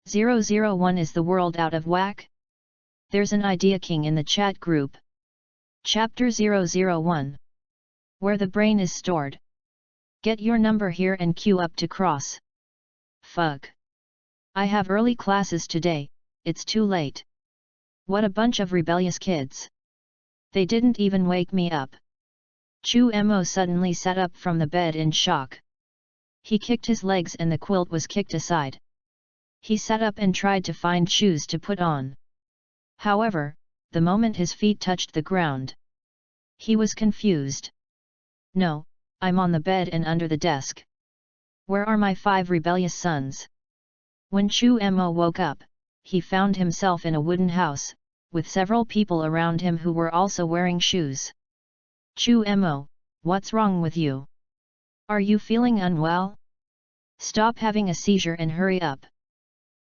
001 Is the world out of whack? There's an idea king in the chat group. Chapter 001. Where the brain is stored. Get your number here and queue up to cross. Fuck. I have early classes today, it's too late. What a bunch of rebellious kids. They didn't even wake me up. Chu Mo suddenly sat up from the bed in shock. He kicked his legs and the quilt was kicked aside. He sat up and tried to find shoes to put on. However, the moment his feet touched the ground, he was confused. No, I'm on the bed and under the desk. Where are my 5 rebellious sons? When Chu Mo woke up, he found himself in a wooden house, with several people around him who were also wearing shoes. Chu Mo, what's wrong with you? Are you feeling unwell? Stop having a seizure and hurry up.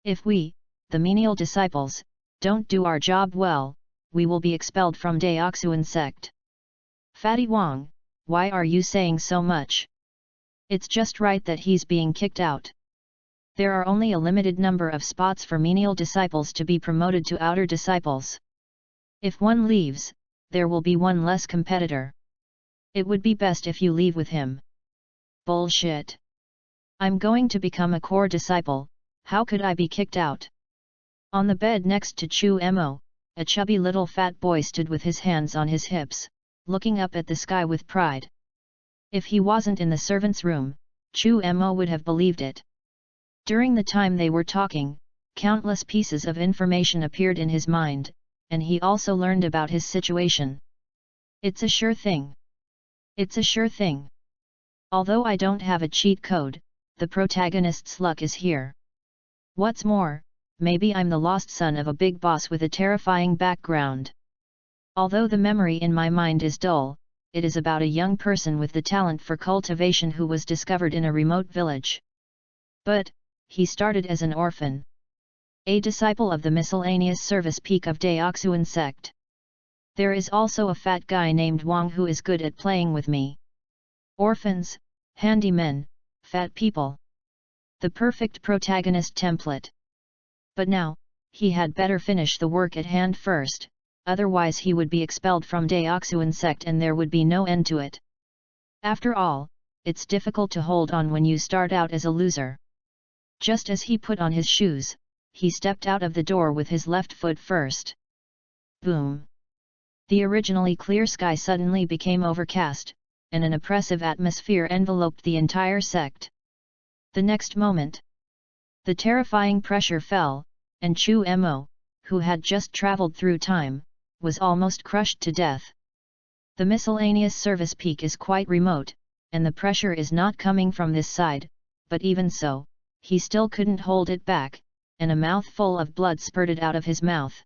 If we, the menial disciples, don't do our job well, we will be expelled from Deoxuan sect. Fatty Wang, why are you saying so much? It's just right that he's being kicked out. There are only a limited number of spots for menial disciples to be promoted to outer disciples. If one leaves, there will be one less competitor. It would be best if you leave with him. Bullshit. I'm going to become a core disciple, how could I be kicked out? On the bed next to Chu Mo, a chubby little fat boy stood with his hands on his hips, looking up at the sky with pride. If he wasn't in the servants' room, Chu Mo would have believed it. During the time they were talking, countless pieces of information appeared in his mind, and he also learned about his situation. It's a sure thing. It's a sure thing. Although I don't have a cheat code, the protagonist's luck is here. What's more, maybe I'm the lost son of a big boss with a terrifying background. Although the memory in my mind is dull, it is about a young person with the talent for cultivation who was discovered in a remote village. But, he started as an orphan. A disciple of the miscellaneous service peak of Deoxuan sect. There is also a fat guy named Wang who is good at playing with me. Orphans, handymen, fat people. The perfect protagonist template. But now, he had better finish the work at hand first, otherwise he would be expelled from Deoxuan sect and there would be no end to it. After all, it's difficult to hold on when you start out as a loser. Just as he put on his shoes, he stepped out of the door with his left foot first. Boom! The originally clear sky suddenly became overcast, and an oppressive atmosphere enveloped the entire sect. The next moment, the terrifying pressure fell, and Chu Mo, who had just traveled through time, was almost crushed to death. The miscellaneous service peak is quite remote, and the pressure is not coming from this side, but even so, he still couldn't hold it back, and a mouthful of blood spurted out of his mouth.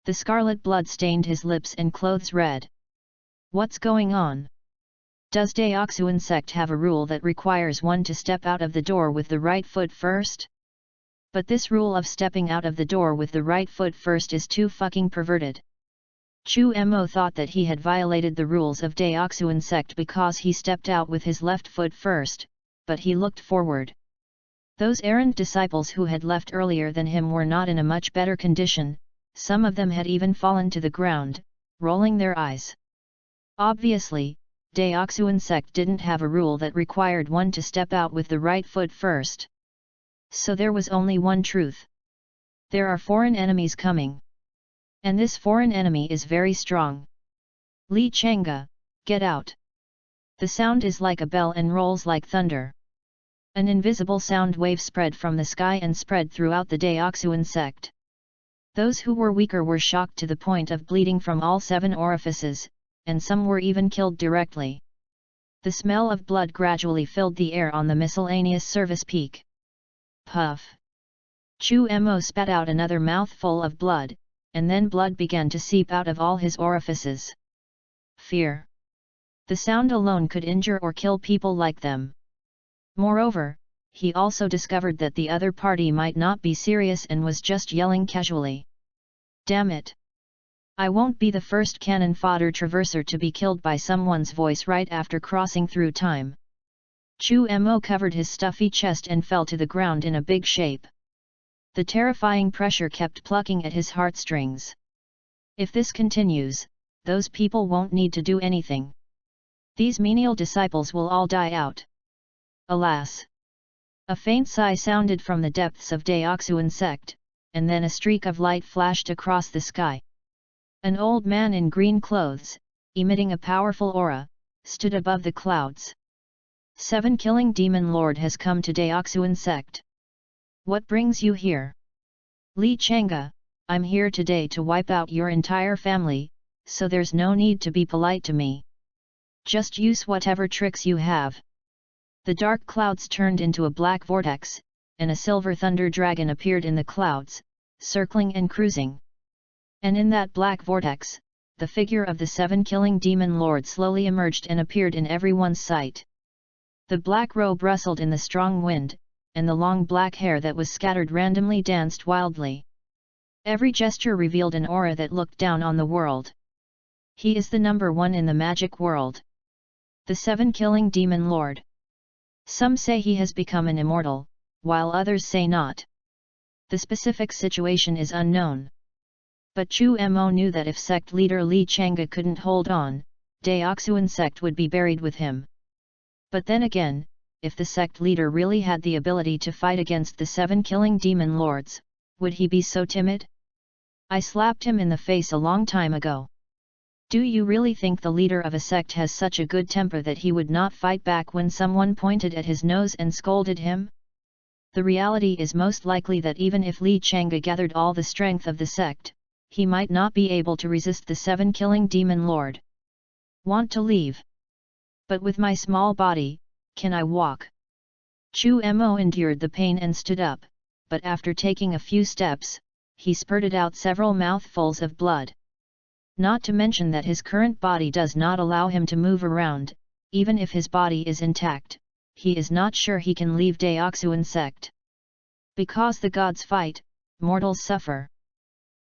The scarlet blood stained his lips and clothes red. What's going on? Does Deoxuan sect have a rule that requires one to step out of the door with the right foot first? But this rule of stepping out of the door with the right foot first is too fucking perverted. Chu Mo thought that he had violated the rules of Deoxuan sect because he stepped out with his left foot first, but he looked forward. Those errant disciples who had left earlier than him were not in a much better condition, some of them had even fallen to the ground, rolling their eyes. Obviously, Deoxuan sect didn't have a rule that required one to step out with the right foot first. So there was only one truth. There are foreign enemies coming. And this foreign enemy is very strong. Li Chang'e, get out. The sound is like a bell and rolls like thunder. An invisible sound wave spread from the sky and spread throughout the Deoxuan sect. Those who were weaker were shocked to the point of bleeding from all 7 orifices, and some were even killed directly. The smell of blood gradually filled the air on the miscellaneous service peak. Puff! Chu Mo spat out another mouthful of blood, and then blood began to seep out of all his orifices. Fear! The sound alone could injure or kill people like them. Moreover, he also discovered that the other party might not be serious and was just yelling casually. Damn it! I won't be the first cannon fodder traverser to be killed by someone's voice right after crossing through time. Chu Mo covered his stuffy chest and fell to the ground in a big shape. The terrifying pressure kept plucking at his heartstrings. If this continues, those people won't need to do anything. These menial disciples will all die out. Alas! A faint sigh sounded from the depths of Deoxuan sect, and then a streak of light flashed across the sky. An old man in green clothes, emitting a powerful aura, stood above the clouds. 7 Killing Demon Lord has come to Deoxuan sect. What brings you here? Li Chang'e, I'm here today to wipe out your entire family, so there's no need to be polite to me. Just use whatever tricks you have. The dark clouds turned into a black vortex, and a silver thunder dragon appeared in the clouds, circling and cruising. And in that black vortex, the figure of the 7 Killing Demon Lord slowly emerged and appeared in everyone's sight. The black robe rustled in the strong wind, and the long black hair that was scattered randomly danced wildly. Every gesture revealed an aura that looked down on the world. He is the number one in the magic world. The 7 Killing Demon Lord. Some say he has become an immortal, while others say not. The specific situation is unknown. But Chu Mo knew that if sect leader Li Chang'e couldn't hold on, Deoxuan sect would be buried with him. But then again, if the sect leader really had the ability to fight against the 7 Killing Demon Lords, would he be so timid? I slapped him in the face a long time ago. Do you really think the leader of a sect has such a good temper that he would not fight back when someone pointed at his nose and scolded him? The reality is most likely that even if Li Chang'e gathered all the strength of the sect, he might not be able to resist the 7 Killing Demon Lord. Want to leave? But with my small body, can I walk? Chu Mo endured the pain and stood up, but after taking a few steps, he spurted out several mouthfuls of blood. Not to mention that his current body does not allow him to move around. Even if his body is intact, he is not sure he can leave Deoxuan sect. Because the gods fight, mortals suffer.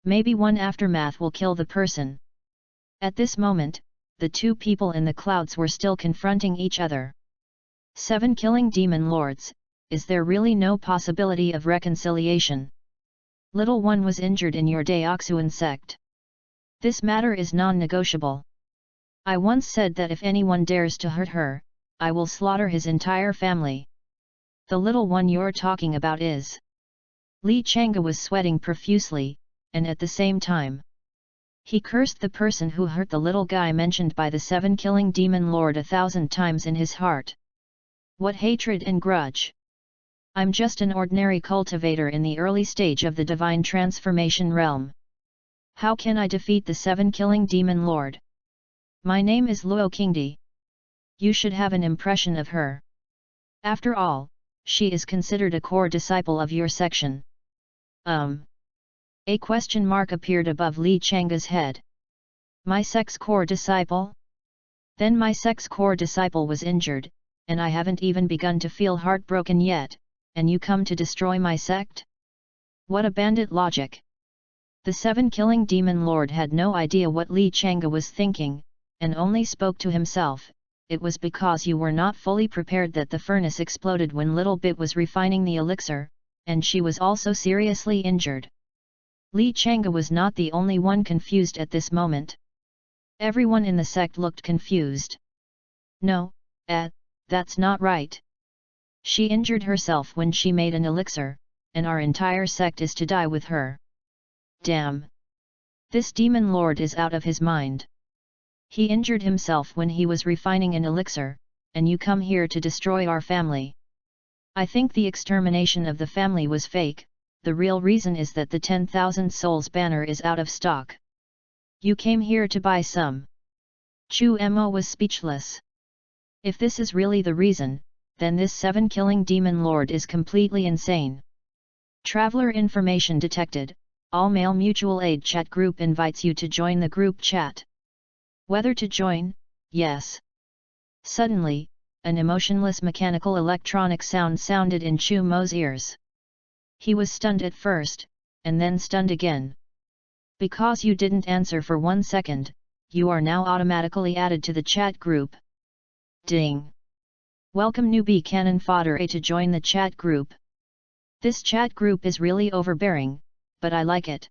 Maybe one aftermath will kill the person. At this moment, the two people in the clouds were still confronting each other. 7 Killing Demon Lords, is there really no possibility of reconciliation? Little one was injured in your Deoxuan sect. This matter is non-negotiable. I once said that if anyone dares to hurt her, I will slaughter his entire family. The little one you're talking about is... Li Chang'e was sweating profusely, and at the same time, he cursed the person who hurt the little guy mentioned by the 7 Killing Demon Lord 1,000 times in his heart. What hatred and grudge! I'm just an ordinary cultivator in the early stage of the divine transformation realm. How can I defeat the 7 Killing Demon Lord? My name is Luo Qingdi. You should have an impression of her. After all, she is considered a core disciple of your section. A question mark appeared above Li Chang'e's head. My sect's core disciple? Then my sect's core disciple was injured, and I haven't even begun to feel heartbroken yet, and you come to destroy my sect? What a bandit logic! The 7 Killing Demon Lord had no idea what Li Chang'e was thinking, and only spoke to himself. It was because you were not fully prepared that the furnace exploded when Little Bit was refining the elixir, and she was also seriously injured. Li Chang'e was not the only one confused at this moment. Everyone in the sect looked confused. No, that's not right. She injured herself when she made an elixir, and our entire sect is to die with her. Damn! This demon lord is out of his mind. He injured himself when he was refining an elixir, and you come here to destroy our family. I think the extermination of the family was fake. The real reason is that the 10,000 souls banner is out of stock. You came here to buy some. Chu Mo was speechless. If this is really the reason, then this 7 Killing Demon Lord is completely insane. Traveler information detected. All male mutual aid chat group invites you to join the group chat. Whether to join? Yes. Suddenly, an emotionless mechanical electronic sound sounded in Chu Mo's ears. He was stunned at first, and then stunned again. Because you didn't answer for 1 second, you are now automatically added to the chat group. Ding! Welcome newbie cannon fodder A to join the chat group. This chat group is really overbearing, but I like it.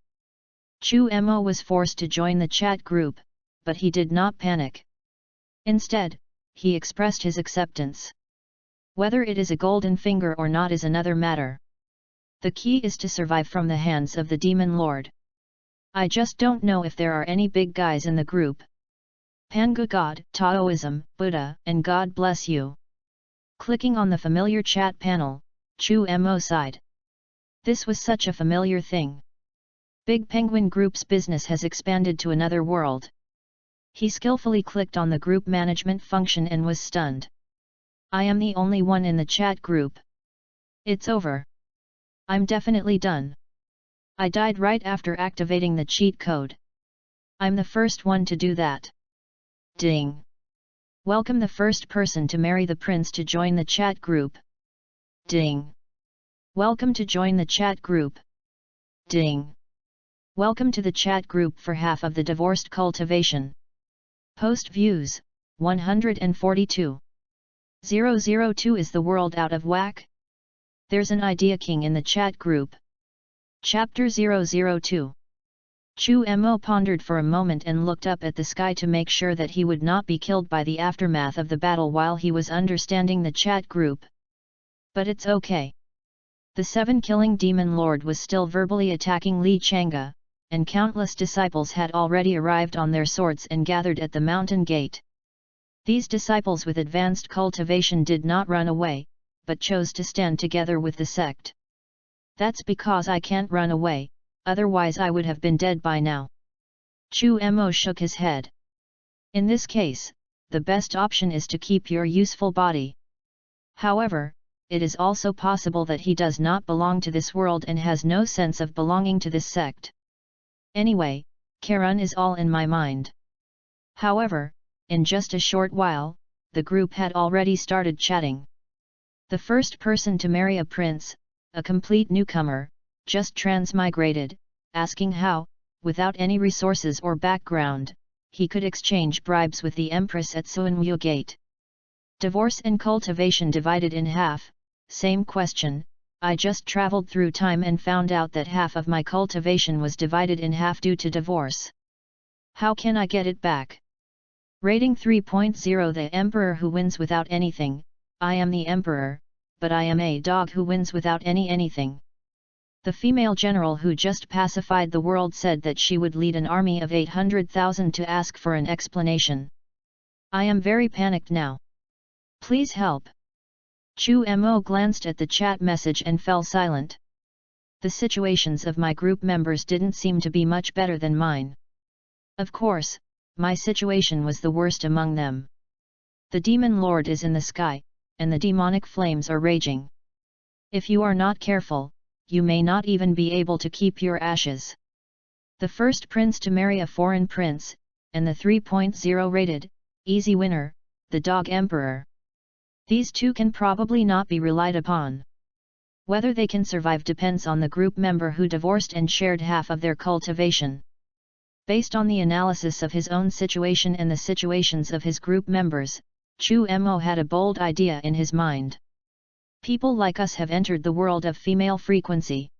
Chu Mo was forced to join the chat group, but he did not panic. Instead, he expressed his acceptance. Whether it is a golden finger or not is another matter. The key is to survive from the hands of the demon lord. I just don't know if there are any big guys in the group. Panga God, Taoism, Buddha, and God bless you. Clicking on the familiar chat panel, Chu Mo sighed. This was such a familiar thing. Big Penguin Group's business has expanded to another world. He skillfully clicked on the group management function and was stunned. I am the only one in the chat group. It's over. I'm definitely done. I died right after activating the cheat code. I'm the first one to do that. Ding. Welcome the first person to marry the prince to join the chat group. Ding. Welcome to join the chat group. Ding. Welcome to the chat group for half of the divorced cultivation. Post views, 142. 002 Is the world out of whack? There's an idea king in the chat group. Chapter 002. Chu Mo pondered for a moment and looked up at the sky to make sure that he would not be killed by the aftermath of the battle while he was understanding the chat group. But it's okay. The 7-killing demon lord was still verbally attacking Li Chang'e, and countless disciples had already arrived on their swords and gathered at the mountain gate. These disciples with advanced cultivation did not run away, but chose to stand together with the sect. That's because I can't run away, otherwise I would have been dead by now. Chu Mo shook his head. In this case, the best option is to keep your useful body. However, it is also possible that he does not belong to this world and has no sense of belonging to this sect. Anyway, Karun is all in my mind. However, in just a short while, the group had already started chatting. The first person to marry a prince, a complete newcomer, just transmigrated, asking how, without any resources or background, he could exchange bribes with the Empress at Suanwu Gate. Divorce and cultivation divided in half, same question. I just traveled through time and found out that half of my cultivation was divided in half due to divorce. How can I get it back? Rating 3.0 The Emperor who wins without anything. I am the Emperor, but I am a dog who wins without anything. The female general who just pacified the world said that she would lead an army of 800,000 to ask for an explanation. I am very panicked now. Please help. Chu Mo glanced at the chat message and fell silent. The situations of my group members didn't seem to be much better than mine. Of course, my situation was the worst among them. The demon lord is in the sky, and the demonic flames are raging. If you are not careful, you may not even be able to keep your ashes. The first prince to marry a foreign prince, and the 3.0 rated, easy winner, the dog emperor. These two can probably not be relied upon. Whether they can survive depends on the group member who divorced and shared half of their cultivation. Based on the analysis of his own situation and the situations of his group members, Chu Mo had a bold idea in his mind. People like us have entered the world of female frequency.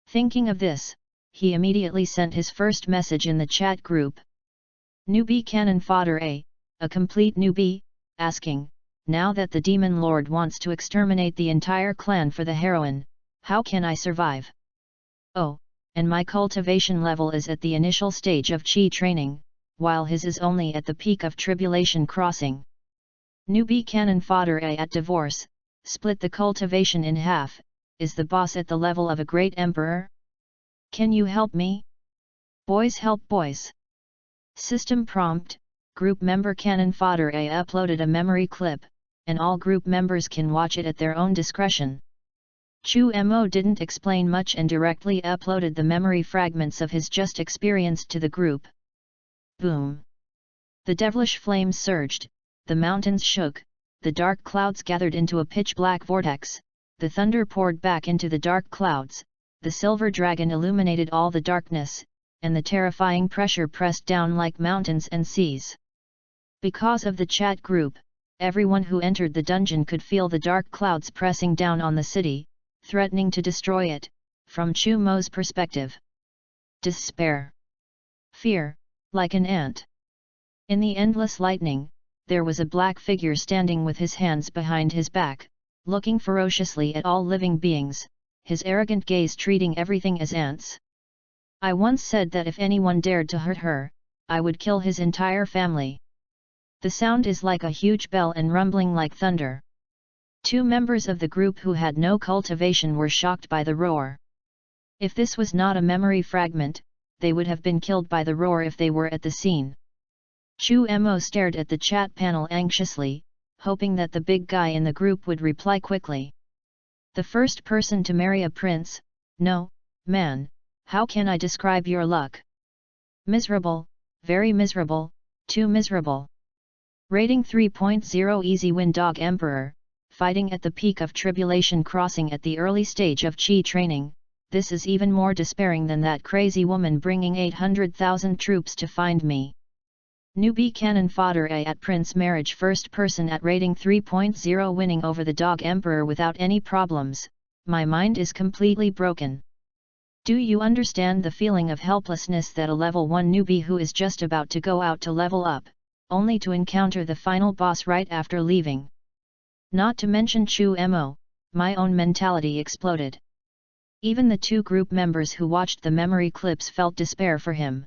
Thinking of this, he immediately sent his first message in the chat group. Newbie cannon fodder a complete newbie, asking, now that the demon lord wants to exterminate the entire clan for the heroine, how can I survive? Oh, and my cultivation level is at the initial stage of chi training, while his is only at the peak of tribulation crossing. Newbie cannon fodder a at divorce, split the cultivation in half, is the boss at the level of a great emperor? Can you help me? Boys help boys. System prompt, group member cannon fodder a uploaded a memory clip, and all group members can watch it at their own discretion. Chu Mo didn't explain much and directly uploaded the memory fragments of his just experience to the group. Boom! The devilish flames surged, the mountains shook, the dark clouds gathered into a pitch-black vortex, the thunder poured back into the dark clouds, the silver dragon illuminated all the darkness, and the terrifying pressure pressed down like mountains and seas. Because of the chat group, everyone who entered the dungeon could feel the dark clouds pressing down on the city, threatening to destroy it, from Chu Mo's perspective. Despair. Fear, like an ant. In the endless lightning, there was a black figure standing with his hands behind his back, looking ferociously at all living beings, his arrogant gaze treating everything as ants. I once said that if anyone dared to hurt her, I would kill his entire family. The sound is like a huge bell and rumbling like thunder. 2 members of the group who had no cultivation were shocked by the roar. If this was not a memory fragment, they would have been killed by the roar if they were at the scene. Chu Mo stared at the chat panel anxiously, hoping that the big guy in the group would reply quickly. The first person to marry a prince? No, man, how can I describe your luck? Miserable, very miserable, too miserable. Rating 3.0 Easy Win Dog Emperor, fighting at the peak of tribulation crossing at the early stage of Qi training. This is even more despairing than that crazy woman bringing 800,000 troops to find me. Newbie cannon fodder A at Prince Marriage first person at rating 3.0 winning over the Dog Emperor without any problems. My mind is completely broken. Do you understand the feeling of helplessness that a level 1 newbie who is just about to go out to level up, only to encounter the final boss right after leaving? Not to mention Chu Mo, my own mentality exploded. Even the 2 group members who watched the memory clips felt despair for him.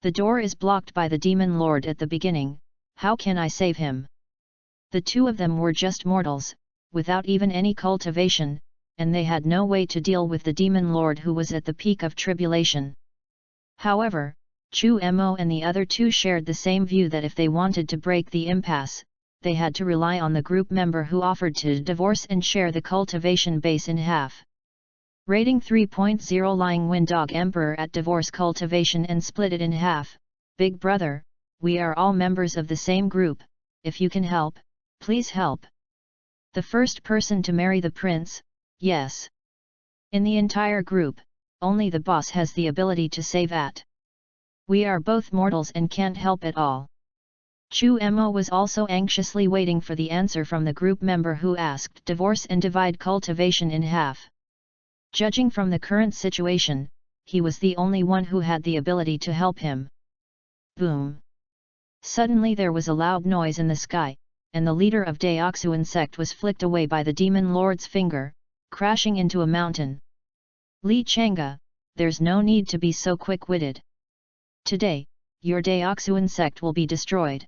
The door is blocked by the Demon Lord at the beginning, how can I save him? The 2 of them were just mortals, without even any cultivation, and they had no way to deal with the Demon Lord who was at the peak of tribulation. However, Chu Mo and the other 2 shared the same view that if they wanted to break the impasse, they had to rely on the group member who offered to divorce and share the cultivation base in half. Rating 3.0 Lying Win Dog Emperor at divorce cultivation and split it in half. Big brother, we are all members of the same group, if you can help, please help. The first person to marry the prince, yes. In the entire group, only the boss has the ability to save at. We are both mortals and can't help at all. Chu Mo was also anxiously waiting for the answer from the group member who asked divorce and divide cultivation in half. Judging from the current situation, he was the only one who had the ability to help him. Boom! Suddenly there was a loud noise in the sky, and the leader of Deoxuan sect was flicked away by the Demon Lord's finger, crashing into a mountain. Li Chang'e, there's no need to be so quick-witted. Today, your Deoxuan sect will be destroyed.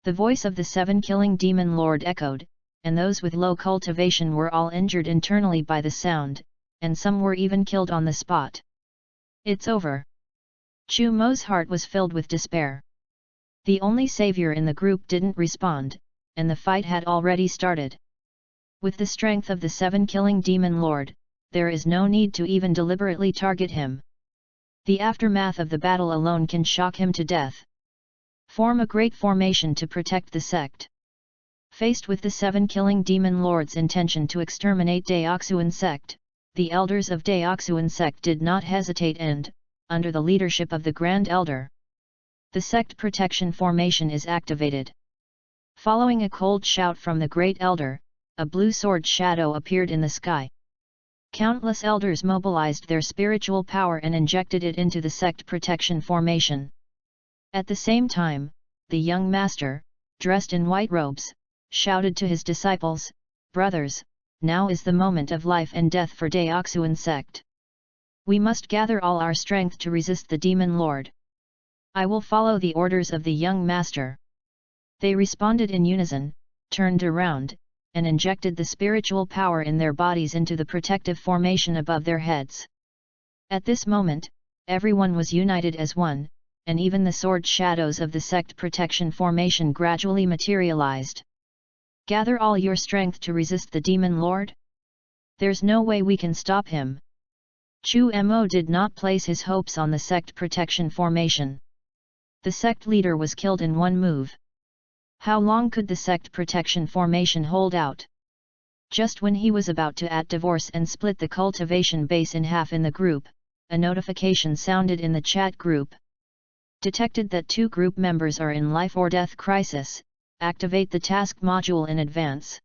The voice of the 7-killing Demon Lord echoed, and those with low cultivation were all injured internally by the sound, and some were even killed on the spot. It's over. Chu Mo's heart was filled with despair. The only savior in the group didn't respond, and the fight had already started. With the strength of the 7-killing Demon Lord, there is no need to even deliberately target him. The aftermath of the battle alone can shock him to death. Form a great formation to protect the sect. Faced with the 7-killing Demon Lord's intention to exterminate Deoxuan sect, the elders of Deoxuan sect did not hesitate and, under the leadership of the Grand Elder, the sect protection formation is activated. Following a cold shout from the Great Elder, a blue sword shadow appeared in the sky. Countless elders mobilized their spiritual power and injected it into the sect protection formation. At the same time, the young master, dressed in white robes, shouted to his disciples, "Brothers, now is the moment of life and death for Deoxuan sect. We must gather all our strength to resist the Demon Lord. I will follow the orders of the young master." They responded in unison, turned around, and injected the spiritual power in their bodies into the protective formation above their heads. At this moment, everyone was united as one, and even the sword shadows of the sect protection formation gradually materialized. Gather all your strength to resist the Demon Lord? There's no way we can stop him. Chu Mo did not place his hopes on the sect protection formation. The sect leader was killed in one move. How long could the sect protection formation hold out? Just when he was about to add divorce and split the cultivation base in half in the group, a notification sounded in the chat group. Detected that 2 group members are in life or death crisis. Activate the task module in advance.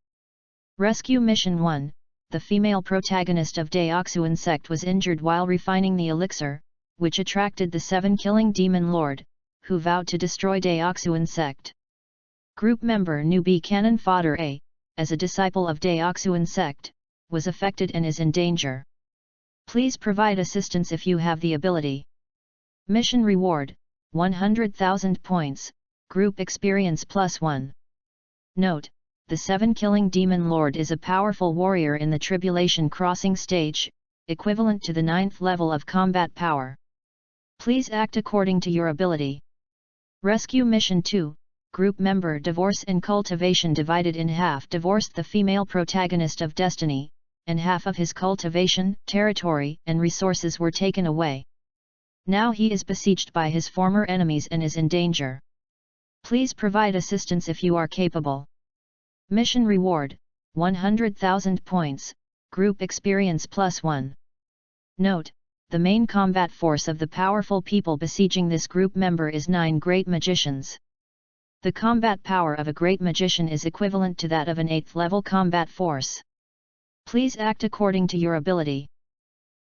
Rescue Mission 1, the female protagonist of Deoxuan sect was injured while refining the elixir, which attracted the 7-killing demon lord, who vowed to destroy Deoxuan sect. Group member newbie cannon fodder A, as a disciple of Deoxuan sect, was affected and is in danger. Please provide assistance if you have the ability. Mission reward, 100,000 points, group experience +1. Note: the 7-killing demon lord is a powerful warrior in the tribulation crossing stage, equivalent to the 9th level of combat power. Please act according to your ability. Rescue mission 2, group member divorce and cultivation divided in half. Divorced the female protagonist of Destiny, and half of his cultivation, territory, and resources were taken away. Now he is besieged by his former enemies and is in danger. Please provide assistance if you are capable. Mission reward, 100,000 points, group experience +1. Note: the main combat force of the powerful people besieging this group member is 9 great magicians. The combat power of a great magician is equivalent to that of an 8th level combat force. Please act according to your ability.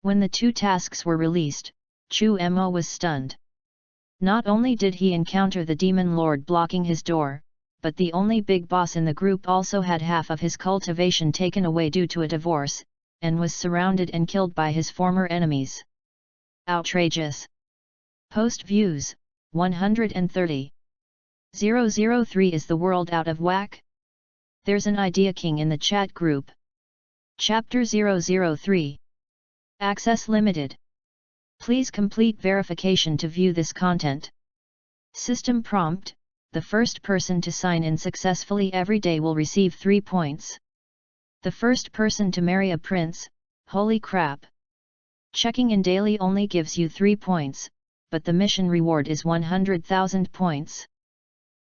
When the 2 tasks were released, Chu Mo was stunned. Not only did he encounter the demon lord blocking his door, but the only big boss in the group also had half of his cultivation taken away due to a divorce, and was surrounded and killed by his former enemies. Outrageous! Post views, 130. 003 Is the world out of whack? There's an idea king in the chat group. Chapter 003. Access limited. Please complete verification to view this content. System prompt: the first person to sign in successfully every day will receive 3 points. The first person to marry a prince, holy crap. Checking in daily only gives you 3 points, but the mission reward is 100,000 points.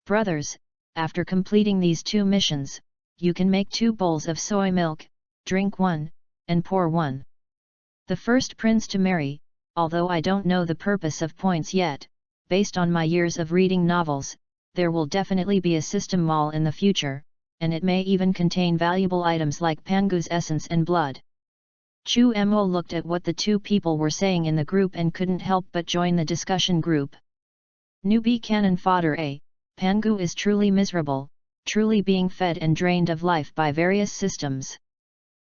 Brothers, after completing these 2 missions, you can make 2 bowls of soy milk, drink 1, and pour 1. The first prince to marry, although I don't know the purpose of points yet, based on my years of reading novels, there will definitely be a system mall in the future, and it may even contain valuable items like Pangu's essence and blood. Chu Mo looked at what the 2 people were saying in the group and couldn't help but join the discussion group. Newbie cannon fodder A, Pangu is truly miserable, truly being fed and drained of life by various systems.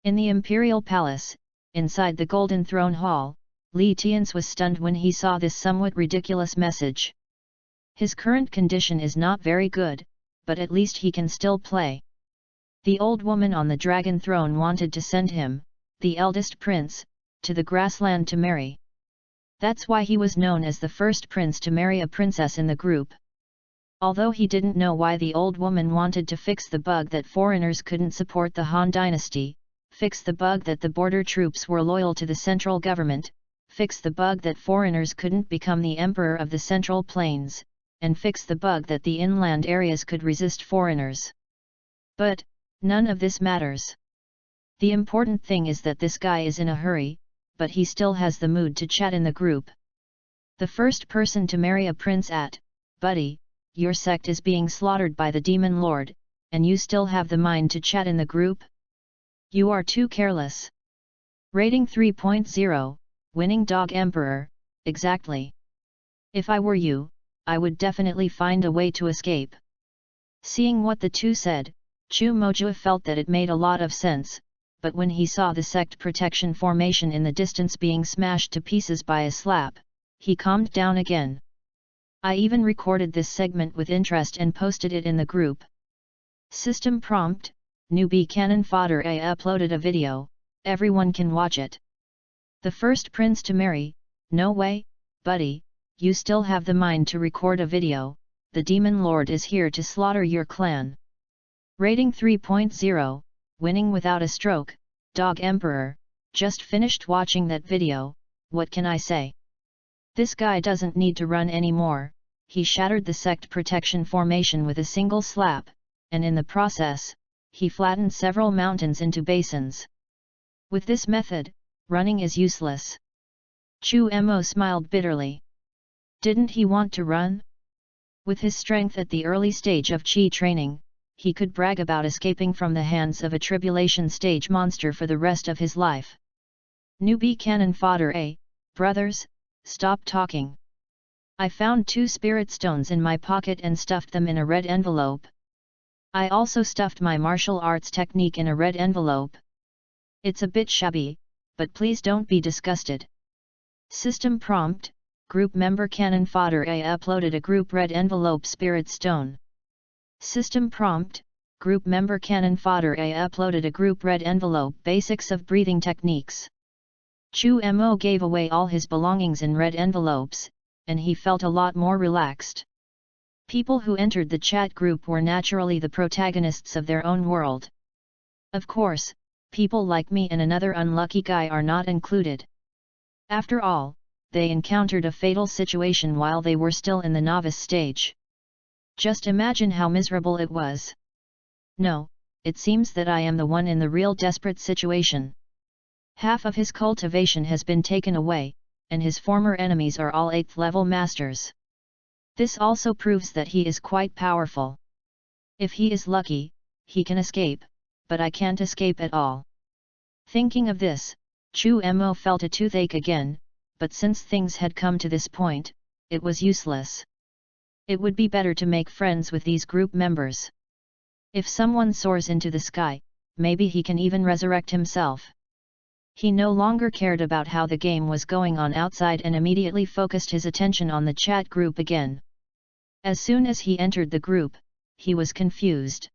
In the Imperial Palace, inside the Golden Throne Hall, Li Tians was stunned when he saw this somewhat ridiculous message. His current condition is not very good, but at least he can still play. The old woman on the dragon throne wanted to send him, the eldest prince, to the grassland to marry. That's why he was known as the first prince to marry a princess in the group. Although he didn't know why the old woman wanted to fix the bug that foreigners couldn't support the Han dynasty, fix the bug that the border troops were loyal to the central government, fix the bug that foreigners couldn't become the emperor of the Central Plains, and fix the bug that the inland areas could resist foreigners. But, none of this matters. The important thing is that this guy is in a hurry, but he still has the mood to chat in the group. The first person to marry a prince at, buddy, your sect is being slaughtered by the demon lord, and you still have the mind to chat in the group? You are too careless. Rating 3.0, winning dog emperor, exactly. If I were you, I would definitely find a way to escape. Seeing what the 2 said, Chu Moju felt that it made a lot of sense, but when he saw the sect protection formation in the distance being smashed to pieces by a slap, he calmed down again. I even recorded this segment with interest and posted it in the group. System prompt: newbie cannon fodder A uploaded a video, everyone can watch it. The first prince to marry, no way, buddy, you still have the mind to record a video, the demon lord is here to slaughter your clan. Rating 3.0, winning without a stroke, dog emperor, just finished watching that video, what can I say? This guy doesn't need to run anymore, he shattered the sect protection formation with a single slap, and in the process, he flattened several mountains into basins. With this method, running is useless. Chu Mo smiled bitterly. Didn't he want to run? With his strength at the early stage of Qi training, he could brag about escaping from the hands of a tribulation stage monster for the rest of his life. Newbie cannon fodder. Brothers, stop talking. I found 2 spirit stones in my pocket and stuffed them in a red envelope. I also stuffed my martial arts technique in a red envelope. It's a bit shabby, but please don't be disgusted. System prompt: Group member Cannon Fodder A uploaded a group red envelope spirit stone. System prompt: Group member Cannon Fodder A uploaded a group red envelope basics of breathing techniques. Chu Mo gave away all his belongings in red envelopes, and he felt a lot more relaxed. People who entered the chat group were naturally the protagonists of their own world. Of course, people like me and another unlucky guy are not included. After all, they encountered a fatal situation while they were still in the novice stage. Just imagine how miserable it was. No, it seems that I am the one in the real desperate situation. Half of his cultivation has been taken away, and his former enemies are all 8th level masters. This also proves that he is quite powerful. If he is lucky, he can escape, but I can't escape at all. Thinking of this, Chu Mo felt a toothache again, but since things had come to this point, it was useless. It would be better to make friends with these group members. If someone soars into the sky, maybe he can even resurrect himself. He no longer cared about how the game was going on outside and immediately focused his attention on the chat group again. As soon as he entered the group, he was confused.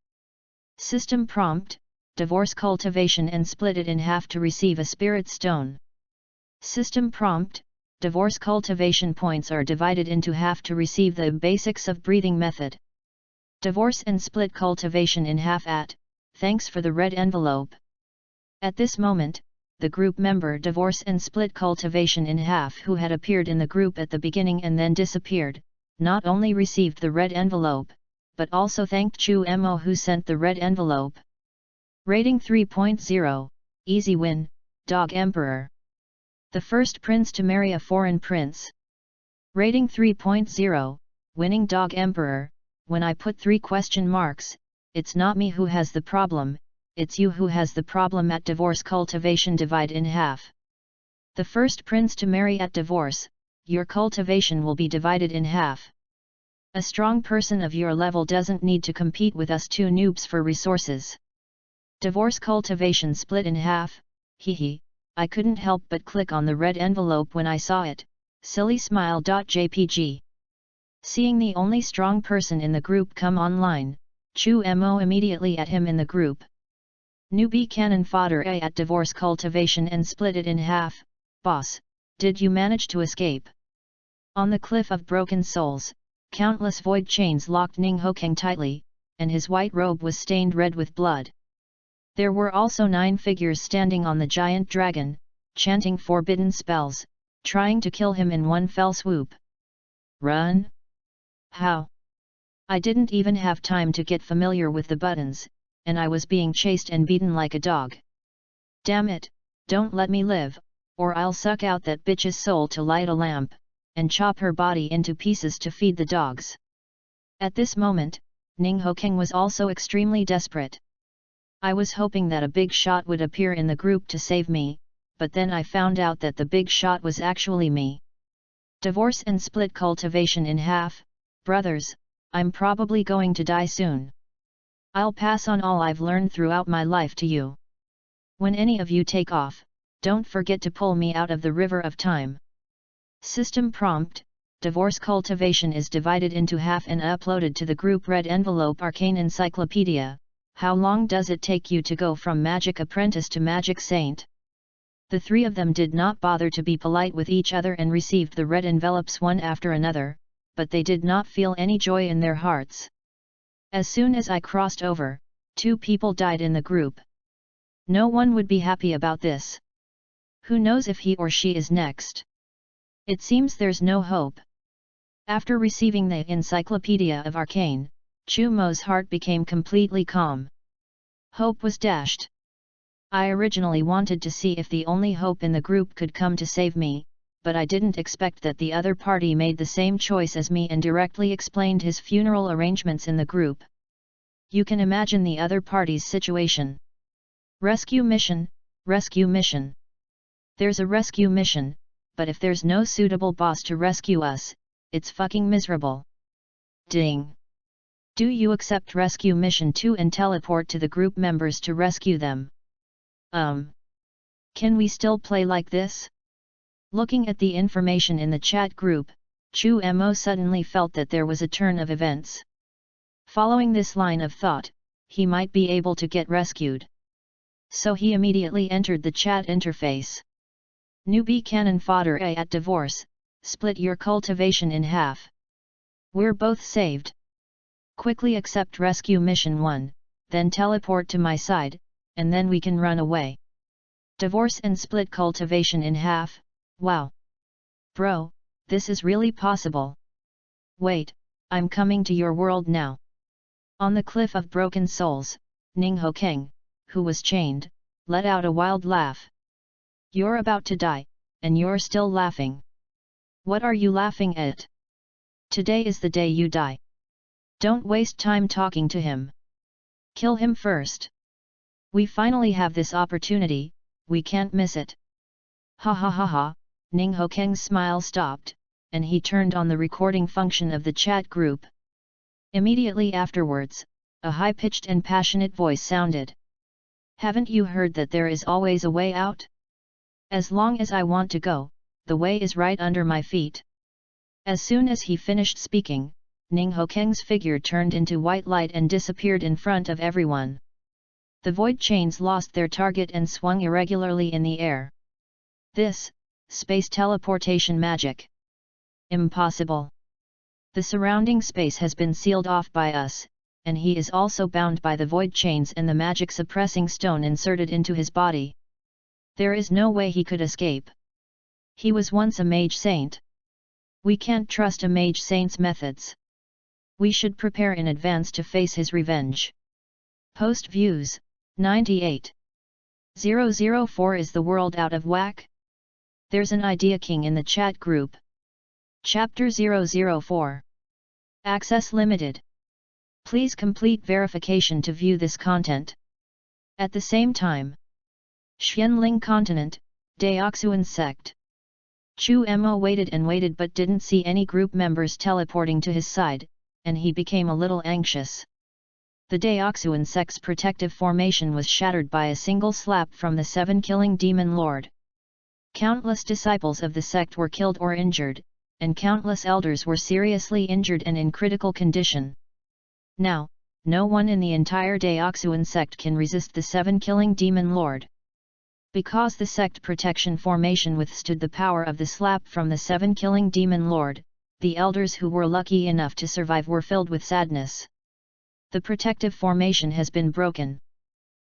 System prompt: Divorce cultivation and split it in half to receive a spirit stone. System prompt: Divorce cultivation points are divided into half to receive the basics of breathing method. Divorce and split cultivation in half thanks for the red envelope. At this moment, the group member Divorce and Split Cultivation in half who had appeared in the group at the beginning and then disappeared, not only received the red envelope, but also thanked Chu Mo who sent the red envelope. Rating 3.0, Easy Win, Dog Emperor. The first prince to marry a foreign prince. Rating 3.0, Winning Dog Emperor. When I put 3 question marks, it's not me who has the problem, it's you who has the problem at divorce cultivation divide in half. The first prince to marry at divorce, your cultivation will be divided in half. A strong person of your level doesn't need to compete with us 2 noobs for resources. Divorce cultivation split in half, hehe, I couldn't help but click on the red envelope when I saw it, silly smile.jpg. Seeing the only strong person in the group come online, Chu Mo immediately at him in the group. Newbie cannon fodder A at divorce cultivation and split it in half. Boss, did you manage to escape? On the cliff of broken souls, countless void chains locked Ning Hokeng tightly, and his white robe was stained red with blood. There were also 9 figures standing on the giant dragon, chanting forbidden spells, trying to kill him in one fell swoop. Run? How? I didn't even have time to get familiar with the buttons, and I was being chased and beaten like a dog. Damn it, don't let me live, or I'll suck out that bitch's soul to light a lamp, and chop her body into pieces to feed the dogs. At this moment, Ning Hokeng was also extremely desperate. I was hoping that a big shot would appear in the group to save me, but then I found out that the big shot was actually me. Divorce and split cultivation in half. Brothers, I'm probably going to die soon. I'll pass on all I've learned throughout my life to you. When any of you take off, don't forget to pull me out of the river of time. System prompt: Divorce cultivation is divided into half and uploaded to the group red envelope Arcane Encyclopedia. How long does it take you to go from Magic Apprentice to Magic Saint? The 3 of them did not bother to be polite with each other and received the red envelopes one after another, but they did not feel any joy in their hearts. As soon as I crossed over, 2 people died in the group. No one would be happy about this. Who knows if he or she is next? It seems there's no hope. After receiving the Encyclopedia of Arcane, Chu Mo's heart became completely calm. Hope was dashed. I originally wanted to see if the only hope in the group could come to save me, but I didn't expect that the other party made the same choice as me and directly explained his funeral arrangements in the group. You can imagine the other party's situation. Rescue mission, rescue mission. There's a rescue mission, but if there's no suitable boss to rescue us, it's fucking miserable. Ding. Do you accept rescue mission 2 and teleport to the group members to rescue them? Can we still play like this? Looking at the information in the chat group, Chu Mo suddenly felt that there was a turn of events. Following this line of thought, he might be able to get rescued. So he immediately entered the chat interface. Newbie cannon fodder A at divorce, split your cultivation in half. We're both saved. Quickly accept rescue mission 1, then teleport to my side, and then we can run away. Divorce and split cultivation in half, wow. Bro, this is really possible. Wait, I'm coming to your world now. On the cliff of broken souls, Ning Ho Keng, who was chained, let out a wild laugh. You're about to die, and you're still laughing. What are you laughing at? Today is the day you die. Don't waste time talking to him. Kill him first. We finally have this opportunity, we can't miss it. Ha ha ha ha, Ning Ho Keng's smile stopped, and he turned on the recording function of the chat group. Immediately afterwards, a high-pitched and passionate voice sounded. Haven't you heard that there is always a way out? As long as I want to go, the way is right under my feet. As soon as he finished speaking, Ning Ho Keng's figure turned into white light and disappeared in front of everyone. The void chains lost their target and swung irregularly in the air. This, space teleportation magic. Impossible. The surrounding space has been sealed off by us, and he is also bound by the void chains and the magic suppressing stone inserted into his body. There is no way he could escape. He was once a mage saint. We can't trust a mage saint's methods. We should prepare in advance to face his revenge. Post views, 98. 004 Is the world out of whack? There's an idea king in the chat group. Chapter 004. Access limited. Please complete verification to view this content. At the same time, Xianling Continent, Daoxuan Sect. Chu Mo waited and waited but didn't see any group members teleporting to his side, and he became a little anxious. The Daoxuan Sect's protective formation was shattered by a single slap from the 7-killing demon lord. Countless disciples of the sect were killed or injured, and countless elders were seriously injured and in critical condition. Now, no one in the entire Daoxuan sect can resist the 7-killing demon lord. Because the sect protection formation withstood the power of the slap from the 7-killing demon lord, the elders who were lucky enough to survive were filled with sadness. The protective formation has been broken.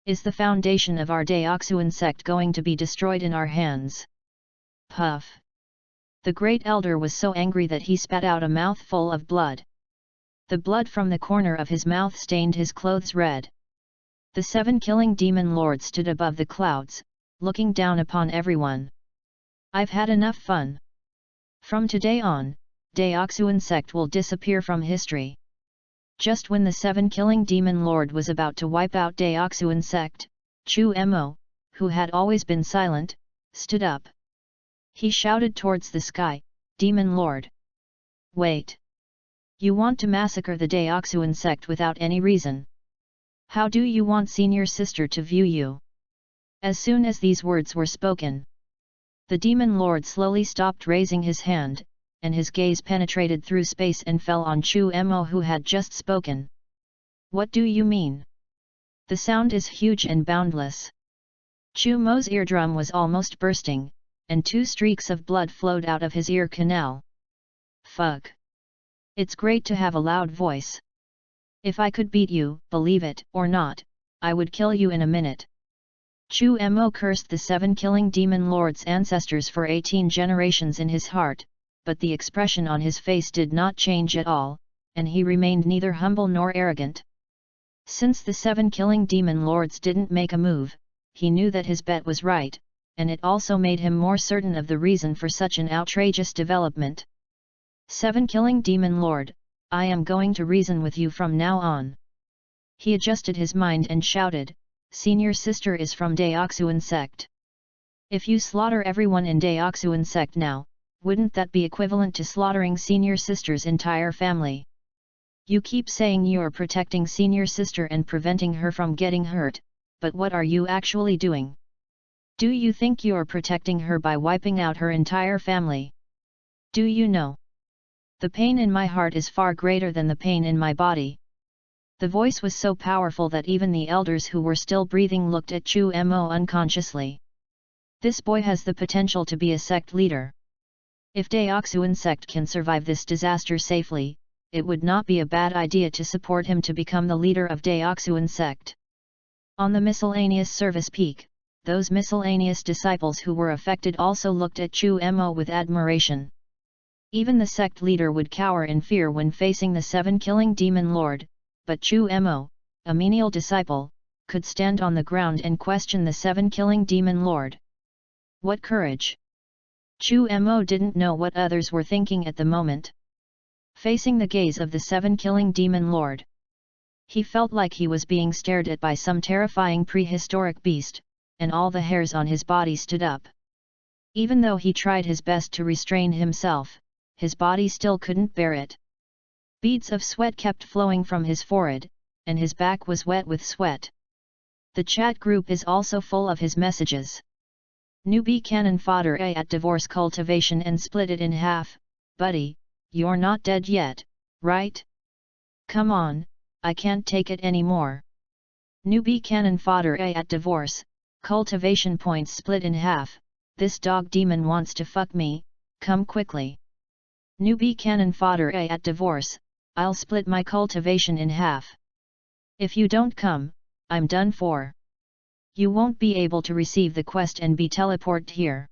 Is the foundation of our Daoxuan sect going to be destroyed in our hands? Puff. The great elder was so angry that he spat out a mouthful of blood. The blood from the corner of his mouth stained his clothes red. The 7-killing demon lord stood above the clouds, looking down upon everyone. I've had enough fun. From today on, Daoxuan sect will disappear from history. Just when the 7-killing demon lord was about to wipe out Daoxuan sect, Chu Mo, who had always been silent, stood up. He shouted towards the sky, "Demon Lord! Wait! You want to massacre the Daoxuan sect without any reason? How do you want senior sister to view you?" As soon as these words were spoken, the demon lord slowly stopped raising his hand, and his gaze penetrated through space and fell on Chu Mo who had just spoken. "What do you mean? The sound is huge and boundless." Chu Mo's eardrum was almost bursting, and 2 streaks of blood flowed out of his ear canal. Fuck. It's great to have a loud voice. If I could beat you, believe it or not, I would kill you in a minute. Chu Mo cursed the 7-killing demon lord's ancestors for 18 generations in his heart, but the expression on his face did not change at all, and he remained neither humble nor arrogant. Since the 7-killing demon lords didn't make a move, he knew that his bet was right, and it also made him more certain of the reason for such an outrageous development. 7-killing demon lord, I am going to reason with you from now on. He adjusted his mind and shouted, "Senior sister is from Deoxuan sect. If you slaughter everyone in Deoxuan sect now, wouldn't that be equivalent to slaughtering senior sister's entire family? You keep saying you're protecting senior sister and preventing her from getting hurt, but what are you actually doing? Do you think you're protecting her by wiping out her entire family? Do you know? The pain in my heart is far greater than the pain in my body." The voice was so powerful that even the elders who were still breathing looked at Chu Mo unconsciously. This boy has the potential to be a sect leader. If Deoxuan sect can survive this disaster safely, it would not be a bad idea to support him to become the leader of Deoxuan sect. On the miscellaneous service peak, those miscellaneous disciples who were affected also looked at Chu Mo with admiration. Even the sect leader would cower in fear when facing the 7-killing demon lord, but Chu Mo, a menial disciple, could stand on the ground and question the 7-killing demon lord. What courage! Chu Mo didn't know what others were thinking at the moment. Facing the gaze of the 7-killing demon lord, he felt like he was being stared at by some terrifying prehistoric beast, and all the hairs on his body stood up. Even though he tried his best to restrain himself, his body still couldn't bear it. Beads of sweat kept flowing from his forehead, and his back was wet with sweat. The chat group is also full of his messages. Newbie cannon fodder A at divorce cultivation and split it in half. Buddy, you're not dead yet, right? Come on, I can't take it anymore. Newbie cannon fodder A at divorce, cultivation points split in half. This dog demon wants to fuck me, come quickly. Newbie cannon fodder A at divorce, I'll split my cultivation in half. If you don't come, I'm done for. You won't be able to receive the quest and be teleported here.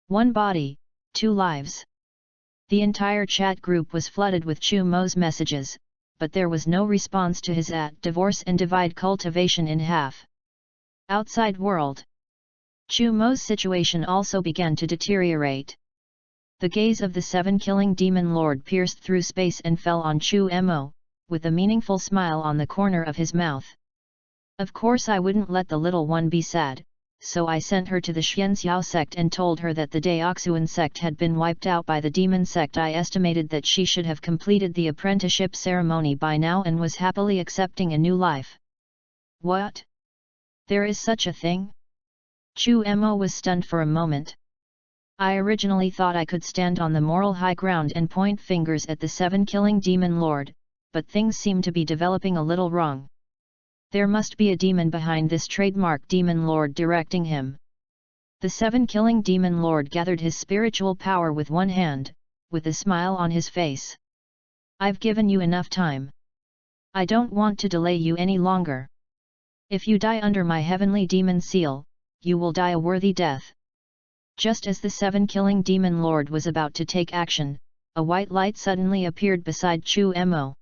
One body, 2 lives. The entire chat group was flooded with Chu Mo's messages, but there was no response to his at divorce and divide cultivation in half. Outside world. Chu Mo's situation also began to deteriorate. The gaze of the 7-killing demon lord pierced through space and fell on Chu Mo, with a meaningful smile on the corner of his mouth. Of course I wouldn't let the little one be sad, so I sent her to the Xianxiao sect and told her that the Deoxuan sect had been wiped out by the demon sect. I estimated that she should have completed the apprenticeship ceremony by now and was happily accepting a new life. What? There is such a thing? Chu Mo was stunned for a moment. I originally thought I could stand on the moral high ground and point fingers at the 7-killing demon lord, but things seem to be developing a little wrong. There must be a demon behind this trademark demon lord directing him. The 7-killing demon lord gathered his spiritual power with one hand, with a smile on his face. I've given you enough time. I don't want to delay you any longer. If you die under my heavenly demon seal, you will die a worthy death. Just as the 7-killing demon lord was about to take action, a white light suddenly appeared beside Chu Mo.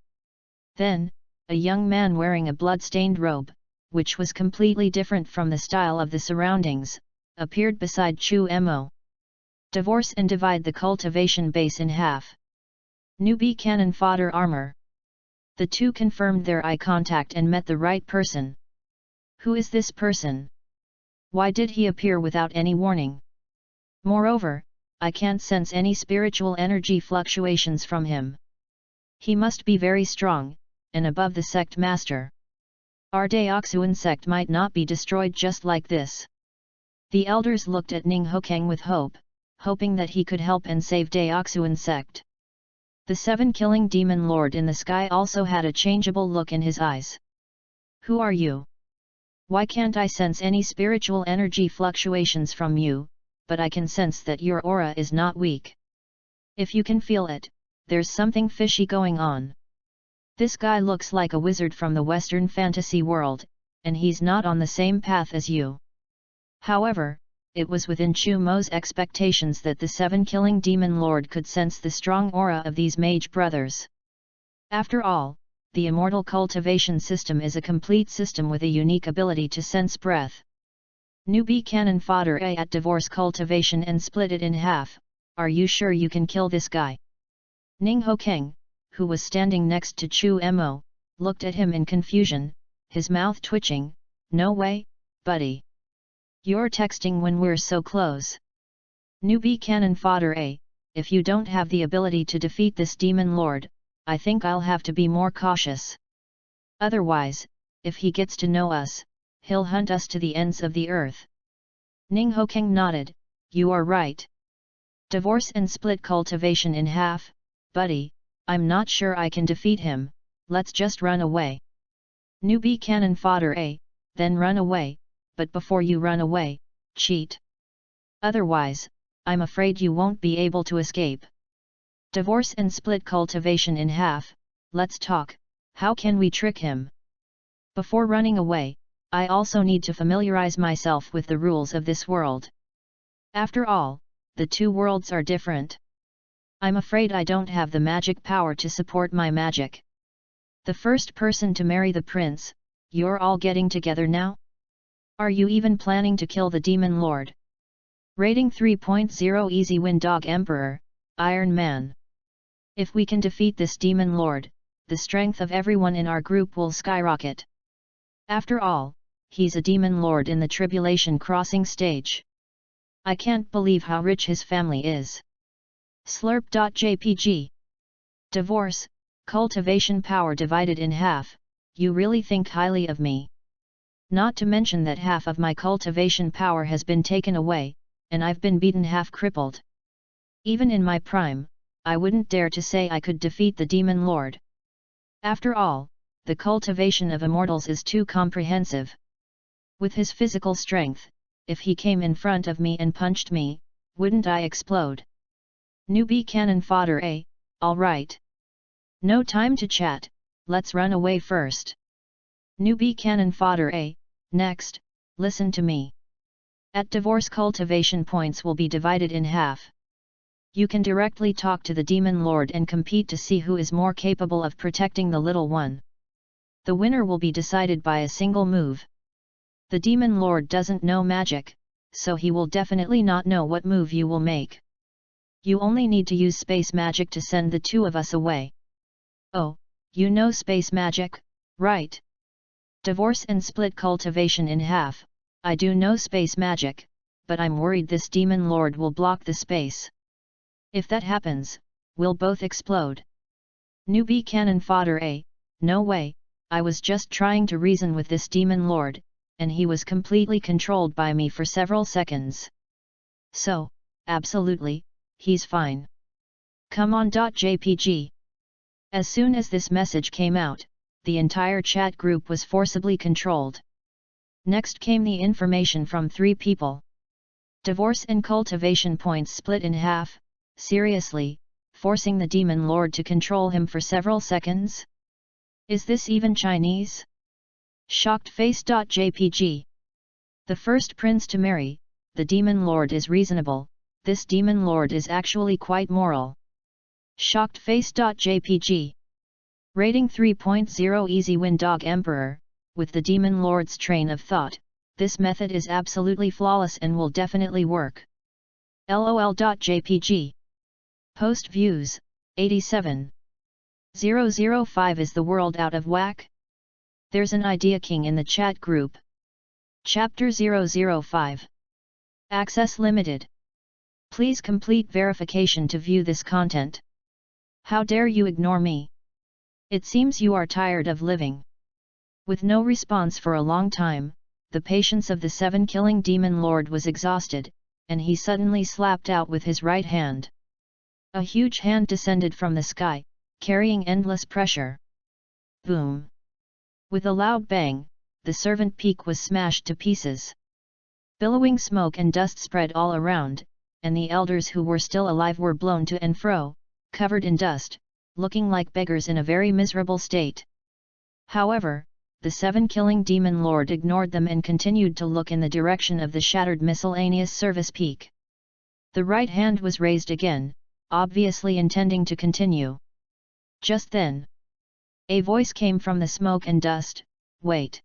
Then, a young man wearing a blood-stained robe, which was completely different from the style of the surroundings, appeared beside Chu Mo. Divorce and divide the cultivation base in half. Newbie cannon fodder armor. The two confirmed their eye contact and met the right person. Who is this person? Why did he appear without any warning? Moreover, I can't sense any spiritual energy fluctuations from him. He must be very strong, and above the sect master. Our Deoxuan sect might not be destroyed just like this. The elders looked at Ning Hokeng with hope, hoping that he could help and save Deoxuan sect. The 7-killing demon lord in the sky also had a changeable look in his eyes. Who are you? Why can't I sense any spiritual energy fluctuations from you, but I can sense that your aura is not weak. If you can feel it, there's something fishy going on. This guy looks like a wizard from the Western fantasy world, and he's not on the same path as you. However, it was within Chu Mo's expectations that the 7-killing demon lord could sense the strong aura of these mage brothers. After all, the immortal cultivation system is a complete system with a unique ability to sense breath. Newbie cannon fodder A at divorce cultivation and split it in half. Are you sure you can kill this guy? Ning Hokeng, who was standing next to Chu Mo, looked at him in confusion, his mouth twitching. No way, buddy. You're texting when we're so close. Newbie cannon fodder A, if you don't have the ability to defeat this demon lord, I think I'll have to be more cautious. Otherwise, if he gets to know us, he'll hunt us to the ends of the earth. Ning Hokeng nodded, you are right. Divorce and split cultivation in half, buddy, I'm not sure I can defeat him, let's just run away. Newbie cannon fodder A, then run away, but before you run away, cheat. Otherwise, I'm afraid you won't be able to escape. Divorce and split cultivation in half, let's talk, how can we trick him? Before running away, I also need to familiarize myself with the rules of this world. After all, the two worlds are different. I'm afraid I don't have the magic power to support my magic. The first person to marry the prince, you're all getting together now? Are you even planning to kill the demon lord? Rating 3.0 Easy Win Dog Emperor, Iron Man. If we can defeat this demon lord, the strength of everyone in our group will skyrocket. After all, he's a demon lord in the tribulation crossing stage. I can't believe how rich his family is. Slurp.jpg. Divorce, cultivation power divided in half, you really think highly of me. Not to mention that half of my cultivation power has been taken away, and I've been beaten half crippled. Even in my prime, I wouldn't dare to say I could defeat the demon lord. After all, the cultivation of immortals is too comprehensive. With his physical strength, if he came in front of me and punched me, wouldn't I explode? Newbie cannon fodder A, alright. No time to chat, let's run away first. Newbie cannon fodder A, next, listen to me. At divorce cultivation points will be divided in half. You can directly talk to the demon lord and compete to see who is more capable of protecting the little one. The winner will be decided by a single move. The demon lord doesn't know magic, so he will definitely not know what move you will make. You only need to use space magic to send the two of us away. Oh, you know space magic, right? Divorce and split cultivation in half, I do know space magic, but I'm worried this demon lord will block the space. If that happens, we'll both explode. Newbie cannon fodder A, no way, I was just trying to reason with this demon lord, and he was completely controlled by me for several seconds. So, absolutely, he's fine. Come on. JPG. As soon as this message came out, the entire chat group was forcibly controlled. Next came the information from 3 people. Divorce and cultivation points split in half, seriously, forcing the demon lord to control him for several seconds? Is this even Chinese? Shocked face.jpg. The first prince to marry, the demon lord is reasonable, this demon lord is actually quite moral. Shocked face.jpg. Rating 3.0 Easy Win Dog Emperor, with the demon lord's train of thought, this method is absolutely flawless and will definitely work. LOL.jpg. Post views, 87. 005 Is the world out of whack? There's an idea king in the chat group. Chapter 005. Access limited. Please complete verification to view this content. How dare you ignore me? It seems you are tired of living. With no response for a long time, the patience of the 7-killing demon lord was exhausted, and he suddenly slapped out with his right hand. A huge hand descended from the sky, carrying endless pressure. Boom! With a loud bang, the servant peak was smashed to pieces. Billowing smoke and dust spread all around, and the elders who were still alive were blown to and fro, covered in dust, looking like beggars in a very miserable state. However, the 7-killing demon lord ignored them and continued to look in the direction of the shattered miscellaneous service peak. The right hand was raised again, obviously intending to continue. Just then, a voice came from the smoke and dust. Wait!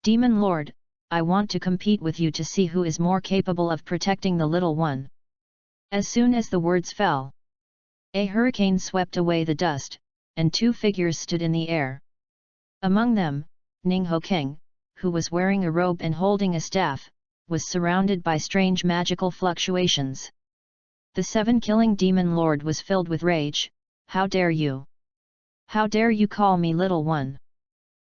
Demon Lord, I want to compete with you to see who is more capable of protecting the little one. As soon as the words fell, a hurricane swept away the dust, and 2 figures stood in the air. Among them, Ninghokeng, who was wearing a robe and holding a staff, was surrounded by strange magical fluctuations. The 7-killing demon lord was filled with rage. "How dare you? How dare you call me little one?"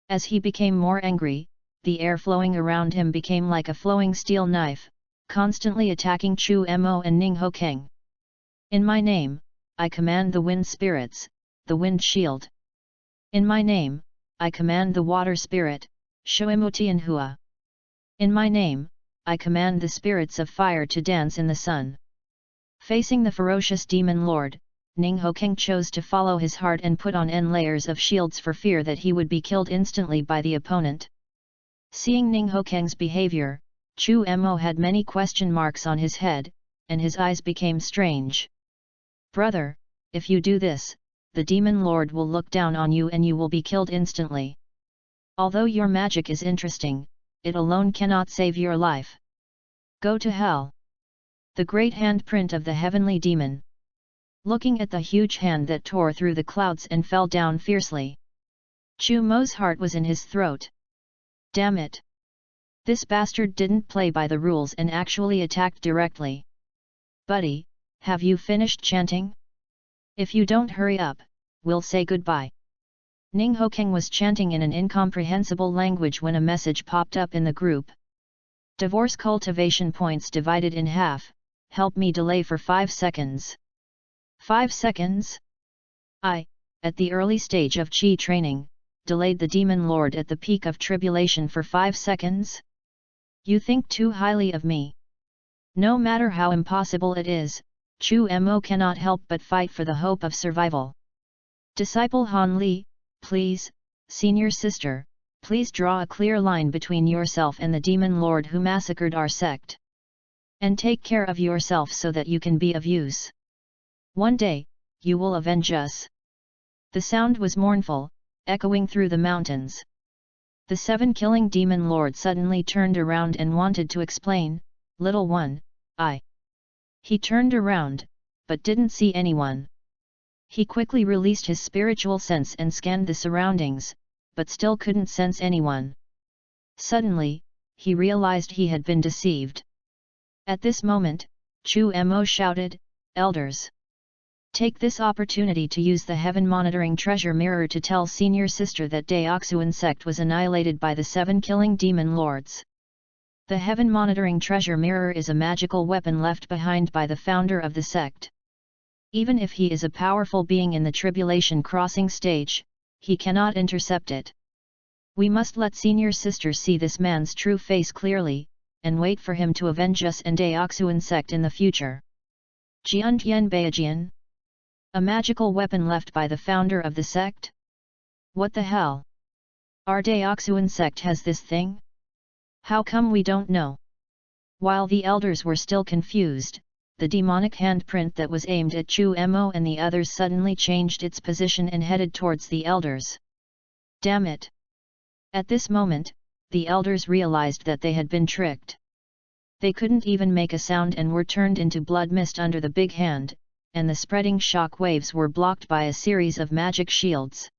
As he became more angry, the air flowing around him became like a flowing steel knife, constantly attacking Chu Mo and Ninghokeng. "In my name, I command the wind spirits, the wind shield. In my name, I command the water spirit, Shuimutianhua. In my name, I command the spirits of fire to dance in the sun." Facing the ferocious demon lord, Ninghokeng chose to follow his heart and put on N layers of shields for fear that he would be killed instantly by the opponent. Seeing Ninghokeng's behavior, Chu Mo had many question marks on his head, and his eyes became strange. "Brother, if you do this, the demon lord will look down on you and you will be killed instantly. Although your magic is interesting, it alone cannot save your life. Go to hell." The great handprint of the heavenly demon. Looking at the huge hand that tore through the clouds and fell down fiercely, Chu Mo's heart was in his throat. Damn it! This bastard didn't play by the rules and actually attacked directly. "Buddy, have you finished chanting? If you don't hurry up, we'll say goodbye." Ninghokeng was chanting in an incomprehensible language when a message popped up in the group. "Divorce cultivation points divided in half, help me delay for 5 seconds. 5 seconds? I, at the early stage of Qi training, delayed the demon lord at the peak of tribulation for 5 seconds? You think too highly of me. No matter how impossible it is, Chu Mo cannot help but fight for the hope of survival. Disciple Han Li, please, senior sister, please draw a clear line between yourself and the demon lord who massacred our sect. And take care of yourself so that you can be of use. One day, you will avenge us." The sound was mournful, echoing through the mountains. The 7-killing demon lord suddenly turned around and wanted to explain, "Little one, I..." He turned around, but didn't see anyone. He quickly released his spiritual sense and scanned the surroundings, but still couldn't sense anyone. Suddenly, he realized he had been deceived. At this moment, Chu Mo shouted, "Elders! Take this opportunity to use the Heaven Monitoring Treasure Mirror to tell Senior Sister that Deoxuan sect was annihilated by the 7-killing demon lords." The Heaven Monitoring Treasure Mirror is a magical weapon left behind by the founder of the sect. Even if he is a powerful being in the tribulation crossing stage, he cannot intercept it. We must let Senior Sister see this man's true face clearly, and wait for him to avenge us and Deoxuan sect in the future. Jian Beijian? A magical weapon left by the founder of the sect? What the hell? Our Deoxuan sect has this thing? How come we don't know? While the elders were still confused, the demonic handprint that was aimed at Chu Mo and the others suddenly changed its position and headed towards the elders. Damn it! At this moment, the elders realized that they had been tricked. They couldn't even make a sound and were turned into blood mist under the big hand, and the spreading shock waves were blocked by a series of magic shields.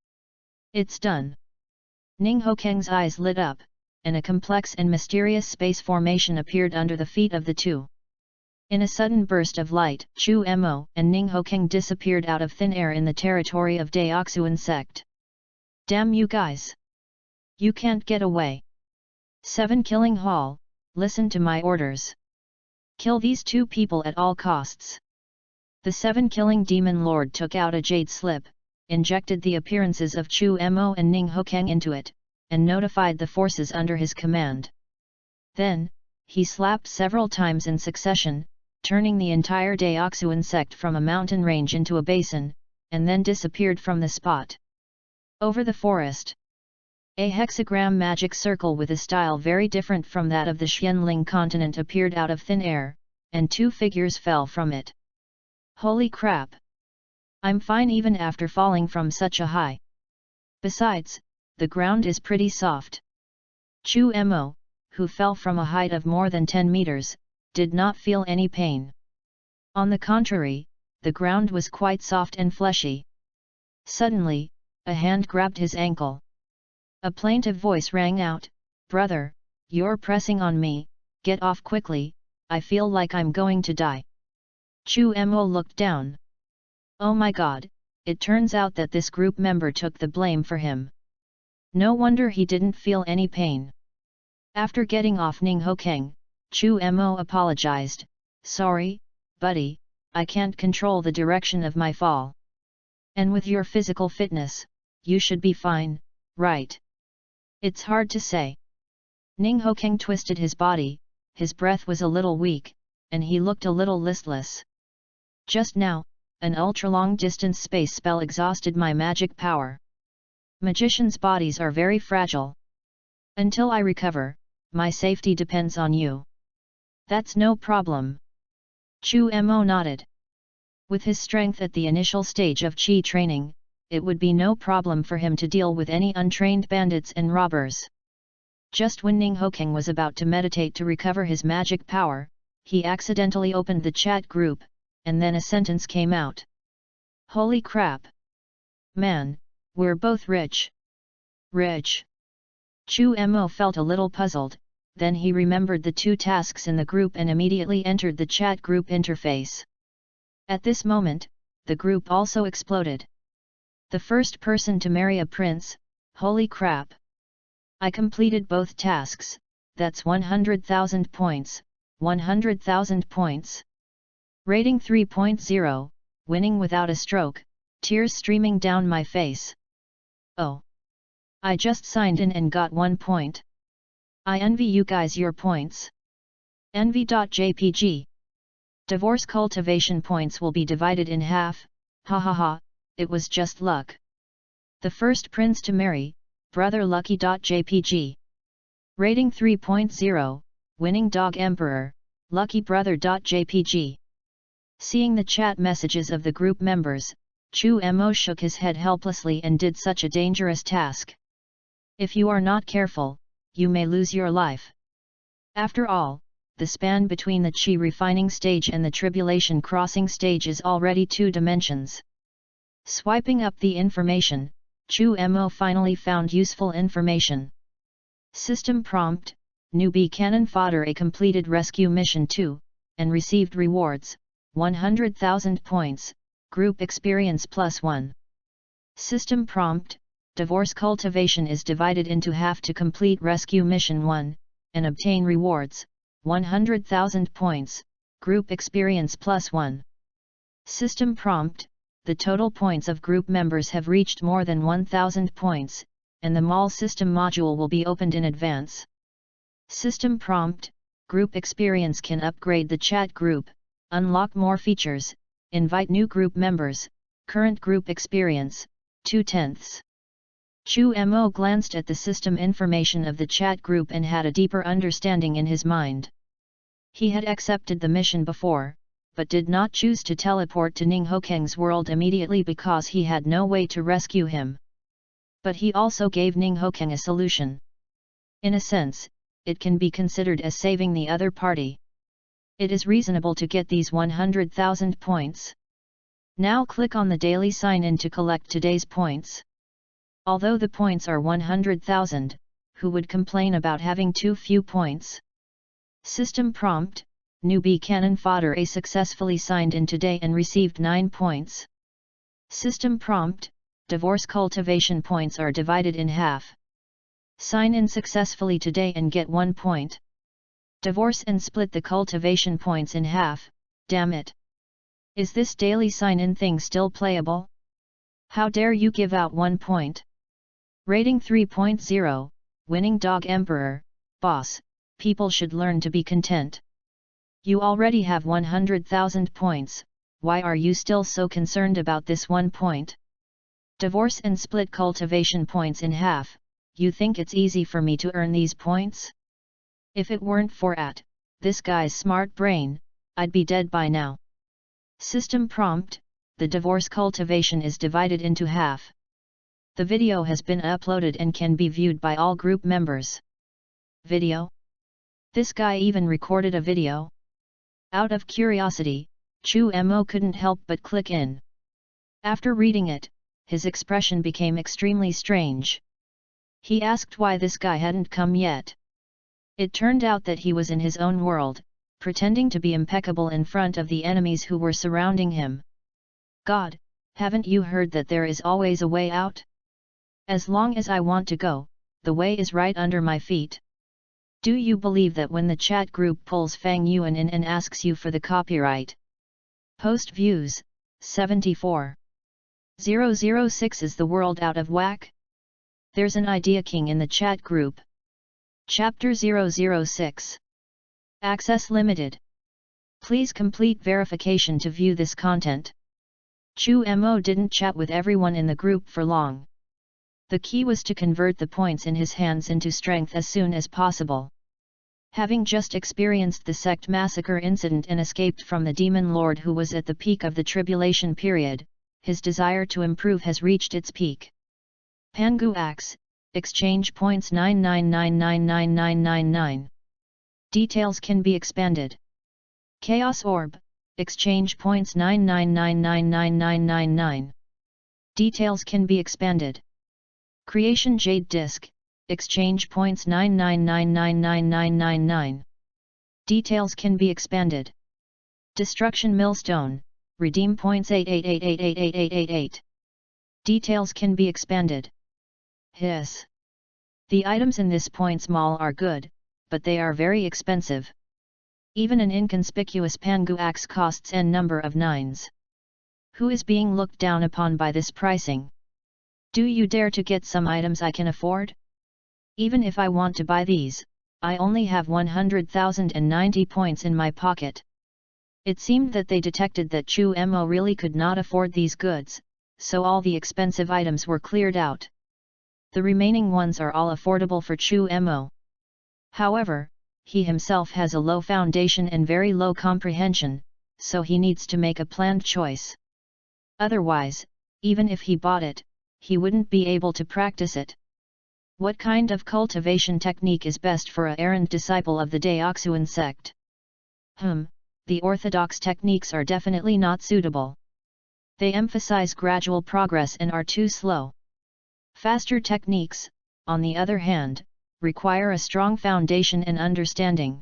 It's done! Ninghokeng's eyes lit up, and a complex and mysterious space formation appeared under the feet of the two. In a sudden burst of light, Chu Mo and Ninghokeng disappeared out of thin air in the territory of Deoxuan sect. Damn you guys! You can't get away! 7-killing Hall, listen to my orders. Kill these 2 people at all costs. The 7-killing demon lord took out a jade slip, injected the appearances of Chu Mo and Ninghokeng into it, and notified the forces under his command. Then, he slapped several times in succession, turning the entire Deoxuan sect from a mountain range into a basin, and then disappeared from the spot. Over the forest, a hexagram magic circle with a style very different from that of the Xianling continent appeared out of thin air, and 2 figures fell from it. Holy crap! I'm fine even after falling from such a high. Besides, the ground is pretty soft. Chu Mo, who fell from a height of more than 10 meters, did not feel any pain. On the contrary, the ground was quite soft and fleshy. Suddenly, a hand grabbed his ankle. A plaintive voice rang out, "Brother, you're pressing on me, get off quickly, I feel like I'm going to die." Chu Mo looked down. Oh my god, it turns out that this group member took the blame for him. No wonder he didn't feel any pain. After getting off Ning Hokeng, Chu Mo apologized, "Sorry, buddy, I can't control the direction of my fall. And with your physical fitness, you should be fine, right?" "It's hard to say." Ning Hokeng twisted his body, his breath was a little weak, and he looked a little listless. "Just now, an ultra-long distance space spell exhausted my magic power. Magicians' bodies are very fragile. Until I recover, my safety depends on you." "That's no problem." Chu Mo nodded. With his strength at the initial stage of Qi training, it would be no problem for him to deal with any untrained bandits and robbers. Just when Ning Hokeng was about to meditate to recover his magic power, he accidentally opened the chat group, and then a sentence came out. "Holy crap! Man, we're both rich." Rich? Chu Mo felt a little puzzled, then he remembered the two tasks in the group and immediately entered the chat group interface. At this moment, the group also exploded. "The first person to marry a prince, holy crap! I completed both tasks, that's 100,000 points, 100,000 points. Rating 3.0, winning without a stroke, tears streaming down my face. Oh! I just signed in and got 1 point. I envy you guys your points. Envy.jpg. Divorce cultivation points will be divided in half, ha ha ha, it was just luck. The first prince to marry, brother lucky.jpg. Rating 3.0, winning dog emperor, lucky brother.jpg. Seeing the chat messages of the group members, Chu Mo shook his head helplessly and did such a dangerous task. If you are not careful, you may lose your life. After all, the span between the Qi refining stage and the tribulation crossing stage is already 2 dimensions. Swiping up the information, Chu Mo finally found useful information. System prompt, newbie cannon fodder a completed rescue mission 2, and received rewards, 100,000 points, group experience +1. System prompt, divorce cultivation is divided into half to complete rescue mission 1, and obtain rewards, 100,000 points, group experience +1. System prompt, the total points of group members have reached more than 1,000 points, and the mall system module will be opened in advance. System prompt, group experience can upgrade the chat group, unlock more features, invite new group members, current group experience, 2/10. Chu Mo glanced at the system information of the chat group and had a deeper understanding in his mind. He had accepted the mission before, but did not choose to teleport to Ning Hokeng's world immediately because he had no way to rescue him. But he also gave Ning Hokeng a solution. In a sense, it can be considered as saving the other party. It is reasonable to get these 100,000 points. Now click on the daily sign-in to collect today's points. Although the points are 100,000, who would complain about having too few points? System prompt, newbie cannon fodder a successfully signed in today and received 9 points. System prompt, divorce cultivation points are divided in half. Sign in successfully today and get 1 point. Divorce and split the cultivation points in half, damn it. Is this daily sign-in thing still playable? How dare you give out 1 point? Rating 3.0, winning dog emperor, boss, people should learn to be content. You already have 100,000 points, why are you still so concerned about this 1 point? Divorce and split cultivation points in half, you think it's easy for me to earn these points? If it weren't for this guy's smart brain, I'd be dead by now. System prompt, the divorce cultivation is divided into half. The video has been uploaded and can be viewed by all group members. Video? This guy even recorded a video? Out of curiosity, Chu Mo couldn't help but click in. After reading it, his expression became extremely strange. He asked why this guy hadn't come yet. It turned out that he was in his own world, pretending to be impeccable in front of the enemies who were surrounding him. God, haven't you heard that there is always a way out? As long as I want to go, the way is right under my feet. Do you believe that when the chat group pulls Fang Yuan in and asks you for the copyright? Post views, 74. 006 Is the world out of whack? There's an idea king in the chat group. Chapter 006. Access limited. Please complete verification to view this content. Chu Mo didn't chat with everyone in the group for long. The key was to convert the points in his hands into strength as soon as possible. Having just experienced the sect massacre incident and escaped from the demon lord who was at the peak of the tribulation period, his desire to improve has reached its peak. Pangu Axe, exchange points 9999999. Details can be expanded. Chaos Orb, exchange points 9999999. Details can be expanded. Creation Jade Disc, exchange points 9999999. Details can be expanded. Destruction Millstone, redeem points 8888888888. Details can be expanded. Hiss. The items in this points mall are good, but they are very expensive. Even an inconspicuous Pangu axe costs n number of 9s. Who is being looked down upon by this pricing? Do you dare to get some items I can afford? Even if I want to buy these, I only have 100,090 points in my pocket. It seemed that they detected that Chu Mo really could not afford these goods, so all the expensive items were cleared out. The remaining ones are all affordable for Chu Mo. However, he himself has a low foundation and very low comprehension, so he needs to make a planned choice. Otherwise, even if he bought it, he wouldn't be able to practice it. What kind of cultivation technique is best for a errant disciple of the Daoxuan sect? The orthodox techniques are definitely not suitable. They emphasize gradual progress and are too slow. Faster techniques, on the other hand, require a strong foundation and understanding.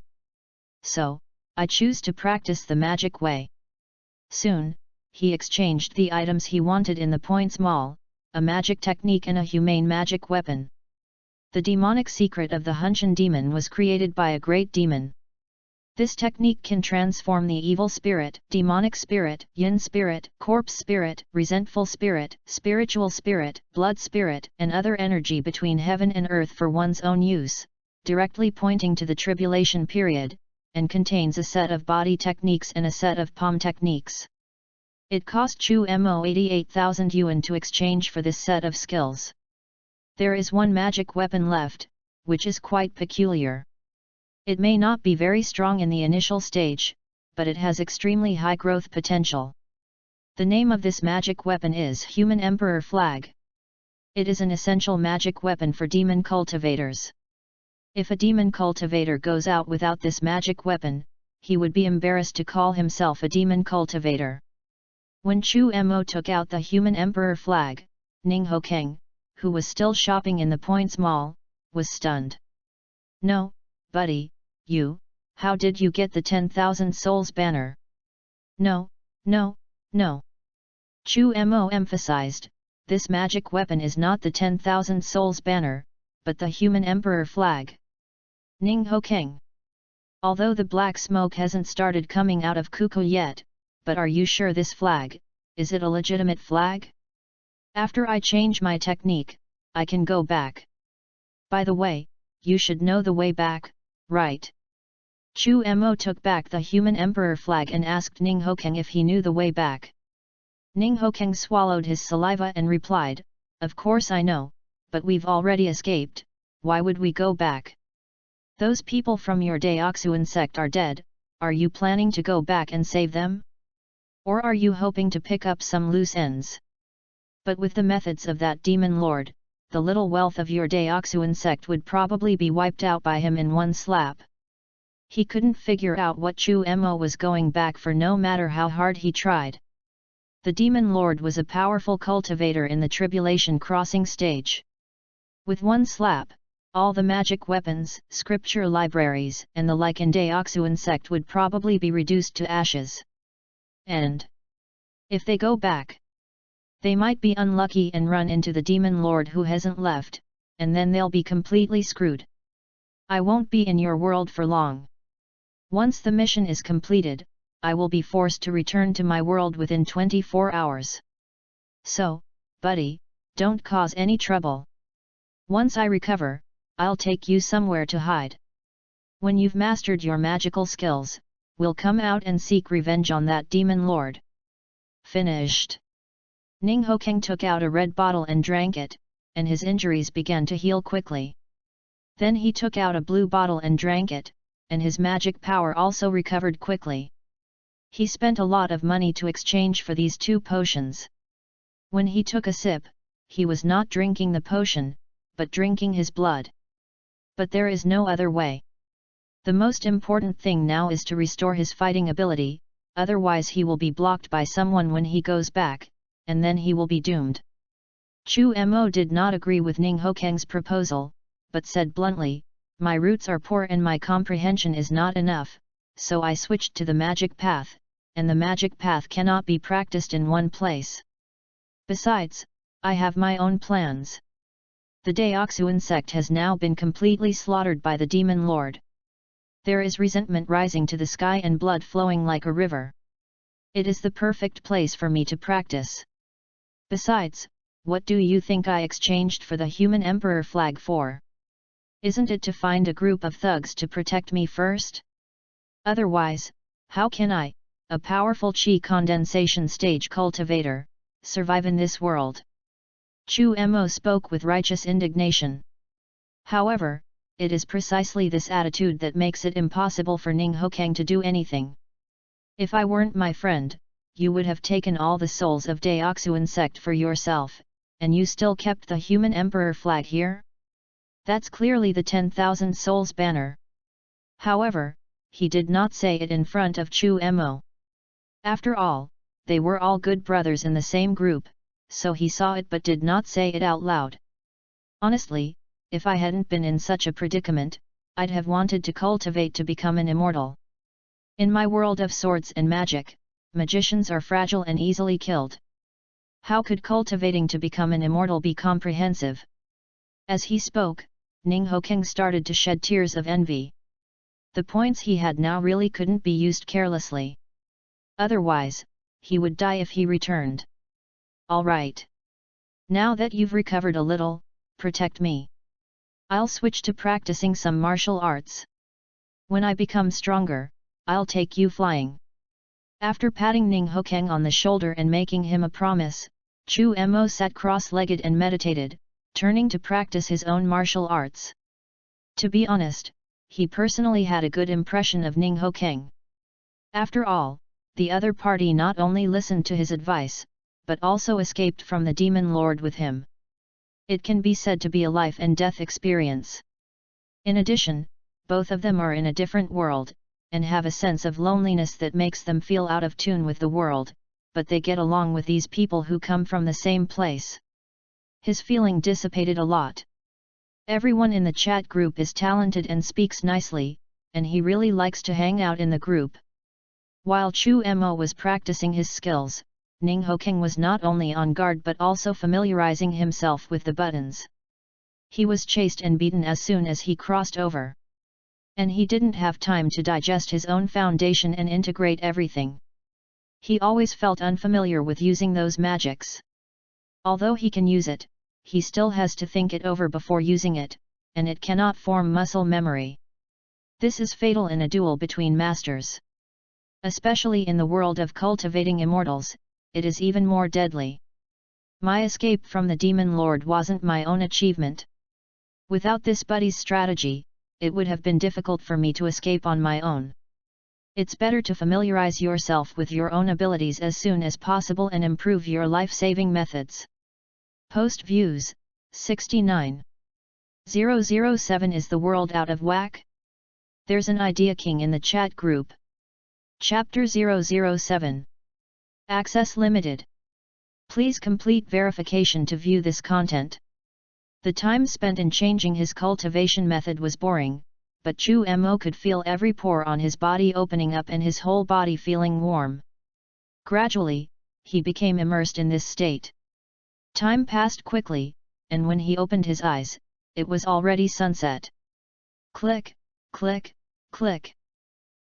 So, I choose to practice the magic way. Soon, he exchanged the items he wanted in the points mall, a magic technique and a humane magic weapon. The demonic secret of the Hunshan demon was created by a great demon. This technique can transform the evil spirit, demonic spirit, yin spirit, corpse spirit, resentful spirit, spiritual spirit, blood spirit, and other energy between heaven and earth for one's own use, directly pointing to the tribulation period, and contains a set of body techniques and a set of palm techniques. It cost Chu Mo 88,000 yuan to exchange for this set of skills. There is one magic weapon left, which is quite peculiar. It may not be very strong in the initial stage, but it has extremely high growth potential. The name of this magic weapon is Human Emperor Flag. It is an essential magic weapon for demon cultivators. If a demon cultivator goes out without this magic weapon, he would be embarrassed to call himself a demon cultivator. When Chu Mo took out the Human Emperor Flag, Ning Hokeng, who was still shopping in the Points Mall, was stunned. "No, buddy, how did you get the 10,000 souls banner?" No. Chu Mo emphasized, this magic weapon is not the 10,000 souls banner, but the Human Emperor Flag. Ning Hokeng. Although the black smoke hasn't started coming out of Kuko yet, but are you sure this flag, is it a legitimate flag? After I change my technique, I can go back. By the way, you should know the way back, right? Chu Mo took back the Human Emperor Flag and asked Ning Hokeng if he knew the way back. Ning Hokeng swallowed his saliva and replied, "Of course I know, but we've already escaped, why would we go back? Those people from your Daoxuan sect are dead, are you planning to go back and save them? Or are you hoping to pick up some loose ends? But with the methods of that demon lord, the little wealth of your Daoxuan sect would probably be wiped out by him in one slap." He couldn't figure out what Chu Mo was going back for no matter how hard he tried. The demon lord was a powerful cultivator in the tribulation crossing stage. With one slap, all the magic weapons, scripture libraries, and the like in Deoxuan sect would probably be reduced to ashes. And if they go back, they might be unlucky and run into the demon lord who hasn't left, and then they'll be completely screwed. I won't be in your world for long. Once the mission is completed, I will be forced to return to my world within 24 hours. So, buddy, don't cause any trouble. Once I recover, I'll take you somewhere to hide. When you've mastered your magical skills, we'll come out and seek revenge on that demon lord. Finished. Ningho Kang took out a red bottle and drank it, and his injuries began to heal quickly. Then he took out a blue bottle and drank it, and his magic power also recovered quickly. He spent a lot of money to exchange for these two potions. When he took a sip, he was not drinking the potion, but drinking his blood. But there is no other way. The most important thing now is to restore his fighting ability, otherwise he will be blocked by someone when he goes back, and then he will be doomed. Chu Mo did not agree with Ningho Kang's proposal, but said bluntly, "My roots are poor and my comprehension is not enough, so I switched to the magic path, and the magic path cannot be practiced in one place. Besides, I have my own plans." The Deoxuan sect has now been completely slaughtered by the demon lord. There is resentment rising to the sky and blood flowing like a river. It is the perfect place for me to practice. Besides, what do you think I exchanged for the human emperor flag for? Isn't it to find a group of thugs to protect me first? Otherwise, how can I, a powerful chi condensation stage cultivator, survive in this world? Chu Mo spoke with righteous indignation. However, it is precisely this attitude that makes it impossible for Ningho Kang to do anything. If I weren't my friend, you would have taken all the souls of Deoxuan sect for yourself, and you still kept the human emperor flag here? That's clearly the 10,000 souls banner. However, he did not say it in front of Chu Mo. After all, they were all good brothers in the same group, so he saw it but did not say it out loud. Honestly, if I hadn't been in such a predicament, I'd have wanted to cultivate to become an immortal. In my world of swords and magic, magicians are fragile and easily killed. How could cultivating to become an immortal be comprehensive? As he spoke, Ningho Kang started to shed tears of envy. The points he had now really couldn't be used carelessly. Otherwise, he would die if he returned. All right. Now that you've recovered a little, protect me. I'll switch to practicing some martial arts. When I become stronger, I'll take you flying. After patting Ningho Kang on the shoulder and making him a promise, Chu Mo sat cross-legged and meditated, turning to practice his own martial arts. To be honest, he personally had a good impression of Ningho Kang. After all, the other party not only listened to his advice, but also escaped from the demon lord with him. It can be said to be a life and death experience. In addition, both of them are in a different world, and have a sense of loneliness that makes them feel out of tune with the world, but they get along with these people who come from the same place. His feeling dissipated a lot. Everyone in the chat group is talented and speaks nicely, and he really likes to hang out in the group. While Chu Mo was practicing his skills, Ningho Kang was not only on guard but also familiarizing himself with the buttons. He was chased and beaten as soon as he crossed over. And he didn't have time to digest his own foundation and integrate everything. He always felt unfamiliar with using those magics. Although he can use it, he still has to think it over before using it, and it cannot form muscle memory. This is fatal in a duel between masters. Especially in the world of cultivating immortals, it is even more deadly. My escape from the demon lord wasn't my own achievement. Without this buddy's strategy, it would have been difficult for me to escape on my own. It's better to familiarize yourself with your own abilities as soon as possible and improve your life-saving methods. Post views, 69. 007 Is the world out of whack? There's an idea king in the chat group. Chapter 007. Access limited. Please complete verification to view this content. The time spent in changing his cultivation method was boring, but Chu Mo could feel every pore on his body opening up and his whole body feeling warm. Gradually, he became immersed in this state. Time passed quickly, and when he opened his eyes, it was already sunset. Click, click, click.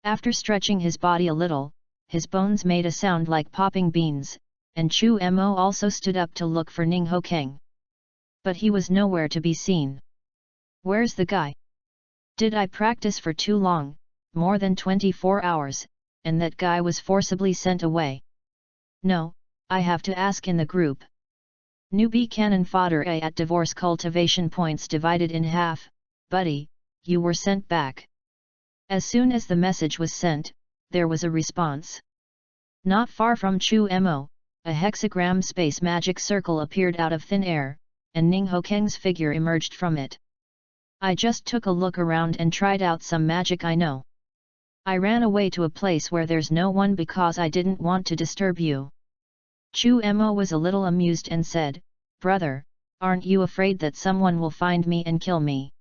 After stretching his body a little, his bones made a sound like popping beans, and Chu Mo also stood up to look for Ning Hokeng. But he was nowhere to be seen. Where's the guy? Did I practice for too long, more than 24 hours, and that guy was forcibly sent away? No, I have to ask in the group. Newbie cannon fodder A at divorce cultivation points divided in half, buddy, you were sent back. As soon as the message was sent, there was a response. Not far from Chu Mo, a hexagram space magic circle appeared out of thin air, and Ning Hokeng's figure emerged from it. I just took a look around and tried out some magic I know. I ran away to a place where there's no one because I didn't want to disturb you. Chu Mo was a little amused and said, brother, aren't you afraid that someone will find me and kill me?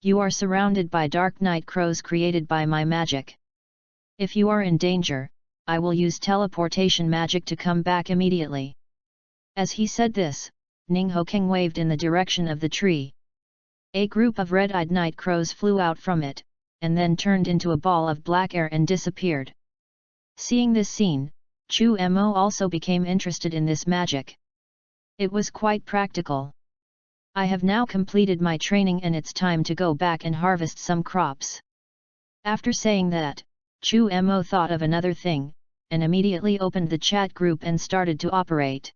You are surrounded by dark night crows created by my magic. If you are in danger, I will use teleportation magic to come back immediately. As he said this, Ning Hokeng waved in the direction of the tree. A group of red-eyed night crows flew out from it, and then turned into a ball of black air and disappeared. Seeing this scene, Chu Mo also became interested in this magic. It was quite practical. I have now completed my training and it's time to go back and harvest some crops. After saying that, Chu Mo thought of another thing, and immediately opened the chat group and started to operate.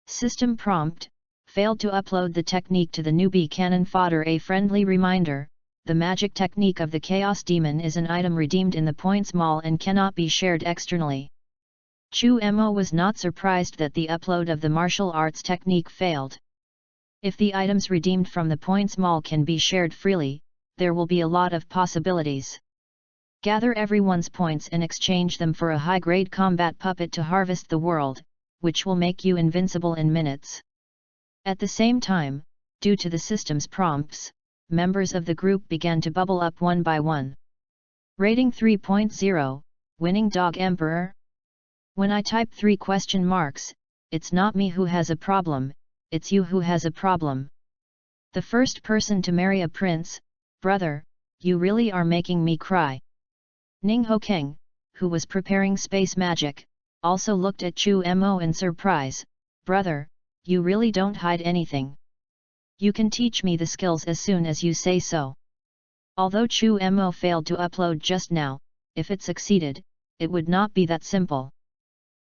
System prompt: failed to upload the technique to the newbie cannon fodder. A friendly reminder: the magic technique of the Chaos Demon is an item redeemed in the Points Mall and cannot be shared externally. Chu Mo was not surprised that the upload of the martial arts technique failed. If the items redeemed from the Points Mall can be shared freely, there will be a lot of possibilities. Gather everyone's points and exchange them for a high-grade combat puppet to harvest the world, which will make you invincible in minutes. At the same time, due to the system's prompts, members of the group began to bubble up one by one. Rating 3.0, Winning Dog Emperor. When I type 3 question marks, it's not me who has a problem, it's you who has a problem. The first person to marry a prince, brother, you really are making me cry. Ning Hokeng, who was preparing space magic, also looked at Chu Mo in surprise. Brother, you really don't hide anything. You can teach me the skills as soon as you say so. Although Chu Mo failed to upload just now, if it succeeded, it would not be that simple.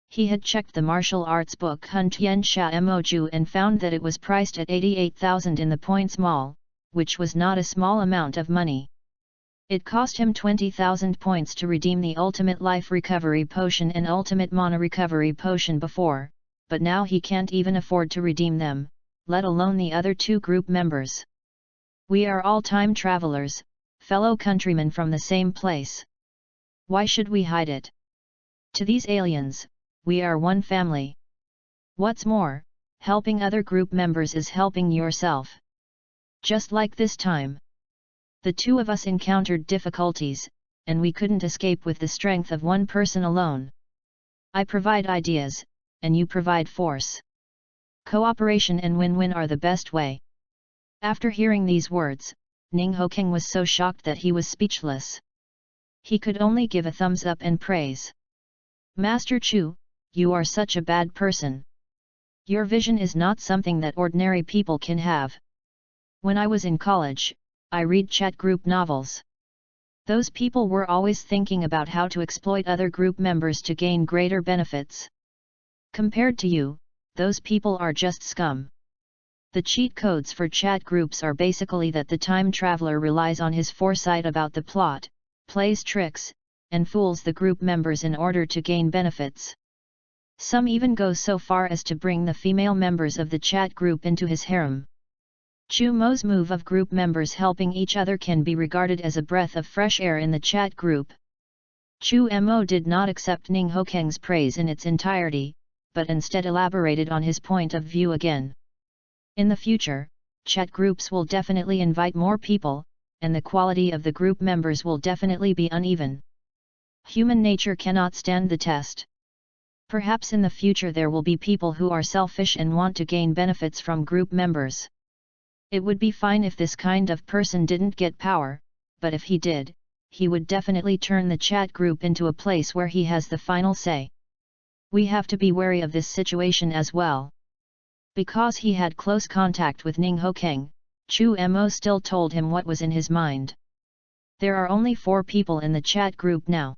He had checked the martial arts book Hun Tien Sha Moju and found that it was priced at 88,000 in the Points Mall, which was not a small amount of money. It cost him 20,000 points to redeem the Ultimate Life Recovery Potion and Ultimate Mana Recovery Potion before, but now he can't even afford to redeem them, let alone the other 2 group members. We are all time travelers, fellow countrymen from the same place. Why should we hide it? To these aliens, we are one family. What's more, helping other group members is helping yourself. Just like this time. The 2 of us encountered difficulties, and we couldn't escape with the strength of one person alone. I provide ideas, and you provide force. Cooperation and win-win are the best way. After hearing these words, Ning Hokeng was so shocked that he was speechless. He could only give a thumbs up and praise. Master Chu, you are such a bad person. Your vision is not something that ordinary people can have. When I was in college, I read chat group novels. Those people were always thinking about how to exploit other group members to gain greater benefits. Compared to you, those people are just scum. The cheat codes for chat groups are basically that the time traveler relies on his foresight about the plot, plays tricks, and fools the group members in order to gain benefits. Some even go so far as to bring the female members of the chat group into his harem. Chu Mo's move of group members helping each other can be regarded as a breath of fresh air in the chat group. Chu Mo did not accept Ning Hokeng's praise in its entirety, but instead elaborated on his point of view again. In the future, chat groups will definitely invite more people, and the quality of the group members will definitely be uneven. Human nature cannot stand the test. Perhaps in the future there will be people who are selfish and want to gain benefits from group members. It would be fine if this kind of person didn't get power, but if he did, he would definitely turn the chat group into a place where he has the final say. We have to be wary of this situation as well. Because he had close contact with Ning Hokeng, Chu Mo still told him what was in his mind. There are only 4 people in the chat group now.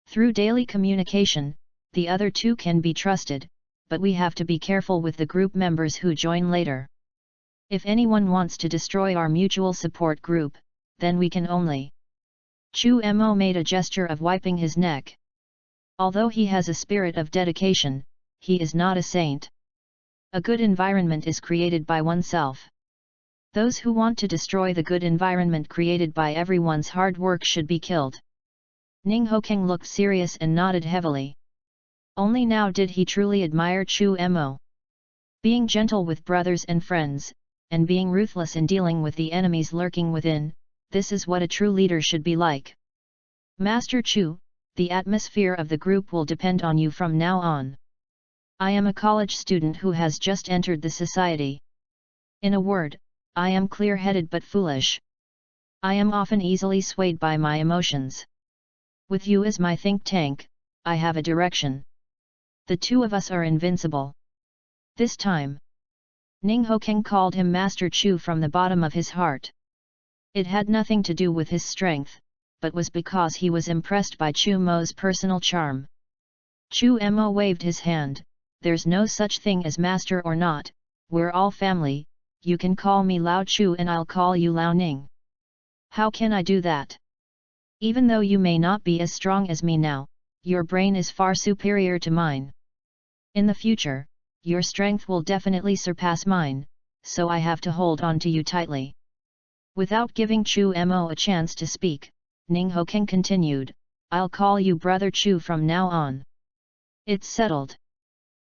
Through daily communication, the other 2 can be trusted, but we have to be careful with the group members who join later. If anyone wants to destroy our mutual support group, then we can only. Chu Mo made a gesture of wiping his neck. Although he has a spirit of dedication, he is not a saint. A good environment is created by oneself. Those who want to destroy the good environment created by everyone's hard work should be killed. Ning Hokeng looked serious and nodded heavily. Only now did he truly admire Chu Mo. Being gentle with brothers and friends, and being ruthless in dealing with the enemies lurking within, this is what a true leader should be like. Master Chu, the atmosphere of the group will depend on you from now on. I am a college student who has just entered the society. In a word, I am clear-headed but foolish. I am often easily swayed by my emotions. With you as my think tank, I have a direction. The 2 of us are invincible. This time. Ning Hokeng called him Master Chu from the bottom of his heart. It had nothing to do with his strength, but was because he was impressed by Chu Mo's personal charm. Chu Mo waved his hand. There's no such thing as master or not, we're all family, you can call me Lao Chu and I'll call you Lao Ning. How can I do that? Even though you may not be as strong as me now, your brain is far superior to mine. In the future, your strength will definitely surpass mine, so I have to hold on to you tightly. Without giving Chu Mo a chance to speak, Ning Hokeng continued, I'll call you Brother Chu from now on. It's settled.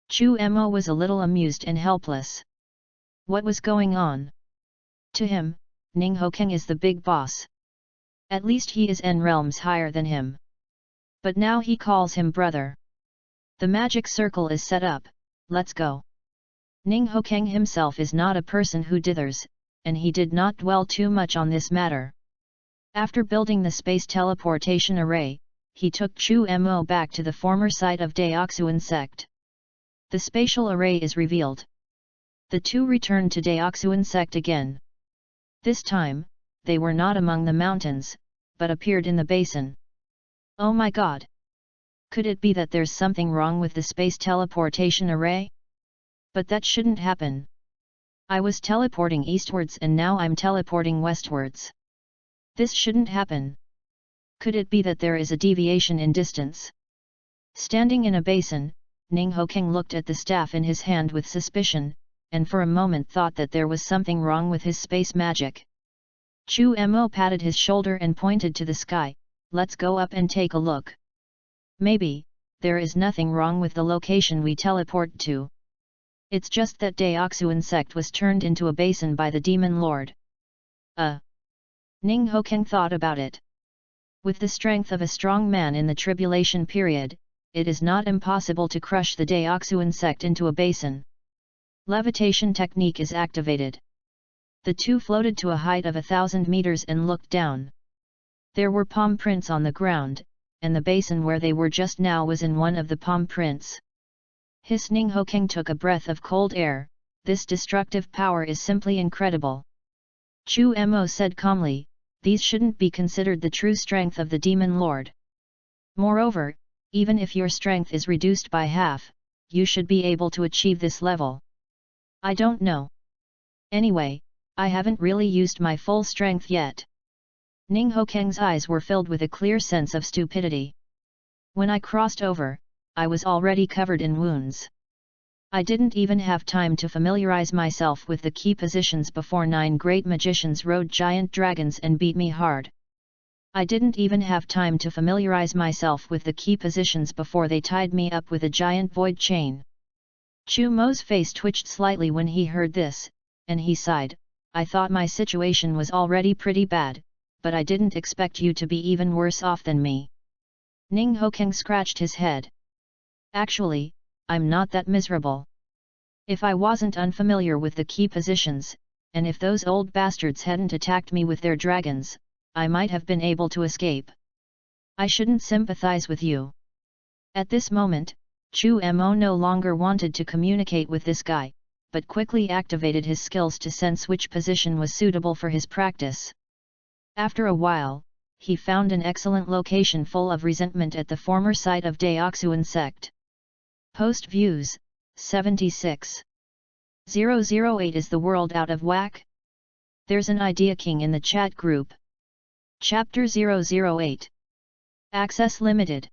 Chu Mo was a little amused and helpless. What was going on? To him, Ning Hokeng is the big boss. At least he is n realms higher than him. But now he calls him brother. The magic circle is set up, let's go. Ning Hokeng himself is not a person who dithers, and he did not dwell too much on this matter. After building the space teleportation array, he took Chu Mo back to the former site of Deoxuan sect. The spatial array is revealed. The 2 returned to Deoxuan sect again. This time, they were not among the mountains, but appeared in the basin. Oh my god! Could it be that there's something wrong with the space teleportation array? But that shouldn't happen. I was teleporting eastwards and now I'm teleporting westwards. This shouldn't happen. Could it be that there is a deviation in distance? Standing in a basin, Ning Hokeng looked at the staff in his hand with suspicion, and for a moment thought that there was something wrong with his space magic. Chu Mo patted his shoulder and pointed to the sky, let's go up and take a look. Maybe, there is nothing wrong with the location we teleport to. It's just that Deoxuan sect was turned into a basin by the demon lord. Ning Hokeng thought about it. With the strength of a strong man in the tribulation period, it is not impossible to crush the Deoxuan sect into a basin. Levitation technique is activated. The 2 floated to a height of 1,000 meters and looked down. There were palm prints on the ground, and the basin where they were just now was in one of the palm prints. Ning Hokeng took a breath of cold air, this destructive power is simply incredible. Chu Mo said calmly, these shouldn't be considered the true strength of the demon lord. Moreover, even if your strength is reduced by half, you should be able to achieve this level. I don't know. Anyway, I haven't really used my full strength yet. Ning Hokeng's eyes were filled with a clear sense of stupidity. When I crossed over, I was already covered in wounds. I didn't even have time to familiarize myself with the key positions before 9 great magicians rode giant dragons and beat me hard. I didn't even have time to familiarize myself with the key positions before they tied me up with a giant void chain. Chu Mo's face twitched slightly when he heard this, and he sighed, I thought my situation was already pretty bad, but I didn't expect you to be even worse off than me. Ning Hokeng scratched his head. Actually, I'm not that miserable. If I wasn't unfamiliar with the key positions, and if those old bastards hadn't attacked me with their dragons, I might have been able to escape. I shouldn't sympathize with you. At this moment, Chu Mo no longer wanted to communicate with this guy, but quickly activated his skills to sense which position was suitable for his practice. After a while, he found an excellent location full of resentment at the former site of Deoxuan sect. Post views, 76. 008 Is the world out of whack? There's an idea king in the chat group. Chapter 008. Access limited.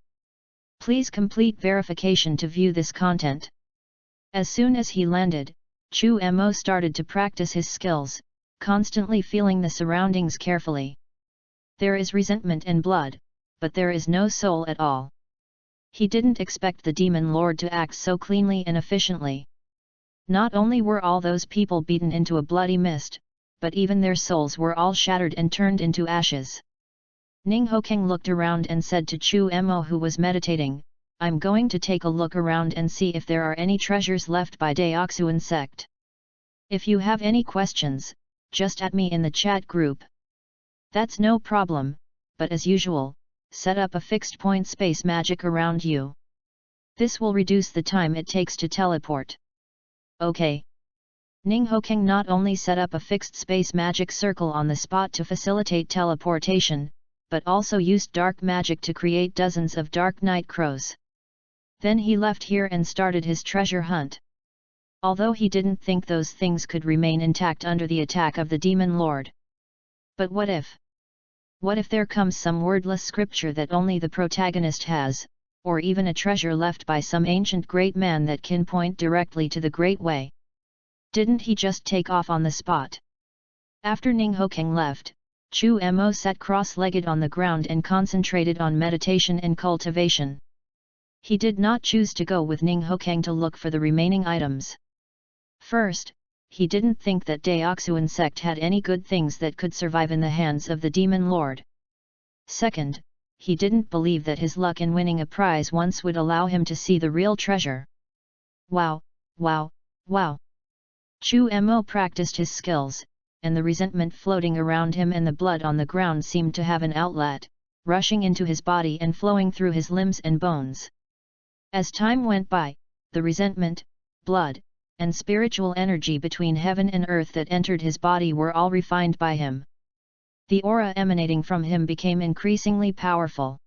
Please complete verification to view this content. As soon as he landed, Chu Mo started to practice his skills, constantly feeling the surroundings carefully. There is resentment and blood, but there is no soul at all. He didn't expect the demon lord to act so cleanly and efficiently. Not only were all those people beaten into a bloody mist, but even their souls were all shattered and turned into ashes. Ning Hokeng looked around and said to Chu Mo, who was meditating, "I'm going to take a look around and see if there are any treasures left by Deoxuan sect. If you have any questions, just at me in the chat group." "That's no problem, but as usual, set up a fixed point space magic around you. This will reduce the time it takes to teleport." "Okay." Ning Hokeng not only set up a fixed space magic circle on the spot to facilitate teleportation, but also used dark magic to create dozens of dark night crows. Then he left here and started his treasure hunt. Although he didn't think those things could remain intact under the attack of the demon lord. But what if? What if there comes some wordless scripture that only the protagonist has, or even a treasure left by some ancient great man that can point directly to the Great Way? Didn't he just take off on the spot? After Ning Hokeng left, Chu Mo sat cross-legged on the ground and concentrated on meditation and cultivation. He did not choose to go with Ning Hokeng to look for the remaining items. First, he didn't think that Deoxuan sect had any good things that could survive in the hands of the demon lord. Second, he didn't believe that his luck in winning a prize once would allow him to see the real treasure. Wow, wow, wow. Chu Mo practiced his skills, and the resentment floating around him and the blood on the ground seemed to have an outlet, rushing into his body and flowing through his limbs and bones. As time went by, the resentment, blood, and spiritual energy between heaven and earth that entered his body were all refined by him. The aura emanating from him became increasingly powerful.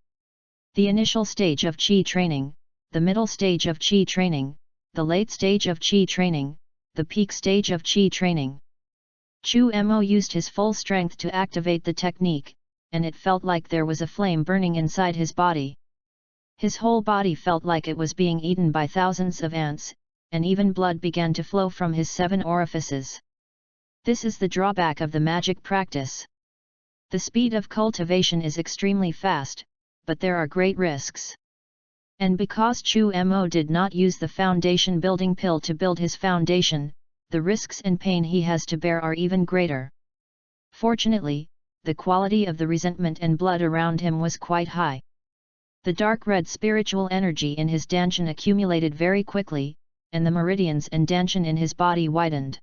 The initial stage of Qi training, the middle stage of Qi training, the late stage of Qi training, the peak stage of Qi training. Chu Mo used his full strength to activate the technique, and it felt like there was a flame burning inside his body. His whole body felt like it was being eaten by thousands of ants, and even blood began to flow from his 7 orifices. This is the drawback of the magic practice. The speed of cultivation is extremely fast, but there are great risks. And because Chu Mo did not use the foundation building pill to build his foundation, the risks and pain he has to bear are even greater. Fortunately, the quality of the resentment and blood around him was quite high. The dark red spiritual energy in his danshan accumulated very quickly, and the meridians and danshan in his body widened.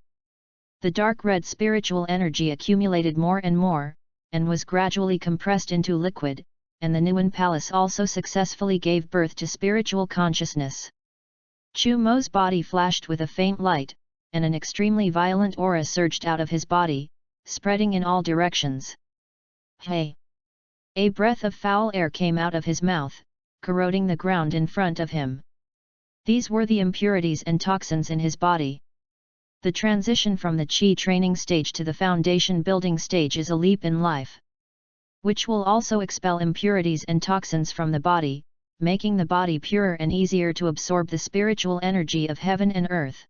The dark red spiritual energy accumulated more and more, and was gradually compressed into liquid, and the Nuan Palace also successfully gave birth to spiritual consciousness. Chu Mo's body flashed with a faint light, and an extremely violent aura surged out of his body, spreading in all directions. Hey! A breath of foul air came out of his mouth, corroding the ground in front of him. These were the impurities and toxins in his body. The transition from the Qi training stage to the foundation building stage is a leap in life, which will also expel impurities and toxins from the body, making the body purer and easier to absorb the spiritual energy of heaven and earth.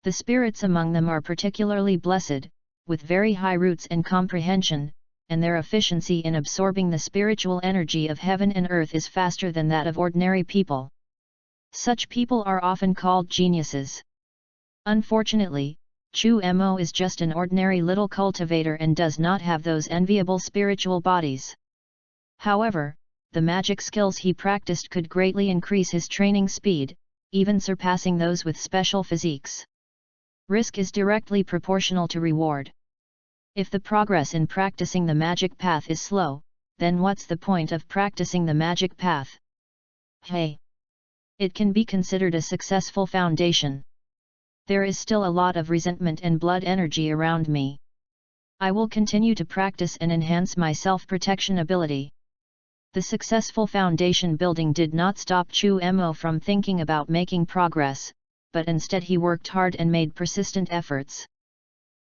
The spirits among them are particularly blessed, with very high roots and comprehension, and their efficiency in absorbing the spiritual energy of heaven and earth is faster than that of ordinary people. Such people are often called geniuses. Unfortunately, Chu Mo is just an ordinary little cultivator and does not have those enviable spiritual bodies. However, the magic skills he practiced could greatly increase his training speed, even surpassing those with special physiques. Risk is directly proportional to reward. If the progress in practicing the magic path is slow, then what's the point of practicing the magic path? Hey! It can be considered a successful foundation. There is still a lot of resentment and blood energy around me. I will continue to practice and enhance my self-protection ability. The successful foundation building did not stop Chu Mo from thinking about making progress, but instead he worked hard and made persistent efforts.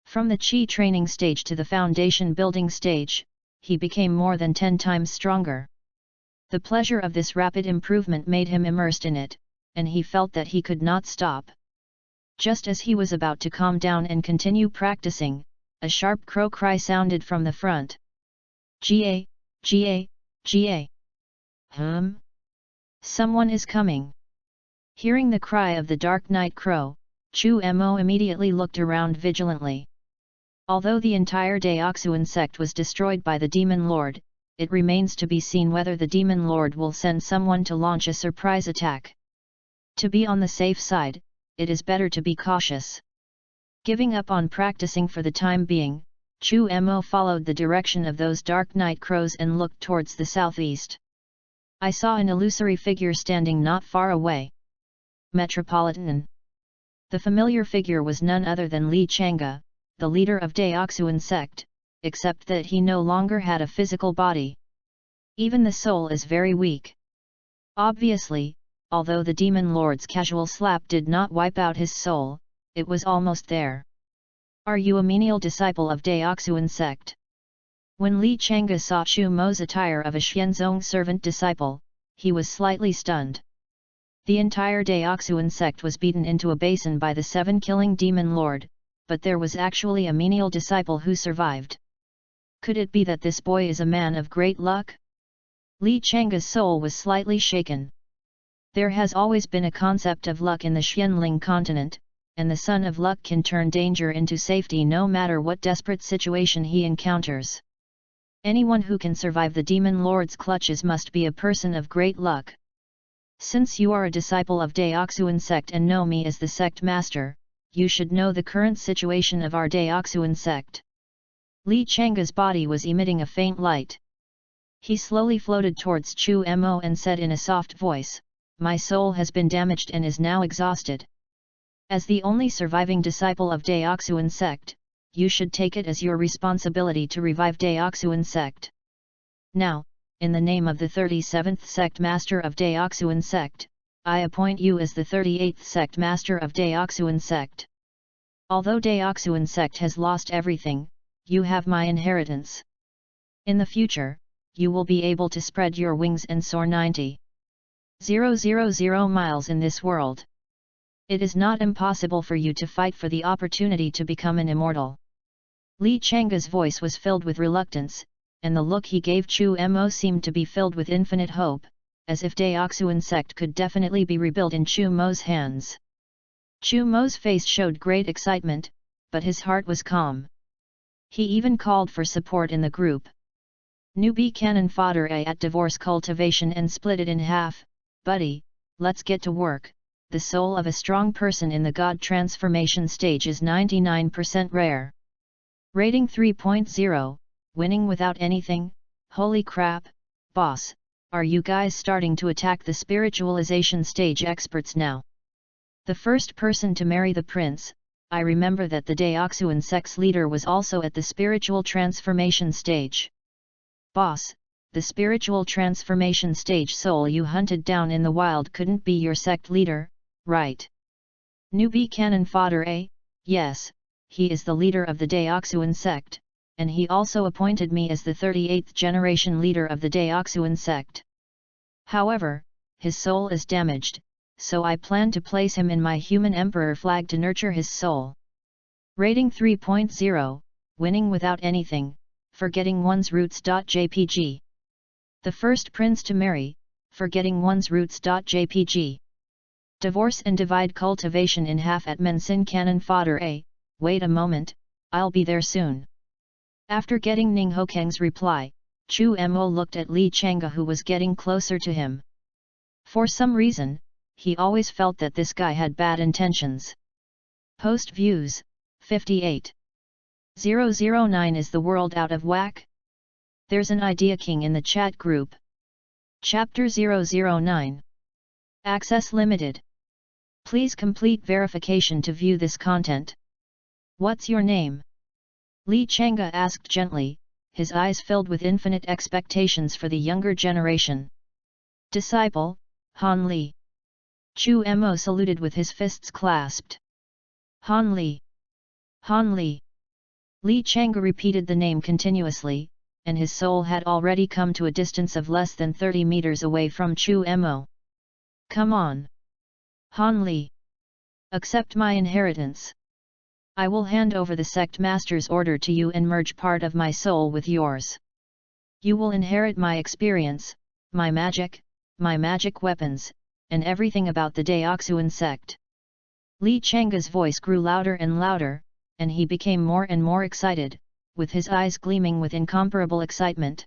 From the Qi training stage to the foundation building stage, he became more than 10 times stronger. The pleasure of this rapid improvement made him immersed in it, and he felt that he could not stop. Just as he was about to calm down and continue practicing, a sharp crow cry sounded from the front. Ga, Ga, Ga. Someone is coming. Hearing the cry of the dark night crow, Chu Mo immediately looked around vigilantly. Although the entire Deoxuan sect was destroyed by the Demon Lord, it remains to be seen whether the Demon Lord will send someone to launch a surprise attack. To be on the safe side, it is better to be cautious. Giving up on practicing for the time being, Chu Mo followed the direction of those dark night crows and looked towards the southeast. I saw an illusory figure standing not far away. Metropolitan. The familiar figure was none other than Li Chang'e, the leader of Deoxuan sect, except that he no longer had a physical body. Even the soul is very weak. Obviously, although the Demon Lord's casual slap did not wipe out his soul, it was almost there. Are you a menial disciple of Deoxuan sect? When Li Chang'e saw Chu Mo's attire of a Xianzong servant disciple, he was slightly stunned. The entire Deoxuan sect was beaten into a basin by the 7-killing Demon Lord, but there was actually a menial disciple who survived. Could it be that this boy is a man of great luck? Li Chang'e's soul was slightly shaken. There has always been a concept of luck in the Xianling continent, and the son of luck can turn danger into safety no matter what desperate situation he encounters. Anyone who can survive the Demon Lord's clutches must be a person of great luck. Since you are a disciple of Deoxuan sect and know me as the sect master, you should know the current situation of our Deoxuan sect. Li Chang'e's body was emitting a faint light. He slowly floated towards Chu Mo and said in a soft voice, "My soul has been damaged and is now exhausted. As the only surviving disciple of Deoxuan sect, you should take it as your responsibility to revive Deoxuan sect. Now, in the name of the 37th sect master of Deoxuan sect, I appoint you as the 38th sect master of Deoxuan sect. Although Deoxuan sect has lost everything, you have my inheritance. In the future, you will be able to spread your wings and soar 90,000 miles in this world. It is not impossible for you to fight for the opportunity to become an immortal." Li Chang'e's voice was filled with reluctance, and the look he gave Chu Mo seemed to be filled with infinite hope, as if Deoxuan sect could definitely be rebuilt in Chu Mo's hands. Chu Mo's face showed great excitement, but his heart was calm. He even called for support in the group. Newbie cannon fodder A at divorce cultivation and split it in half. Buddy, let's get to work. The soul of a strong person in the God transformation stage is 99% rare. Rating 3.0, winning without anything. Holy crap, boss, are you guys starting to attack the spiritualization stage experts now? The first person to marry the prince. I remember that the Deoxuan sect's leader was also at the spiritual transformation stage. Boss, the spiritual transformation stage soul you hunted down in the wild couldn't be your sect leader, right? Newbie cannon fodder A, yes, he is the leader of the Deoxuan sect, and he also appointed me as the 38th generation leader of the Deoxuan sect. However, his soul is damaged, so I plan to place him in my human emperor flag to nurture his soul. Rating 3.0, winning without anything, forgetting one's roots.jpg. The first prince to marry, forgetting one's roots.jpg. Divorce and divide cultivation in half at Mensin cannon fodder A, wait a moment, I'll be there soon. After getting Ning Hokeng's reply, Chu Mo looked at Li Chang'e, who was getting closer to him. For some reason, he always felt that this guy had bad intentions. Post views, 58. 009 Is the world out of whack? There's an idea king in the chat group. Chapter 009. Access limited. Please complete verification to view this content. What's your name? Li Chang'e asked gently, his eyes filled with infinite expectations for the younger generation. Disciple, Han Li. Chu Mo saluted with his fists clasped. Han Li. Han Li. Li Chang'e repeated the name continuously, and his soul had already come to a distance of less than 30 meters away from Chu Mo. Come on. Han Li. Accept my inheritance. I will hand over the sect master's order to you and merge part of my soul with yours. You will inherit my experience, my magic weapons, and everything about the Deoxuan sect. Li Chang'e's voice grew louder and louder, and he became more and more excited, with his eyes gleaming with incomparable excitement.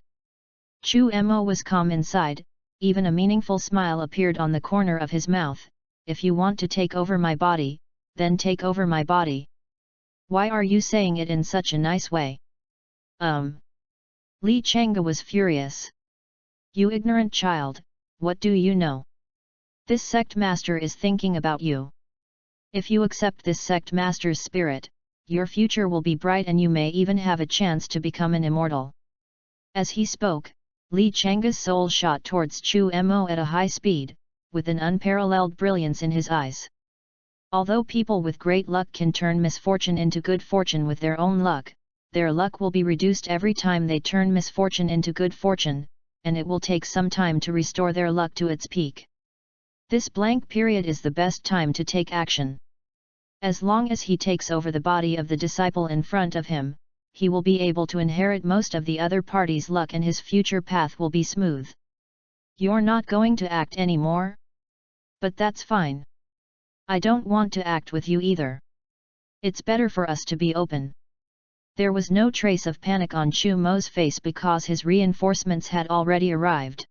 Chu Mo was calm inside, even a meaningful smile appeared on the corner of his mouth. If you want to take over my body, then take over my body. Why are you saying it in such a nice way? Li Chang'e was furious. You ignorant child, what do you know? This sect master is thinking about you. If you accept this sect master's spirit, your future will be bright and you may even have a chance to become an immortal. As he spoke, Li Chang'e's soul shot towards Chu Mo at a high speed, with an unparalleled brilliance in his eyes. Although people with great luck can turn misfortune into good fortune with their own luck, their luck will be reduced every time they turn misfortune into good fortune, and it will take some time to restore their luck to its peak. This blank period is the best time to take action. As long as he takes over the body of the disciple in front of him, he will be able to inherit most of the other party's luck and his future path will be smooth. You're not going to act anymore? But that's fine. I don't want to act with you either. It's better for us to be open. There was no trace of panic on Chu Mo's face because his reinforcements had already arrived.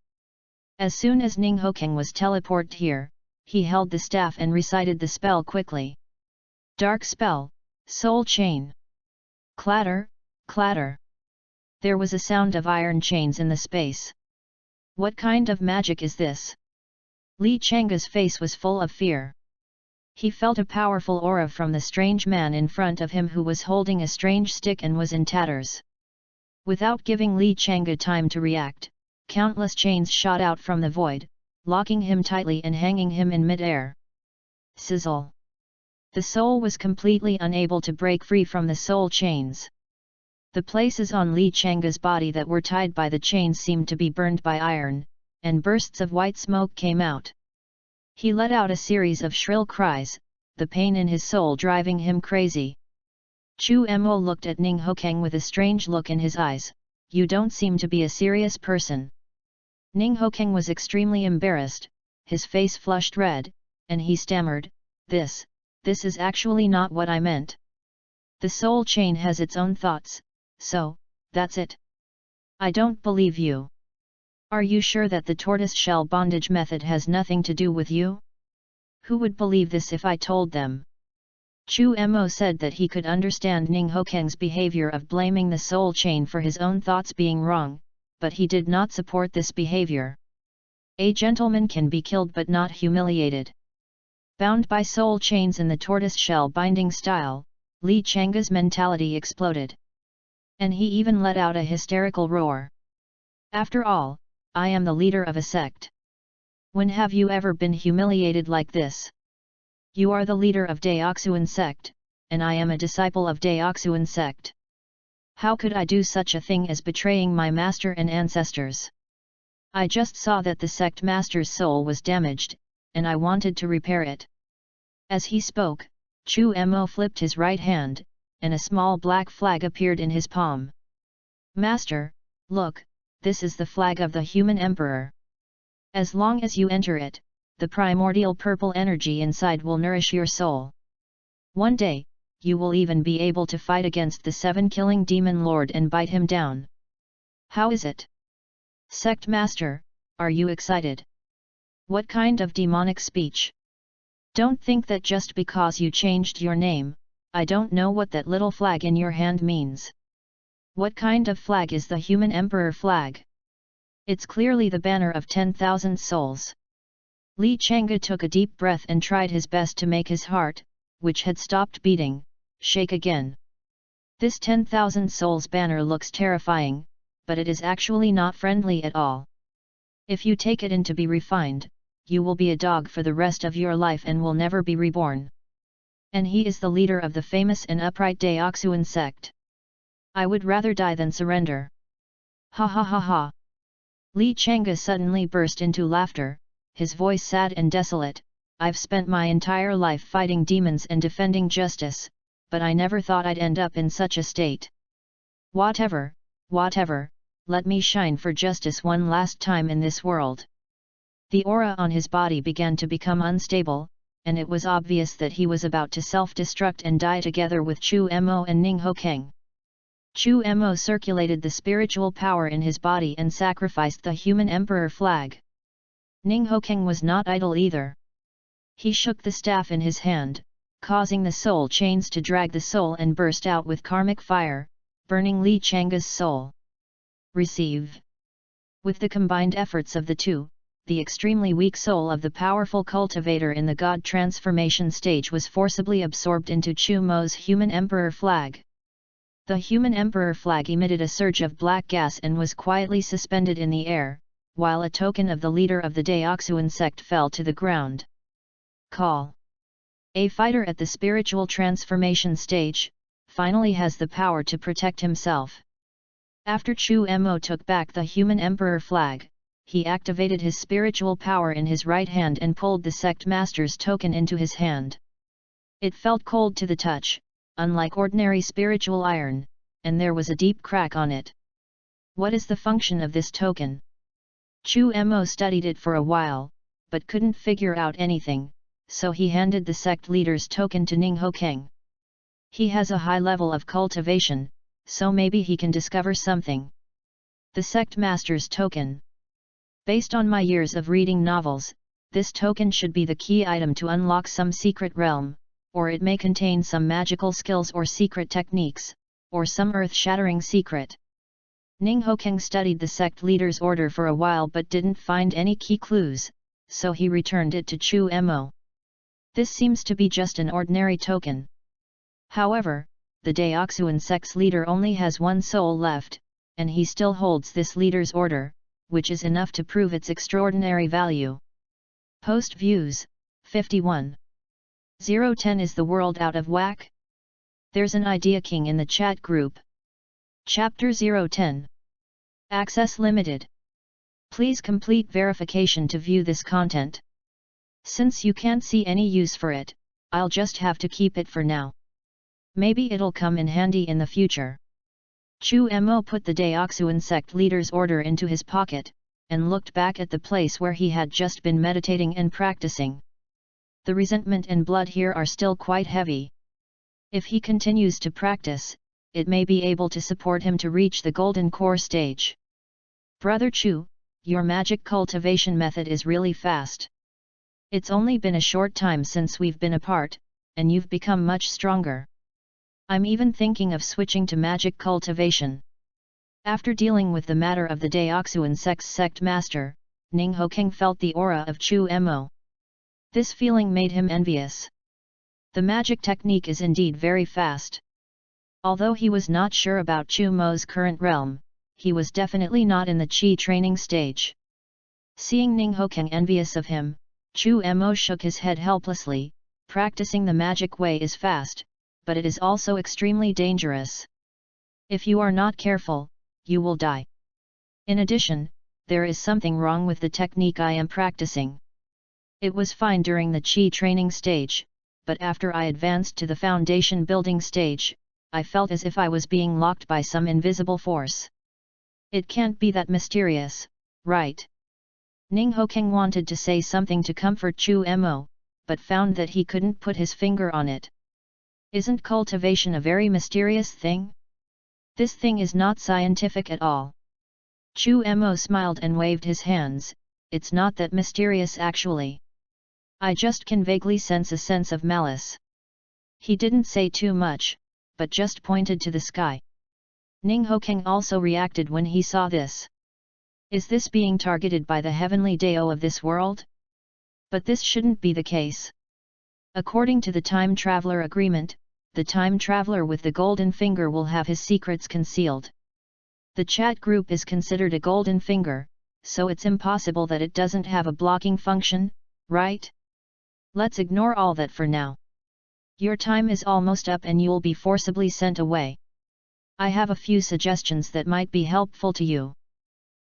As soon as Ning Hokeng was teleported here, he held the staff and recited the spell quickly. Dark spell, soul chain. Clatter, clatter. There was a sound of iron chains in the space. What kind of magic is this? Li Chang'e's face was full of fear. He felt a powerful aura from the strange man in front of him who was holding a strange stick and was in tatters. Without giving Li Chang'e time to react, countless chains shot out from the void, locking him tightly and hanging him in mid-air. Sizzle! The soul was completely unable to break free from the soul chains. The places on Li Chang'e's body that were tied by the chains seemed to be burned by iron, and bursts of white smoke came out. He let out a series of shrill cries, the pain in his soul driving him crazy. Chu Mo looked at Ning Hokeng with a strange look in his eyes. You don't seem to be a serious person. Ning Hokeng was extremely embarrassed, his face flushed red, and he stammered, This is actually not what I meant. The soul chain has its own thoughts, so, that's it. I don't believe you. Are you sure that the tortoise-shell bondage method has nothing to do with you? Who would believe this if I told them? Chu Mo said that he could understand Ning Hokeng's behavior of blaming the soul chain for his own thoughts being wrong, but he did not support this behavior. A gentleman can be killed but not humiliated. Bound by soul chains in the tortoise-shell binding style, Li Chang'e's mentality exploded. And he even let out a hysterical roar. After all, I am the leader of a sect. When have you ever been humiliated like this? You are the leader of Deoxuan sect, and I am a disciple of Deoxuan sect. How could I do such a thing as betraying my master and ancestors? I just saw that the sect master's soul was damaged, and I wanted to repair it. As he spoke, Chu Mo flipped his right hand, and a small black flag appeared in his palm. Master, look, this is the flag of the human emperor. As long as you enter it, the primordial purple energy inside will nourish your soul. One day, you will even be able to fight against the 7-killing demon lord and bite him down. How is it? Sect Master, are you excited? What kind of demonic speech? Don't think that just because you changed your name, I don't know what that little flag in your hand means. What kind of flag is the human emperor flag? It's clearly the banner of 10,000 souls. Li Chang'e took a deep breath and tried his best to make his heart, which had stopped beating, shake again. This 10,000 souls banner looks terrifying, but it is actually not friendly at all. If you take it in to be refined, you will be a dog for the rest of your life and will never be reborn. And he is the leader of the famous and upright Daoxuan sect. I would rather die than surrender. Ha ha ha ha. Li Chang'e suddenly burst into laughter, his voice sad and desolate. I've spent my entire life fighting demons and defending justice, but I never thought I'd end up in such a state. Whatever, let me shine for justice one last time in this world. The aura on his body began to become unstable, and it was obvious that he was about to self-destruct and die together with Chu Mo and Ning Hokeng. Chu Mo circulated the spiritual power in his body and sacrificed the human emperor flag. Ning Hokeng was not idle either. He shook the staff in his hand, causing the soul chains to drag the soul and burst out with karmic fire, burning Li Chang'e's soul. Receive. With the combined efforts of the two, the extremely weak soul of the powerful cultivator in the god transformation stage was forcibly absorbed into Chu Mo's human emperor flag. The human emperor flag emitted a surge of black gas and was quietly suspended in the air, while a token of the leader of the Daoxuan sect fell to the ground. Call. A fighter at the spiritual transformation stage, finally has the power to protect himself. After Chu Mo took back the human emperor flag, he activated his spiritual power in his right hand and pulled the sect master's token into his hand. It felt cold to the touch, unlike ordinary spiritual iron, and there was a deep crack on it. What is the function of this token? Chu Mo studied it for a while, but couldn't figure out anything, so he handed the sect leader's token to Ning Hokeng. He has a high level of cultivation, so maybe he can discover something. The sect master's token. Based on my years of reading novels, this token should be the key item to unlock some secret realm, or it may contain some magical skills or secret techniques, or some earth-shattering secret. Ning Hokeng studied the sect leader's order for a while but didn't find any key clues, so he returned it to Chu Mo. This seems to be just an ordinary token. However, the Daoxuan sect's leader only has one soul left, and he still holds this leader's order, which is enough to prove its extraordinary value. Post views, 51. 010 Is the world out of whack? There's an idea king in the chat group. Chapter 010. Access limited. Please complete verification to view this content. Since you can't see any use for it, I'll just have to keep it for now. Maybe it'll come in handy in the future. Chu Mo put the Daoxuan sect leader's order into his pocket, and looked back at the place where he had just been meditating and practicing. The resentment and blood here are still quite heavy. If he continues to practice, it may be able to support him to reach the golden core stage. Brother Chu, your magic cultivation method is really fast. It's only been a short time since we've been apart, and you've become much stronger. I'm even thinking of switching to magic cultivation. After dealing with the matter of the Daoxuan sect's sect master, Ning Hokeng felt the aura of Chu Mo. This feeling made him envious. The magic technique is indeed very fast. Although he was not sure about Chu Mo's current realm, he was definitely not in the Qi training stage. Seeing Ning Hokeng envious of him, Chu Mo shook his head helplessly. Practicing the magic way is fast, but it is also extremely dangerous. If you are not careful, you will die. In addition, there is something wrong with the technique I am practicing. It was fine during the Qi training stage, but after I advanced to the foundation building stage, I felt as if I was being locked by some invisible force. It can't be that mysterious, right? Ning Hokeng wanted to say something to comfort Chu Mo, but found that he couldn't put his finger on it. Isn't cultivation a very mysterious thing? This thing is not scientific at all. Chu Mo smiled and waved his hands. It's not that mysterious actually. I just can vaguely sense a sense of malice. He didn't say too much, but just pointed to the sky. Ning Hokeng also reacted when he saw this. Is this being targeted by the heavenly Dao of this world? But this shouldn't be the case. According to the time traveler agreement, the time traveler with the golden finger will have his secrets concealed. The chat group is considered a golden finger, so it's impossible that it doesn't have a blocking function, right? Let's ignore all that for now. Your time is almost up and you'll be forcibly sent away. I have a few suggestions that might be helpful to you.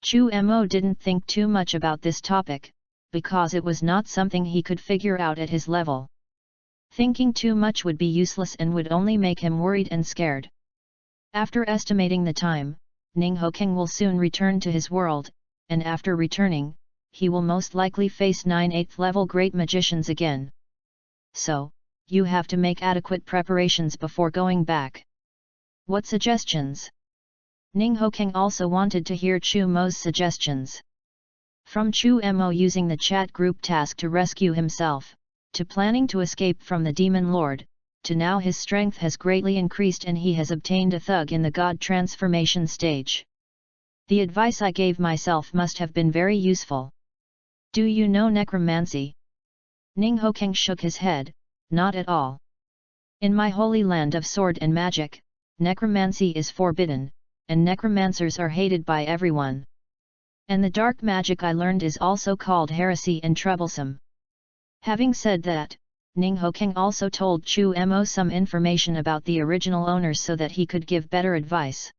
Chu Mo didn't think too much about this topic, because it was not something he could figure out at his level. Thinking too much would be useless and would only make him worried and scared. After estimating the time, Ning Hokeng will soon return to his world, and after returning, he will most likely face 9 8th level great magicians again. So, you have to make adequate preparations before going back. What suggestions? Ning Hokeng also wanted to hear Chu Mo's suggestions. From Chu Mo using the chat group task to rescue himself, to planning to escape from the Demon Lord, to now his strength has greatly increased and he has obtained a thug in the God transformation stage. The advice I gave myself must have been very useful. Do you know necromancy? Ning Hokeng shook his head, not at all. In my holy land of sword and magic, necromancy is forbidden, and necromancers are hated by everyone. And the dark magic I learned is also called heresy and troublesome. Having said that, Ning Hokeng also told Chu Mo some information about the original owners so that he could give better advice.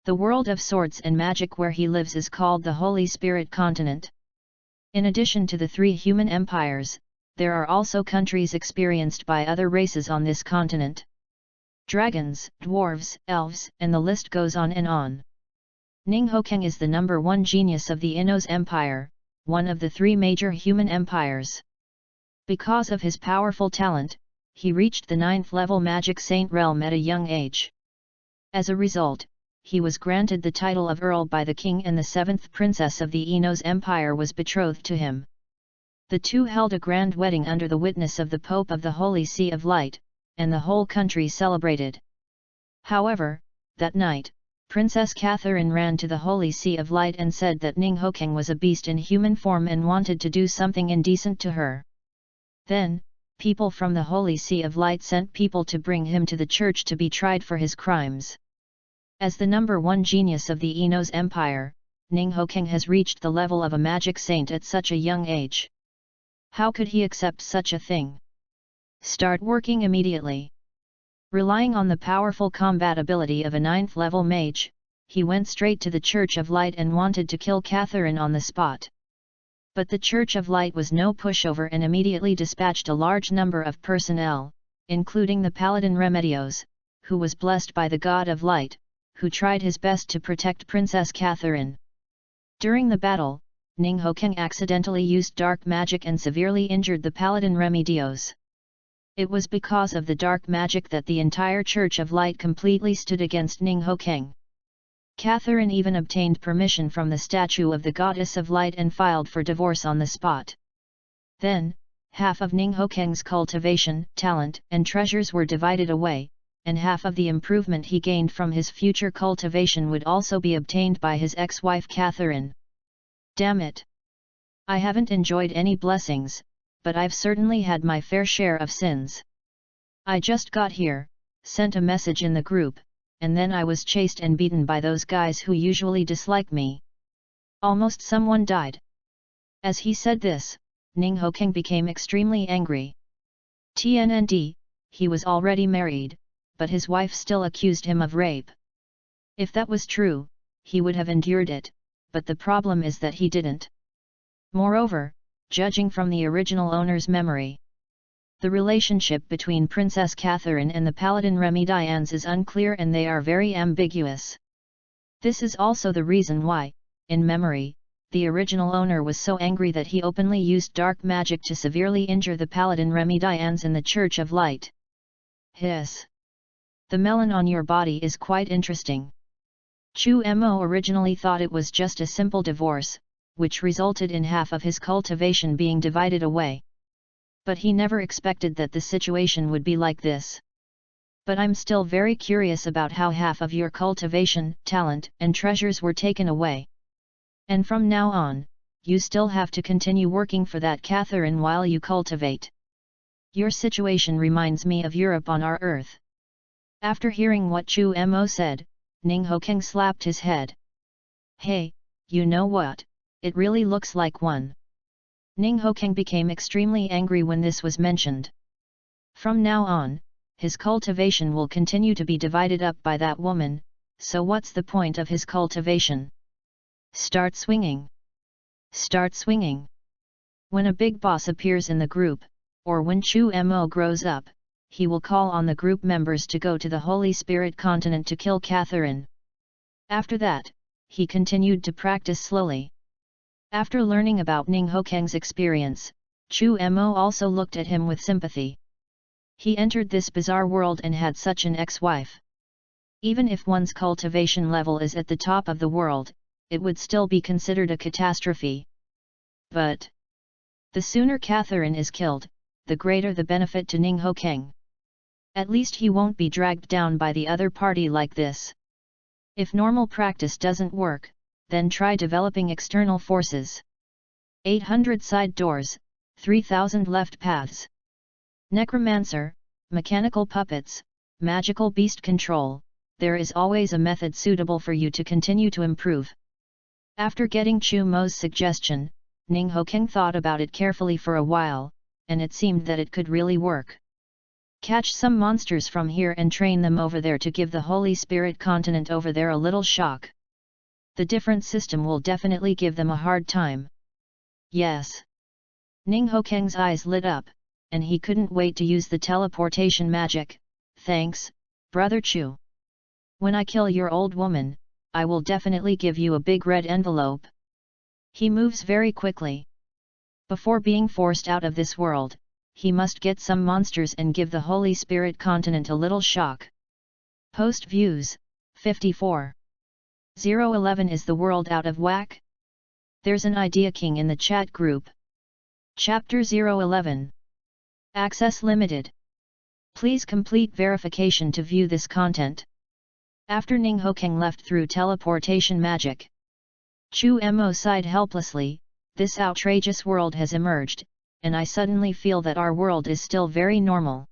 The world of swords and magic where he lives is called the Holy Spirit Continent. In addition to the 3 human empires, there are also countries experienced by other races on this continent. Dragons, dwarves, elves, and the list goes on and on. Ning Hokeng is the number 1 genius of the Innos Empire, one of the 3 major human empires. Because of his powerful talent, he reached the 9th level Magic Saint realm at a young age. As a result, he was granted the title of Earl by the king and the 7th princess of the Innos Empire was betrothed to him. The two held a grand wedding under the witness of the Pope of the Holy See of Light, and the whole country celebrated. However, that night, Princess Catherine ran to the Holy See of Light and said that Ning Hokeng was a beast in human form and wanted to do something indecent to her. Then, people from the Holy See of Light sent people to bring him to the church to be tried for his crimes. As the number 1 genius of the Innos Empire, Ning Hokeng has reached the level of a magic saint at such a young age. How could he accept such a thing? Start working immediately. Relying on the powerful combat ability of a 9th level mage, he went straight to the Church of Light and wanted to kill Catherine on the spot. But the Church of Light was no pushover and immediately dispatched a large number of personnel, including the Paladin Remedios, who was blessed by the God of Light, who tried his best to protect Princess Catherine. During the battle, Ning Hokeng accidentally used dark magic and severely injured the Paladin Remedios. It was because of the dark magic that the entire Church of Light completely stood against Ning Hokeng. Catherine even obtained permission from the statue of the Goddess of Light and filed for divorce on the spot. Then, half of Ning Hokeng's cultivation, talent, and treasures were divided away, and half of the improvement he gained from his future cultivation would also be obtained by his ex-wife Catherine. Damn it! I haven't enjoyed any blessings, but I've certainly had my fair share of sins. I just got here, sent a message in the group, and then I was chased and beaten by those guys who usually dislike me. Almost someone died. As he said this, Ning Hokeng became extremely angry. TNND, he was already married, but his wife still accused him of rape. If that was true, he would have endured it, but the problem is that he didn't. Moreover, judging from the original owner's memory, the relationship between Princess Catherine and the Paladin Remedians is unclear and they are very ambiguous. This is also the reason why, in memory, the original owner was so angry that he openly used dark magic to severely injure the Paladin Remedians in the Church of Light. Hiss. The melon on your body is quite interesting. Chu Mo originally thought it was just a simple divorce, which resulted in half of his cultivation being divided away. But he never expected that the situation would be like this. But I'm still very curious about how half of your cultivation, talent, and treasures were taken away. And from now on, you still have to continue working for that Catherine while you cultivate. Your situation reminds me of Europe on our earth. After hearing what Chu Mo said, Ning Hokeng slapped his head. Hey, you know what, it really looks like one. Ning Hokeng became extremely angry when this was mentioned. From now on, his cultivation will continue to be divided up by that woman, so what's the point of his cultivation? Start swinging. Start swinging. When a big boss appears in the group, or when Chu Mo grows up, he will call on the group members to go to the Holy Spirit continent to kill Catherine. After that, he continued to practice slowly. After learning about Ning Hokeng's experience, Chu Mo also looked at him with sympathy. He entered this bizarre world and had such an ex-wife. Even if one's cultivation level is at the top of the world, it would still be considered a catastrophe. But the sooner Catherine is killed, the greater the benefit to Ning Hokeng. At least he won't be dragged down by the other party like this. If normal practice doesn't work, then try developing external forces. 800 side doors, 3000 left paths. Necromancer, mechanical puppets, magical beast control, there is always a method suitable for you to continue to improve. After getting Chu Mo's suggestion, Ning Hokeng thought about it carefully for a while, and it seemed that it could really work. Catch some monsters from here and train them over there to give the Holy Spirit continent over there a little shock. The different system will definitely give them a hard time. Yes. Ning Hokeng's eyes lit up, and he couldn't wait to use the teleportation magic. Thanks, Brother Chu. When I kill your old woman, I will definitely give you a big red envelope. He moves very quickly. Before being forced out of this world, he must get some monsters and give the Holy Spirit continent a little shock. Post views, 54. 011 Is the world out of whack? There's an idea king in the chat group. Chapter 011. Access limited. Please complete verification to view this content. After Ning Hokeng left through teleportation magic, Chu Mo sighed helplessly. This outrageous world has emerged, and I suddenly feel that our world is still very normal.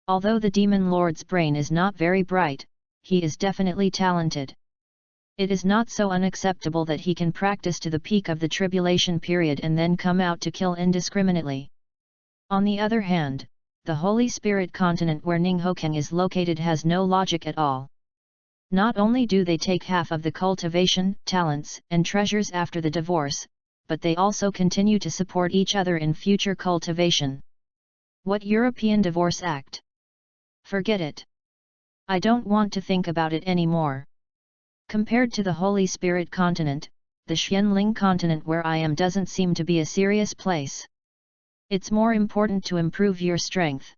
Although the Demon Lord's brain is not very bright, he is definitely talented. It is not so unacceptable that he can practice to the peak of the tribulation period and then come out to kill indiscriminately. On the other hand, the Holy Spirit continent where Ning Hokeng is located has no logic at all. Not only do they take half of the cultivation, talents, and treasures after the divorce, but they also continue to support each other in future cultivation. What European Divorce Act? Forget it. I don't want to think about it anymore. Compared to the Holy Spirit continent, the Xianling continent where I am doesn't seem to be a serious place. It's more important to improve your strength.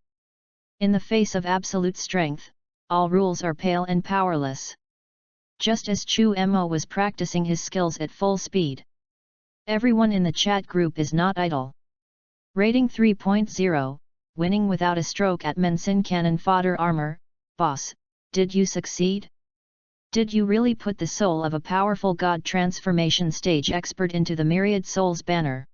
In the face of absolute strength, all rules are pale and powerless. Just as Chu Mo was practicing his skills at full speed. Everyone in the chat group is not idle. Rating 3.0, winning without a stroke at Mensin Cannon Fodder Armor. Boss, did you succeed? Did you really put the soul of a powerful god transformation stage expert into the Myriad Souls banner?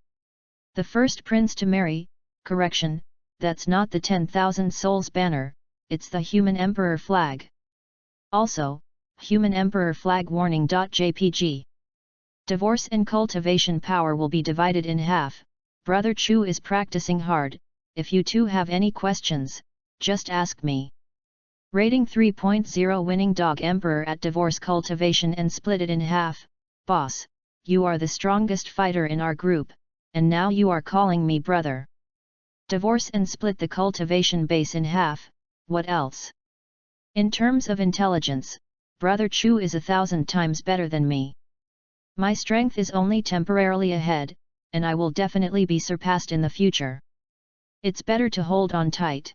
The first prince to marry, correction, that's not the 10,000 souls banner, it's the Human Emperor flag. Also, Human Emperor flag warning.jpg. Divorce and cultivation power will be divided in half. Brother Chu is practicing hard. If you two have any questions, just ask me. Rating 3.0 winning dog Emperor at divorce cultivation and split it in half. Boss, you are the strongest fighter in our group, and now you are calling me brother. Divorce and split the cultivation base in half, what else? In terms of intelligence, Brother Chu is 1,000 times better than me. My strength is only temporarily ahead, and I will definitely be surpassed in the future. It's better to hold on tight.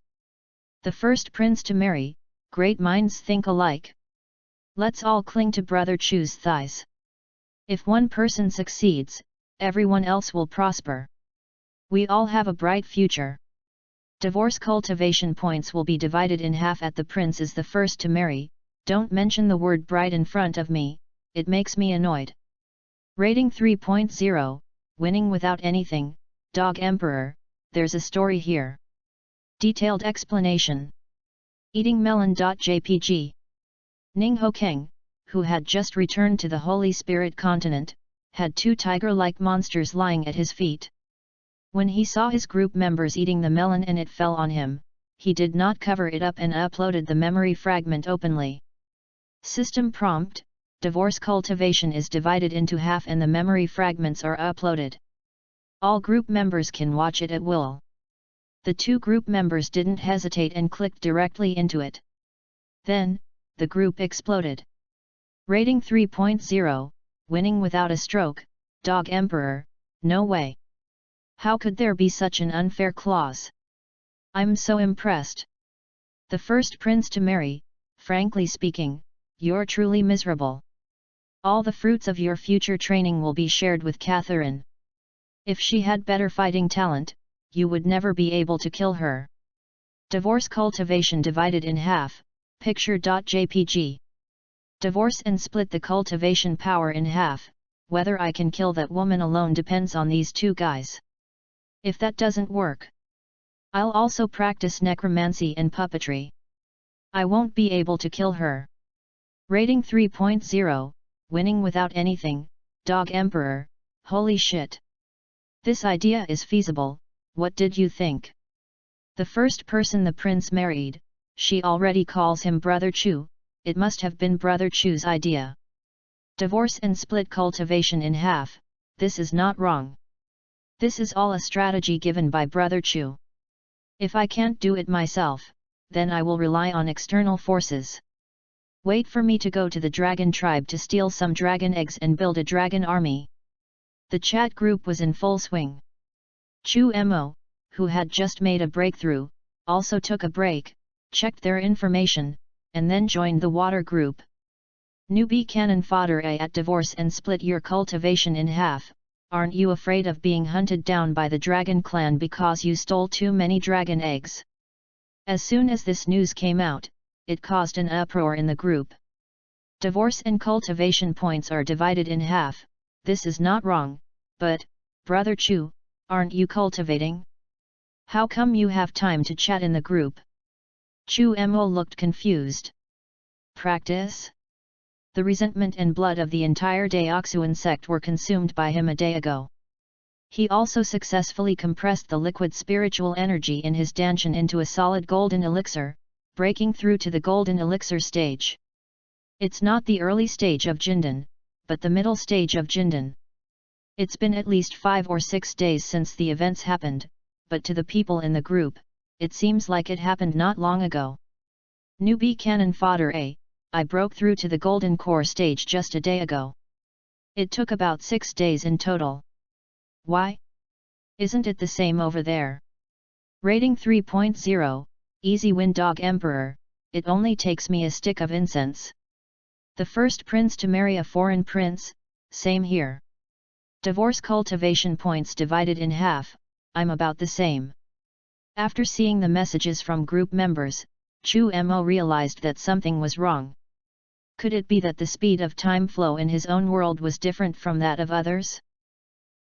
The first prince to marry, great minds think alike. Let's all cling to Brother Chu's thighs. If one person succeeds, everyone else will prosper. We all have a bright future. Divorce cultivation points will be divided in half at the prince is the first to marry. Don't mention the word bright in front of me, it makes me annoyed. Rating 3.0, winning without anything, Dog Emperor, there's a story here. Detailed explanation. Eating melon.jpg. Ningho Keng, who had just returned to the Holy Spirit continent, had two tiger-like monsters lying at his feet. When he saw his group members eating the melon and it fell on him, he did not cover it up and uploaded the memory fragment openly. System prompt: divorce cultivation is divided into half and the memory fragments are uploaded. All group members can watch it at will. The two group members didn't hesitate and clicked directly into it. Then, the group exploded. Rating 3.0, winning without a stroke, Dog Emperor, no way. How could there be such an unfair clause? I'm so impressed. The first prince to marry, frankly speaking, you're truly miserable. All the fruits of your future training will be shared with Catherine. If she had better fighting talent, you would never be able to kill her. Divorce cultivation divided in half, picture.jpg. Divorce and split the cultivation power in half. Whether I can kill that woman alone depends on these two guys. If that doesn't work, I'll also practice necromancy and puppetry. I won't be able to kill her. Rating 3.0, winning without anything, Dog Emperor, holy shit. This idea is feasible, what did you think? The first person the prince married, she already calls him Brother Chu, it must have been Brother Chu's idea. Divorce and split cultivation in half, this is not wrong. This is all a strategy given by Brother Chu. If I can't do it myself, then I will rely on external forces. Wait for me to go to the dragon tribe to steal some dragon eggs and build a dragon army. The chat group was in full swing. Chu Mo, who had just made a breakthrough, also took a break, checked their information, and then joined the water group. Newbie cannon fodder at divorce and split your cultivation in half. Aren't you afraid of being hunted down by the dragon clan because you stole too many dragon eggs? As soon as this news came out, it caused an uproar in the group. Divorce and cultivation points are divided in half, this is not wrong, but, Brother Chu, aren't you cultivating? How come you have time to chat in the group? Chu Mo looked confused. Practice? The resentment and blood of the entire Deoxuan sect were consumed by him a day ago. He also successfully compressed the liquid spiritual energy in his danshan into a solid golden elixir, breaking through to the golden elixir stage. It's not the early stage of Jindan, but the middle stage of Jindan. It's been at least 5 or 6 days since the events happened, but to the people in the group, it seems like it happened not long ago. Newbie cannon fodder I broke through to the golden core stage just a day ago. It took about 6 days in total. Why? Isn't it the same over there? Rating 3.0, easy win Dog Emperor, it only takes me a stick of incense. The first prince to marry a foreign prince, same here. Divorce cultivation points divided in half, I'm about the same. After seeing the messages from group members, Chu Mo realized that something was wrong. Could it be that the speed of time flow in his own world was different from that of others?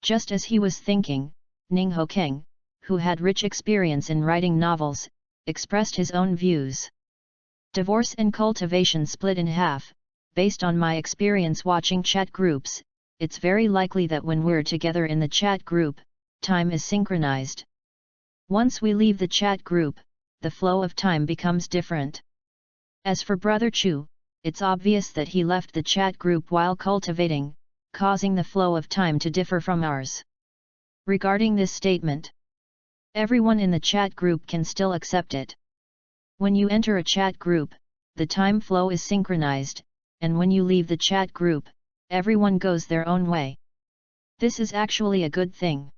Just as he was thinking, Ningho Keng, who had rich experience in writing novels, expressed his own views. Divorce and cultivation split in half. Based on my experience watching chat groups, it's very likely that when we're together in the chat group, time is synchronized. Once we leave the chat group, the flow of time becomes different. As for Brother Chu, it's obvious that he left the chat group while cultivating, causing the flow of time to differ from ours. Regarding this statement, everyone in the chat group can still accept it. When you enter a chat group, the time flow is synchronized, and when you leave the chat group, everyone goes their own way. This is actually a good thing.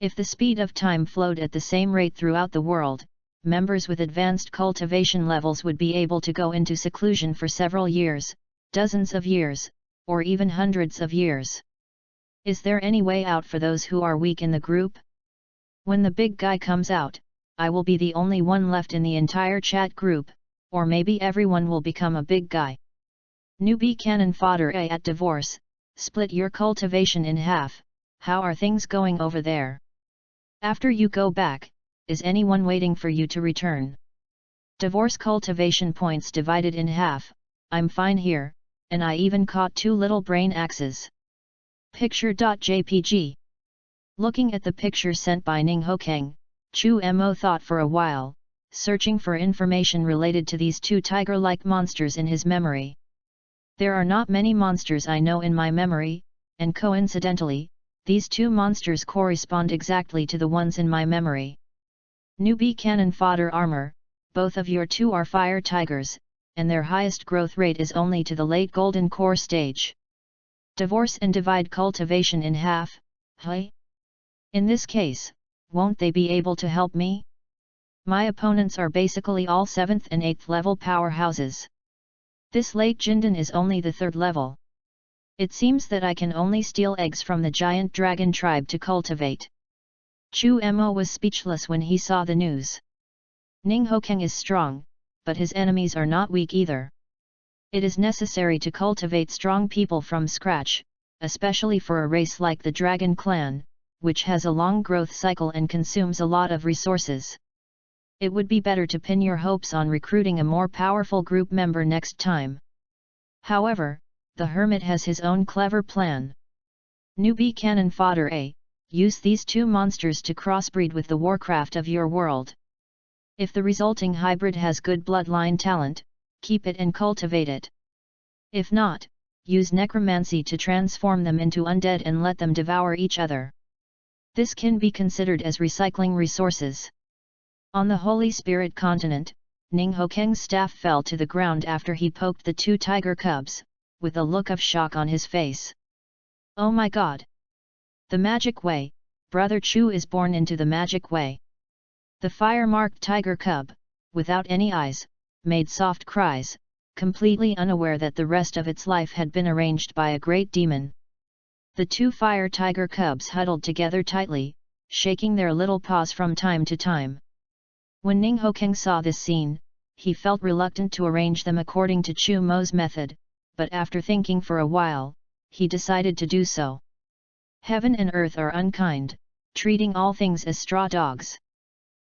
If the speed of time flowed at the same rate throughout the world, members with advanced cultivation levels would be able to go into seclusion for several years, dozens of years, or even hundreds of years. Is there any way out for those who are weak in the group? When the big guy comes out, I will be the only one left in the entire chat group, or maybe everyone will become a big guy. Newbie cannon fodder at divorce, split your cultivation in half, how are things going over there? After you go back, is anyone waiting for you to return? Divorce cultivation points divided in half, I'm fine here, and I even caught 2 little brain axes. Picture.jpg. Looking at the picture sent by Ning Hokeng, Chu Mo thought for a while, searching for information related to these 2 tiger-like monsters in his memory. There are not many monsters I know in my memory, and coincidentally, these 2 monsters correspond exactly to the ones in my memory. Newbie cannon fodder armor, both of your 2 are fire tigers, and their highest growth rate is only to the late golden core stage. Divorce and divide cultivation in half, hey? In this case, won't they be able to help me? My opponents are basically all 7th and 8th level powerhouses. This late Jindan is only the 3rd level. It seems that I can only steal eggs from the giant dragon tribe to cultivate. Chu Mo was speechless when he saw the news. Ning Hokeng is strong, but his enemies are not weak either. It is necessary to cultivate strong people from scratch, especially for a race like the Dragon Clan, which has a long growth cycle and consumes a lot of resources. It would be better to pin your hopes on recruiting a more powerful group member next time. However, the hermit has his own clever plan. Newbie cannon fodder A, use these 2 monsters to crossbreed with the Warcraft of your world. If the resulting hybrid has good bloodline talent, keep it and cultivate it. If not, use necromancy to transform them into undead and let them devour each other. This can be considered as recycling resources. On the Holy Spirit continent, Ning Hokeng's staff fell to the ground after he poked the 2 tiger cubs, with a look of shock on his face. Oh my god! The magic way, Brother Chu is born into the magic way. The fire-marked tiger cub, without any eyes, made soft cries, completely unaware that the rest of its life had been arranged by a great demon. The 2 fire tiger cubs huddled together tightly, shaking their little paws from time to time. When Ning Hokeng saw this scene, he felt reluctant to arrange them according to Chu Mo's method, but after thinking for a while, he decided to do so. Heaven and earth are unkind, treating all things as straw dogs.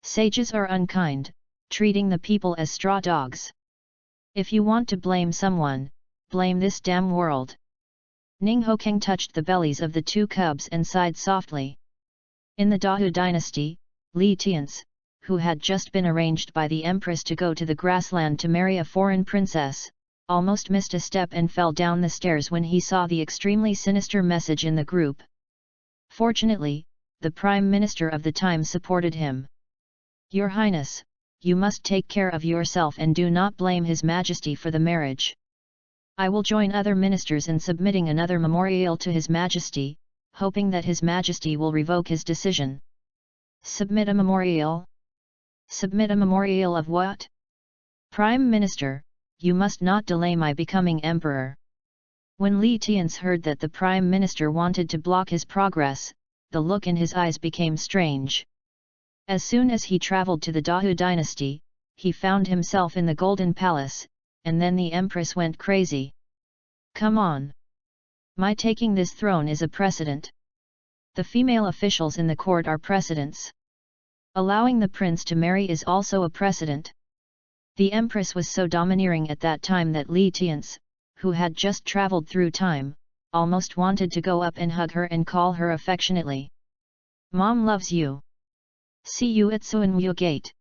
Sages are unkind, treating the people as straw dogs. If you want to blame someone, blame this damn world. Ning Hokeng touched the bellies of the 2 cubs and sighed softly. In the Dahu dynasty, Li Tian's, who had just been arranged by the empress to go to the grassland to marry a foreign princess, almost missed a step and fell down the stairs when he saw the extremely sinister message in the group. Fortunately, the Prime Minister of the time supported him. Your Highness, you must take care of yourself and do not blame His Majesty for the marriage. I will join other ministers in submitting another memorial to His Majesty, hoping that His Majesty will revoke his decision. Submit a memorial? Submit a memorial of what? Prime Minister, you must not delay my becoming emperor. When Li Tian's heard that the Prime Minister wanted to block his progress, the look in his eyes became strange. As soon as he traveled to the Dahu dynasty, he found himself in the Golden Palace, and then the Empress went crazy. Come on! My taking this throne is a precedent. The female officials in the court are precedents. Allowing the prince to marry is also a precedent. The Empress was so domineering at that time that Li Tian's, who had just traveled through time, almost wanted to go up and hug her and call her affectionately. Mom loves you. See you at Suanwu Gate.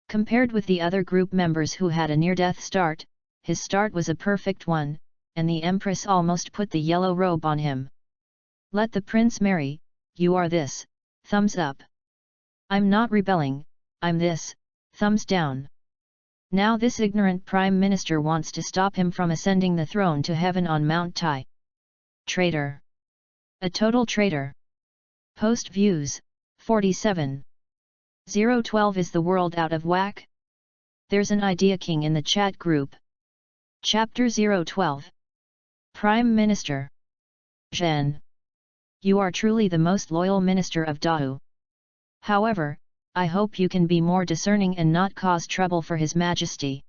Compared with the other group members who had a near-death start, his start was a perfect one, and the Empress almost put the yellow robe on him. Let the prince marry, you are this, thumbs up. I'm not rebelling, I'm this, thumbs down. Now this ignorant Prime Minister wants to stop him from ascending the throne to heaven on Mount Tai. Traitor. A total traitor. Post views, 47. 012 Is the world out of whack? There's an idea king in the chat group. Chapter 012. Prime Minister Zhen. You are truly the most loyal minister of Dao. However, I hope you can be more discerning and not cause trouble for His Majesty.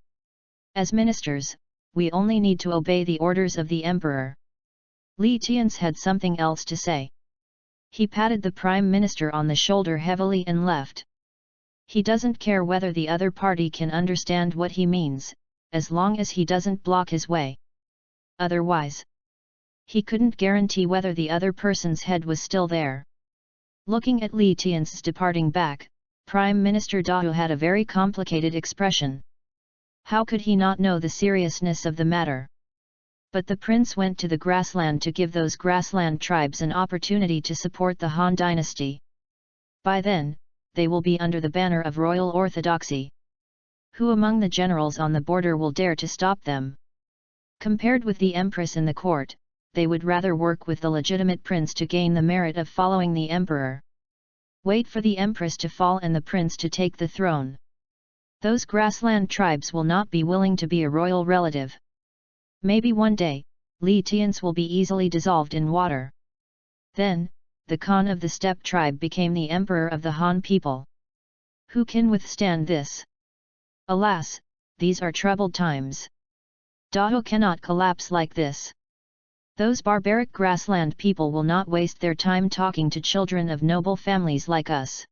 As ministers, we only need to obey the orders of the Emperor. Li Tian's had something else to say. He patted the Prime Minister on the shoulder heavily and left. He doesn't care whether the other party can understand what he means, as long as he doesn't block his way. Otherwise, he couldn't guarantee whether the other person's head was still there. Looking at Li Tian's departing back, Prime Minister Dao had a very complicated expression. How could he not know the seriousness of the matter? But the prince went to the grassland to give those grassland tribes an opportunity to support the Han dynasty. By then, they will be under the banner of royal orthodoxy. Who among the generals on the border will dare to stop them? Compared with the empress in the court, they would rather work with the legitimate prince to gain the merit of following the emperor. Wait for the empress to fall and the prince to take the throne. Those grassland tribes will not be willing to be a royal relative. Maybe one day, Li Tian's will be easily dissolved in water. Then, the Khan of the steppe tribe became the emperor of the Han people. Who can withstand this? Alas, these are troubled times. Dao cannot collapse like this. Those barbaric grassland people will not waste their time talking to children of noble families like us.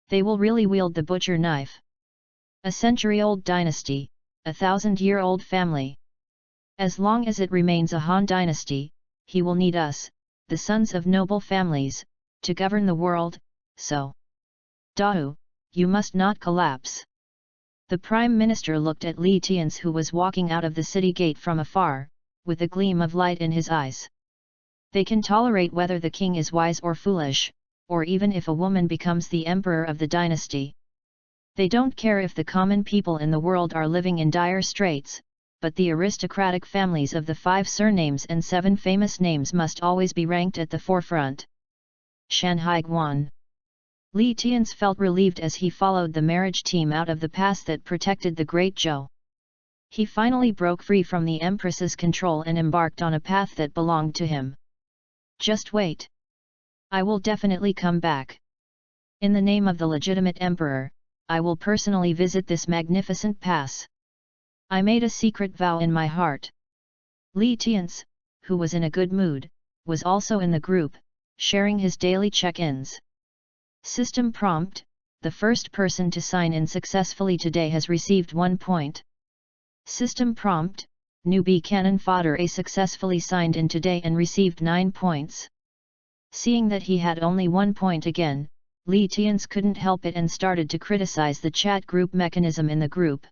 They will really wield the butcher knife. A century-old dynasty, 1,000-year-old family. As long as it remains a Han dynasty, he will need us, the sons of noble families, to govern the world, so. Dao, you must not collapse. The Prime Minister looked at Li Tian's who was walking out of the city gate from afar, with a gleam of light in his eyes. They can tolerate whether the king is wise or foolish, or even if a woman becomes the emperor of the dynasty. They don't care if the common people in the world are living in dire straits, but the aristocratic families of the 5 surnames and 7 famous names must always be ranked at the forefront. Shanhai Guan. Li Tian's felt relieved as he followed the marriage team out of the pass that protected the Great Zhou. He finally broke free from the Empress's control and embarked on a path that belonged to him. Just wait. I will definitely come back. In the name of the legitimate emperor, I will personally visit this magnificent pass. I made a secret vow in my heart. Li Tian's, who was in a good mood, was also in the group, sharing his daily check-ins. System prompt: the first person to sign in successfully today has received 1 point. System prompt: newbie cannon fodder A successfully signed in today and received 9 points. Seeing that he had only 1 point again, Li Tian's couldn't help it and started to criticize the chat group mechanism in the group.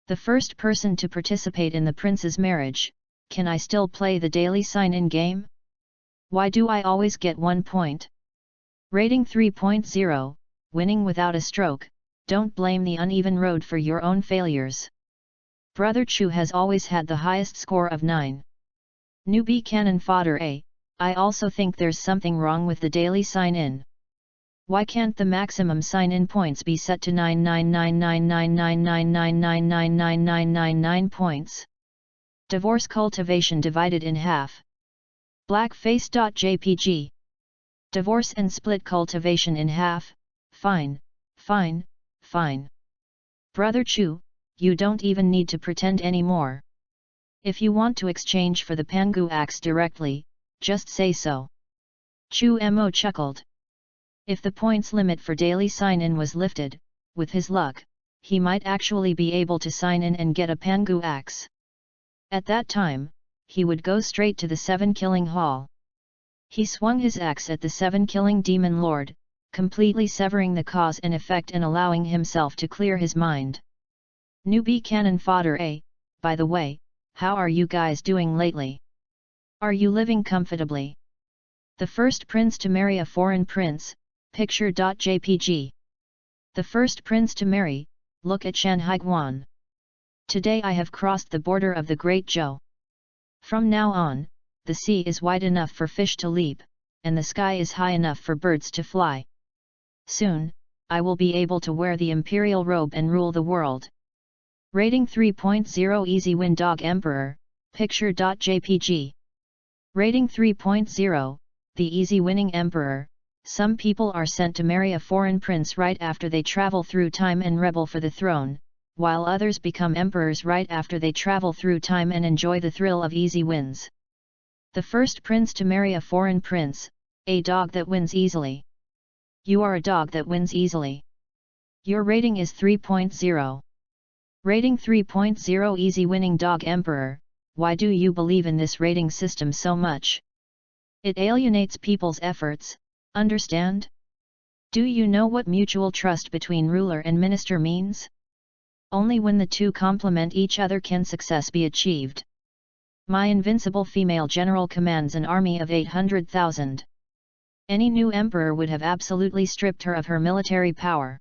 The first person to participate in the prince's marriage, can I still play the daily sign-in game? Why do I always get 1 point? Rating 3.0, winning without a stroke, don't blame the uneven road for your own failures. Brother Chu has always had the highest score of 9. Newbie cannon fodder A, I also think there's something wrong with the daily sign-in. Why can't the maximum sign-in points be set to 9999999999999 points? Divorce cultivation divided in half. Blackface.jpg. Divorce and split cultivation in half, fine, fine, fine. Brother Chu, you don't even need to pretend anymore. If you want to exchange for the Pangu axe directly, just say so. Chu Mo chuckled. If the points limit for daily sign-in was lifted, with his luck, he might actually be able to sign in and get a Pangu axe. At that time, he would go straight to the 7-killing hall. He swung his axe at the 7-killing demon lord, completely severing the cause and effect and allowing himself to clear his mind. Newbie cannon fodder A, by the way, how are you guys doing lately? Are you living comfortably? The first prince to marry a foreign prince, picture.jpg. The first prince to marry, look at Shanhai Guan. Today I have crossed the border of the Great Zhou. From now on, the sea is wide enough for fish to leap, and the sky is high enough for birds to fly. Soon, I will be able to wear the imperial robe and rule the world. Rating 3.0 Easy Win Dog Emperor, picture.jpg. Rating 3.0, The Easy Winning Emperor. Some people are sent to marry a foreign prince right after they travel through time and rebel for the throne, while others become emperors right after they travel through time and enjoy the thrill of easy wins. The first prince to marry a foreign prince, a dog that wins easily. You are a dog that wins easily. Your rating is 3.0. Rating 3.0 Easy Winning Dog Emperor. Why do you believe in this rating system so much? It alienates people's efforts, understand? Do you know what mutual trust between ruler and minister means? Only when the two complement each other can success be achieved. My invincible female general commands an army of 800,000. Any new emperor would have absolutely stripped her of her military power.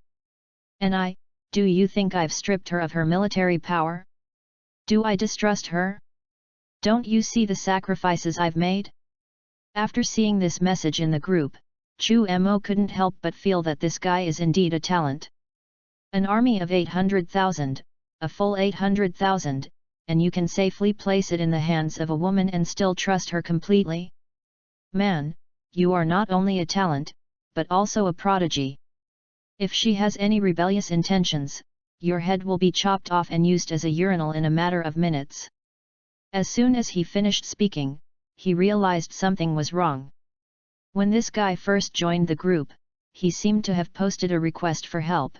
And do you think I've stripped her of her military power? Do I distrust her? Don't you see the sacrifices I've made? After seeing this message in the group, Chu Mo couldn't help but feel that this guy is indeed a talent. An army of 800,000, a full 800,000, and you can safely place it in the hands of a woman and still trust her completely? Man, you are not only a talent, but also a prodigy. If she has any rebellious intentions, your head will be chopped off and used as a urinal in a matter of minutes. As soon as he finished speaking, he realized something was wrong. When this guy first joined the group, he seemed to have posted a request for help.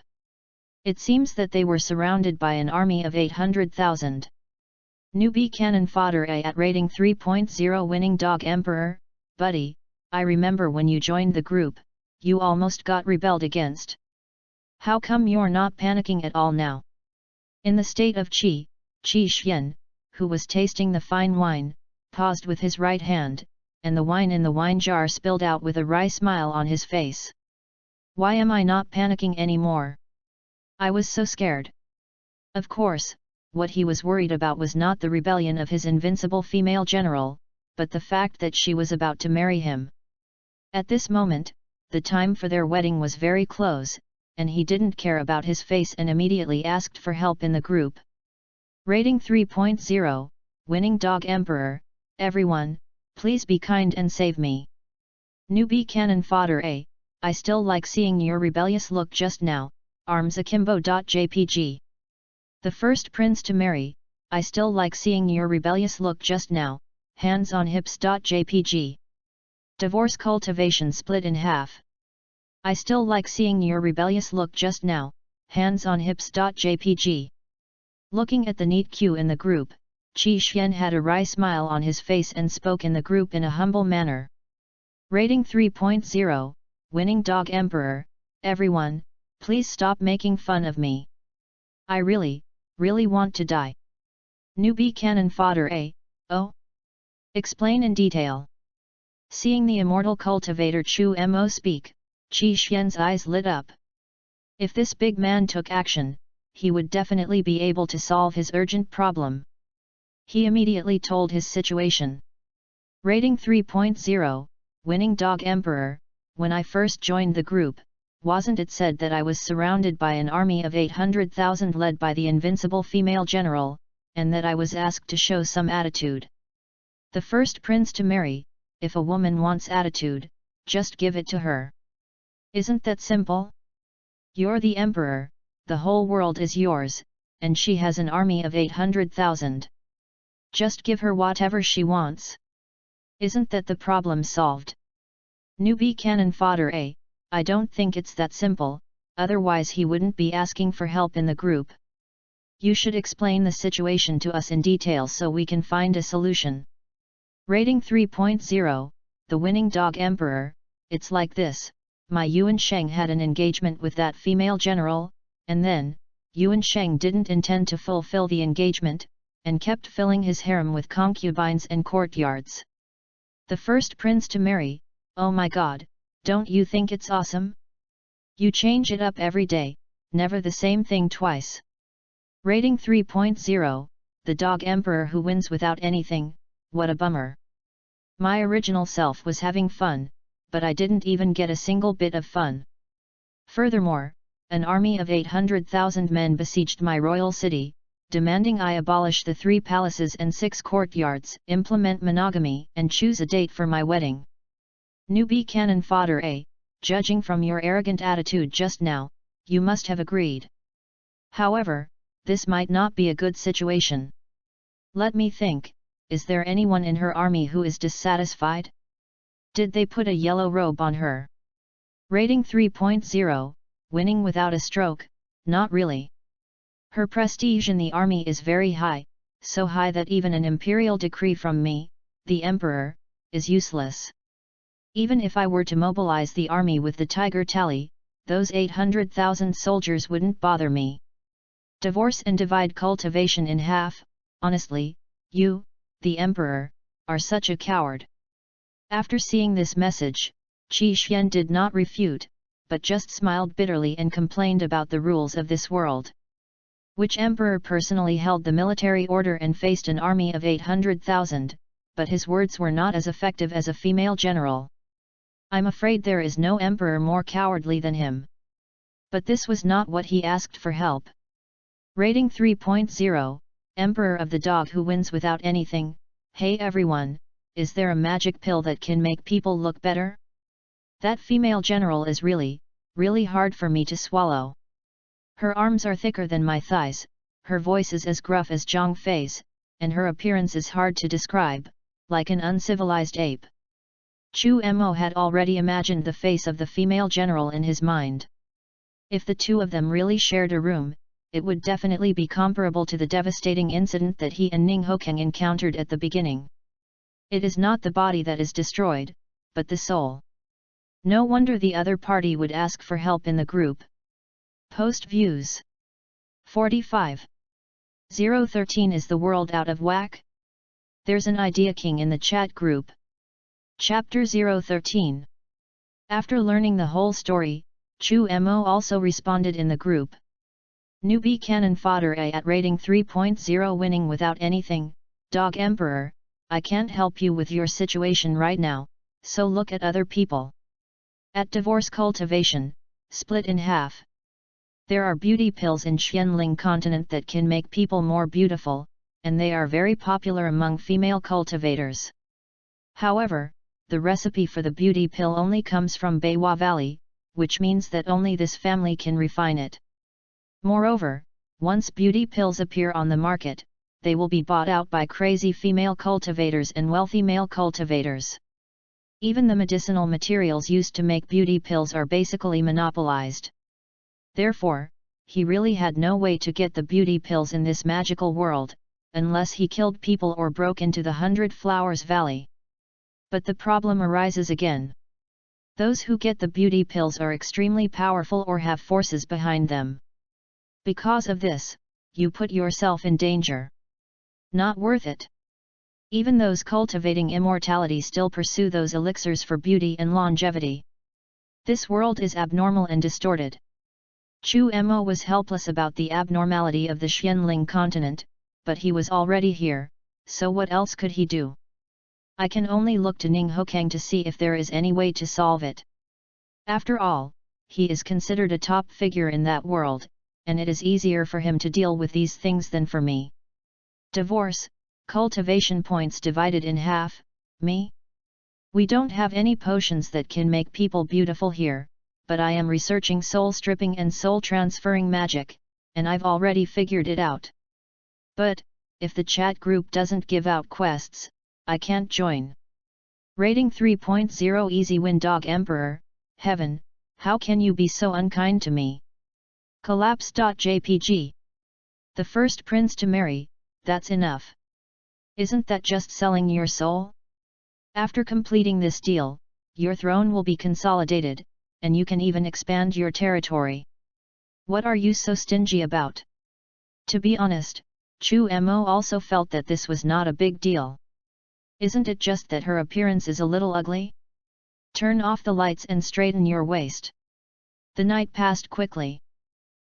It seems that they were surrounded by an army of 800,000. Newbie cannon fodder at rating 3.0 Winning Dog Emperor. Buddy, I remember when you joined the group, you almost got rebelled against. How come you're not panicking at all now? In the state of Qi Xian, who was tasting the fine wine, paused with his right hand, and the wine in the wine jar spilled out with a wry smile on his face. Why am I not panicking anymore? I was so scared. Of course, what he was worried about was not the rebellion of his invincible female general, but the fact that she was about to marry him. At this moment, the time for their wedding was very close, and he didn't care about his face and immediately asked for help in the group. Rating 3.0, Winning Dog Emperor. Everyone, please be kind and save me. Newbie cannon fodder I still like seeing your rebellious look just now, arms akimbo.jpg. The first prince to marry, I still like seeing your rebellious look just now, hands on hips.jpg. Divorce cultivation split in half. I still like seeing your rebellious look just now, hands on hips.jpg. Looking at the neat queue in the group, Qi Xian had a wry smile on his face and spoke in the group in a humble manner. Rating 3.0, Winning Dog Emperor. Everyone, please stop making fun of me. I really want to die. Newbie cannon fodder oh? Explain in detail. Seeing the immortal cultivator Chu Mo speak, Qi Xian's eyes lit up. If this big man took action, he would definitely be able to solve his urgent problem. He immediately told his situation. Rating 3.0, Winning Dog Emperor. When I first joined the group, wasn't it said that I was surrounded by an army of 800,000 led by the invincible female general, and that I was asked to show some attitude? The first prince to marry, if a woman wants attitude, just give it to her. Isn't that simple? You're the emperor, the whole world is yours, and she has an army of 800,000. Just give her whatever she wants. Isn't that the problem solved? Newbie cannon fodder I don't think it's that simple, otherwise he wouldn't be asking for help in the group. You should explain the situation to us in detail so we can find a solution. Rating 3.0, The Winning Dog Emperor. It's like this, my Yuan Sheng had an engagement with that female general, and then, Yuan Sheng didn't intend to fulfill the engagement, and kept filling his harem with concubines and courtyards. The first prince to marry, oh my god, don't you think it's awesome? You change it up every day, never the same thing twice. Rating 3.0, The Dog Emperor who wins without anything. What a bummer. My original self was having fun, but I didn't even get a single bit of fun. Furthermore, an army of 800,000 men besieged my royal city, demanding I abolish the 3 palaces and 6 courtyards, implement monogamy, and choose a date for my wedding. Newbie cannon fodder A, judging from your arrogant attitude just now, you must have agreed. However, this might not be a good situation. Let me think, is there anyone in her army who is dissatisfied? Did they put a yellow robe on her? Rating 3.0, winning without a stroke, not really. Her prestige in the army is very high, so high that even an imperial decree from me, the emperor, is useless. Even if I were to mobilize the army with the tiger tally, those 800,000 soldiers wouldn't bother me. Divorce and divide cultivation in half. Honestly, you, the emperor, are such a coward. After seeing this message, Qi Xian did not refute, but just smiled bitterly and complained about the rules of this world. Which emperor personally held the military order and faced an army of 800,000, but his words were not as effective as a female general. I'm afraid there is no emperor more cowardly than him. But this was not what he asked for help. Rating 3.0, Emperor of the Dog who wins without anything. Hey everyone, is there a magic pill that can make people look better? That female general is really hard for me to swallow. Her arms are thicker than my thighs, her voice is as gruff as Zhang Fei's, and her appearance is hard to describe, like an uncivilized ape. Chu Mo had already imagined the face of the female general in his mind. If the two of them really shared a room, it would definitely be comparable to the devastating incident that he and Ning Hokeng encountered at the beginning. It is not the body that is destroyed, but the soul. No wonder the other party would ask for help in the group. Post views 45. 013 Is the world out of whack? There's an idea king in the chat group. Chapter 013. After learning the whole story, Chu Mo also responded in the group. Newbie cannon fodder A at rating 3.0 winning without anything. Dog Emperor, I can't help you with your situation right now, so look at other people. At divorce cultivation, split in half. There are beauty pills in Xianling continent that can make people more beautiful, and they are very popular among female cultivators. However, the recipe for the beauty pill only comes from Beiwa Valley, which means that only this family can refine it. Moreover, once beauty pills appear on the market, they will be bought out by crazy female cultivators and wealthy male cultivators. Even the medicinal materials used to make beauty pills are basically monopolized. Therefore, he really had no way to get the beauty pills in this magical world, unless he killed people or broke into the 100 Flowers Valley. But the problem arises again. Those who get the beauty pills are extremely powerful or have forces behind them. Because of this, you put yourself in danger. Not worth it. Even those cultivating immortality still pursue those elixirs for beauty and longevity. This world is abnormal and distorted. Chu Mo was helpless about the abnormality of the Xianling continent, but he was already here, so what else could he do? I can only look to Ning Hokeng to see if there is any way to solve it. After all, he is considered a top figure in that world, and it is easier for him to deal with these things than for me. Divorce, cultivation points divided in half, me? We don't have any potions that can make people beautiful here, but I am researching soul stripping and soul transferring magic, and I've already figured it out. But, if the chat group doesn't give out quests, I can't join. Rating 3.0 Easy win Dog Emperor, Heaven, how can you be so unkind to me? Collapse.jpg. The first prince to marry, that's enough. Isn't that just selling your soul? After completing this deal, your throne will be consolidated, and you can even expand your territory. What are you so stingy about? To be honest, Chu Mo also felt that this was not a big deal. Isn't it just that her appearance is a little ugly? Turn off the lights and straighten your waist. The night passed quickly.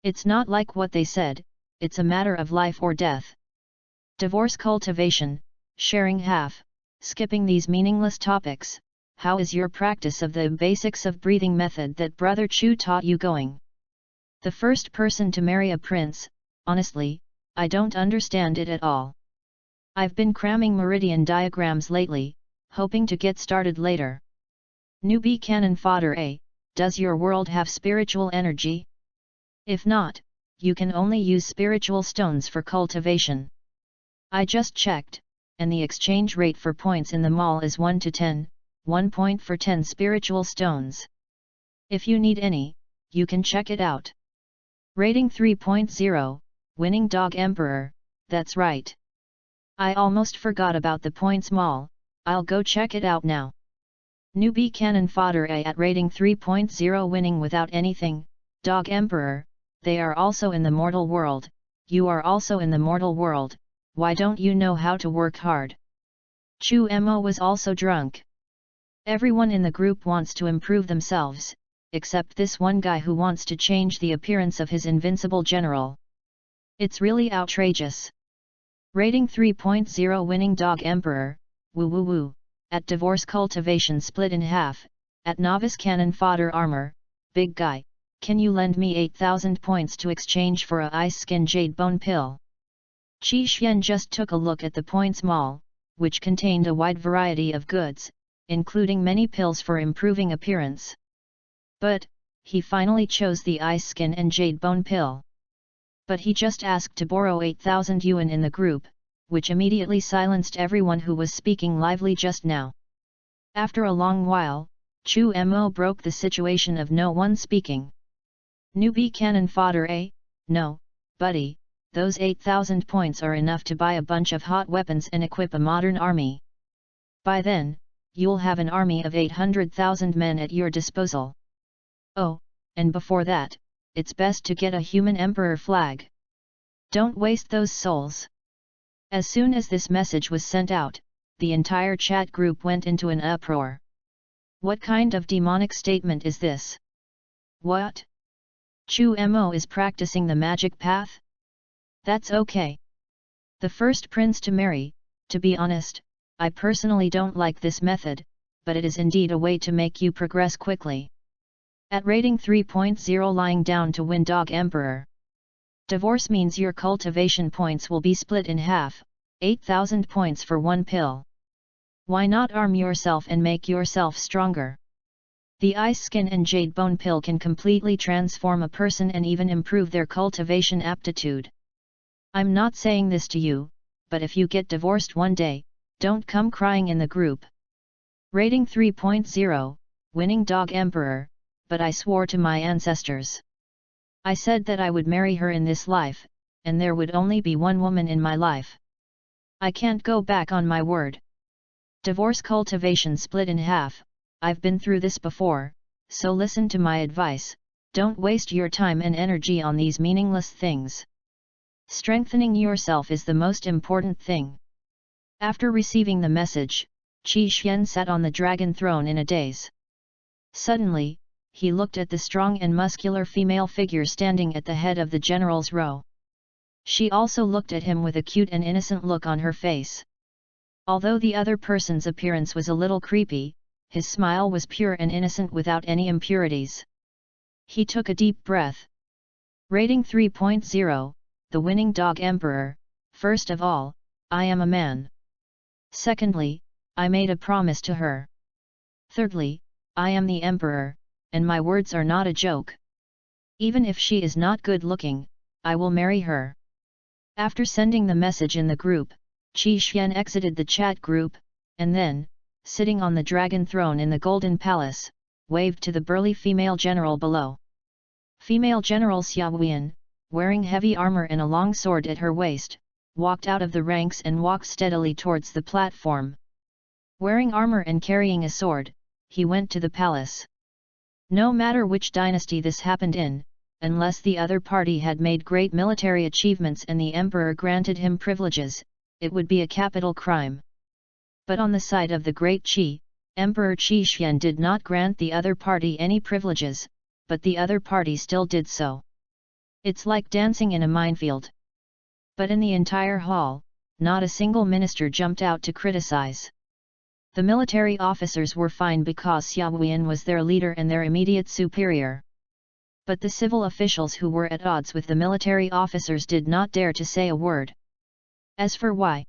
It's not like what they said, it's a matter of life or death. Divorce cultivation, sharing half, skipping these meaningless topics. How is your practice of the basics of breathing method that Brother Chu taught you going? The first person to marry a prince, honestly, I don't understand it at all. I've been cramming meridian diagrams lately, hoping to get started later. Newbie cannon fodder A, does your world have spiritual energy? If not, you can only use spiritual stones for cultivation. I just checked, and the exchange rate for points in the mall is 1 to 10, 1 point for 10 spiritual stones. If you need any, you can check it out. Rating 3.0, Winning Dog Emperor, that's right. I almost forgot about the points mall, I'll go check it out now. Newbie cannon fodder A at rating 3.0 winning without anything, Dog Emperor, they are also in the mortal world, you are also in the mortal world, why don't you know how to work hard? Chu Mo was also drunk. Everyone in the group wants to improve themselves, except this one guy who wants to change the appearance of his invincible general. It's really outrageous. Rating 3.0 Winning Dog Emperor, woo woo woo, at Divorce Cultivation split in half, at Novice Cannon Fodder Armor, Big Guy, can you lend me 8,000 points to exchange for a Ice Skin Jade Bone Pill? Qi Xian just took a look at the points mall, which contained a wide variety of goods, including many pills for improving appearance. But, he finally chose the Ice Skin and Jade Bone Pill. But he just asked to borrow 8,000 yuan in the group, which immediately silenced everyone who was speaking lively just now. After a long while, Chu Mo broke the situation of no one speaking. Newbie cannon fodder A, no, buddy, those 8,000 points are enough to buy a bunch of hot weapons and equip a modern army. By then, you'll have an army of 800,000 men at your disposal. Oh, and before that, it's best to get a human emperor flag. Don't waste those souls. As soon as this message was sent out, the entire chat group went into an uproar. What kind of demonic statement is this? What? Chu Mo is practicing the magic path? That's okay. The first prince to marry, to be honest, I personally don't like this method, but it is indeed a way to make you progress quickly. At rating 3.0 lying down to win Dog Emperor. Divorce means your cultivation points will be split in half, 8,000 points for one pill. Why not arm yourself and make yourself stronger? The Ice Skin and Jade Bone Pill can completely transform a person and even improve their cultivation aptitude. I'm not saying this to you, but if you get divorced one day, don't come crying in the group. Rating 3.0, Winning Dog Emperor, but I swore to my ancestors. I said that I would marry her in this life, and there would only be one woman in my life. I can't go back on my word. Divorce cultivation split in half, I've been through this before, so listen to my advice, don't waste your time and energy on these meaningless things. Strengthening yourself is the most important thing. After receiving the message, Qi Xian sat on the dragon throne in a daze. Suddenly, he looked at the strong and muscular female figure standing at the head of the general's row. She also looked at him with a cute and innocent look on her face. Although the other person's appearance was a little creepy, his smile was pure and innocent without any impurities. He took a deep breath. Rating 3.0, the Winning Dog Emperor, first of all, I am a man. Secondly, I made a promise to her. Thirdly, I am the Emperor, and my words are not a joke. Even if she is not good looking, I will marry her. After sending the message in the group, Qi Xian exited the chat group, and then, sitting on the dragon throne in the Golden Palace, waved to the burly female general below. Female General Xia Wuyan, wearing heavy armor and a long sword at her waist, walked out of the ranks and walked steadily towards the platform. Wearing armor and carrying a sword, he went to the palace. No matter which dynasty this happened in, unless the other party had made great military achievements and the emperor granted him privileges, it would be a capital crime. But on the side of the great Qi, Emperor Qi Xian did not grant the other party any privileges, but the other party still did so. It's like dancing in a minefield. But in the entire hall, not a single minister jumped out to criticize. The military officers were fine because Xia Wuyan was their leader and their immediate superior. But the civil officials who were at odds with the military officers did not dare to say a word. As for why?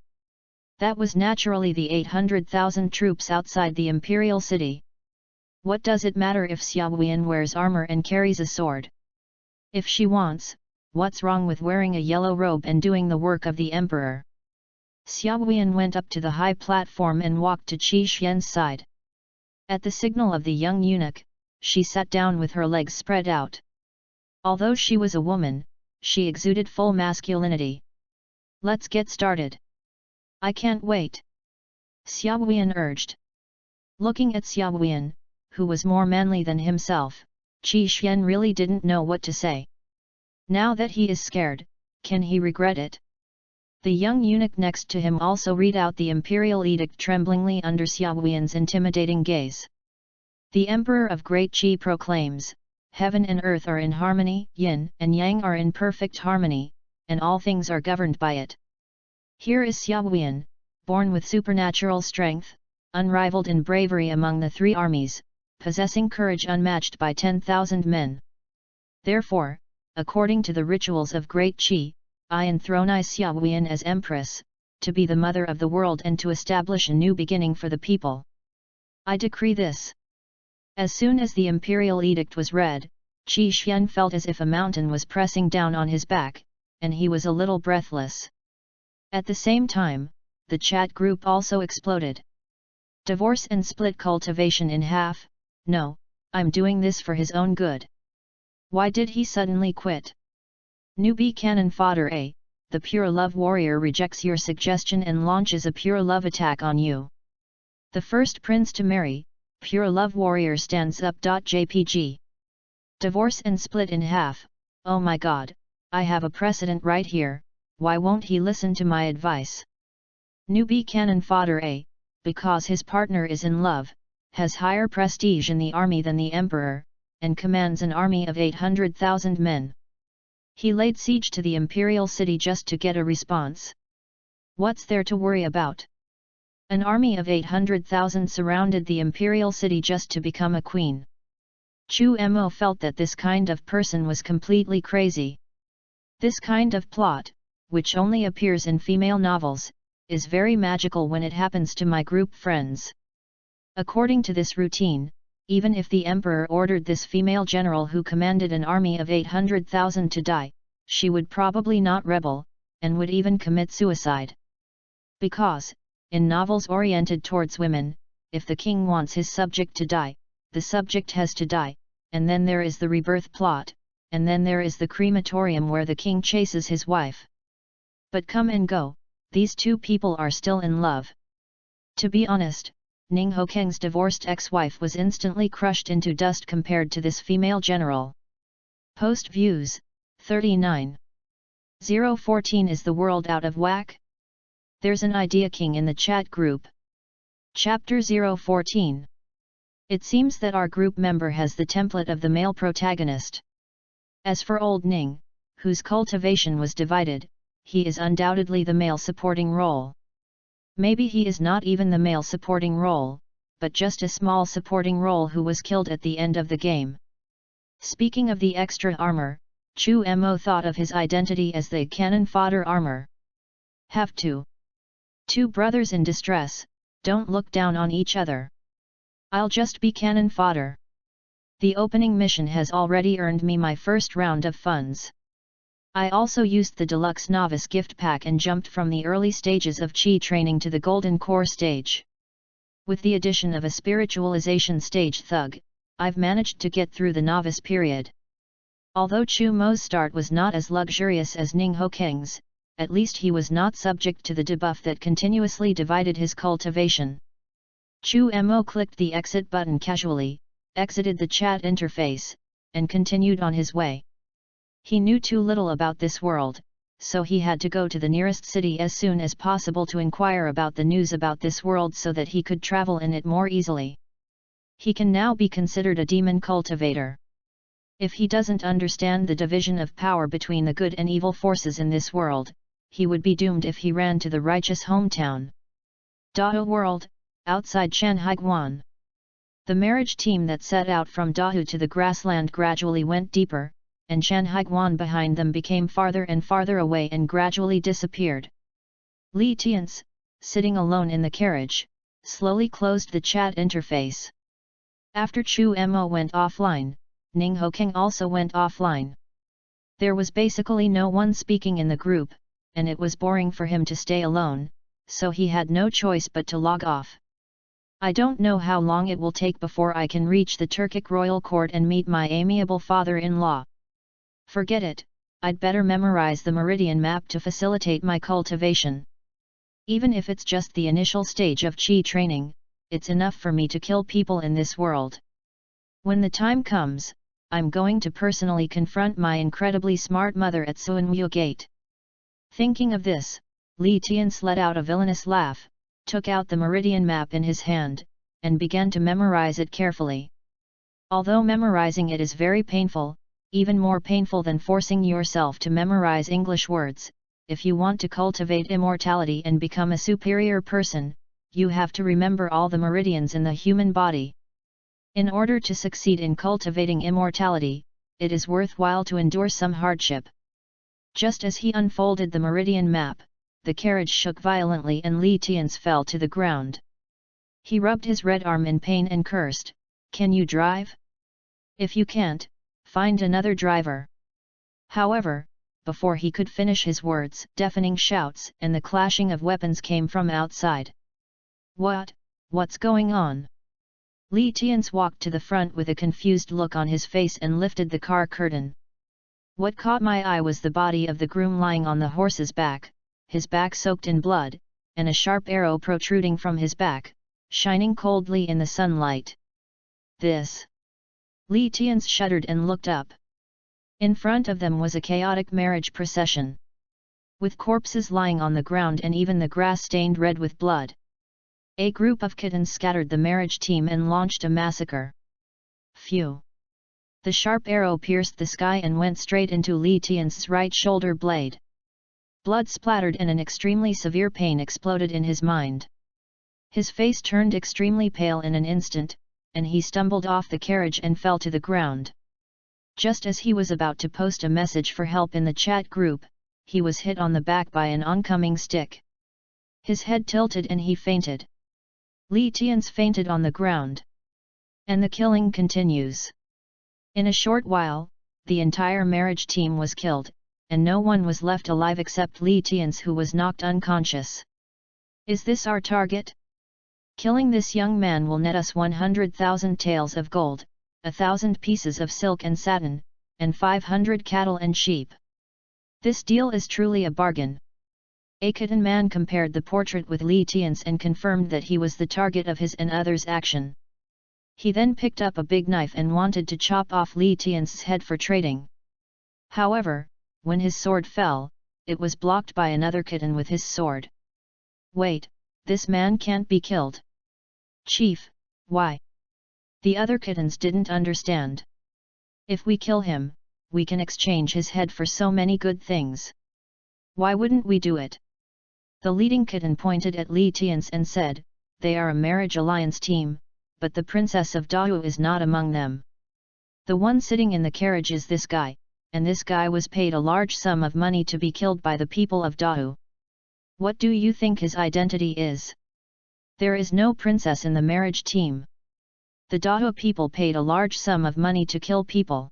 That was naturally the 800,000 troops outside the imperial city. What does it matter if Xia Huiyan wears armor and carries a sword? If she wants, what's wrong with wearing a yellow robe and doing the work of the emperor? Xia Huiyan went up to the high platform and walked to Qi Xian's side. At the signal of the young eunuch, she sat down with her legs spread out. Although she was a woman, she exuded full masculinity. Let's get started. I can't wait. Xia Huiyan urged. Looking at Xia Huiyan, who was more manly than himself, Qi Xian really didn't know what to say. Now that he is scared, can he regret it? The young eunuch next to him also read out the imperial edict tremblingly under Xia Huiyan's intimidating gaze. The Emperor of Great Qi proclaims, heaven and earth are in harmony, yin and yang are in perfect harmony, and all things are governed by it. Here is Xia Huiyan, born with supernatural strength, unrivaled in bravery among the three armies, possessing courage unmatched by 10,000 men. Therefore, according to the rituals of Great Qi, I enthrone Xia Huiyan as Empress, to be the mother of the world and to establish a new beginning for the people. I decree this. As soon as the imperial edict was read, Qi Xian felt as if a mountain was pressing down on his back, and he was a little breathless. At the same time, the chat group also exploded. Divorce and split cultivation in half. No, I'm doing this for his own good. Why did he suddenly quit? Newbie cannon fodder A, the pure love warrior rejects your suggestion and launches a pure love attack on you. The first prince to marry, pure love warrior stands up. JPG. Divorce and split in half. Oh my god, I have a precedent right here, why won't he listen to my advice? Newbie cannon fodder A, because his partner is in love, has higher prestige in the army than the emperor, and commands an army of 800,000 men. He laid siege to the imperial city just to get a response. What's there to worry about? An army of 800,000 surrounded the imperial city just to become a queen. Chu Mo felt that this kind of person was completely crazy. This kind of plot, which only appears in female novels, is very magical when it happens to my group friends. According to this routine, even if the emperor ordered this female general who commanded an army of 800,000 to die, she would probably not rebel, and would even commit suicide. Because, in novels oriented towards women, if the king wants his subject to die, the subject has to die, and then there is the rebirth plot, and then there is the crematorium where the king chases his wife. But come and go, these two people are still in love. To be honest, Ning Hokeng's divorced ex-wife was instantly crushed into dust compared to this female general. Post views, 39. 014 Is the world out of whack? There's an idea king in the chat group. Chapter 014. It seems that our group member has the template of the male protagonist. As for old Ning, whose cultivation was divided, he is undoubtedly the male supporting role. Maybe he is not even the male supporting role, but just a small supporting role who was killed at the end of the game. Speaking of the extra armor, Chu Mo thought of his identity as the cannon fodder armor. Have to. Two brothers in distress, don't look down on each other. I'll just be cannon fodder. The opening mission has already earned me my first round of funds. I also used the deluxe novice gift pack and jumped from the early stages of Qi training to the golden core stage. With the addition of a spiritualization stage thug, I've managed to get through the novice period. Although Chu Mo's start was not as luxurious as Ning Hokeng's, at least he was not subject to the debuff that continuously divided his cultivation. Chu Mo clicked the exit button casually, exited the chat interface, and continued on his way. He knew too little about this world, so he had to go to the nearest city as soon as possible to inquire about the news about this world so that he could travel in it more easily. He can now be considered a demon cultivator. If he doesn't understand the division of power between the good and evil forces in this world, he would be doomed if he ran to the righteous hometown. Dao World, outside Shanhaiguan. The marriage team that set out from Dahu to the grassland gradually went deeper, and Chan Haiguan behind them became farther and farther away and gradually disappeared. Li Tian's, sitting alone in the carriage, slowly closed the chat interface. After Chu Mo went offline, Ning Hokeng also went offline. There was basically no one speaking in the group, and it was boring for him to stay alone, so he had no choice but to log off. I don't know how long it will take before I can reach the Turkic royal court and meet my amiable father-in-law. Forget it, I'd better memorize the meridian map to facilitate my cultivation. Even if it's just the initial stage of Qi training, it's enough for me to kill people in this world. When the time comes, I'm going to personally confront my incredibly smart mother at Suanmu Gate. Thinking of this, Li Tian's let out a villainous laugh, took out the meridian map in his hand, and began to memorize it carefully. Although memorizing it is very painful, even more painful than forcing yourself to memorize English words, if you want to cultivate immortality and become a superior person, you have to remember all the meridians in the human body. In order to succeed in cultivating immortality, it is worthwhile to endure some hardship. Just as he unfolded the meridian map, the carriage shook violently and Li Tian's fell to the ground. He rubbed his red arm in pain and cursed, "Can you drive? If you can't, find another driver." However, before he could finish his words, deafening shouts and the clashing of weapons came from outside. What's going on?" Li Tian's walked to the front with a confused look on his face and lifted the car curtain. What caught my eye was the body of the groom lying on the horse's back, his back soaked in blood, and a sharp arrow protruding from his back, shining coldly in the sunlight. "This..." Li Tian's shuddered and looked up. In front of them was a chaotic marriage procession. With corpses lying on the ground and even the grass stained red with blood. A group of kittens scattered the marriage team and launched a massacre. Phew! The sharp arrow pierced the sky and went straight into Li Tian's right shoulder blade. Blood splattered and an extremely severe pain exploded in his mind. His face turned extremely pale in an instant, and he stumbled off the carriage and fell to the ground. Just as he was about to post a message for help in the chat group, he was hit on the back by an oncoming stick. His head tilted and he fainted. Li Tian's fainted on the ground. And the killing continues. In a short while, the entire marriage team was killed, and no one was left alive except Li Tian's, who was knocked unconscious. Is this our target? Killing this young man will net us 100,000 taels of gold, 1,000 pieces of silk and satin, and 500 cattle and sheep. This deal is truly a bargain. A kitten man compared the portrait with Li Tian's and confirmed that he was the target of his and others' action. He then picked up a big knife and wanted to chop off Li Tian's head for trading. However, when his sword fell, it was blocked by another kitten with his sword. "Wait, this man can't be killed." "Chief, why?" The other kittens didn't understand. "If we kill him, we can exchange his head for so many good things. Why wouldn't we do it?" The leading kitten pointed at Li Tian's and said, "They are a marriage alliance team, but the princess of Dahu is not among them. The one sitting in the carriage is this guy, and this guy was paid a large sum of money to be killed by the people of Dahu. What do you think his identity is? There is no princess in the marriage team. The Dahu people paid a large sum of money to kill people.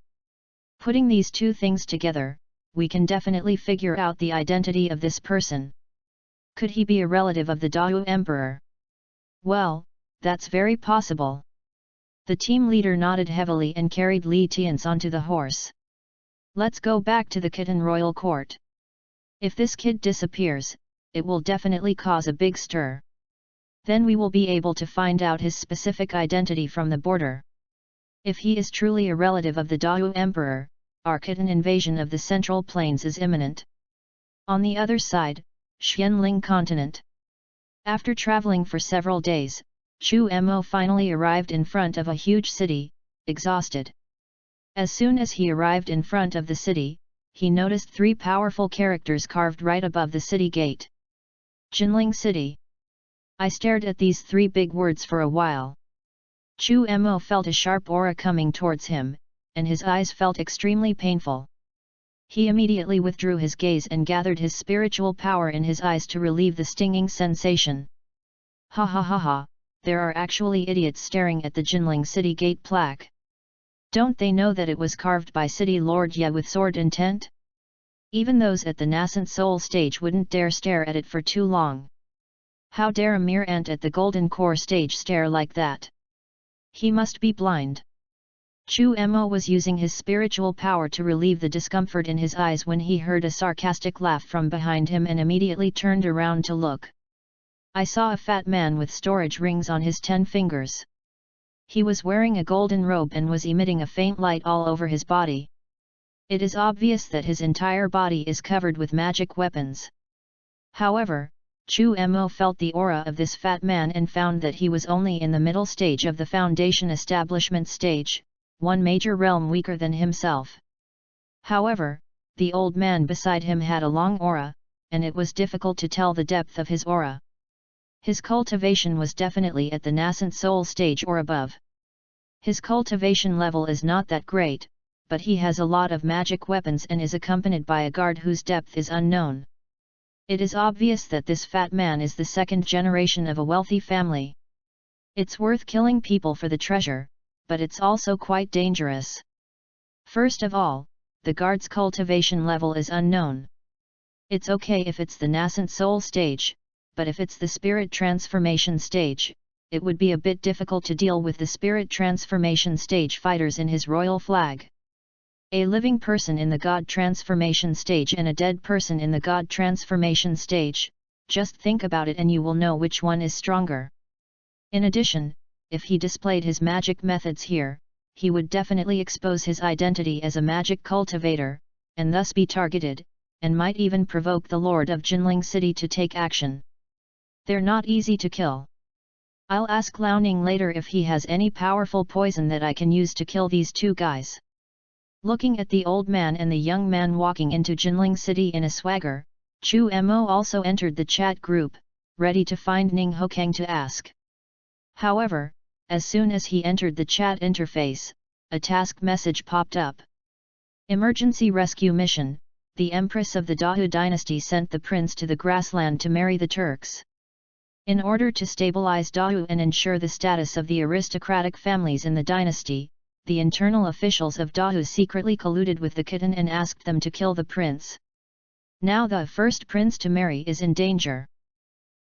Putting these two things together, we can definitely figure out the identity of this person. Could he be a relative of the Dahu emperor? Well, that's very possible." The team leader nodded heavily and carried Li Tian's onto the horse. "Let's go back to the kitten royal court. If this kid disappears, it will definitely cause a big stir. Then we will be able to find out his specific identity from the border. If he is truly a relative of the Dahu emperor, our kitten invasion of the Central Plains is imminent." On the other side, Xianling continent. After traveling for several days, Chu Mo finally arrived in front of a huge city, exhausted. As soon as he arrived in front of the city, he noticed 3 powerful characters carved right above the city gate. "Jinling City." I stared at these 3 big words for a while. Chu Mo felt a sharp aura coming towards him, and his eyes felt extremely painful. He immediately withdrew his gaze and gathered his spiritual power in his eyes to relieve the stinging sensation. Ha ha ha ha, there are actually idiots staring at the Jinling City gate plaque. Don't they know that it was carved by City Lord Ye with sword intent? Even those at the nascent soul stage wouldn't dare stare at it for too long. How dare a mere ant at the golden core stage stare like that? He must be blind. Chu Mo was using his spiritual power to relieve the discomfort in his eyes when he heard a sarcastic laugh from behind him and immediately turned around to look. I saw a fat man with storage rings on his 10 fingers. He was wearing a golden robe and was emitting a faint light all over his body. It is obvious that his entire body is covered with magic weapons. However, Chu Mo felt the aura of this fat man and found that he was only in the middle stage of the foundation establishment stage, one major realm weaker than himself. However, the old man beside him had a long aura, and it was difficult to tell the depth of his aura. His cultivation was definitely at the nascent soul stage or above. His cultivation level is not that great, but he has a lot of magic weapons and is accompanied by a guard whose depth is unknown. It is obvious that this fat man is the second generation of a wealthy family. It's worth killing people for the treasure, but it's also quite dangerous. First of all, the guard's cultivation level is unknown. It's okay if it's the nascent soul stage, but if it's the spirit transformation stage, it would be a bit difficult to deal with the spirit transformation stage fighters in his royal flag. A living person in the god transformation stage and a dead person in the god transformation stage, just think about it and you will know which one is stronger. In addition, if he displayed his magic methods here, he would definitely expose his identity as a magic cultivator, and thus be targeted, and might even provoke the Lord of Jinling City to take action. They're not easy to kill. I'll ask Liaoning later if he has any powerful poison that I can use to kill these two guys. Looking at the old man and the young man walking into Jinling City in a swagger, Chu Mo also entered the chat group, ready to find Ning Hokang to ask. However, as soon as he entered the chat interface, a task message popped up. Emergency rescue mission. The Empress of the Dahu dynasty sent the prince to the grassland to marry the Turks. In order to stabilize Dahu and ensure the status of the aristocratic families in the dynasty, the internal officials of Dahu secretly colluded with the Khitan and asked them to kill the prince. Now the first prince to marry is in danger.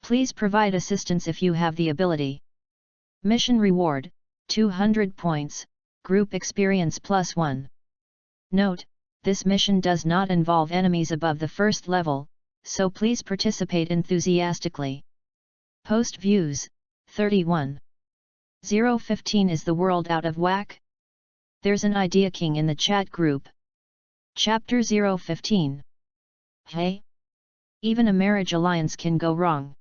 Please provide assistance if you have the ability. Mission reward, 200 points, group experience +1. Note, this mission does not involve enemies above the first level, so please participate enthusiastically. Post views, 31. 015 Is the world out of whack? There's an idea king in the chat group. Chapter 015. Hey? Even a marriage alliance can go wrong.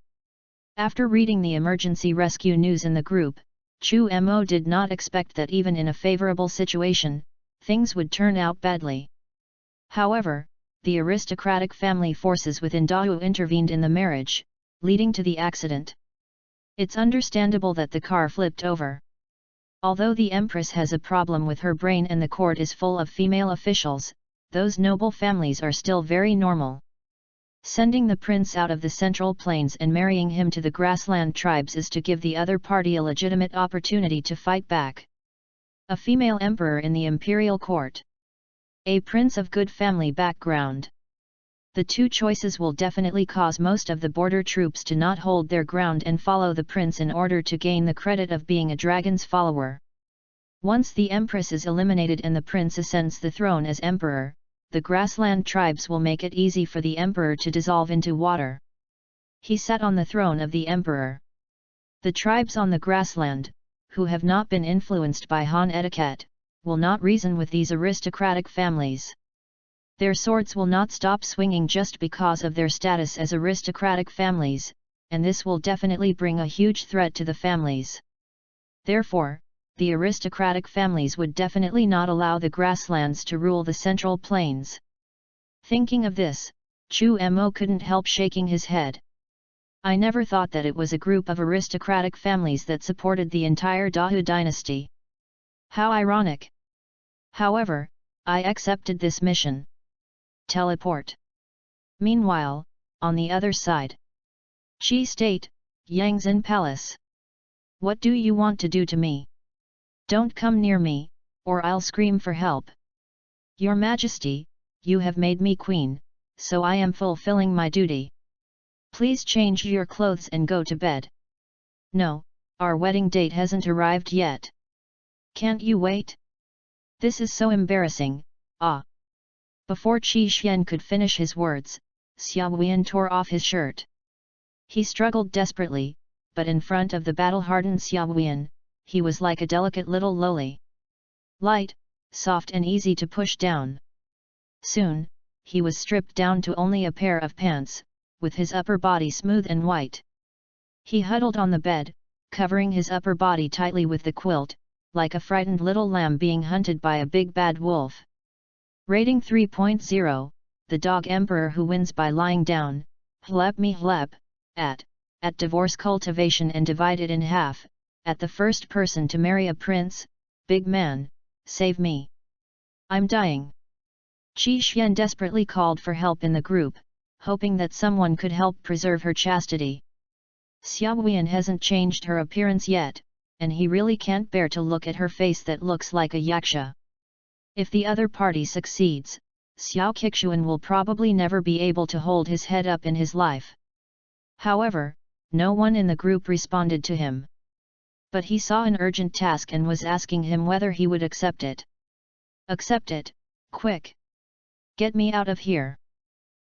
After reading the emergency rescue news in the group, Chu Mo did not expect that even in a favorable situation, things would turn out badly. However, the aristocratic family forces within Dahu intervened in the marriage, leading to the accident. It's understandable that the car flipped over. Although the Empress has a problem with her brain and the court is full of female officials, those noble families are still very normal. Sending the prince out of the Central Plains and marrying him to the grassland tribes is to give the other party a legitimate opportunity to fight back. A female emperor in the imperial court. A prince of good family background. The two choices will definitely cause most of the border troops to not hold their ground and follow the prince in order to gain the credit of being a dragon's follower. Once the empress is eliminated and the prince ascends the throne as emperor, the grassland tribes will make it easy for the emperor to dissolve into water. He sat on the throne of the emperor. The tribes on the grassland, who have not been influenced by Han etiquette, will not reason with these aristocratic families. Their swords will not stop swinging just because of their status as aristocratic families, and this will definitely bring a huge threat to the families. Therefore, the aristocratic families would definitely not allow the grasslands to rule the Central Plains. Thinking of this, Chu Mo couldn't help shaking his head. I never thought that it was a group of aristocratic families that supported the entire Dahu dynasty. How ironic. However, I accepted this mission. Teleport. Meanwhile, on the other side. Qi State, Yangzhen Palace. What do you want to do to me? Don't come near me, or I'll scream for help. Your Majesty, you have made me queen, so I am fulfilling my duty. Please change your clothes and go to bed. No, our wedding date hasn't arrived yet. Can't you wait? This is so embarrassing, ah! Before Qi Xian could finish his words, Xiao Wian tore off his shirt. He struggled desperately, but in front of the battle-hardened Xiao Wian, he was like a delicate little loli. Light, soft and easy to push down. Soon, he was stripped down to only a pair of pants, with his upper body smooth and white. He huddled on the bed, covering his upper body tightly with the quilt, like a frightened little lamb being hunted by a big bad wolf. Rating 3.0, the dog emperor who wins by lying down, hlep me hlep, at divorce cultivation and divided in half, at the first person to marry a prince, big man, save me. I'm dying. Qi Xian desperately called for help in the group, hoping that someone could help preserve her chastity. Xiao Wian hasn't changed her appearance yet, and he really can't bear to look at her face that looks like a yaksha. If the other party succeeds, Xiao Qixuan will probably never be able to hold his head up in his life. However, no one in the group responded to him. But he saw an urgent task and was asking him whether he would accept it. Accept it, quick! Get me out of here!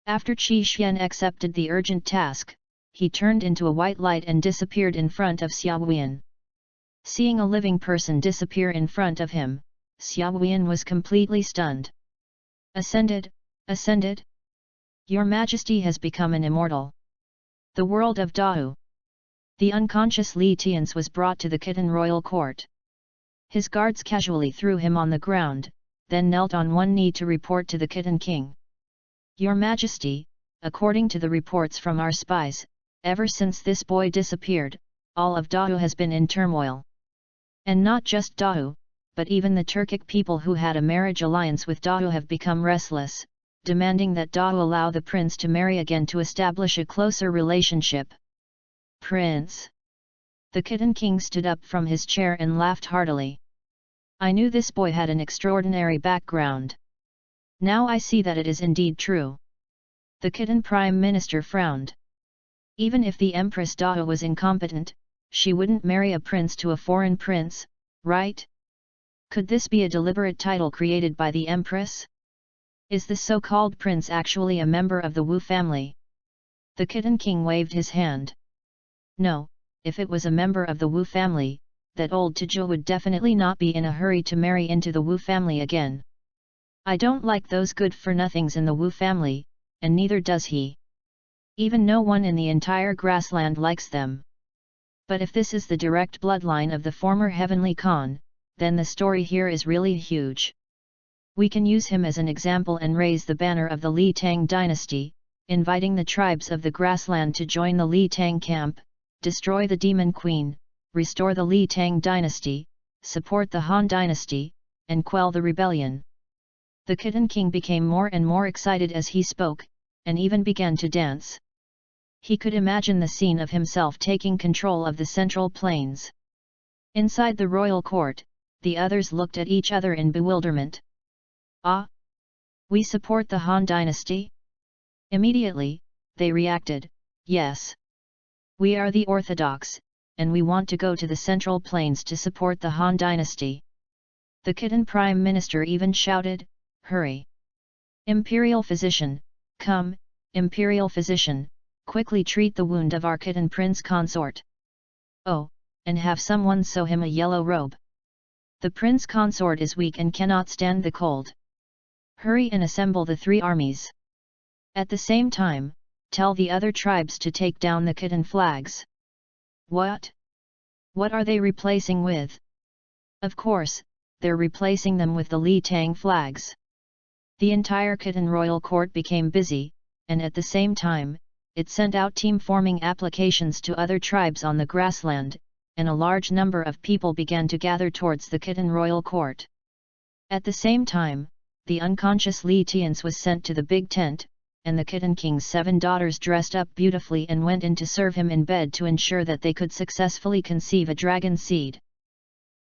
After Qi Xian accepted the urgent task, he turned into a white light and disappeared in front of Xiao Wian. Seeing a living person disappear in front of him, Xiao Wian was completely stunned. Ascended, ascended? Your Majesty has become an immortal. The world of Dahu. The unconscious Li Tians was brought to the Khitan royal court. His guards casually threw him on the ground, then knelt on one knee to report to the Khitan king. Your Majesty, according to the reports from our spies, ever since this boy disappeared, all of Dahu has been in turmoil. And not just Dahu, but even the Turkic people who had a marriage alliance with Dahu have become restless, demanding that Dahu allow the prince to marry again to establish a closer relationship. Prince! The Khitan king stood up from his chair and laughed heartily. I knew this boy had an extraordinary background. Now I see that it is indeed true. The Khitan prime minister frowned. Even if the Empress Dahu was incompetent, she wouldn't marry a prince to a foreign prince, right? Could this be a deliberate title created by the Empress? Is the so-called prince actually a member of the Wu family? The Khitan king waved his hand. No, if it was a member of the Wu family, that old Tijul would definitely not be in a hurry to marry into the Wu family again. I don't like those good-for-nothings in the Wu family, and neither does he. Even no one in the entire grassland likes them. But if this is the direct bloodline of the former Heavenly Khan, then the story here is really huge. We can use him as an example and raise the banner of the Li Tang dynasty, inviting the tribes of the grassland to join the Li Tang camp, destroy the Demon Queen, restore the Li Tang dynasty, support the Han dynasty, and quell the rebellion. The Khitan king became more and more excited as he spoke, and even began to dance. He could imagine the scene of himself taking control of the central plains. Inside the royal court, the others looked at each other in bewilderment. Ah! We support the Han dynasty? Immediately, they reacted, yes. We are the Orthodox, and we want to go to the central plains to support the Han dynasty. The Khitan prime minister even shouted, hurry! Imperial physician, come, imperial physician, quickly treat the wound of our Khitan prince consort. Oh, and have someone sew him a yellow robe. The prince consort is weak and cannot stand the cold. Hurry and assemble the three armies. At the same time, tell the other tribes to take down the Khitan flags. What? What are they replacing with? Of course, they're replacing them with the Li Tang flags. The entire Khitan royal court became busy, and at the same time, it sent out team-forming applications to other tribes on the grassland, and a large number of people began to gather towards the Kitten royal court. At the same time, the unconscious Li Tians was sent to the big tent, and the Kitten King's 7 daughters dressed up beautifully and went in to serve him in bed to ensure that they could successfully conceive a dragon seed.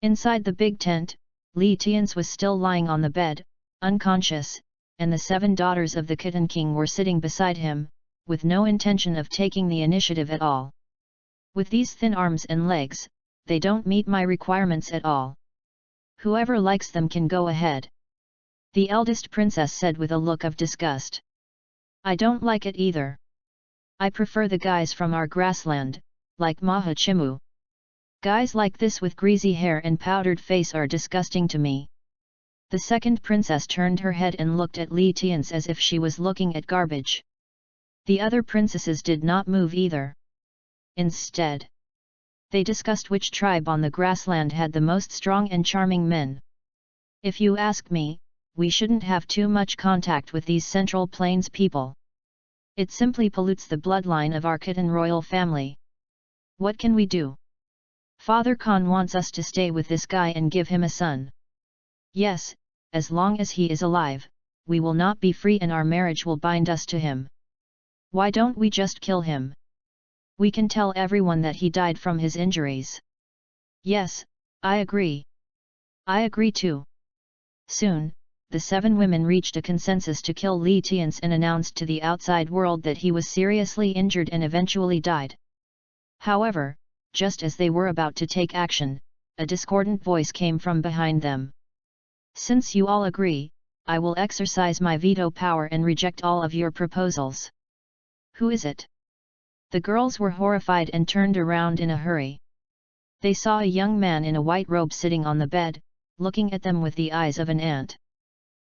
Inside the big tent, Li Tians was still lying on the bed, unconscious, and the 7 daughters of the Kitten King were sitting beside him, with no intention of taking the initiative at all. With these thin arms and legs, they don't meet my requirements at all. Whoever likes them can go ahead. The eldest princess said with a look of disgust. I don't like it either. I prefer the guys from our grassland, like Maha Chimu. Guys like this with greasy hair and powdered face are disgusting to me. The second princess turned her head and looked at Li Tians as if she was looking at garbage. The other princesses did not move either. Instead, they discussed which tribe on the grassland had the most strong and charming men. If you ask me, we shouldn't have too much contact with these Central Plains people. It simply pollutes the bloodline of our Kitten royal family. What can we do? Father Khan wants us to stay with this guy and give him a son. Yes, as long as he is alive, we will not be free and our marriage will bind us to him. Why don't we just kill him? We can tell everyone that he died from his injuries. Yes, I agree. I agree too. Soon, the 7 women reached a consensus to kill Li Tians and announced to the outside world that he was seriously injured and eventually died. However, just as they were about to take action, a discordant voice came from behind them. Since you all agree, I will exercise my veto power and reject all of your proposals. Who is it? The girls were horrified and turned around in a hurry. They saw a young man in a white robe sitting on the bed, looking at them with the eyes of an ant.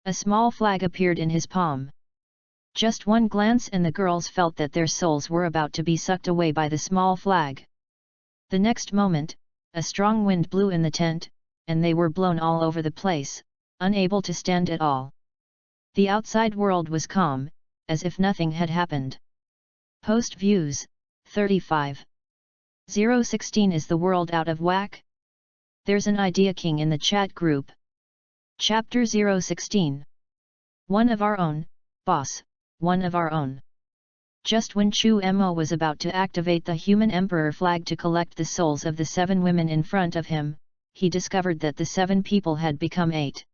A small flag appeared in his palm. Just one glance and the girls felt that their souls were about to be sucked away by the small flag. The next moment, a strong wind blew in the tent, and they were blown all over the place, unable to stand at all. The outside world was calm, as if nothing had happened. Post views, 35. 016 Is the world out of whack? There's an idea king in the chat group. Chapter 016. One of our own, boss, one of our own. Just when Chu Mo was about to activate the human emperor flag to collect the souls of the 7 women in front of him, he discovered that the 7 people had become 8.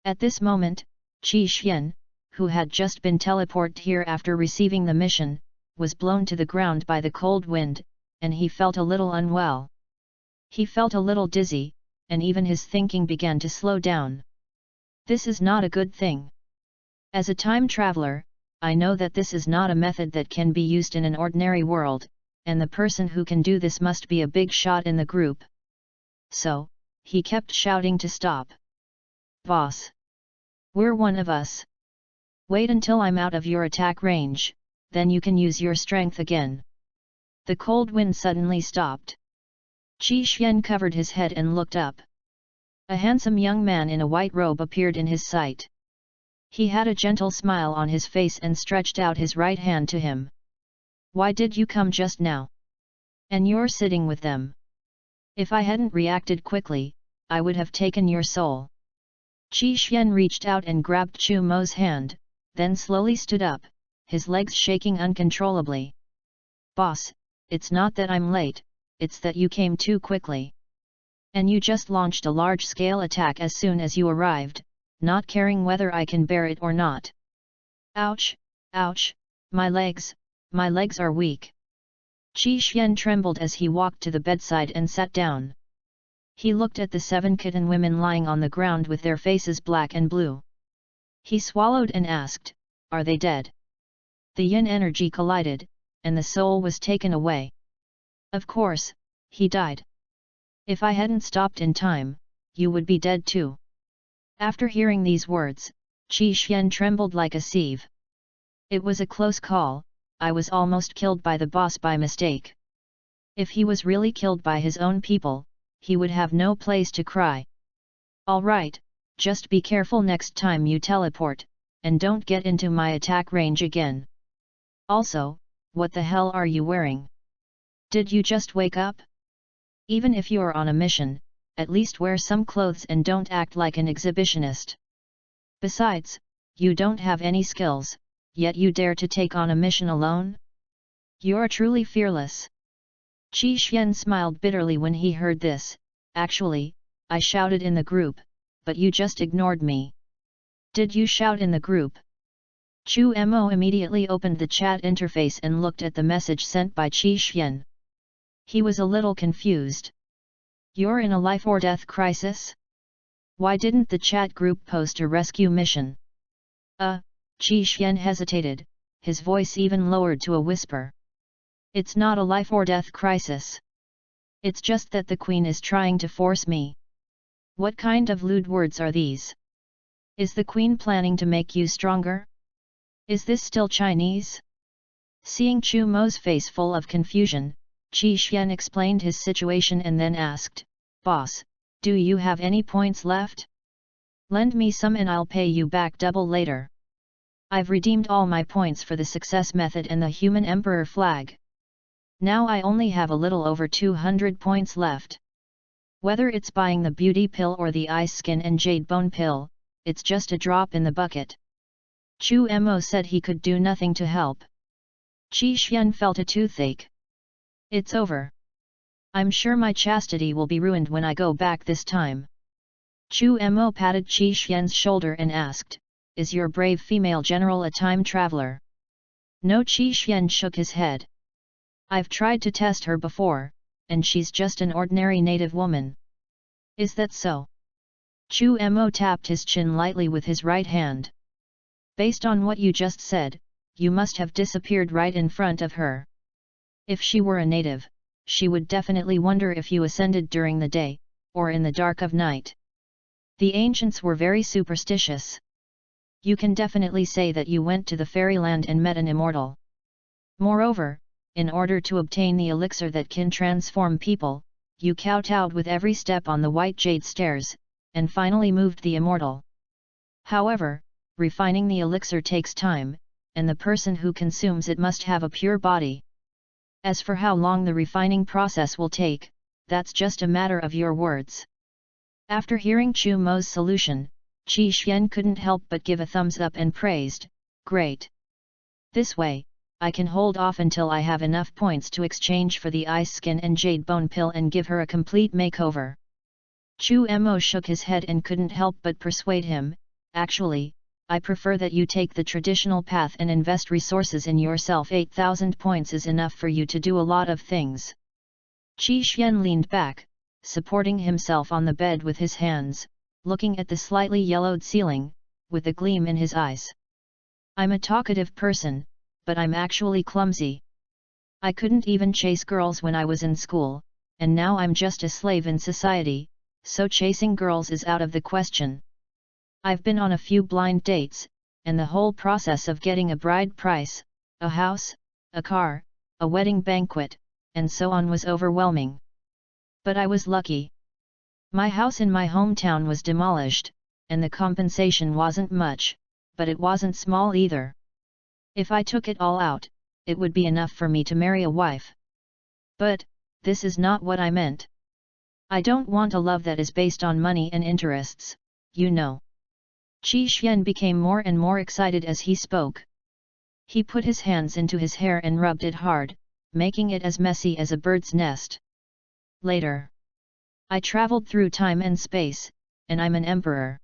At this moment, Qi Xian, who had just been teleported here after receiving the mission, was blown to the ground by the cold wind, and he felt a little unwell. He felt a little dizzy, and even his thinking began to slow down. This is not a good thing. As a time traveler, I know that this is not a method that can be used in an ordinary world, and the person who can do this must be a big shot in the group. So, he kept shouting to stop. Boss! We're one of us. Wait until I'm out of your attack range, then you can use your strength again. The cold wind suddenly stopped. Qi Xian covered his head and looked up. A handsome young man in a white robe appeared in his sight. He had a gentle smile on his face and stretched out his right hand to him. Why did you come just now? And you're sitting with them. If I hadn't reacted quickly, I would have taken your soul. Qi Xian reached out and grabbed Chu Mo's hand, then slowly stood up, his legs shaking uncontrollably. Boss, it's not that I'm late, it's that you came too quickly. And you just launched a large-scale attack as soon as you arrived, not caring whether I can bear it or not. Ouch, ouch, my legs are weak. Qi Xian trembled as he walked to the bedside and sat down. He looked at the 7 kitten women lying on the ground with their faces black and blue. He swallowed and asked, are they dead? The yin energy collided, and the soul was taken away. Of course, he died. If I hadn't stopped in time, you would be dead too. After hearing these words, Qi Xian trembled like a sieve. It was a close call, I was almost killed by the boss by mistake. If he was really killed by his own people, he would have no place to cry. Alright, just be careful next time you teleport, and don't get into my attack range again. Also, what the hell are you wearing? Did you just wake up? Even if you're on a mission, at least wear some clothes and don't act like an exhibitionist. Besides, you don't have any skills, yet you dare to take on a mission alone? You're truly fearless. Qi Xian smiled bitterly when he heard this. Actually, I shouted in the group, but you just ignored me. Did you shout in the group? Chu Mo immediately opened the chat interface and looked at the message sent by Qi Xian. He was a little confused. You're in a life-or-death crisis? Why didn't the chat group post a rescue mission? Qi Xian hesitated, his voice even lowered to a whisper. It's not a life-or-death crisis. It's just that the Queen is trying to force me. What kind of lewd words are these? Is the Queen planning to make you stronger? Is this still Chinese? Seeing Chu Mo's face full of confusion, Qi Xian explained his situation and then asked, Boss, do you have any points left? Lend me some and I'll pay you back double later. I've redeemed all my points for the success method and the human emperor flag. Now I only have a little over 200 points left. Whether it's buying the beauty pill or the ice skin and jade bone pill, it's just a drop in the bucket. Chu Mo said he could do nothing to help. Qi Xian felt a toothache. It's over. I'm sure my chastity will be ruined when I go back this time. Chu Mo patted Qi Xian's shoulder and asked, Is your brave female general a time traveler? No. Qi Xian shook his head. I've tried to test her before, and she's just an ordinary native woman. Is that so? Chu Mo tapped his chin lightly with his right hand. Based on what you just said, you must have disappeared right in front of her. If she were a native, she would definitely wonder if you ascended during the day, or in the dark of night. The ancients were very superstitious. You can definitely say that you went to the fairyland and met an immortal. Moreover, in order to obtain the elixir that can transform people, you kowtowed with every step on the white jade stairs, and finally moved the immortal. However, refining the elixir takes time, and the person who consumes it must have a pure body. As for how long the refining process will take, that's just a matter of your words. After hearing Chu Mo's solution, Qi Xian couldn't help but give a thumbs up and praised, Great! This way, I can hold off until I have enough points to exchange for the ice skin and jade bone pill and give her a complete makeover. Chu Mo shook his head and couldn't help but persuade him, Actually, I prefer that you take the traditional path and invest resources in yourself. 8,000 points is enough for you to do a lot of things. Qi Xian leaned back, supporting himself on the bed with his hands, looking at the slightly yellowed ceiling, with a gleam in his eyes. I'm a talkative person, but I'm actually clumsy. I couldn't even chase girls when I was in school, and now I'm just a slave in society, so chasing girls is out of the question. I've been on a few blind dates, and the whole process of getting a bride price, a house, a car, a wedding banquet, and so on was overwhelming. But I was lucky. My house in my hometown was demolished, and the compensation wasn't much, but it wasn't small either. If I took it all out, it would be enough for me to marry a wife. But, this is not what I meant. I don't want a love that is based on money and interests, you know. Qi Xian became more and more excited as he spoke. He put his hands into his hair and rubbed it hard, making it as messy as a bird's nest. Later. I traveled through time and space, and I'm an emperor.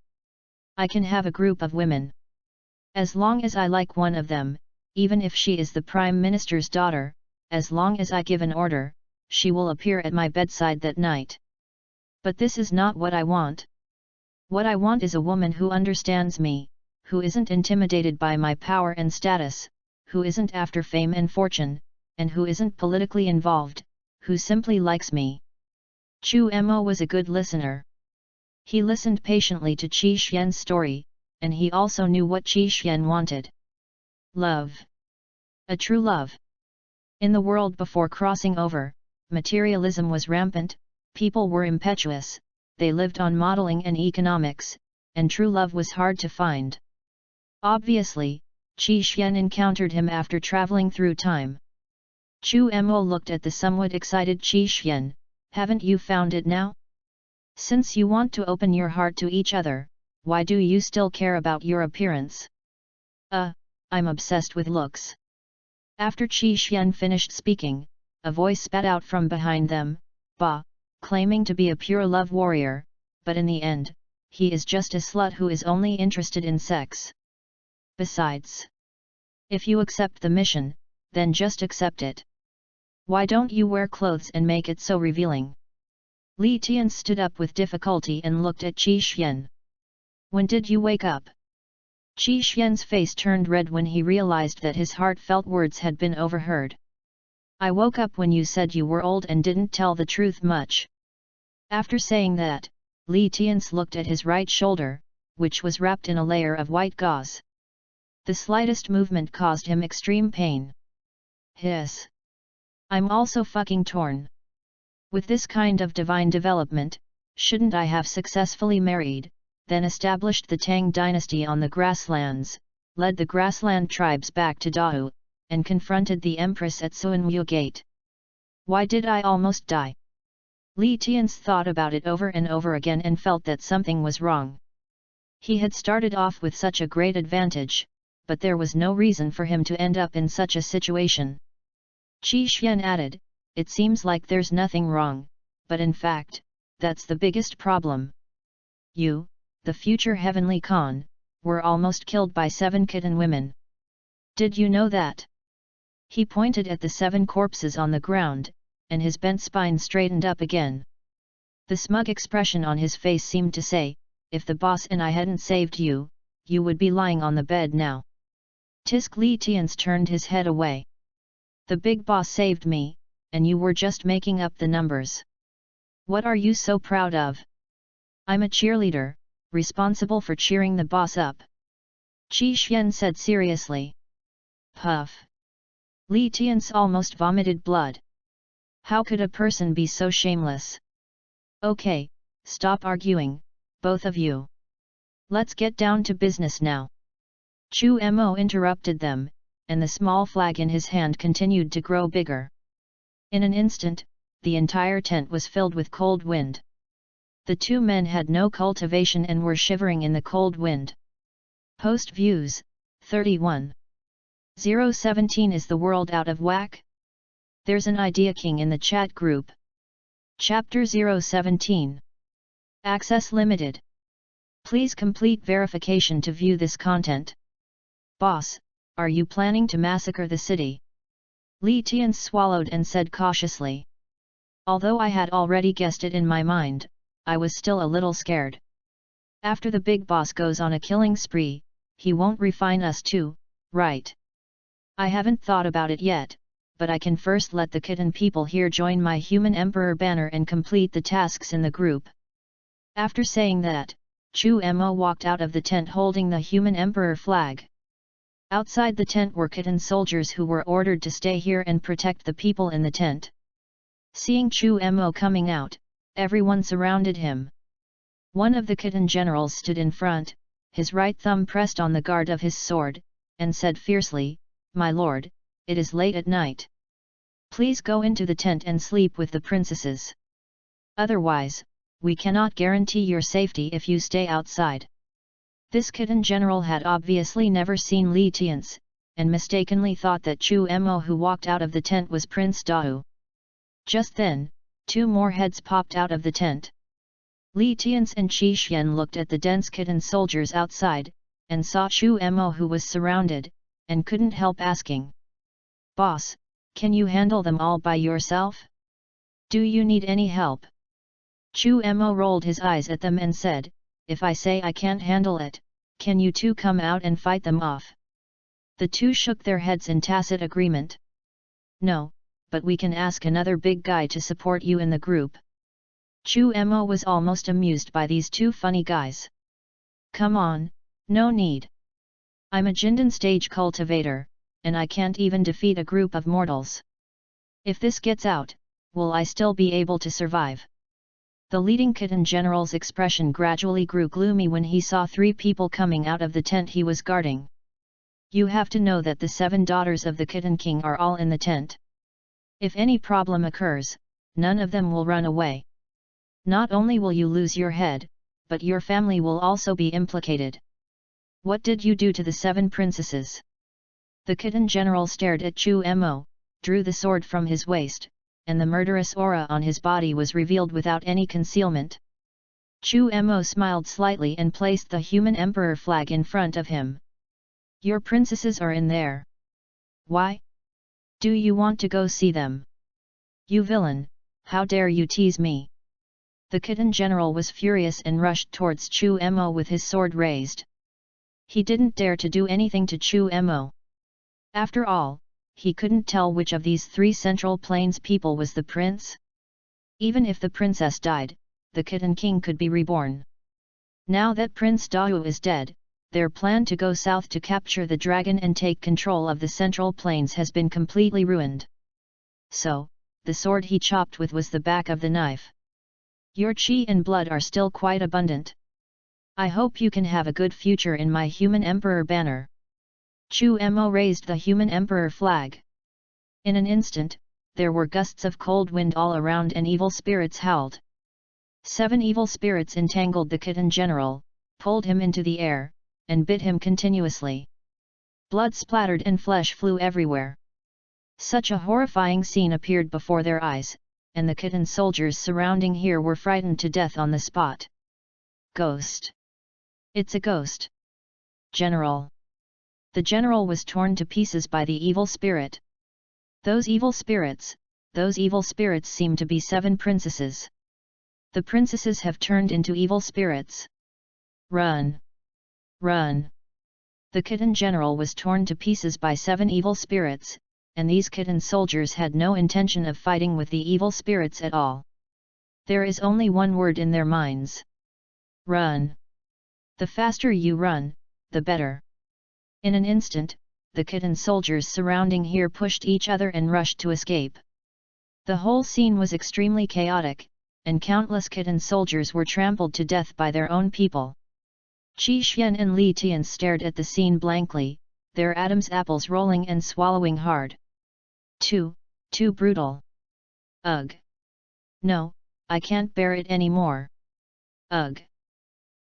I can have a group of women. As long as I like one of them, even if she is the Prime Minister's daughter, as long as I give an order, she will appear at my bedside that night. But this is not what I want. What I want is a woman who understands me, who isn't intimidated by my power and status, who isn't after fame and fortune, and who isn't politically involved, who simply likes me. Chu Mo was a good listener. He listened patiently to Qi Xian's story, and he also knew what Qi Xian wanted. Love. A true love. In the world before crossing over, materialism was rampant, people were impetuous, they lived on modeling and economics, and true love was hard to find. Obviously, Qi Xian encountered him after traveling through time. Chu Mo looked at the somewhat excited Qi Xian. Haven't you found it now? Since you want to open your heart to each other, why do you still care about your appearance? I'm obsessed with looks. After Qi Xian finished speaking, a voice spat out from behind them, Ba, claiming to be a pure love warrior, but in the end, he is just a slut who is only interested in sex. Besides, if you accept the mission, then just accept it. Why don't you wear clothes and make it so revealing? Li Tian stood up with difficulty and looked at Qi Xian. When did you wake up? Qi Xian's face turned red when he realized that his heartfelt words had been overheard. I woke up when you said you were old and didn't tell the truth much. After saying that, Li Tian's looked at his right shoulder, which was wrapped in a layer of white gauze. The slightest movement caused him extreme pain. Hiss. I'm also fucking torn. With this kind of divine development, shouldn't I have successfully married, then established the Tang dynasty on the grasslands, led the grassland tribes back to Dao, and confronted the empress at Suanwu Gate? Why did I almost die? Li Tian's thought about it over and over again and felt that something was wrong. He had started off with such a great advantage, but there was no reason for him to end up in such a situation. Qi Xian added, it seems like there's nothing wrong, but in fact, that's the biggest problem. You, the future Heavenly Khan, were almost killed by 7 kitten women. Did you know that? He pointed at the 7 corpses on the ground, and his bent spine straightened up again. The smug expression on his face seemed to say, if the boss and I hadn't saved you, you would be lying on the bed now. Tisk Li Tian's turned his head away. The big boss saved me, and you were just making up the numbers. What are you so proud of? I'm a cheerleader, responsible for cheering the boss up. Qi Xian said seriously. Puff. Li Tian's almost vomited blood. How could a person be so shameless? Okay, stop arguing, both of you. Let's get down to business now. Chu Mo interrupted them, and the small flag in his hand continued to grow bigger. In an instant, the entire tent was filled with cold wind. The 2 men had no cultivation and were shivering in the cold wind. Post views, 31. 017 Is the world out of whack? There's an idea king in the chat group. Chapter 017. Access limited. Please complete verification to view this content. Boss, are you planning to massacre the city? Li Tian swallowed and said cautiously. Although I had already guessed it in my mind, I was still a little scared. After the big boss goes on a killing spree, he won't refine us too, right? I haven't thought about it yet, but I can first let the kitten people here join my human emperor banner and complete the tasks in the group. After saying that, Chu Mo walked out of the tent holding the human emperor flag. Outside the tent were kitten soldiers who were ordered to stay here and protect the people in the tent. Seeing Chu Mo coming out, everyone surrounded him. One of the kitten generals stood in front, his right thumb pressed on the guard of his sword, and said fiercely, "My lord, it is late at night. Please go into the tent and sleep with the princesses. Otherwise, we cannot guarantee your safety if you stay outside." This kitten general had obviously never seen Li Tian's, and mistakenly thought that Chu Mo who walked out of the tent was Prince Dao. Just then, 2 more heads popped out of the tent. Li Tian's and Qi Xian looked at the dense kitten soldiers outside, and saw Chu Mo who was surrounded, and couldn't help asking. "Boss, can you handle them all by yourself? Do you need any help?" Chu Mo rolled his eyes at them and said, "If I say I can't handle it, can you 2 come out and fight them off?" The 2 shook their heads in tacit agreement. "No, but we can ask another big guy to support you in the group." Chu Mo was almost amused by these 2 funny guys. "Come on, no need. I'm a Jindan stage cultivator, and I can't even defeat a group of mortals. If this gets out, will I still be able to survive?" The leading kitten general's expression gradually grew gloomy when he saw 3 people coming out of the tent he was guarding. "You have to know that the 7 daughters of the Kitten King are all in the tent. If any problem occurs, none of them will run away. Not only will you lose your head, but your family will also be implicated. What did you do to the 7 princesses? The kitten general stared at Chu Mo, drew the sword from his waist, and the murderous aura on his body was revealed without any concealment. Chu Mo smiled slightly and placed the human emperor flag in front of him. Your princesses are in there. Why? Do you want to go see them? You villain, how dare you tease me? The kitten general was furious and rushed towards Chu Mo with his sword raised. He didn't dare to do anything to Chu Mo. After all, he couldn't tell which of these 3 Central Plains people was the prince. Even if the princess died, the kitten king could be reborn. Now that Prince Dao is dead, their plan to go south to capture the dragon and take control of the Central Plains has been completely ruined. So, the sword he chopped with was the back of the knife. Your chi and blood are still quite abundant. I hope you can have a good future in my human emperor banner. Chu Mo raised the human emperor flag. In an instant, there were gusts of cold wind all around and evil spirits howled. 7 evil spirits entangled the kitten general, pulled him into the air, and bit him continuously. Blood splattered and flesh flew everywhere. Such a horrifying scene appeared before their eyes, and the kitten soldiers surrounding here were frightened to death on the spot. Ghost! It's a ghost! General! The general was torn to pieces by the evil spirit. Those evil spirits seem to be 7 princesses. The princesses have turned into evil spirits. Run! Run! The kitten general was torn to pieces by 7 evil spirits, and these kitten soldiers had no intention of fighting with the evil spirits at all. There is only one word in their minds. Run! The faster you run, the better. In an instant, the kitten soldiers surrounding here pushed each other and rushed to escape. The whole scene was extremely chaotic, and countless kitten soldiers were trampled to death by their own people. Qi Xian and Li Tian stared at the scene blankly, their Adam's apples rolling and swallowing hard. Too brutal. Ugh! No, I can't bear it anymore. Ugh!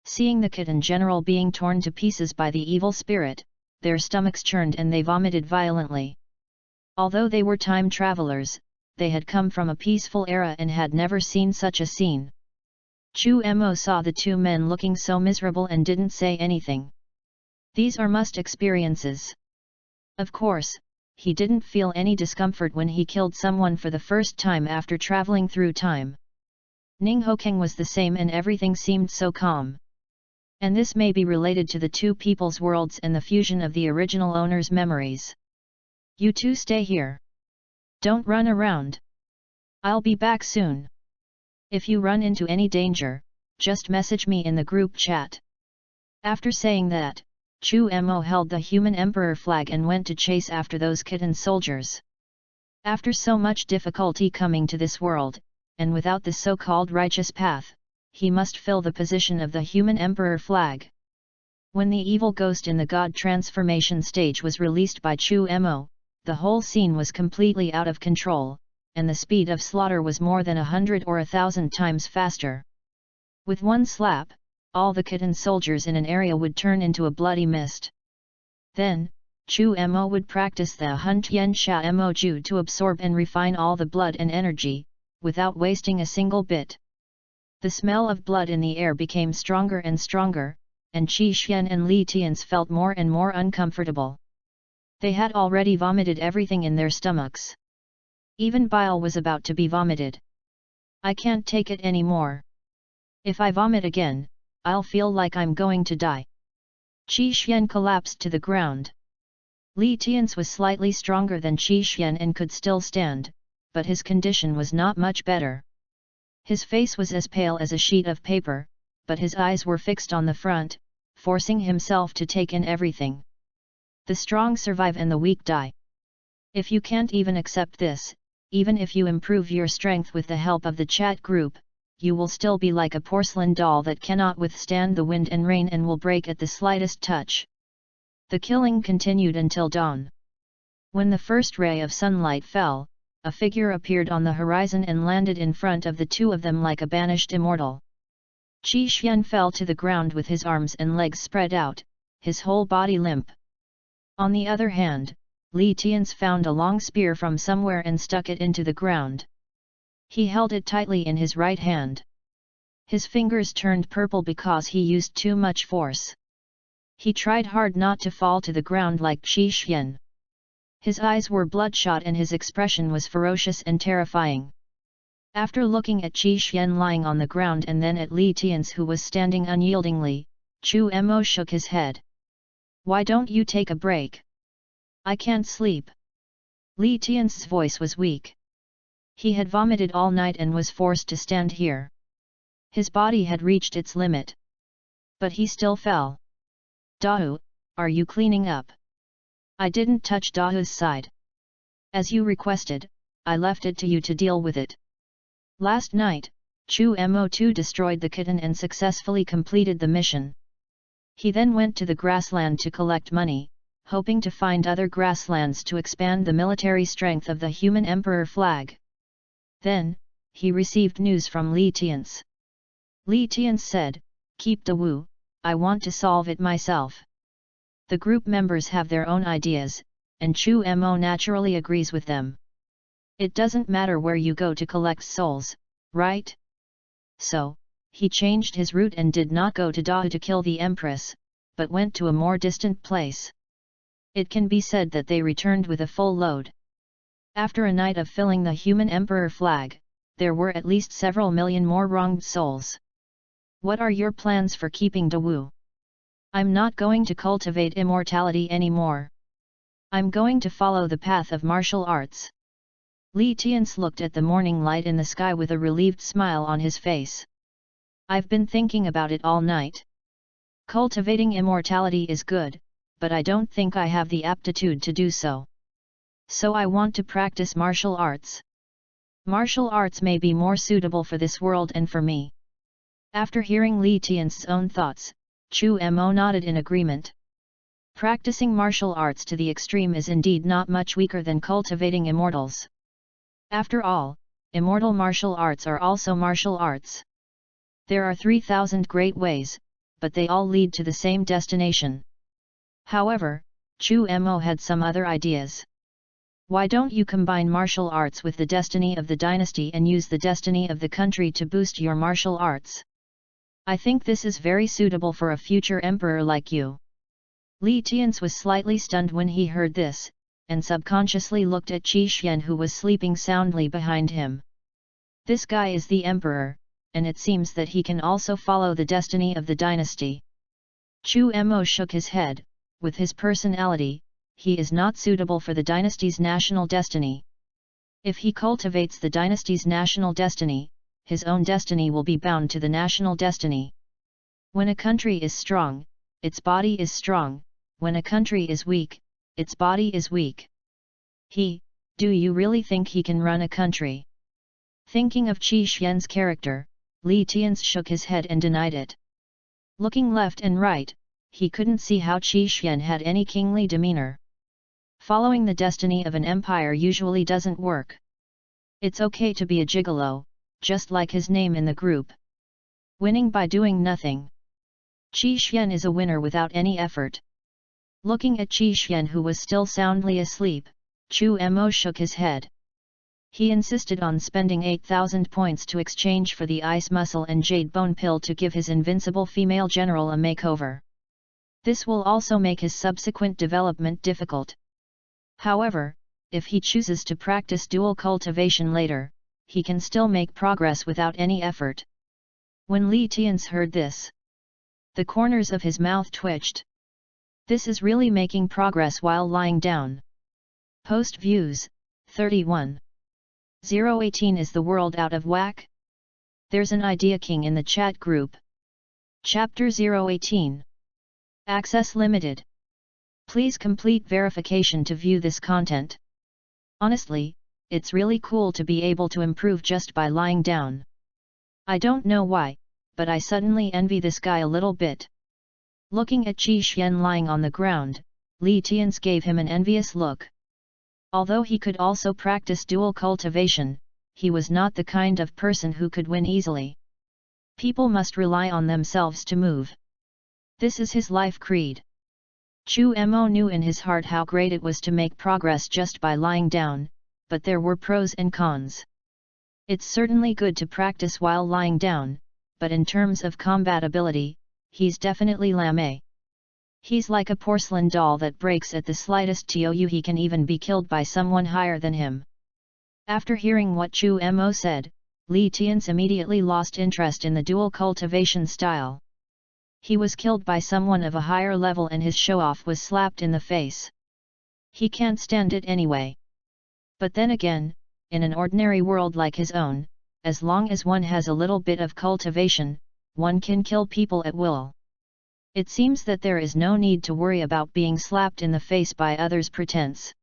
Seeing the kitten general being torn to pieces by the evil spirit, their stomachs churned and they vomited violently. Although they were time travelers, they had come from a peaceful era and had never seen such a scene. Chu Mo saw the 2 men looking so miserable and didn't say anything. These are must experiences. Of course, he didn't feel any discomfort when he killed someone for the first time after traveling through time. Ning Hokeng was the same and everything seemed so calm. And this may be related to the 2 people's worlds and the fusion of the original owner's memories. You 2 stay here. Don't run around. I'll be back soon. If you run into any danger, just message me in the group chat. After saying that, Chu Mo held the human emperor flag and went to chase after those kitten soldiers. After so much difficulty coming to this world, and without the so-called righteous path, he must fill the position of the human emperor flag. When the evil ghost in the god transformation stage was released by Chu Mo, the whole scene was completely out of control, and the speed of slaughter was more than 100 or 1,000 times faster. With one slap, all the kitten soldiers in an area would turn into a bloody mist. Then, Chu Mo would practice the Hun Tian Sha Mo Ju to absorb and refine all the blood and energy, without wasting a single bit. The smell of blood in the air became stronger and stronger, and Qi Xian and Li Tians felt more and more uncomfortable. They had already vomited everything in their stomachs. Even bile was about to be vomited. I can't take it anymore. If I vomit again, I'll feel like I'm going to die. Qi Xian collapsed to the ground. Li Tians was slightly stronger than Qi Xian and could still stand, but his condition was not much better. His face was as pale as a sheet of paper, but his eyes were fixed on the front, forcing himself to take in everything. The strong survive and the weak die. If you can't even accept this, even if you improve your strength with the help of the chat group, you will still be like a porcelain doll that cannot withstand the wind and rain and will break at the slightest touch. The killing continued until dawn. When the first ray of sunlight fell, a figure appeared on the horizon and landed in front of the two of them like a banished immortal. Qi Xian fell to the ground with his arms and legs spread out, his whole body limp. On the other hand, Li Tian's found a long spear from somewhere and stuck it into the ground. He held it tightly in his right hand. His fingers turned purple because he used too much force. He tried hard not to fall to the ground like Qi Xian. His eyes were bloodshot and his expression was ferocious and terrifying. After looking at Qi Xian lying on the ground and then at Li Tian's who was standing unyieldingly, Chu Mo shook his head. "Why don't you take a break? I can't sleep." Li Tian's voice was weak. He had vomited all night and was forced to stand here. His body had reached its limit. But he still fell. "Dahu, are you cleaning up?" "I didn't touch Dahu's side. As you requested, I left it to you to deal with it." Last night, Chu Mo2 destroyed the kitten and successfully completed the mission. He then went to the grassland to collect money, hoping to find other grasslands to expand the military strength of the human emperor flag. Then, he received news from Li Tian's. Li Tian's said, "Keep the Wu, I want to solve it myself." The group members have their own ideas, and Chu Mo naturally agrees with them. It doesn't matter where you go to collect souls, right? So, he changed his route and did not go to Dahu to kill the Empress, but went to a more distant place. It can be said that they returned with a full load. After a night of filling the human emperor flag, there were at least several million more wronged souls. "What are your plans for keeping Dawu?" "I'm not going to cultivate immortality anymore. I'm going to follow the path of martial arts." Li Tian's looked at the morning light in the sky with a relieved smile on his face. "I've been thinking about it all night. Cultivating immortality is good, but I don't think I have the aptitude to do so. So I want to practice martial arts. Martial arts may be more suitable for this world and for me." After hearing Li Tian's own thoughts, Chu Mo nodded in agreement. Practicing martial arts to the extreme is indeed not much weaker than cultivating immortals. After all, immortal martial arts are also martial arts. There are 3,000 great ways, but they all lead to the same destination. However, Chu Mo had some other ideas. "Why don't you combine martial arts with the destiny of the dynasty and use the destiny of the country to boost your martial arts? I think this is very suitable for a future emperor like you." Li Tian's was slightly stunned when he heard this, and subconsciously looked at Qi Xian who was sleeping soundly behind him. This guy is the emperor, and it seems that he can also follow the destiny of the dynasty. Chu Mo shook his head. With his personality, he is not suitable for the dynasty's national destiny. If he cultivates the dynasty's national destiny, his own destiny will be bound to the national destiny. When a country is strong, its body is strong. When a country is weak, its body is weak. Do you really think he can run a country? Thinking of Qi Xian's character, Li Tian's shook his head and denied it. Looking left and right, he couldn't see how Qi Xian had any kingly demeanor. Following the destiny of an empire usually doesn't work. It's okay to be a gigolo, just like his name in the group. Winning by doing nothing. Qi Xian is a winner without any effort. Looking at Qi Xian who was still soundly asleep, Chu Mo shook his head. He insisted on spending 8,000 points to exchange for the ice muscle and jade bone pill to give his invincible female general a makeover. This will also make his subsequent development difficult. However, if he chooses to practice dual cultivation later, he can still make progress without any effort. When Li Tian's heard this, the corners of his mouth twitched. This is really making progress while lying down. Post views, 31. 018 Is the world out of whack? There's an idea king in the chat group. Chapter 018. Access limited. Please complete verification to view this content. Honestly, it's really cool to be able to improve just by lying down. I don't know why, but I suddenly envy this guy a little bit. Looking at Qi Xian lying on the ground, Li Tian's gave him an envious look. Although he could also practice dual cultivation, he was not the kind of person who could win easily. People must rely on themselves to move. This is his life creed. Chu Mo knew in his heart how great it was to make progress just by lying down, but there were pros and cons. It's certainly good to practice while lying down, but in terms of combat ability, he's definitely lame. He's like a porcelain doll that breaks at the slightest tou. He can even be killed by someone higher than him. After hearing what Chu Mo said, Li Tian's immediately lost interest in the dual cultivation style. He was killed by someone of a higher level and his show-off was slapped in the face. He can't stand it anyway. But then again, in an ordinary world like his own, as long as one has a little bit of cultivation, one can kill people at will. It seems that there is no need to worry about being slapped in the face by others' pretense.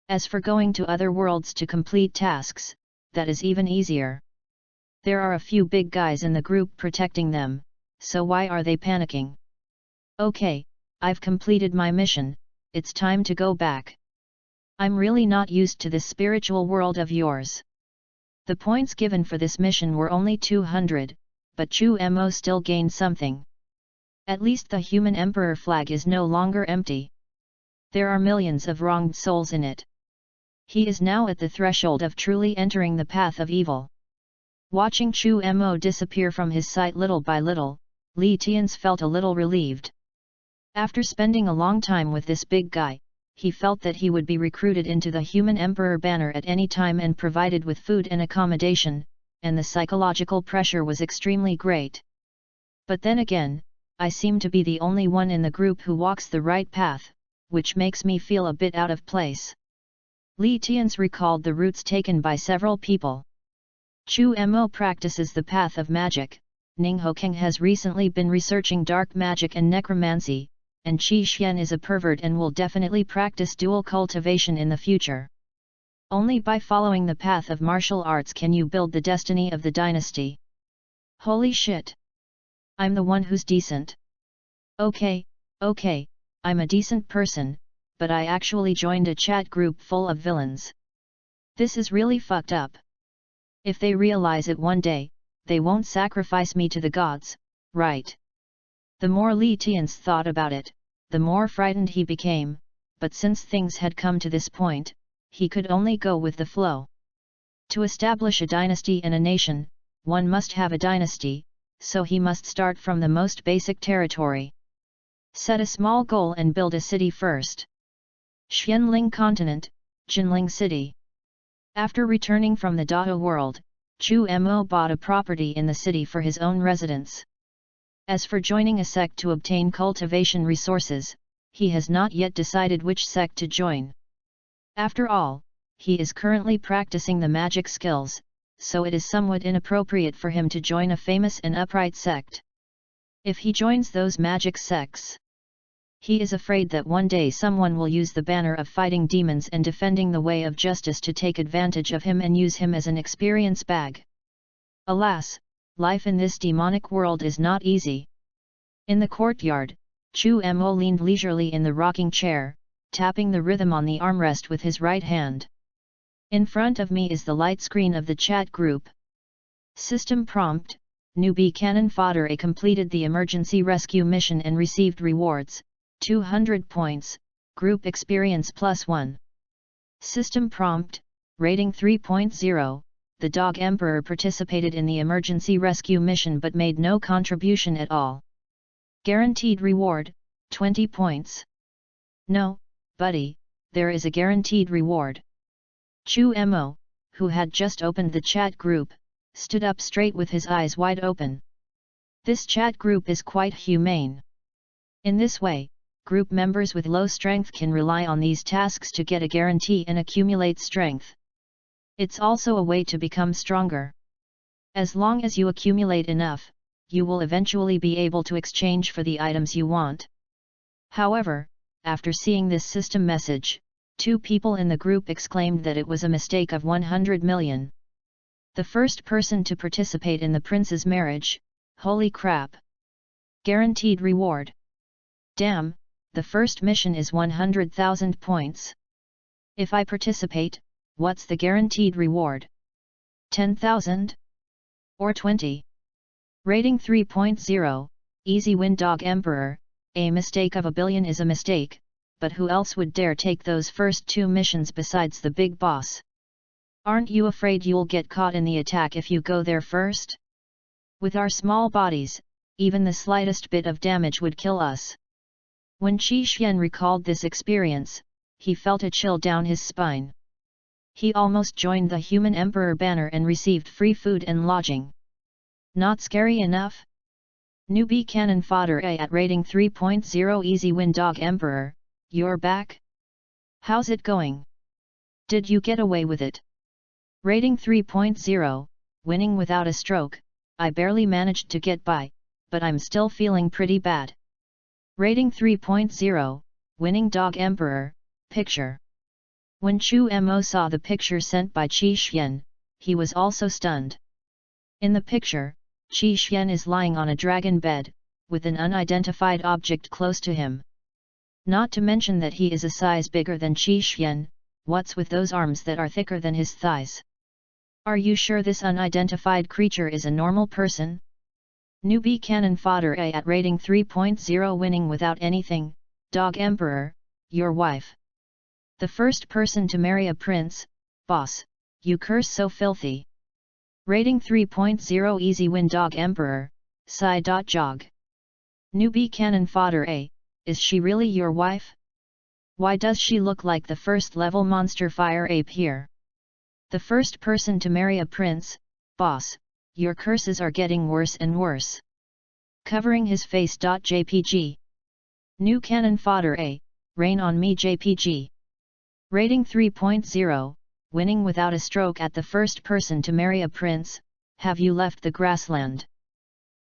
As for going to other worlds to complete tasks, that is even easier. There are a few big guys in the group protecting them, so why are they panicking? Okay, I've completed my mission, it's time to go back. I'm really not used to this spiritual world of yours. The points given for this mission were only 200, but Chu Mo still gained something. At least the human emperor flag is no longer empty. There are millions of wronged souls in it. He is now at the threshold of truly entering the path of evil. Watching Chu Mo disappear from his sight little by little, Li Tian's felt a little relieved. After spending a long time with this big guy, he felt that he would be recruited into the human emperor banner at any time and provided with food and accommodation, and the psychological pressure was extremely great. But then again, I seem to be the only one in the group who walks the right path, which makes me feel a bit out of place. Li Tian's recalled the routes taken by several people. Chu Mo practices the path of magic, Ning Hokeng has recently been researching dark magic and necromancy, and Qi Xian is a pervert and will definitely practice dual cultivation in the future. Only by following the path of martial arts can you build the destiny of the dynasty. Holy shit! I'm the one who's decent. Okay, I'm a decent person, but I actually joined a chat group full of villains. This is really fucked up. If they realize it one day, they won't sacrifice me to the gods, right? The more Li Tian's thought about it, the more frightened he became, but since things had come to this point, he could only go with the flow. To establish a dynasty and a nation, one must have a dynasty, so he must start from the most basic territory. Set a small goal and build a city first. Xianling Continent, Jinling City. After returning from the Dao world, Chu Mo bought a property in the city for his own residence. As for joining a sect to obtain cultivation resources, he has not yet decided which sect to join. After all, he is currently practicing the magic skills, so it is somewhat inappropriate for him to join a famous and upright sect. If he joins those magic sects, he is afraid that one day someone will use the banner of fighting demons and defending the way of justice to take advantage of him and use him as an experience bag. Alas, life in this demonic world is not easy. In the courtyard, Chu Mo leaned leisurely in the rocking chair, tapping the rhythm on the armrest with his right hand. In front of me is the light screen of the chat group. System prompt: Newbie cannon fodder A completed the emergency rescue mission and received rewards, 200 points, group experience +1. System prompt: Rating 3.0, the Dog Emperor participated in the emergency rescue mission but made no contribution at all. Guaranteed reward, 20 points. No, buddy, there is a guaranteed reward. Chu Mo, who had just opened the chat group, stood up straight with his eyes wide open. This chat group is quite humane. In this way, group members with low strength can rely on these tasks to get a guarantee and accumulate strength. It's also a way to become stronger. As long as you accumulate enough, you will eventually be able to exchange for the items you want. However, after seeing this system message, 2 people in the group exclaimed that it was a mistake of 100 million. The first person to participate in the prince's marriage, holy crap! Guaranteed reward. Damn, the first mission is 100,000 points. If I participate, what's the guaranteed reward? 10,000? Or 20? Rating 3.0, Easy Win Dog Emperor. A mistake of a billion is a mistake, but who else would dare take those first 2 missions besides the big boss? Aren't you afraid you'll get caught in the attack if you go there first? With our small bodies, even the slightest bit of damage would kill us. When Qi Xian recalled this experience, he felt a chill down his spine. He almost joined the human emperor banner and received free food and lodging. Not scary enough? Newbie Cannon Fodder A at rating 3.0 Easy Win Dog Emperor, you're back? How's it going? Did you get away with it? Rating 3.0, winning without a stroke, I barely managed to get by, but I'm still feeling pretty bad. Rating 3.0, winning Dog Emperor, picture. When Chu Mo saw the picture sent by Qi Xian, he was also stunned. In the picture, Qi Xian is lying on a dragon bed, with an unidentified object close to him. Not to mention that he is a size bigger than Qi Xian. What's with those arms that are thicker than his thighs? Are you sure this unidentified creature is a normal person? Newbie Cannon Fodder A at rating 3.0 winning without anything, Dog Emperor, your wife. The first person to marry a prince, boss, you curse so filthy. Rating 3.0 Easy Win Dog Emperor, Jog. Newbie Cannon Fodder A, is she really your wife? Why does she look like the first level monster fire ape here? The first person to marry a prince, boss, your curses are getting worse and worse. Covering his face. JPG. New Cannon Fodder A, rain on me JPG. Rating 3.0, winning without a stroke at the first person to marry a prince, have you left the grassland?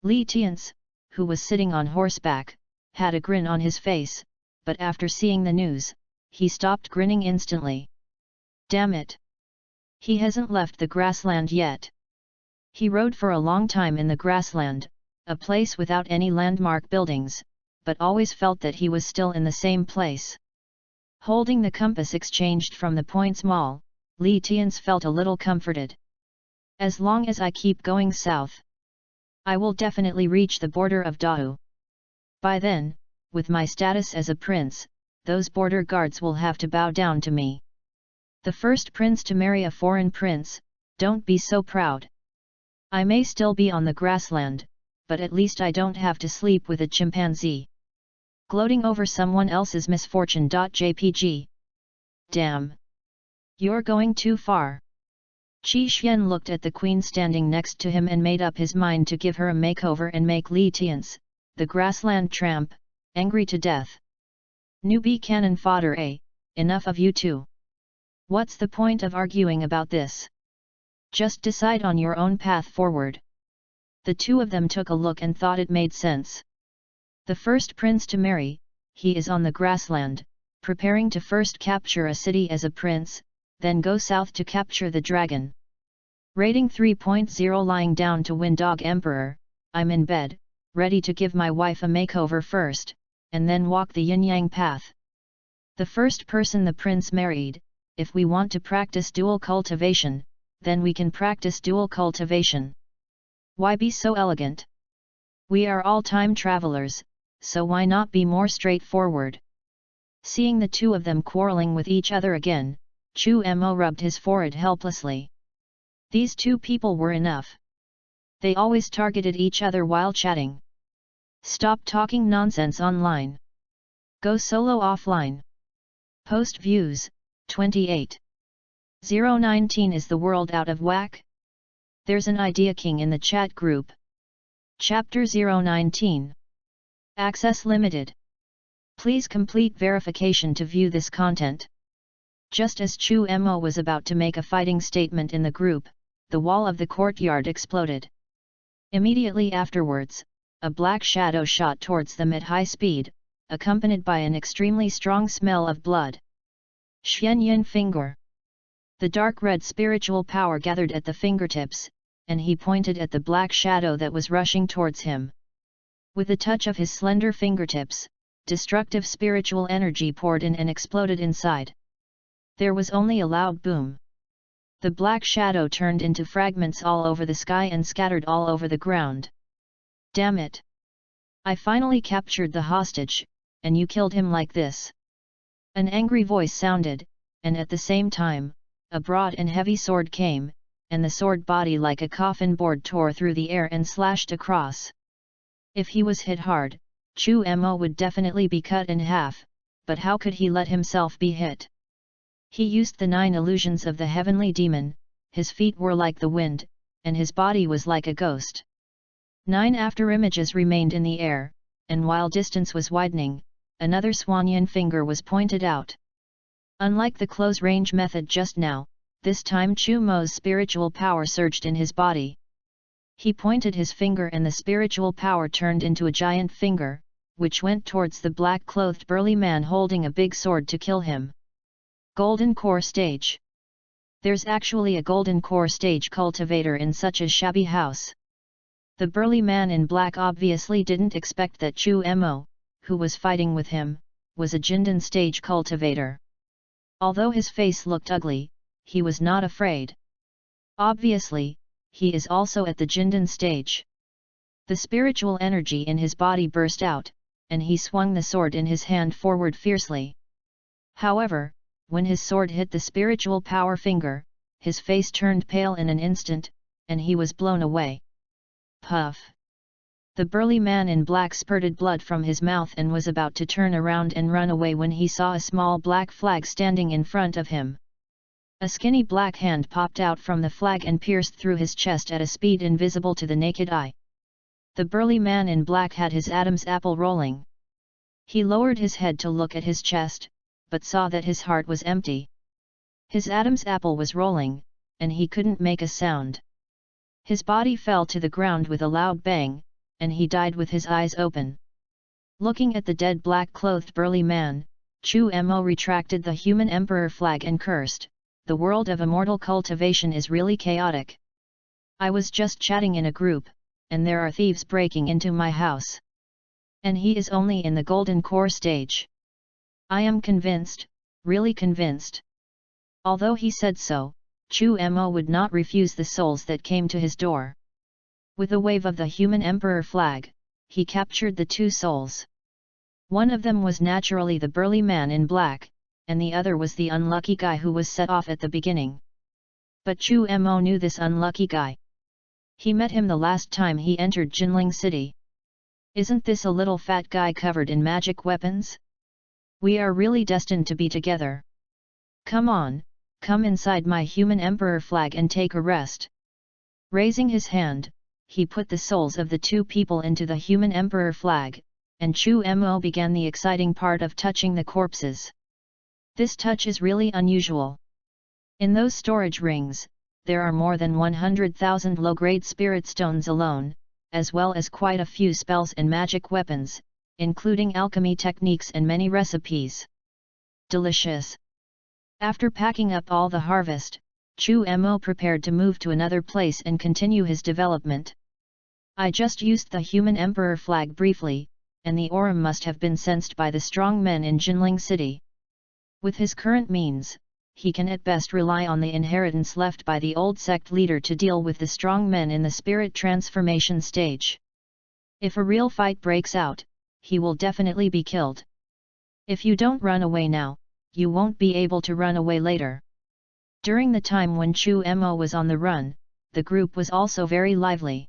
Li Tian's, who was sitting on horseback, had a grin on his face, but after seeing the news, he stopped grinning instantly. Damn it! He hasn't left the grassland yet. He rode for a long time in the grassland, a place without any landmark buildings, but always felt that he was still in the same place. Holding the compass exchanged from the points mall, Li Tian's felt a little comforted. As long as I keep going south, I will definitely reach the border of Dao. By then, with my status as a prince, those border guards will have to bow down to me. The first prince to marry a foreign prince, don't be so proud. I may still be on the grassland, but at least I don't have to sleep with a chimpanzee. Gloating over someone else's misfortune. JPG. Damn! You're going too far. Qi Xian looked at the queen standing next to him and made up his mind to give her a makeover and make Li Tian's, the grassland tramp, angry to death. Newbie Cannon Fodder A, enough of you two. What's the point of arguing about this? Just decide on your own path forward. The two of them took a look and thought it made sense. The first prince to marry, he is on the grassland, preparing to first capture a city as a prince, then go south to capture the dragon. Rating 3.0 lying down to win Dog Emperor, I'm in bed, ready to give my wife a makeover first, and then walk the yin-yang path. The first person the prince married, if we want to practice dual cultivation, then we can practice dual cultivation. Why be so elegant? We are all time travelers, so why not be more straightforward? Seeing the two of them quarreling with each other again, Chu Mo rubbed his forehead helplessly. These two people were enough. They always targeted each other while chatting. Stop talking nonsense online. Go solo offline. Post views, 28. 019 Is the world out of whack? There's an idea king in the chat group. Chapter 019. Access limited. Please complete verification to view this content. Just as Chu Mo was about to make a fighting statement in the group, the wall of the courtyard exploded. Immediately afterwards, a black shadow shot towards them at high speed, accompanied by an extremely strong smell of blood. Xianyan finger. The dark red spiritual power gathered at the fingertips, and he pointed at the black shadow that was rushing towards him. With a touch of his slender fingertips, destructive spiritual energy poured in and exploded inside. There was only a loud boom. The black shadow turned into fragments all over the sky and scattered all over the ground. Damn it! I finally captured the hostage, and you killed him like this. An angry voice sounded, and at the same time, a broad and heavy sword came, and the sword body like a coffin board tore through the air and slashed across. If he was hit hard, Chu Mo would definitely be cut in half, but how could he let himself be hit? He used the 9 illusions of the heavenly demon, his feet were like the wind, and his body was like a ghost. 9 afterimages remained in the air, and while distance was widening, another Swanyan finger was pointed out. Unlike the close-range method just now, this time Chu Mo's spiritual power surged in his body. He pointed his finger and the spiritual power turned into a giant finger, which went towards the black-clothed burly man holding a big sword to kill him. Golden Core Stage. There's actually a Golden Core Stage cultivator in such a shabby house. The burly man in black obviously didn't expect that Chu Mo, who was fighting with him, was a Jindan Stage cultivator. Although his face looked ugly, he was not afraid. Obviously, he is also at the Jindan Stage. The spiritual energy in his body burst out, and he swung the sword in his hand forward fiercely. However, when his sword hit the spiritual power finger, his face turned pale in an instant, and he was blown away. Puff! The burly man in black spurted blood from his mouth and was about to turn around and run away when he saw a small black flag standing in front of him. A skinny black hand popped out from the flag and pierced through his chest at a speed invisible to the naked eye. The burly man in black had his Adam's apple rolling. He lowered his head to look at his chest, but saw that his heart was empty. His Adam's apple was rolling, and he couldn't make a sound. His body fell to the ground with a loud bang, and he died with his eyes open. Looking at the dead black-clothed burly man, Chu Mo retracted the human emperor flag and cursed, "The world of immortal cultivation is really chaotic. I was just chatting in a group, and there are thieves breaking into my house. And he is only in the Golden Core Stage. I am convinced, really convinced." Although he said so, Chu Mo would not refuse the souls that came to his door. With a wave of the human emperor flag, he captured the 2 souls. One of them was naturally the burly man in black, and the other was the unlucky guy who was set off at the beginning. But Chu Mo knew this unlucky guy. He met him the last time he entered Jinling City. Isn't this a little fat guy covered in magic weapons? We are really destined to be together. Come on, come inside my human emperor flag and take a rest. Raising his hand, he put the souls of the 2 people into the human emperor flag, and Chu Mo began the exciting part of touching the corpses. This touch is really unusual. In those storage rings, there are more than 100,000 low-grade spirit stones alone, as well as quite a few spells and magic weapons, including alchemy techniques and many recipes. Delicious! After packing up all the harvest, Chu Mo prepared to move to another place and continue his development. I just used the human emperor flag briefly, and the aura must have been sensed by the strong men in Jinling City. With his current means, he can at best rely on the inheritance left by the old sect leader to deal with the strong men in the spirit transformation stage. If a real fight breaks out, he will definitely be killed. If you don't run away now, you won't be able to run away later. During the time when Chu Mo was on the run, the group was also very lively.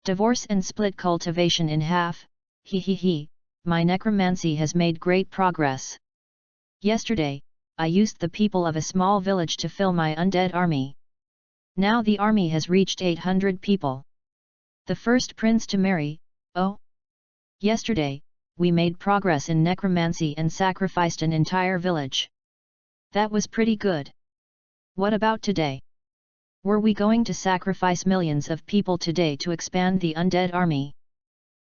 Divorce and split cultivation in half, my necromancy has made great progress. Yesterday, I used the people of a small village to fill my undead army. Now the army has reached 800 people. The first prince to marry, oh! Yesterday, we made progress in necromancy and sacrificed an entire village. That was pretty good. What about today? Were we going to sacrifice millions of people today to expand the undead army?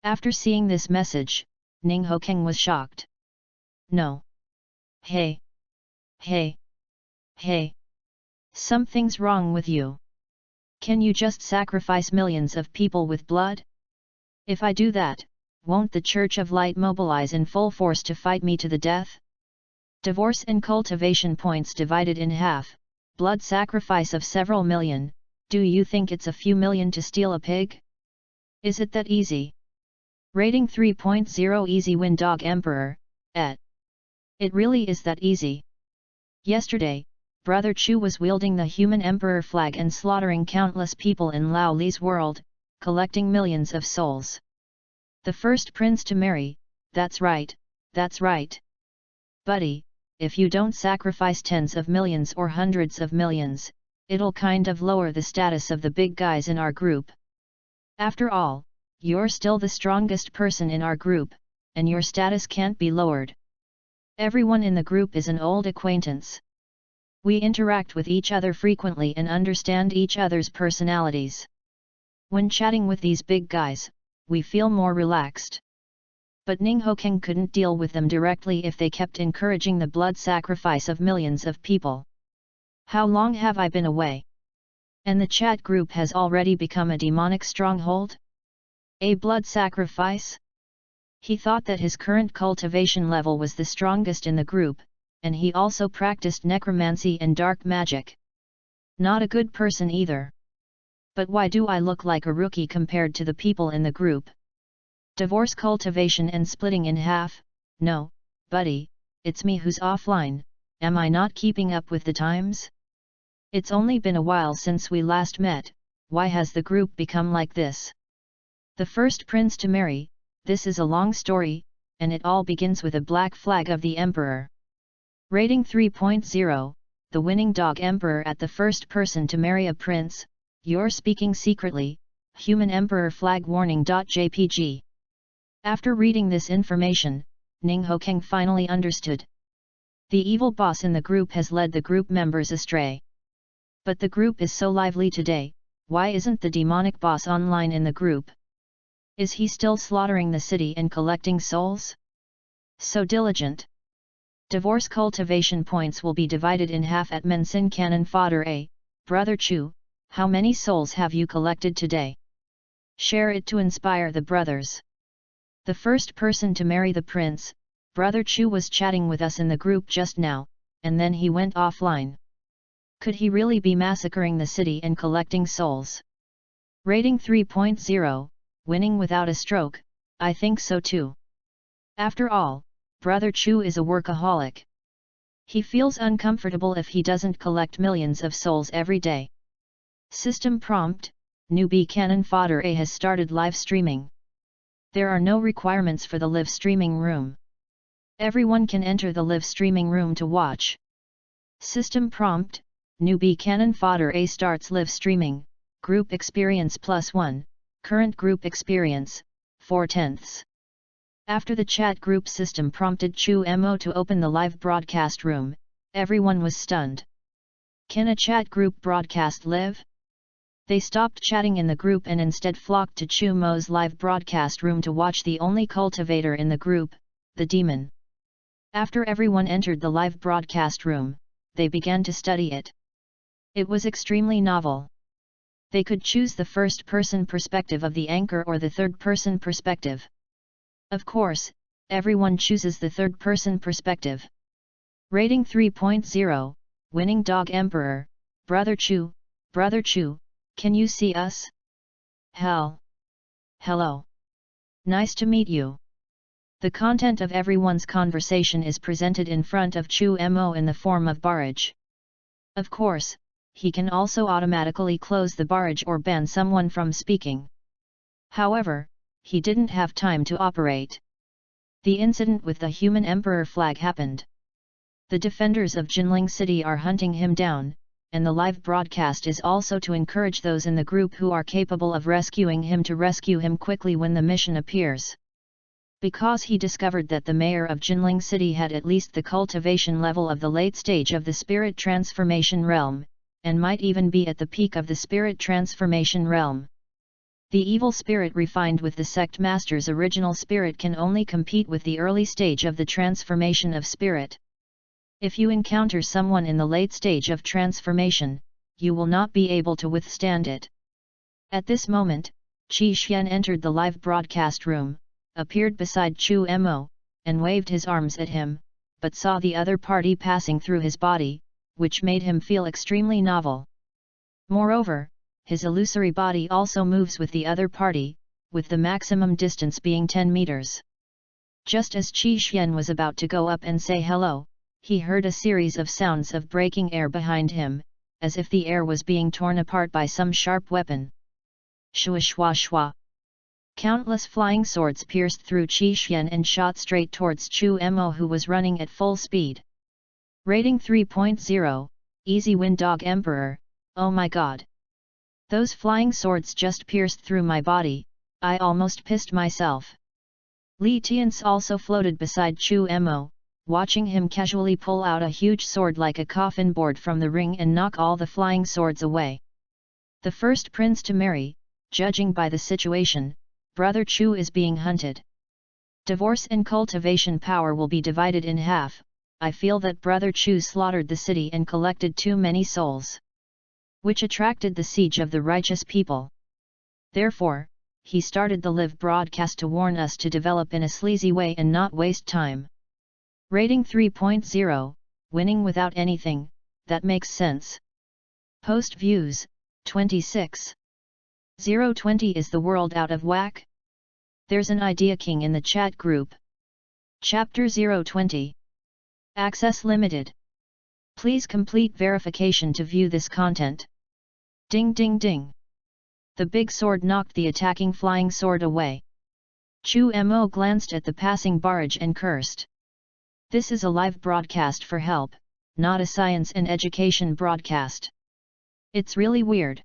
After seeing this message, Ning Hokeng was shocked. No. Hey! Something's wrong with you. Can you just sacrifice millions of people with blood? If I do that, won't the Church of Light mobilize in full force to fight me to the death? Divorce and cultivation points divided in half, blood sacrifice of several million. Do you think it's a few million to steal a pig? Is it that easy? Rating 3.0 Easy Win Dog Emperor, et. It really is that easy. Yesterday, Brother Chu was wielding the human emperor flag and slaughtering countless people in Lao Li's world, collecting millions of souls. The first prince to marry, that's right, that's right. Buddy, if you don't sacrifice tens of millions or hundreds of millions, it'll kind of lower the status of the big guys in our group. After all, you're still the strongest person in our group, and your status can't be lowered. Everyone in the group is an old acquaintance. We interact with each other frequently and understand each other's personalities. When chatting with these big guys, we feel more relaxed. But Ning Hokeng couldn't deal with them directly if they kept encouraging the blood sacrifice of millions of people. How long have I been away? And the chat group has already become a demonic stronghold? A blood sacrifice? He thought that his current cultivation level was the strongest in the group, and he also practiced necromancy and dark magic. Not a good person either. But why do I look like a rookie compared to the people in the group? Divorce cultivation and splitting in half? No, buddy, it's me who's offline. Am I not keeping up with the times? It's only been a while since we last met. Why has the group become like this? The first prince to marry. This is a long story, and it all begins with a black flag of the emperor. Rating 3.0, the winning dog emperor at the first person to marry a prince. You're speaking secretly. Human emperor flag warning.jpg. After reading this information, Ning Hokeng finally understood. The evil boss in the group has led the group members astray. But the group is so lively today, why isn't the demonic boss online in the group? Is he still slaughtering the city and collecting souls? So diligent. Divorce cultivation points will be divided in half at Mensin Cannon Fodder A. Brother Chu, how many souls have you collected today? Share it to inspire the brothers. The first person to marry the prince, Brother Chu was chatting with us in the group just now, and then he went offline. Could he really be massacring the city and collecting souls? Rating 3.0, winning without a stroke, I think so too. After all, Brother Chu is a workaholic. He feels uncomfortable if he doesn't collect millions of souls every day. System prompt, newbie Cannon Fodder A has started live streaming. There are no requirements for the live streaming room. Everyone can enter the live streaming room to watch. System prompt, newbie Cannon Fodder A starts live streaming, group experience +1, current group experience, 4/10. After the chat group system prompted Chu Mo to open the live broadcast room, everyone was stunned. Can a chat group broadcast live? They stopped chatting in the group and instead flocked to Chu Mo's live broadcast room to watch the only cultivator in the group, the demon. After everyone entered the live broadcast room, they began to study it. It was extremely novel. They could choose the first-person perspective of the anchor or the third-person perspective. Of course, everyone chooses the third-person perspective. Rating 3.0, winning dog emperor, Brother Chu, can you see us? Hello. Nice to meet you. The content of everyone's conversation is presented in front of Chu Mo in the form of barrage. Of course, he can also automatically close the barrage or ban someone from speaking. However, he didn't have time to operate. The incident with the human emperor flag happened. The defenders of Jinling City are hunting him down, and the live broadcast is also to encourage those in the group who are capable of rescuing him to rescue him quickly when the mission appears. Because he discovered that the mayor of Jinling City had at least the cultivation level of the late stage of the spirit transformation realm, and might even be at the peak of the spirit transformation realm. The evil spirit refined with the sect master's original spirit can only compete with the early stage of the transformation of spirit. If you encounter someone in the late stage of transformation, you will not be able to withstand it. At this moment, Qi Xian entered the live broadcast room, appeared beside Chu Mo, and waved his arms at him. but saw the other party passing through his body, which made him feel extremely novel. Moreover, his illusory body also moves with the other party, with the maximum distance being 10 meters. Just as Qi Xian was about to go up and say hello, he heard a series of sounds of breaking air behind him, as if the air was being torn apart by some sharp weapon. Shua shua shua. Countless flying swords pierced through Qi Xian and shot straight towards Chu Mo, who was running at full speed. Rating 3.0, Easy Win Dog Emperor. Oh my god. Those flying swords just pierced through my body, I almost pissed myself. Li Tian's also floated beside Chu Mo, watching him casually pull out a huge sword like a coffin board from the ring and knock all the flying swords away. The first prince to marry, judging by the situation, Brother Chu is being hunted. Divorce and cultivation power will be divided in half. I feel that Brother Chu slaughtered the city and collected too many souls, which attracted the siege of the righteous people. Therefore, he started the live broadcast to warn us to develop in a sleazy way and not waste time. Rating 3.0, winning without anything, that makes sense. Post views, 26. 020 Is the world out of whack? There's an idea king in the chat group. Chapter 020. Access limited. Please complete verification to view this content. Ding ding ding. The big sword knocked the attacking flying sword away. Chu Mo glanced at the passing barrage and cursed. This is a live broadcast for help, not a science and education broadcast. It's really weird.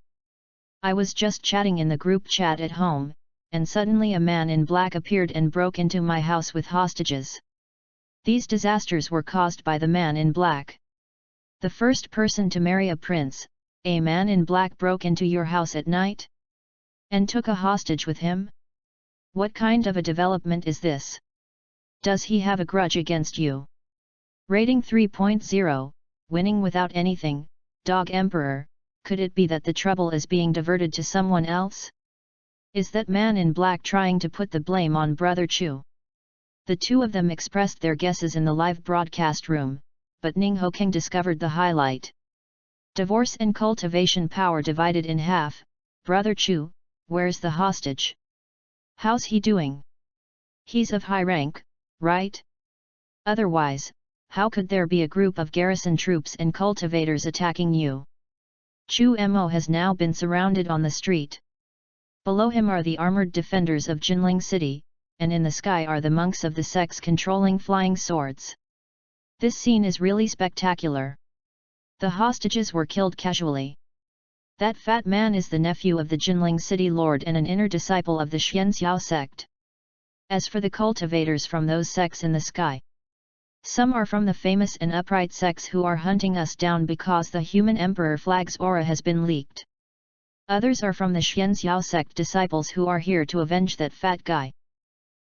I was just chatting in the group chat at home, and suddenly a man in black appeared and broke into my house with hostages. These disasters were caused by the man in black. The first person to marry a prince, a man in black broke into your house at night? And took a hostage with him? What kind of a development is this? Does he have a grudge against you? Rating 3.0, winning without anything, Dog Emperor. Could it be that the trouble is being diverted to someone else? Is that man in black trying to put the blame on Brother Chu? The two of them expressed their guesses in the live broadcast room, but Ning Hokeng discovered the highlight. Divorce and cultivation power divided in half. Brother Chu, where's the hostage? How's he doing? He's of high rank, right? Otherwise, how could there be a group of garrison troops and cultivators attacking you? Chu Mo has now been surrounded on the street. Below him are the armored defenders of Jinling City, and in the sky are the monks of the sects controlling flying swords. This scene is really spectacular. The hostages were killed casually. That fat man is the nephew of the Jinling City Lord and an inner disciple of the Xianxiao sect. As for the cultivators from those sects in the sky, some are from the famous and upright sects who are hunting us down because the human emperor flag's aura has been leaked. Others are from the Xianxiao sect disciples who are here to avenge that fat guy.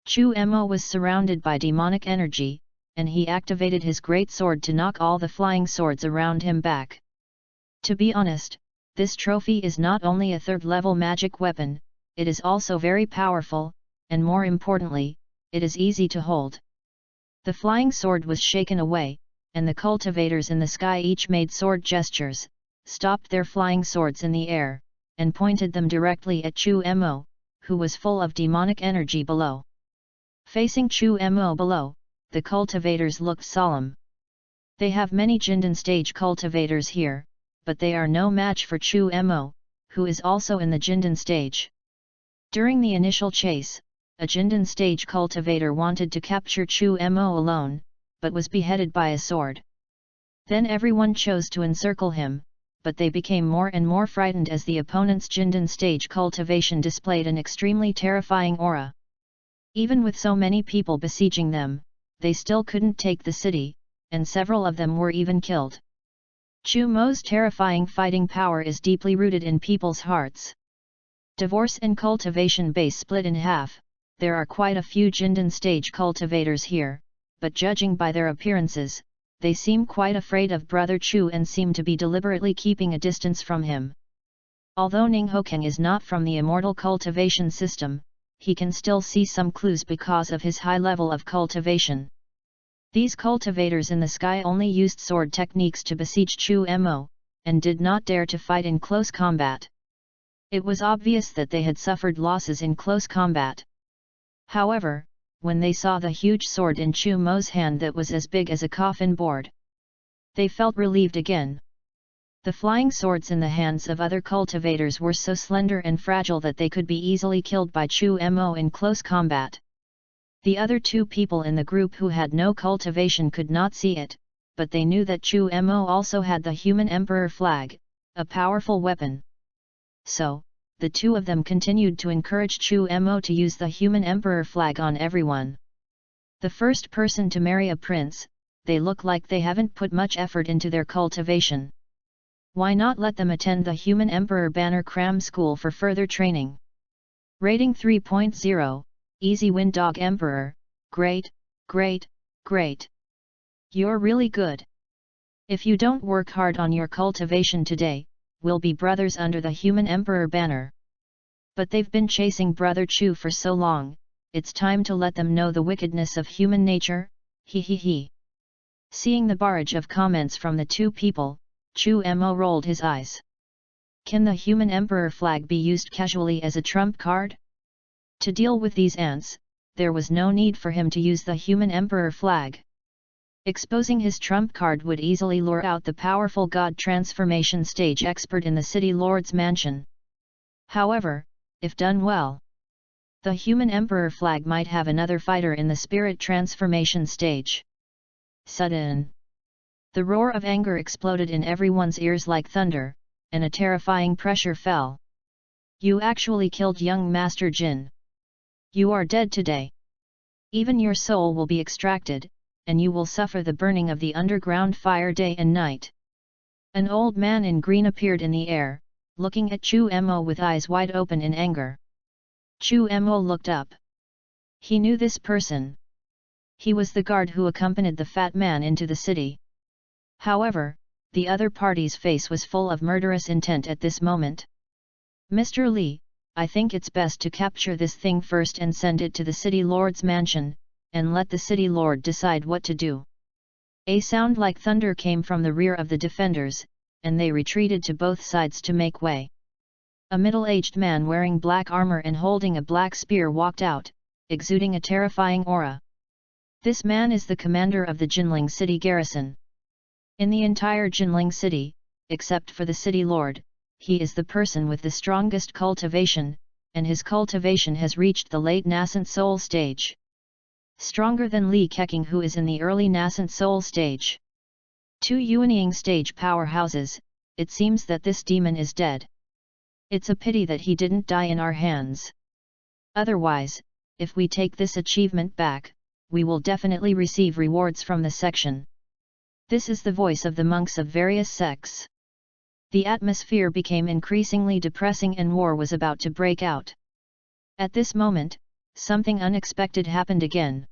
Chu Mo was surrounded by demonic energy, and he activated his great sword to knock all the flying swords around him back. To be honest, this trophy is not only a third-level magic weapon, it is also very powerful, and more importantly, it is easy to hold. The flying sword was shaken away, and the cultivators in the sky each made sword gestures, stopped their flying swords in the air, and pointed them directly at Chu Mo, who was full of demonic energy below. Facing Chu Mo below, the cultivators looked solemn. They have many Jindan stage cultivators here, but they are no match for Chu Mo, who is also in the Jindan stage. During the initial chase, a Jindan stage cultivator wanted to capture Chu Mo alone, but was beheaded by a sword. Then everyone chose to encircle him, but they became more and more frightened as the opponent's Jindan stage cultivation displayed an extremely terrifying aura. Even with so many people besieging them, they still couldn't take the city, and several of them were even killed. Chu Mo's terrifying fighting power is deeply rooted in people's hearts. Divorce and cultivation base split in half. There are quite a few Jindan stage cultivators here, but judging by their appearances, they seem quite afraid of Brother Chu and seem to be deliberately keeping a distance from him. Although Ning Hokeng is not from the immortal cultivation system, he can still see some clues because of his high level of cultivation. These cultivators in the sky only used sword techniques to besiege Chu Mo, and did not dare to fight in close combat. It was obvious that they had suffered losses in close combat. However, when they saw the huge sword in Chu Mo's hand that was as big as a coffin board, they felt relieved again. The flying swords in the hands of other cultivators were so slender and fragile that they could be easily killed by Chu Mo in close combat. The other two people in the group who had no cultivation could not see it, but they knew that Chu Mo also had the human emperor flag, a powerful weapon. So, the two of them continued to encourage Chu Mo to use the human emperor flag on everyone. The first person to marry a prince, they look like they haven't put much effort into their cultivation. Why not let them attend the Human Emperor Banner Cram School for further training? Rating 3.0, Easy Win Dog Emperor, great, great, great. You're really good. If you don't work hard on your cultivation today, we'll be brothers under the Human Emperor banner. But they've been chasing Brother Chu for so long, it's time to let them know the wickedness of human nature, he he he. Seeing the barrage of comments from the two people, Chu Mo rolled his eyes. Can the human emperor flag be used casually as a trump card? To deal with these ants, there was no need for him to use the human emperor flag. Exposing his trump card would easily lure out the powerful god transformation stage expert in the city lord's mansion. However, if done well, the human emperor flag might have another fighter in the spirit transformation stage. Sudden. The roar of anger exploded in everyone's ears like thunder, and a terrifying pressure fell. You actually killed young Master Jin. You are dead today. Even your soul will be extracted, and you will suffer the burning of the underground fire day and night. An old man in green appeared in the air, looking at Chu Mo with eyes wide open in anger. Chu Mo looked up. He knew this person. He was the guard who accompanied the fat man into the city. However, the other party's face was full of murderous intent at this moment. Mr. Li, I think it's best to capture this thing first and send it to the city lord's mansion, and let the city lord decide what to do. A sound like thunder came from the rear of the defenders, and they retreated to both sides to make way. A middle-aged man wearing black armor and holding a black spear walked out, exuding a terrifying aura. This man is the commander of the Jinling city garrison. In the entire Jinling city, except for the city lord, he is the person with the strongest cultivation, and his cultivation has reached the late nascent soul stage. Stronger than Li Keqing, who is in the early nascent soul stage. Two Yuanying stage powerhouses, it seems that this demon is dead. It's a pity that he didn't die in our hands. Otherwise, if we take this achievement back, we will definitely receive rewards from the section. This is the voice of the monks of various sects. The atmosphere became increasingly depressing and war was about to break out. At this moment, something unexpected happened again.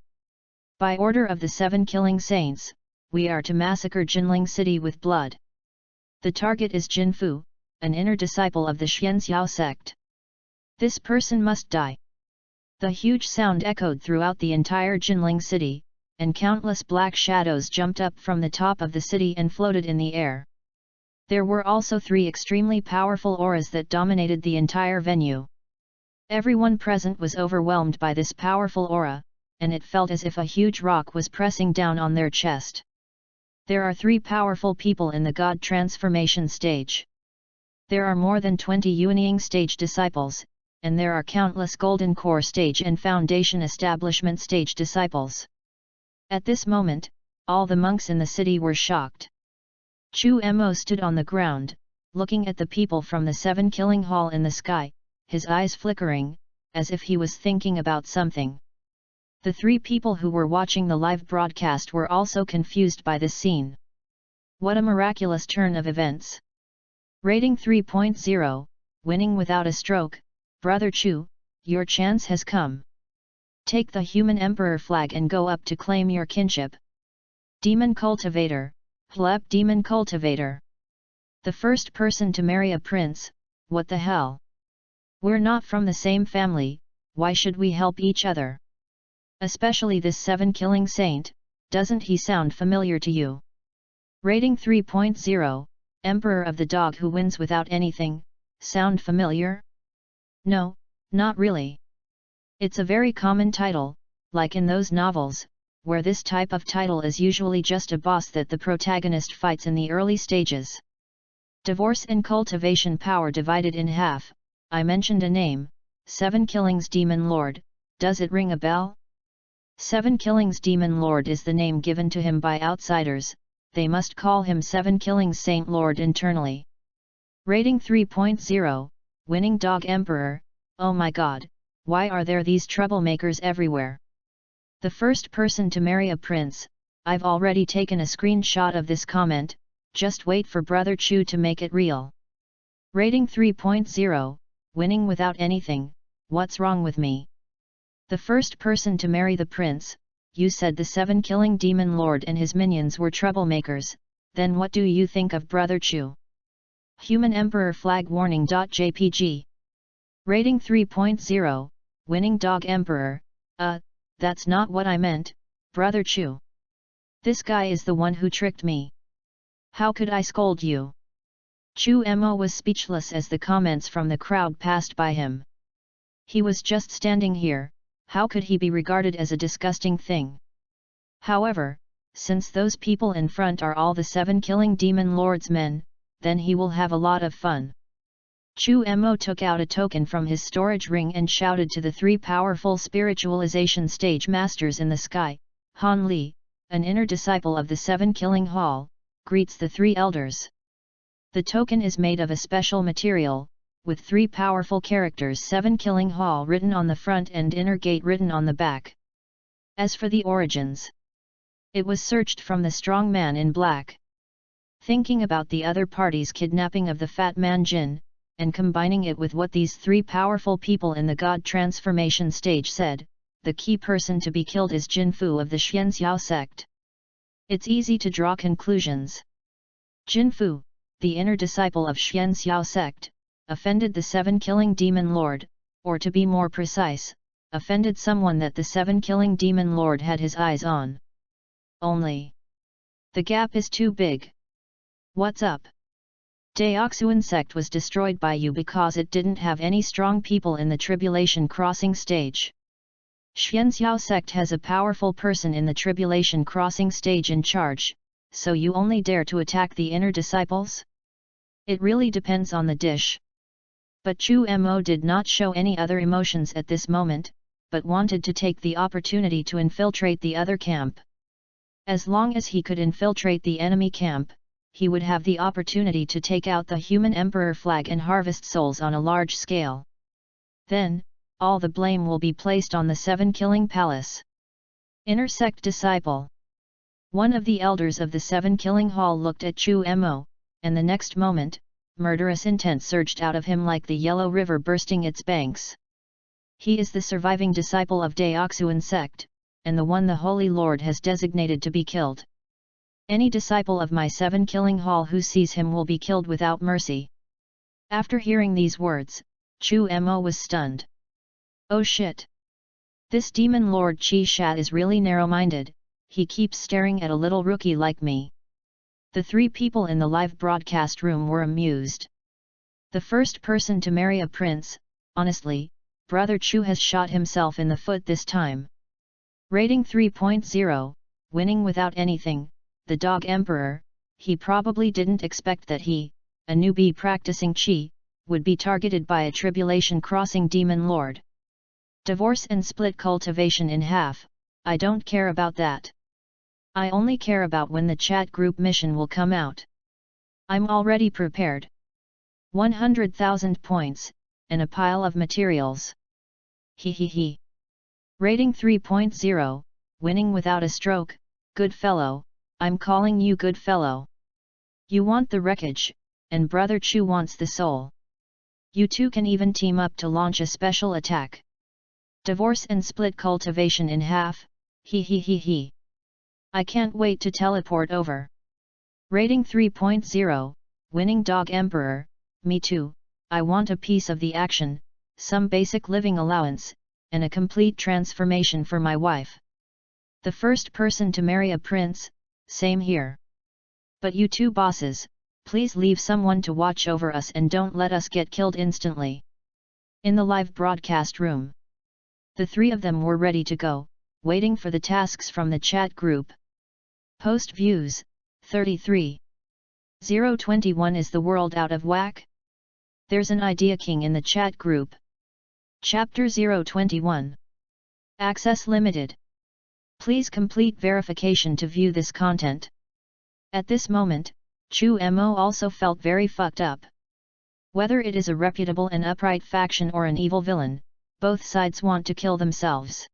By order of the 7 killing saints, we are to massacre Jinling city with blood. The target is Jin Fu, an inner disciple of the Xianxiao sect. This person must die. The huge sound echoed throughout the entire Jinling city, and countless black shadows jumped up from the top of the city and floated in the air. There were also 3 extremely powerful auras that dominated the entire venue. Everyone present was overwhelmed by this powerful aura, and it felt as if a huge rock was pressing down on their chest. There are 3 powerful people in the God transformation stage. There are more than 20 Yuanying stage disciples, and there are countless Golden Core stage and Foundation Establishment stage disciples. At this moment, all the monks in the city were shocked. Chu Mo stood on the ground, looking at the people from the 7 killing hall in the sky, his eyes flickering, as if he was thinking about something. The 3 people who were watching the live broadcast were also confused by this scene. What a miraculous turn of events! Rating 3.0, winning without a stroke, Brother Chu, your chance has come. Take the human emperor flag and go up to claim your kinship. Demon Cultivator, Hlep Demon Cultivator. The first person to marry a prince, what the hell? We're not from the same family, why should we help each other? Especially this 7 killing saint, Doesn't he sound familiar to you? Rating 3.0, Emperor of the Dog Who Wins Without Anything, sound familiar? No, not really. It's a very common title, like in those novels, where this type of title is usually just a boss that the protagonist fights in the early stages. Divorce and cultivation power divided in half. I mentioned a name, 7 Killings Demon Lord, does it ring a bell? 7 Killings Demon Lord is the name given to him by outsiders, they must call him 7 Killings Saint Lord internally. Rating 3.0, Winning Dog Emperor, oh my god, why are there these troublemakers everywhere? The first person to marry a prince, I've already taken a screenshot of this comment, just wait for Brother Chu to make it real. Rating 3.0, Winning Without Anything, what's wrong with me? The first person to marry the prince, you said the 7 Killing Demon Lord and his minions were troublemakers, then what do you think of Brother Chu? Human Emperor Flag Warning.jpg. Rating 3.0, Winning Dog Emperor, that's not what I meant, Brother Chu. This guy is the one who tricked me. How could I scold you? Chu Mo was speechless as the comments from the crowd passed by him. He was just standing here, how could he be regarded as a disgusting thing? However, since those people in front are all the 7 Killing Demon Lord's men, then he will have a lot of fun. Chu Mo took out a token from his storage ring and shouted to the 3 powerful spiritualization stage masters in the sky. Han Li, an inner disciple of the 7 Killing Hall, greets the 3 elders. The token is made of a special material, with 3 powerful characters 7 Killing Hall written on the front and Inner Gate written on the back. As for the origins, it was searched from the strong man in black. Thinking about the other party's kidnapping of the fat man Jin, and combining it with what these 3 powerful people in the God transformation stage said, the key person to be killed is Jin Fu of the Xianxiao sect. It's easy to draw conclusions. Jin Fu, the inner disciple of Xianxiao sect, offended the 7 Killing Demon Lord, or to be more precise, offended someone that the 7 Killing Demon Lord had his eyes on. Only the gap is too big. What's up? Deoxuan sect was destroyed by you because it didn't have any strong people in the tribulation crossing stage. Xianxiao sect has a powerful person in the tribulation crossing stage in charge, so you only dare to attack the inner disciples? It really depends on the dish. But Chu Mo did not show any other emotions at this moment, but wanted to take the opportunity to infiltrate the other camp. As long as he could infiltrate the enemy camp, he would have the opportunity to take out the human emperor flag and harvest souls on a large scale. Then, all the blame will be placed on the 7 Killing Palace. Inner sect disciple. One of the elders of the 7 Killing Hall looked at Chu Mo, and the next moment, murderous intent surged out of him like the yellow river bursting its banks. He is the surviving disciple of Deoxuan sect, and the one the Holy Lord has designated to be killed. Any disciple of my 7 Killing Hall who sees him will be killed without mercy. After hearing these words, Chu Mo was stunned. Oh shit! This demon lord Chi Shat is really narrow-minded, he keeps staring at a little rookie like me. The 3 people in the live broadcast room were amused. The first person to marry a prince, honestly, Brother Chu has shot himself in the foot this time. Rating 3.0, Winning Without Anything, the Dog Emperor, he probably didn't expect that he, a newbie practicing Qi, would be targeted by a tribulation crossing demon lord. Divorce and split cultivation in half, I don't care about that. I only care about when the chat group mission will come out. I'm already prepared. 100,000 points, and a pile of materials. He. Rating 3.0, Winning Without a Stroke, good fellow, I'm calling you good fellow. You want the wreckage, and Brother Chu wants the soul. You two can even team up to launch a special attack. Divorce and split cultivation in half, he. I can't wait to teleport over. Rating 3.0, Winning Dog Emperor, me too, I want a piece of the action, some basic living allowance, and a complete transformation for my wife. The first person to marry a prince, same here. But you two bosses, please leave someone to watch over us and don't let us get killed instantly. In the live broadcast room, the three of them were ready to go, waiting for the tasks from the chat group. Post views, 33. 021 Is the world out of whack? There's an idea king in the chat group. Chapter 021. Access limited. Please complete verification to view this content. At this moment, Chu Mo also felt very fucked up. Whether it is a reputable and upright faction or an evil villain, both sides want to kill themselves.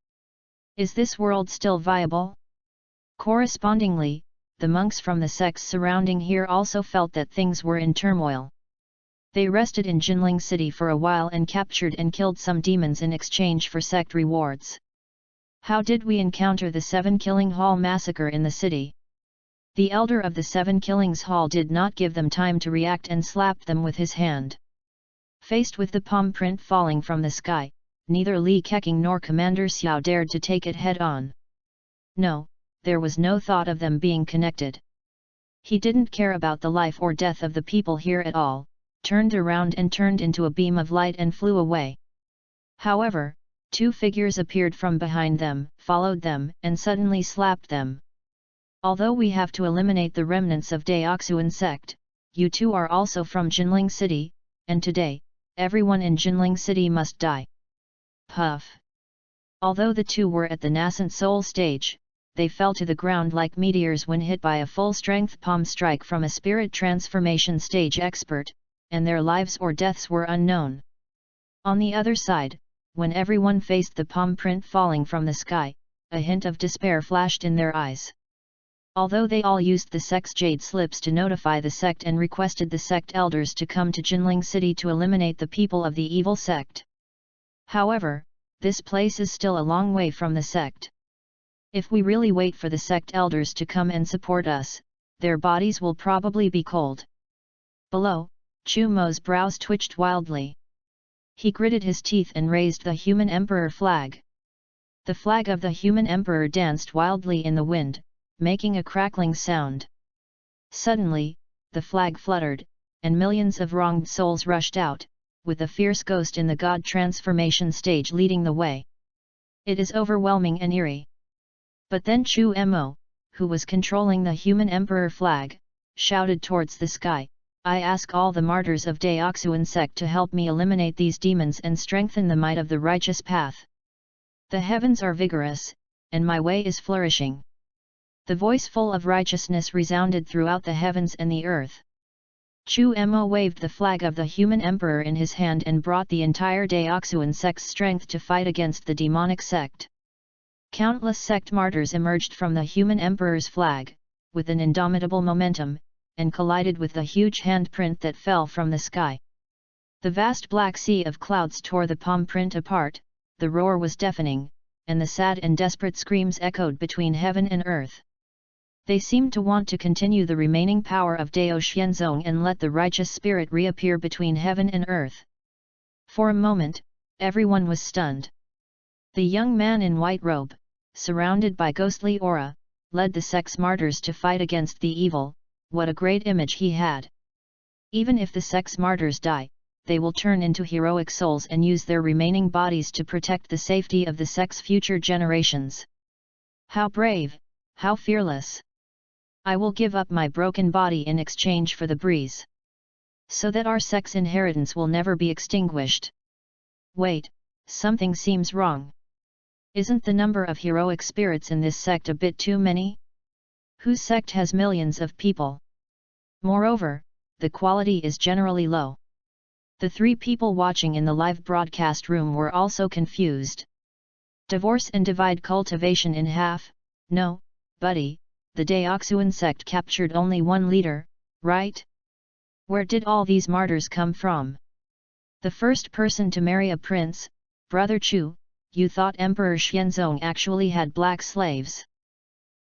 Is this world still viable? Correspondingly, the monks from the sects surrounding here also felt that things were in turmoil. They rested in Jinling City for a while and captured and killed some demons in exchange for sect rewards. How did we encounter the 7 Killing Hall massacre in the city? The elder of the 7 Killings Hall did not give them time to react and slapped them with his hand. Faced with the palm print falling from the sky, neither Li Keqing nor Commander Xiao dared to take it head-on. No, there was no thought of them being connected. He didn't care about the life or death of the people here at all, turned around and turned into a beam of light and flew away. However, 2 figures appeared from behind them, followed them, and suddenly slapped them. Although we have to eliminate the remnants of Deoxuan sect, you two are also from Jinling City, and today, everyone in Jinling City must die. Puff. Although the two were at the nascent soul stage, they fell to the ground like meteors when hit by a full-strength palm strike from a spirit transformation stage expert, and their lives or deaths were unknown. On the other side, when everyone faced the palm print falling from the sky, a hint of despair flashed in their eyes. Although they all used the sect's jade slips to notify the sect and requested the sect elders to come to Jinling City to eliminate the people of the evil sect. However, this place is still a long way from the sect. If we really wait for the sect elders to come and support us, their bodies will probably be cold. Below, Chu Mo's brows twitched wildly. He gritted his teeth and raised the human emperor flag. The flag of the human emperor danced wildly in the wind, making a crackling sound. Suddenly, the flag fluttered, and millions of wronged souls rushed out, with a fierce ghost in the god transformation stage leading the way. It is overwhelming and eerie. But then Chu Mo, who was controlling the human emperor flag, shouted towards the sky, "I ask all the martyrs of Deoxuan sect to help me eliminate these demons and strengthen the might of the righteous path. The heavens are vigorous, and my way is flourishing." The voice full of righteousness resounded throughout the heavens and the earth. Chu Mo waved the flag of the human emperor in his hand and brought the entire Deoxuan sect's strength to fight against the demonic sect. Countless sect martyrs emerged from the human emperor's flag, with an indomitable momentum, and collided with the huge handprint that fell from the sky. The vast black sea of clouds tore the palm print apart, the roar was deafening, and the sad and desperate screams echoed between heaven and earth. They seemed to want to continue the remaining power of Dao Xianzong and let the righteous spirit reappear between heaven and earth. For a moment, everyone was stunned. The young man in white robe, surrounded by ghostly aura, led the sect's martyrs to fight against the evil. What a great image he had! Even if the sect's martyrs die, they will turn into heroic souls and use their remaining bodies to protect the safety of the sect's future generations. How brave, how fearless! I will give up my broken body in exchange for the breeze, so that our sect's inheritance will never be extinguished. Wait, something seems wrong. Isn't the number of heroic spirits in this sect a bit too many? Whose sect has millions of people? Moreover, the quality is generally low. The 3 people watching in the live broadcast room were also confused. Divorce and divide cultivation in half? No, buddy, the Deoxuan sect captured only 1 leader, right? Where did all these martyrs come from? The first person to marry a prince, Brother Chu, you thought Emperor Xianzong actually had black slaves.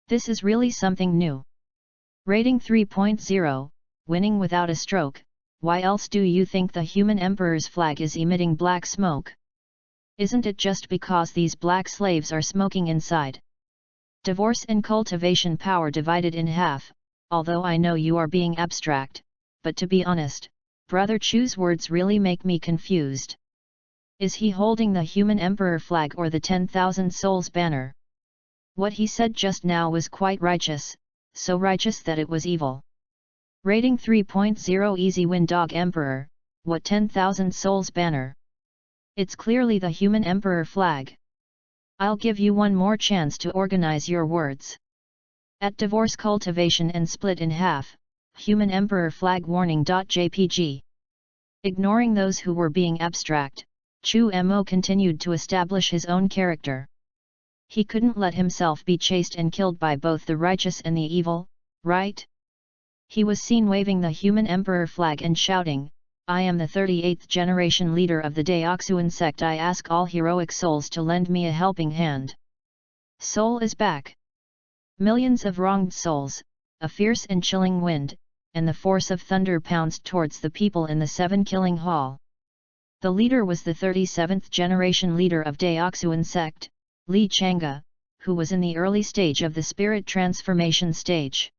This is really something new. Rating 3.0, winning without a stroke. Why else do you think the human emperor's flag is emitting black smoke? Isn't it just because these black slaves are smoking inside? Divorce and cultivation power divided in half. Although I know you are being abstract, but to be honest, brother Chu's words really make me confused. Is he holding the human emperor flag or the 10,000 souls banner? What he said just now was quite righteous, so righteous that it was evil. Rating 3.0 Easy Win Dog Emperor, what 10,000 souls banner? It's clearly the human emperor flag. I'll give you one more chance to organize your words. At divorce cultivation and split in half, human emperor flag warning.jpg. Ignoring those who were being abstract, Chu Mo continued to establish his own character. He couldn't let himself be chased and killed by both the righteous and the evil, right? He was seen waving the human emperor flag and shouting, I am the 38th generation leader of the Deoxuan sect. I ask all heroic souls to lend me a helping hand. Soul is back. Millions of wronged souls, a fierce and chilling wind, and the force of thunder pounced towards the people in the 7 killing hall. The leader was the 37th generation leader of Deoxuan sect, Li Chang'e, who was in the early stage of the spirit transformation stage.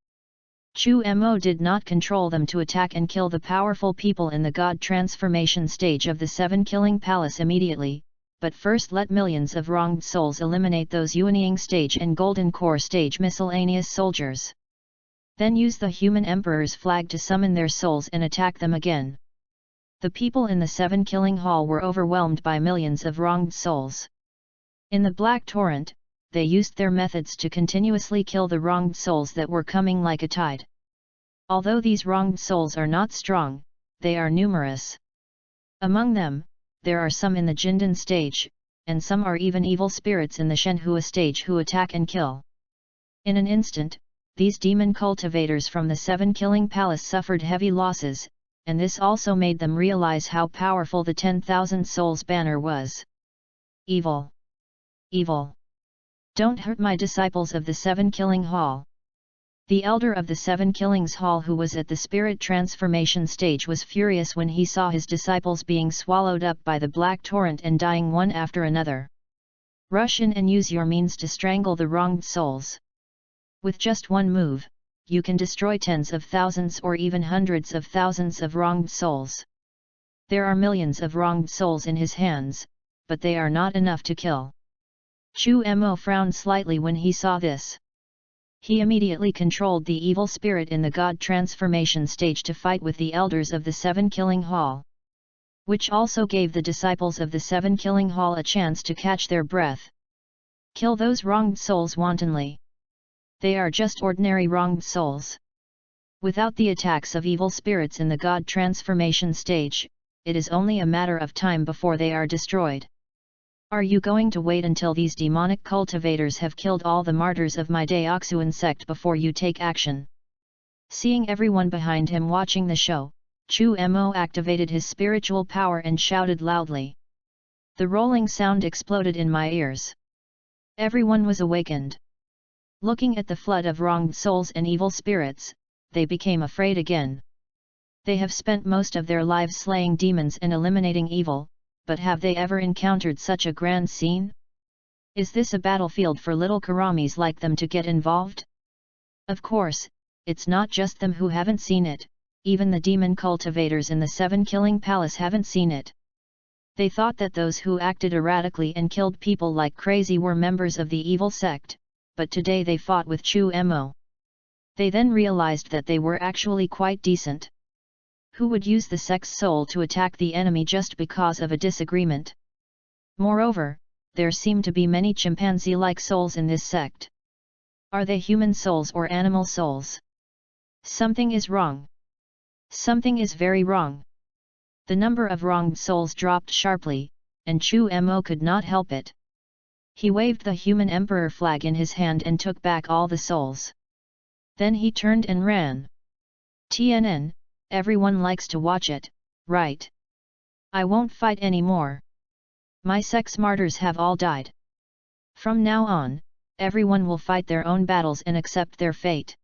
Chu Mo did not control them to attack and kill the powerful people in the god transformation stage of the 7 killing palace immediately, but first let millions of wronged souls eliminate those Yuanying stage and golden core stage miscellaneous soldiers. Then use the human emperor's flag to summon their souls and attack them again. The people in the 7 killing hall were overwhelmed by millions of wronged souls. In the Black Torrent, they used their methods to continuously kill the wronged souls that were coming like a tide. Although these wronged souls are not strong, they are numerous. Among them, there are some in the Jindan stage, and some are even evil spirits in the Shenhua stage who attack and kill. In an instant, these demon cultivators from the 7 killing palace suffered heavy losses, and this also made them realize how powerful the 10,000 souls banner was. Evil! Evil! Don't hurt my disciples of the 7 killing hall. The elder of the 7 killings hall who was at the spirit transformation stage was furious when he saw his disciples being swallowed up by the black torrent and dying one after another. Rush in and use your means to strangle the wronged souls. With just one move, you can destroy tens of thousands or even hundreds of thousands of wronged souls. There are millions of wronged souls in his hands, but they are not enough to kill. Chu Mo frowned slightly when he saw this. He immediately controlled the evil spirit in the god transformation stage to fight with the elders of the 7 killing hall. Which also gave the disciples of the 7 killing hall a chance to catch their breath. Kill those wronged souls wantonly. They are just ordinary wronged souls. Without the attacks of evil spirits in the god transformation stage, it is only a matter of time before they are destroyed. Are you going to wait until these demonic cultivators have killed all the martyrs of my Deoxuan sect before you take action? Seeing everyone behind him watching the show, Chu Mo activated his spiritual power and shouted loudly. The rolling sound exploded in my ears. Everyone was awakened. Looking at the flood of wronged souls and evil spirits, they became afraid again. They have spent most of their lives slaying demons and eliminating evil, but have they ever encountered such a grand scene? Is this a battlefield for little karamis like them to get involved? Of course, it's not just them who haven't seen it, even the demon cultivators in the 7 killing palace haven't seen it. They thought that those who acted erratically and killed people like crazy were members of the evil sect, but today they fought with Chu Mo. They then realized that they were actually quite decent. Who would use the sect's soul to attack the enemy just because of a disagreement? Moreover, there seem to be many chimpanzee-like souls in this sect. Are they human souls or animal souls? Something is wrong. Something is very wrong. The number of wronged souls dropped sharply, and Chu Mo could not help it. He waved the human emperor flag in his hand and took back all the souls. Then he turned and ran. TNN, everyone likes to watch it, right? I won't fight anymore. My sect's martyrs have all died. From now on, everyone will fight their own battles and accept their fate.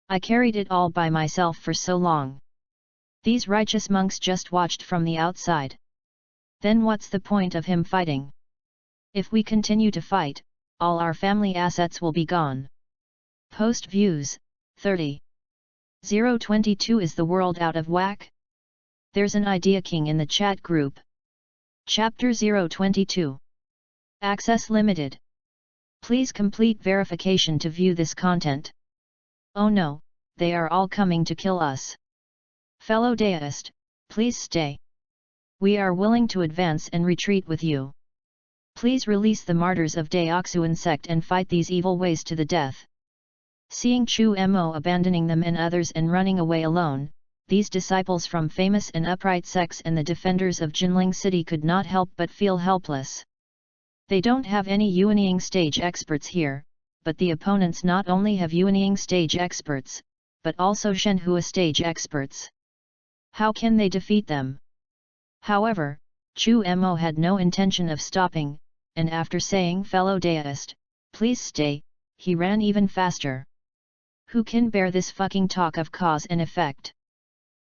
I carried it all by myself for so long. These righteous monks just watched from the outside. Then what's the point of him fighting? If we continue to fight, all our family assets will be gone. Post views, 30. 022 Is the world out of whack? There's an idea king in the chat group. Chapter 022. Access limited. Please complete verification to view this content. Oh no, they are all coming to kill us. Fellow deist, please stay. We are willing to advance and retreat with you. Please release the martyrs of Deoxuan sect and fight these evil ways to the death. Seeing Chu Mo abandoning them and others and running away alone, these disciples from famous and upright sects and the defenders of Jinling City could not help but feel helpless. They don't have any Yuanying stage experts here, but the opponents not only have Yuanying stage experts, but also Shenhua stage experts. How can they defeat them? However, Chu Mo had no intention of stopping, and after saying fellow deist, please stay, he ran even faster. Who can bear this fucking talk of cause and effect?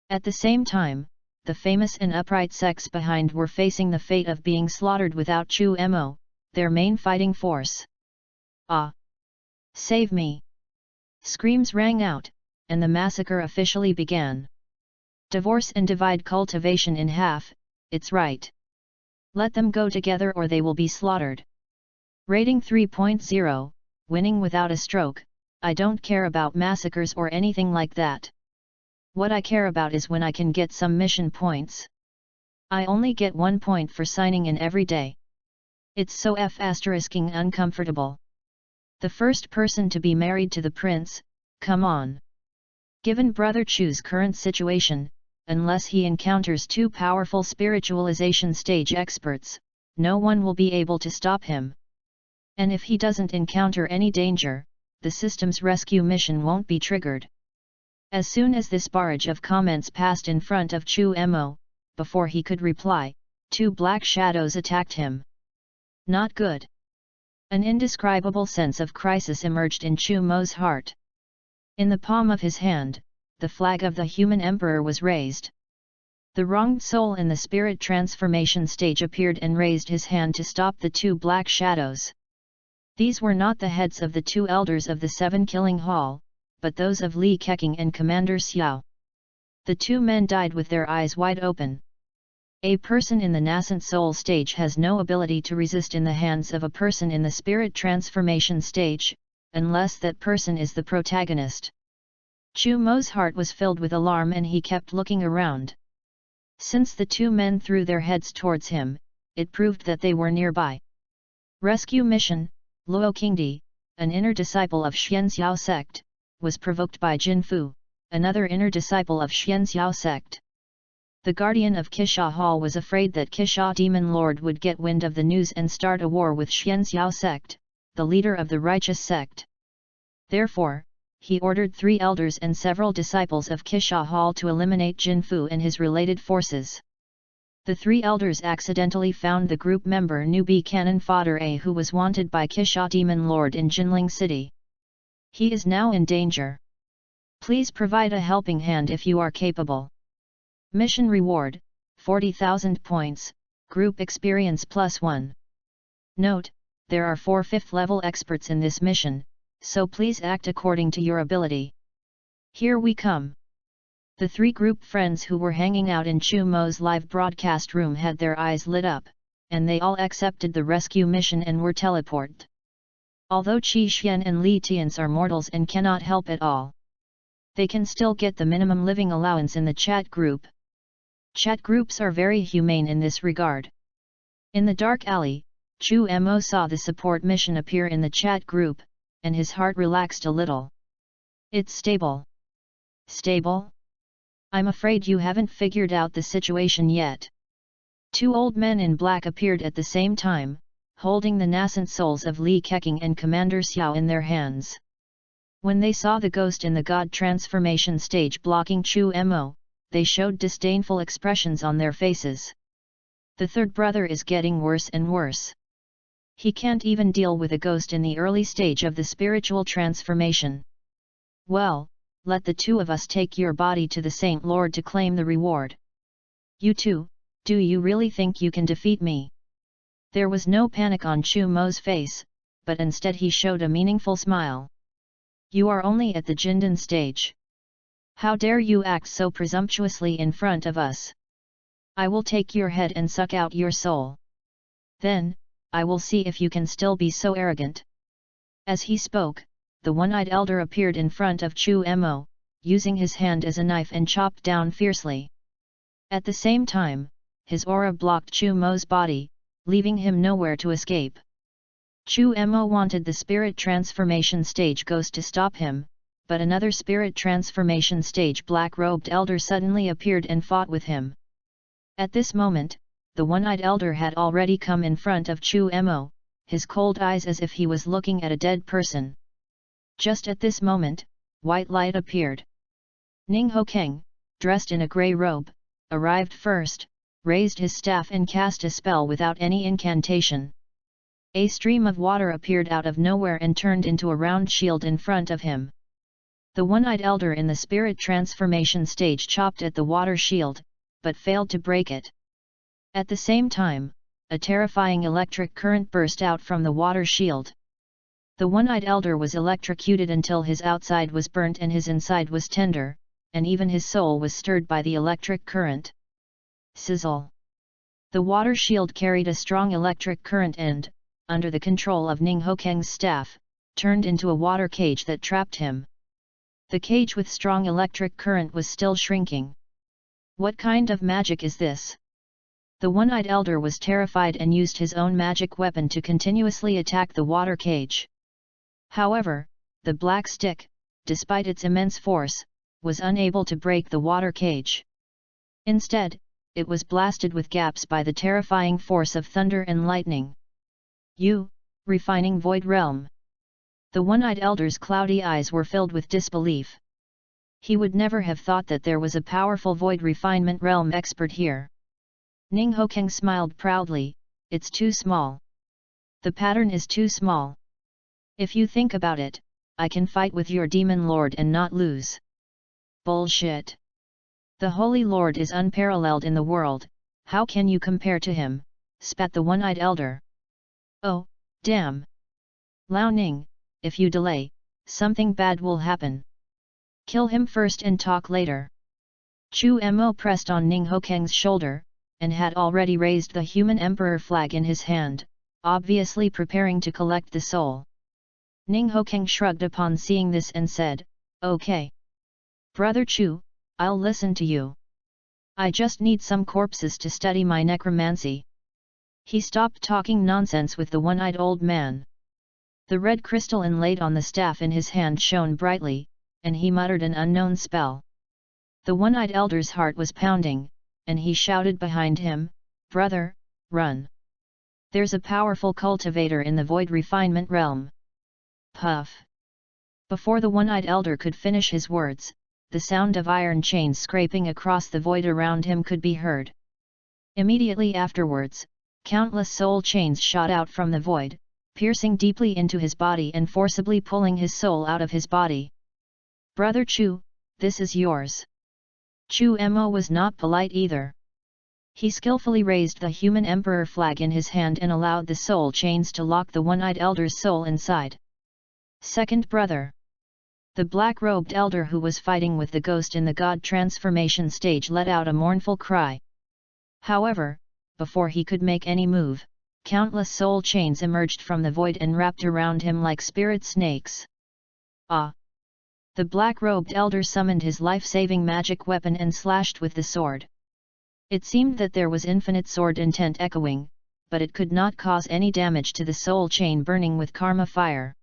At the same time, the famous and upright sects behind were facing the fate of being slaughtered without Chu Mo, their main fighting force. Ah! Save me! Screams rang out, and the massacre officially began. Divorce and divide cultivation in half, it's right. Let them go together or they will be slaughtered. Rating 3.0, winning without a stroke. I don't care about massacres or anything like that. What I care about is when I can get some mission points. I only get 1 point for signing in every day. It's so f***ing uncomfortable. The first person to be married to the prince, come on. Given Brother Chu's current situation, unless he encounters two powerful spiritualization stage experts, no one will be able to stop him. And if he doesn't encounter any danger, the system's rescue mission won't be triggered. As soon as this barrage of comments passed in front of Chu Mo, before he could reply, two black shadows attacked him. Not good. An indescribable sense of crisis emerged in Chu Mo's heart. In the palm of his hand, the flag of the human emperor was raised. The wronged soul in the spirit transformation stage appeared and raised his hand to stop the two black shadows. These were not the heads of the two elders of the Seven Killing Hall, but those of Li Keqing and Commander Xiao. The two men died with their eyes wide open. A person in the nascent soul stage has no ability to resist in the hands of a person in the spirit transformation stage, unless that person is the protagonist. Chu Mo's heart was filled with alarm and he kept looking around. Since the two men threw their heads towards him, it proved that they were nearby. Rescue mission, Luo Qingdi, an inner disciple of Xianxiao sect, was provoked by Jin Fu, another inner disciple of Xianxiao sect. The guardian of Kisha Hall was afraid that Kisha Demon Lord would get wind of the news and start a war with Xianxiao sect, the leader of the righteous sect. Therefore, he ordered 3 elders and several disciples of Kisha Hall to eliminate Jin Fu and his related forces. The 3 elders accidentally found the group member newbie Cannon Fodder A, who was wanted by Kisha Demon Lord in Jinling City. He is now in danger. Please provide a helping hand if you are capable. Mission reward, 40,000 points, group experience +1. Note, there are 4 5th-level experts in this mission, so please act according to your ability. Here we come. The 3 group friends who were hanging out in Chu Mo's live broadcast room had their eyes lit up, and they all accepted the rescue mission and were teleported. Although Qi Xian and Li Tians are mortals and cannot help at all, they can still get the minimum living allowance in the chat group. Chat groups are very humane in this regard. In the dark alley, Chu Mo saw the support mission appear in the chat group, and his heart relaxed a little. It's stable. Stable? I'm afraid you haven't figured out the situation yet. 2 old men in black appeared at the same time, holding the nascent souls of Li Keqing and Commander Xiao in their hands. When they saw the ghost in the god transformation stage blocking Chu Mo, they showed disdainful expressions on their faces. The third brother is getting worse and worse. He can't even deal with a ghost in the early stage of the spiritual transformation. Well, let the 2 of us take your body to the Saint Lord to claim the reward. You two, do you really think you can defeat me? There was no panic on Chu Mo's face, but instead he showed a meaningful smile. You are only at the Jindan stage. How dare you act so presumptuously in front of us? I will take your head and suck out your soul. Then, I will see if you can still be so arrogant. As he spoke, the one-eyed elder appeared in front of Chu Mo, using his hand as a knife and chopped down fiercely. At the same time, his aura blocked Chu Mo's body, leaving him nowhere to escape. Chu Mo wanted the spirit transformation stage ghost to stop him, but another spirit transformation stage black-robed elder suddenly appeared and fought with him. At this moment, the one-eyed elder had already come in front of Chu Mo, his cold eyes as if he was looking at a dead person. Just at this moment, white light appeared. Ning Hokeng, dressed in a grey robe, arrived first, raised his staff and cast a spell without any incantation. A stream of water appeared out of nowhere and turned into a round shield in front of him. The one-eyed elder in the spirit transformation stage chopped at the water shield, but failed to break it. At the same time, a terrifying electric current burst out from the water shield. The one-eyed elder was electrocuted until his outside was burnt and his inside was tender, and even his soul was stirred by the electric current. Sizzle! The water shield carried a strong electric current and, under the control of Ning Hokeng's staff, turned into a water cage that trapped him. The cage with strong electric current was still shrinking. What kind of magic is this? The one-eyed elder was terrified and used his own magic weapon to continuously attack the water cage. However, the black stick, despite its immense force, was unable to break the water cage. Instead, it was blasted with gaps by the terrifying force of thunder and lightning. You, refining void realm! The one-eyed elder's cloudy eyes were filled with disbelief. He would never have thought that there was a powerful void refinement realm expert here. Ning Hokeng smiled proudly, it's too small. The pattern is too small. If you think about it, I can fight with your demon lord and not lose. Bullshit. The Holy Lord is unparalleled in the world, how can you compare to him, spat the one-eyed elder. Oh, damn. Lao Ning, if you delay, something bad will happen. Kill him first and talk later. Chu Mo pressed on Ning Hokeng's shoulder, and had already raised the human emperor flag in his hand, obviously preparing to collect the soul. Ning Hokeng shrugged upon seeing this and said, okay. Brother Chu, I'll listen to you. I just need some corpses to study my necromancy. He stopped talking nonsense with the one-eyed old man. The red crystal inlaid on the staff in his hand shone brightly, and he muttered an unknown spell. The one-eyed elder's heart was pounding, and he shouted behind him, brother, run. There's a powerful cultivator in the void refinement realm. Puff! Before the one-eyed elder could finish his words, the sound of iron chains scraping across the void around him could be heard. Immediately afterwards, countless soul chains shot out from the void, piercing deeply into his body and forcibly pulling his soul out of his body. Brother Chu, this is yours. Chu Mo was not polite either. He skillfully raised the human emperor flag in his hand and allowed the soul chains to lock the one-eyed elder's soul inside. Second brother. The black-robed elder who was fighting with the ghost in the god transformation stage let out a mournful cry. However, before he could make any move, countless soul chains emerged from the void and wrapped around him like spirit snakes. Ah! The black-robed elder summoned his life-saving magic weapon and slashed with the sword. It seemed that there was infinite sword intent echoing, but it could not cause any damage to the soul chain burning with karma fire.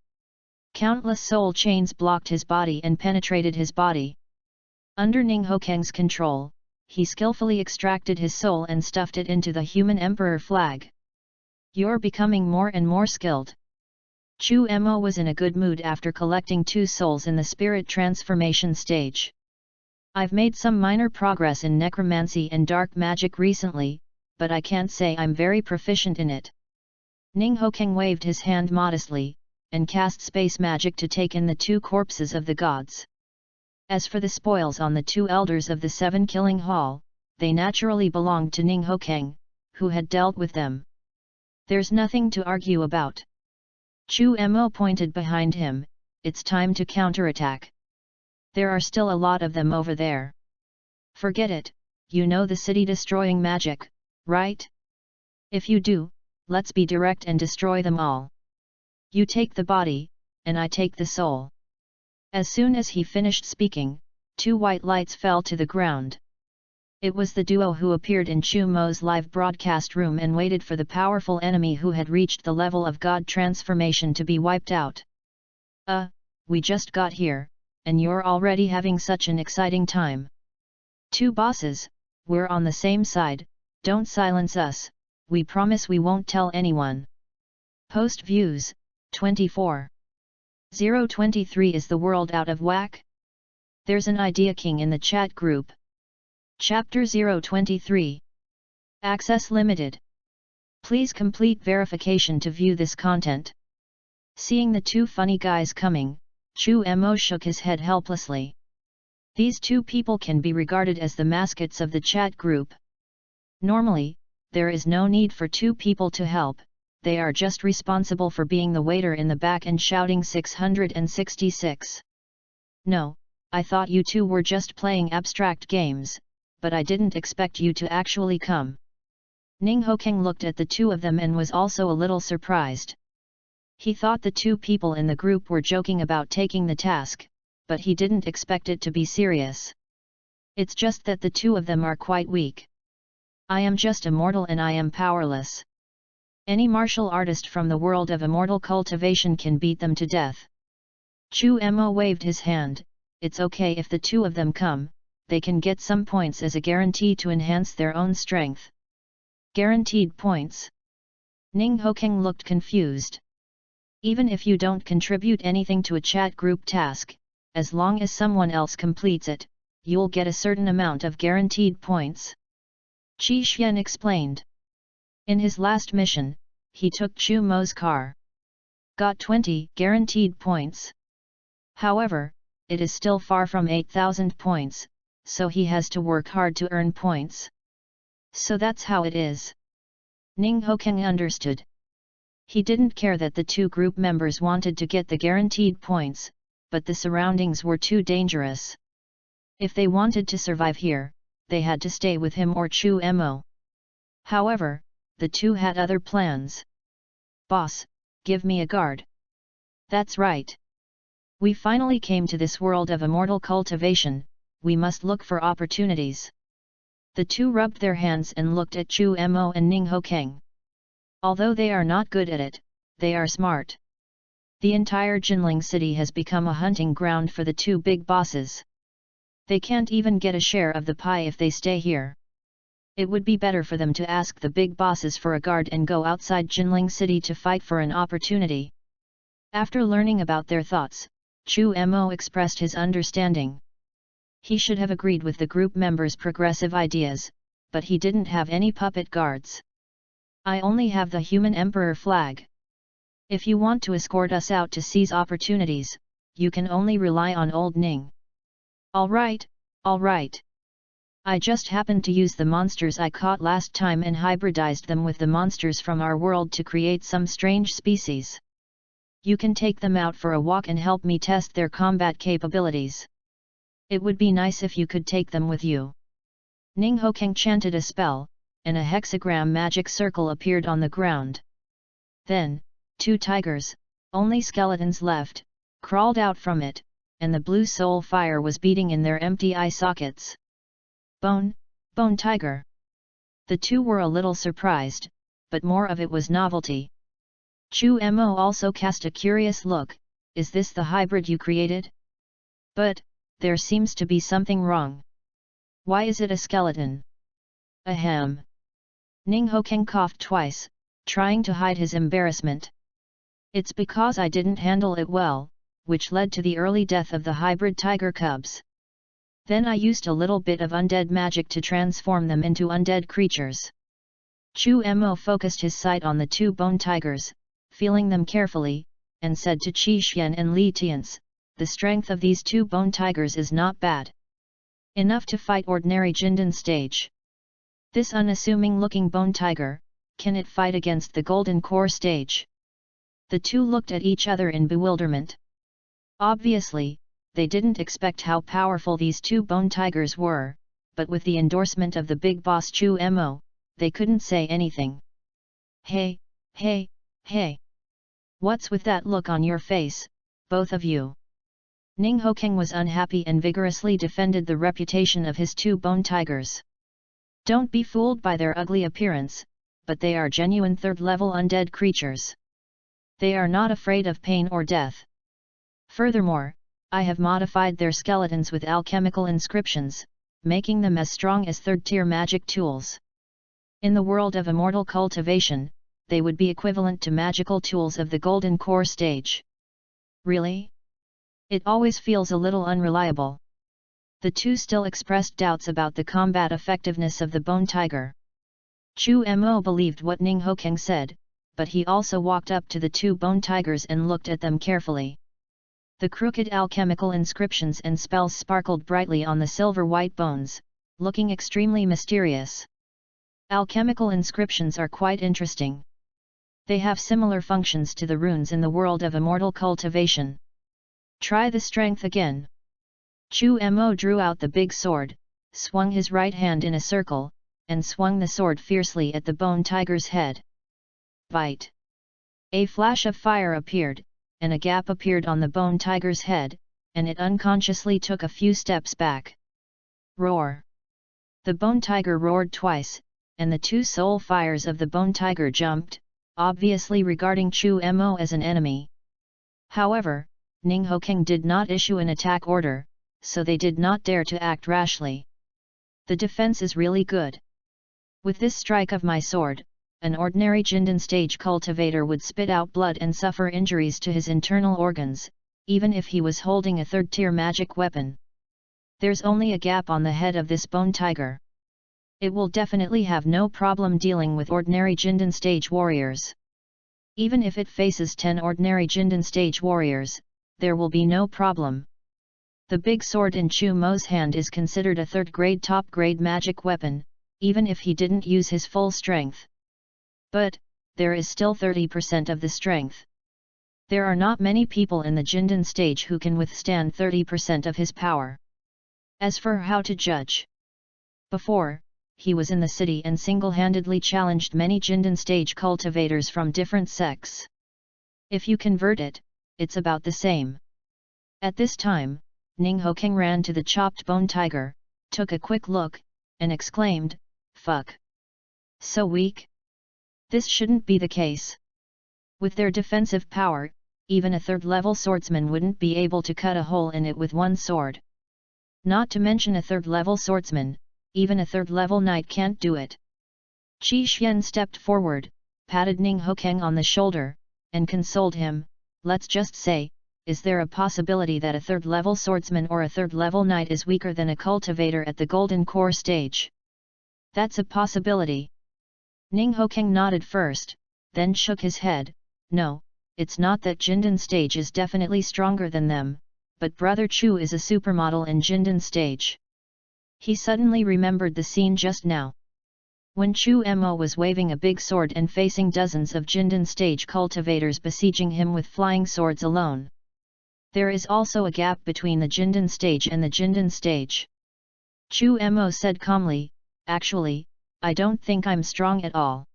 Countless soul chains blocked his body and penetrated his body. Under Ning Hokeng's control, he skillfully extracted his soul and stuffed it into the human emperor flag. You're becoming more and more skilled. Chu Mo was in a good mood after collecting 2 souls in the spirit transformation stage. I've made some minor progress in necromancy and dark magic recently, but I can't say I'm very proficient in it. Ning Hokeng waved his hand modestly, and cast space magic to take in the 2 corpses of the gods. As for the spoils on the 2 elders of the 7 killing hall, they naturally belonged to Ning Hokeng, who had dealt with them. There's nothing to argue about. Chu Mo pointed behind him, it's time to counterattack. There are still a lot of them over there. Forget it, you know the city-destroying magic, right? If you do, let's be direct and destroy them all. You take the body, and I take the soul. As soon as he finished speaking, 2 white lights fell to the ground. It was the duo who appeared in Chu Mo's live broadcast room and waited for the powerful enemy who had reached the level of God transformation to be wiped out. We just got here, and you're already having such an exciting time. 2 bosses, we're on the same side, don't silence us, we promise we won't tell anyone. Post views, 24. 023 Is the world out of whack? There's an idea king in the chat group. Chapter 023. Access limited. Please complete verification to view this content. Seeing the 2 funny guys coming, Chu Mo shook his head helplessly. These 2 people can be regarded as the mascots of the chat group. Normally, there is no need for 2 people to help, they are just responsible for being the waiter in the back and shouting 666. No, I thought you 2 were just playing abstract games, but I didn't expect you to actually come. Ning Hokeng looked at the 2 of them and was also a little surprised. He thought the 2 people in the group were joking about taking the task, but he didn't expect it to be serious. It's just that the 2 of them are quite weak. I am just a mortal and I am powerless. Any martial artist from the world of immortal cultivation can beat them to death. Chu Mo waved his hand, it's okay if the 2 of them come, they can get some points as a guarantee to enhance their own strength. Guaranteed points? Ning Hokeng looked confused. Even if you don't contribute anything to a chat group task, as long as someone else completes it, you'll get a certain amount of guaranteed points. Qi Xian explained. In his last mission, he took Chu Mo's car. Got 20 guaranteed points. However, it is still far from 8,000 points, so he has to work hard to earn points. So that's how it is. Ning Hokeng understood. He didn't care that the 2 group members wanted to get the guaranteed points, but the surroundings were too dangerous. If they wanted to survive here, they had to stay with him or Chu Mo. However, the 2 had other plans. Boss, give me a guard. That's right. We finally came to this world of immortal cultivation, we must look for opportunities. The 2 rubbed their hands and looked at Chu Mo and Ning Hokeng. Although they are not good at it, they are smart. The entire Jinling city has become a hunting ground for the 2 big bosses. They can't even get a share of the pie if they stay here. It would be better for them to ask the big bosses for a guard and go outside Jinling city to fight for an opportunity. After learning about their thoughts, Chu Mo expressed his understanding. He should have agreed with the group members' progressive ideas, but he didn't have any puppet guards. I only have the human emperor flag. If you want to escort us out to seize opportunities, you can only rely on old Ning. Alright, alright. I just happened to use the monsters I caught last time and hybridized them with the monsters from our world to create some strange species. You can take them out for a walk and help me test their combat capabilities. It would be nice if you could take them with you. Ning Hokeng chanted a spell, and a hexagram magic circle appeared on the ground. Then, 2 tigers, only skeletons left, crawled out from it, and the blue soul fire was beating in their empty eye sockets. Bone tiger. The 2 were a little surprised, but more of it was novelty. Chu Mo also cast a curious look, is this the hybrid you created? But, there seems to be something wrong. Why is it a skeleton? Ahem. Ning Hokeng coughed twice, trying to hide his embarrassment. It's because I didn't handle it well, which led to the early death of the hybrid tiger cubs. Then I used a little bit of undead magic to transform them into undead creatures. Chu Mo focused his sight on the 2 bone tigers, feeling them carefully, and said to Qi Xian and Li Tianzi, the strength of these 2 bone tigers is not bad. Enough to fight ordinary Jindan stage. This unassuming looking bone tiger, can it fight against the golden core stage? The two looked at each other in bewilderment. Obviously, they didn't expect how powerful these two bone tigers were, but with the endorsement of the big boss Chu Mo, they couldn't say anything. Hey, hey, hey! What's with that look on your face, both of you? Ning Hokeng was unhappy and vigorously defended the reputation of his two bone tigers. Don't be fooled by their ugly appearance, but they are genuine third-level undead creatures. They are not afraid of pain or death. Furthermore, I have modified their skeletons with alchemical inscriptions, making them as strong as third-tier magic tools. In the world of immortal cultivation, they would be equivalent to magical tools of the Golden Core stage. Really? It always feels a little unreliable. The two still expressed doubts about the combat effectiveness of the bone tiger. Chu Mo believed what Ning Hokeng said, but he also walked up to the two bone tigers and looked at them carefully. The crooked alchemical inscriptions and spells sparkled brightly on the silver-white bones, looking extremely mysterious. Alchemical inscriptions are quite interesting. They have similar functions to the runes in the world of immortal cultivation. Try the strength again. Chu Mo drew out the big sword, swung his right hand in a circle, and swung the sword fiercely at the bone tiger's head. Bite! A flash of fire appeared, and a gap appeared on the bone tiger's head, and it unconsciously took a few steps back. Roar! The bone tiger roared twice, and the two soul fires of the bone tiger jumped, obviously regarding Chu Mo as an enemy. However, Ning Hokeng did not issue an attack order, so they did not dare to act rashly. The defense is really good. With this strike of my sword, an ordinary Jindan stage cultivator would spit out blood and suffer injuries to his internal organs, even if he was holding a third-tier magic weapon. There's only a gap on the head of this bone tiger. It will definitely have no problem dealing with ordinary Jindan stage warriors. Even if it faces 10 ordinary Jindan stage warriors, there will be no problem. The big sword in Chu Mo's hand is considered a third-grade top-grade magic weapon, even if he didn't use his full strength. But, there is still 30% of the strength. There are not many people in the Jindan stage who can withstand 30% of his power. As for how to judge. Before, he was in the city and single-handedly challenged many Jindan stage cultivators from different sects. If you convert it, it's about the same. At this time, Ning Hokeng ran to the chopped bone tiger, took a quick look, and exclaimed, "Fuck! So weak? This shouldn't be the case. With their defensive power, even a third-level swordsman wouldn't be able to cut a hole in it with one sword. Not to mention a third-level swordsman, even a third-level knight can't do it." Qi Xian stepped forward, patted Ning Hokeng on the shoulder, and consoled him, "Let's just say, is there a possibility that a third-level swordsman or a third-level knight is weaker than a cultivator at the Golden Core stage?" "That's a possibility." Ning Hokeng nodded first, then shook his head, "No, it's not that Jindan stage is definitely stronger than them, but Brother Chu is a supermodel in Jindan stage." He suddenly remembered the scene just now. When Chu Mo was waving a big sword and facing dozens of Jindan stage cultivators besieging him with flying swords alone. There is also a gap between the Jindan stage and the Jindan stage. Chu Mo said calmly, "Actually, I don't think I'm strong at all.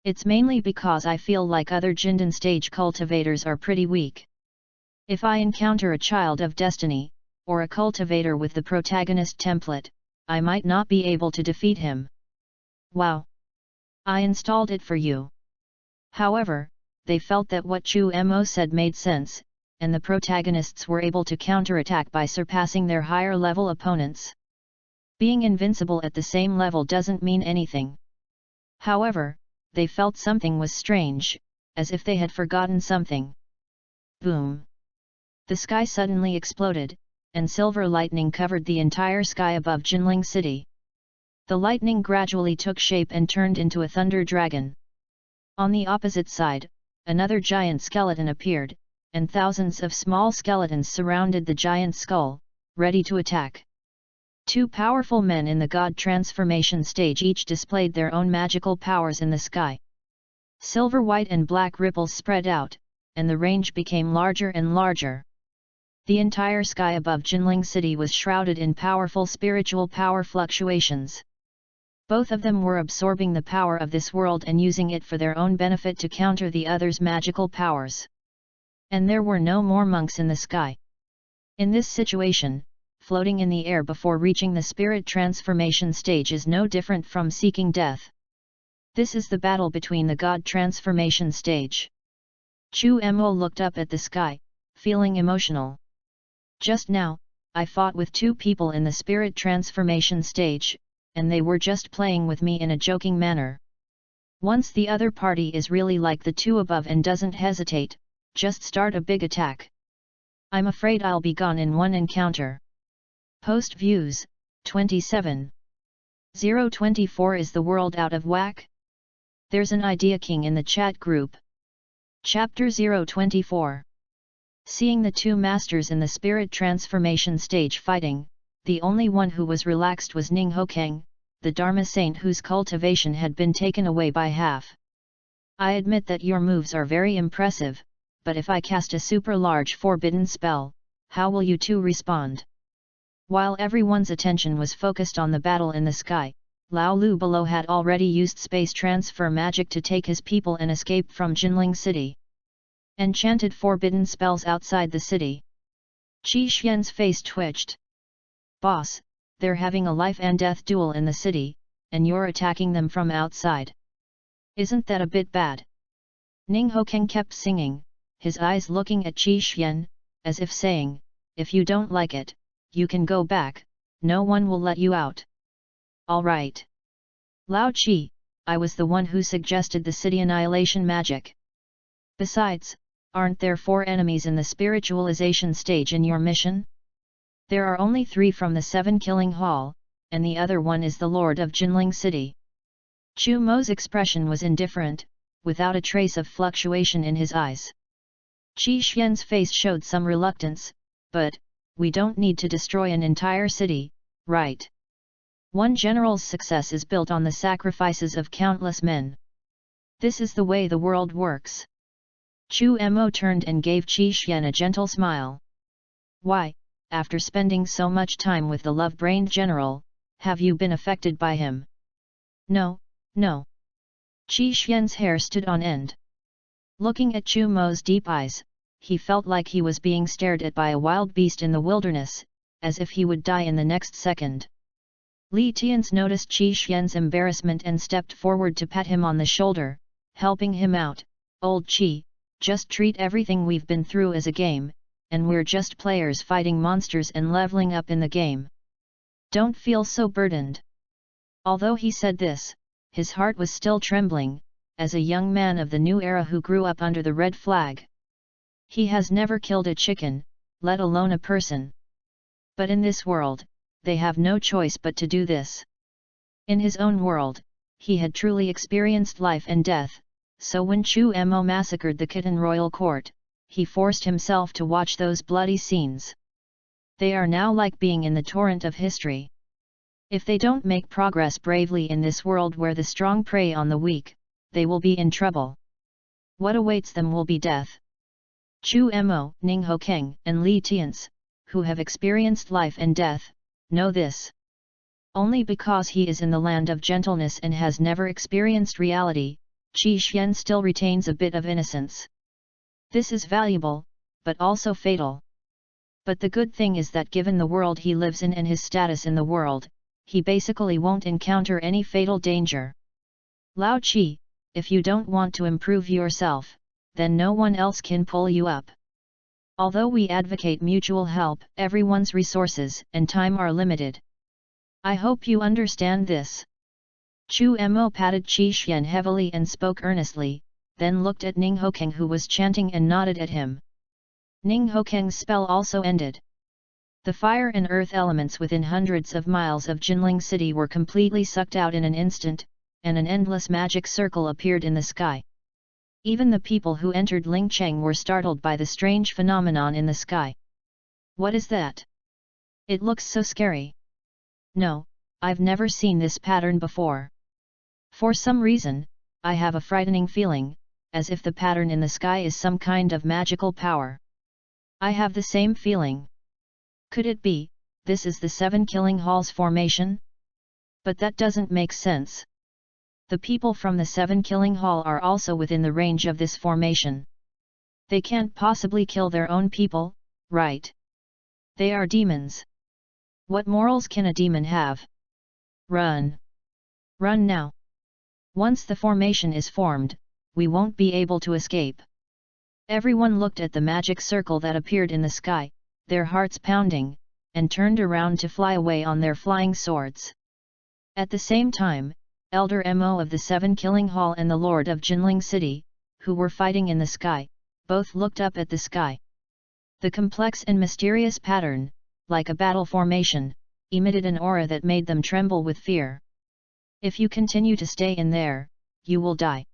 It's mainly because I feel like other Jindan stage cultivators are pretty weak. If I encounter a child of destiny, or a cultivator with the protagonist template, I might not be able to defeat him." "Wow! I installed it for you." However, they felt that what Chu Mo said made sense, and the protagonists were able to counterattack by surpassing their higher-level opponents. Being invincible at the same level doesn't mean anything. However, they felt something was strange, as if they had forgotten something. Boom! The sky suddenly exploded, and silver lightning covered the entire sky above Jinling City. The lightning gradually took shape and turned into a thunder dragon. On the opposite side, another giant skeleton appeared, and thousands of small skeletons surrounded the giant skull, ready to attack. Two powerful men in the god transformation stage each displayed their own magical powers in the sky. Silver, white and black ripples spread out, and the range became larger and larger. The entire sky above Jinling City was shrouded in powerful spiritual power fluctuations. Both of them were absorbing the power of this world and using it for their own benefit to counter the other's magical powers. And there were no more monks in the sky. In this situation, floating in the air before reaching the spirit transformation stage is no different from seeking death. This is the battle between the God transformation stage. Chu Mo looked up at the sky, feeling emotional. Just now, I fought with two people in the spirit transformation stage, and they were just playing with me in a joking manner. Once the other party is really like the two above and doesn't hesitate, just start a big attack. I'm afraid I'll be gone in one encounter. Post views, 27. 024 Is the world out of whack? There's an idea king in the chat group. Chapter 024. Seeing the two masters in the spirit transformation stage fighting, the only one who was relaxed was Ning Hokeng, the Dharma saint whose cultivation had been taken away by half. I admit that your moves are very impressive, but if I cast a super large forbidden spell, how will you two respond? While everyone's attention was focused on the battle in the sky, Lao Lu below had already used space transfer magic to take his people and escape from Jinling City. Enchanted forbidden spells outside the city. Qi Xian's face twitched. Boss, they're having a life and death duel in the city, and you're attacking them from outside. Isn't that a bit bad? Ning Hokeng kept singing, his eyes looking at Qi Xian, as if saying, if you don't like it, you can go back, no one will let you out. All right. Lao Qi, I was the one who suggested the city annihilation magic. Besides, aren't there 4 enemies in the spiritualization stage in your mission? There are only 3 from the 7 killing hall, and the other one is the Lord of Jinling City. Chu Mo's expression was indifferent, without a trace of fluctuation in his eyes. Qi Xian's face showed some reluctance, but, we don't need to destroy an entire city, right? One general's success is built on the sacrifices of countless men. This is the way the world works. Chu Mo turned and gave Qi Xian a gentle smile. Why, after spending so much time with the love-brained general, have you been affected by him? No, no. Qi Xian's hair stood on end. Looking at Chu Mo's deep eyes, he felt like he was being stared at by a wild beast in the wilderness, as if he would die in the next second. Li Tian's noticed Qi Xian's embarrassment and stepped forward to pat him on the shoulder, helping him out. Old Qi, just treat everything we've been through as a game, and we're just players fighting monsters and leveling up in the game. Don't feel so burdened. Although he said this, his heart was still trembling, as a young man of the new era who grew up under the red flag. He has never killed a chicken, let alone a person. But in this world, they have no choice but to do this. In his own world, he had truly experienced life and death, so when Chu Mo massacred the Khitan royal court, he forced himself to watch those bloody scenes. They are now like being in the torrent of history. If they don't make progress bravely in this world where the strong prey on the weak, they will be in trouble. What awaits them will be death. Chu Mo, Ning Hokeng, and Li Tian's, who have experienced life and death, know this. Only because he is in the land of gentleness and has never experienced reality, Qi Xian still retains a bit of innocence. This is valuable, but also fatal. But the good thing is that given the world he lives in and his status in the world, he basically won't encounter any fatal danger. Lao Qi, if you don't want to improve yourself, then no one else can pull you up. Although we advocate mutual help, everyone's resources and time are limited. I hope you understand this. Chu Mo patted Qi Xian heavily and spoke earnestly, then looked at Ning Hokeng who was chanting and nodded at him. Ning Hokeng's spell also ended. The fire and earth elements within hundreds of miles of Jinling City were completely sucked out in an instant, and an endless magic circle appeared in the sky. Even the people who entered Lingcheng were startled by the strange phenomenon in the sky. What is that? It looks so scary. No, I've never seen this pattern before. For some reason, I have a frightening feeling, as if the pattern in the sky is some kind of magical power. I have the same feeling. Could it be, this is the 7 killing halls formation? But that doesn't make sense. The people from the 7 killing hall are also within the range of this formation. They can't possibly kill their own people, right? They are demons. What morals can a demon have? Run! Run now! Once the formation is formed, we won't be able to escape. Everyone looked at the magic circle that appeared in the sky, their hearts pounding, and turned around to fly away on their flying swords. At the same time, Elder Mo of the 7 killing hall and the Lord of Jinling City, who were fighting in the sky, both looked up at the sky. The complex and mysterious pattern, like a battle formation, emitted an aura that made them tremble with fear. If you continue to stay in there, you will die.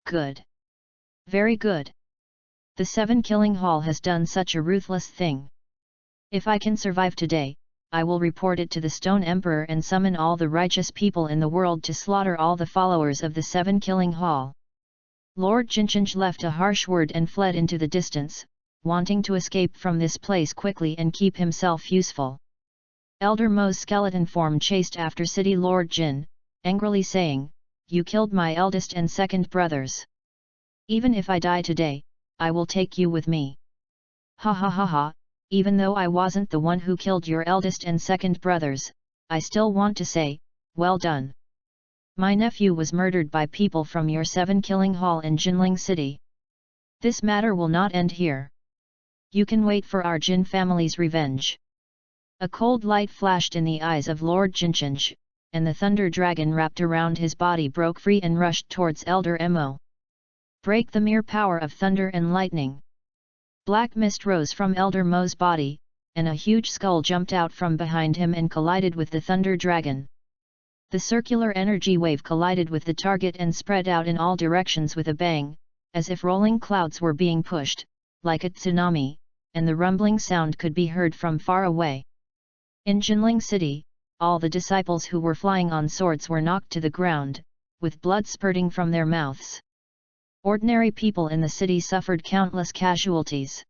Good. Very good. The 7 killing hall has done such a ruthless thing. If I can survive today, I will report it to the Stone Emperor and summon all the righteous people in the world to slaughter all the followers of the 7 killing hall. Lord Jincheng left a harsh word and fled into the distance, wanting to escape from this place quickly and keep himself useful. Elder Mo's skeleton form chased after City Lord Jin, angrily saying, "You killed my eldest and second brothers. Even if I die today, I will take you with me." Ha ha ha ha, even though I wasn't the one who killed your eldest and second brothers, I still want to say, well done. My nephew was murdered by people from your 7 killing hall in Jinling City. This matter will not end here. You can wait for our Jin family's revenge. A cold light flashed in the eyes of Lord Jincheng, and the thunder dragon wrapped around his body broke free and rushed towards Elder Mo. Break the mere power of thunder and lightning. Black mist rose from Elder Mo's body, and a huge skull jumped out from behind him and collided with the thunder dragon. The circular energy wave collided with the target and spread out in all directions with a bang, as if rolling clouds were being pushed, like a tsunami, and the rumbling sound could be heard from far away. In Jinling City, all the disciples who were flying on swords were knocked to the ground, with blood spurting from their mouths. Ordinary people in the city suffered countless casualties.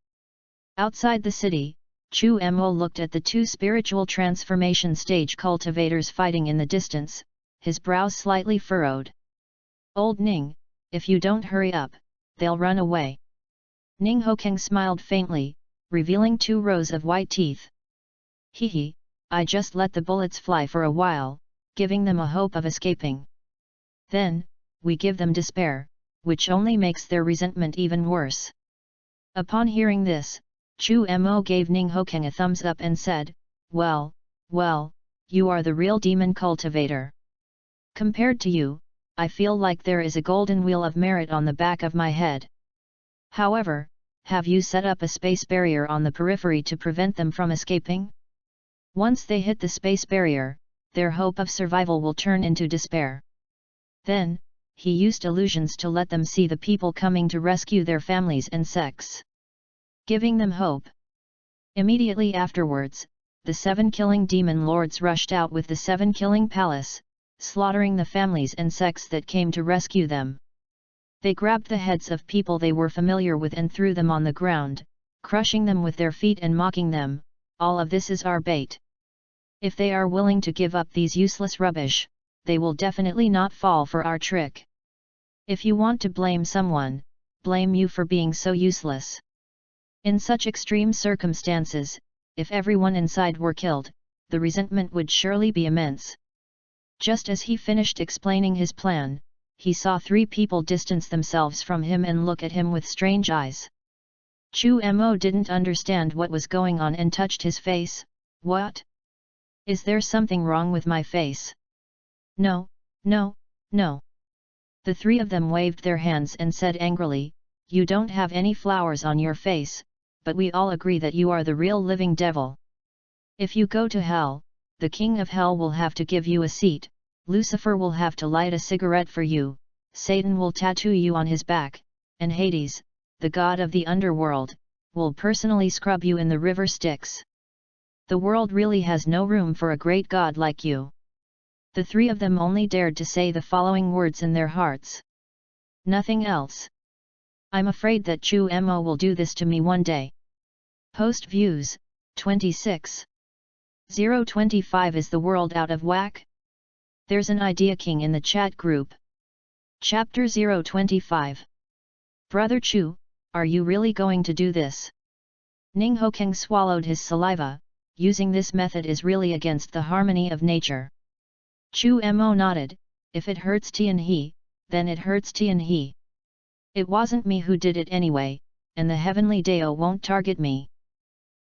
Outside the city, Chu Mo looked at the 2 spiritual transformation stage cultivators fighting in the distance, his brows slightly furrowed. "Old Ning, if you don't hurry up, they'll run away." Ning Hokeng smiled faintly, revealing 2 rows of white teeth. "Hee, I just let the bullets fly for a while, giving them a hope of escaping. Then, we give them despair, which only makes their resentment even worse." Upon hearing this, Chu Mo gave Ning Hokeng a thumbs up and said, well, you are the real demon cultivator. Compared to you, I feel like there is a golden wheel of merit on the back of my head. However, have you set up a space barrier on the periphery to prevent them from escaping? Once they hit the space barrier, their hope of survival will turn into despair. Then, he used illusions to let them see the people coming to rescue their families and sects, giving them hope. Immediately afterwards, the 7 killing demon lords rushed out with the 7 killing palace, slaughtering the families and sects that came to rescue them. They grabbed the heads of people they were familiar with and threw them on the ground, crushing them with their feet and mocking them, "All of this is our bait. If they are willing to give up these useless rubbish, they will definitely not fall for our trick. If you want to blame someone, blame you for being so useless." In such extreme circumstances, if everyone inside were killed, the resentment would surely be immense. Just as he finished explaining his plan, he saw 3 people distance themselves from him and look at him with strange eyes. Chu Mo didn't understand what was going on and touched his face. "What? Is there something wrong with my face?" No. The 3 of them waved their hands and said angrily, "You don't have any flowers on your face, but we all agree that you are the real living devil. If you go to hell, the king of hell will have to give you a seat, Lucifer will have to light a cigarette for you, Satan will tattoo you on his back, and Hades, the god of the underworld, will personally scrub you in the river Styx. The world really has no room for a great god like you." The 3 of them only dared to say the following words in their hearts. Nothing else. I'm afraid that Chu Mo will do this to me one day. Post views, 26. 025 Is the world out of whack? There's an idea king in the chat group. Chapter 025. Brother Chu, are you really going to do this? Ning Hokeng swallowed his saliva. Using this method is really against the harmony of nature. Chu Mo nodded. If it hurts Tian He, then it hurts Tian He. It wasn't me who did it anyway, and the heavenly Dao won't target me.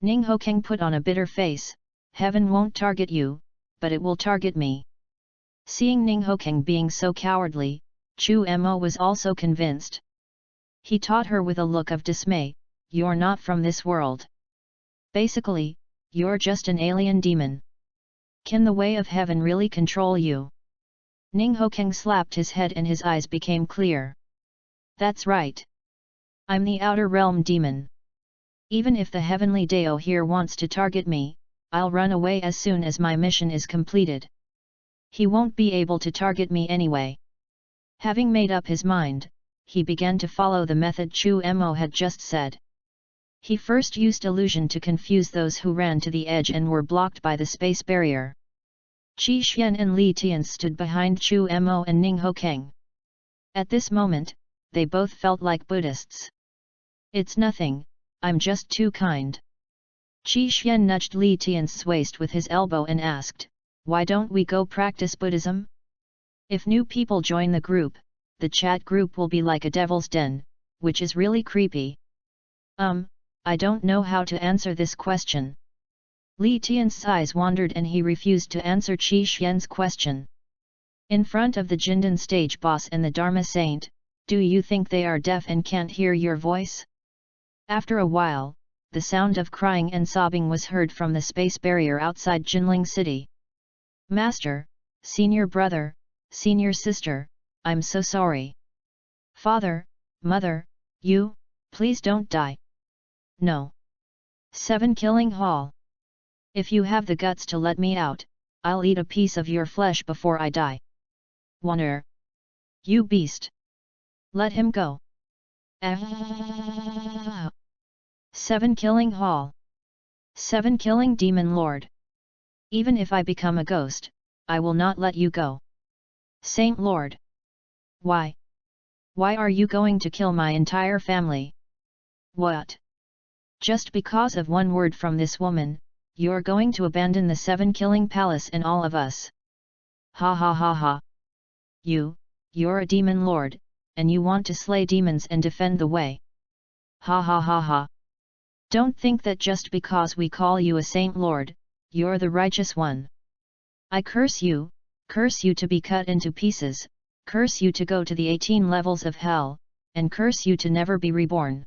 Ning Hokeng put on a bitter face. Heaven won't target you, but it will target me. Seeing Ning Hokeng being so cowardly, Chu Mo was also convinced. He taught her with a look of dismay, "You're not from this world. Basically, you're just an alien demon. Can the way of heaven really control you?" Ning Hokeng slapped his head and his eyes became clear. That's right. I'm the outer realm demon. Even if the heavenly Dao here wants to target me, I'll run away as soon as my mission is completed. He won't be able to target me anyway. Having made up his mind, he began to follow the method Chu Mo had just said. He first used illusion to confuse those who ran to the edge and were blocked by the space barrier. Qi Xian and Li Tian stood behind Chu Mo and Ning Hokeng. At this moment, they both felt like Buddhists. "It's nothing, I'm just too kind." Qi Xian nudged Li Tian's waist with his elbow and asked, "Why don't we go practice Buddhism? If new people join the group, the chat group will be like a devil's den, which is really creepy." I don't know how to answer this question." Li Tian's eyes wandered and he refused to answer Qi Xian's question. In front of the Jindan stage boss and the Dharma saint, do you think they are deaf and can't hear your voice? After a while, the sound of crying and sobbing was heard from the space barrier outside Jinling City. "Master, senior brother, senior sister, I'm so sorry. Father, mother, please don't die. No. 7 Killing Hall. If you have the guts to let me out, I'll eat a piece of your flesh before I die. Waner. You beast. Let him go." 7 Killing Hall. 7 Killing Demon Lord. Even if I become a ghost, I will not let you go. Saint Lord. Why? Why are you going to kill my entire family? What? Just because of one word from this woman, you're going to abandon the 7 Killing Palace and all of us. Ha ha ha ha. You're a demon lord, and you want to slay demons and defend the way. Ha ha ha ha. Don't think that just because we call you a saint lord, you're the righteous one. I curse you to be cut into pieces, curse you to go to the 18 levels of hell, and curse you to never be reborn.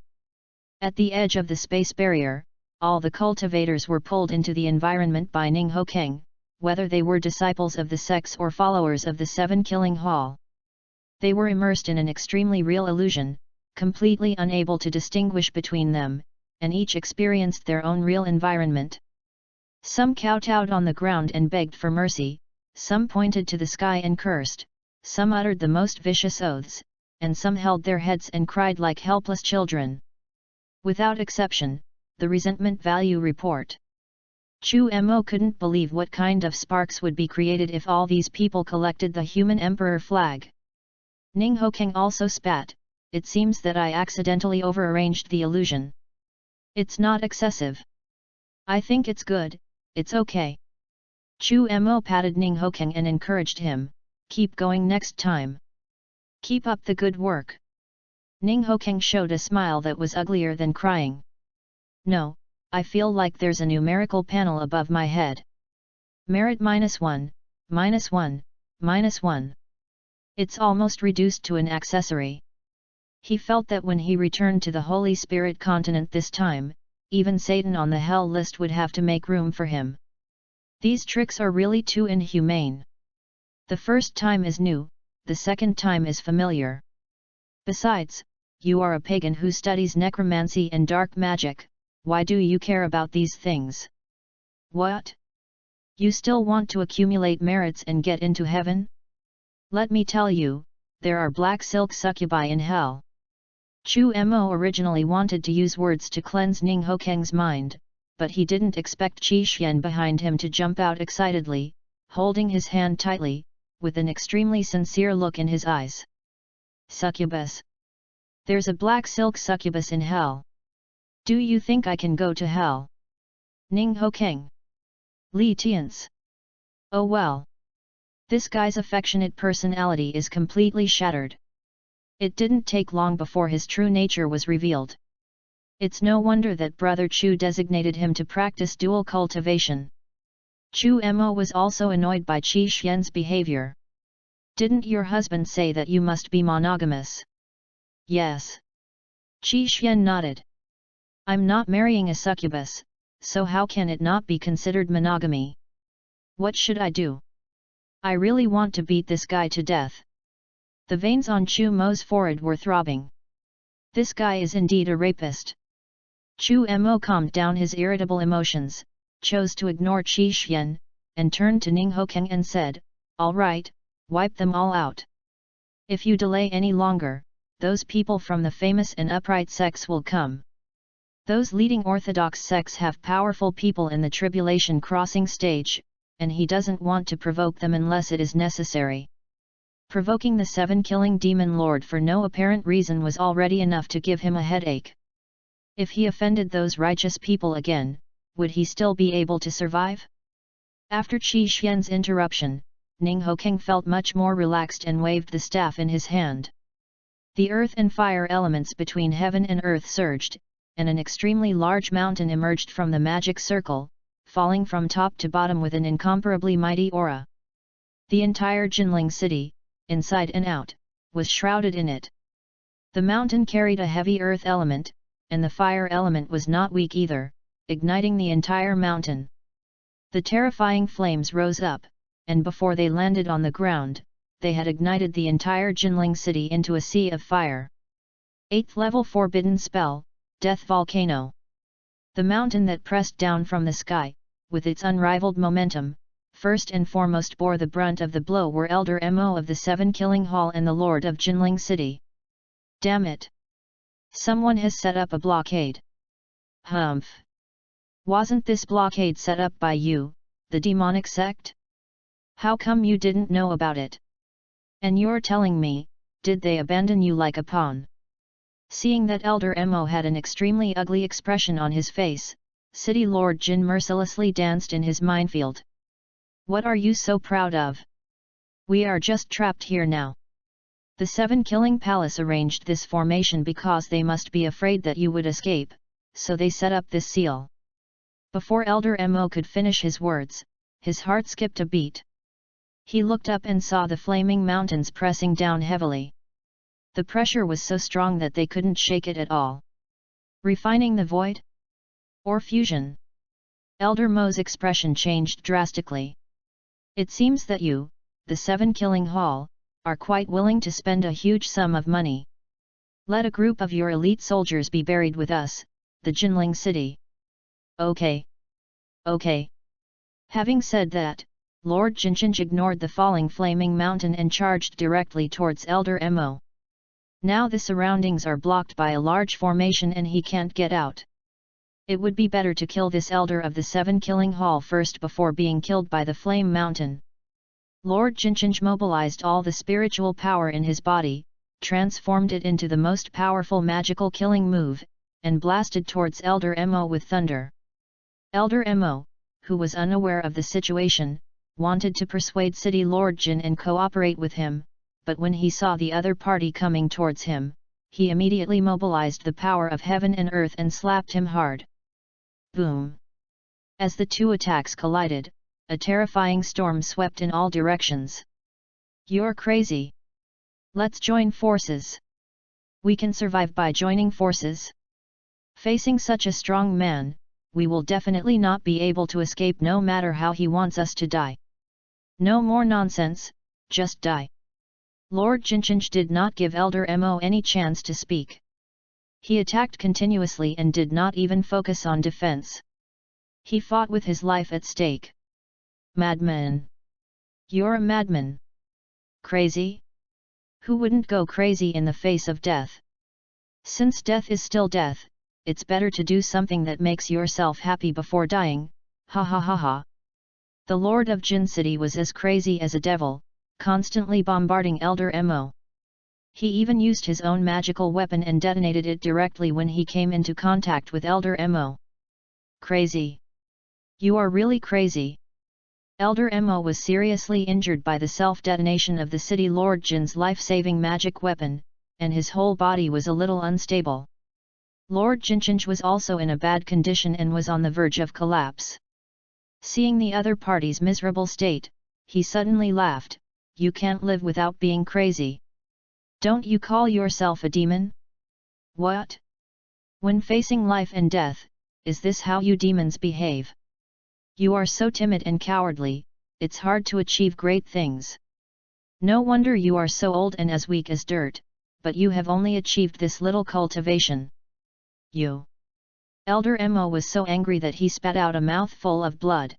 At the edge of the space barrier, all the cultivators were pulled into the environment by Ning Hokeng, whether they were disciples of the sects or followers of the 7 Killing Hall. They were immersed in an extremely real illusion, completely unable to distinguish between them, and each experienced their own real environment. Some kowtowed on the ground and begged for mercy, some pointed to the sky and cursed, some uttered the most vicious oaths, and some held their heads and cried like helpless children. Without exception, the resentment value report. Chu Mo couldn't believe what kind of sparks would be created if all these people collected the human emperor flag. Ning Hokeng also spat, "It seems that I accidentally overarranged the illusion. It's not excessive. I think it's good, it's okay." Chu Mo patted Ning Hokeng and encouraged him, "Keep going next time. Keep up the good work." Ning Hokeng showed a smile that was uglier than crying. "No, I feel like there's a numerical panel above my head. Merit -1, -1, -1. It's almost reduced to an accessory." He felt that when he returned to the Holy Spirit continent this time, even Satan on the hell list would have to make room for him. These tricks are really too inhumane. The first time is new, the second time is familiar. Besides, you are a pagan who studies necromancy and dark magic, why do you care about these things? What? You still want to accumulate merits and get into heaven? Let me tell you, there are black silk succubi in hell. Chu Mo originally wanted to use words to cleanse Ning Hokeng's mind, but he didn't expect Qi Xian behind him to jump out excitedly, holding his hand tightly, with an extremely sincere look in his eyes. Succubus. There's a black silk succubus in hell. Do you think I can go to hell? Ning Hokeng. Li Tians. Oh well. This guy's affectionate personality is completely shattered. It didn't take long before his true nature was revealed. It's no wonder that Brother Chu designated him to practice dual cultivation. Chu Mo was also annoyed by Qi Xian's behavior. Didn't your husband say that you must be monogamous? Yes. Qi Xian nodded. I'm not marrying a succubus, so how can it not be considered monogamy? What should I do? I really want to beat this guy to death. The veins on Chu Mo's forehead were throbbing. This guy is indeed a rapist. Chu Mo calmed down his irritable emotions, chose to ignore Qi Xian, and turned to Ning Hokeng and said, "All right, wipe them all out. If you delay any longer, those people from the famous and upright sects will come. Those leading orthodox sects have powerful people in the tribulation crossing stage, and he doesn't want to provoke them unless it is necessary." Provoking the 7-killing demon lord for no apparent reason was already enough to give him a headache. If he offended those righteous people again, would he still be able to survive? After Qi Xian's interruption, Ning Hokeng felt much more relaxed and waved the staff in his hand. The earth and fire elements between heaven and earth surged, and an extremely large mountain emerged from the magic circle, falling from top to bottom with an incomparably mighty aura. The entire Jinling city, inside and out, was shrouded in it. The mountain carried a heavy earth element, and the fire element was not weak either, igniting the entire mountain. The terrifying flames rose up, and before they landed on the ground, they had ignited the entire Jinling city into a sea of fire. 8th level forbidden spell, Death Volcano. The mountain that pressed down from the sky, with its unrivaled momentum, first and foremost bore the brunt of the blow were Elder Mo of the 7-killing hall and the Lord of Jinling City. Damn it! Someone has set up a blockade. Humph! Wasn't this blockade set up by you, the demonic sect? How come you didn't know about it? And you're telling me, did they abandon you like a pawn? Seeing that Elder Mo had an extremely ugly expression on his face, City Lord Jin mercilessly danced in his minefield. What are you so proud of? We are just trapped here now. The 7-killing palace arranged this formation because they must be afraid that you would escape, so they set up this seal. Before Elder Mo could finish his words, his heart skipped a beat. He looked up and saw the flaming mountains pressing down heavily. The pressure was so strong that they couldn't shake it at all. Refining the void? Or fusion? Elder Mo's expression changed drastically. It seems that you, the 7-killing hall, are quite willing to spend a huge sum of money. Let a group of your elite soldiers be buried with us, the Jinling city. Okay. Okay. Having said that, Lord Jinjinj ignored the falling flaming mountain and charged directly towards Elder Mo. Now the surroundings are blocked by a large formation and he can't get out. It would be better to kill this elder of the 7-killing hall first before being killed by the flame mountain. Lord Jinjinj mobilized all the spiritual power in his body, transformed it into the most powerful magical killing move, and blasted towards Elder Mo with thunder. Elder Mo, who was unaware of the situation, wanted to persuade City Lord Jin and cooperate with him, but when he saw the other party coming towards him, he immediately mobilized the power of heaven and earth and slapped him hard. Boom! As the two attacks collided, a terrifying storm swept in all directions. You're crazy! Let's join forces! We can survive by joining forces. Facing such a strong man, we will definitely not be able to escape no matter how he wants us to die. No more nonsense, just die. Lord Jinjinj did not give Elder Mo any chance to speak. He attacked continuously and did not even focus on defense. He fought with his life at stake. Madman! You're a madman! Crazy? Who wouldn't go crazy in the face of death? Since death is still death, it's better to do something that makes yourself happy before dying, ha ha ha ha. The Lord of Jin City was as crazy as a devil, constantly bombarding Elder Mo. He even used his own magical weapon and detonated it directly when he came into contact with Elder Mo. Crazy. You are really crazy. Elder Mo was seriously injured by the self-detonation of the City Lord Jin's life-saving magic weapon, and his whole body was a little unstable. Lord Jinchinch was also in a bad condition and was on the verge of collapse. Seeing the other party's miserable state, he suddenly laughed. You can't live without being crazy. Don't you call yourself a demon? What? When facing life and death, is this how you demons behave? You are so timid and cowardly, it's hard to achieve great things. No wonder you are so old and as weak as dirt, but you have only achieved this little cultivation. You. Elder Mo was so angry that he spat out a mouthful of blood.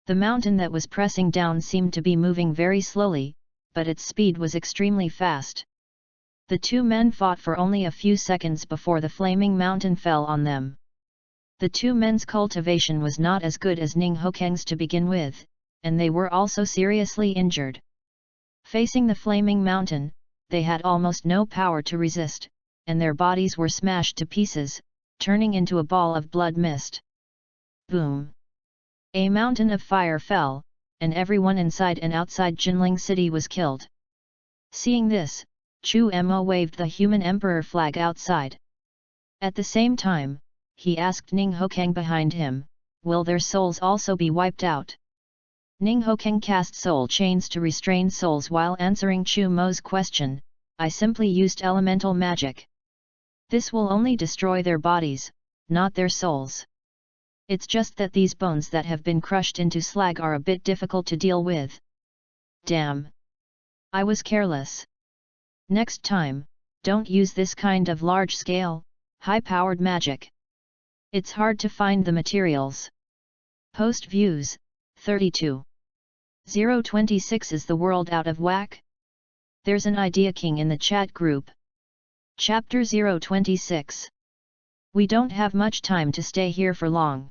The mountain that was pressing down seemed to be moving very slowly, but its speed was extremely fast. The two men fought for only a few seconds before the flaming mountain fell on them. The two men's cultivation was not as good as Ning Hokeng's to begin with, and they were also seriously injured. Facing the flaming mountain, they had almost no power to resist, and their bodies were smashed to pieces, turning into a ball of blood mist. Boom! A mountain of fire fell, and everyone inside and outside Jinling City was killed. Seeing this, Chu Mo waved the human emperor flag outside. At the same time, he asked Ning Hokeng behind him, will their souls also be wiped out? Ning Hokeng cast soul chains to restrain souls while answering Chu Mo's question. I simply used elemental magic. This will only destroy their bodies, not their souls. It's just that these bones that have been crushed into slag are a bit difficult to deal with. Damn! I was careless. Next time, don't use this kind of large-scale, high-powered magic. It's hard to find the materials. Post views, 32. 026 Is the world out of whack? There's an idea king in the chat group. Chapter 026. We don't have much time to stay here for long.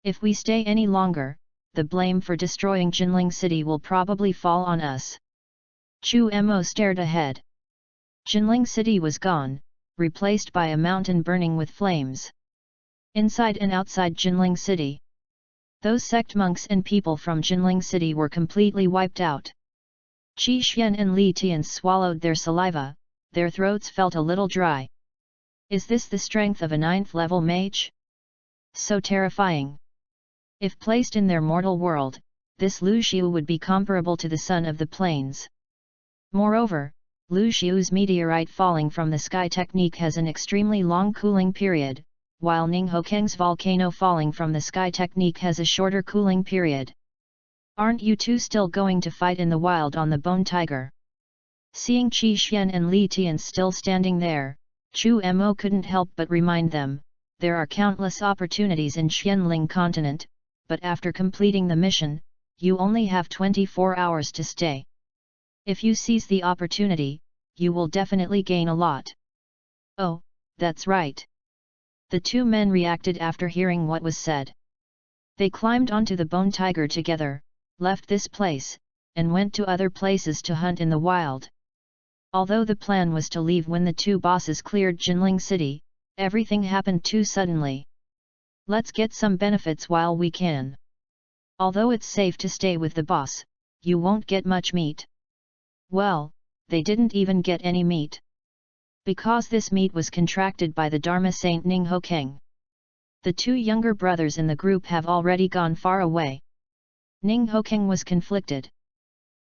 If we stay any longer, the blame for destroying Jinling City will probably fall on us. Chu Mo stared ahead. Jinling City was gone, replaced by a mountain burning with flames. Inside and outside Jinling City, those sect monks and people from Jinling City were completely wiped out. Qi Xian and Li Tian swallowed their saliva, their throats felt a little dry. Is this the strength of a 9th level mage? So terrifying. If placed in their mortal world, this Lu Xiu would be comparable to the son of the plains. Moreover, Lu Xiu's meteorite falling from the sky technique has an extremely long cooling period, while Ning Hokeng's volcano falling from the sky technique has a shorter cooling period. Aren't you two still going to fight in the wild on the Bone Tiger? Seeing Qi Xian and Li Tian still standing there, Chu Mo couldn't help but remind them, there are countless opportunities in Xianling continent, but after completing the mission, you only have 24 hours to stay. If you seize the opportunity, you will definitely gain a lot. Oh, that's right. The two men reacted after hearing what was said. They climbed onto the Bone Tiger together, left this place, and went to other places to hunt in the wild. Although the plan was to leave when the two bosses cleared Jinling City, everything happened too suddenly. Let's get some benefits while we can. Although it's safe to stay with the boss, you won't get much meat. Well, they didn't even get any meat. Because this meat was contracted by the Dharma Saint Ning Hokeng. The two younger brothers in the group have already gone far away. Ning Hokeng was conflicted.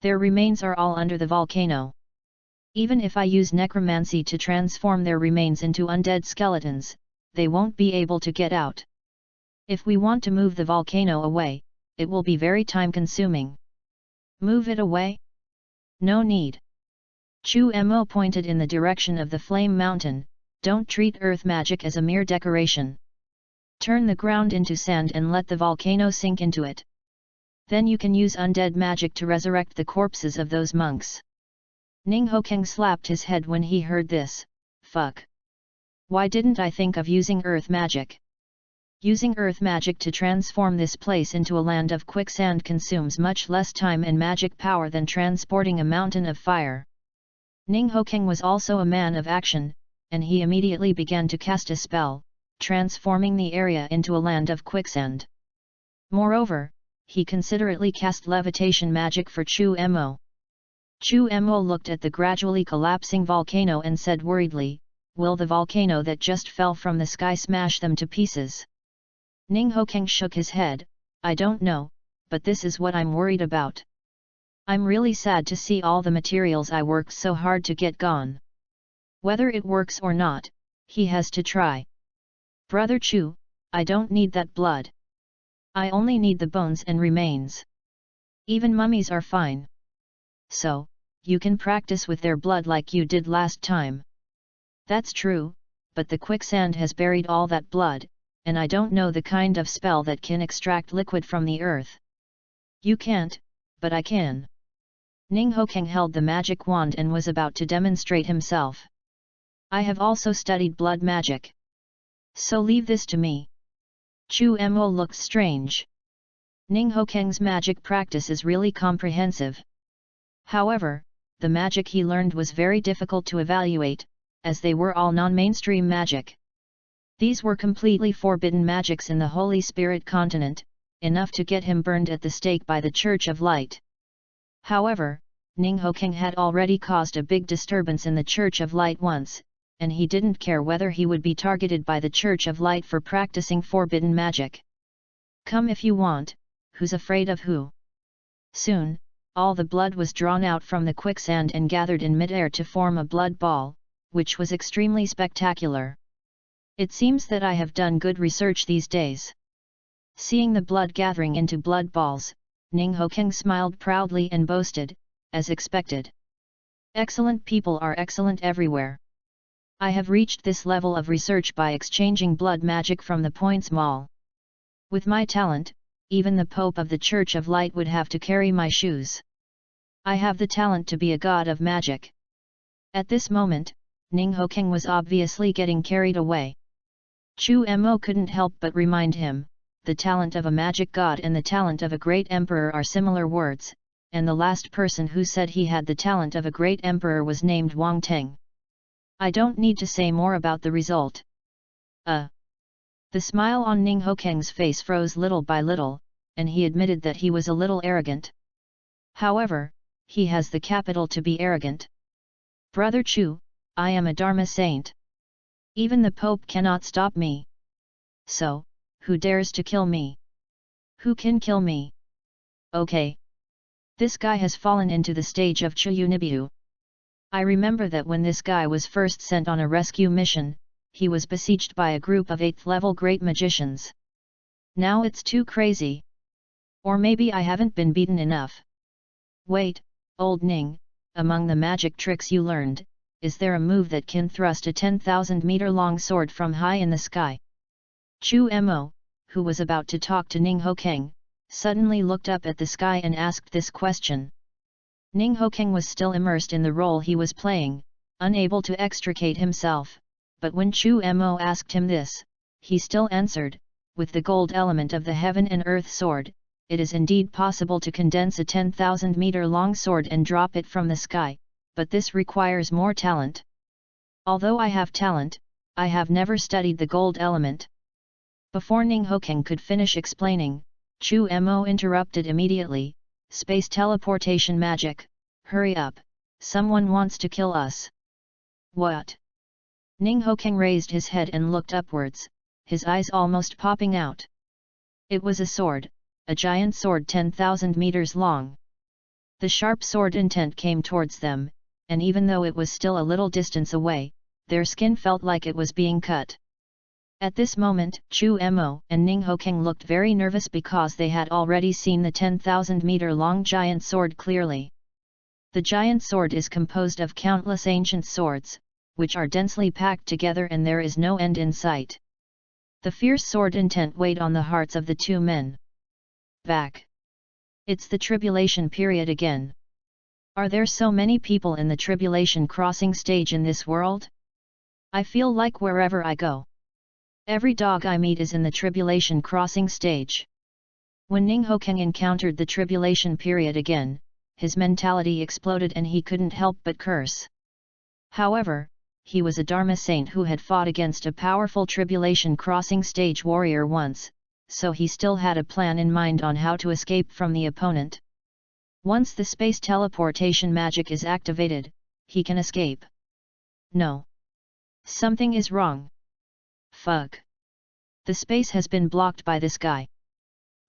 Their remains are all under the volcano. Even if I use necromancy to transform their remains into undead skeletons, they won't be able to get out. If we want to move the volcano away, it will be very time-consuming. Move it away? No need. Chu Mo pointed in the direction of the flame mountain. Don't treat earth magic as a mere decoration. Turn the ground into sand and let the volcano sink into it. Then you can use undead magic to resurrect the corpses of those monks. Ning Hokeng slapped his head when he heard this. Fuck. Why didn't I think of using earth magic? Using earth magic to transform this place into a land of quicksand consumes much less time and magic power than transporting a mountain of fire. Ning Hokeng was also a man of action, and he immediately began to cast a spell, transforming the area into a land of quicksand. Moreover, he considerately cast levitation magic for Chu Mo. Chu Mo looked at the gradually collapsing volcano and said worriedly, "Will the volcano that just fell from the sky smash them to pieces?" Ning Hokeng shook his head, "I don't know, but this is what I'm worried about. I'm really sad to see all the materials I worked so hard to get gone. Whether it works or not, he has to try. Brother Chu, I don't need that blood. I only need the bones and remains. Even mummies are fine. So, you can practice with their blood like you did last time." "That's true, but the quicksand has buried all that blood, and I don't know the kind of spell that can extract liquid from the earth." "You can't, but I can." Ning Hokeng held the magic wand and was about to demonstrate himself. "I have also studied blood magic. So leave this to me." Chu Mo looked strange. Ning Hokeng's magic practice is really comprehensive. However, the magic he learned was very difficult to evaluate, as they were all non-mainstream magic. These were completely forbidden magics in the Holy Spirit continent, enough to get him burned at the stake by the Church of Light. However, Ning Hokeng had already caused a big disturbance in the Church of Light once, and he didn't care whether he would be targeted by the Church of Light for practicing forbidden magic. "Come if you want, who's afraid of who?" Soon, all the blood was drawn out from the quicksand and gathered in mid-air to form a blood ball, which was extremely spectacular. "It seems that I have done good research these days." Seeing the blood gathering into blood balls, Ning Hokeng smiled proudly and boasted, as expected. "Excellent people are excellent everywhere. I have reached this level of research by exchanging blood magic from the Points Mall. With my talent, even the Pope of the Church of Light would have to carry my shoes. I have the talent to be a god of magic." At this moment, Ning Hokeng was obviously getting carried away. Chu Mo couldn't help but remind him, the talent of a magic god and the talent of a great emperor are similar words, and the last person who said he had the talent of a great emperor was named Wang Teng. I don't need to say more about the result. The smile on Ning Hokeng's face froze little by little, and he admitted that he was a little arrogant. However, he has the capital to be arrogant. "Brother Chu, I am a Dharma saint. Even the Pope cannot stop me. So, who dares to kill me? Who can kill me? Okay. This guy has fallen into the stage of Chuyunibiu. I remember that when this guy was first sent on a rescue mission, he was besieged by a group of 8th level great magicians. Now it's too crazy. Or maybe I haven't been beaten enough. Wait, old Ning, among the magic tricks you learned, is there a move that can thrust a 10,000-meter long sword from high in the sky?" Chu Mo, who was about to talk to Ning Hokeng, suddenly looked up at the sky and asked this question. Ning Hokeng was still immersed in the role he was playing, unable to extricate himself, but when Chu Mo asked him this, he still answered, "With the gold element of the heaven and earth sword, it is indeed possible to condense a 10,000-meter long sword and drop it from the sky, but this requires more talent. Although I have talent, I have never studied the gold element." Before Ning Hokeng could finish explaining, Chu Mo interrupted immediately, "Space teleportation magic, hurry up, someone wants to kill us." "What?" Ning Hokeng raised his head and looked upwards, his eyes almost popping out. It was a sword, a giant sword 10,000 meters long. The sharp sword intent came towards them, and even though it was still a little distance away, their skin felt like it was being cut. At this moment, Chu Mo and Ning Hokeng looked very nervous because they had already seen the 10,000-meter long giant sword clearly. The giant sword is composed of countless ancient swords, which are densely packed together and there is no end in sight. The fierce sword intent weighed on the hearts of the two men. Back. It's the tribulation period again. Are there so many people in the tribulation crossing stage in this world? I feel like wherever I go, every dog I meet is in the tribulation crossing stage. When Ninghokeng encountered the tribulation period again, his mentality exploded and he couldn't help but curse. However, he was a Dharma saint who had fought against a powerful tribulation crossing stage warrior once, so he still had a plan in mind on how to escape from the opponent. Once the space teleportation magic is activated, he can escape. No. Something is wrong. Fuck. The space has been blocked by this guy.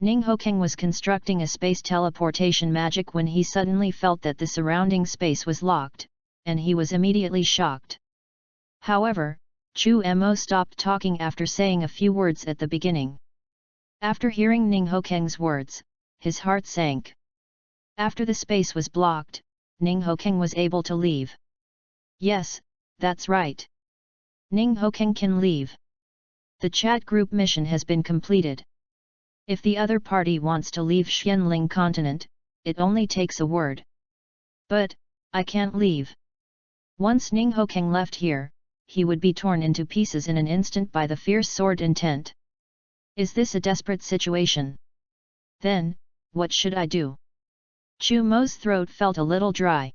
Ninghokeng was constructing a space teleportation magic when he suddenly felt that the surrounding space was locked, and he was immediately shocked. However, Chu Mo stopped talking after saying a few words at the beginning. After hearing Ninghokeng's words, his heart sank. After the space was blocked, Ninghokeng was able to leave. Yes, that's right. Ninghokeng can leave. The chat group mission has been completed. If the other party wants to leave Xianling continent, it only takes a word. But, I can't leave. Once Ninghokeng left here, he would be torn into pieces in an instant by the fierce sword intent. Is this a desperate situation? Then, what should I do? Chu Mo's throat felt a little dry.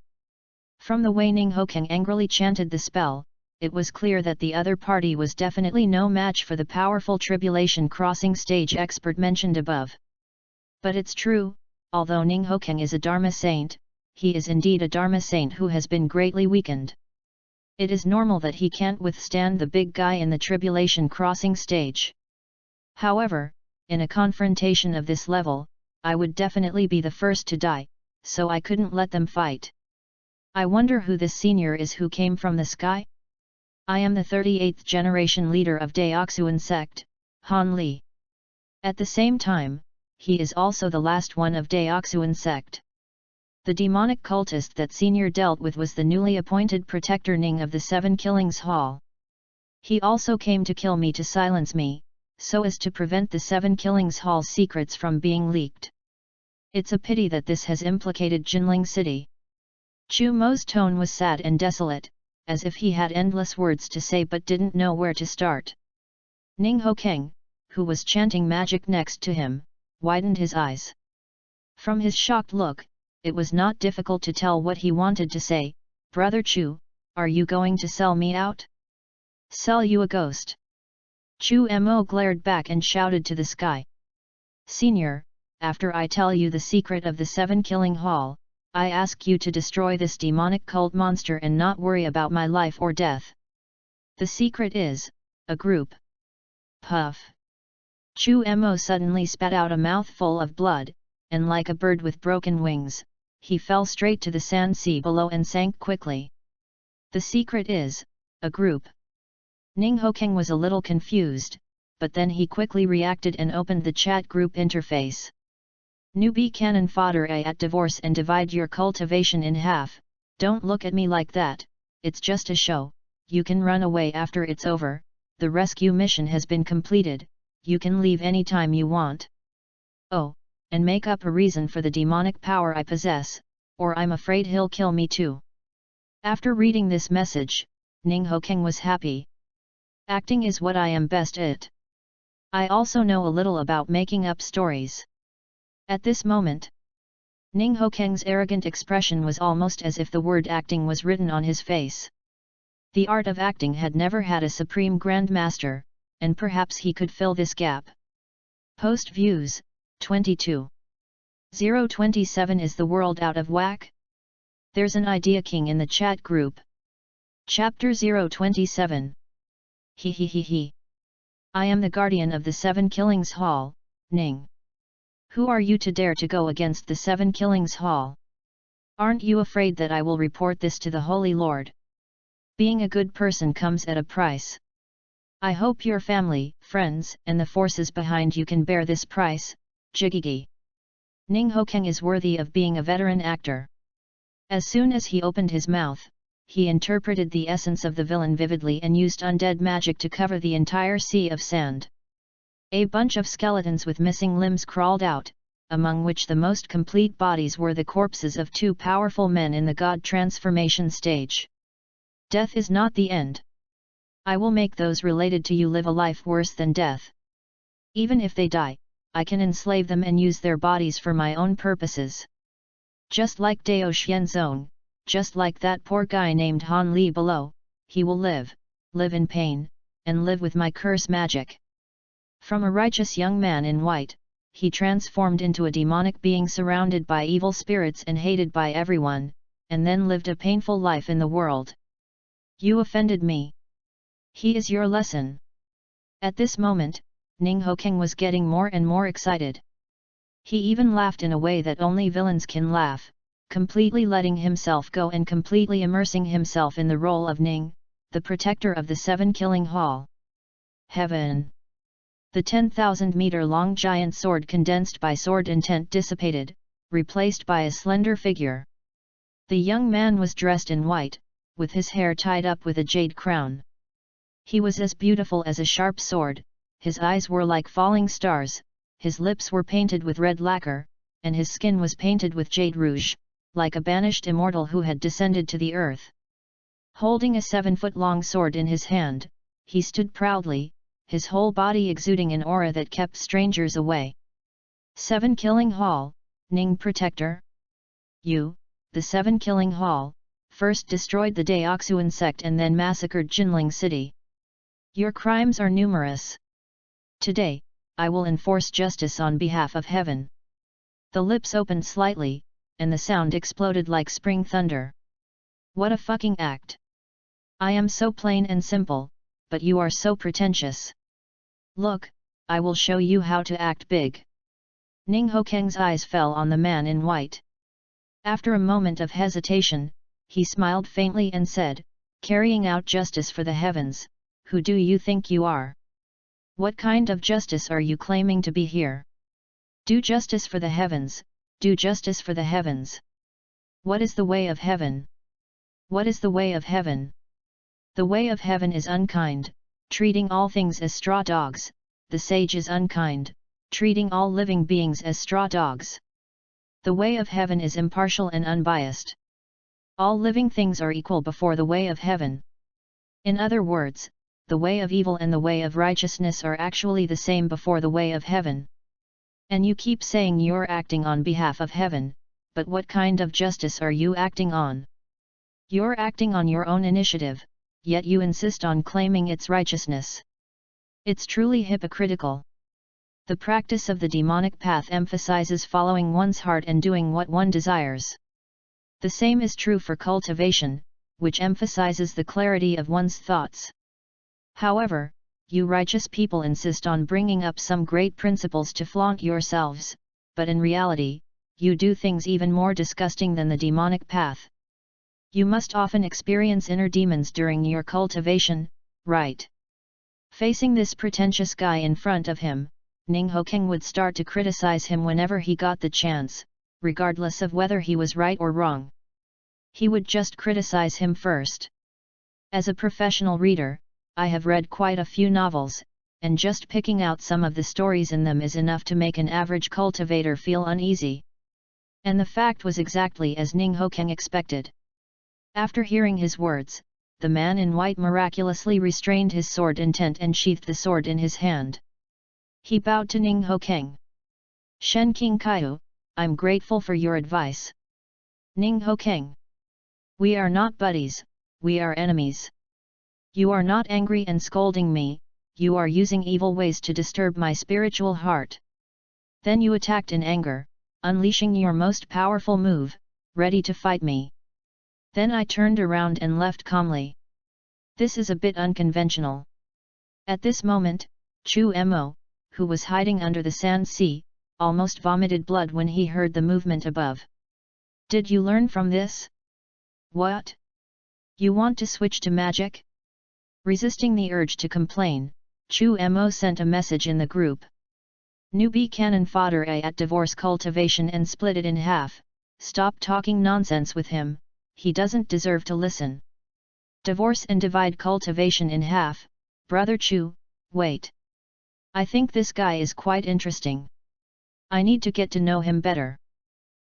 From the way Ninghokeng angrily chanted the spell, it was clear that the other party was definitely no match for the powerful tribulation crossing stage expert mentioned above. But it's true, although Ninghokeng is a Dharma saint, he is indeed a Dharma saint who has been greatly weakened. It is normal that he can't withstand the big guy in the tribulation crossing stage. However, in a confrontation of this level, I would definitely be the first to die, so I couldn't let them fight. I wonder who this senior is who came from the sky? I am the 38th generation leader of Daoxuan sect, Han Li. At the same time, he is also the last one of Daoxuan sect. The demonic cultist that senior dealt with was the newly appointed protector Ning of the Seven Killings Hall. He also came to kill me to silence me, so as to prevent the Seven Killings Hall secrets from being leaked. It's a pity that this has implicated Jinling City. Chu Mo's tone was sad and desolate, as if he had endless words to say but didn't know where to start. Ninghokeng, who was chanting magic next to him, widened his eyes. From his shocked look, it was not difficult to tell what he wanted to say. Brother Chu, are you going to sell me out? Sell you a ghost? Chu Mo glared back and shouted to the sky. Senior, after I tell you the secret of the Seven Killing Hall, I ask you to destroy this demonic cult monster and not worry about my life or death. The secret is, a group. Puff. Chu Mo suddenly spat out a mouthful of blood, and like a bird with broken wings, he fell straight to the sand sea below and sank quickly. The secret is, a group. Ninghokeng was a little confused, but then he quickly reacted and opened the chat group interface. Newbie cannon fodder at divorce and divide your cultivation in half. Don't look at me like that, it's just a show. You can run away after it's over. The rescue mission has been completed, you can leave anytime you want. Oh, and make up a reason for the demonic power I possess, or I'm afraid he'll kill me too. After reading this message, Ninghokeng was happy. Acting is what I am best at. I also know a little about making up stories. At this moment, Ninghokeng's arrogant expression was almost as if the word acting was written on his face. The art of acting had never had a supreme grand master, and perhaps he could fill this gap. Post views, 22. 027 Is the world out of whack? There's an idea king in the chat group. Chapter 027. He. I am the guardian of the Seven Killings Hall, Ning. Who are you to dare to go against the Seven Killings Hall? Aren't you afraid that I will report this to the Holy Lord? Being a good person comes at a price. I hope your family, friends, and the forces behind you can bear this price, Jigigi. Ninghokeng is worthy of being a veteran actor. As soon as he opened his mouth, he interpreted the essence of the villain vividly and used undead magic to cover the entire sea of sand. A bunch of skeletons with missing limbs crawled out, among which the most complete bodies were the corpses of two powerful men in the god transformation stage. Death is not the end. I will make those related to you live a life worse than death. Even if they die, I can enslave them and use their bodies for my own purposes. Just like Dao Xianzong, just like that poor guy named Han Li below, he will live in pain, and live with my curse magic. From a righteous young man in white, he transformed into a demonic being surrounded by evil spirits and hated by everyone, and then lived a painful life in the world. You offended me. He is your lesson. At this moment, Ning Hokeng was getting more and more excited. He even laughed in a way that only villains can laugh, completely letting himself go and completely immersing himself in the role of Ning, the protector of the 7 Killing Hall. Heaven! The 10,000-meter-long giant sword condensed by sword intent dissipated, replaced by a slender figure. The young man was dressed in white, with his hair tied up with a jade crown. He was as beautiful as a sharp sword, his eyes were like falling stars, his lips were painted with red lacquer, and his skin was painted with jade rouge, like a banished immortal who had descended to the earth. Holding a 7-foot-long sword in his hand, he stood proudly, his whole body exuding an aura that kept strangers away. 7 Killing Hall, Ning Protector? You, the 7 Killing Hall, first destroyed the Daoxuan sect and then massacred Jinling City. Your crimes are numerous. Today, I will enforce justice on behalf of heaven. The lips opened slightly, and the sound exploded like spring thunder. What a fucking act! I am so plain and simple, but you are so pretentious. Look, I will show you how to act big. Ning Hokeng's eyes fell on the man in white. After a moment of hesitation, he smiled faintly and said, carrying out justice for the heavens, who do you think you are? What kind of justice are you claiming to be here? Do justice for the heavens, do justice for the heavens. What is the way of heaven? What is the way of heaven? The way of heaven is unkind, treating all things as straw dogs. The sage is unkind, treating all living beings as straw dogs. The way of heaven is impartial and unbiased. All living things are equal before the way of heaven. In other words, the way of evil and the way of righteousness are actually the same before the way of heaven. And you keep saying you're acting on behalf of heaven, but what kind of justice are you acting on? You're acting on your own initiative, yet you insist on claiming its righteousness. It's truly hypocritical. The practice of the demonic path emphasizes following one's heart and doing what one desires. The same is true for cultivation, which emphasizes the clarity of one's thoughts. However, you righteous people insist on bringing up some great principles to flaunt yourselves, but in reality, you do things even more disgusting than the demonic path. You must often experience inner demons during your cultivation, right? Facing this pretentious guy in front of him, Ning Hokeng would start to criticize him whenever he got the chance, regardless of whether he was right or wrong. He would just criticize him first. As a professional reader, I have read quite a few novels, and just picking out some of the stories in them is enough to make an average cultivator feel uneasy. And the fact was exactly as Ning Hokeng expected. After hearing his words, the man in white miraculously restrained his sword intent and sheathed the sword in his hand. He bowed to Ning Hokeng. Shen King Kaiu, I'm grateful for your advice. Ning Hokeng. We are not buddies, we are enemies. You are not angry and scolding me, you are using evil ways to disturb my spiritual heart. Then you attacked in anger, unleashing your most powerful move, ready to fight me. Then I turned around and left calmly. This is a bit unconventional. At this moment, Chu Mo, who was hiding under the sand sea, almost vomited blood when he heard the movement above. Did you learn from this? What? You want to switch to magic? Resisting the urge to complain, Chu Mo sent a message in the group. Newbie cannon fodder at divorce cultivation and split it in half. Stop talking nonsense with him, he doesn't deserve to listen. Divorce and divide cultivation in half, brother Chu, wait. I think this guy is quite interesting. I need to get to know him better.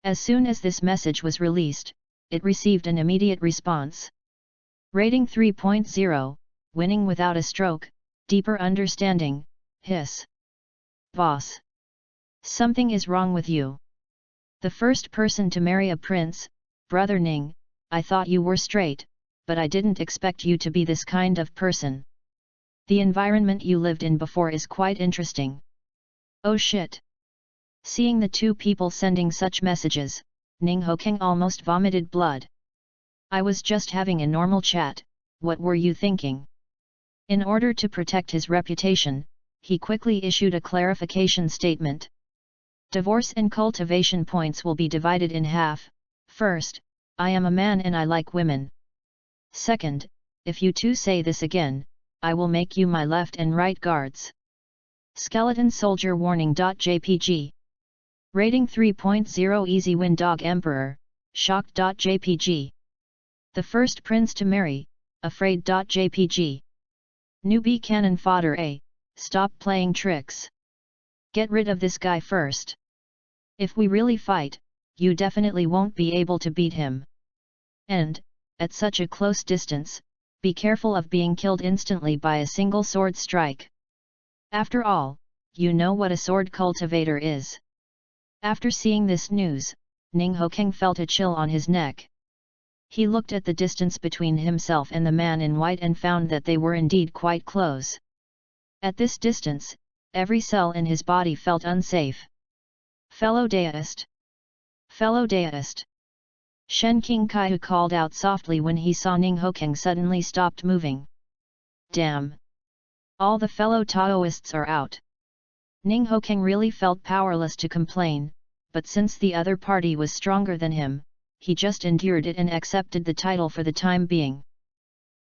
As soon as this message was released, it received an immediate response. Rating 3.0, winning without a stroke, deeper understanding, hiss. Boss. Something is wrong with you. The first person to marry a prince, Brother Ning, I thought you were straight, but I didn't expect you to be this kind of person. The environment you lived in before is quite interesting. Oh shit. Seeing the two people sending such messages, Ning Hokeng almost vomited blood. I was just having a normal chat, what were you thinking? In order to protect his reputation, he quickly issued a clarification statement. Divorce and cultivation points will be divided in half. First, I am a man and I like women. Second, if you two say this again, I will make you my left and right guards. Skeleton Soldier Warning.jpg. Rating 3.0 Easy Win Dog Emperor, Shocked.jpg. The first prince to marry, Afraid.jpg. Newbie cannon fodder A, stop playing tricks. Get rid of this guy first. If we really fight, you definitely won't be able to beat him. And, at such a close distance, be careful of being killed instantly by a single sword strike. After all, you know what a sword cultivator is. After seeing this news, Ning Hokeng felt a chill on his neck. He looked at the distance between himself and the man in white and found that they were indeed quite close. At this distance, every cell in his body felt unsafe. Fellow deist! Fellow deist! Shen King Kaihu called out softly when he saw Ning Hokeng suddenly stopped moving. Damn! All the fellow Taoists are out. Ning Hokeng really felt powerless to complain, but since the other party was stronger than him, he just endured it and accepted the title for the time being.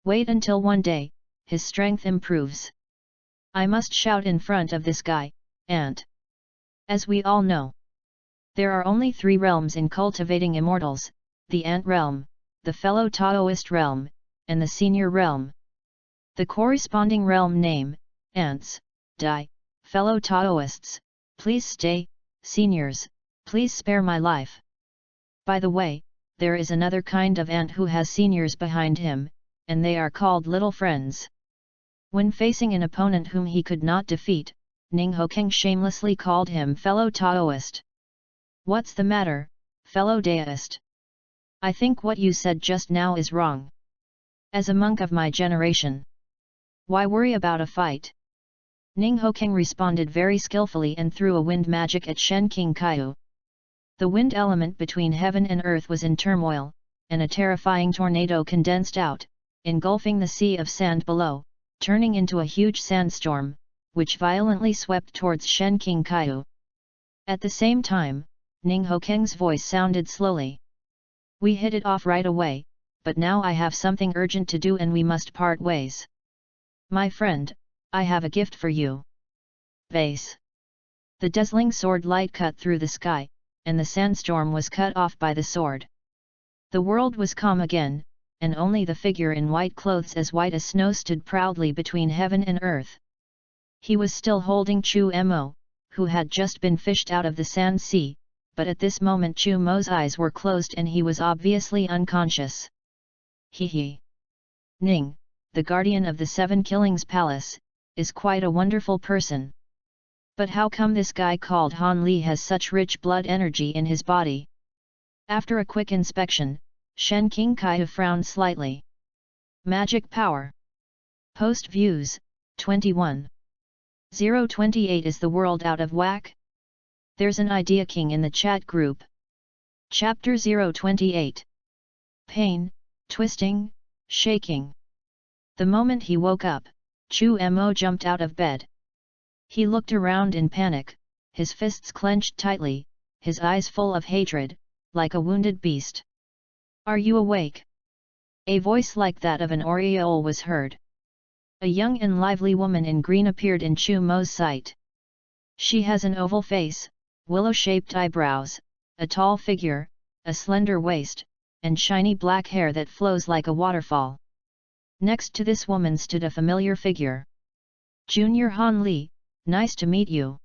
Wait until one day, his strength improves. I must shout in front of this guy, Ant. As we all know, there are only 3 realms in cultivating immortals, the Ant realm, the fellow Taoist realm, and the senior realm. The corresponding realm name, Ants, die, fellow Taoists, please stay, seniors, please spare my life. By the way, there is another kind of ant who has seniors behind him, and they are called little friends. When facing an opponent whom he could not defeat, Ning Hokeng shamelessly called him fellow Taoist. What's the matter, fellow deist? I think what you said just now is wrong. As a monk of my generation, why worry about a fight? Ning Hokeng responded very skillfully and threw a wind magic at Shen King Kaihu. The wind element between heaven and earth was in turmoil, and a terrifying tornado condensed out, engulfing the sea of sand below, turning into a huge sandstorm, which violently swept towards Shen King Kaihu. At the same time, Ning Hokeng's voice sounded slowly. We hit it off right away, but now I have something urgent to do and we must part ways. My friend, I have a gift for you. Base. The dazzling sword light cut through the sky, and the sandstorm was cut off by the sword. The world was calm again, and only the figure in white clothes as white as snow stood proudly between heaven and earth. He was still holding Chu Mo, who had just been fished out of the sand sea, but at this moment Chu Mo's eyes were closed and he was obviously unconscious. He. Ning, the guardian of the 7 Killings Palace, is quite a wonderful person. But how come this guy called Han Li has such rich blood energy in his body? After a quick inspection, Shen King Kaihu frowned slightly. Magic power. Post views, 21. 028 Is the world out of whack? There's an idea king in the chat group. Chapter 028. Pain, twisting, shaking. The moment he woke up, Chu Mo jumped out of bed. He looked around in panic, his fists clenched tightly, his eyes full of hatred, like a wounded beast. Are you awake? A voice like that of an aureole was heard. A young and lively woman in green appeared in Chu Mo's sight. She has an oval face, willow-shaped eyebrows, a tall figure, a slender waist, and shiny black hair that flows like a waterfall. Next to this woman stood a familiar figure. Junior Han Li, nice to meet you.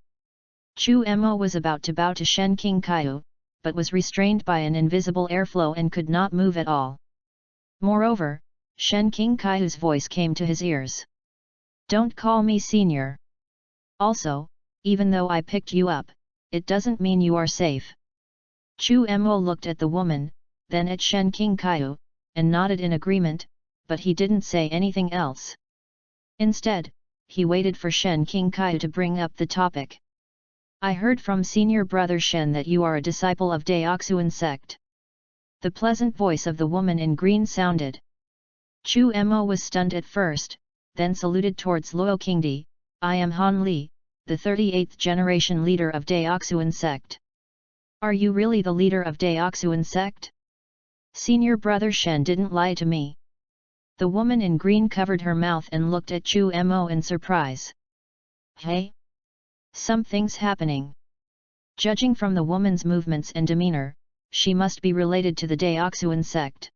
Chu Mo was about to bow to Shen King Kaihu, but was restrained by an invisible airflow and could not move at all. Moreover, Shen King Kaihu's voice came to his ears. Don't call me senior. Also, even though I picked you up, it doesn't mean you are safe. Chu Mo looked at the woman, then at Shen King Kaihu, and nodded in agreement, but he didn't say anything else. Instead, he waited for Shen King Kaihu to bring up the topic. I heard from senior brother Shen that you are a disciple of Deoxuan sect. The pleasant voice of the woman in green sounded. Chu Mo was stunned at first, then saluted towards Luo Qingdi. I am Han Li, the 38th generation leader of Deoxuan sect. Are you really the leader of Deoxuan sect? Senior brother Shen didn't lie to me. The woman in green covered her mouth and looked at Chu Mo in surprise. Hey? Something's happening. Judging from the woman's movements and demeanor, she must be related to the Deoxuan sect.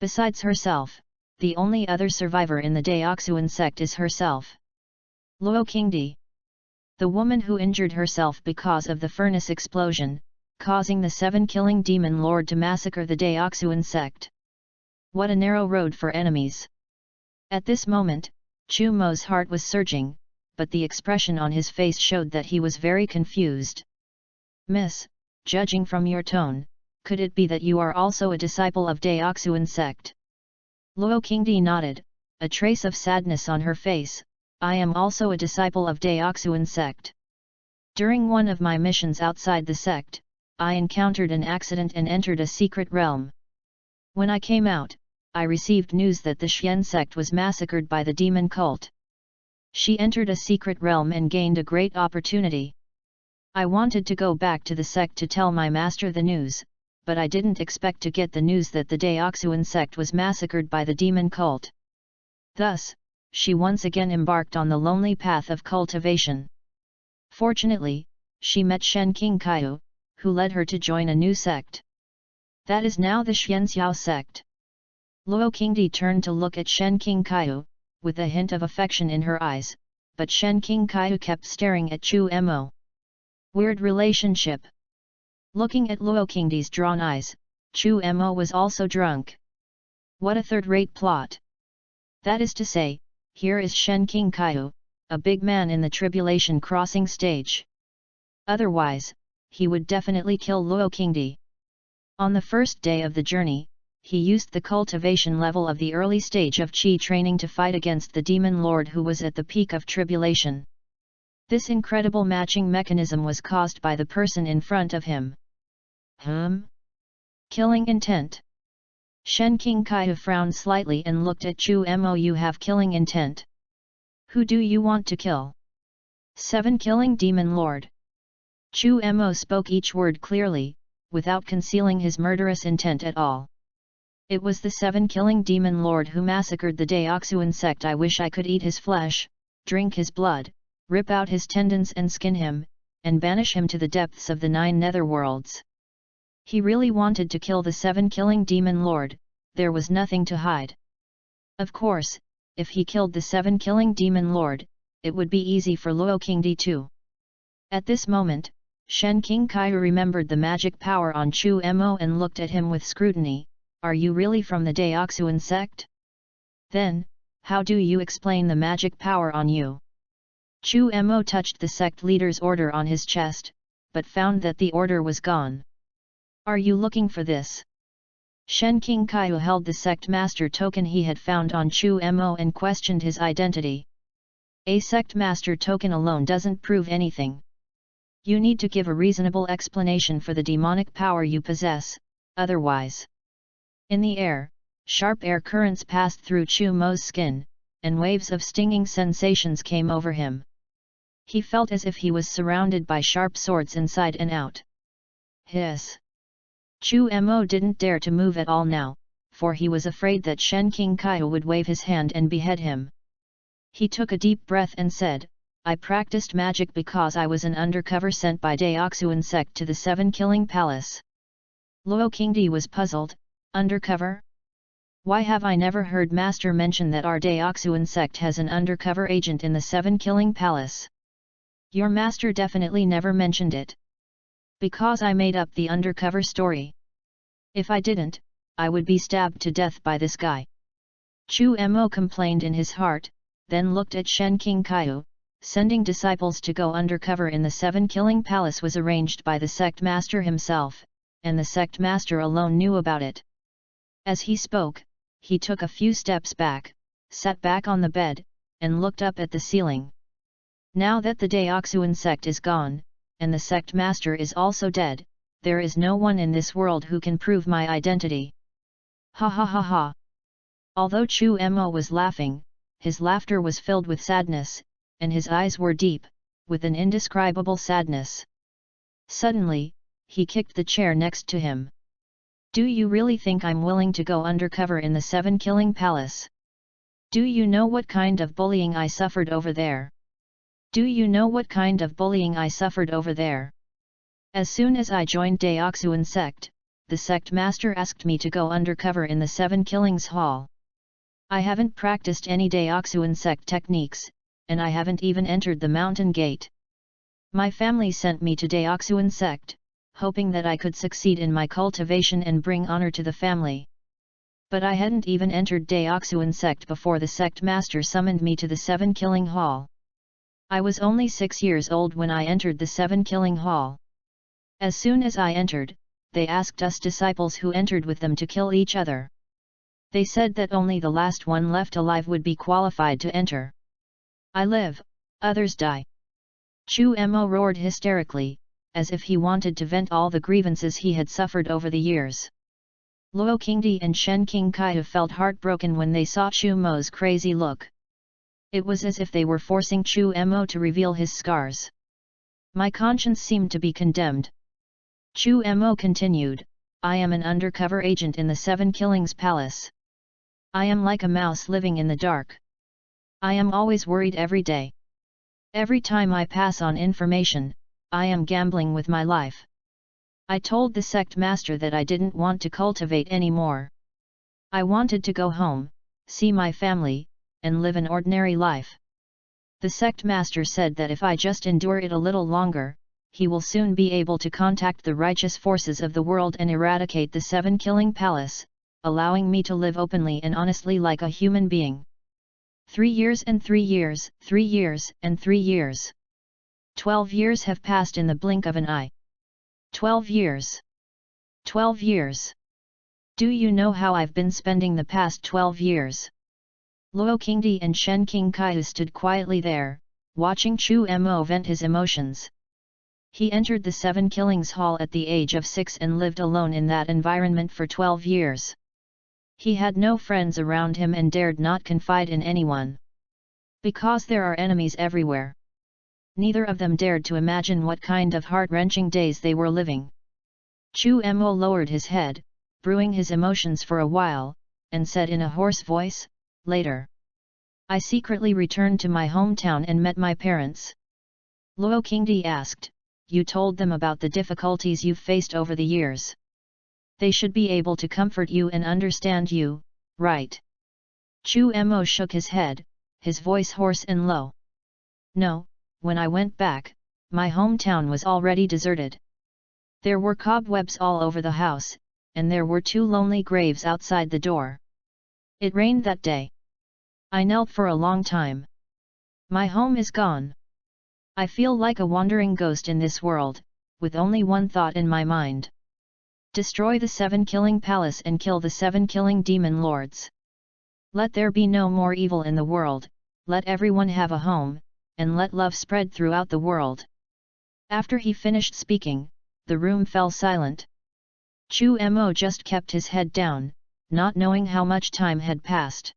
Besides herself, the only other survivor in the Deoxuan sect is herself. Luo Qingdi. The woman who injured herself because of the furnace explosion, causing the 7 killing demon lord to massacre the Deoxuan sect. What a narrow road for enemies. At this moment, Chu Mo's heart was surging, but the expression on his face showed that he was very confused. Miss, judging from your tone, could it be that you are also a disciple of Deoxuan sect? Luo Qingdi nodded, a trace of sadness on her face. I am also a disciple of Deoxuan sect. During one of my missions outside the sect, I encountered an accident and entered a secret realm. When I came out, I received news that the Xian sect was massacred by the demon cult. She entered a secret realm and gained a great opportunity. I wanted to go back to the sect to tell my master the news, but I didn't expect to get the news that the Deoxuan sect was massacred by the demon cult. Thus, she once again embarked on the lonely path of cultivation. Fortunately, she met Shen King Kaihu, who led her to join a new sect. That is now the Xianxiao sect. Luo Qingdi turned to look at Shen King Kaihu, with a hint of affection in her eyes, but Shen King Kaihu kept staring at Chu Mo. Weird relationship. Looking at Luo Qingdi's drawn eyes, Chu Mo was also drunk. What a third-rate plot. That is to say, here is Shen King Kaihu, a big man in the tribulation crossing stage. Otherwise, he would definitely kill Luo Qingdi. On the first day of the journey, he used the cultivation level of the early stage of Qi training to fight against the demon lord who was at the peak of tribulation. This incredible matching mechanism was caused by the person in front of him. Killing intent. Shen King Kaihu frowned slightly and looked at Chu Mo. You have killing intent. Who do you want to kill? 7 killing demon lord. Chu Mo spoke each word clearly, without concealing his murderous intent at all. It was the 7 killing demon lord who massacred the Deoxuan sect. I wish I could eat his flesh, drink his blood, rip out his tendons and skin him, and banish him to the depths of the 9 netherworlds. He really wanted to kill the 7 killing demon lord, there was nothing to hide. Of course, if he killed the 7 killing demon lord, it would be easy for Luo Qingdi too. At this moment, Shen King Kaihu remembered the magic power on Chu Mo and looked at him with scrutiny. Are you really from the Deoxuan sect? Then, how do you explain the magic power on you? Chu Mo touched the sect leader's order on his chest, but found that the order was gone. Are you looking for this? Shen King Kaihu held the sect master token he had found on Chu Mo and questioned his identity. A sect master token alone doesn't prove anything. You need to give a reasonable explanation for the demonic power you possess, otherwise. In the air, sharp air currents passed through Chu Mo's skin, and waves of stinging sensations came over him. He felt as if he was surrounded by sharp swords inside and out. Hiss! Chu Mo didn't dare to move at all now, for he was afraid that Shen King Kaihu would wave his hand and behead him. He took a deep breath and said, I practiced magic because I was an undercover sent by Deoxuan sect to the 7 killing palace. Luo Qingdi was puzzled. Undercover? Why have I never heard master mention that our Deoxuan sect has an undercover agent in the 7 killing palace? Your master definitely never mentioned it. Because I made up the undercover story. If I didn't, I would be stabbed to death by this guy. Chu Mo complained in his heart, then looked at Shen King Kaiu. Sending disciples to go undercover in the 7-killing palace was arranged by the sect master himself, and the sect master alone knew about it. As he spoke, he took a few steps back, sat back on the bed, and looked up at the ceiling. Now that the Deoxuan sect is gone, and the sect master is also dead, there is no one in this world who can prove my identity. Ha ha ha ha. Although Chu Mo was laughing, his laughter was filled with sadness, and his eyes were deep, with an indescribable sadness. Suddenly, he kicked the chair next to him. Do you really think I'm willing to go undercover in the 7-killing palace? Do you know what kind of bullying I suffered over there? Do you know what kind of bullying I suffered over there? As soon as I joined Deoxuan sect, the sect master asked me to go undercover in the 7 killings hall. I haven't practiced any Deoxuan sect techniques, and I haven't even entered the mountain gate. My family sent me to Deoxuan sect, hoping that I could succeed in my cultivation and bring honor to the family. But I hadn't even entered Deoxuan sect before the sect master summoned me to the 7-killing hall. I was only 6 years old when I entered the 7-killing hall. As soon as I entered, they asked us disciples who entered with them to kill each other. They said that only the last one left alive would be qualified to enter. I live, others die. Chu Mo roared hysterically, as if he wanted to vent all the grievances he had suffered over the years. Luo Qingdi and Shen King Kaiu felt heartbroken when they saw Chu Mo's crazy look. It was as if they were forcing Chu Mo to reveal his scars. My conscience seemed to be condemned. Chu Mo continued, I am an undercover agent in the 7 killings palace. I am like a mouse living in the dark. I am always worried every day. Every time I pass on information, I am gambling with my life. I told the sect master that I didn't want to cultivate anymore. I wanted to go home, see my family, and live an ordinary life. The sect master said that if I just endure it a little longer, he will soon be able to contact the righteous forces of the world and eradicate the 7-killing palace, allowing me to live openly and honestly like a human being. 3 years and 3 years, 3 years and 3 years. 12 years have passed in the blink of an eye. 12 years. 12 years. Do you know how I've been spending the past 12 years? Luo Qingdi and Shen King Kaiu stood quietly there, watching Chu Mo vent his emotions. He entered the 7 killings hall at the age of 6 and lived alone in that environment for 12 years. He had no friends around him and dared not confide in anyone. Because there are enemies everywhere. Neither of them dared to imagine what kind of heart-wrenching days they were living. Chu Mo lowered his head, brewing his emotions for a while, and said in a hoarse voice, later. I secretly returned to my hometown and met my parents. Luo Qingdi asked, you told them about the difficulties you've faced over the years. They should be able to comfort you and understand you, right? Chu Mo shook his head, his voice hoarse and low. No, when I went back, my hometown was already deserted. There were cobwebs all over the house, and there were 2 lonely graves outside the door. It rained that day. I knelt for a long time. My home is gone. I feel like a wandering ghost in this world, with only one thought in my mind. Destroy the 7-killing palace and kill the 7-killing demon lords. Let there be no more evil in the world, let everyone have a home, and let love spread throughout the world. After he finished speaking, the room fell silent. Chu Mo just kept his head down, not knowing how much time had passed.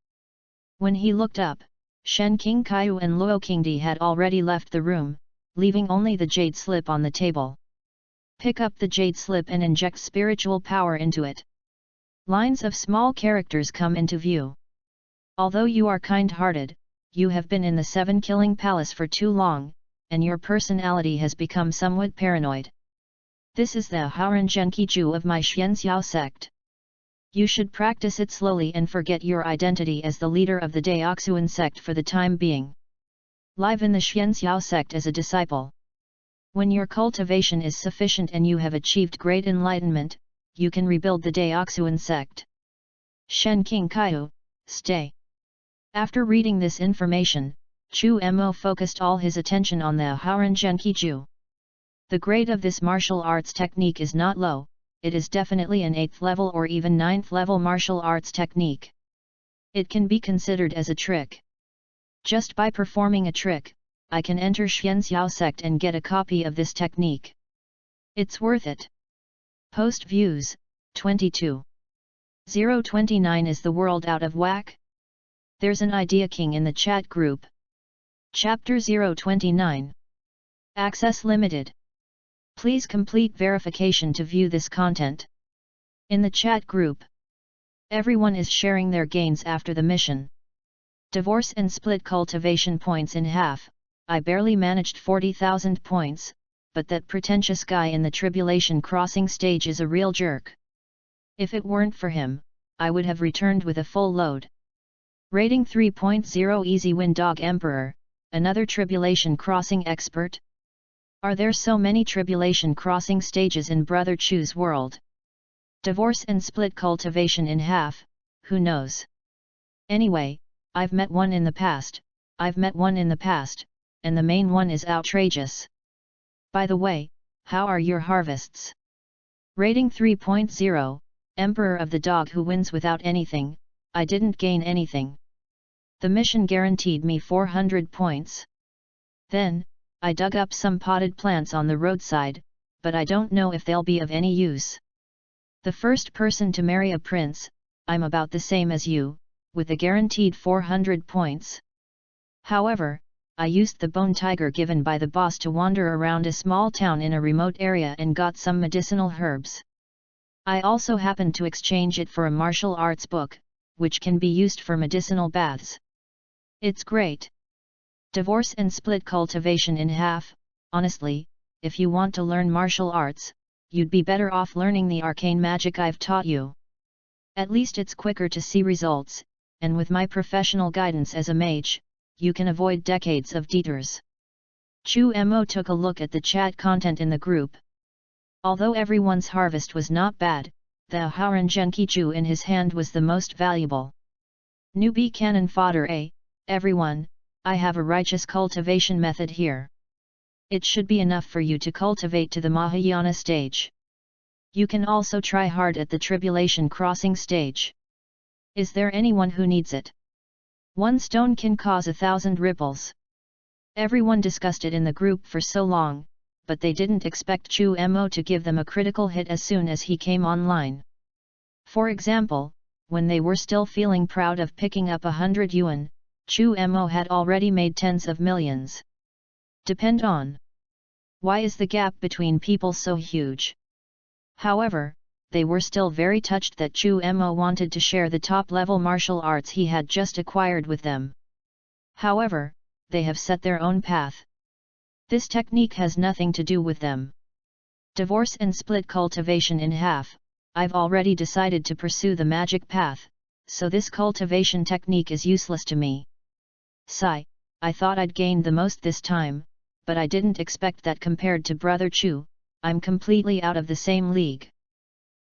When he looked up, Shen King Kaiu and Luo Qingdi had already left the room, leaving only the jade slip on the table. Pick up the jade slip and inject spiritual power into it. Lines of small characters come into view. Although you are kind-hearted, you have been in the 7-killing palace for too long, and your personality has become somewhat paranoid. This is the Haoren Zhenkiju of my Xianxiao sect. You should practice it slowly and forget your identity as the leader of the Deoxuan sect for the time being. Live in the Xianxiao sect as a disciple. When your cultivation is sufficient and you have achieved great enlightenment, you can rebuild the Deoxuan sect. Shen King Kaiu, stay. After reading this information, Chu Mo focused all his attention on the Haorangenkiju. The grade of this martial arts technique is not low, it is definitely an 8th level or even 9th level martial arts technique. It can be considered as a trick. Just by performing a trick, I can enter Xianxiao sect and get a copy of this technique. It's worth it. Post views, 22. 029 Is the world out of whack? There's an idea king in the chat group. Chapter 029. Access limited. Please complete verification to view this content. In the chat group, everyone is sharing their gains after the mission. Divorce and split cultivation points in half. I barely managed 40,000 points, but that pretentious guy in the tribulation crossing stage is a real jerk. If it weren't for him, I would have returned with a full load. Rating 3.0 Easy Win Dog Emperor, another tribulation crossing expert? Are there so many tribulation crossing stages in Brother Chu's world? Divorce and split cultivation in half, who knows? Anyway, I've met one in the past, and the main one is outrageous. By the way, how are your harvests? Rating 3.0, Emperor of the Dog who wins without anything. I didn't gain anything. The mission guaranteed me 400 points. Then, I dug up some potted plants on the roadside, but I don't know if they'll be of any use. The first person to marry a prince, I'm about the same as you, with a guaranteed 400 points. However, I used the bone tiger given by the boss to wander around a small town in a remote area and got some medicinal herbs. I also happened to exchange it for a martial arts book, which can be used for medicinal baths. It's great. Divorce and split cultivation in half. Honestly, if you want to learn martial arts, you'd be better off learning the arcane magic I've taught you. At least it's quicker to see results, and with my professional guidance as a mage, you can avoid decades of detours. Chu Mo took a look at the chat content in the group. Although everyone's harvest was not bad, the Haorangenkiju in his hand was the most valuable. Newbie cannon fodder. Everyone, I have a righteous cultivation method here. It should be enough for you to cultivate to the Mahayana stage. You can also try hard at the tribulation crossing stage. Is there anyone who needs it? One stone can cause 1,000 ripples. Everyone discussed it in the group for so long, but they didn't expect Chu Mo to give them a critical hit as soon as he came online. For example, when they were still feeling proud of picking up 100 yuan, Chu Mo had already made tens of millions. Depend on. Why is the gap between people so huge? However, they were still very touched that Chu Mo wanted to share the top-level martial arts he had just acquired with them. However, they have set their own path. This technique has nothing to do with them. Divorce and split cultivation in half. I've already decided to pursue the magic path, so this cultivation technique is useless to me. Sigh, I thought I'd gained the most this time, but I didn't expect that compared to Brother Chu, I'm completely out of the same league.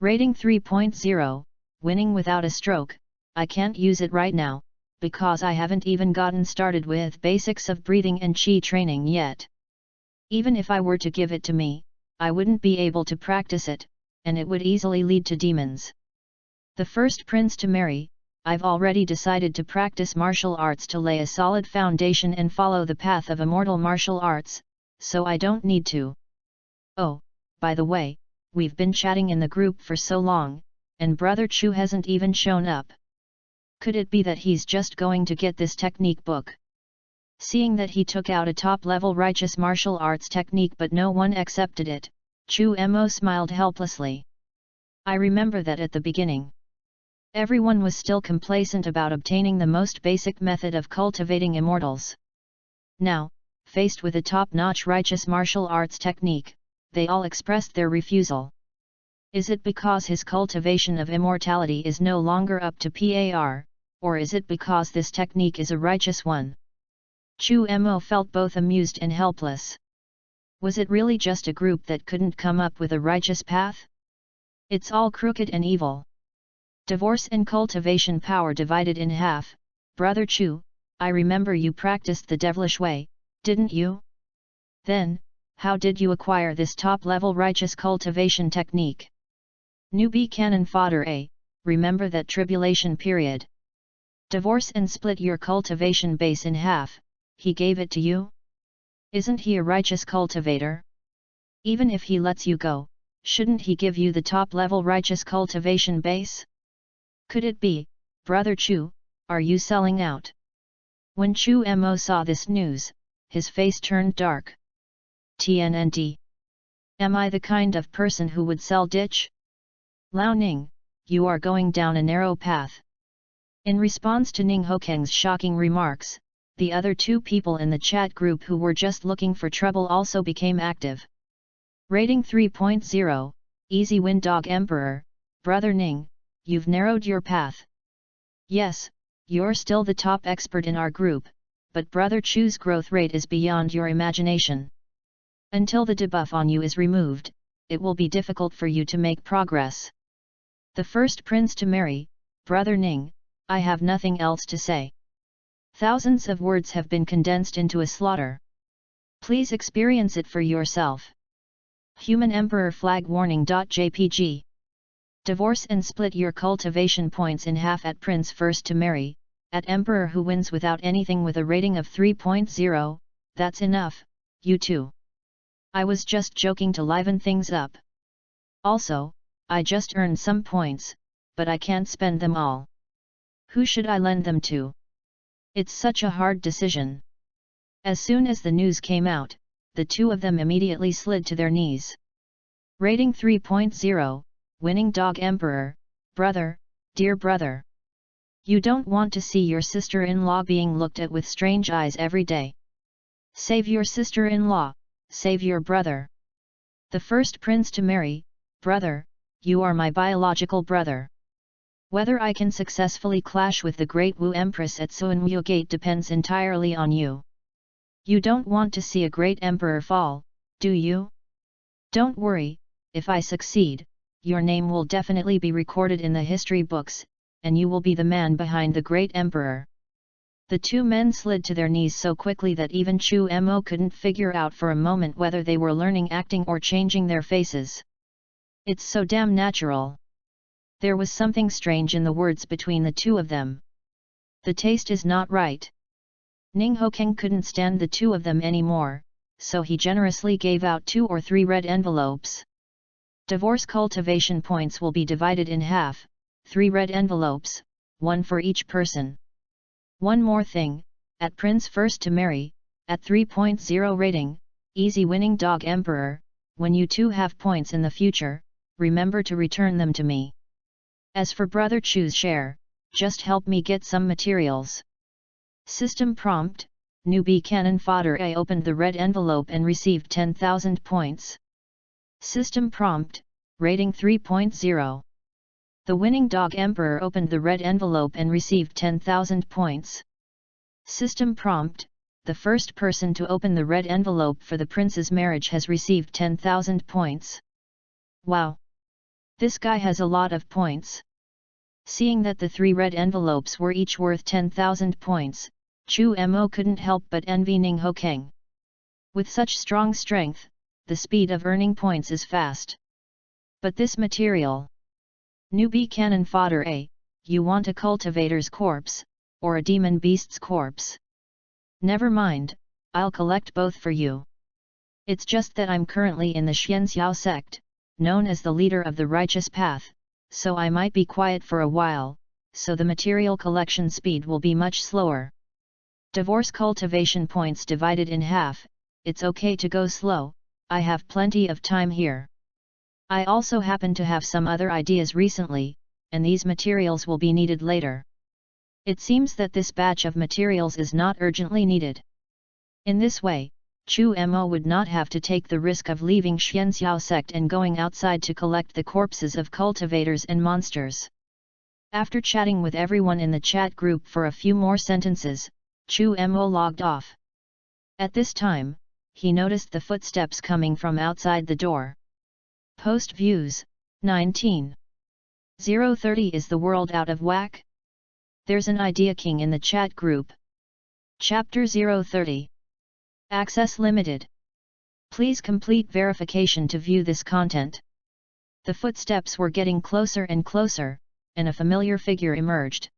Rating 3.0, winning without a stroke. I can't use it right now, because I haven't even gotten started with basics of breathing and chi training yet. Even if I were to give it to me, I wouldn't be able to practice it, and it would easily lead to demons. The first prince to marry. I've already decided to practice martial arts to lay a solid foundation and follow the path of immortal martial arts, so I don't need to. Oh, by the way, we've been chatting in the group for so long, and Brother Chu hasn't even shown up. Could it be that he's just going to get this technique book? Seeing that he took out a top-level righteous martial arts technique but no one accepted it, Chu Mo smiled helplessly. I remember that at the beginning. Everyone was still complacent about obtaining the most basic method of cultivating immortals. Now, faced with a top-notch righteous martial arts technique, they all expressed their refusal. Is it because his cultivation of immortality is no longer up to par, or is it because this technique is a righteous one? Chu Mo felt both amused and helpless. Was it really just a group that couldn't come up with a righteous path? It's all crooked and evil. Divorce and cultivation power divided in half. Brother Chu, I remember you practiced the devilish way, didn't you? Then, how did you acquire this top-level righteous cultivation technique? Newbie cannon fodder A, remember that tribulation period. Divorce and split your cultivation base in half, he gave it to you? Isn't he a righteous cultivator? Even if he lets you go, shouldn't he give you the top-level righteous cultivation base? Could it be, Brother Chu, are you selling out? When Chu Mo saw this news, his face turned dark. TNNT. Am I the kind of person who would sell ditch? Lao Ning, you are going down a narrow path. In response to Ning Hokeng's shocking remarks, the other two people in the chat group who were just looking for trouble also became active. Rating 3.0, Easy Win Dog Emperor, Brother Ning, you've narrowed your path. Yes, you're still the top expert in our group, but Brother Chu's growth rate is beyond your imagination. Until the debuff on you is removed, it will be difficult for you to make progress. The first prince to marry, Brother Ning, I have nothing else to say. Thousands of words have been condensed into a slaughter. Please experience it for yourself. Human Emperor Flag Warning.jpg. Divorce and split your cultivation points in half at Prince First to Marry, at Emperor who wins without anything with a rating of 3.0, that's enough, you two. I was just joking to liven things up. Also, I just earned some points, but I can't spend them all. Who should I lend them to? It's such a hard decision. As soon as the news came out, the two of them immediately slid to their knees. Rating 3.0, Winning Dog Emperor, Brother, dear brother. You don't want to see your sister-in-law being looked at with strange eyes every day. Save your sister-in-law, save your brother. The first prince to marry, Brother, you are my biological brother. Whether I can successfully clash with the Great Wu Empress at Suanwu Gate depends entirely on you. You don't want to see a great emperor fall, do you? Don't worry, if I succeed, your name will definitely be recorded in the history books, and you will be the man behind the great emperor. The two men slid to their knees so quickly that even Chu Mo couldn't figure out for a moment whether they were learning acting or changing their faces. It's so damn natural. There was something strange in the words between the two of them. The taste is not right. Ning Hokeng couldn't stand the two of them anymore, so he generously gave out 2 or 3 red envelopes. Divorce cultivation points will be divided in half, 3 red envelopes, 1 for each person. One more thing, at Prince First to Marry, at 3.0 rating, Easy Winning Dog Emperor, when you two have points in the future, remember to return them to me. As for Brother Chu's share, just help me get some materials. System prompt, Newbie Cannon Fodder A opened the red envelope and received 10,000 points. System prompt, rating 3.0. The Winning Dog Emperor opened the red envelope and received 10,000 points. System prompt, the first person to open the red envelope for the prince's marriage has received 10,000 points. Wow! This guy has a lot of points. Seeing that the 3 red envelopes were each worth 10,000 points, Chu Mo couldn't help but envy Ning Hokeng. With such strong strength, the speed of earning points is fast. But this material. Newbie Cannon Fodder A, you want a cultivator's corpse, or a demon beast's corpse? Never mind, I'll collect both for you. It's just that I'm currently in the Xianxiao sect, known as the leader of the righteous path, so I might be quiet for a while, so the material collection speed will be much slower. Divorce cultivation points divided in half, it's okay to go slow, I have plenty of time here. I also happen to have some other ideas recently, and these materials will be needed later. It seems that this batch of materials is not urgently needed. In this way, Chu Mo would not have to take the risk of leaving Xianxiao sect and going outside to collect the corpses of cultivators and monsters. After chatting with everyone in the chat group for a few more sentences, Chu Mo logged off. At this time, he noticed the footsteps coming from outside the door. Post views, 19. 030 Is the world out of whack? There's an idea king in the chat group. Chapter 030. Access limited. Please complete verification to view this content. The footsteps were getting closer and closer, and a familiar figure emerged.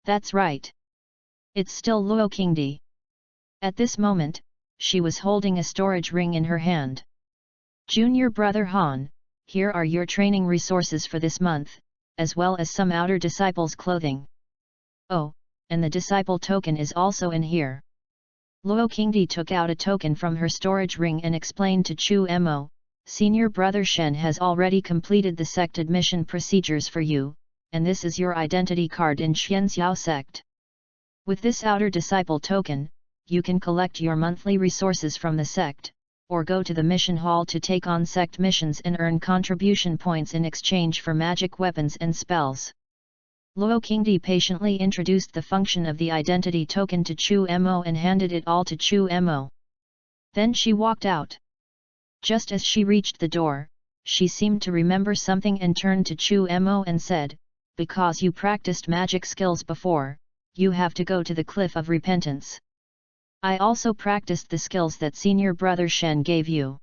That's right. It's still Luo Qingdi. At this moment, she was holding a storage ring in her hand. Junior brother Han, here are your training resources for this month, as well as some outer disciples' clothing. Oh, and the disciple token is also in here. Luo Qingdi took out a token from her storage ring and explained to Chu Mo, Senior brother Shen has already completed the sect admission procedures for you, and this is your identity card in Xianxiao sect. With this outer disciple token, you can collect your monthly resources from the sect, or go to the mission hall to take on sect missions and earn contribution points in exchange for magic weapons and spells. Luo Qingdi patiently introduced the function of the identity token to Chu Mo and handed it all to Chu Mo. Then she walked out. Just as she reached the door, she seemed to remember something and turned to Chu Mo and said, "Because you practiced magic skills before, you have to go to the Cliff of Repentance. I also practiced the skills that senior brother Shen gave you.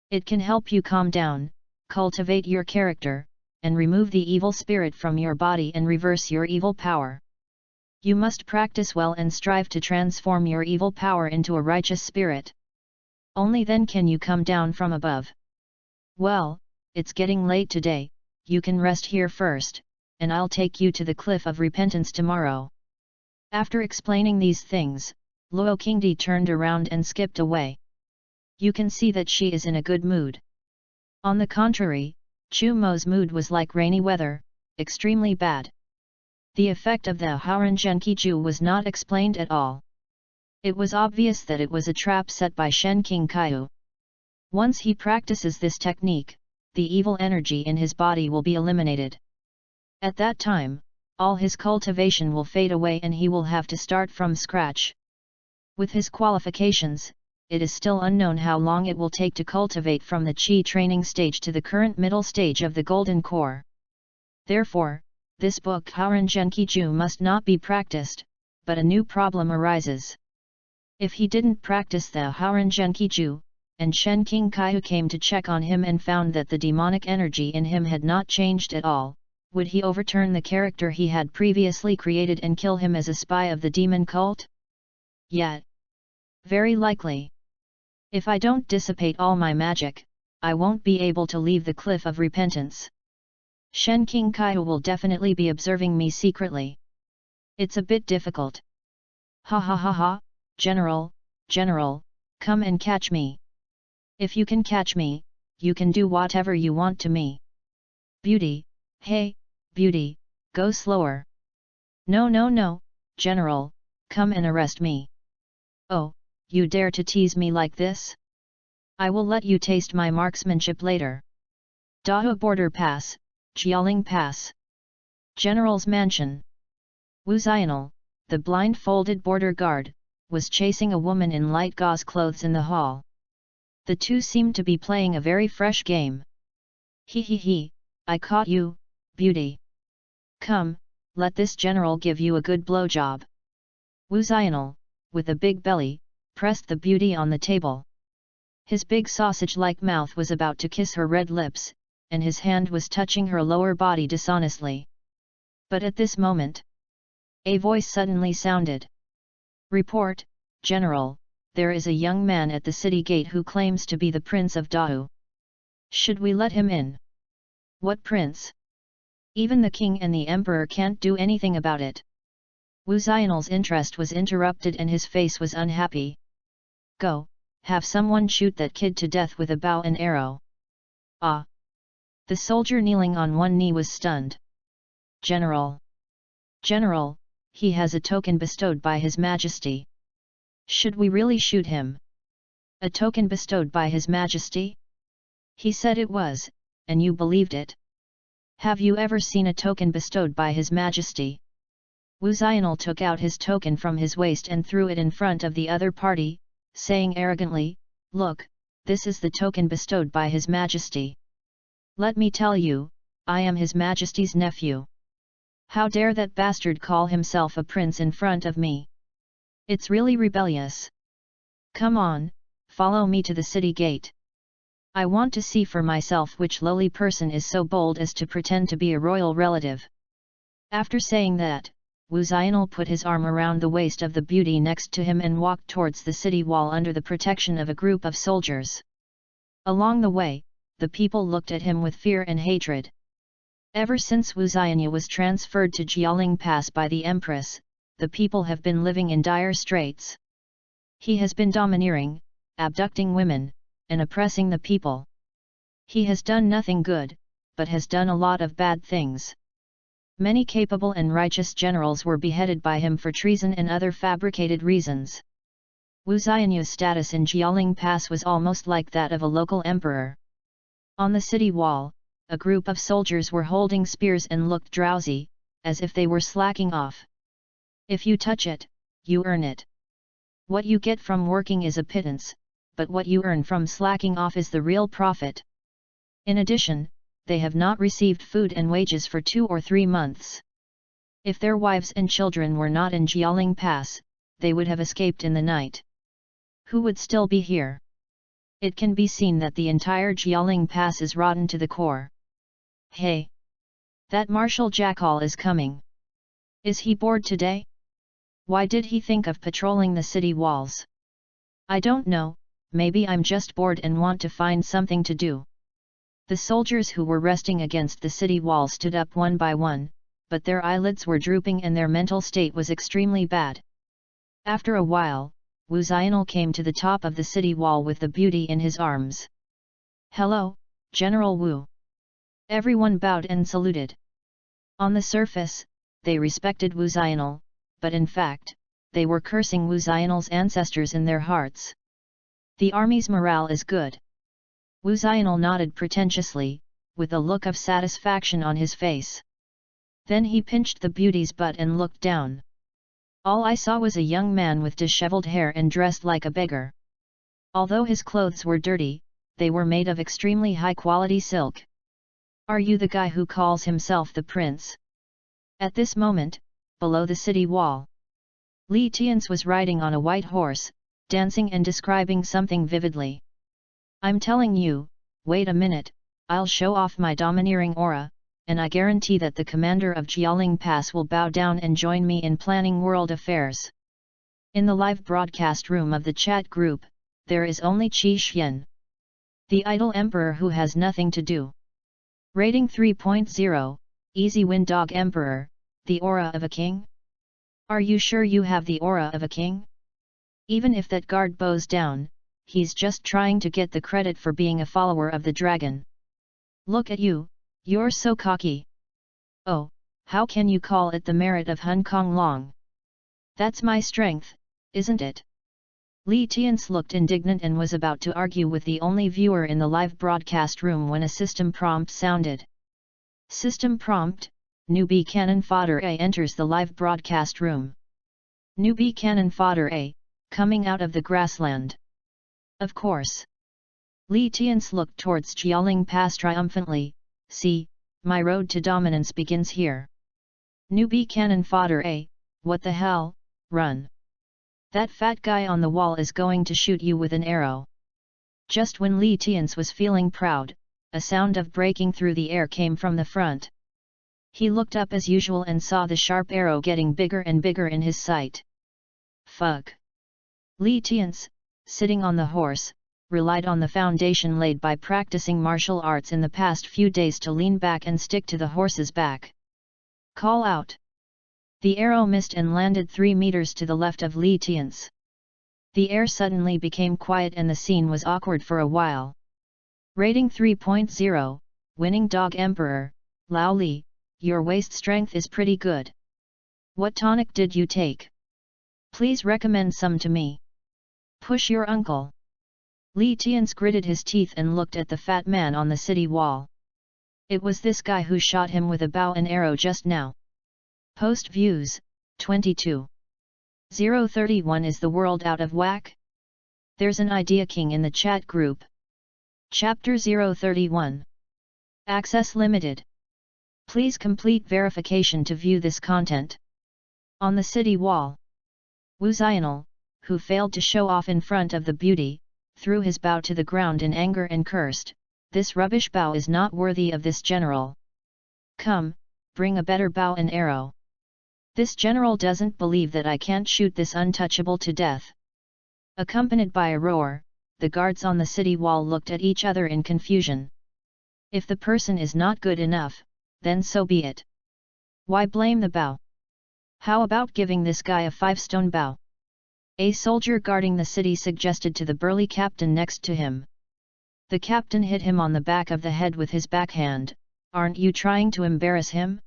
It can help you calm down, cultivate your character, and remove the evil spirit from your body and reverse your evil power. You must practice well and strive to transform your evil power into a righteous spirit. Only then can you come down from above. Well, it's getting late today, you can rest here first, and I'll take you to the Cliff of Repentance tomorrow." After explaining these things, Luo Qingdi turned around and skipped away. You can see that she is in a good mood. On the contrary, Chu Mo's mood was like rainy weather, extremely bad. The effect of the Haoran Zhenkiju was not explained at all. It was obvious that it was a trap set by Shen King Kaiu. Once he practices this technique, the evil energy in his body will be eliminated. At that time, all his cultivation will fade away and he will have to start from scratch. With his qualifications, it is still unknown how long it will take to cultivate from the Qi training stage to the current middle stage of the Golden Core. Therefore, this book Haoran Zhenkiju must not be practiced, but a new problem arises. If he didn't practice the Haoran Zhenkiju, and Shen King Kaiu came to check on him and found that the demonic energy in him had not changed at all, would he overturn the character he had previously created and kill him as a spy of the demon cult? Yet. Very likely. If I don't dissipate all my magic, I won't be able to leave the Cliff of Repentance. Shen King Kaiu will definitely be observing me secretly. It's a bit difficult. Ha ha ha ha, General, come and catch me. If you can catch me, you can do whatever you want to me. Beauty, hey, Beauty, go slower. No, General, come and arrest me. Oh, you dare to tease me like this? I will let you taste my marksmanship later. Dao Border Pass, Jialing Pass. General's Mansion. Wu Zional, the blindfolded border guard, was chasing a woman in light gauze clothes in the hall. The two seemed to be playing a very fresh game. He, I caught you, Beauty. Come, let this general give you a good blowjob. Wu Zional, with a big belly, pressed the Beauty on the table. His big sausage-like mouth was about to kiss her red lips, and his hand was touching her lower body dishonestly. But at this moment, a voice suddenly sounded. Report, General, there is a young man at the city gate who claims to be the Prince of Dao. Should we let him in? What prince? Even the king and the emperor can't do anything about it. Wu Zional's interest was interrupted and his face was unhappy. Go, have someone shoot that kid to death with a bow and arrow. Ah! The soldier kneeling on one knee was stunned. General, he has a token bestowed by His Majesty. Should we really shoot him? A token bestowed by His Majesty? He said it was, and you believed it. Have you ever seen a token bestowed by His Majesty? Wu Zional took out his token from his waist and threw it in front of the other party, saying arrogantly, Look, this is the token bestowed by His Majesty. Let me tell you, I am His Majesty's nephew. How dare that bastard call himself a prince in front of me? It's really rebellious. Come on, follow me to the city gate. I want to see for myself which lowly person is so bold as to pretend to be a royal relative. After saying that, Wu Zional put his arm around the waist of the beauty next to him and walked towards the city wall under the protection of a group of soldiers. Along the way, the people looked at him with fear and hatred. Ever since Wu Zional was transferred to Jialing Pass by the Empress, the people have been living in dire straits. He has been domineering, abducting women, and oppressing the people. He has done nothing good, but has done a lot of bad things. Many capable and righteous generals were beheaded by him for treason and other fabricated reasons. Wu Zional's status in Jialing Pass was almost like that of a local emperor. On the city wall, a group of soldiers were holding spears and looked drowsy, as if they were slacking off. If you touch it, you earn it. What you get from working is a pittance, but what you earn from slacking off is the real profit. In addition, they have not received food and wages for 2 or 3 months. If their wives and children were not in Jialing Pass, they would have escaped in the night. Who would still be here? It can be seen that the entire Jialing Pass is rotten to the core. Hey! That Marshal Jackal is coming. Is he bored today? Why did he think of patrolling the city walls? I don't know, maybe I'm just bored and want to find something to do. The soldiers who were resting against the city wall stood up one by one, but their eyelids were drooping and their mental state was extremely bad. After a while, Wu Zional came to the top of the city wall with the beauty in his arms. Hello, General Wu. Everyone bowed and saluted. On the surface, they respected Wu Zional, but in fact, they were cursing Wu Zional's ancestors in their hearts. The army's morale is good. Wu Zional nodded pretentiously, with a look of satisfaction on his face. Then he pinched the beauty's butt and looked down. All I saw was a young man with disheveled hair and dressed like a beggar. Although his clothes were dirty, they were made of extremely high-quality silk. Are you the guy who calls himself the prince? At this moment, below the city wall, Li Tian's was riding on a white horse, dancing and describing something vividly. I'm telling you, wait a minute, I'll show off my domineering aura, and I guarantee that the commander of Jialing Pass will bow down and join me in planning world affairs. In the live broadcast room of the chat group, there is only Qi Xian, the idle emperor who has nothing to do. Rating 3.0, Easy Win Dog Emperor, the aura of a king? Are you sure you have the aura of a king? Even if that guard bows down, he's just trying to get the credit for being a follower of the dragon. Look at you, you're so cocky. Oh, how can you call it the merit of Hong Kong Long? That's my strength, isn't it? Li Tian's looked indignant and was about to argue with the only viewer in the live broadcast room when a system prompt sounded. System prompt, Newbie Cannon Fodder A enters the live broadcast room. Newbie Cannon Fodder A, coming out of the grassland. Of course. Li Tian's looked towards Jialing Pass triumphantly. See, my road to dominance begins here. Newbie Cannon Fodder A, what the hell, run. That fat guy on the wall is going to shoot you with an arrow. Just when Li Tian's was feeling proud, a sound of breaking through the air came from the front. He looked up as usual and saw the sharp arrow getting bigger and bigger in his sight. Fuck. Li Tian's, sitting on the horse, relied on the foundation laid by practicing martial arts in the past few days to lean back and stick to the horse's back. Call out. The arrow missed and landed 3 meters to the left of Li Tian's. The air suddenly became quiet and the scene was awkward for a while. Rating 3.0, Winning Dog Emperor, Lao Li, your waist strength is pretty good. What tonic did you take? Please recommend some to me. Push your uncle. Li Tian's gritted his teeth and looked at the fat man on the city wall. It was this guy who shot him with a bow and arrow just now. Post views, 22. 031 Is the world out of whack? There's an idea king in the chat group. Chapter 031. Access limited. Please complete verification to view this content. On the city wall, Wu Zional, who failed to show off in front of the beauty, threw his bow to the ground in anger and cursed, "This rubbish bow is not worthy of this general. Come, bring a better bow and arrow. This general doesn't believe that I can't shoot this untouchable to death." Accompanied by a roar, the guards on the city wall looked at each other in confusion. If the person is not good enough, then so be it. Why blame the bow? How about giving this guy a 5-stone bow? A soldier guarding the city suggested to the burly captain next to him. The captain hit him on the back of the head with his backhand. "Aren't you trying to embarrass him?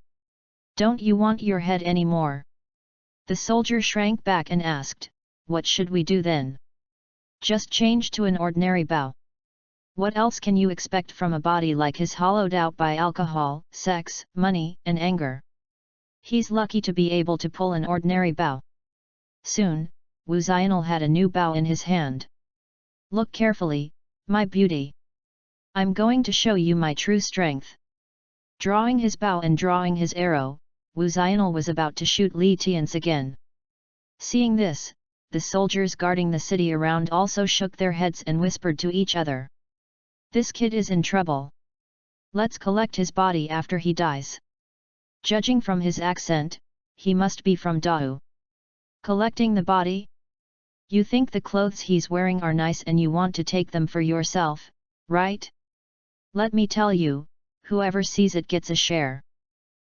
Don't you want your head anymore?" The soldier shrank back and asked, "What should we do then?" "Just change to an ordinary bow. What else can you expect from a body like his hollowed out by alcohol, sex, money, and anger? He's lucky to be able to pull an ordinary bow." Soon, Wu Zional had a new bow in his hand. "Look carefully, my beauty. I'm going to show you my true strength." Drawing his bow and drawing his arrow, Wu Zional was about to shoot Li Tian's again. Seeing this, the soldiers guarding the city around also shook their heads and whispered to each other, "This kid is in trouble. Let's collect his body after he dies." Judging from his accent, he must be from Dao. "Collecting the body? You think the clothes he's wearing are nice and you want to take them for yourself, right? Let me tell you, whoever sees it gets a share."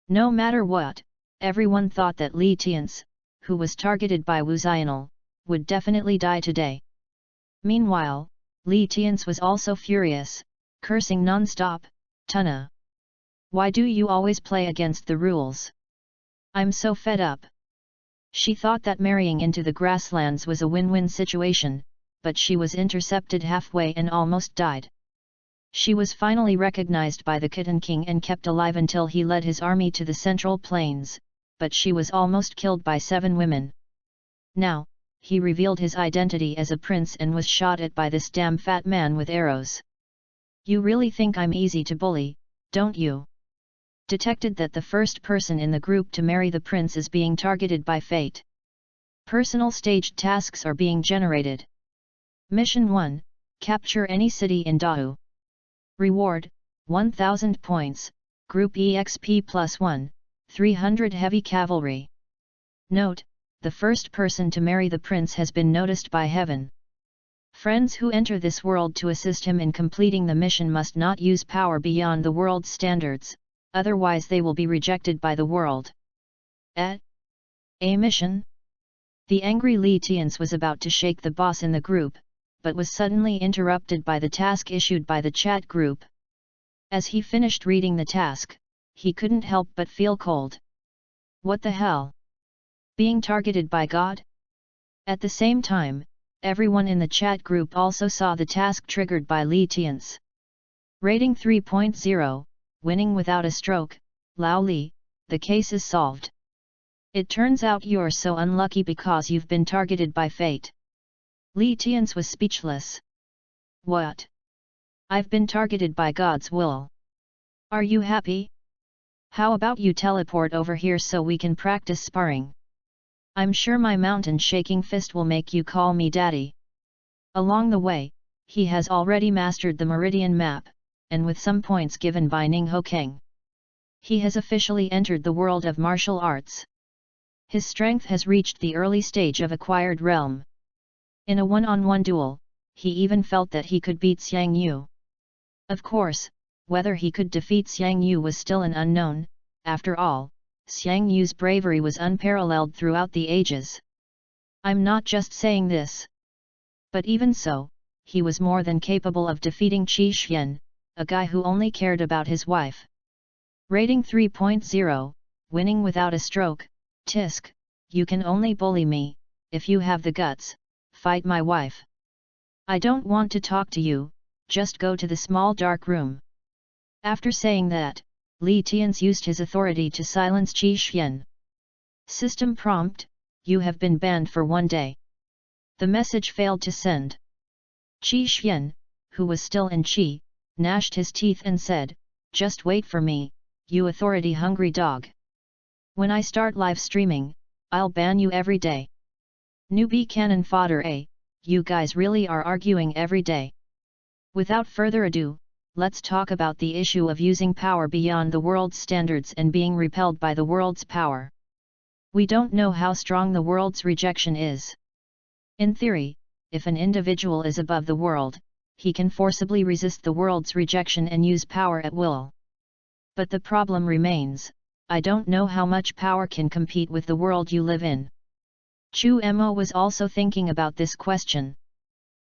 No matter what, everyone thought that Li Tian's, who was targeted by Wu Zional, would definitely die today. Meanwhile, Li Tian's was also furious, cursing non-stop, "Tuna! Why do you always play against the rules? I'm so fed up." She thought that marrying into the grasslands was a win-win situation, but she was intercepted halfway and almost died. She was finally recognized by the Khitan king and kept alive until he led his army to the central plains, but she was almost killed by 7 women. Now, he revealed his identity as a prince and was shot at by this damn fat man with arrows. "You really think I'm easy to bully, don't you?" Detected that the first person in the group to marry the prince is being targeted by fate. Personal staged tasks are being generated. Mission 1, capture any city in Dao. Reward, 1000 points, Group EXP +1, 300 heavy cavalry. Note, the first person to marry the prince has been noticed by heaven. Friends who enter this world to assist him in completing the mission must not use power beyond the world's standards, otherwise they will be rejected by the world. A mission? The angry Li Tian's was about to shake the boss in the group, but was suddenly interrupted by the task issued by the chat group. As he finished reading the task, he couldn't help but feel cold. What the hell? Being targeted by God? At the same time, everyone in the chat group also saw the task triggered by Li Tian's. Rating 3.0, winning without a stroke, Lao Li, the case is solved. It turns out you're so unlucky because you've been targeted by fate. Li Tian's was speechless. What? I've been targeted by God's will. Are you happy? How about you teleport over here so we can practice sparring? I'm sure my mountain-shaking fist will make you call me daddy. Along the way, he has already mastered the Meridian map, and with some points given by Ningho Kang, he has officially entered the world of martial arts. His strength has reached the early stage of acquired realm. In a one-on-one duel, he even felt that he could beat Xiang Yu. Of course, whether he could defeat Xiang Yu was still an unknown. After all, Xiang Yu's bravery was unparalleled throughout the ages. I'm not just saying this. But even so, he was more than capable of defeating Qi Xian, a guy who only cared about his wife. Rating 3.0, winning without a stroke. Tisk, you can only bully me, if you have the guts, fight my wife. I don't want to talk to you, just go to the small dark room. After saying that, Li Tian's used his authority to silence Qi Xian. System prompt, you have been banned for 1 day. The message failed to send. Qi Xian, who was still in Qi, gnashed his teeth and said, just wait for me, you authority-hungry dog. When I start live streaming, I'll ban you every day. Newbie cannon fodder. You guys really are arguing every day. Without further ado, let's talk about the issue of using power beyond the world's standards and being repelled by the world's power. We don't know how strong the world's rejection is. In theory, if an individual is above the world, he can forcibly resist the world's rejection and use power at will. But the problem remains, I don't know how much power can compete with the world you live in. Chu Mo was also thinking about this question.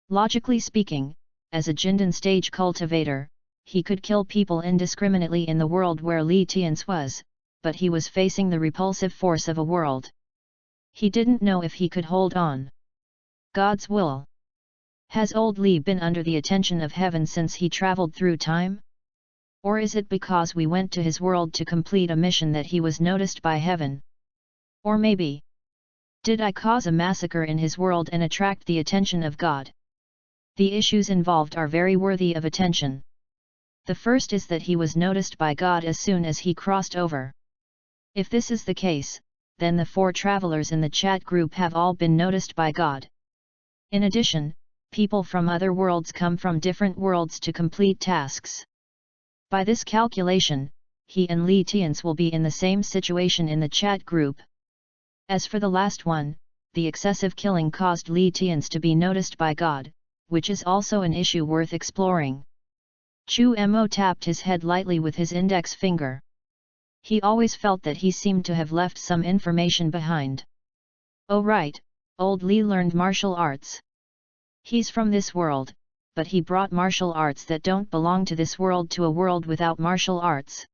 Logically speaking, as a Jindan stage cultivator, he could kill people indiscriminately in the world where Li Tian's was, but he was facing the repulsive force of a world. He didn't know if he could hold on. God's will. Has old Li been under the attention of heaven since he traveled through time? Or is it because we went to his world to complete a mission that he was noticed by heaven? Or maybe, did I cause a massacre in his world and attract the attention of God? The issues involved are very worthy of attention. The first is that he was noticed by God as soon as he crossed over. If this is the case, then the 4 travelers in the chat group have all been noticed by God. In addition, people from other worlds come from different worlds to complete tasks. By this calculation, he and Li Tian's will be in the same situation in the chat group. As for the last one, the excessive killing caused Li Tian's to be noticed by God, which is also an issue worth exploring. Chu Mo tapped his head lightly with his index finger. He always felt that he seemed to have left some information behind. Oh right, old Li learned martial arts. He's from this world, but he brought martial arts that don't belong to this world to a world without martial arts.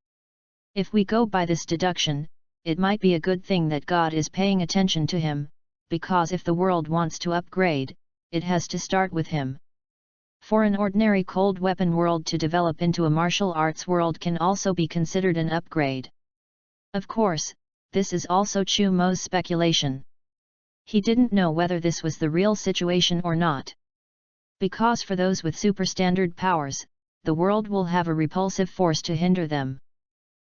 If we go by this deduction, it might be a good thing that God is paying attention to him, because if the world wants to upgrade, it has to start with him. For an ordinary cold weapon world to develop into a martial arts world can also be considered an upgrade. Of course, this is also Chu Mo's speculation. He didn't know whether this was the real situation or not. Because for those with superstandard powers, the world will have a repulsive force to hinder them.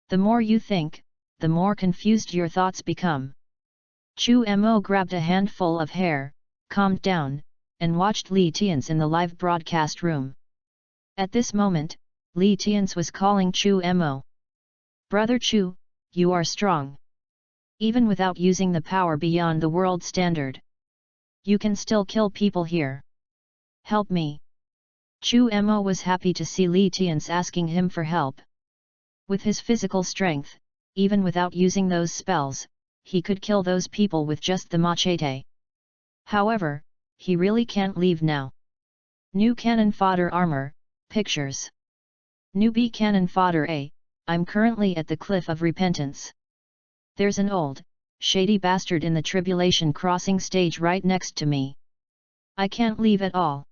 The more you think, the more confused your thoughts become. Chu Mo grabbed a handful of hair, calmed down, and watched Li Tian's in the live broadcast room. At this moment, Li Tian's was calling Chu Mo. Brother Chu, you are strong. Even without using the power beyond the world standard, you can still kill people here. Help me. Chu Mo was happy to see Li Tian's asking him for help. With his physical strength, even without using those spells, he could kill those people with just the machete. However, he really can't leave now. New cannon fodder armor, pictures. Newbie cannon fodder. I'm currently at the cliff of repentance. There's an old, shady bastard in the tribulation crossing stage right next to me. I can't leave at all.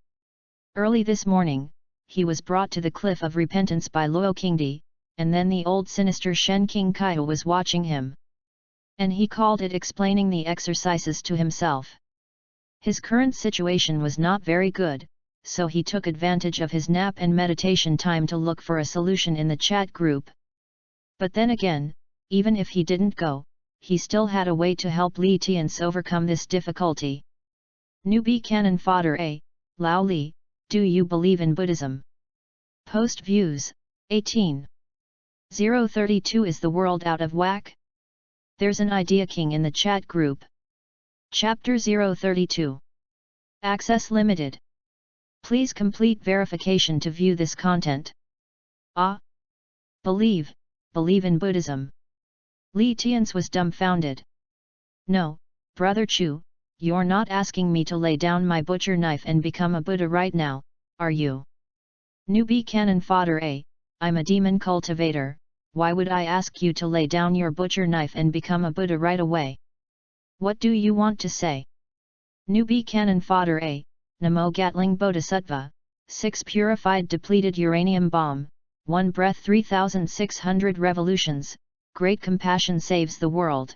Early this morning, he was brought to the cliff of repentance by Luo Qingdi, and then the old sinister Shen King Kaihu was watching him. And he called it explaining the exercises to himself. His current situation was not very good, so he took advantage of his nap and meditation time to look for a solution in the chat group. But then again, even if he didn't go, he still had a way to help Li Tian's overcome this difficulty. Newbie cannon fodder. Lao Li, do you believe in Buddhism? Post views, 18. 032 Is the world out of whack? There's an idea king in the chat group. Chapter 032. Access limited. Please complete verification to view this content. Believe in Buddhism. Li Tian's was dumbfounded. No, Brother Chu, you're not asking me to lay down my butcher knife and become a Buddha right now, are you? Newbie cannon fodder. I'm a demon cultivator, why would I ask you to lay down your butcher knife and become a Buddha right away? What do you want to say? Newbie cannon fodder. Namo Gatling Bodhisattva, 6 purified depleted uranium bomb, 1 breath 3600 revolutions, great compassion saves the world.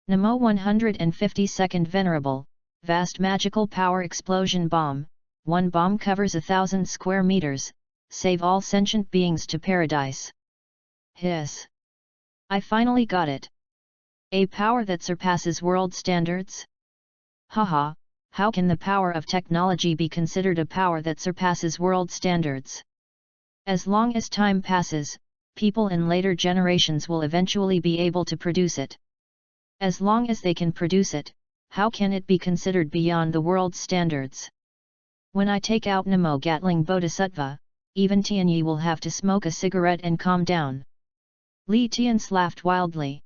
Namo 152nd Venerable, vast magical power explosion bomb, 1 bomb covers 1,000 square meters, save all sentient beings to paradise. Hiss. I finally got it. A power that surpasses world standards? Haha, how can the power of technology be considered a power that surpasses world standards? As long as time passes, people in later generations will eventually be able to produce it. As long as they can produce it, how can it be considered beyond the world's standards? When I take out Namo Gatling Bodhisattva, even Tianyi will have to smoke a cigarette and calm down. Li Tians laughed wildly.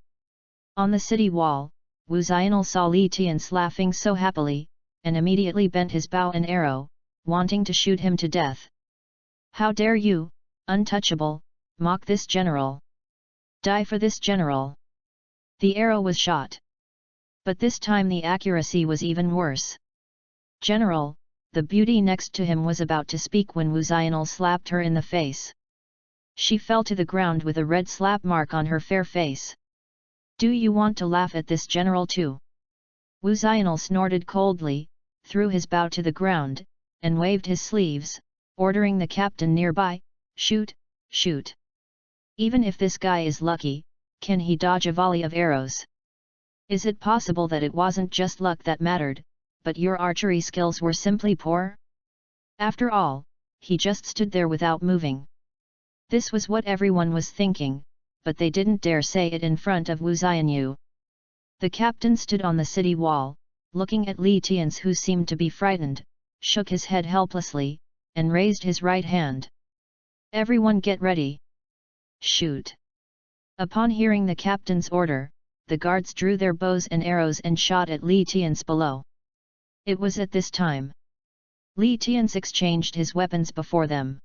On the city wall, Wu Zional saw Li Tians laughing so happily, and immediately bent his bow and arrow, wanting to shoot him to death. How dare you, untouchable, mock this general! Die for this general! The arrow was shot. But this time the accuracy was even worse. General, the beauty next to him was about to speak when Wu Zional slapped her in the face. She fell to the ground with a red slap mark on her fair face. Do you want to laugh at this general too? Wu Zional snorted coldly, threw his bow to the ground, and waved his sleeves, ordering the captain nearby, shoot, shoot. Even if this guy is lucky, can he dodge a volley of arrows? Is it possible that it wasn't just luck that mattered, but your archery skills were simply poor? After all, he just stood there without moving. This was what everyone was thinking, but they didn't dare say it in front of Wu Xianyu. The captain stood on the city wall, looking at Li Tians, who seemed to be frightened, shook his head helplessly, and raised his right hand. Everyone get ready! Shoot! Upon hearing the captain's order, the guards drew their bows and arrows and shot at Li Tians below. It was at this time Li Tians exchanged his weapons before them.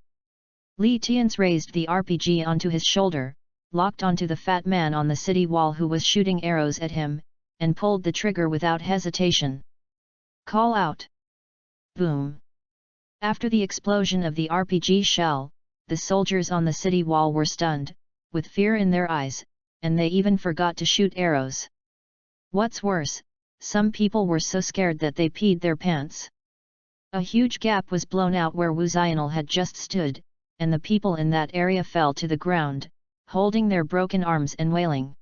Li Tians raised the RPG onto his shoulder, locked onto the fat man on the city wall who was shooting arrows at him, and pulled the trigger without hesitation. Call out! Boom! After the explosion of the RPG shell, the soldiers on the city wall were stunned, with fear in their eyes, and they even forgot to shoot arrows. What's worse, some people were so scared that they peed their pants. A huge gap was blown out where Wu Zional had just stood, and the people in that area fell to the ground, holding their broken arms and wailing.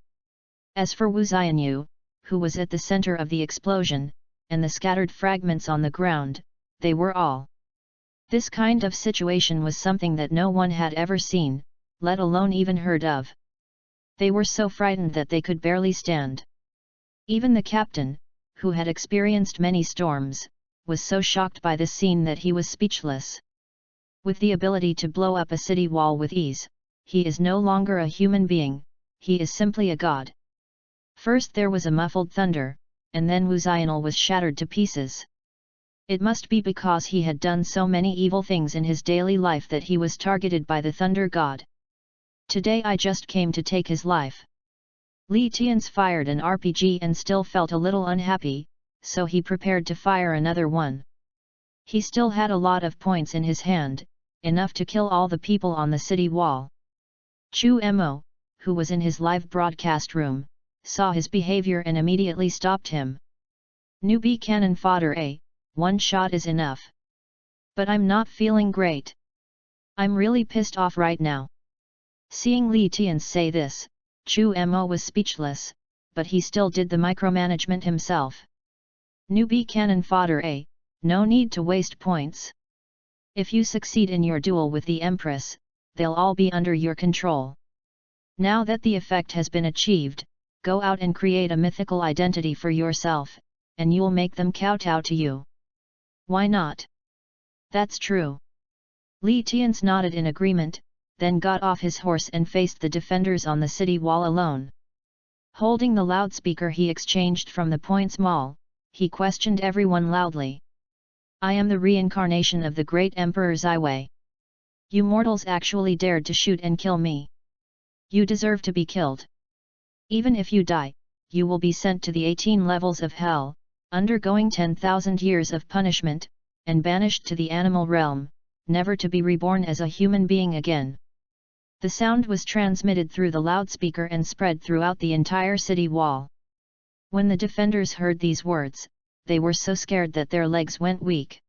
As for Wu Xianyu, who was at the center of the explosion, and the scattered fragments on the ground, they were all. This kind of situation was something that no one had ever seen, let alone even heard of. They were so frightened that they could barely stand. Even the captain, who had experienced many storms, was so shocked by this scene that he was speechless. With the ability to blow up a city wall with ease, he is no longer a human being, he is simply a god. First there was a muffled thunder, and then Wu Zional was shattered to pieces. It must be because he had done so many evil things in his daily life that he was targeted by the thunder god. Today I just came to take his life. Li Tians fired an RPG and still felt a little unhappy, so he prepared to fire another one. He still had a lot of points in his hand, enough to kill all the people on the city wall. Chu Mo, who was in his live broadcast room, saw his behavior and immediately stopped him. Newbie cannon fodder A, one shot is enough. But I'm not feeling great. I'm really pissed off right now. Seeing Li Tians say this, Chu Mo was speechless, but he still did the micromanagement himself. Newbie cannon fodder A, no need to waste points. If you succeed in your duel with the Empress, they'll all be under your control. Now that the effect has been achieved, go out and create a mythical identity for yourself, and you'll make them kowtow to you. Why not? That's true. Li Tians nodded in agreement, then got off his horse and faced the defenders on the city wall alone. Holding the loudspeaker he exchanged from the Points Mall, he questioned everyone loudly. I am the reincarnation of the great Emperor Zaiwei. You mortals actually dared to shoot and kill me. You deserve to be killed. Even if you die, you will be sent to the 18 levels of hell, undergoing 10,000 years of punishment, and banished to the animal realm, never to be reborn as a human being again. The sound was transmitted through the loudspeaker and spread throughout the entire city wall. When the defenders heard these words, they were so scared that their legs went weak.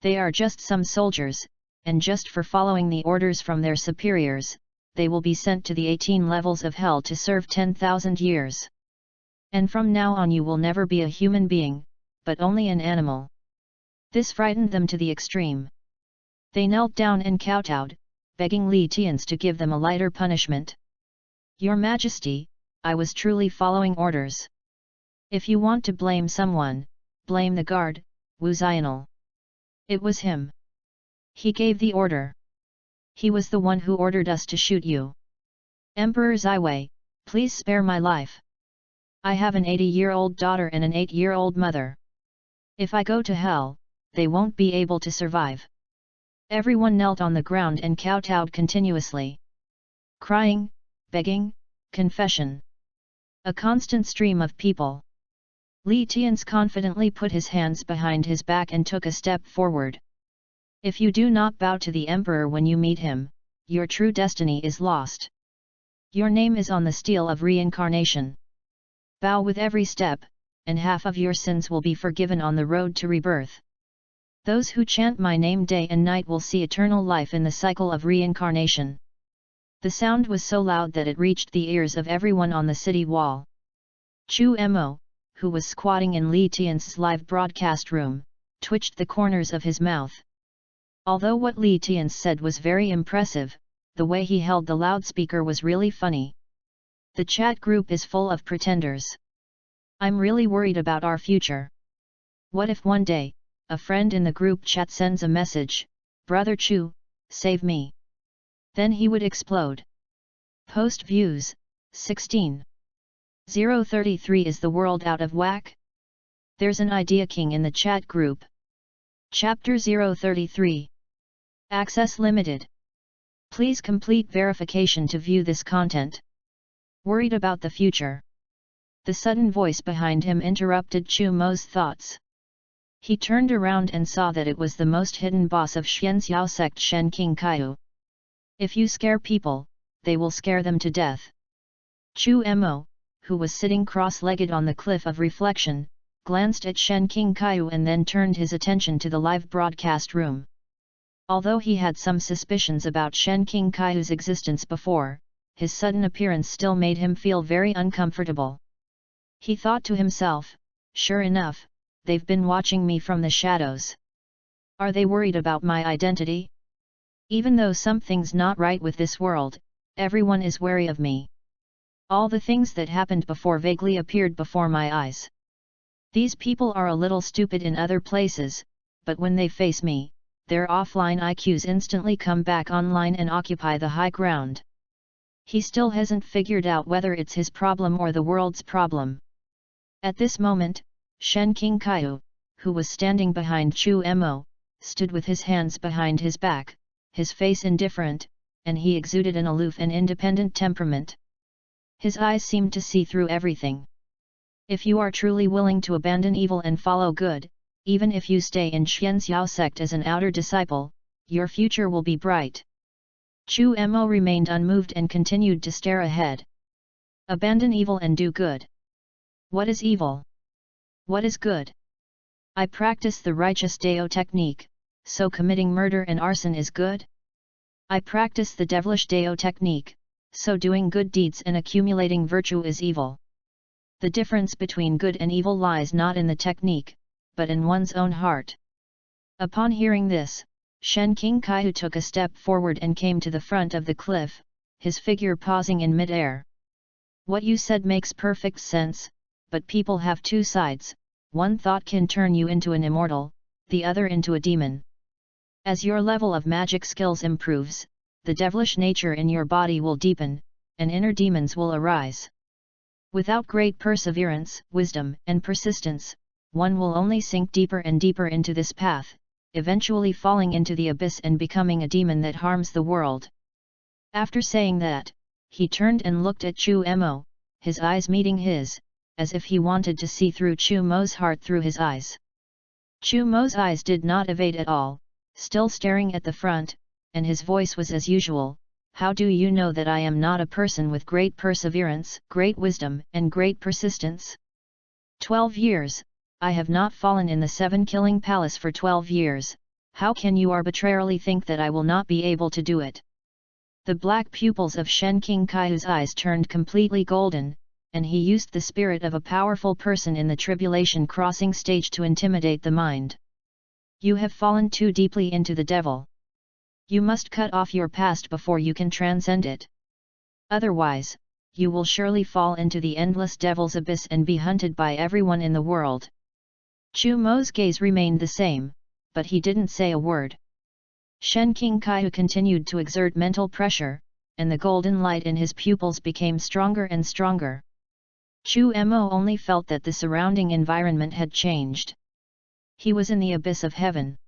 They are just some soldiers, and just for following the orders from their superiors, they will be sent to the 18 levels of hell to serve 10,000 years. And from now on you will never be a human being, but only an animal. This frightened them to the extreme. They knelt down and kowtowed, begging Li Tians to give them a lighter punishment. Your Majesty, I was truly following orders. If you want to blame someone, blame the guard, Wu Zional. It was him. He gave the order. He was the one who ordered us to shoot you. Emperor Ziwei, please spare my life. I have an 80-year-old daughter and an 8-year-old mother. If I go to hell, they won't be able to survive. Everyone knelt on the ground and kowtowed continuously. Crying, begging, confession. A constant stream of people. Li Tians confidently put his hands behind his back and took a step forward. If you do not bow to the emperor when you meet him, your true destiny is lost. Your name is on the stele of reincarnation. Bow with every step, and half of your sins will be forgiven on the road to rebirth. Those who chant my name day and night will see eternal life in the cycle of reincarnation. The sound was so loud that it reached the ears of everyone on the city wall. Chu Mo, who was squatting in Li Tian's live broadcast room, twitched the corners of his mouth. Although what Li Tian said was very impressive, the way he held the loudspeaker was really funny. The chat group is full of pretenders. I'm really worried about our future. What if one day, a friend in the group chat sends a message, "Brother Chu, save me." Then he would explode. Post views, 16. 033 Is the world out of whack? There's an idea king in the chat group. Chapter 033. Access limited. Please complete verification to view this content. Worried about the future. The sudden voice behind him interrupted Chu Mo's thoughts. He turned around and saw that it was the most hidden boss of Xianxiao sect Shen King Kaiu. If you scare people, they will scare them to death. Chu Mo, who was sitting cross-legged on the cliff of reflection, glanced at Shen King Kaiu and then turned his attention to the live broadcast room. Although he had some suspicions about Shen King Kaiu's existence before, his sudden appearance still made him feel very uncomfortable. He thought to himself, sure enough, they've been watching me from the shadows. Are they worried about my identity? Even though something's not right with this world, everyone is wary of me. All the things that happened before vaguely appeared before my eyes. These people are a little stupid in other places, but when they face me, their offline IQs instantly come back online and occupy the high ground. He still hasn't figured out whether it's his problem or the world's problem. At this moment, Shen King Kaiu, who was standing behind Chu Mo, stood with his hands behind his back, his face indifferent, and he exuded an aloof and independent temperament. His eyes seemed to see through everything. If you are truly willing to abandon evil and follow good, even if you stay in Xianxiao sect as an outer disciple, your future will be bright. Chu Mo remained unmoved and continued to stare ahead. Abandon evil and do good. What is evil? What is good? I practice the righteous Dao technique, so committing murder and arson is good? I practice the devilish Dao technique, so doing good deeds and accumulating virtue is evil. The difference between good and evil lies not in the technique, but in one's own heart. Upon hearing this, Shen King Kaiu took a step forward and came to the front of the cliff, his figure pausing in mid-air. What you said makes perfect sense, but people have two sides, one thought can turn you into an immortal, the other into a demon. As your level of magic skills improves, the devilish nature in your body will deepen, and inner demons will arise. Without great perseverance, wisdom, and persistence, one will only sink deeper and deeper into this path, eventually falling into the abyss and becoming a demon that harms the world. After saying that, he turned and looked at Chu Mo, his eyes meeting his, as if he wanted to see through Chu Mo's heart through his eyes. Chu Mo's eyes did not evade at all, still staring at the front, and his voice was as usual, "How do you know that I am not a person with great perseverance, great wisdom, and great persistence? 12 years, I have not fallen in the 7-killing palace for 12 years, how can you arbitrarily think that I will not be able to do it?" The black pupils of Shen King Kaihu's eyes turned completely golden, and he used the spirit of a powerful person in the tribulation crossing stage to intimidate the mind. You have fallen too deeply into the devil. You must cut off your past before you can transcend it. Otherwise, you will surely fall into the endless devil's abyss and be hunted by everyone in the world. Chu Mo's gaze remained the same, but he didn't say a word. Shen King Kaihu continued to exert mental pressure, and the golden light in his pupils became stronger and stronger. Chu Mo only felt that the surrounding environment had changed. He was in the abyss of heaven.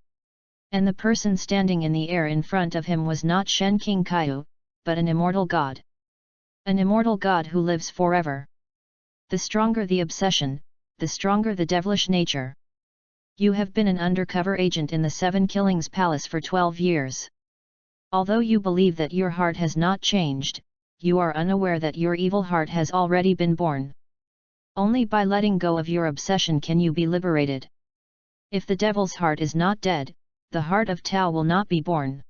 And the person standing in the air in front of him was not Shen King Kaihu, but an immortal god. An immortal god who lives forever. The stronger the obsession, the stronger the devilish nature. You have been an undercover agent in the Seven Killings Palace for 12 years. Although you believe that your heart has not changed, you are unaware that your evil heart has already been born. Only by letting go of your obsession can you be liberated. If the devil's heart is not dead, the heart of Tao will not be born.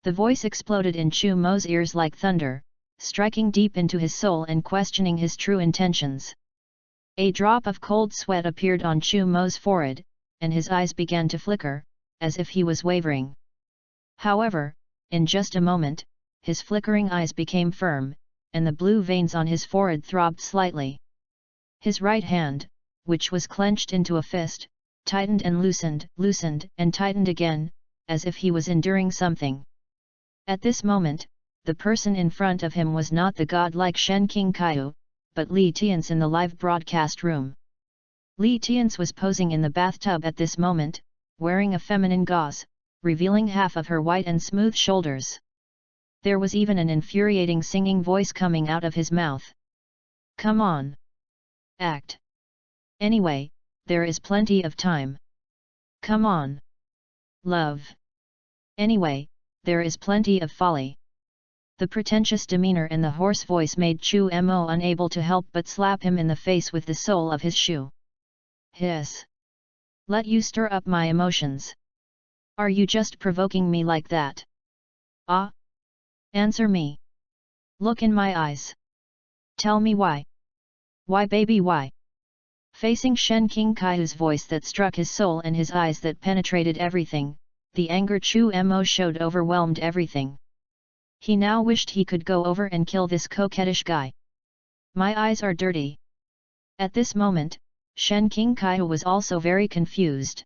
The voice exploded in Chu Mo's ears like thunder, striking deep into his soul and questioning his true intentions. A drop of cold sweat appeared on Chu Mo's forehead, and his eyes began to flicker, as if he was wavering. However, in just a moment, his flickering eyes became firm, and the blue veins on his forehead throbbed slightly. His right hand, which was clenched into a fist, tightened and loosened and tightened again, as if he was enduring something. At this moment, the person in front of him was not the godlike Shen King Kaihu, but Li Tian's in the live broadcast room. Li Tian's was posing in the bathtub at this moment, wearing a feminine gauze, revealing half of her white and smooth shoulders. There was even an infuriating singing voice coming out of his mouth. Come on! Act! Anyway, there is plenty of time. Come on! Love! Anyway, there is plenty of folly. The pretentious demeanor and the hoarse voice made Chu Mo unable to help but slap him in the face with the sole of his shoe. Hiss! Let you stir up my emotions. Are you just provoking me like that? Ah? Answer me. Look in my eyes. Tell me why. Why baby why? Facing Shen King Kaihu's voice that struck his soul and his eyes that penetrated everything, the anger Chu Mo showed overwhelmed everything. He now wished he could go over and kill this coquettish guy. My eyes are dirty. At this moment, Shen King Kaihu was also very confused.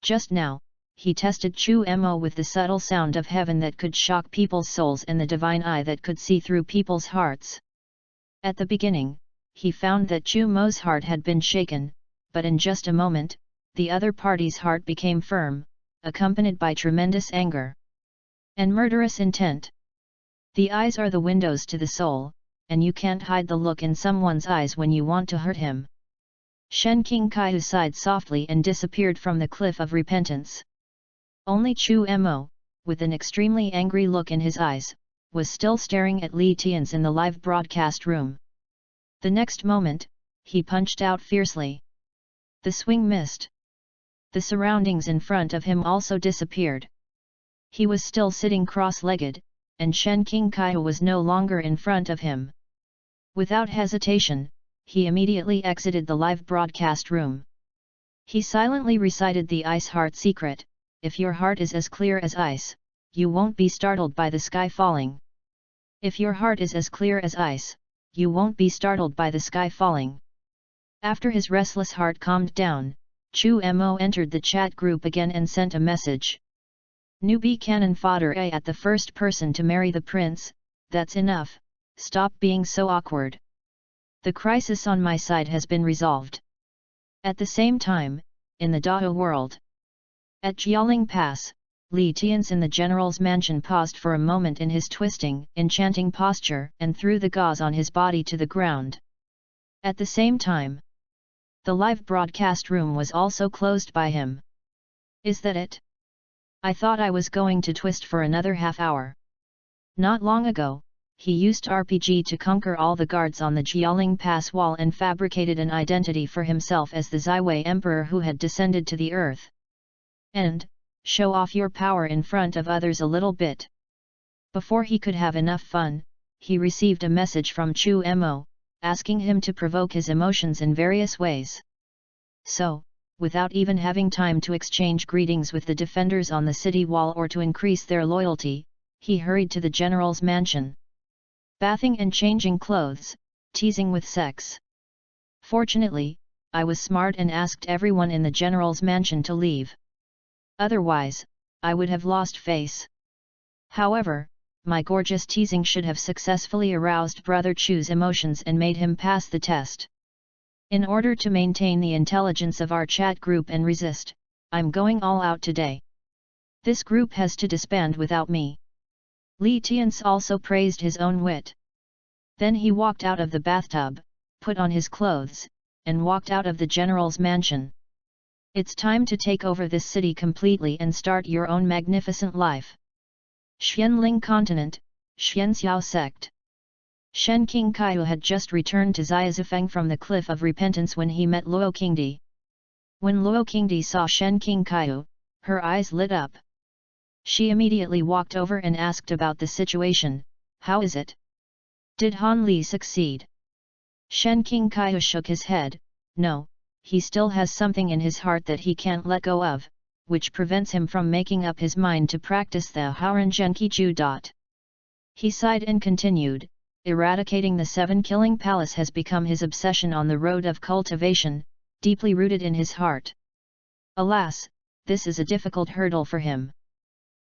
Just now, he tested Chu Mo with the subtle sound of heaven that could shock people's souls and the divine eye that could see through people's hearts. At the beginning, he found that Chu Mo's heart had been shaken, but in just a moment, the other party's heart became firm, accompanied by tremendous anger and murderous intent. The eyes are the windows to the soul, and you can't hide the look in someone's eyes when you want to hurt him. Shen King Kaihu sighed softly and disappeared from the cliff of repentance. Only Chu Mo, with an extremely angry look in his eyes, was still staring at Li Tian's in the live broadcast room. The next moment, he punched out fiercely. The swing missed. The surroundings in front of him also disappeared. He was still sitting cross-legged, and Shen King Kaihu was no longer in front of him. Without hesitation, he immediately exited the live broadcast room. He silently recited the ice heart secret: if your heart is as clear as ice, you won't be startled by the sky falling. If your heart is as clear as ice, you won't be startled by the sky falling. After his restless heart calmed down, Chu Mo entered the chat group again and sent a message. Newbie cannon fodder at the first person to marry the prince, that's enough, stop being so awkward. The crisis on my side has been resolved. At the same time, in the Dao world. At Jialing Pass, Li Tian's in the general's mansion paused for a moment in his twisting, enchanting posture and threw the gauze on his body to the ground. At the same time, the live broadcast room was also closed by him. Is that it? I thought I was going to twist for another half hour. Not long ago, he used RPG to conquer all the guards on the Jialing Pass wall and fabricated an identity for himself as the Ziwei Emperor who had descended to the earth. And, show off your power in front of others a little bit. Before he could have enough fun, he received a message from Chu Mo, asking him to provoke his emotions in various ways. So, without even having time to exchange greetings with the defenders on the city wall or to increase their loyalty, he hurried to the general's mansion. Bathing and changing clothes, teasing with sex. Fortunately, I was smart and asked everyone in the general's mansion to leave. Otherwise, I would have lost face. However, my gorgeous teasing should have successfully aroused Brother Chu's emotions and made him pass the test. In order to maintain the intelligence of our chat group and resist, I'm going all out today. This group has to disband without me. Li Tian's also praised his own wit. Then he walked out of the bathtub, put on his clothes, and walked out of the general's mansion. It's time to take over this city completely and start your own magnificent life. Xianling Continent, Xianxiao Sect. Shen King Kaiyu had just returned to Xiazifeng from the Cliff of Repentance when he met Luo Qingdi. When Luo Qingdi saw Shen King Kaiyu, her eyes lit up. She immediately walked over and asked about the situation. How is it? Did Han Li succeed? Shen King Kaiyu shook his head. No, he still has something in his heart that he can't let go of, which prevents him from making up his mind to practice the Haoran Genki Ju. He sighed and continued, eradicating the 7-killing palace has become his obsession on the road of cultivation, deeply rooted in his heart. Alas, this is a difficult hurdle for him.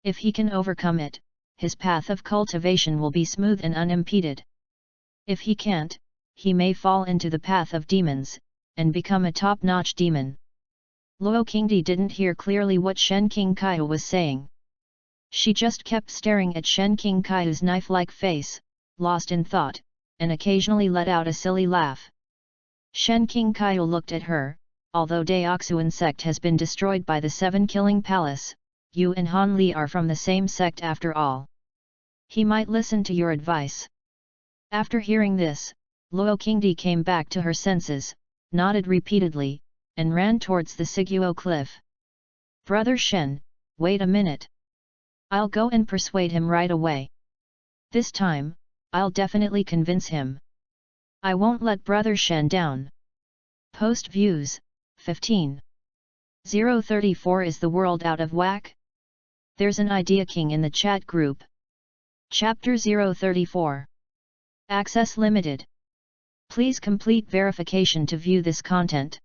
If he can overcome it, his path of cultivation will be smooth and unimpeded. If he can't, he may fall into the path of demons, and become a top-notch demon. Luo Qingdi didn't hear clearly what Shen King Kaiyu was saying. She just kept staring at Shen King Kaiyu's knife-like face, lost in thought, and occasionally let out a silly laugh. Shen King Kaiyu looked at her. Although Daoxuan sect has been destroyed by the 7-killing palace, you and Han Li are from the same sect after all. He might listen to your advice. After hearing this, Luo Qingdi came back to her senses, nodded repeatedly, and ran towards the Siguo cliff. Brother Shen, wait a minute. I'll go and persuade him right away. This time, I'll definitely convince him. I won't let Brother Shen down. Post views, 15. 034 Is the world out of whack? There's an idea king in the chat group. Chapter 034. Access limited. Please complete verification to view this content.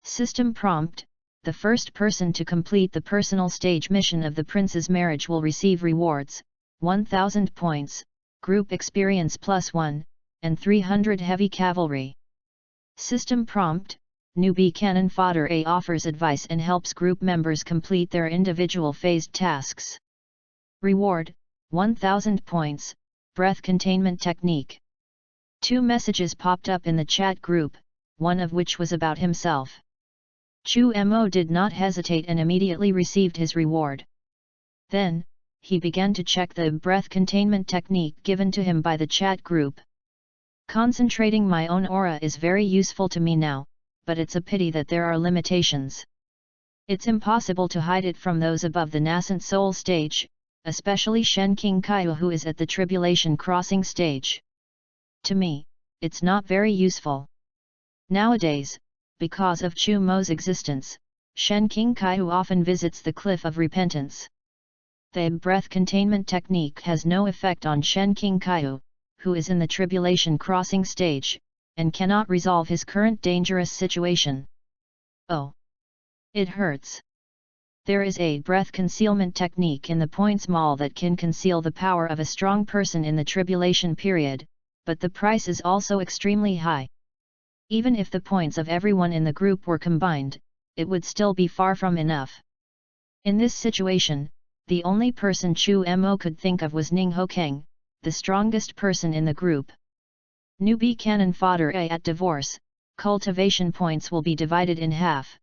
System prompt: the first person to complete the personal stage mission of the prince's marriage will receive rewards, 1000 points, group experience +1, and 300 heavy cavalry. System prompt: newbie cannon fodder A offers advice and helps group members complete their individual phased tasks. Reward: 1000 points, breath containment technique. 2 messages popped up in the chat group, one of which was about himself. Chu Mo did not hesitate and immediately received his reward. Then, he began to check the breath containment technique given to him by the chat group. Concentrating my own aura is very useful to me now, but it's a pity that there are limitations. It's impossible to hide it from those above the nascent soul stage, especially Shen King Kaiyu who is at the tribulation crossing stage. To me, it's not very useful. Nowadays, because of Chu Mo's existence, Shen King Kaiyu often visits the Cliff of Repentance. The breath containment technique has no effect on Shen King Kaiyu, who is in the tribulation crossing stage, and cannot resolve his current dangerous situation. Oh! It hurts. There is a breath concealment technique in the points mall that can conceal the power of a strong person in the tribulation period, but the price is also extremely high. Even if the points of everyone in the group were combined, it would still be far from enough. In this situation, the only person Chu Mo could think of was Ning Hokeng, the strongest person in the group. Newbie cannon fodder A at divorce, cultivation points will be divided in half.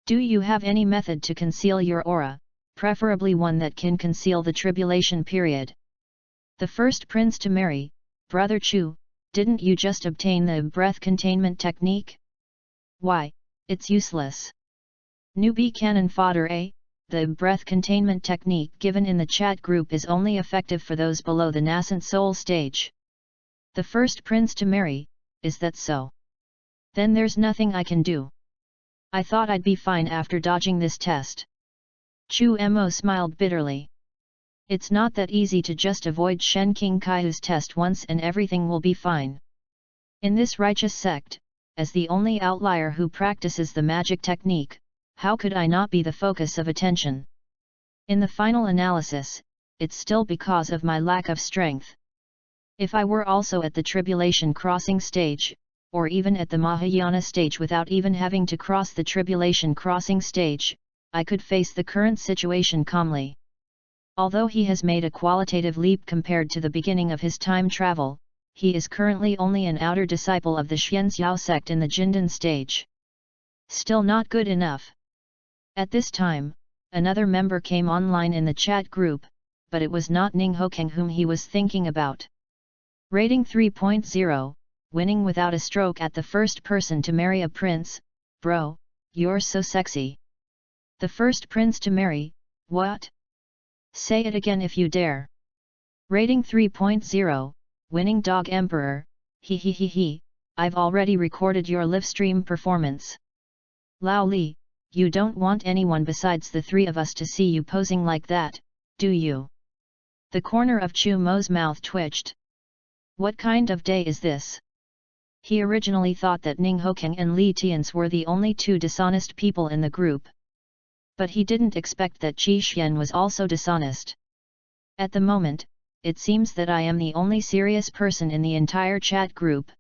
Do you have any method to conceal your aura, preferably one that can conceal the tribulation period? The first prince to marry, Brother Chu, didn't you just obtain the breath containment technique? Why, it's useless. Newbie cannon fodder A, the breath containment technique given in the chat group is only effective for those below the nascent soul stage. The first prince to marry, is that so? Then there's nothing I can do. I thought I'd be fine after dodging this test. Chu Mo smiled bitterly. It's not that easy to just avoid Shen King Kaihu's test once and everything will be fine. In this righteous sect, as the only outlier who practices the magic technique, how could I not be the focus of attention? In the final analysis, it's still because of my lack of strength. If I were also at the tribulation crossing stage, or even at the Mahayana stage without even having to cross the tribulation crossing stage, I could face the current situation calmly. Although he has made a qualitative leap compared to the beginning of his time travel, he is currently only an outer disciple of the Xianxiao sect in the Jindan stage. Still not good enough. At this time, another member came online in the chat group, but it was not Ning Hokeng whom he was thinking about. Rating 3.0, winning without a stroke at the first person to marry a prince. Bro, you're so sexy. The first prince to marry, what? Say it again if you dare. Rating 3.0, winning dog emperor, he, I've already recorded your livestream performance. Lao Li, you don't want anyone besides the three of us to see you posing like that, do you? The corner of Chu Mo's mouth twitched. What kind of day is this? He originally thought that Ning Hokeng and Li Tians were the only two dishonest people in the group. But he didn't expect that Qi Xian was also dishonest. At the moment, it seems that I am the only serious person in the entire chat group.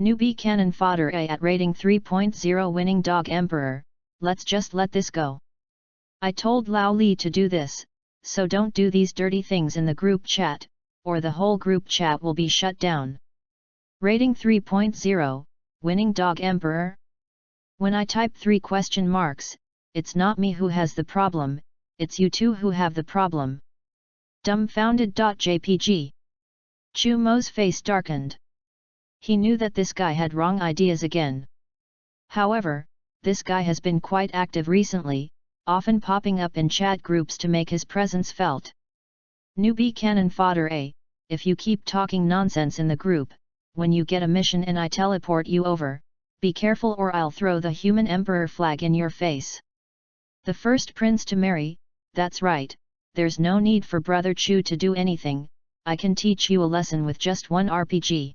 Newbie cannon fodder A at rating 3.0 winning dog emperor, let's just let this go. I told Lao Li to do this, so don't do these dirty things in the group chat, or the whole group chat will be shut down. Rating 3.0, winning dog emperor? When I type 3 question marks, it's not me who has the problem, it's you two who have the problem. Dumbfounded.jpg. Chu Mo's face darkened. He knew that this guy had wrong ideas again. However, this guy has been quite active recently, often popping up in chat groups to make his presence felt. Newbie cannon fodder A, if you keep talking nonsense in the group, when you get a mission and I teleport you over, be careful or I'll throw the human emperor flag in your face. The first prince to marry, that's right, there's no need for Brother Chu to do anything, I can teach you a lesson with just one RPG.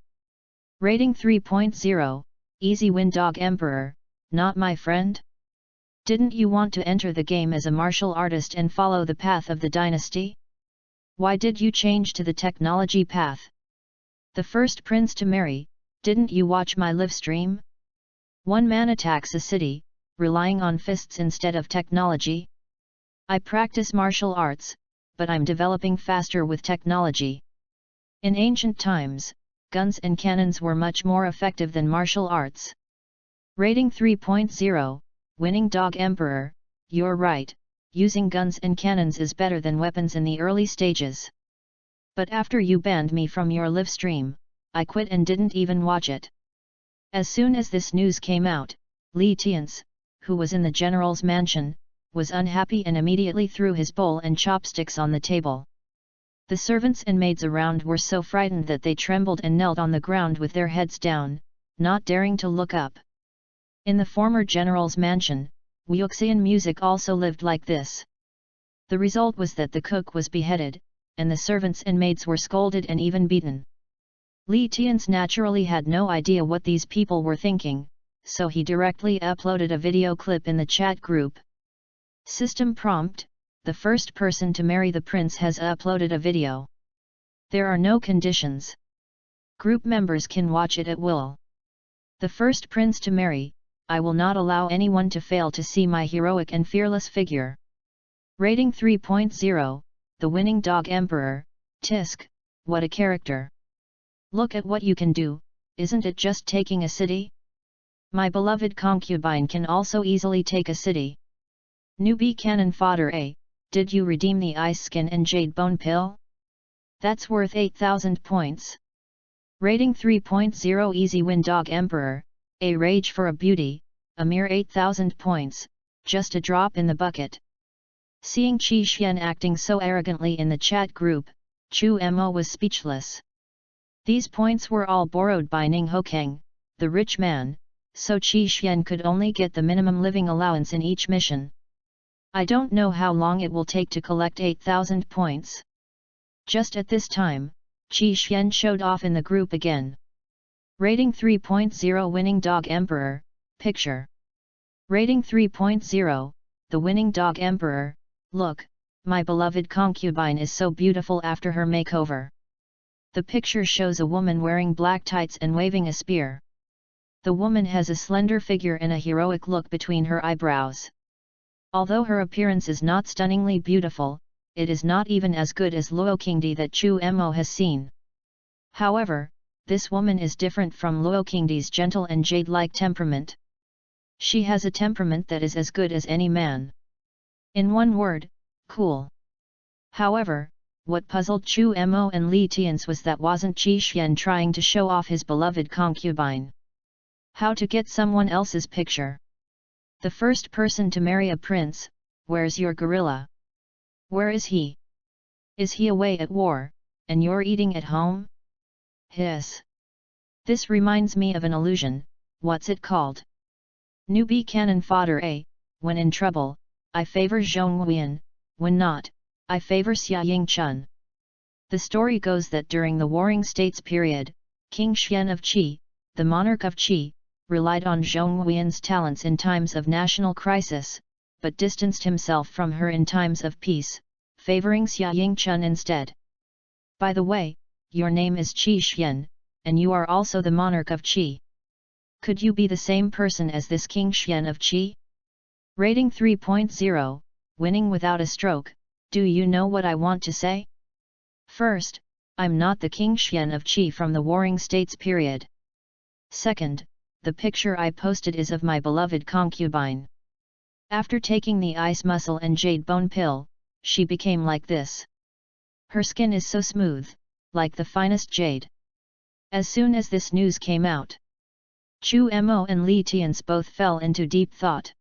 Rating 3.0, easy win dog emperor, not my friend? Didn't you want to enter the game as a martial artist and follow the path of the dynasty? Why did you change to the technology path? The first prince to marry, didn't you watch my live stream? One man attacks a city, relying on fists instead of technology. I practice martial arts, but I'm developing faster with technology. In ancient times, guns and cannons were much more effective than martial arts. Rating 3.0, winning dog emperor, you're right, using guns and cannons is better than weapons in the early stages. But after you banned me from your live stream, I quit and didn't even watch it. As soon as this news came out, Li Tians, who was in the general's mansion, was unhappy and immediately threw his bowl and chopsticks on the table. The servants and maids around were so frightened that they trembled and knelt on the ground with their heads down, not daring to look up. In the former general's mansion, Wuxian music also lived like this. The result was that the cook was beheaded, and the servants and maids were scolded and even beaten. Li Tians naturally had no idea what these people were thinking, so he directly uploaded a video clip in the chat group. System prompt: the first person to marry the prince has uploaded a video. There are no conditions. Group members can watch it at will. The first prince to marry, I will not allow anyone to fail to see my heroic and fearless figure. Rating 3.0, the winning dog emperor, Tisk, what a character. Look at what you can do, isn't it just taking a city? My beloved concubine can also easily take a city. Newbie cannon fodder A, did you redeem the ice skin and jade bone pill? That's worth 8,000 points. Rating 3.0 easy win dog emperor, a rage for a beauty, a mere 8,000 points, just a drop in the bucket. Seeing Qi Xian acting so arrogantly in the chat group, Chu Mo was speechless. These points were all borrowed by Ning Hokeng, the rich man, so Qi Xian could only get the minimum living allowance in each mission. I don't know how long it will take to collect 8,000 points. Just at this time, Qi Xian showed off in the group again. Rating 3.0 Winning Dog Emperor, picture. Rating 3.0, the Winning Dog Emperor. Look, my beloved concubine is so beautiful after her makeover. The picture shows a woman wearing black tights and waving a spear. The woman has a slender figure and a heroic look between her eyebrows. Although her appearance is not stunningly beautiful, it is not even as good as Luo Qingdi that Chu Mo has seen. However, this woman is different from Luo Qingdi's gentle and jade-like temperament. She has a temperament that is as good as any man. In one word, cool. However, what puzzled Chu Mo and Li Tians was that wasn't Qi Xian trying to show off his beloved concubine. How to get someone else's picture? The first person to marry a prince, where's your gorilla? Where is he? Is he away at war, and you're eating at home? Hiss. This reminds me of an illusion, what's it called? Newbie cannon fodder A, when in trouble, I favor Zhong Nguyen, when not, I favor Xia Yingchun. The story goes that during the Warring States period, King Xian of Qi, the monarch of Qi, relied on Zhong Nguyen's talents in times of national crisis, but distanced himself from her in times of peace, favoring Xia Yingchun instead. By the way, your name is Qi Xian, and you are also the monarch of Qi. Could you be the same person as this King Xian of Qi? Rating 3.0, Winning without a stroke. Do you know what I want to say? First, I'm not the King Xian of Qi from the Warring States period. Second, the picture I posted is of my beloved concubine. After taking the ice muscle and jade bone pill, she became like this. Her skin is so smooth, like the finest jade. As soon as this news came out, Chu Mo and Li Tians both fell into deep thought.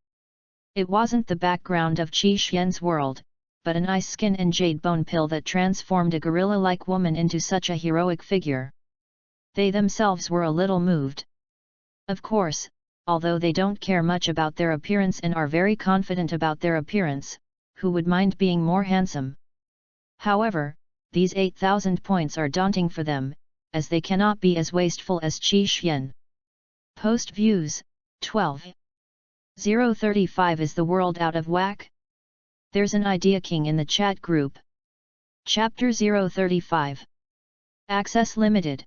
It wasn't the background of Qi Xian's world, but an ice skin and jade bone pill that transformed a gorilla-like woman into such a heroic figure. They themselves were a little moved. Of course, although they don't care much about their appearance and are very confident about their appearance, who would mind being more handsome? However, these 8,000 points are daunting for them, as they cannot be as wasteful as Qi Xian. Post views, 12. 035 Is the world out of whack? There's an idea king in the chat group. Chapter 035. Access limited.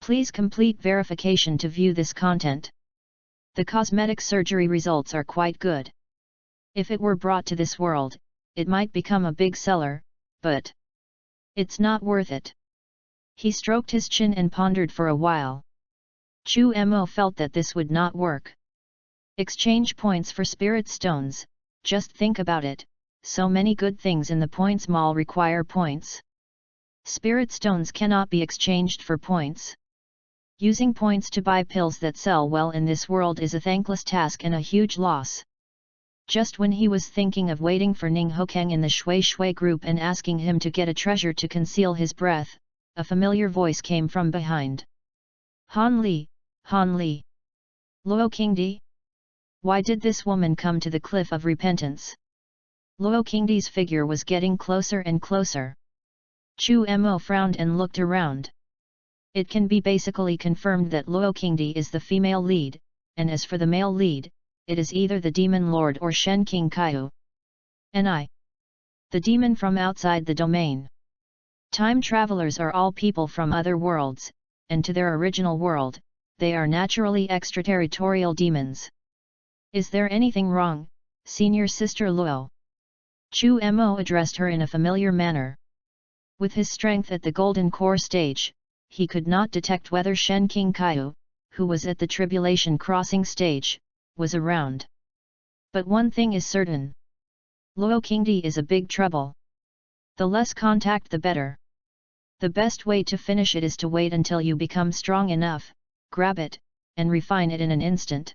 Please complete verification to view this content. The cosmetic surgery results are quite good. If it were brought to this world, it might become a big seller, but it's not worth it. He stroked his chin and pondered for a while. Chu Mo felt that this would not work. Exchange points for spirit stones, just think about it, so many good things in the points mall require points. Spirit stones cannot be exchanged for points. Using points to buy pills that sell well in this world is a thankless task and a huge loss. Just when he was thinking of waiting for Ning Hokeng in the Shui Shui group and asking him to get a treasure to conceal his breath, a familiar voice came from behind. Han Li, Han Li. Luo Qingdi? Why did this woman come to the cliff of repentance? Luo Qingdi's figure was getting closer and closer. Chu Mo frowned and looked around. It can be basically confirmed that Luo Qingdi is the female lead, and as for the male lead, it is either the demon lord or Shen King Kaihu. The demon from outside the domain. Time travelers are all people from other worlds, and to their original world, they are naturally extraterritorial demons. Is there anything wrong, senior sister Luo? Chu Mo addressed her in a familiar manner. With his strength at the Golden Core stage, he could not detect whether Shen King Kaihu, who was at the Tribulation Crossing stage, was around. But one thing is certain. Luo Qingdi is a big trouble. The less contact the better. The best way to finish it is to wait until you become strong enough, grab it, and refine it in an instant.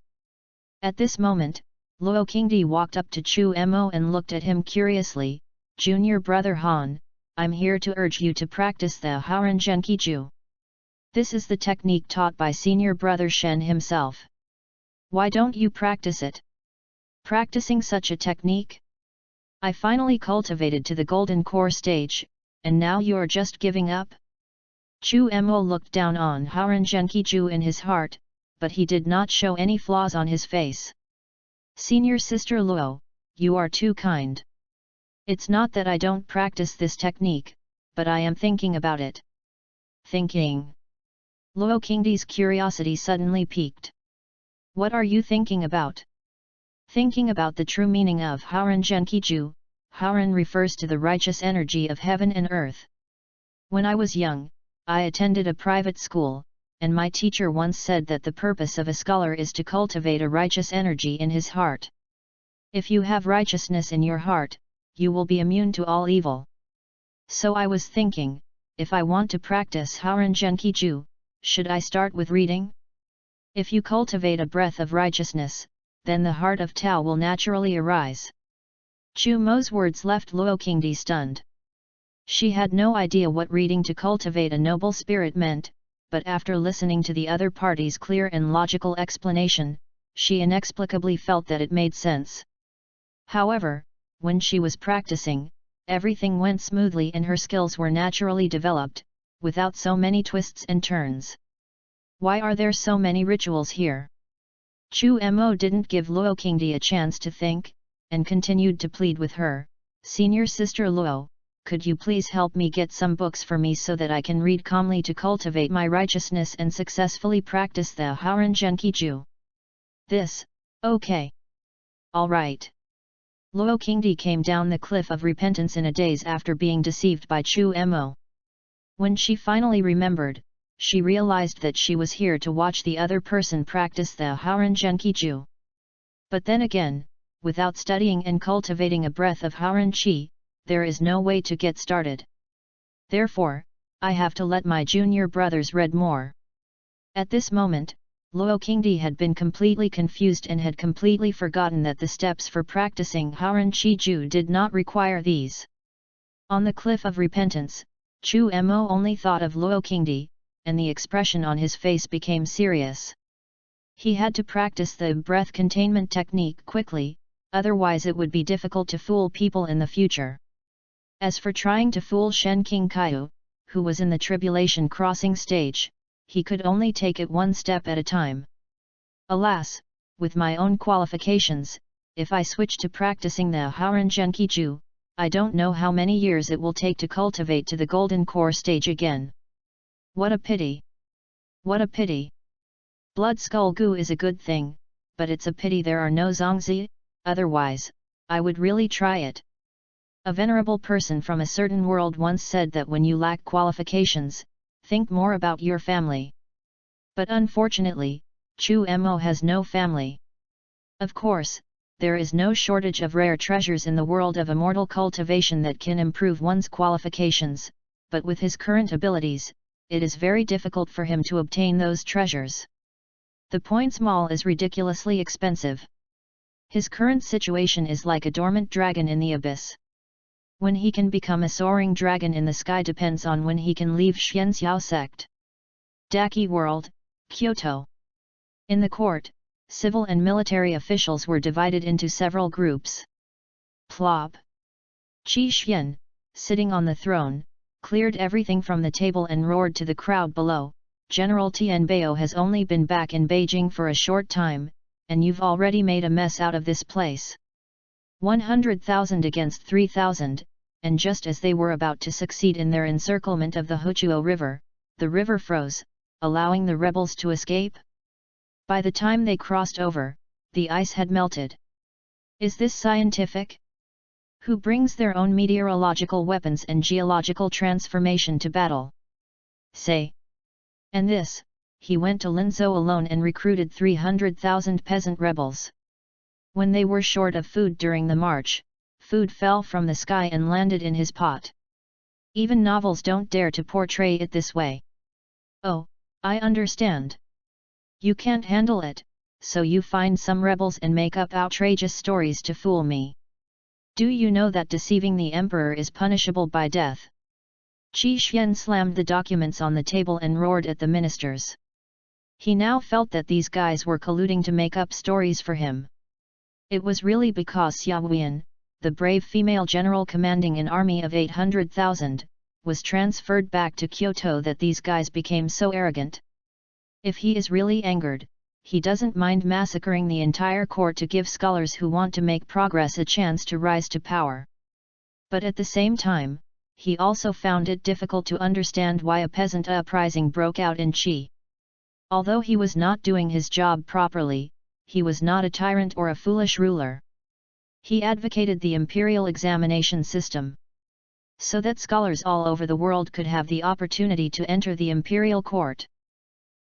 At this moment, Luo Qingdi walked up to Chu Mo and looked at him curiously. "Junior brother Han, I'm here to urge you to practice the Haoren Zhenkiju. This is the technique taught by senior brother Shen himself. Why don't you practice it?" "Practicing such a technique? I finally cultivated to the golden core stage, and now you're just giving up?" Chu Mo looked down on Haoren Zhenkiju in his heart, but he did not show any flaws on his face. "Senior sister Luo, you are too kind. It's not that I don't practice this technique, but I am thinking about it." "Thinking?" Luo Qingdi's curiosity suddenly piqued. "What are you thinking about?" "Thinking about the true meaning of Haoren Zhenkiju." Haoren refers to the righteous energy of heaven and earth. "When I was young, I attended a private school, and my teacher once said that the purpose of a scholar is to cultivate a righteous energy in his heart. If you have righteousness in your heart, you will be immune to all evil. So I was thinking, if I want to practice Haoren Zhenkiju, should I start with reading? If you cultivate a breath of righteousness, then the heart of Tao will naturally arise." Chu Mo's words left Luo Qingdi stunned. She had no idea what reading to cultivate a noble spirit meant, but after listening to the other party's clear and logical explanation, she inexplicably felt that it made sense. However, when she was practicing, everything went smoothly and her skills were naturally developed, without so many twists and turns. "Why are there so many rituals here?" Chu Mo didn't give Luo Qingdi a chance to think, and continued to plead with her. "Senior sister Luo, could you please help me get some books for me so that I can read calmly to cultivate my righteousness and successfully practice the Haoren Zhenkiju?" "This, okay. All right." Luo Qingdi came down the cliff of repentance in a daze after being deceived by Chu Mo. When she finally remembered, she realized that she was here to watch the other person practice the Haoren Zhenkiju. But then again, without studying and cultivating a breath of Haoren Qi, there is no way to get started. Therefore, I have to let my junior brothers read more. At this moment, Luo Qingdi had been completely confused and had completely forgotten that the steps for practicing Haoren Qiju did not require these. On the cliff of repentance, Chu Mo only thought of Luo Qingdi, and the expression on his face became serious. He had to practice the breath containment technique quickly, otherwise it would be difficult to fool people in the future. As for trying to fool Shen Qingqiu, who was in the tribulation crossing stage, he could only take it one step at a time. "Alas, with my own qualifications, if I switch to practicing the Haoren Zhenkiju, I don't know how many years it will take to cultivate to the golden core stage again. What a pity! What a pity! Blood skull goo is a good thing, but it's a pity there are no zongzi, otherwise, I would really try it." A venerable person from a certain world once said that when you lack qualifications, think more about your family. But unfortunately, Chu Mo has no family. Of course, there is no shortage of rare treasures in the world of immortal cultivation that can improve one's qualifications, but with his current abilities, it is very difficult for him to obtain those treasures. The points mall is ridiculously expensive. His current situation is like a dormant dragon in the abyss. When he can become a soaring dragon in the sky depends on when he can leave Xianxiao sect. Daki World, Kyoto. In the court, civil and military officials were divided into several groups. Plop. Qi Xian, sitting on the throne, cleared everything from the table and roared to the crowd below, "General Tianbao has only been back in Beijing for a short time, and you've already made a mess out of this place. 100,000 against 3,000, and just as they were about to succeed in their encirclement of the Huchuo River, the river froze, allowing the rebels to escape. By the time they crossed over, the ice had melted. Is this scientific? Who brings their own meteorological weapons and geological transformation to battle? Say. And this, he went to Linzhou alone and recruited 300,000 peasant rebels. When they were short of food during the march, food fell from the sky and landed in his pot. Even novels don't dare to portray it this way. Oh, I understand. You can't handle it, so you find some rebels and make up outrageous stories to fool me. Do you know that deceiving the emperor is punishable by death? Qi Xian slammed the documents on the table and roared at the ministers. He now felt that these guys were colluding to make up stories for him. It was really because Xia Huiyan, the brave female general commanding an army of 800,000, was transferred back to Kyoto that these guys became so arrogant. If he is really angered, he doesn't mind massacring the entire court to give scholars who want to make progress a chance to rise to power. But at the same time, he also found it difficult to understand why a peasant uprising broke out in Qi. Although he was not doing his job properly, he was not a tyrant or a foolish ruler. He advocated the imperial examination system, so that scholars all over the world could have the opportunity to enter the imperial court.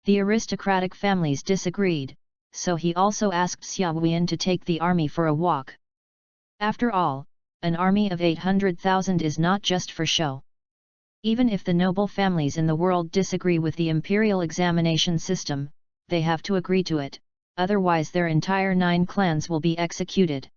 The aristocratic families disagreed, so he also asked Xia Huiyan to take the army for a walk. After all, an army of 800,000 is not just for show. Even if the noble families in the world disagree with the imperial examination system, they have to agree to it, otherwise their entire 9 clans will be executed.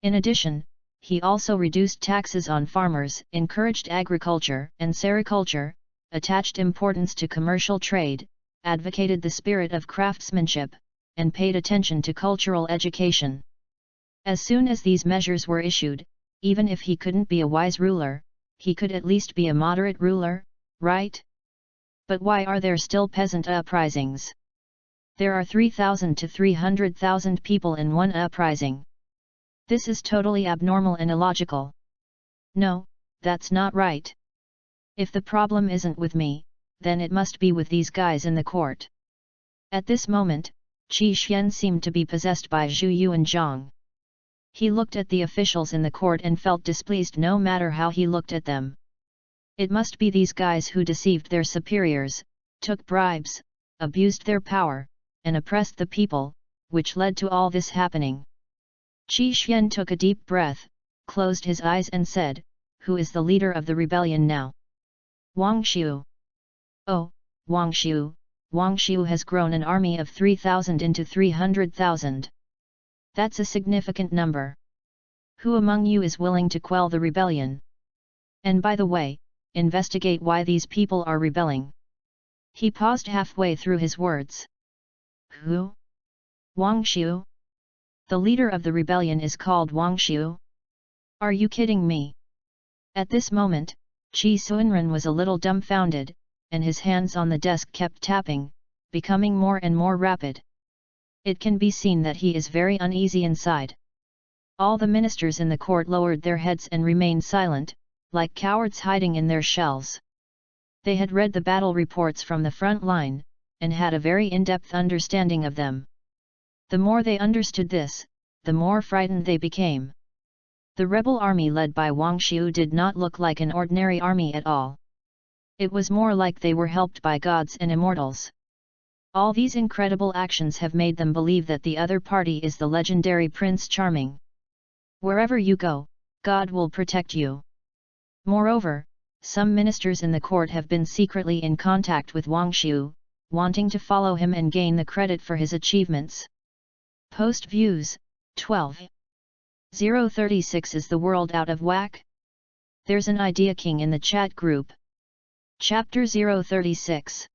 In addition, he also reduced taxes on farmers, encouraged agriculture and sericulture, attached importance to commercial trade, advocated the spirit of craftsmanship, and paid attention to cultural education. As soon as these measures were issued, even if he couldn't be a wise ruler, he could at least be a moderate ruler, right? But why are there still peasant uprisings? There are 3,000 to 300,000 people in one uprising. This is totally abnormal and illogical. No, that's not right. If the problem isn't with me, then it must be with these guys in the court. At this moment, Qi Xian seemed to be possessed by Zhu Yuanzhang. He looked at the officials in the court and felt displeased no matter how he looked at them. It must be these guys who deceived their superiors, took bribes, abused their power, and oppressed the people, which led to all this happening. Qi Xian took a deep breath, closed his eyes and said, "Who is the leader of the rebellion now?" Wang Xiu. Oh, Wang Xiu. Wang Xiu has grown an army of 3,000 into 300,000. That's a significant number. Who among you is willing to quell the rebellion? And by the way, investigate why these people are rebelling. He paused halfway through his words. Who? Wang Xiu? The leader of the rebellion is called Wang Xiu? Are you kidding me? At this moment, Qi Xuanren was a little dumbfounded, and his hands on the desk kept tapping, becoming more and more rapid. It can be seen that he is very uneasy inside. All the ministers in the court lowered their heads and remained silent, like cowards hiding in their shells. They had read the battle reports from the front line, and had a very in-depth understanding of them. The more they understood this, the more frightened they became. The rebel army led by Wang Xiu did not look like an ordinary army at all. It was more like they were helped by gods and immortals. All these incredible actions have made them believe that the other party is the legendary Prince Charming. Wherever you go, God will protect you. Moreover, some ministers in the court have been secretly in contact with Wang Xiu, wanting to follow him and gain the credit for his achievements. Post views, 12. 036 Is the world out of whack? There's an idea king in the chat group. Chapter 036.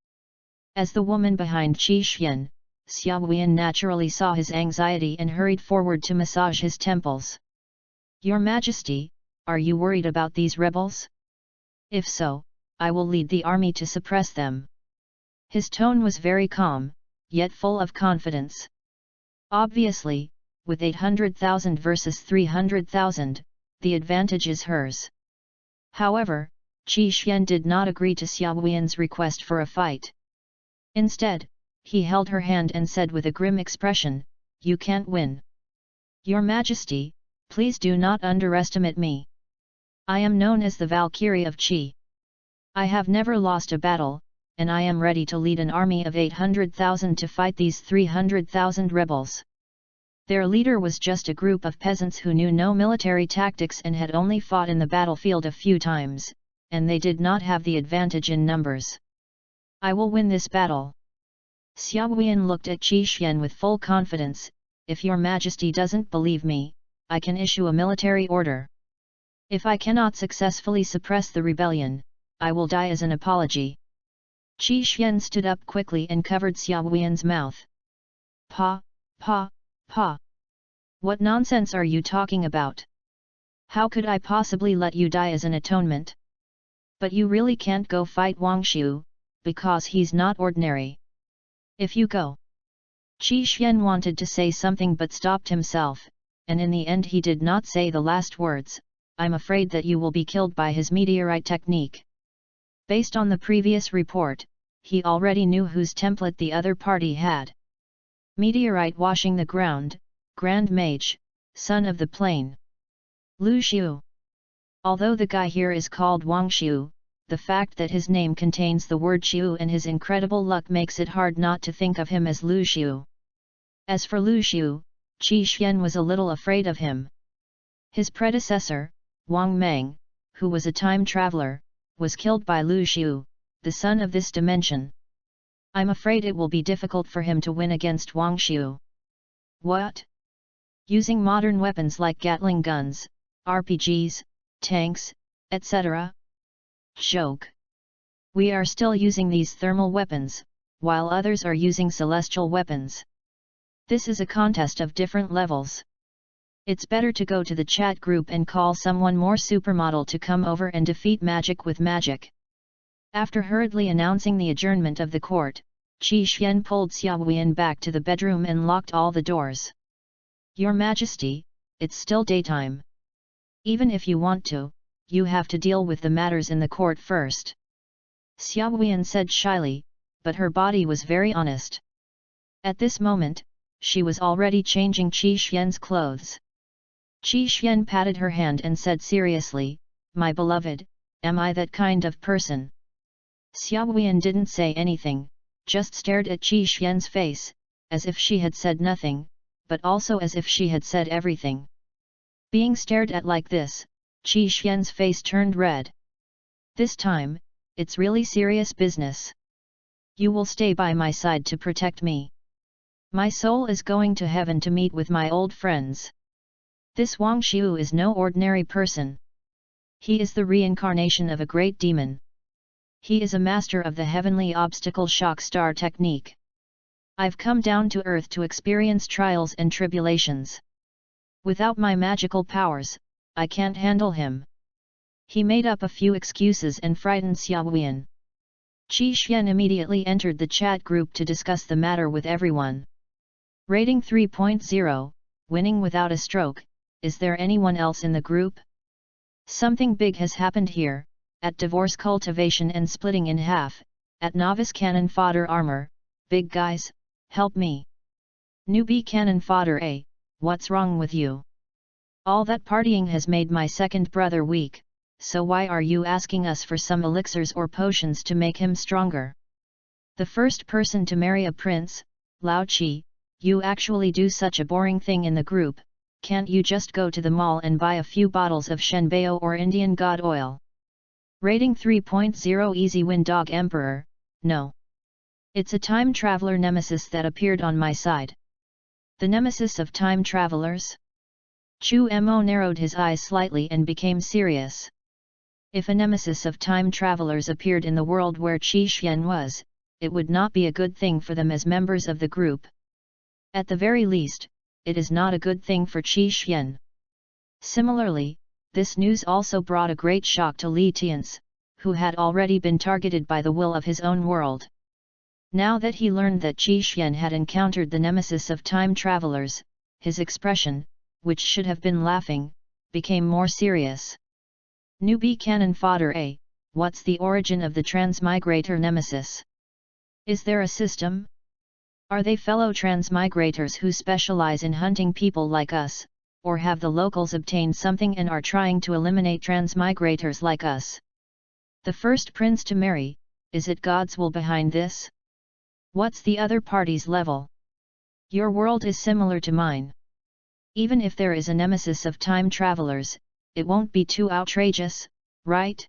As the woman behind Qi Xian, Xia Huiyan naturally saw his anxiety and hurried forward to massage his temples. Your Majesty, are you worried about these rebels? If so, I will lead the army to suppress them. His tone was very calm, yet full of confidence. Obviously, with 800,000 versus 300,000, the advantage is hers. However, Qi Xian did not agree to Xia Huiyan's request for a fight. Instead, he held her hand and said with a grim expression, "You can't win. Your Majesty, please do not underestimate me. I am known as the Valkyrie of Qi. I have never lost a battle, and I am ready to lead an army of 800,000 to fight these 300,000 rebels." Their leader was just a group of peasants who knew no military tactics and had only fought in the battlefield a few times, and they did not have the advantage in numbers. I will win this battle. Xiaoyan looked at Qi Xian with full confidence. If your majesty doesn't believe me, I can issue a military order. If I cannot successfully suppress the rebellion, I will die as an apology. Qi Xian stood up quickly and covered Xiaoyan's mouth. Pa, pa, pa. What nonsense are you talking about? How could I possibly let you die as an atonement? But you really can't go fight Wang Xiu, because he's not ordinary. If you go. Qi Xian wanted to say something but stopped himself, and in the end he did not say the last words. I'm afraid that you will be killed by his meteorite technique. Based on the previous report, he already knew whose template the other party had. Meteorite washing the ground, Grand Mage, son of the plane. Lu Xiu. Although the guy here is called Wang Xiu, the fact that his name contains the word Xiu and his incredible luck makes it hard not to think of him as Lu Xiu. As for Lu Xiu, Qi Xian was a little afraid of him. His predecessor, Wang Meng, who was a time traveler, was killed by Lu Xiu, the son of this dimension. I'm afraid it will be difficult for him to win against Wang Xiu. What? Using modern weapons like Gatling guns, RPGs, tanks, etc.? Joke. We are still using these thermal weapons, while others are using celestial weapons. This is a contest of different levels. It's better to go to the chat group and call someone more supermodel to come over and defeat magic with magic. After hurriedly announcing the adjournment of the court, Qi Xian pulled Xiaoyan back to the bedroom and locked all the doors. Your Majesty, it's still daytime. Even if you want to, you have to deal with the matters in the court first. Xiaoyan said shyly, but her body was very honest. At this moment, she was already changing Qi Xian's clothes. Qi Xian patted her hand and said seriously, "My beloved, am I that kind of person?" Xiaoyan didn't say anything, just stared at Qi Xian's face, as if she had said nothing, but also as if she had said everything. Being stared at like this, Qi Xian's face turned red. This time, it's really serious business. You will stay by my side to protect me. My soul is going to heaven to meet with my old friends. This Wang Xiu is no ordinary person. He is the reincarnation of a great demon. He is a master of the heavenly obstacle shock star technique. I've come down to earth to experience trials and tribulations. Without my magical powers, I can't handle him. He made up a few excuses and frightened Xiaoyan. Qi Xian immediately entered the chat group to discuss the matter with everyone. Rating 3.0, winning without a stroke. Is there anyone else in the group? Something big has happened here, at divorce cultivation and splitting in half, at novice cannon fodder armor. Big guys, help me. Newbie cannon fodder A, what's wrong with you? All that partying has made my second brother weak, so why are you asking us for some elixirs or potions to make him stronger? The first person to marry a prince, Lao Qi, you actually do such a boring thing in the group. Can't you just go to the mall and buy a few bottles of Shenbao or Indian god oil? Rating 3.0 Easy win Dog Emperor, no. It's a time traveler nemesis that appeared on my side. The nemesis of time travelers? Chu Mo narrowed his eyes slightly and became serious. If a nemesis of time travelers appeared in the world where Qi Xian was, it would not be a good thing for them as members of the group. At the very least, it is not a good thing for Qi Xian. Similarly, this news also brought a great shock to Li Tian's, who had already been targeted by the will of his own world. Now that he learned that Qi Xian had encountered the nemesis of time travelers, his expression, which should have been laughing, became more serious. Newbie cannon fodder A, what's the origin of the transmigrator nemesis? Is there a system? Are they fellow transmigrators who specialize in hunting people like us, or have the locals obtained something and are trying to eliminate transmigrators like us? The first prince to marry, is it God's will behind this? What's the other party's level? Your world is similar to mine. Even if there is a nemesis of time travelers, it won't be too outrageous, right?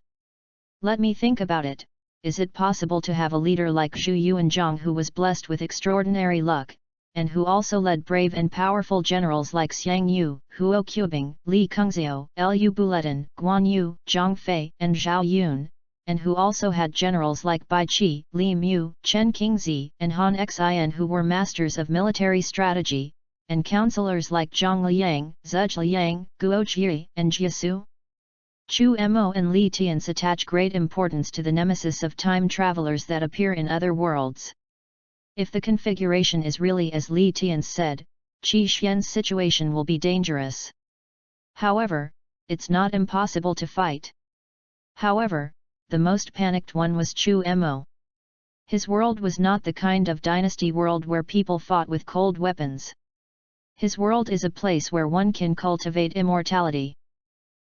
Let me think about it, is it possible to have a leader like Zhu Yuanzhang who was blessed with extraordinary luck, and who also led brave and powerful generals like Xiang Yu, Huo Qubing, Li Kengxiu, Lu Buletin, Guan Yu, Zhang Fei, and Zhao Yun, and who also had generals like Bai Qi, Li Mu, Chen Qingzi, and Han Xin who were masters of military strategy, and counselors like Zhang Liang, Zhuge Liang, Guo Jie, and Jiesu? Chu Mo and Li Tians attach great importance to the nemesis of time travelers that appear in other worlds. If the configuration is really as Li Tians said, Qi Xian's situation will be dangerous. However, it's not impossible to fight. However, the most panicked one was Chu Mo. His world was not the kind of dynasty world where people fought with cold weapons. His world is a place where one can cultivate immortality.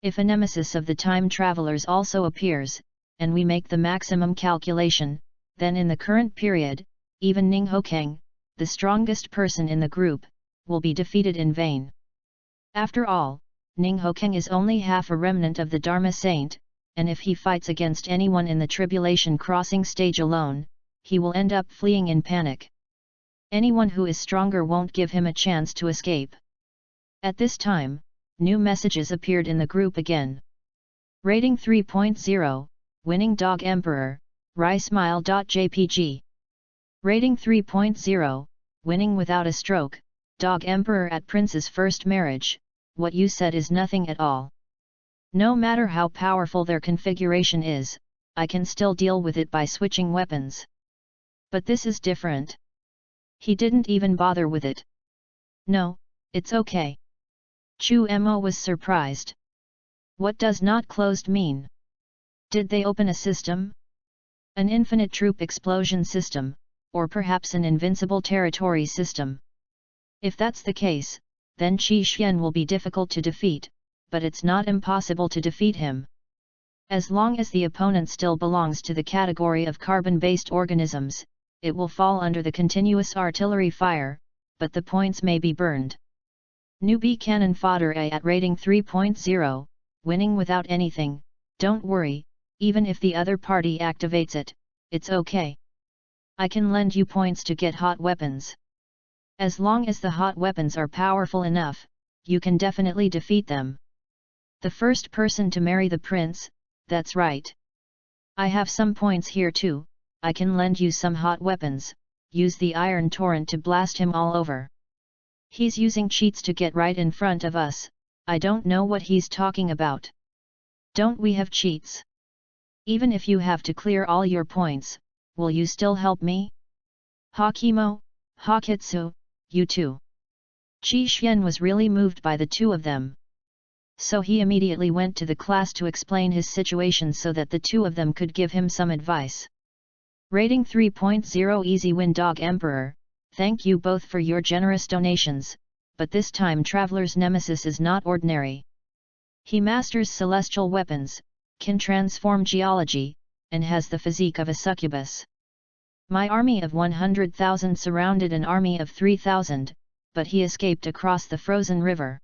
If a nemesis of the time travelers also appears, and we make the maximum calculation, then in the current period, even Ning Hokeng, the strongest person in the group, will be defeated in vain. After all, Ning Hokeng is only half a remnant of the Dharma saint, and if he fights against anyone in the tribulation crossing stage alone, he will end up fleeing in panic. Anyone who is stronger won't give him a chance to escape. At this time, new messages appeared in the group again. Rating 3.0, Winning Dog Emperor, RaiSmile.jpg. Rating 3.0, Winning Without a Stroke, Dog Emperor at Prince's First Marriage, what you said is nothing at all. No matter how powerful their configuration is, I can still deal with it by switching weapons. But this is different. He didn't even bother with it. No, it's okay. Chu Mo was surprised. What does not closed mean? Did they open a system? An infinite troop explosion system, or perhaps an invincible territory system? If that's the case, then Qi Xian will be difficult to defeat, but it's not impossible to defeat him. As long as the opponent still belongs to the category of carbon-based organisms, it will fall under the continuous artillery fire, but the points may be burned. Newbie Cannon Fodder A at rating 3.0, winning without anything, don't worry, even if the other party activates it, it's okay. I can lend you points to get hot weapons. As long as the hot weapons are powerful enough, you can definitely defeat them. The first person to marry the prince, that's right. I have some points here too, I can lend you some hot weapons, use the iron torrent to blast him all over. He's using cheats to get right in front of us, I don't know what he's talking about. Don't we have cheats? Even if you have to clear all your points, will you still help me? Hakimo, Hakitsu, you too. Qi Xian was really moved by the two of them. So he immediately went to the class to explain his situation so that the two of them could give him some advice. Rating 3.0 Easy Win Dog Emperor, thank you both for your generous donations, but this time Traveler's nemesis is not ordinary. He masters celestial weapons, can transform geology, and has the physique of a succubus. My army of 100,000 surrounded an army of 3,000, but he escaped across the frozen river.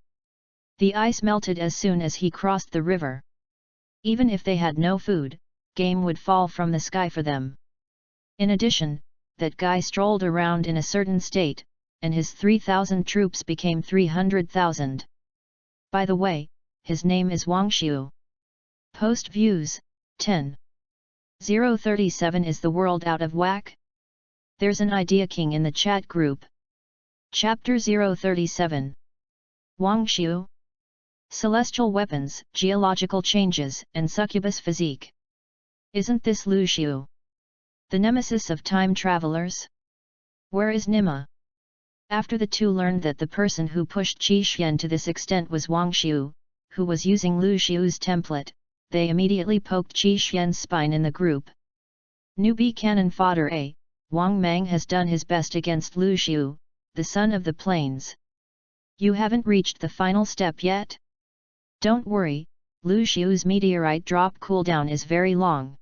The ice melted as soon as he crossed the river. Even if they had no food, game would fall from the sky for them. In addition, that guy strolled around in a certain state, and his 3,000 troops became 300,000. By the way, his name is Wang Xiu. Post views, 10. 037 Is the world out of whack? There's an idea king in the chat group. Chapter 037. Wang Xiu. Celestial weapons, geological changes, and succubus physique. Isn't this Lu Xiu, the nemesis of time travelers? Where is Nima? After the two learned that the person who pushed Qi Xian to this extent was Wang Xiu, who was using Lu Xiu's template, they immediately poked Qi Xian's spine in the group. Newbie Cannon Fodder A, Wang Mang has done his best against Lu Xiu, the son of the plains. You haven't reached the final step yet? Don't worry, Lu Xiu's meteorite drop cooldown is very long.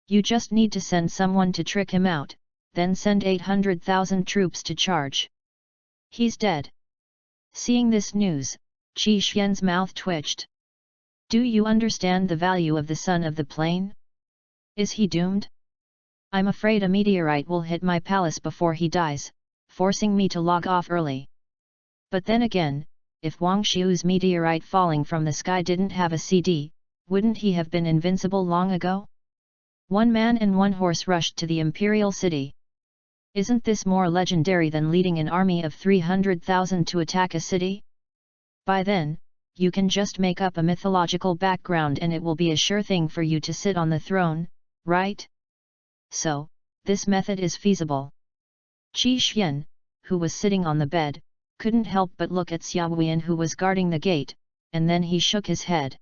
You just need to send someone to trick him out, then send 800,000 troops to charge. He's dead. Seeing this news, Qi Xian's mouth twitched. Do you understand the value of the son of the plain? Is he doomed? I'm afraid a meteorite will hit my palace before he dies, forcing me to log off early. But then again, if Wang Xiu's meteorite falling from the sky didn't have a CD, wouldn't he have been invincible long ago? One man and one horse rushed to the imperial city. Isn't this more legendary than leading an army of 300,000 to attack a city? By then, you can just make up a mythological background and it will be a sure thing for you to sit on the throne, right? So, this method is feasible. Qi Xian, who was sitting on the bed, couldn't help but look at Xiao Huiyan who was guarding the gate, and then he shook his head.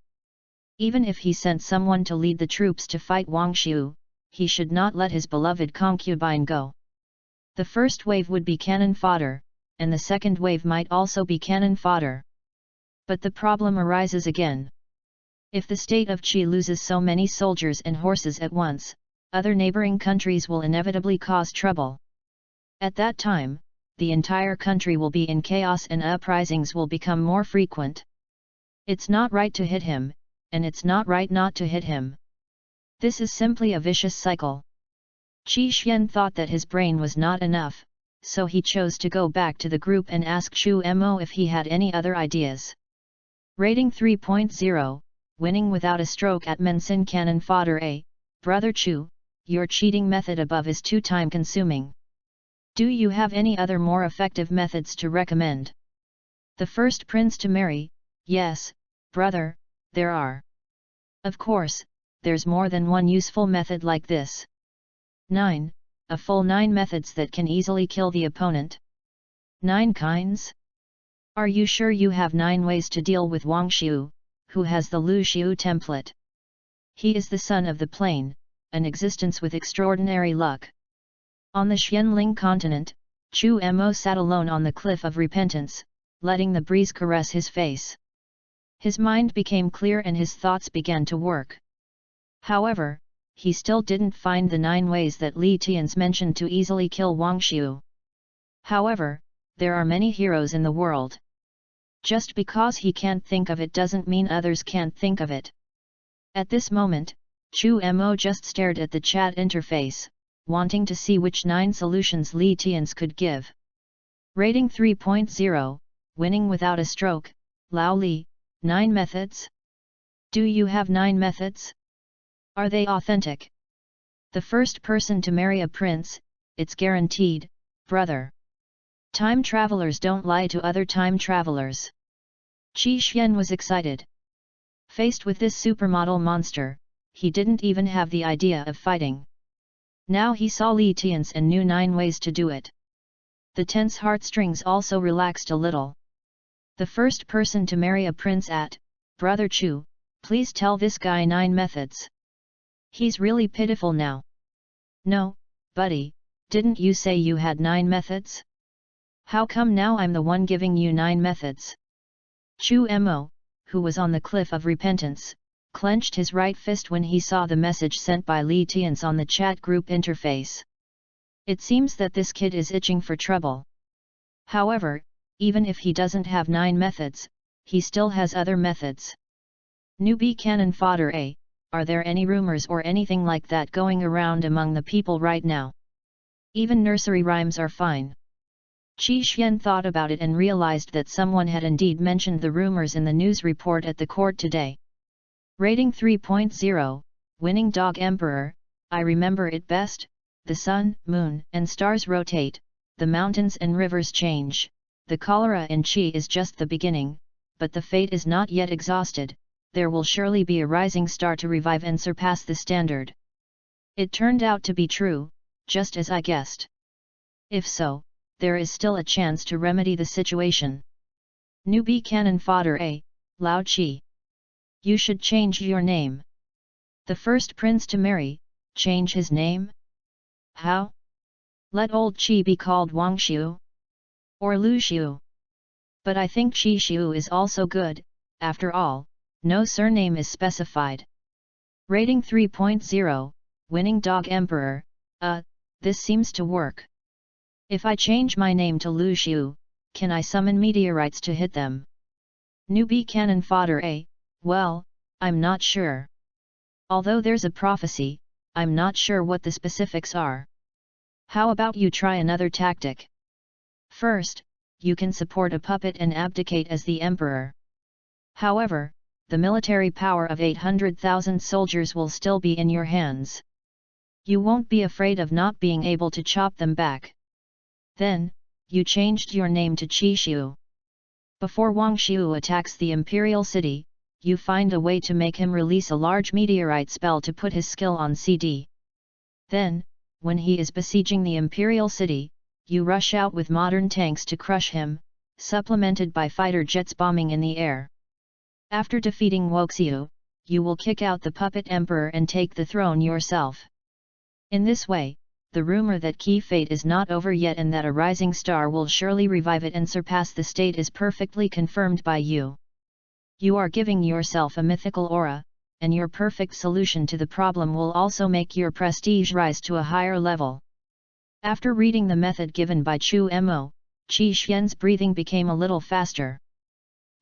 Even if he sent someone to lead the troops to fight Wang Xiu, he should not let his beloved concubine go. The first wave would be cannon fodder, and the second wave might also be cannon fodder. But the problem arises again. If the state of Qi loses so many soldiers and horses at once, other neighboring countries will inevitably cause trouble. At that time, the entire country will be in chaos and uprisings will become more frequent. It's not right to hit him, and it's not right not to hit him. This is simply a vicious cycle. Qi Xian thought that his brain was not enough, so he chose to go back to the group and ask Chu Mo if he had any other ideas. Rating 3.0, winning without a stroke at Mensin Cannon Fodder A, Brother Chu, your cheating method above is too time consuming. Do you have any other more effective methods to recommend? The first prince to marry, yes, brother, there are. Of course, there's more than one useful method like this. 9. A full 9 methods that can easily kill the opponent. 9 kinds? Are you sure you have 9 ways to deal with Wang Xiu, who has the Lu Xiu template? He is the son of the plain, an existence with extraordinary luck. On the Xianling continent, Chu Mo sat alone on the cliff of repentance, letting the breeze caress his face. His mind became clear and his thoughts began to work. However, he still didn't find the 9 ways that Li Tian's mentioned to easily kill Wang Xiu. However, there are many heroes in the world. Just because he can't think of it doesn't mean others can't think of it. At this moment, Chu Mo just stared at the chat interface, wanting to see which 9 solutions Li Tian's could give. Rating 3.0, winning without a stroke, Lao Li, 9 methods? Do you have 9 methods? Are they authentic? The first person to marry a prince, it's guaranteed, brother. Time travelers don't lie to other time travelers. Qi Xian was excited. Faced with this supermodel monster, he didn't even have the idea of fighting. Now he saw Li Tian's and knew 9 ways to do it. The tense heartstrings also relaxed a little. The first person to marry a prince at, Brother Chu, please tell this guy 9 methods. He's really pitiful now. No, buddy, didn't you say you had 9 methods? How come now I'm the one giving you 9 methods? Chu Mo, who was on the cliff of repentance, clenched his right fist when he saw the message sent by Li Tian's on the chat group interface. It seems that this kid is itching for trouble. However, even if he doesn't have 9 methods, he still has other methods. Newbie cannon fodder A, are there any rumors or anything like that going around among the people right now? Even nursery rhymes are fine. Qi Xian thought about it and realized that someone had indeed mentioned the rumors in the news report at the court today. Rating 3.0, winning dog emperor, I remember it best, the sun, moon and stars rotate, the mountains and rivers change, the cholera in Qi is just the beginning, but the fate is not yet exhausted, there will surely be a rising star to revive and surpass the standard. It turned out to be true, just as I guessed. If so, there is still a chance to remedy the situation. Newbie cannon fodder A, Lao Qi. You should change your name. The first prince to marry, change his name? How? Let old Qi be called Wang Xiu? Or Lu Xiu? But I think Qi Xiu is also good, after all, no surname is specified. Rating 3.0, winning dog emperor, this seems to work. If I change my name to Lu Xiu, can I summon meteorites to hit them? Newbie cannon fodder A, well, I'm not sure. Although there's a prophecy, I'm not sure what the specifics are. How about you try another tactic? First, you can support a puppet and abdicate as the emperor. However, the military power of 800,000 soldiers will still be in your hands. You won't be afraid of not being able to chop them back. Then, you changed your name to Qi Xiu. Before Wang Xiu attacks the imperial city, you find a way to make him release a large meteorite spell to put his skill on CD. Then, when he is besieging the imperial city, you rush out with modern tanks to crush him, supplemented by fighter jets bombing in the air. After defeating Wuxiu, you will kick out the puppet emperor and take the throne yourself. In this way, the rumor that Qi fate is not over yet and that a rising star will surely revive it and surpass the state is perfectly confirmed by you. You are giving yourself a mythical aura, and your perfect solution to the problem will also make your prestige rise to a higher level. After reading the method given by Chu Mo, Qi Xian's breathing became a little faster.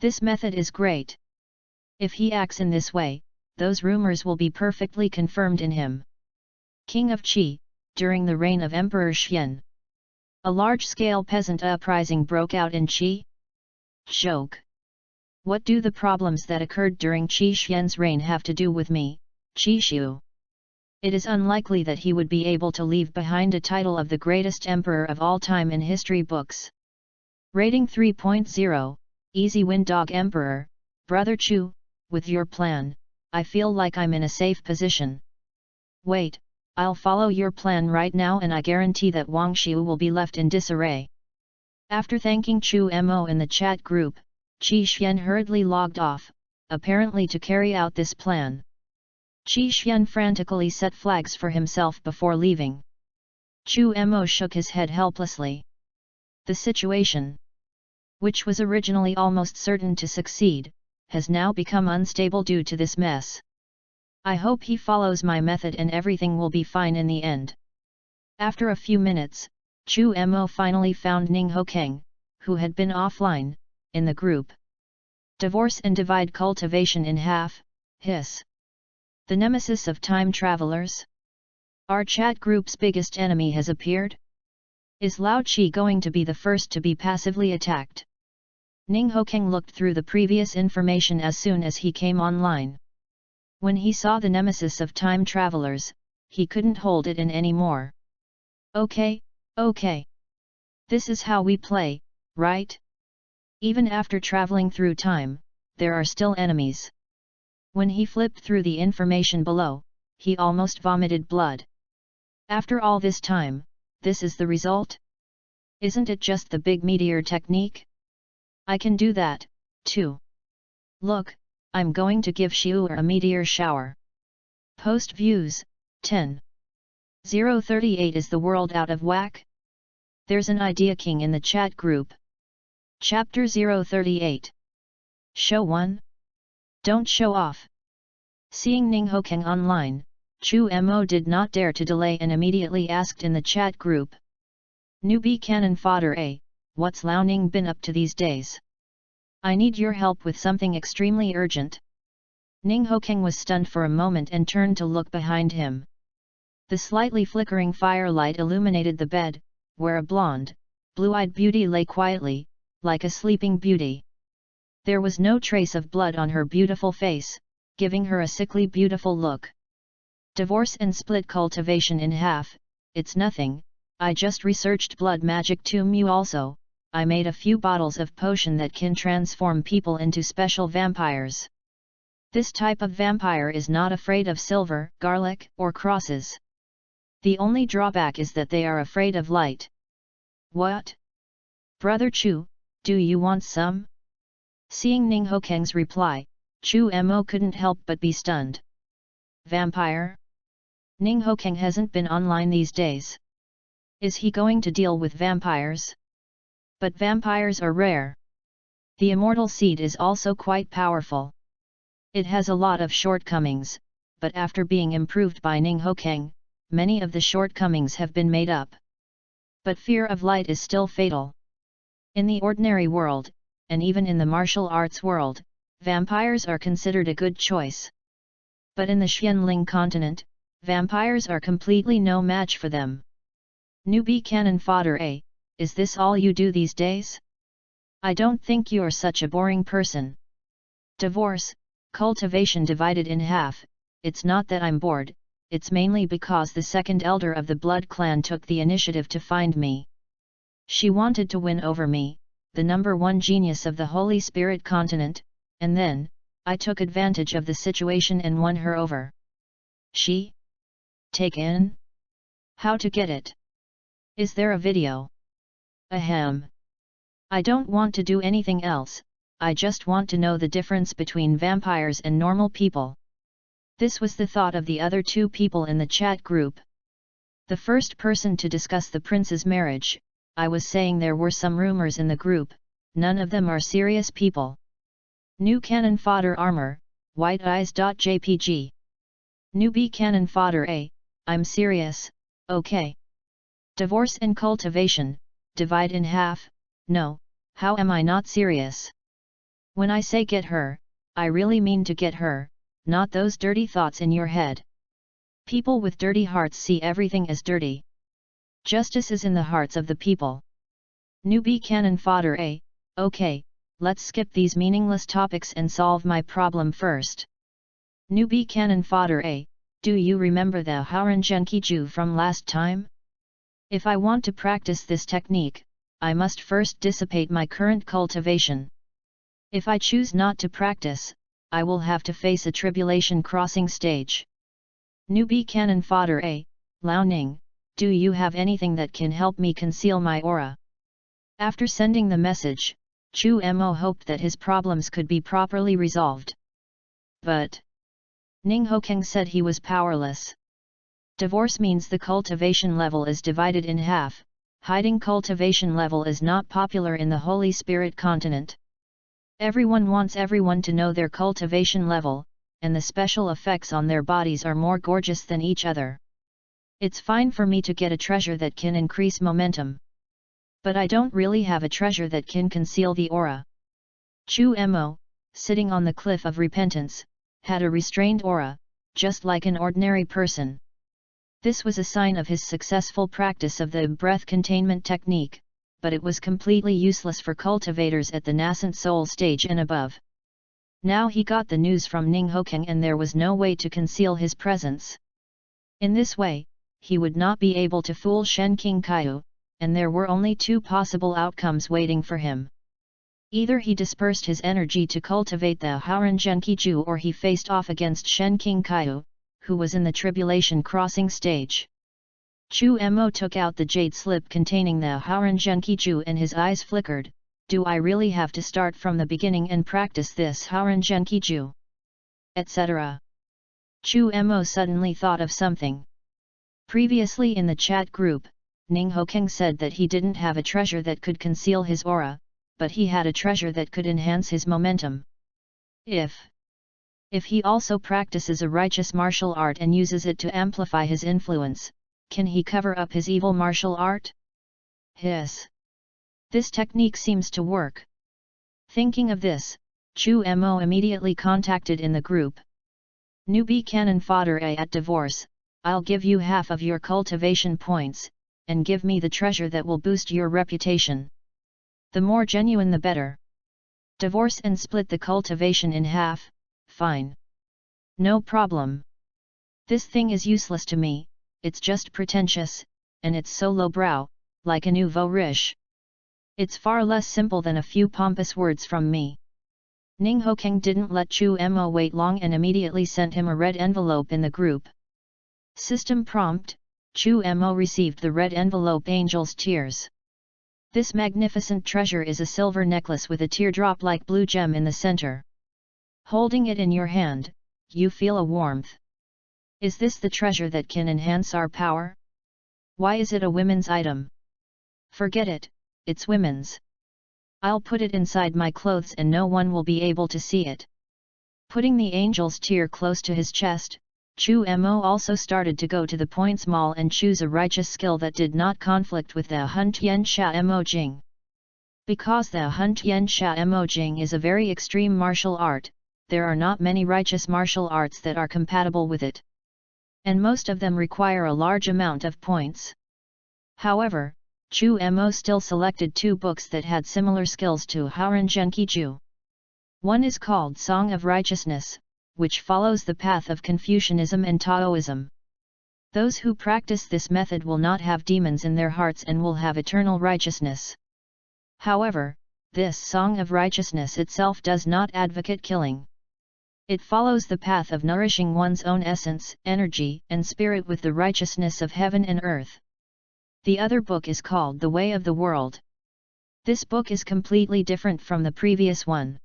This method is great. If he acts in this way, those rumors will be perfectly confirmed in him. King of Qi, during the reign of Emperor Xian, a large-scale peasant uprising broke out in Qi. Joke. What do the problems that occurred during Qi Xian's reign have to do with me, Qi Xiu? It is unlikely that he would be able to leave behind a title of the greatest emperor of all time in history books. Rating 3.0, Easy Win Dog Emperor, Brother Chu, with your plan, I feel like I'm in a safe position. Wait, I'll follow your plan right now and I guarantee that Wang Xiu will be left in disarray. After thanking Chu Mo in the chat group, Qi Xian hurriedly logged off, apparently to carry out this plan. Qi Xian frantically set flags for himself before leaving. Chu Mo shook his head helplessly. The situation, which was originally almost certain to succeed, has now become unstable due to this mess. I hope he follows my method and everything will be fine in the end. After a few minutes, Chu Mo finally found Ning Hokeng, who had been offline, in the group. Divorce and divide cultivation in half, hiss. The nemesis of time travelers? Our chat group's biggest enemy has appeared? Is Lao Qi going to be the first to be passively attacked? Ning Hokeng looked through the previous information as soon as he came online. When he saw the nemesis of time travelers, he couldn't hold it in anymore. Okay. This is how we play, right? Even after traveling through time, there are still enemies. When he flipped through the information below, he almost vomited blood. After all this time, this is the result? Isn't it just the big meteor technique? I can do that, too. Look, I'm going to give Xiu a meteor shower. Post views, 10. 038 Is the world out of whack? There's an idea king in the chat group. Chapter 038. Show 1. Don't show off. Seeing Ning Hokeng online, Chu Mo did not dare to delay and immediately asked in the chat group. Newbie cannon fodder A, what's Lao Ning been up to these days? I need your help with something extremely urgent. Ning Hokeng was stunned for a moment and turned to look behind him. The slightly flickering firelight illuminated the bed, where a blonde, blue-eyed beauty lay quietly, like a sleeping beauty. There was no trace of blood on her beautiful face, giving her a sickly beautiful look. Divorce and split cultivation in half, it's nothing, I just researched blood magic to mu also, I made a few bottles of potion that can transform people into special vampires. This type of vampire is not afraid of silver, garlic, or crosses. The only drawback is that they are afraid of light. What? Brother Chu, do you want some? Seeing Ning Hokeng's reply, Chu Mo couldn't help but be stunned. Vampire? Ning Hokeng hasn't been online these days. Is he going to deal with vampires? But vampires are rare. The immortal seed is also quite powerful. It has a lot of shortcomings, but after being improved by Ning Hokeng, many of the shortcomings have been made up. But fear of light is still fatal. In the ordinary world, and even in the martial arts world, vampires are considered a good choice. But in the Xianling continent, vampires are completely no match for them. Newbie cannon fodder. Is this all you do these days? I don't think you're such a boring person. Divorce, cultivation divided in half. It's not that I'm bored, it's mainly because the second elder of the blood clan took the initiative to find me. She wanted to win over me, the number one genius of the Holy Spirit continent, and then, I took advantage of the situation and won her over. She? Take in? How to get it? Is there a video? Ahem. I don't want to do anything else, I just want to know the difference between vampires and normal people. This was the thought of the other two people in the chat group. The first person to discuss the prince's marriage, I was saying there were some rumors in the group, none of them are serious people. New cannon fodder armor, white eyes.jpg. Newbie cannon fodder. I'm serious, okay. Divorce and cultivation, divide in half. No, how am I not serious? When I say get her, I really mean to get her, not those dirty thoughts in your head. People with dirty hearts see everything as dirty. Justice is in the hearts of the people. Newbie cannon fodder. Okay, let's skip these meaningless topics and solve my problem first. Newbie cannon fodder. Do you remember the Haurangenkiju from last time? If I want to practice this technique, I must first dissipate my current cultivation. If I choose not to practice, I will have to face a tribulation crossing stage. Newbie cannon fodder. Lao Ning, do you have anything that can help me conceal my aura? After sending the message, Chu Mo hoped that his problems could be properly resolved. But Ning Hokeng said he was powerless. Divorce means the cultivation level is divided in half. Hiding cultivation level is not popular in the Holy Spirit continent. Everyone wants everyone to know their cultivation level, and the special effects on their bodies are more gorgeous than each other. It's fine for me to get a treasure that can increase momentum. But I don't really have a treasure that can conceal the aura. Chu Mo, sitting on the cliff of repentance, had a restrained aura, just like an ordinary person. This was a sign of his successful practice of the breath containment technique, but it was completely useless for cultivators at the nascent soul stage and above. Now he got the news from Ning Hokeng and there was no way to conceal his presence. In this way, he would not be able to fool Shen King Kaiu, and there were only two possible outcomes waiting for him. Either he dispersed his energy to cultivate the Haurangenkiju or he faced off against Shen King Kaiu, who was in the tribulation crossing stage. Chu Mo took out the jade slip containing the Haurangenkiju and his eyes flickered. Do I really have to start from the beginning and practice this Haurangenkiju? Etc. Chu Mo suddenly thought of something. Previously in the chat group, Ning Hokeng said that he didn't have a treasure that could conceal his aura, but he had a treasure that could enhance his momentum. If he also practices a righteous martial art and uses it to amplify his influence, can he cover up his evil martial art? Hiss. This technique seems to work. Thinking of this, Chu Mo immediately contacted in the group. Newbie cannon fodder. At divorce, I'll give you half of your cultivation points, and give me the treasure that will boost your reputation. The more genuine the better. Divorce and split the cultivation in half. Fine. No problem. This thing is useless to me, it's just pretentious, and it's so lowbrow, like a nouveau riche. It's far less simple than a few pompous words from me. Ning Hokeng didn't let Chu Mo wait long and immediately sent him a red envelope in the group. System prompt, Chu Mo received the red envelope Angel's Tears. This magnificent treasure is a silver necklace with a teardrop-like blue gem in the center. Holding it in your hand, you feel a warmth. Is this the treasure that can enhance our power? Why is it a women's item? Forget it, it's women's. I'll put it inside my clothes and no one will be able to see it. Putting the angel's tear close to his chest, Chu Mo also started to go to the points mall and choose a righteous skill that did not conflict with the Hun Tian Sha Mo Jing. Because the Hun Tian Sha Mo Jing is a very extreme martial art, there are not many righteous martial arts that are compatible with it. and most of them require a large amount of points. However, Chu Mo still selected 2 books that had similar skills to Haoren Genkiju. One is called Song of Righteousness, which follows the path of Confucianism and Taoism. Those who practice this method will not have demons in their hearts and will have eternal righteousness. However, this Song of Righteousness itself does not advocate killing. It follows the path of nourishing one's own essence, energy, and spirit with the righteousness of heaven and earth. The other book is called The Way of the World. This book is completely different from the previous one.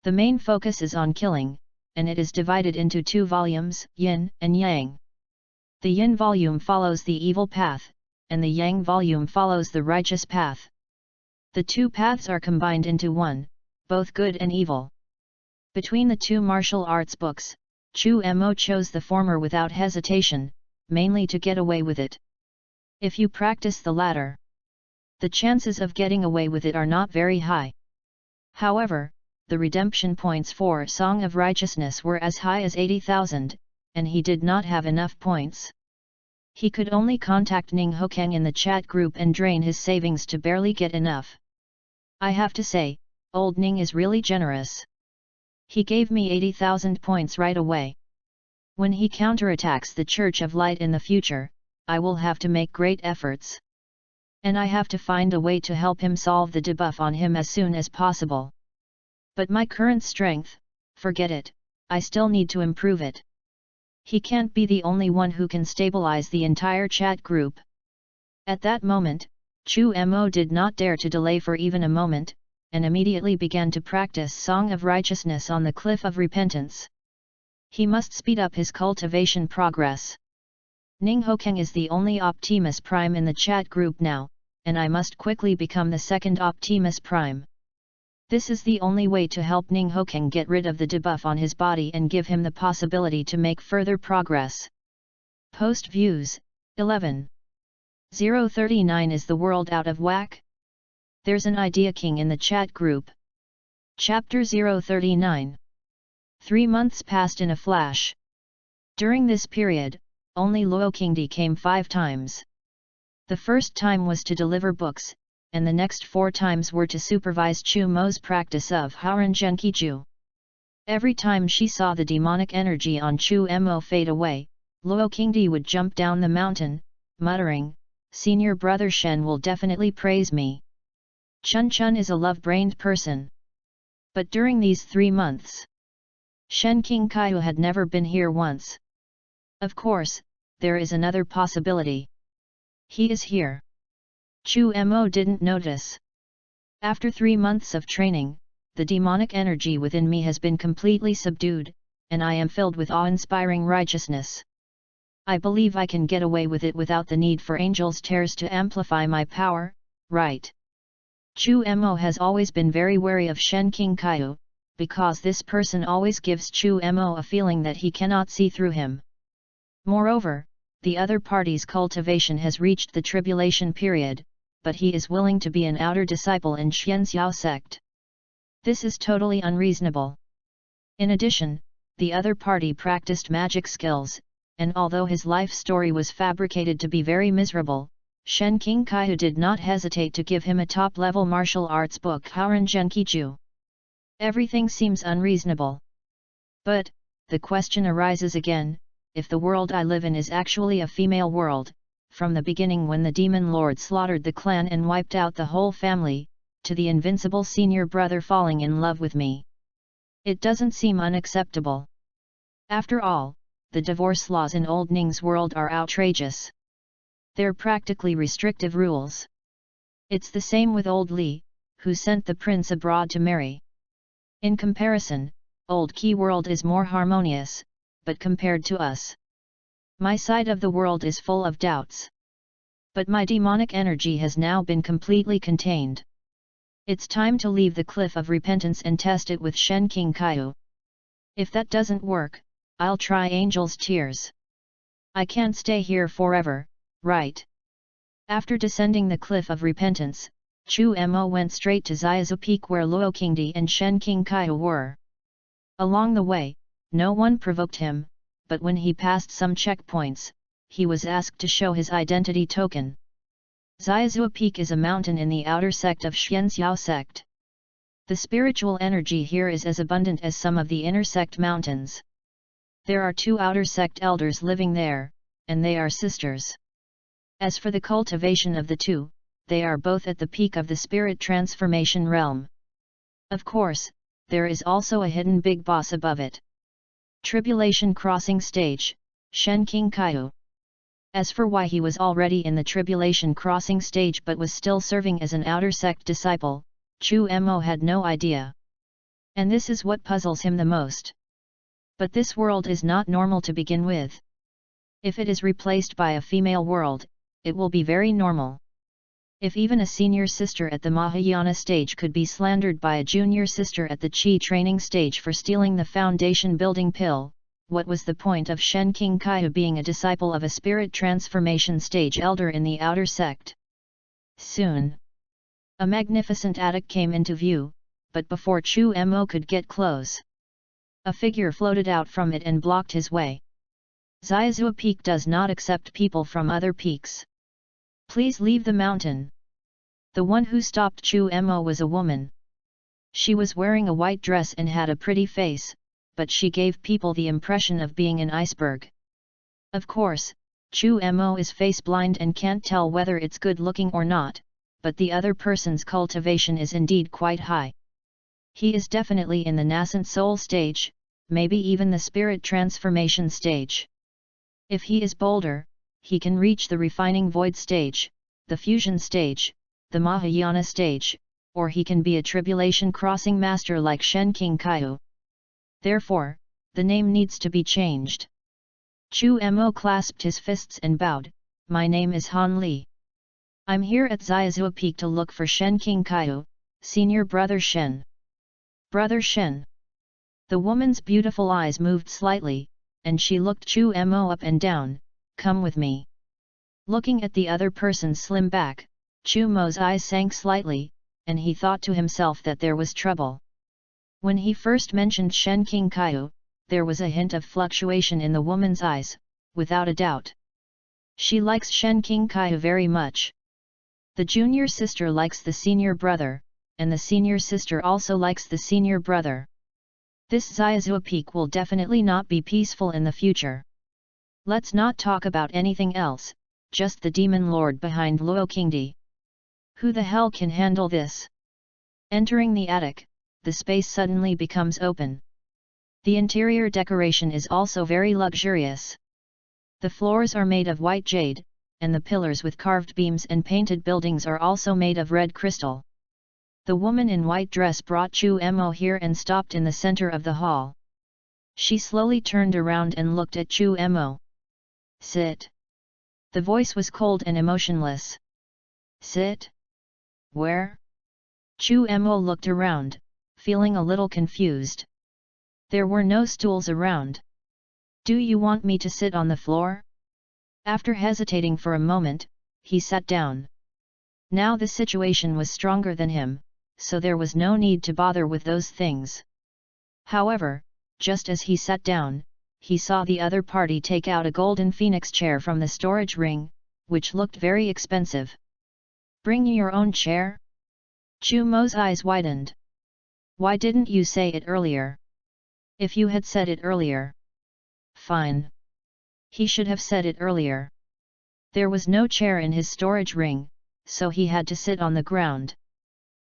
The main focus is on killing, and it is divided into 2 volumes, Yin and Yang. The Yin volume follows the evil path, and the Yang volume follows the righteous path. The 2 paths are combined into one, both good and evil. Between the 2 martial arts books, Chu Mo chose the former without hesitation, mainly to get away with it. If you practice the latter, the chances of getting away with it are not very high. However, the redemption points for Song of Righteousness were as high as 80,000, and he did not have enough points. He could only contact Ning Hokeng in the chat group and drain his savings to barely get enough. I have to say, old Ning is really generous. He gave me 80,000 points right away. When he counterattacks the Church of Light in the future, I will have to make great efforts. And I have to find a way to help him solve the debuff on him as soon as possible. But my current strength, forget it, I still need to improve it. He can't be the only one who can stabilize the entire chat group. At that moment, Chu Mo did not dare to delay for even a moment, and immediately began to practice Song of Righteousness on the Cliff of Repentance. He must speed up his cultivation progress. Ning Hokeng is the only Optimus Prime in the chat group now, and I must quickly become the second Optimus Prime. This is the only way to help Ning Hokeng get rid of the debuff on his body and give him the possibility to make further progress. Post views, 11:039 Is the world out of whack? There's an idea king in the chat group. Chapter 039. 3 months passed in a flash. During this period, only Luo Qingdi came 5 times. The first time was to deliver books, and the next 4 times were to supervise Chu Mo's practice of Haoren Genkiju. Every time she saw the demonic energy on Chu Mo fade away, Luo Qingdi would jump down the mountain, muttering, "Senior brother Shen will definitely praise me. Chun Chun is a love-brained person." But during these 3 months, Shen King Kaiu had never been here once. Of course, there is another possibility. He is here. Chu Mo didn't notice. After 3 months of training, the demonic energy within me has been completely subdued, and I am filled with awe-inspiring righteousness. I believe I can get away with it without the need for angels' THERES to amplify my power, right? Chu Mo has always been very wary of Shen King Kaiu, because this person always gives Chu Mo a feeling that he cannot see through him. Moreover, the other party's cultivation has reached the tribulation period, but he is willing to be an outer disciple in Xianxiao sect. This is totally unreasonable. In addition, the other party practiced magic skills, and although his life story was fabricated to be very miserable, Shen King Kaiu did not hesitate to give him a top-level martial arts book Haoren Genkiju. Everything seems unreasonable. But, the question arises again, if the world I live in is actually a female world, from the beginning when the demon lord slaughtered the clan and wiped out the whole family, to the invincible senior brother falling in love with me. It doesn't seem unacceptable. After all, the divorce laws in Old Ning's world are outrageous. They're practically restrictive rules. It's the same with Old Li, who sent the prince abroad to marry. In comparison, Old Qi world is more harmonious, but compared to us, my side of the world is full of doubts. But my demonic energy has now been completely contained. It's time to leave the Cliff of Repentance and test it with Shen King Kaiu. If that doesn't work, I'll try Angel's Tears. I can't stay here forever, right? After descending the Cliff of Repentance, Chu Mo went straight to Xiaozu Peak where Luo Qingdi and Shen King Kaiu were. Along the way, no one provoked him, but when he passed some checkpoints, he was asked to show his identity token. Xiazhua Peak is a mountain in the outer sect of Xianxiao sect. The spiritual energy here is as abundant as some of the inner sect mountains. There are 2 outer sect elders living there, and they are sisters. As for the cultivation of the 2, they are both at the peak of the spirit transformation realm. Of course, there is also a hidden big boss above it. Tribulation crossing stage, Shen King Kaiu. As for why he was already in the tribulation crossing stage but was still serving as an outer sect disciple, Chu Mo had no idea. And this is what puzzles him the most. But this world is not normal to begin with. If it is replaced by a female world, it will be very normal. If even a senior sister at the Mahayana stage could be slandered by a junior sister at the Qi training stage for stealing the foundation building pill, what was the point of Shen King Kaiu being a disciple of a spirit transformation stage elder in the outer sect? Soon, a magnificent attic came into view, but before Chu Mo could get close, a figure floated out from it and blocked his way. Xiazhua Peak does not accept people from other peaks. Please leave the mountain. The one who stopped Chu Mo was a woman. She was wearing a white dress and had a pretty face, but she gave people the impression of being an iceberg. Of course, Chu Mo is face blind and can't tell whether it's good looking or not, but the other person's cultivation is indeed quite high. He is definitely in the nascent soul stage, maybe even the spirit transformation stage. If he is bolder, he can reach the refining void stage, the fusion stage, the Mahayana stage, or he can be a tribulation crossing master like Shen King Kaiu. Therefore, the name needs to be changed. Chu Mo clasped his fists and bowed, "My name is Han Li. I'm here at Xiazhua Peak to look for Shen King Kaiu, senior brother Shen." Brother Shen. The woman's beautiful eyes moved slightly, and she looked Chu Mo up and down. "Come with me." Looking at the other person's slim back, Chu Mo's eyes sank slightly, and he thought to himself that there was trouble. When he first mentioned Shen King Kaiu, there was a hint of fluctuation in the woman's eyes, without a doubt. She likes Shen King Kaiu very much. The junior sister likes the senior brother, and the senior sister also likes the senior brother. This Xiazhua Peak will definitely not be peaceful in the future. Let's not talk about anything else, just the demon lord behind Luo Qingdi. Who the hell can handle this? Entering the attic, the space suddenly becomes open. The interior decoration is also very luxurious. The floors are made of white jade, and the pillars with carved beams and painted buildings are also made of red crystal. The woman in white dress brought Chu Mo here and stopped in the center of the hall. She slowly turned around and looked at Chu Mo. "Sit." The voice was cold and emotionless. "Sit? Where?" Chu Mo looked around, feeling a little confused. There were no stools around. "Do you want me to sit on the floor?" After hesitating for a moment, he sat down. Now the situation was stronger than him, so there was no need to bother with those things. However, just as he sat down, he saw the other party take out a golden phoenix chair from the storage ring, which looked very expensive. "Bring your own chair?" Chu Mo's eyes widened. "Why didn't you say it earlier?" "If you had said it earlier." "Fine." He should have said it earlier. There was no chair in his storage ring, so he had to sit on the ground.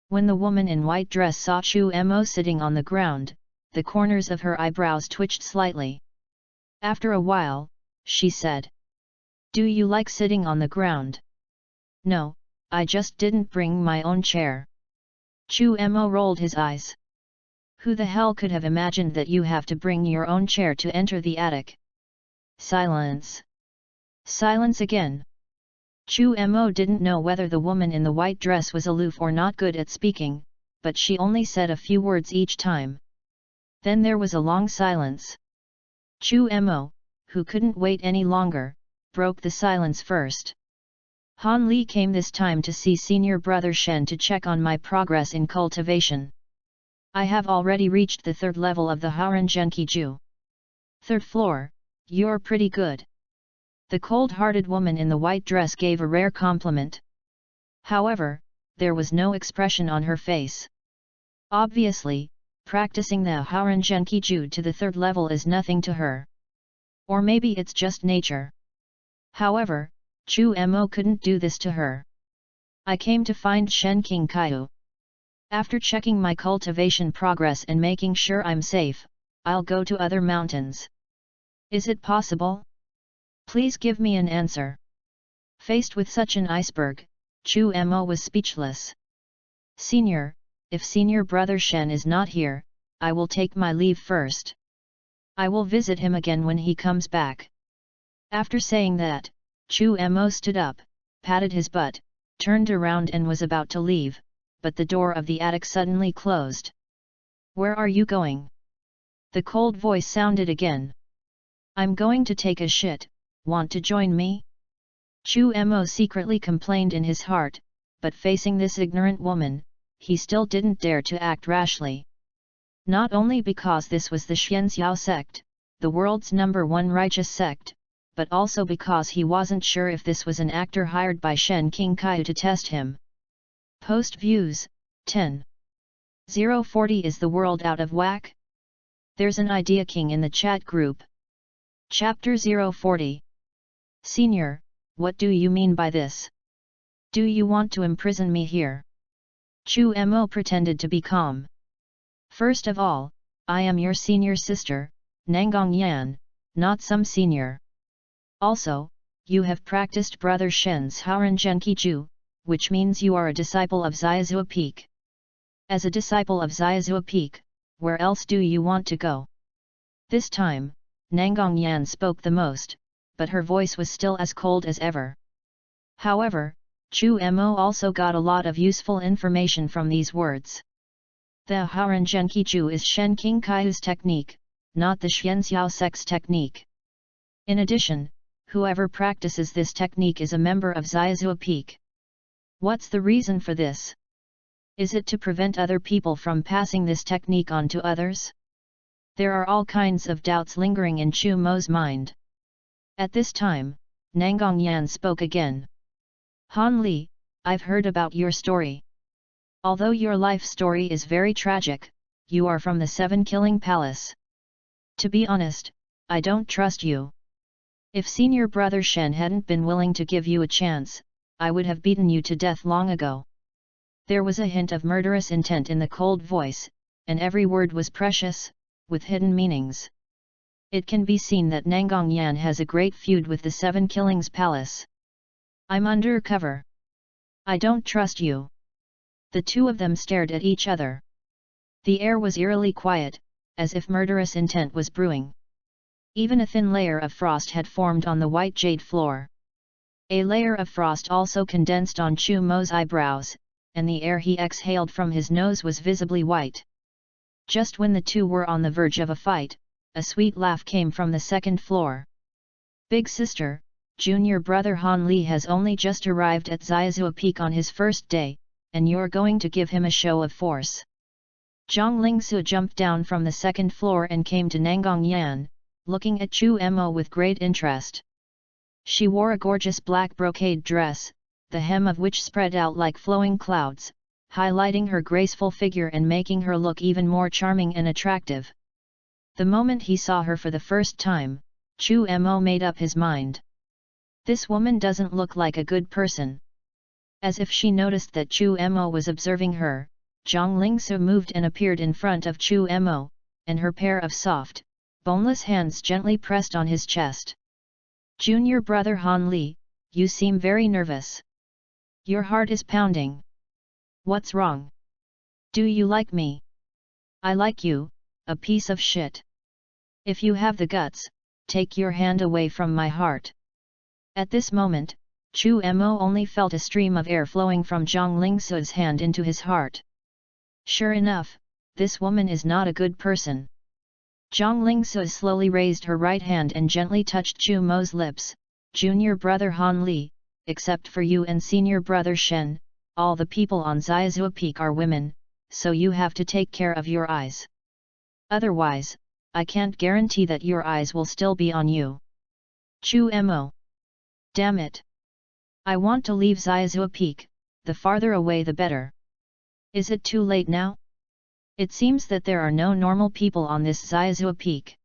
When the woman in white dress saw Chu Mo sitting on the ground, the corners of her eyebrows twitched slightly. After a while, she said, "Do you like sitting on the ground?" "No, I just didn't bring my own chair." Chu Mo rolled his eyes. "Who the hell could have imagined that you have to bring your own chair to enter the attic?" Silence. Silence again. Chu Mo didn't know whether the woman in the white dress was aloof or not good at speaking, but she only said a few words each time. Then there was a long silence. Chu Mo, who couldn't wait any longer, broke the silence first. "Han Li came this time to see senior brother Shen to check on my progress in cultivation. I have already reached the 3rd level of the Haran Zhenqi Ju. 3rd floor, You're pretty good. The cold-hearted woman in the white dress gave a rare compliment. However, there was no expression on her face. Obviously, practicing the Haurangenkiju to the 3rd level is nothing to her. Or maybe it's just nature. However, Chu Mo couldn't do this to her. I came to find Shen King Kaiu. After checking my cultivation progress and making sure I'm safe, I'll go to other mountains. Is it possible? Please give me an answer. Faced with such an iceberg, Chu Mo was speechless. Senior, if senior brother Shen is not here, I will take my leave first. I will visit him again when he comes back. After saying that, Chu Mo stood up, patted his butt, turned around and was about to leave, but the door of the attic suddenly closed. Where are you going? The cold voice sounded again. I'm going to take a shit, want to join me? Chu Mo secretly complained in his heart, but facing this ignorant woman, he still didn't dare to act rashly. Not only because this was the Xianxiao sect, the world's #1 righteous sect, but also because he wasn't sure if this was an actor hired by Shen King Kaiu to test him. Post views, 10. 040 Is the world out of whack? There's an idea king in the chat group. Chapter 040. Senior, what do you mean by this? Do you want to imprison me here? Chu Mo pretended to be calm. First of all, I am your senior sister, Nanggong Yan, not some senior. Also, you have practiced Brother Shen's Haurangenkiju, which means you are a disciple of Xiazhua Peak. As a disciple of Xiazhua Peak, where else do you want to go? This time, Nanggong Yan spoke the most, but her voice was still as cold as ever. However, Chu Mo also got a lot of useful information from these words. The Haurangenkiju is Shen King Kaiu's technique, not the Xianxiao sect's technique. In addition, whoever practices this technique is a member of Xiazhua Peak. What's the reason for this? Is it to prevent other people from passing this technique on to others? There are all kinds of doubts lingering in Chu Mo's mind. At this time, Nanggong Yan spoke again. Han Li, I've heard about your story. Although your life story is very tragic, you are from the 7 Killing Palace. To be honest, I don't trust you. If senior brother Shen hadn't been willing to give you a chance, I would have beaten you to death long ago. There was a hint of murderous intent in the cold voice, and every word was precious, with hidden meanings. It can be seen that Nanggong Yan has a great feud with the 7 Killings Palace. I'm undercover. I don't trust you. The two of them stared at each other. The air was eerily quiet, as if murderous intent was brewing. Even a thin layer of frost had formed on the white jade floor. A layer of frost also condensed on Chu Mo's eyebrows, and the air he exhaled from his nose was visibly white. Just when the two were on the verge of a fight, a sweet laugh came from the 2nd floor. Big sister, junior brother Han Li has only just arrived at Xiazhua Peak on his first day, and you're going to give him a show of force. Zhang Lingsu jumped down from the 2nd floor and came to Nanggong Yan, looking at Chu Mo with great interest. She wore a gorgeous black brocade dress, the hem of which spread out like flowing clouds, highlighting her graceful figure and making her look even more charming and attractive. The moment he saw her for the first time, Chu Mo made up his mind. This woman doesn't look like a good person. As if she noticed that Chu Mo was observing her, Zhang Lingsu moved and appeared in front of Chu Mo, and her pair of soft, boneless hands gently pressed on his chest. Junior brother Han Li, you seem very nervous. Your heart is pounding. What's wrong? Do you like me? I like you, a piece of shit. If you have the guts, take your hand away from my heart. At this moment, Chu Mo only felt a stream of air flowing from Zhang Lingsu's hand into his heart. Sure enough, this woman is not a good person. Zhang Lingsu slowly raised her right hand and gently touched Chu Mo's lips. Junior brother Han Li, except for you and senior brother Shen, all the people on Xiazhua Peak are women, so you have to take care of your eyes. Otherwise, I can't guarantee that your eyes will still be on you. Chu Mo. Damn it. I want to leave Xiazhua Peak, the farther away the better. Is it too late now? It seems that there are no normal people on this Xiazhua Peak.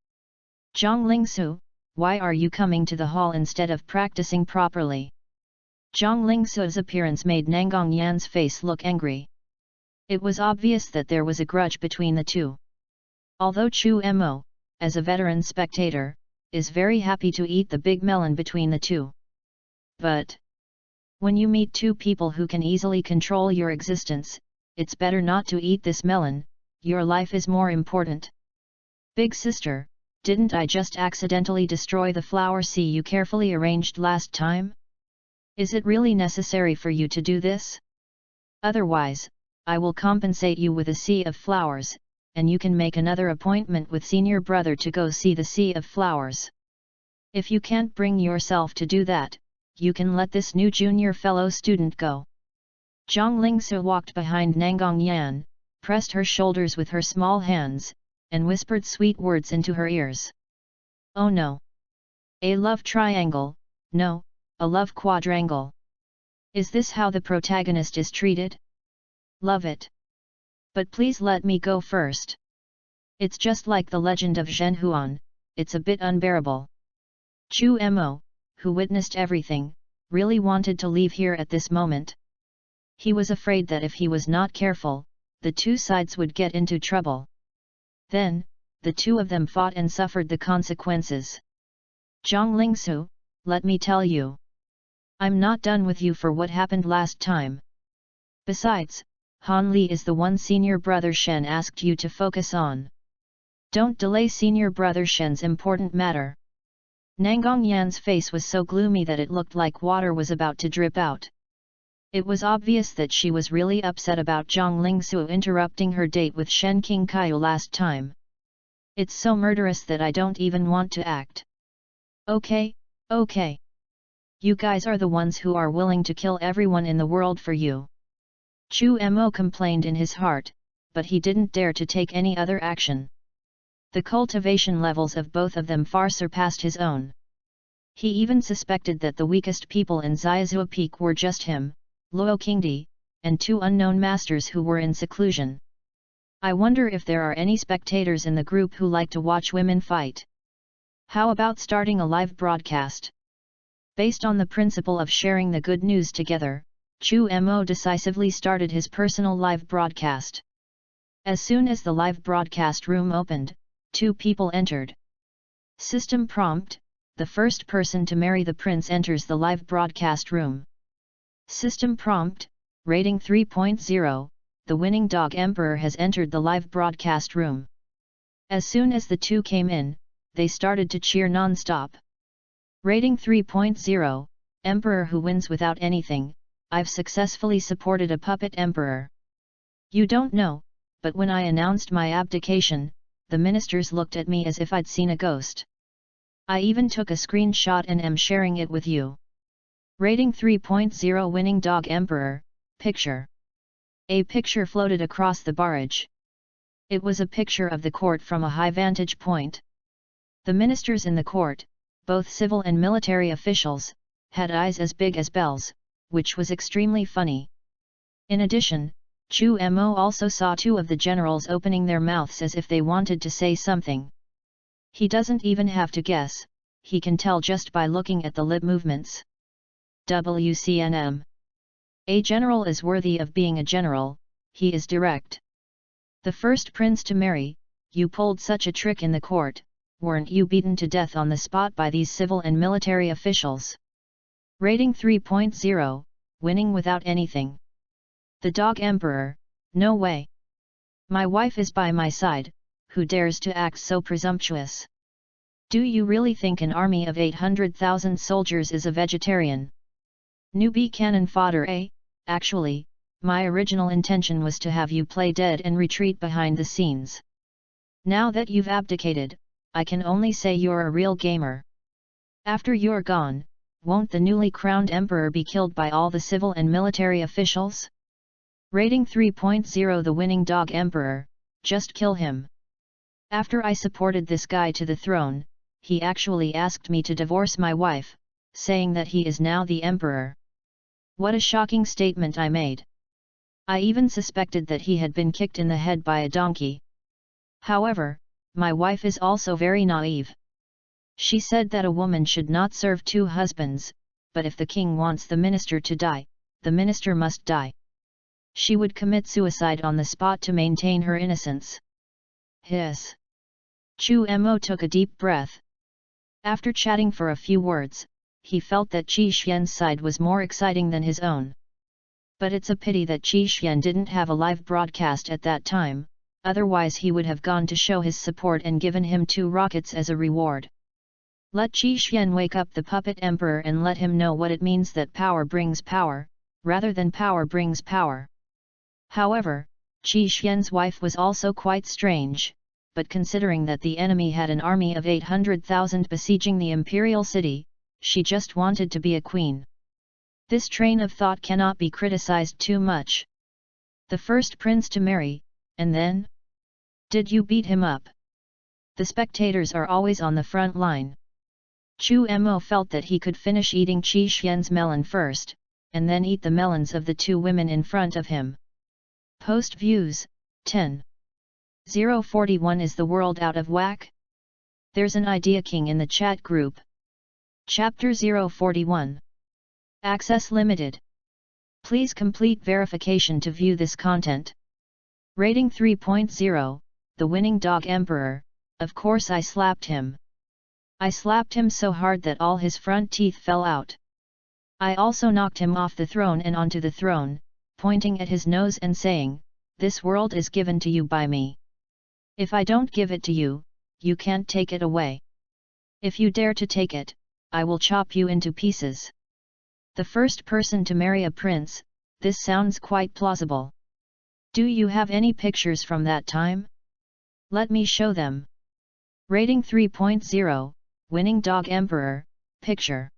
Zhang Lingsu, why are you coming to the hall instead of practicing properly? Zhang Lingsu's appearance made Nangang Yan's face look angry. It was obvious that there was a grudge between the two. Although Chu Mo, as a veteran spectator, is very happy to eat the big melon between the two. But when you meet two people who can easily control your existence, it's better not to eat this melon, your life is more important. Big sister, didn't I just accidentally destroy the flower sea you carefully arranged last time? Is it really necessary for you to do this? Otherwise, I will compensate you with a sea of flowers, and you can make another appointment with senior brother to go see the sea of flowers. If you can't bring yourself to do that, you can let this new junior fellow student go. Zhang Lingsu walked behind Nangang Yan, pressed her shoulders with her small hands, and whispered sweet words into her ears. Oh no! A love triangle, no, a love quadrangle. Is this how the protagonist is treated? Love it. But please let me go first. It's just like the legend of Zhenhuan, it's a bit unbearable. Chu Mo, who witnessed everything, really wanted to leave here at this moment. He was afraid that if he was not careful, the two sides would get into trouble. Then, the two of them fought and suffered the consequences. Zhang Lingsu, let me tell you. I'm not done with you for what happened last time. Besides, Han Li is the one senior brother Shen asked you to focus on. Don't delay senior brother Shen's important matter. Nangang Yan's face was so gloomy that it looked like water was about to drip out. It was obvious that she was really upset about Zhang Lingsu interrupting her date with Shen Qingqiu last time. It's so murderous that I don't even want to act. Okay. You guys are the ones who are willing to kill everyone in the world for you. Chu Mo complained in his heart, but he didn't dare to take any other action. The cultivation levels of both of them far surpassed his own. He even suspected that the weakest people in Xiazhua Peak were just him, Luo Qingdi, and two unknown masters who were in seclusion. I wonder if there are any spectators in the group who like to watch women fight. How about starting a live broadcast? Based on the principle of sharing the good news together, Chu Mo decisively started his personal live broadcast. As soon as the live broadcast room opened, two people entered. System prompt: the first person to marry the prince enters the live broadcast room. System prompt: rating 3.0, the winning dog emperor has entered the live broadcast room. As soon as the two came in, they started to cheer non-stop. Rating 3.0, emperor who wins without anything. I've successfully supported a puppet emperor. You don't know, but when I announced my abdication, the ministers looked at me as if I'd seen a ghost. I even took a screenshot and am sharing it with you. Rating 3.0 winning dog emperor, picture. A picture floated across the barrage. It was a picture of the court from a high vantage point. The ministers in the court, both civil and military officials, had eyes as big as bells, which was extremely funny. In addition, Chu Mo also saw two of the generals opening their mouths as if they wanted to say something. He doesn't even have to guess, he can tell just by looking at the lip movements. WCNM. A general is worthy of being a general, he is direct. The first prince to marry, you pulled such a trick in the court, weren't you beaten to death on the spot by these civil and military officials? Rating 3.0, winning without anything. The dog emperor, no way. My wife is by my side, who dares to act so presumptuous? Do you really think an army of 800,000 soldiers is a vegetarian? Newbie cannon fodder, eh? Actually, my original intention was to have you play dead and retreat behind the scenes. Now that you've abdicated, I can only say you're a real gamer. After you're gone, won't the newly crowned emperor be killed by all the civil and military officials? Rating 3.0 the winning dog emperor, just kill him. After I supported this guy to the throne, he actually asked me to divorce my wife, saying that he is now the emperor. What a shocking statement I made. I even suspected that he had been kicked in the head by a donkey. However, my wife is also very naive. She said that a woman should not serve two husbands, but if the king wants the minister to die, the minister must die. She would commit suicide on the spot to maintain her innocence. Hiss. Chu Mo took a deep breath. After chatting for a few words, he felt that Qi Xian's side was more exciting than his own. But it's a pity that Qi Xian didn't have a live broadcast at that time, otherwise he would have gone to show his support and given him 2 rockets as a reward. Let Qi Xian wake up the puppet emperor and let him know what it means that power brings power, rather than power brings power. However, Qi Xian's wife was also quite strange, but considering that the enemy had an army of 800,000 besieging the imperial city, she just wanted to be a queen. This train of thought cannot be criticized too much. The first prince to marry, and then? Did you beat him up? The spectators are always on the front line. Chu Mo felt that he could finish eating Qi Xian's melon first, and then eat the melons of the 2 women in front of him. Post views, 10. 041 Is the world out of whack? There's an idea king in the chat group. Chapter 041. Access limited. Please complete verification to view this content. Rating 3.0, The Winning Dog Emperor. Of course I slapped him. I slapped him so hard that all his front teeth fell out. I also knocked him off the throne and onto the throne, pointing at his nose and saying, "This world is given to you by me. If I don't give it to you, you can't take it away. If you dare to take it, I will chop you into pieces." The first person to marry a prince, this sounds quite plausible. Do you have any pictures from that time? Let me show them. Rating 3.0, Winning Dog Emperor, picture.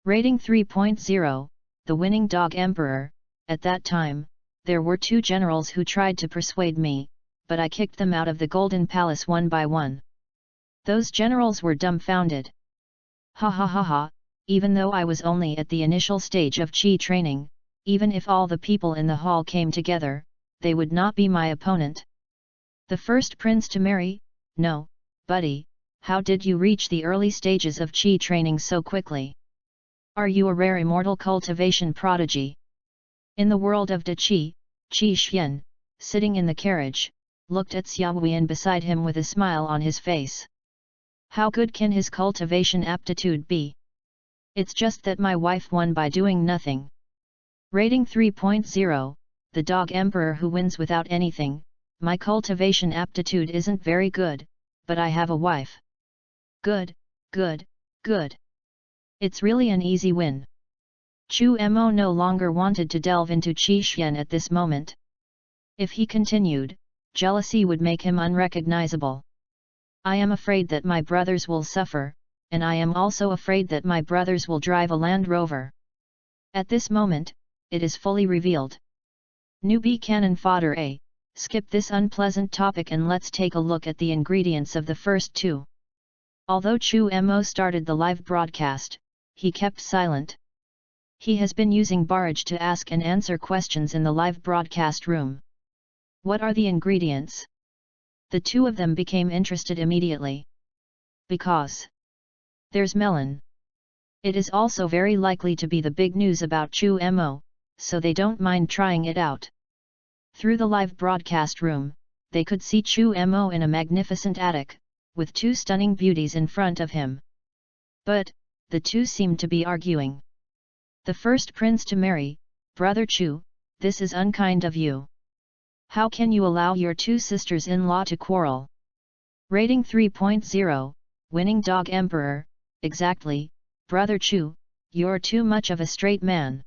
Rating 3.0, The Winning Dog Emperor. At that time, there were 2 generals who tried to persuade me, but I kicked them out of the Golden Palace one by one. Those generals were dumbfounded. Ha ha ha ha, even though I was only at the initial stage of Qi training, even if all the people in the hall came together, they would not be my opponent. The first prince to marry? No, buddy, how did you reach the early stages of Qi training so quickly? Are you a rare immortal cultivation prodigy? In the world of De Qi, Qi Xian, sitting in the carriage, looked at Xiaoyan beside him with a smile on his face. How good can his cultivation aptitude be? It's just that my wife won by doing nothing. Rating 3.0, The Dog Emperor who wins without anything. My cultivation aptitude isn't very good, but I have a wife. Good, good, good. It's really an easy win. Chu Mo no longer wanted to delve into Qi Xian at this moment. If he continued, jealousy would make him unrecognizable. I am afraid that my brothers will suffer, and I am also afraid that my brothers will drive a Land Rover. At this moment, it is fully revealed. Newbie cannon fodder A. Skip this unpleasant topic and let's take a look at the ingredients of the first 2. Although Chu Mo started the live broadcast, he kept silent. He has been using barrage to ask and answer questions in the live broadcast room. What are the ingredients? The 2 of them became interested immediately. Because there's melon. It is also very likely to be the big news about Chu Mo, so they don't mind trying it out. Through the live broadcast room, they could see Chu Mo in a magnificent attic, with 2 stunning beauties in front of him. But, the 2 seemed to be arguing. The first prince to marry, Brother Chu, this is unkind of you. How can you allow your 2 sisters-in-law to quarrel? Rating 3.0, Winning Dog Emperor. Exactly, Brother Chu, you're too much of a straight man.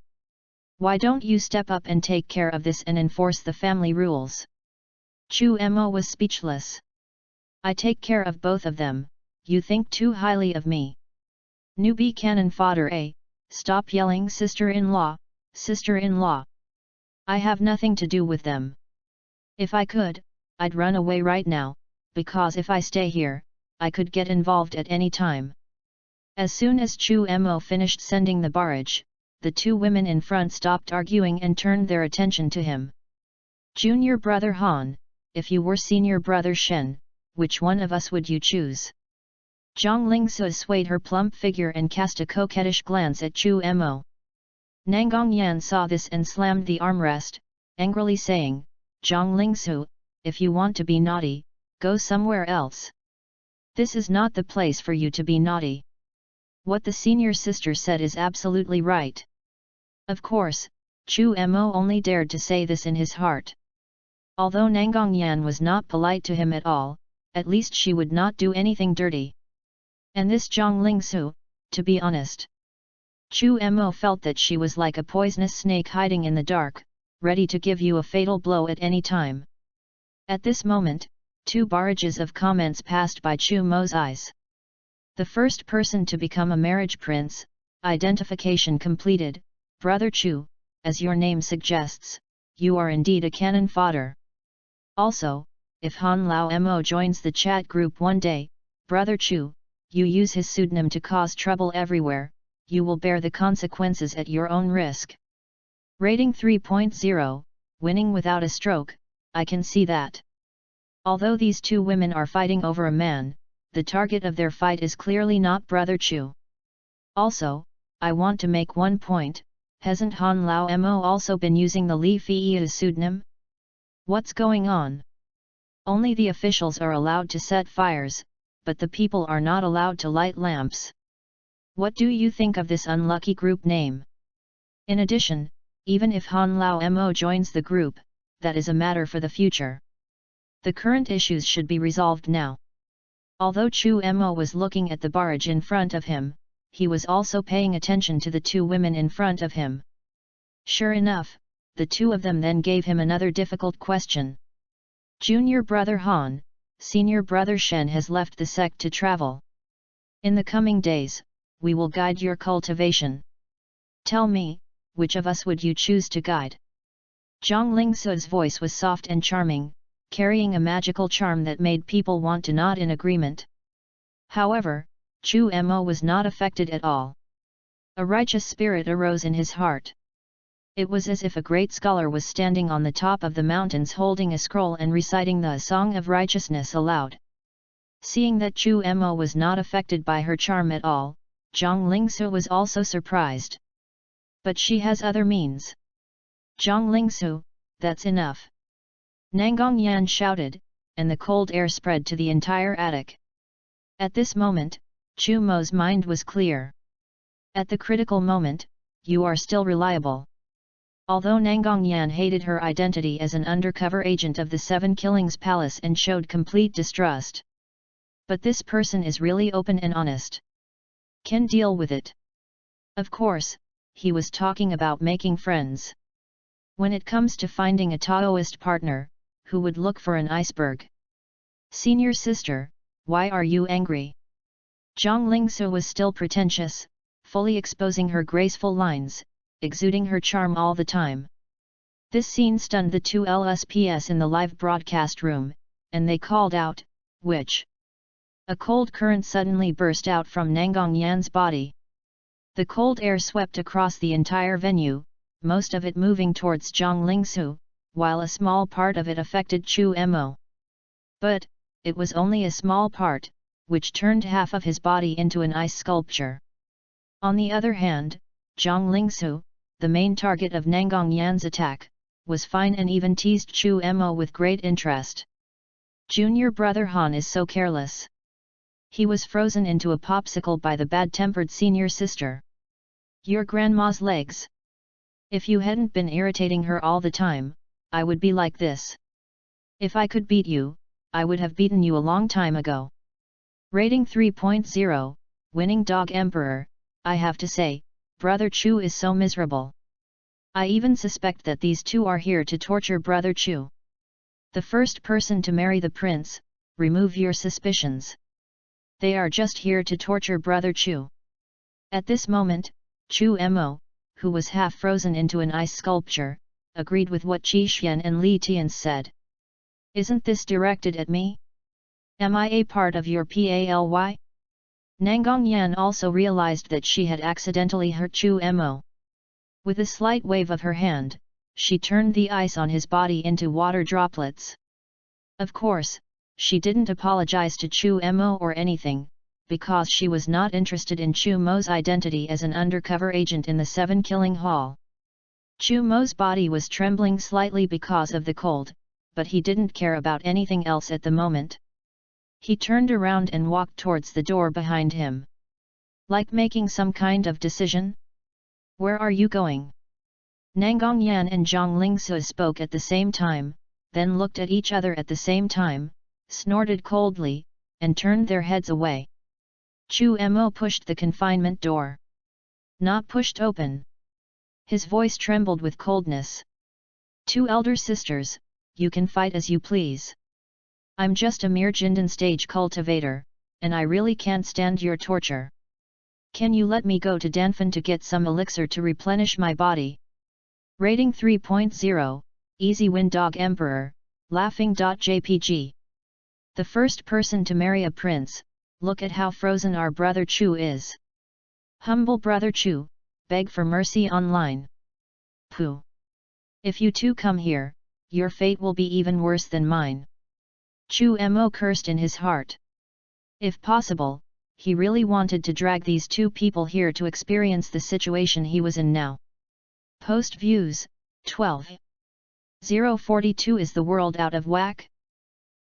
Why don't you step up and take care of this and enforce the family rules? Chu Mo was speechless. I take care of both of them, you think too highly of me. Newbie cannon fodder A. Stop yelling sister-in-law, sister-in-law. I have nothing to do with them. If I could, I'd run away right now, because if I stay here, I could get involved at any time. As soon as Chu Mo finished sending the barrage, the two women in front stopped arguing and turned their attention to him. Junior brother Han, if you were senior brother Shen, which one of us would you choose? Zhang Lingsu swayed her plump figure and cast a coquettish glance at Chu Mo. Nangang Yan saw this and slammed the armrest, angrily saying, Zhang Lingsu, if you want to be naughty, go somewhere else. This is not the place for you to be naughty. What the senior sister said is absolutely right. Of course, Chu Mo only dared to say this in his heart. Although Nangang Yan was not polite to him at all, at least she would not do anything dirty. And this Zhang Lingsu, to be honest. Chu Mo felt that she was like a poisonous snake hiding in the dark, ready to give you a fatal blow at any time. At this moment, two barrages of comments passed by Chu Mo's eyes. The first person to become a marriage prince, identification completed, Brother Chu, as your name suggests, you are indeed a cannon fodder. Also, if Han Lao Mo joins the chat group one day, Brother Chu, you use his pseudonym to cause trouble everywhere, you will bear the consequences at your own risk. Rating 3.0, winning without a stroke, I can see that. Although these two women are fighting over a man, the target of their fight is clearly not Brother Chu. Also, I want to make one point, hasn't Han Lao Mo also been using the Li Feiyu pseudonym? What's going on? Only the officials are allowed to set fires, but the people are not allowed to light lamps. What do you think of this unlucky group name? In addition, even if Han Lao Mo joins the group, that is a matter for the future. The current issues should be resolved now. Although Chu Mo was looking at the barrage in front of him, he was also paying attention to the two women in front of him. Sure enough, the two of them then gave him another difficult question. Junior brother Han, senior brother Shen has left the sect to travel. In the coming days, we will guide your cultivation. Tell me, which of us would you choose to guide? Zhang Lingsu's voice was soft and charming, carrying a magical charm that made people want to nod in agreement. However, Chu Mo was not affected at all. A righteous spirit arose in his heart. It was as if a great scholar was standing on the top of the mountains holding a scroll and reciting the Song of Righteousness aloud. Seeing that Chu Mo was not affected by her charm at all, Zhang Lingsu was also surprised. But she has other means. Zhang Lingsu, that's enough. Nangang Yan shouted, and the cold air spread to the entire attic. At this moment, Chu Mo's mind was clear. At the critical moment, you are still reliable. Although Nangang Yan hated her identity as an undercover agent of the Seven Killings Palace and showed complete distrust. But this person is really open and honest. Can deal with it. Of course, he was talking about making friends. When it comes to finding a Taoist partner, who would look for an iceberg? Senior sister, why are you angry? Zhang Lingsu was still pretentious, fully exposing her graceful lines, exuding her charm all the time. This scene stunned the two LSPS in the live broadcast room, and they called out, "Witch!" A cold current suddenly burst out from Nangang Yan's body. The cold air swept across the entire venue, most of it moving towards Zhang Lingsu, while a small part of it affected Chu Mo. But, it was only a small part, which turned half of his body into an ice sculpture. On the other hand, Zhang Lingsu, the main target of Nangang Yan's attack, was fine and even teased Chu Mo with great interest. Junior brother Han is so careless. He was frozen into a popsicle by the bad-tempered senior sister. Your grandma's legs. If you hadn't been irritating her all the time, I would be like this. If I could beat you, I would have beaten you a long time ago. Rating 3.0, winning dog emperor, I have to say, Brother Chu is so miserable. I even suspect that these two are here to torture Brother Chu. The first person to marry the prince, remove your suspicions. They are just here to torture Brother Chu. At this moment, Chu Mo, who was half frozen into an ice sculpture, agreed with what Qi Xian and Li Tian said. Isn't this directed at me? Am I a part of your PALY? Nangongyan also realized that she had accidentally hurt Chu Mo. With a slight wave of her hand, she turned the ice on his body into water droplets. Of course, she didn't apologize to Chu Mo or anything, because she was not interested in Chu Mo's identity as an undercover agent in the 7 Killing Hall. Chu Mo's body was trembling slightly because of the cold, but he didn't care about anything else at the moment. He turned around and walked towards the door behind him. Like making some kind of decision? Where are you going? Nangongyan and Zhang Lingsu spoke at the same time, then looked at each other at the same time, snorted coldly, and turned their heads away. Chu Mo pushed the confinement door. Not pushed open. His voice trembled with coldness. 2 elder sisters, you can fight as you please. I'm just a mere Jindan stage cultivator, and I really can't stand your torture. Can you let me go to Danfan to get some elixir to replenish my body? Rating 3.0, Easy Win Dog Emperor, Laughing.jpg. The first person to marry a prince, look at how frozen our brother Chu is. Humble brother Chu, beg for mercy online. Pooh. If you two come here, your fate will be even worse than mine. Chu Mo cursed in his heart. If possible, he really wanted to drag these 2 people here to experience the situation he was in now. Post views, 12. 042 Is the world out of whack?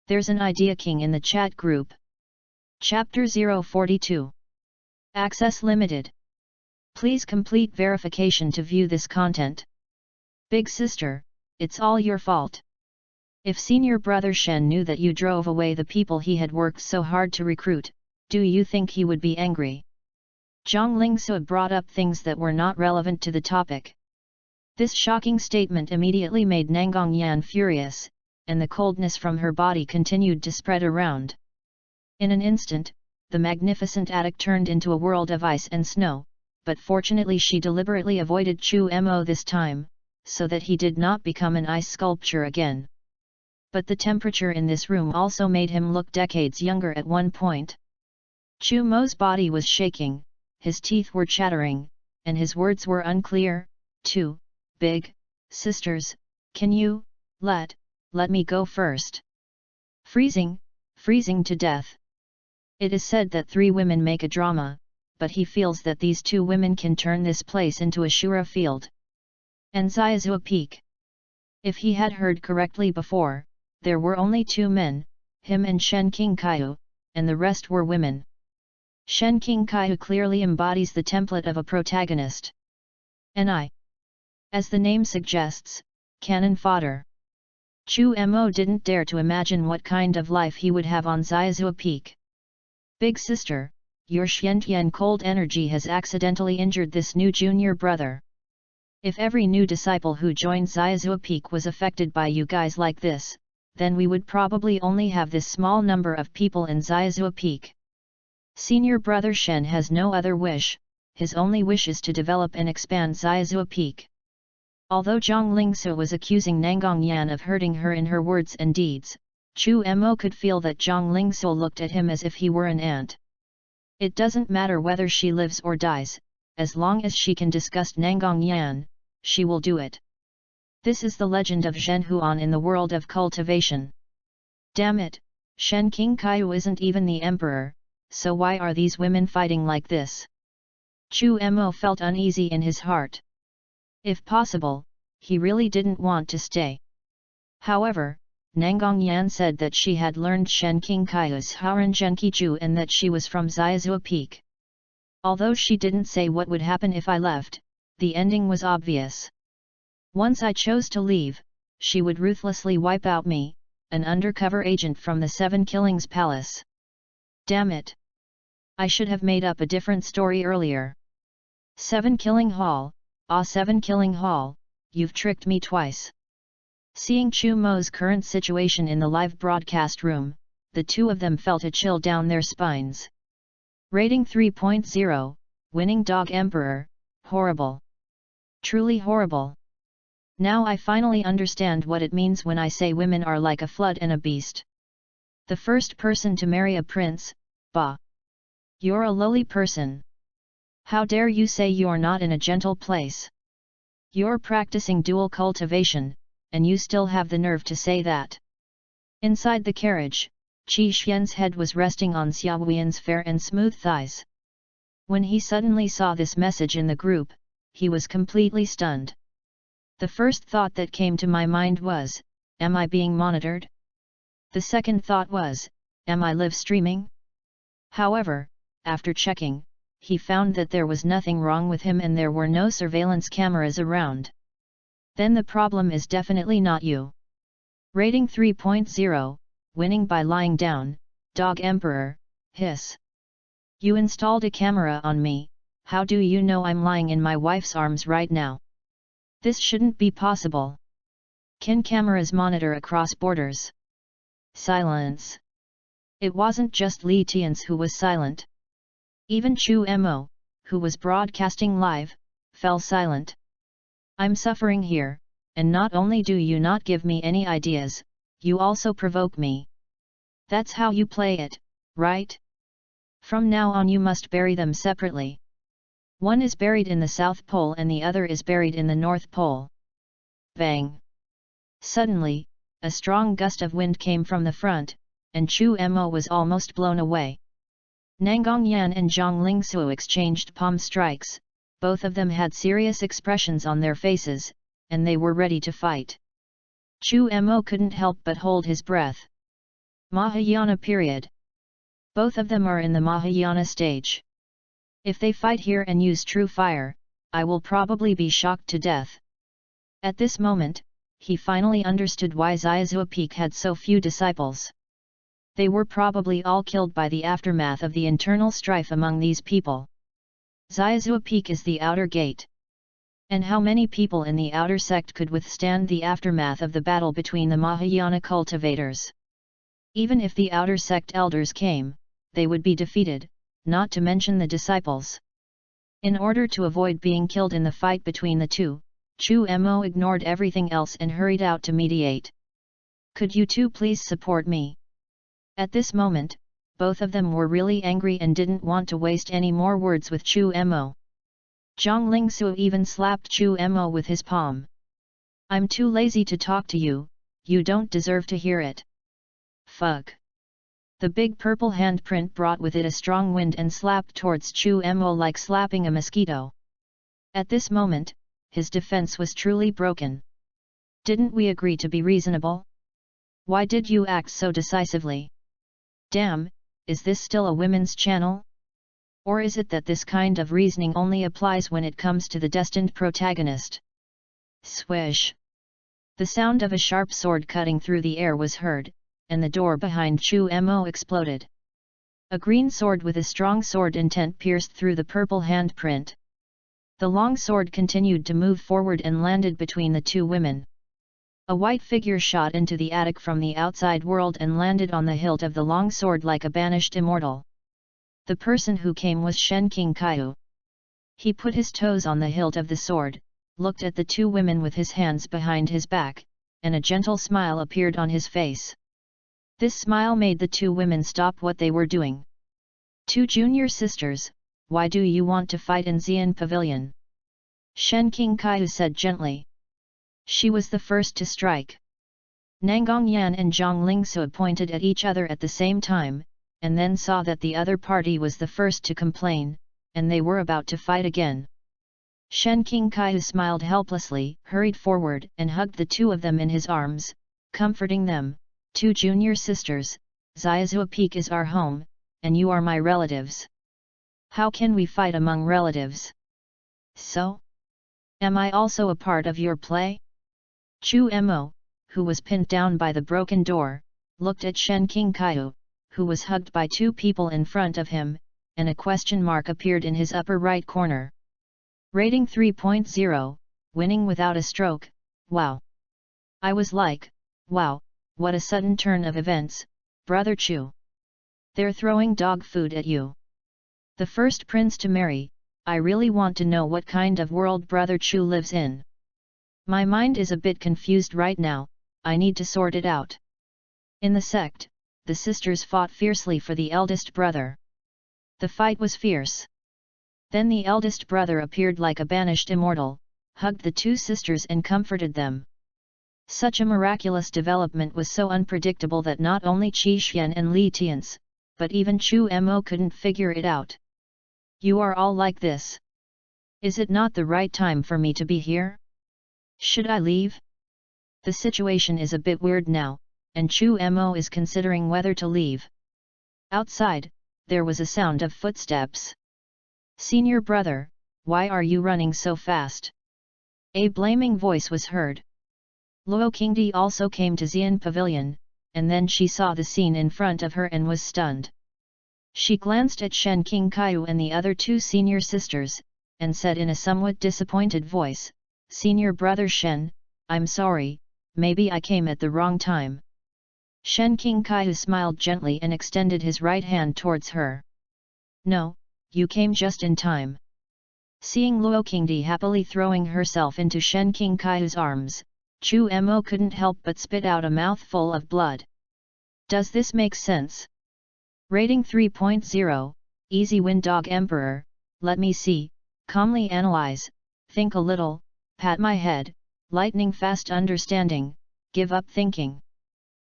There's an idea king in the chat group. Chapter 042. Access limited. Please complete verification to view this content. Big sister, it's all your fault. If senior brother Shen knew that you drove away the people he had worked so hard to recruit, do you think he would be angry? Zhang Lingsu brought up things that were not relevant to the topic. This shocking statement immediately made Nangongyan furious, and the coldness from her body continued to spread around. In an instant, the magnificent attic turned into a world of ice and snow, but fortunately she deliberately avoided Chu Mo this time, so that he did not become an ice sculpture again. But the temperature in this room also made him look decades younger at one point. Chu Mo's body was shaking, his teeth were chattering, and his words were unclear. 2 big sisters, can you let me go first? Freezing to death. It is said that 3 women make a drama, but he feels that these 2 women can turn this place into a Shura field. And Xiazhua Peak. If he had heard correctly before, there were only 2 men, him and Shen King Kaiu, and the rest were women. Shen King Kaiu clearly embodies the template of a protagonist. And as the name suggests, cannon fodder. Chu Mo didn't dare to imagine what kind of life he would have on Xiazhua Peak. Big sister, your Xiantian cold energy has accidentally injured this new junior brother. If every new disciple who joined Xiazhua Peak was affected by you guys like this, then we would probably only have this small number of people in Xiazhua Peak. Senior brother Shen has no other wish, his only wish is to develop and expand Xiazhua Peak. Although Zhang Lingsu was accusing Nangongyan of hurting her in her words and deeds, Chu Mo could feel that Zhang Lingsu looked at him as if he were an ant. It doesn't matter whether she lives or dies, as long as she can disgust Nangongyan, she will do it. This is the legend of Zhen Huan in the world of cultivation. Damn it, Shen King Kaiu isn't even the emperor, so why are these women fighting like this? Chu Mo felt uneasy in his heart. If possible, he really didn't want to stay. However, Nangongyan said that she had learned Shen King Kaiu's Harangenkiju and that she was from Xiazhua Peak. Although she didn't say what would happen if I left, the ending was obvious. Once I chose to leave, she would ruthlessly wipe out me, an undercover agent from the 7 Killings Palace. Damn it! I should have made up a different story earlier. 7 Killing Hall, 7 Killing Hall, you've tricked me twice. Seeing Chu Mo's current situation in the live broadcast room, the 2 of them felt a chill down their spines. Rating 3.0, Winning Dog Emperor, horrible. Truly horrible. Now I finally understand what it means when I say women are like a flood and a beast. The first person to marry a prince, bah! You're a lowly person. How dare you say you're not in a gentle place? You're practicing dual cultivation, and you still have the nerve to say that. Inside the carriage, Qi Xian's head was resting on Xia Wuyan's fair and smooth thighs. When he suddenly saw this message in the group, he was completely stunned. The first thought that came to my mind was, am I being monitored? The second thought was, am I live streaming? However, after checking, he found that there was nothing wrong with him and there were no surveillance cameras around. Then the problem is definitely not you. Rating 3.0, winning by lying down, Dog Emperor, hiss. You installed a camera on me, how do you know I'm lying in my wife's arms right now? This shouldn't be possible. Can cameras monitor across borders? Silence. It wasn't just Li Tians who was silent. Even Chu Mo, who was broadcasting live, fell silent. I'm suffering here, and not only do you not give me any ideas, you also provoke me. That's how you play it, right? From now on you must bury them separately. One is buried in the South Pole and the other is buried in the North Pole. Bang! Suddenly, a strong gust of wind came from the front, and Chu Mo was almost blown away. Nangang Yan and Zhang Lingsu exchanged palm strikes, both of them had serious expressions on their faces, and they were ready to fight. Chu Mo couldn't help but hold his breath. Mahayana period. Both of them are in the Mahayana stage. If they fight here and use true fire, I will probably be shocked to death. At this moment, he finally understood why Xiazhua Peak had so few disciples. They were probably all killed by the aftermath of the internal strife among these people. Xiazhua Peak is the outer gate. And how many people in the outer sect could withstand the aftermath of the battle between the Mahayana cultivators? Even if the outer sect elders came, they would be defeated, not to mention the disciples. In order to avoid being killed in the fight between the two, Chu Mo ignored everything else and hurried out to mediate. Could you two please support me? At this moment, both of them were really angry and didn't want to waste any more words with Chu Mo. Zhang Lingsu even slapped Chu Mo with his palm. I'm too lazy to talk to you, you don't deserve to hear it. Fuck. The big purple handprint brought with it a strong wind and slapped towards Chu Mo like slapping a mosquito. At this moment, his defense was truly broken. Didn't we agree to be reasonable? Why did you act so decisively? Damn, is this still a women's channel? Or is it that this kind of reasoning only applies when it comes to the destined protagonist? Swish! The sound of a sharp sword cutting through the air was heard, and the door behind Chu Mo exploded. A green sword with a strong sword intent pierced through the purple handprint. The long sword continued to move forward and landed between the two women. A white figure shot into the attic from the outside world and landed on the hilt of the long sword like a banished immortal. The person who came was Shen King Kaiu. He put his toes on the hilt of the sword, looked at the two women with his hands behind his back, and a gentle smile appeared on his face. This smile made the two women stop what they were doing. Two junior sisters, why do you want to fight in Xian Pavilion? Shen King Kaiu said gently. She was the first to strike. Nangang Yan and Zhang Lingsu pointed at each other at the same time, and then saw that the other party was the first to complain, and they were about to fight again. Shen King Kaiu smiled helplessly, hurried forward and hugged the two of them in his arms, comforting them. Two junior sisters, Xiazhua Peak is our home, and you are my relatives. How can we fight among relatives? So? Am I also a part of your play? Chu Mo, who was pinned down by the broken door, looked at Shen King Kaiu, who was hugged by two people in front of him, and a question mark appeared in his upper right corner. Rating 3.0, winning without a stroke, wow. I was like, wow, what a sudden turn of events, brother Chu. They're throwing dog food at you. The first prince to marry, I really want to know what kind of world brother Chu lives in. My mind is a bit confused right now, I need to sort it out. In the sect, the sisters fought fiercely for the eldest brother. The fight was fierce. Then the eldest brother appeared like a banished immortal, hugged the two sisters and comforted them. Such a miraculous development was so unpredictable that not only Qi Xian and Li Tianzi, but even Chu Mo couldn't figure it out. You are all like this. Is it not the right time for me to be here? Should I leave? The situation is a bit weird now, and Chu Mo is considering whether to leave. Outside, there was a sound of footsteps. Senior brother, why are you running so fast? A blaming voice was heard. Luo Qingdi also came to Xian Pavilion, and then she saw the scene in front of her and was stunned. She glanced at Shen Qingkaiyu and the other two senior sisters, and said in a somewhat disappointed voice, Senior brother Shen, I'm sorry, maybe I came at the wrong time. Shen Qingkaiyu smiled gently and extended his right hand towards her. No, you came just in time. Seeing Luo Qingdi happily throwing herself into Shen Qingkaiyu's arms, Chu Mo couldn't help but spit out a mouthful of blood. Does this make sense? Rating 3.0, Easy Win Dog Emperor, let me see, calmly analyze, think a little, pat my head, lightning fast understanding, give up thinking.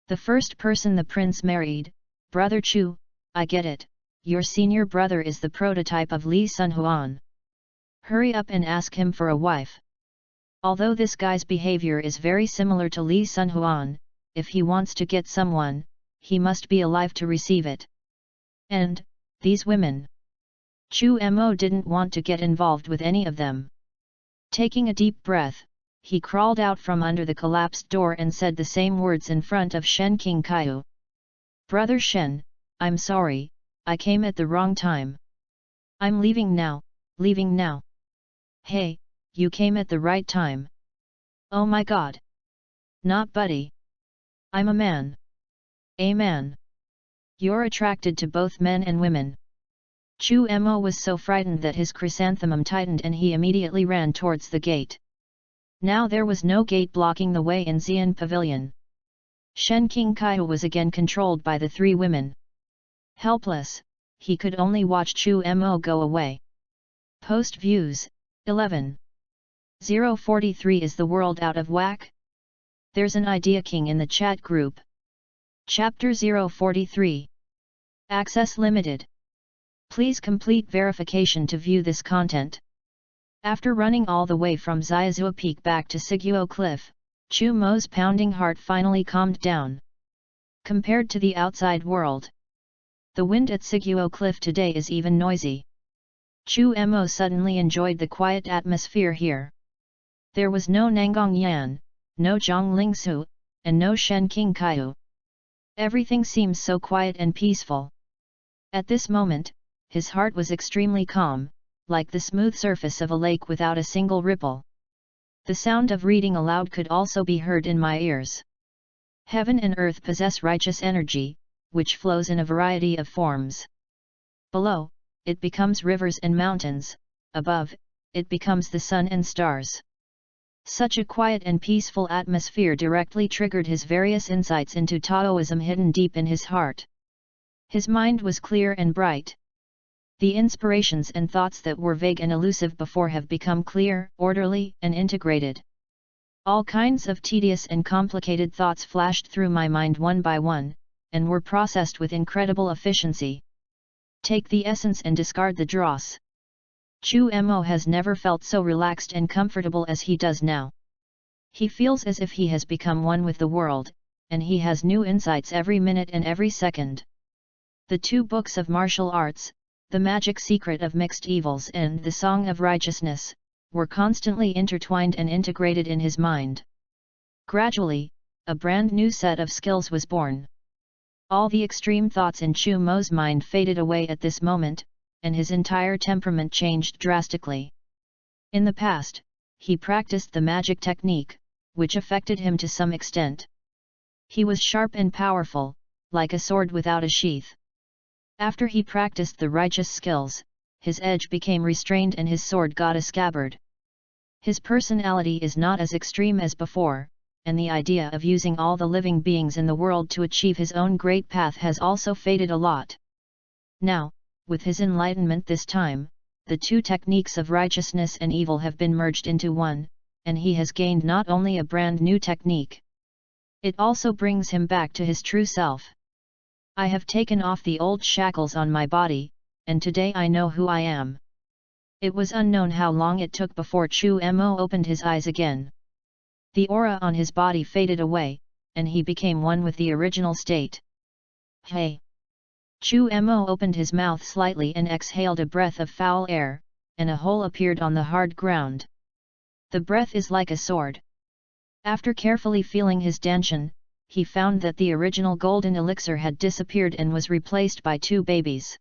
The first person the prince married, Brother Chu, I get it, your senior brother is the prototype of Li Sunhuan. Hurry up and ask him for a wife. Although this guy's behavior is very similar to Li Sunhuan, if he wants to get someone, he must be alive to receive it. And, these women. Chu Mo didn't want to get involved with any of them. Taking a deep breath, he crawled out from under the collapsed door and said the same words in front of Shen Qingkaiyu. Brother Shen, I'm sorry, I came at the wrong time. I'm leaving now, leaving now. Hey, you came at the right time. Oh my god. Not buddy. I'm a man. A man. You're attracted to both men and women. Chu Mo was so frightened that his chrysanthemum tightened and he immediately ran towards the gate. Now there was no gate blocking the way in Xian Pavilion. Shen Qingkaiyu was again controlled by the three women. Helpless, he could only watch Chu Mo go away. Post views, 11. 043 Is the world out of whack? There's an idea king in the chat group. Chapter 043. Access limited. Please complete verification to view this content. After running all the way from Xiaozhou Peak back to Siguo Cliff, Chu Mo's pounding heart finally calmed down. Compared to the outside world, the wind at Siguo Cliff today is even noisy. Chu Mo suddenly enjoyed the quiet atmosphere here. There was no Nanggong Yan, no Zhang Lingsu, and no Shen Qingkaiyu. Everything seems so quiet and peaceful. At this moment, his heart was extremely calm, like the smooth surface of a lake without a single ripple. The sound of reading aloud could also be heard in my ears. Heaven and earth possess righteous energy, which flows in a variety of forms. Below, it becomes rivers and mountains, above, it becomes the sun and stars. Such a quiet and peaceful atmosphere directly triggered his various insights into Taoism hidden deep in his heart. His mind was clear and bright. The inspirations and thoughts that were vague and elusive before have become clear, orderly, and integrated. All kinds of tedious and complicated thoughts flashed through my mind one by one, and were processed with incredible efficiency. Take the essence and discard the dross. Chu Mo has never felt so relaxed and comfortable as he does now. He feels as if he has become one with the world, and he has new insights every minute and every second. The two books of martial arts, The Magic Secret of Mixed Evils and The Song of Righteousness, were constantly intertwined and integrated in his mind. Gradually, a brand new set of skills was born. All the extreme thoughts in Chu Mo's mind faded away at this moment, and his entire temperament changed drastically. In the past, he practiced the magic technique, which affected him to some extent. He was sharp and powerful, like a sword without a sheath. After he practiced the righteous skills, his edge became restrained and his sword got a scabbard. His personality is not as extreme as before, and the idea of using all the living beings in the world to achieve his own great path has also faded a lot. Now, with his enlightenment this time, the two techniques of righteousness and evil have been merged into one, and he has gained not only a brand new technique. It also brings him back to his true self. I have taken off the old shackles on my body, and today I know who I am. It was unknown how long it took before Chu Mo opened his eyes again. The aura on his body faded away, and he became one with the original state. Hey! Chu Mo opened his mouth slightly and exhaled a breath of foul air, and a hole appeared on the hard ground. The breath is like a sword. After carefully feeling his danshan, he found that the original golden elixir had disappeared and was replaced by two babies.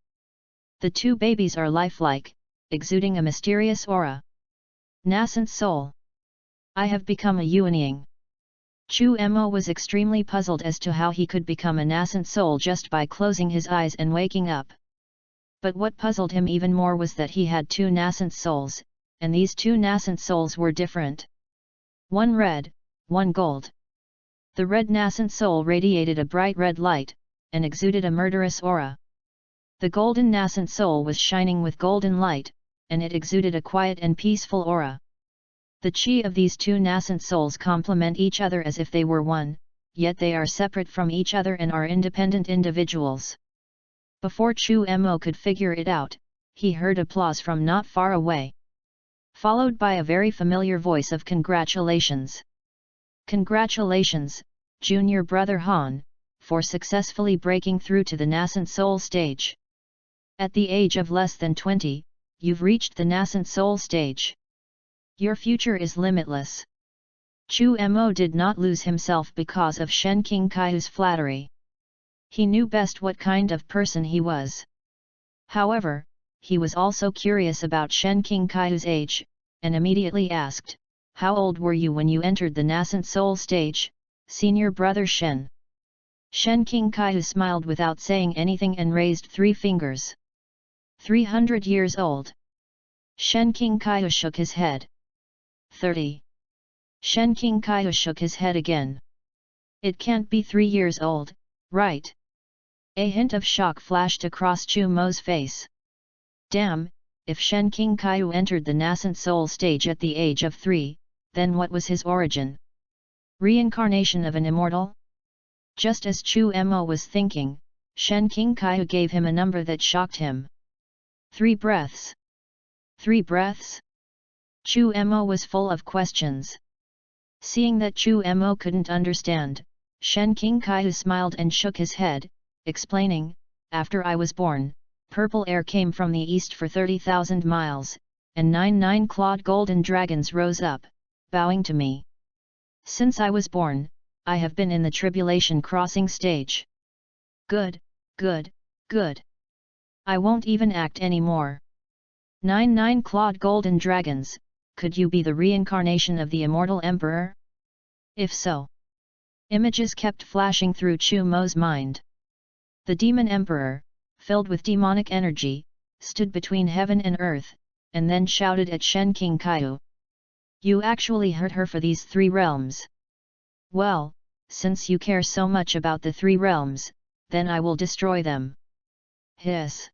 The two babies are lifelike, exuding a mysterious aura. Nascent soul. I have become a Yuanying. Chu Mo was extremely puzzled as to how he could become a nascent soul just by closing his eyes and waking up. But what puzzled him even more was that he had two nascent souls, and these two nascent souls were different. One red, one gold. The red nascent soul radiated a bright red light, and exuded a murderous aura. The golden nascent soul was shining with golden light, and it exuded a quiet and peaceful aura. The chi of these two nascent souls complement each other as if they were one, yet they are separate from each other and are independent individuals. Before Chu Mo could figure it out, he heard applause from not far away, followed by a very familiar voice of congratulations. Congratulations, junior brother Han, for successfully breaking through to the nascent soul stage. At the age of less than 20, you've reached the nascent soul stage. Your future is limitless. Chu Mo did not lose himself because of Shen King Kai's flattery. He knew best what kind of person he was. However, he was also curious about Shen King Kai's age, and immediately asked, "How old were you when you entered the nascent soul stage, senior brother Shen?" Shen King Kai smiled without saying anything and raised 3 fingers. 300 years old. Shen King Kai shook his head. 30. Shen King Kai shook his head again. It can't be 3 years old, right? A hint of shock flashed across Chu Mo's face. Damn, if Shen King Kai entered the nascent soul stage at the age of 3, then what was his origin? Reincarnation of an immortal? Just as Chu Mo was thinking, Shen King Kai gave him a number that shocked him. 3 breaths. 3 breaths? Chu Mo was full of questions. Seeing that Chu Mo couldn't understand, Shen King Kai smiled and shook his head, explaining, "After I was born, purple air came from the east for 30,000 miles, and 9 golden dragons rose up, bowing to me. Since I was born, I have been in the tribulation crossing stage. Good, good, good. I won't even act anymore. 9 golden dragons, could you be the reincarnation of the immortal emperor? If so." Images kept flashing through Chu Mo's mind. The demon emperor, filled with demonic energy, stood between heaven and earth, and then shouted at Shen King Kai. "You actually hurt her for these 3 realms. Well, since you care so much about the 3 realms, then I will destroy them." Hiss.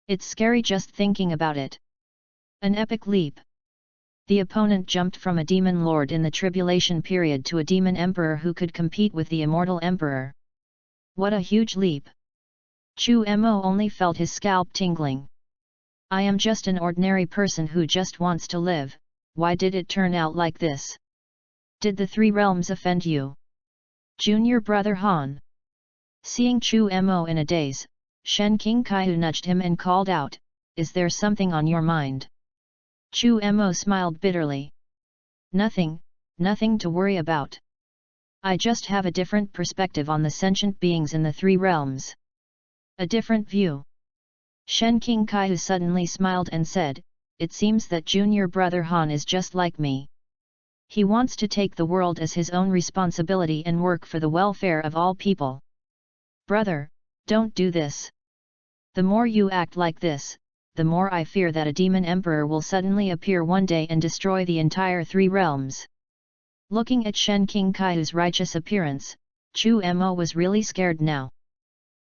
It's scary just thinking about it. An epic leap. The opponent jumped from a demon lord in the tribulation period to a demon emperor who could compete with the immortal emperor. What a huge leap! Chu Mo only felt his scalp tingling. I am just an ordinary person who just wants to live, why did it turn out like this? Did the 3 realms offend you? Junior brother Han. Seeing Chu Mo in a daze, Shen King Kai nudged him and called out, "Is there something on your mind?" Chu Mo smiled bitterly. "Nothing, nothing to worry about. I just have a different perspective on the sentient beings in the 3 realms. A different view." Shen King Kai suddenly smiled and said, "It seems that junior brother Han is just like me. He wants to take the world as his own responsibility and work for the welfare of all people. Brother, don't do this. The more you act like this, the more I fear that a demon emperor will suddenly appear one day and destroy the entire 3 realms." Looking at Shen King Kai's righteous appearance, Chu Mo was really scared now.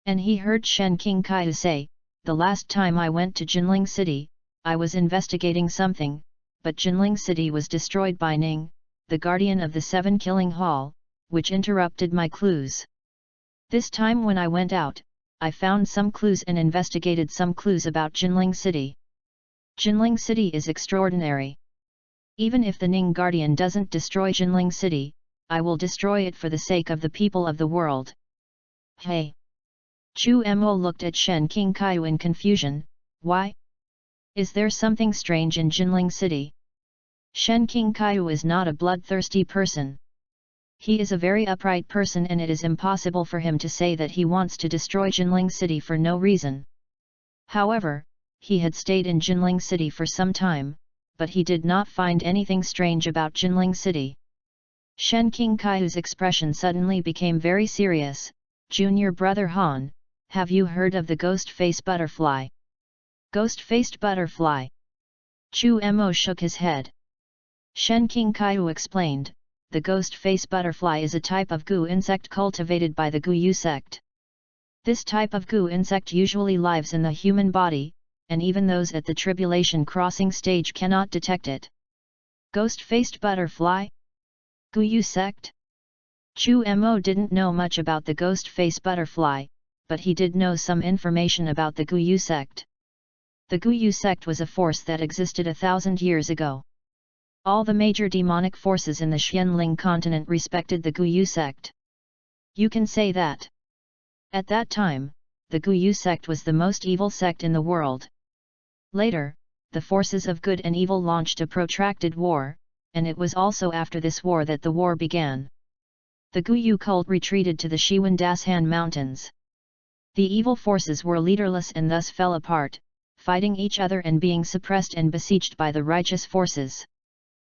And he heard Shen King Kai say, "The last time I went to Jinling City, I was investigating something, but Jinling City was destroyed by Ning, the guardian of the 7 Killing Hall, which interrupted my clues. This time when I went out, I found some clues and investigated some clues about Jinling City. Jinling City is extraordinary. Even if the Ning Guardian doesn't destroy Jinling City, I will destroy it for the sake of the people of the world." Hey! Chu Mo looked at Shen King Kai in confusion. Why? Is there something strange in Jinling City? Shen King Kai is not a bloodthirsty person. He is a very upright person and it is impossible for him to say that he wants to destroy Jinling City for no reason. However, he had stayed in Jinling City for some time, but he did not find anything strange about Jinling City. Shen King Kai's expression suddenly became very serious. "Junior brother Han, have you heard of the ghost-faced butterfly?" "Ghost-faced butterfly?" Chu Mo shook his head. Shen King Kai explained, "The ghost-faced butterfly is a type of goo insect cultivated by the Guyu sect. This type of goo insect usually lives in the human body, and even those at the tribulation crossing stage cannot detect it." Ghost-faced butterfly? Guyu sect? Chu Mo didn't know much about the ghost-faced butterfly, but he did know some information about the Guyu sect. The Guyu sect was a force that existed 1,000 years ago. All the major demonic forces in the Xianling continent respected the Guyu sect. You can say that. At that time, the Guyu sect was the most evil sect in the world. Later, the forces of good and evil launched a protracted war, and it was also after this war that the war began. The Guyu cult retreated to the Shiwan-Dashan mountains. The evil forces were leaderless and thus fell apart, fighting each other and being suppressed and besieged by the righteous forces.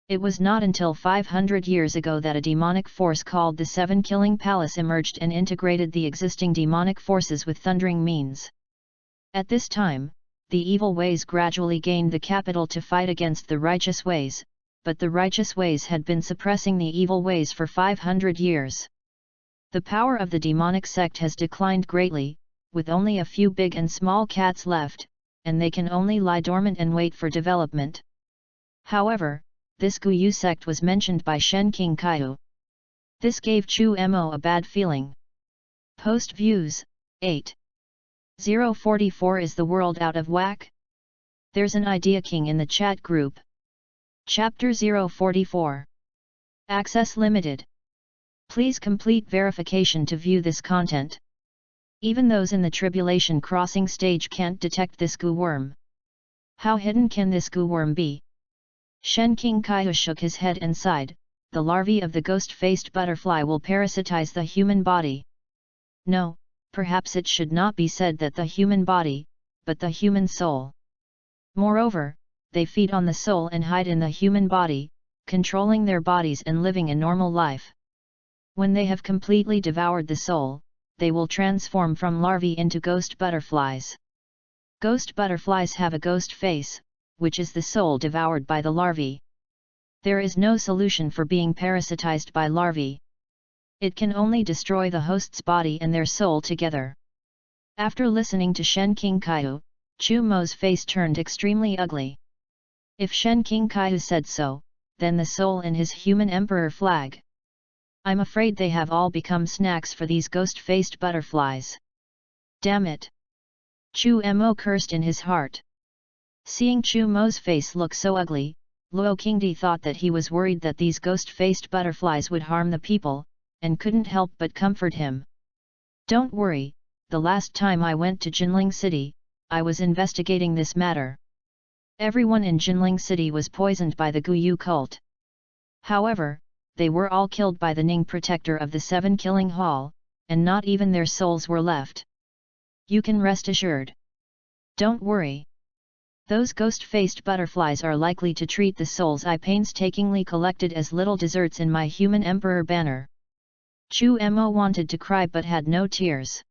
It was not until 500 years ago that a demonic force called the 7 Killing Palace emerged and integrated the existing demonic forces with thundering means. At this time, the evil ways gradually gained the capital to fight against the righteous ways, but the righteous ways had been suppressing the evil ways for 500 years. The power of the demonic sect has declined greatly, with only a few big and small cats left, and they can only lie dormant and wait for development. However, this Guyu sect was mentioned by Shen King Kai. This gave Chu Mo a bad feeling. Post views, 8. 044 Is the world out of whack? There's an idea king in the chat group. Chapter 044. Access limited. Please complete verification to view this content. Even those in the tribulation crossing stage can't detect this goo worm. How hidden can this goo worm be? Shen King Kai shook his head and sighed. The larvae of the ghost-faced butterfly will parasitize the human body. No, perhaps it should not be said that the human body, but the human soul. Moreover, they feed on the soul and hide in the human body, controlling their bodies and living a normal life. When they have completely devoured the soul, they will transform from larvae into ghost butterflies. Ghost butterflies have a ghost face, which is the soul devoured by the larvae. There is no solution for being parasitized by larvae. It can only destroy the host's body and their soul together. After listening to Shen King Kai, Chu Mo's face turned extremely ugly. If Shen King Kai said so, then the soul in his human emperor flag. I'm afraid they have all become snacks for these ghost-faced butterflies. Damn it! Chu Mo cursed in his heart. Seeing Chu Mo's face look so ugly, Luo Qingdi thought that he was worried that these ghost-faced butterflies would harm the people, and couldn't help but comfort him. Don't worry, the last time I went to Jinling City, I was investigating this matter. Everyone in Jinling City was poisoned by the Guyu cult. However, they were all killed by the Ning protector of the 7 Killing Hall, and not even their souls were left. You can rest assured. Don't worry. Those ghost-faced butterflies are likely to treat the souls I painstakingly collected as little desserts in my human emperor banner. Chu Mo wanted to cry but had no tears.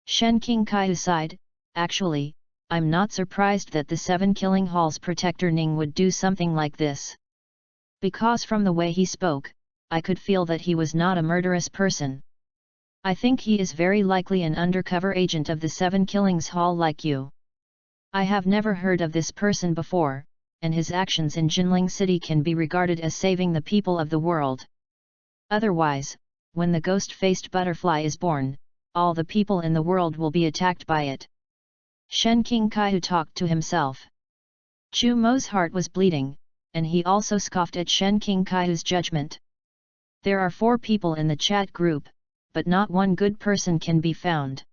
Shen King Kai sighed. Actually, I'm not surprised that the 7 Killing Hall's protector Ning would do something like this. Because from the way he spoke, I could feel that he was not a murderous person. I think he is very likely an undercover agent of the Seven Killings Hall like you. I have never heard of this person before, and his actions in Jinling City can be regarded as saving the people of the world. Otherwise, when the ghost-faced butterfly is born, all the people in the world will be attacked by it. Shen Qingkai talked to himself. Chu Mo's heart was bleeding, and he also scoffed at Shen Qingkai's judgment. There are 4 people in the chat group, but not one good person can be found.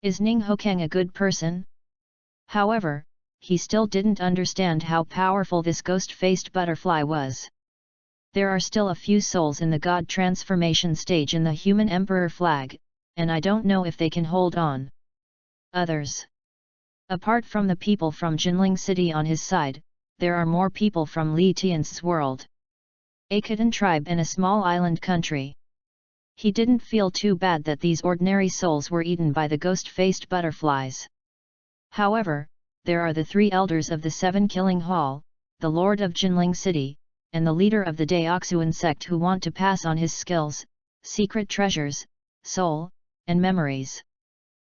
Is Ning Hokeng a good person? However, he still didn't understand how powerful this ghost-faced butterfly was. There are still a few souls in the God transformation stage in the human emperor flag, and I don't know if they can hold on. Others. Apart from the people from Jinling City on his side, there are more people from Li Tian's world. A Khitan tribe and a small island country. He didn't feel too bad that these ordinary souls were eaten by the ghost-faced butterflies. However, there are the 3 elders of the 7 Killing Hall, the Lord of Jinling City, and the leader of the Daoxuan sect who want to pass on his skills, secret treasures, soul, and memories.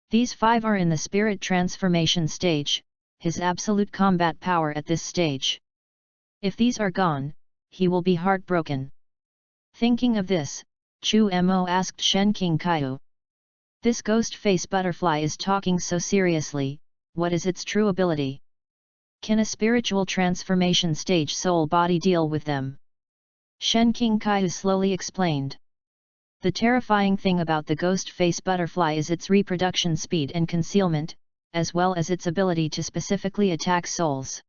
These 5 are in the spirit transformation stage, his absolute combat power at this stage. If these are gone, he will be heartbroken. Thinking of this, Chu Mo asked Shen Qingkai. This ghost face butterfly is talking so seriously, what is its true ability? Can a spiritual transformation stage soul body deal with them? Shen Qingkai slowly explained. The terrifying thing about the ghost face butterfly is its reproduction speed and concealment, as well as its ability to specifically attack souls.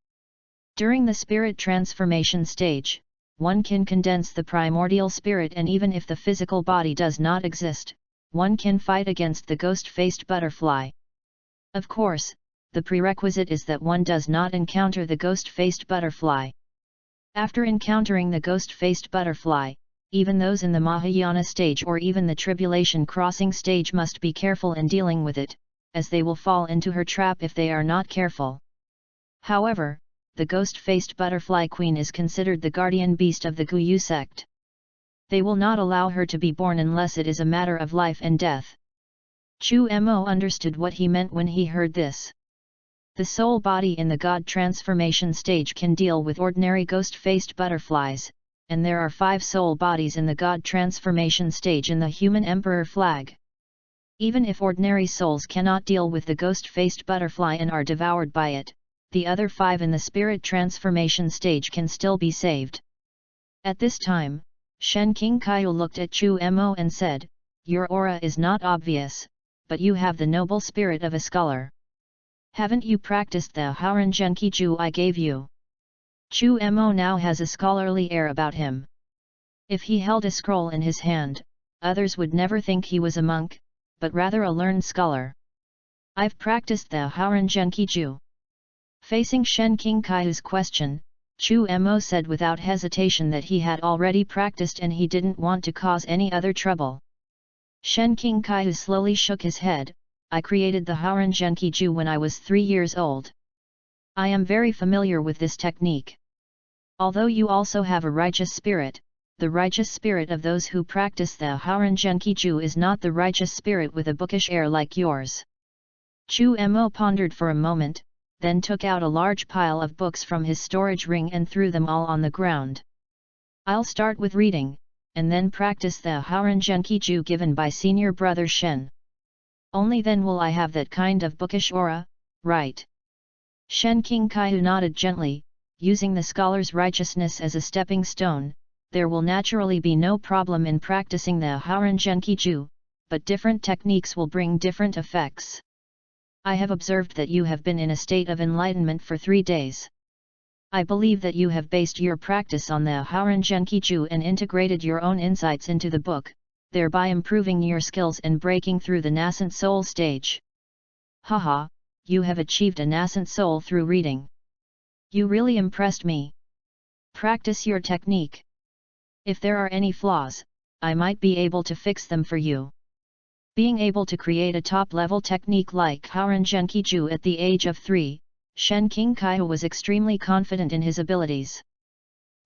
During the spirit transformation stage, one can condense the primordial spirit, and even if the physical body does not exist, one can fight against the ghost-faced butterfly. Of course, the prerequisite is that one does not encounter the ghost-faced butterfly. After encountering the ghost-faced butterfly, even those in the Mahayana stage or even the tribulation crossing stage must be careful in dealing with it, as they will fall into her trap if they are not careful. However, the ghost-faced butterfly queen is considered the guardian beast of the Guyu sect. They will not allow her to be born unless it is a matter of life and death. Chu Mo understood what he meant when he heard this. The soul body in the God transformation stage can deal with ordinary ghost-faced butterflies, and there are 5 soul bodies in the God transformation stage in the human emperor flag. Even if ordinary souls cannot deal with the ghost-faced butterfly and are devoured by it, the other 5 in the spirit transformation stage can still be saved. At this time, Shen Qingkai looked at Chu Mo and said, "Your aura is not obvious, but you have the noble spirit of a scholar. Haven't you practiced the Haoren Genkiju I gave you?" Chu Mo now has a scholarly air about him. If he held a scroll in his hand, others would never think he was a monk, but rather a learned scholar. "I've practiced the Haoren Genkiju." Facing Shen Qingkai's question, Chu Mo said without hesitation that he had already practiced and he didn't want to cause any other trouble. Shen Qingkai slowly shook his head. "I created the Haoren Genkiju when I was 3 years old. I am very familiar with this technique. Although you also have a righteous spirit, the righteous spirit of those who practice the Haoren Genkiju is not the righteous spirit with a bookish air like yours." Chu Mo pondered for a moment, then took out a large pile of books from his storage ring and threw them all on the ground. "I'll start with reading, and then practice the Haoren Genkiju given by senior brother Shen. Only then will I have that kind of bookish aura, right?" Shen Qingkai nodded gently. Using the scholar's righteousness as a stepping stone, there will naturally be no problem in practicing the Haoren Genkiju, but different techniques will bring different effects. I have observed that you have been in a state of enlightenment for 3 days. I believe that you have based your practice on the Haoren Genkiju and integrated your own insights into the book, thereby improving your skills and breaking through the nascent soul stage. Haha, you have achieved a nascent soul through reading. You really impressed me. Practice your technique. If there are any flaws, I might be able to fix them for you. Being able to create a top-level technique like Haoren Genkiju at the age of 3, Shen Qingkai was extremely confident in his abilities.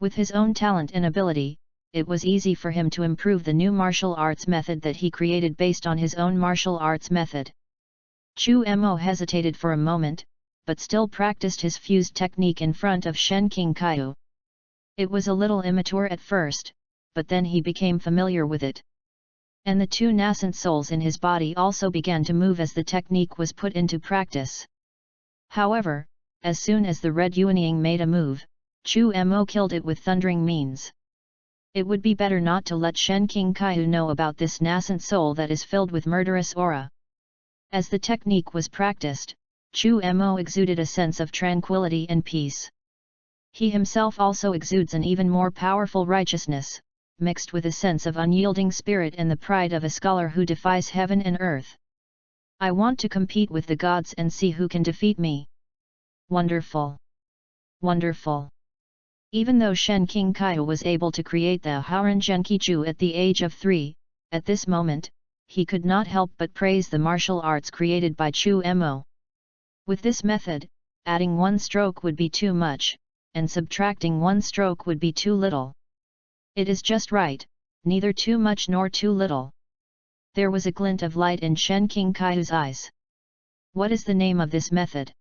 With his own talent and ability, it was easy for him to improve the new martial arts method that he created based on his own martial arts method. Chu Mo hesitated for a moment, but still practiced his fused technique in front of Shen King Kaiu. It was a little immature at first, but then he became familiar with it. And the two nascent souls in his body also began to move as the technique was put into practice. However, as soon as the Red Yuanying made a move, Chu Mo killed it with thundering means. It would be better not to let Shen King Kaiu know about this nascent soul that is filled with murderous aura. As the technique was practiced, Chu Mo exuded a sense of tranquility and peace. He himself also exudes an even more powerful righteousness, mixed with a sense of unyielding spirit and the pride of a scholar who defies heaven and earth. I want to compete with the gods and see who can defeat me. Wonderful! Wonderful! Even though Shen King Kaiu was able to create the Haoren Genki at the age of 3, at this moment, he could not help but praise the martial arts created by Chu Mo. With this method, adding one stroke would be too much, and subtracting one stroke would be too little. It is just right, neither too much nor too little. There was a glint of light in Shen King Kaiu's eyes. What is the name of this method?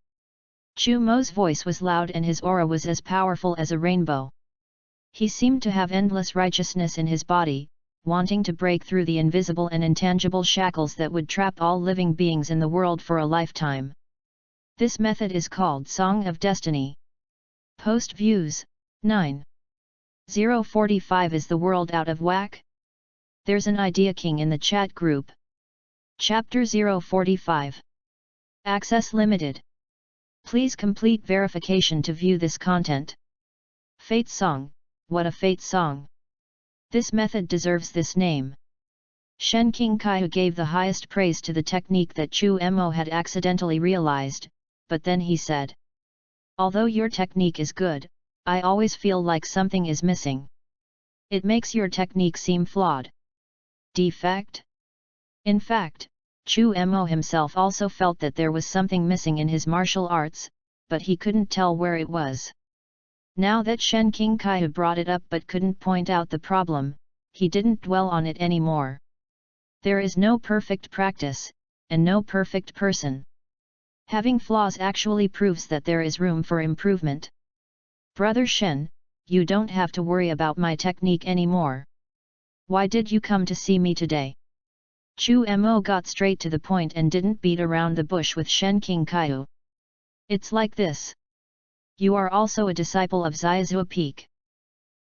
Chu Mo's voice was loud and his aura was as powerful as a rainbow. He seemed to have endless righteousness in his body, wanting to break through the invisible and intangible shackles that would trap all living beings in the world for a lifetime. This method is called Song of Destiny. Post views, 9. 045 Is the world out of whack? There's an idea king in the chat group. Chapter 045. Access limited. Please complete verification to view this content. Fate Song, what a fate song! This method deserves this name. Shen King Kaiu gave the highest praise to the technique that Chu Mo had accidentally realized, but then he said, although your technique is good, I always feel like something is missing. It makes your technique seem flawed. Defect? In fact, Chu Mo himself also felt that there was something missing in his martial arts, but he couldn't tell where it was. Now that Shen King Kaiu brought it up but couldn't point out the problem, he didn't dwell on it anymore. There is no perfect practice, and no perfect person. Having flaws actually proves that there is room for improvement. Brother Shen, you don't have to worry about my technique anymore. Why did you come to see me today? Chu Mo got straight to the point and didn't beat around the bush with Shen King Kaiu. It's like this. You are also a disciple of Xiazhua Peak.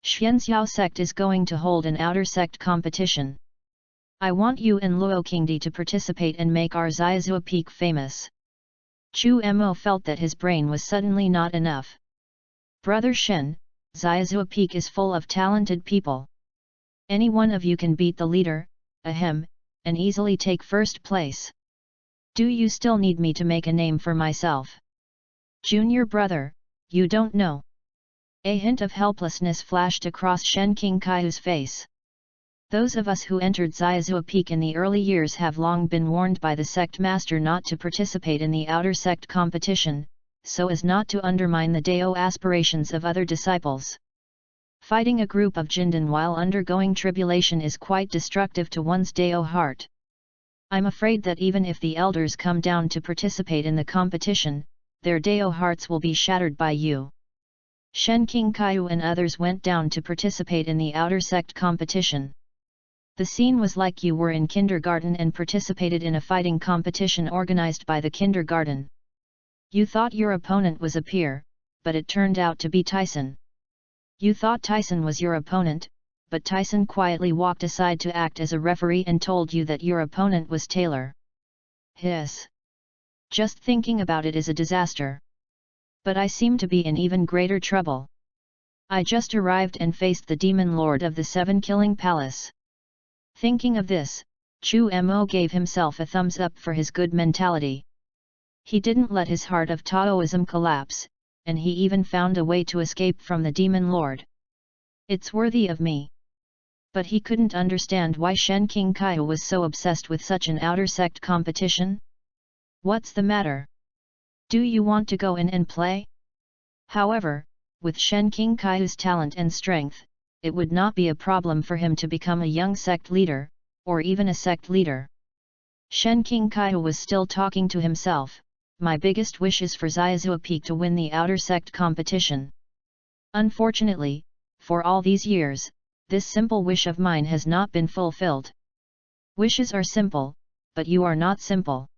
Xianxiao sect is going to hold an outer sect competition. I want you and Luo Qingdi to participate and make our Xiazhua Peak famous. Chu Mo felt that his brain was suddenly not enough. Brother Shen, Xiazhua Peak is full of talented people. Any one of you can beat the leader, ahem, and easily take first place. Do you still need me to make a name for myself? Junior brother, you don't know. A hint of helplessness flashed across Shen King Kaiu's face. Those of us who entered Xiazhua Peak in the early years have long been warned by the sect master not to participate in the outer sect competition, so as not to undermine the Dao aspirations of other disciples. Fighting a group of Jindan while undergoing tribulation is quite destructive to one's Dao heart. I'm afraid that even if the elders come down to participate in the competition, their Dao hearts will be shattered by you. Shen King Kaiu and others went down to participate in the outer sect competition. The scene was like you were in kindergarten and participated in a fighting competition organized by the kindergarten. You thought your opponent was a peer, but it turned out to be Tyson. You thought Tyson was your opponent, but Tyson quietly walked aside to act as a referee and told you that your opponent was Taylor. Hiss. Just thinking about it is a disaster. But I seem to be in even greater trouble. I just arrived and faced the demon lord of the 7 Killing Palace. Thinking of this, Chu Mo gave himself a thumbs up for his good mentality. He didn't let his heart of Taoism collapse, and he even found a way to escape from the demon lord. It's worthy of me. But he couldn't understand why Shen King Kaiu was so obsessed with such an outer sect competition. What's the matter? Do you want to go in and play? However, with Shen King Kaiu's talent and strength, it would not be a problem for him to become a young sect leader, or even a sect leader. Shen Qingkai was still talking to himself. My biggest wish is for Xiazhua Peak to win the outer sect competition. Unfortunately, for all these years, this simple wish of mine has not been fulfilled. Wishes are simple, but you are not simple.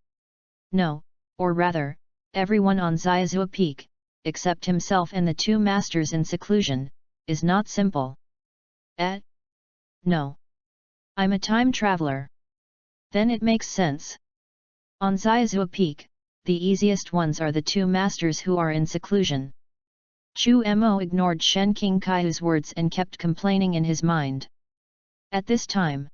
No, or rather, everyone on Xiazhua Peak, except himself and the two masters in seclusion, is not simple. No. I'm a time traveler. Then it makes sense. On Xiazhua Peak, the easiest ones are the two masters who are in seclusion. Chu Mo ignored Shen Qingkai's words and kept complaining in his mind. At this time,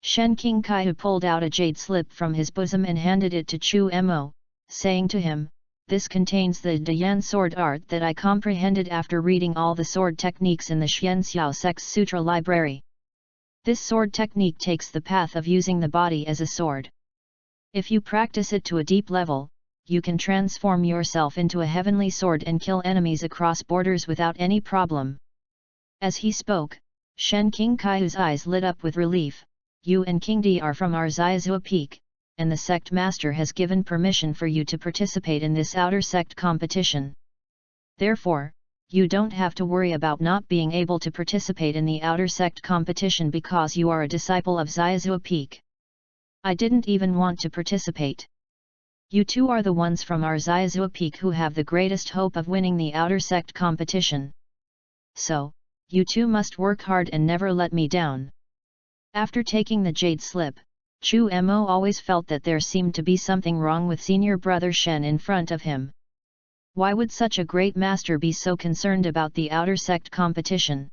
Shen Qingkai pulled out a jade slip from his bosom and handed it to Chu Mo, saying to him, "This contains the Dayan sword art that I comprehended after reading all the sword techniques in the Xianxiao Sex Sutra library. This sword technique takes the path of using the body as a sword. If you practice it to a deep level, you can transform yourself into a heavenly sword and kill enemies across borders without any problem." As he spoke, Shen Qingkai's eyes lit up with relief. "You and King Di are from our Xiazhua Peak, and the sect master has given permission for you to participate in this outer sect competition. Therefore, you don't have to worry about not being able to participate in the outer sect competition because you are a disciple of Xiazhua Peak. I didn't even want to participate. You two are the ones from our Xiazhua Peak who have the greatest hope of winning the outer sect competition. So, you two must work hard and never let me down." After taking the jade slip, Chu Mo always felt that there seemed to be something wrong with senior brother Shen in front of him. Why would such a great master be so concerned about the outer sect competition?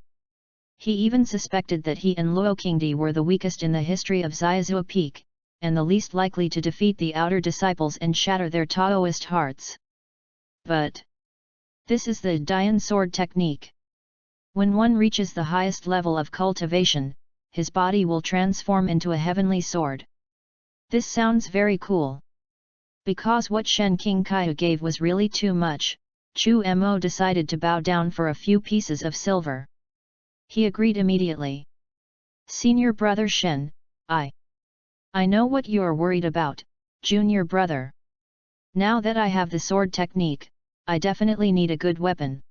He even suspected that he and Luo Qingdi were the weakest in the history of Xiazhua Peak, and the least likely to defeat the outer disciples and shatter their Taoist hearts. But this is the Dayan sword technique. When one reaches the highest level of cultivation, his body will transform into a heavenly sword. This sounds very cool. Because what Shen Qingkai gave was really too much, Chu Mo decided to bow down for a few pieces of silver. He agreed immediately. "Senior brother Shen, I know what you are worried about, junior brother. Now that I have the sword technique, I definitely need a good weapon.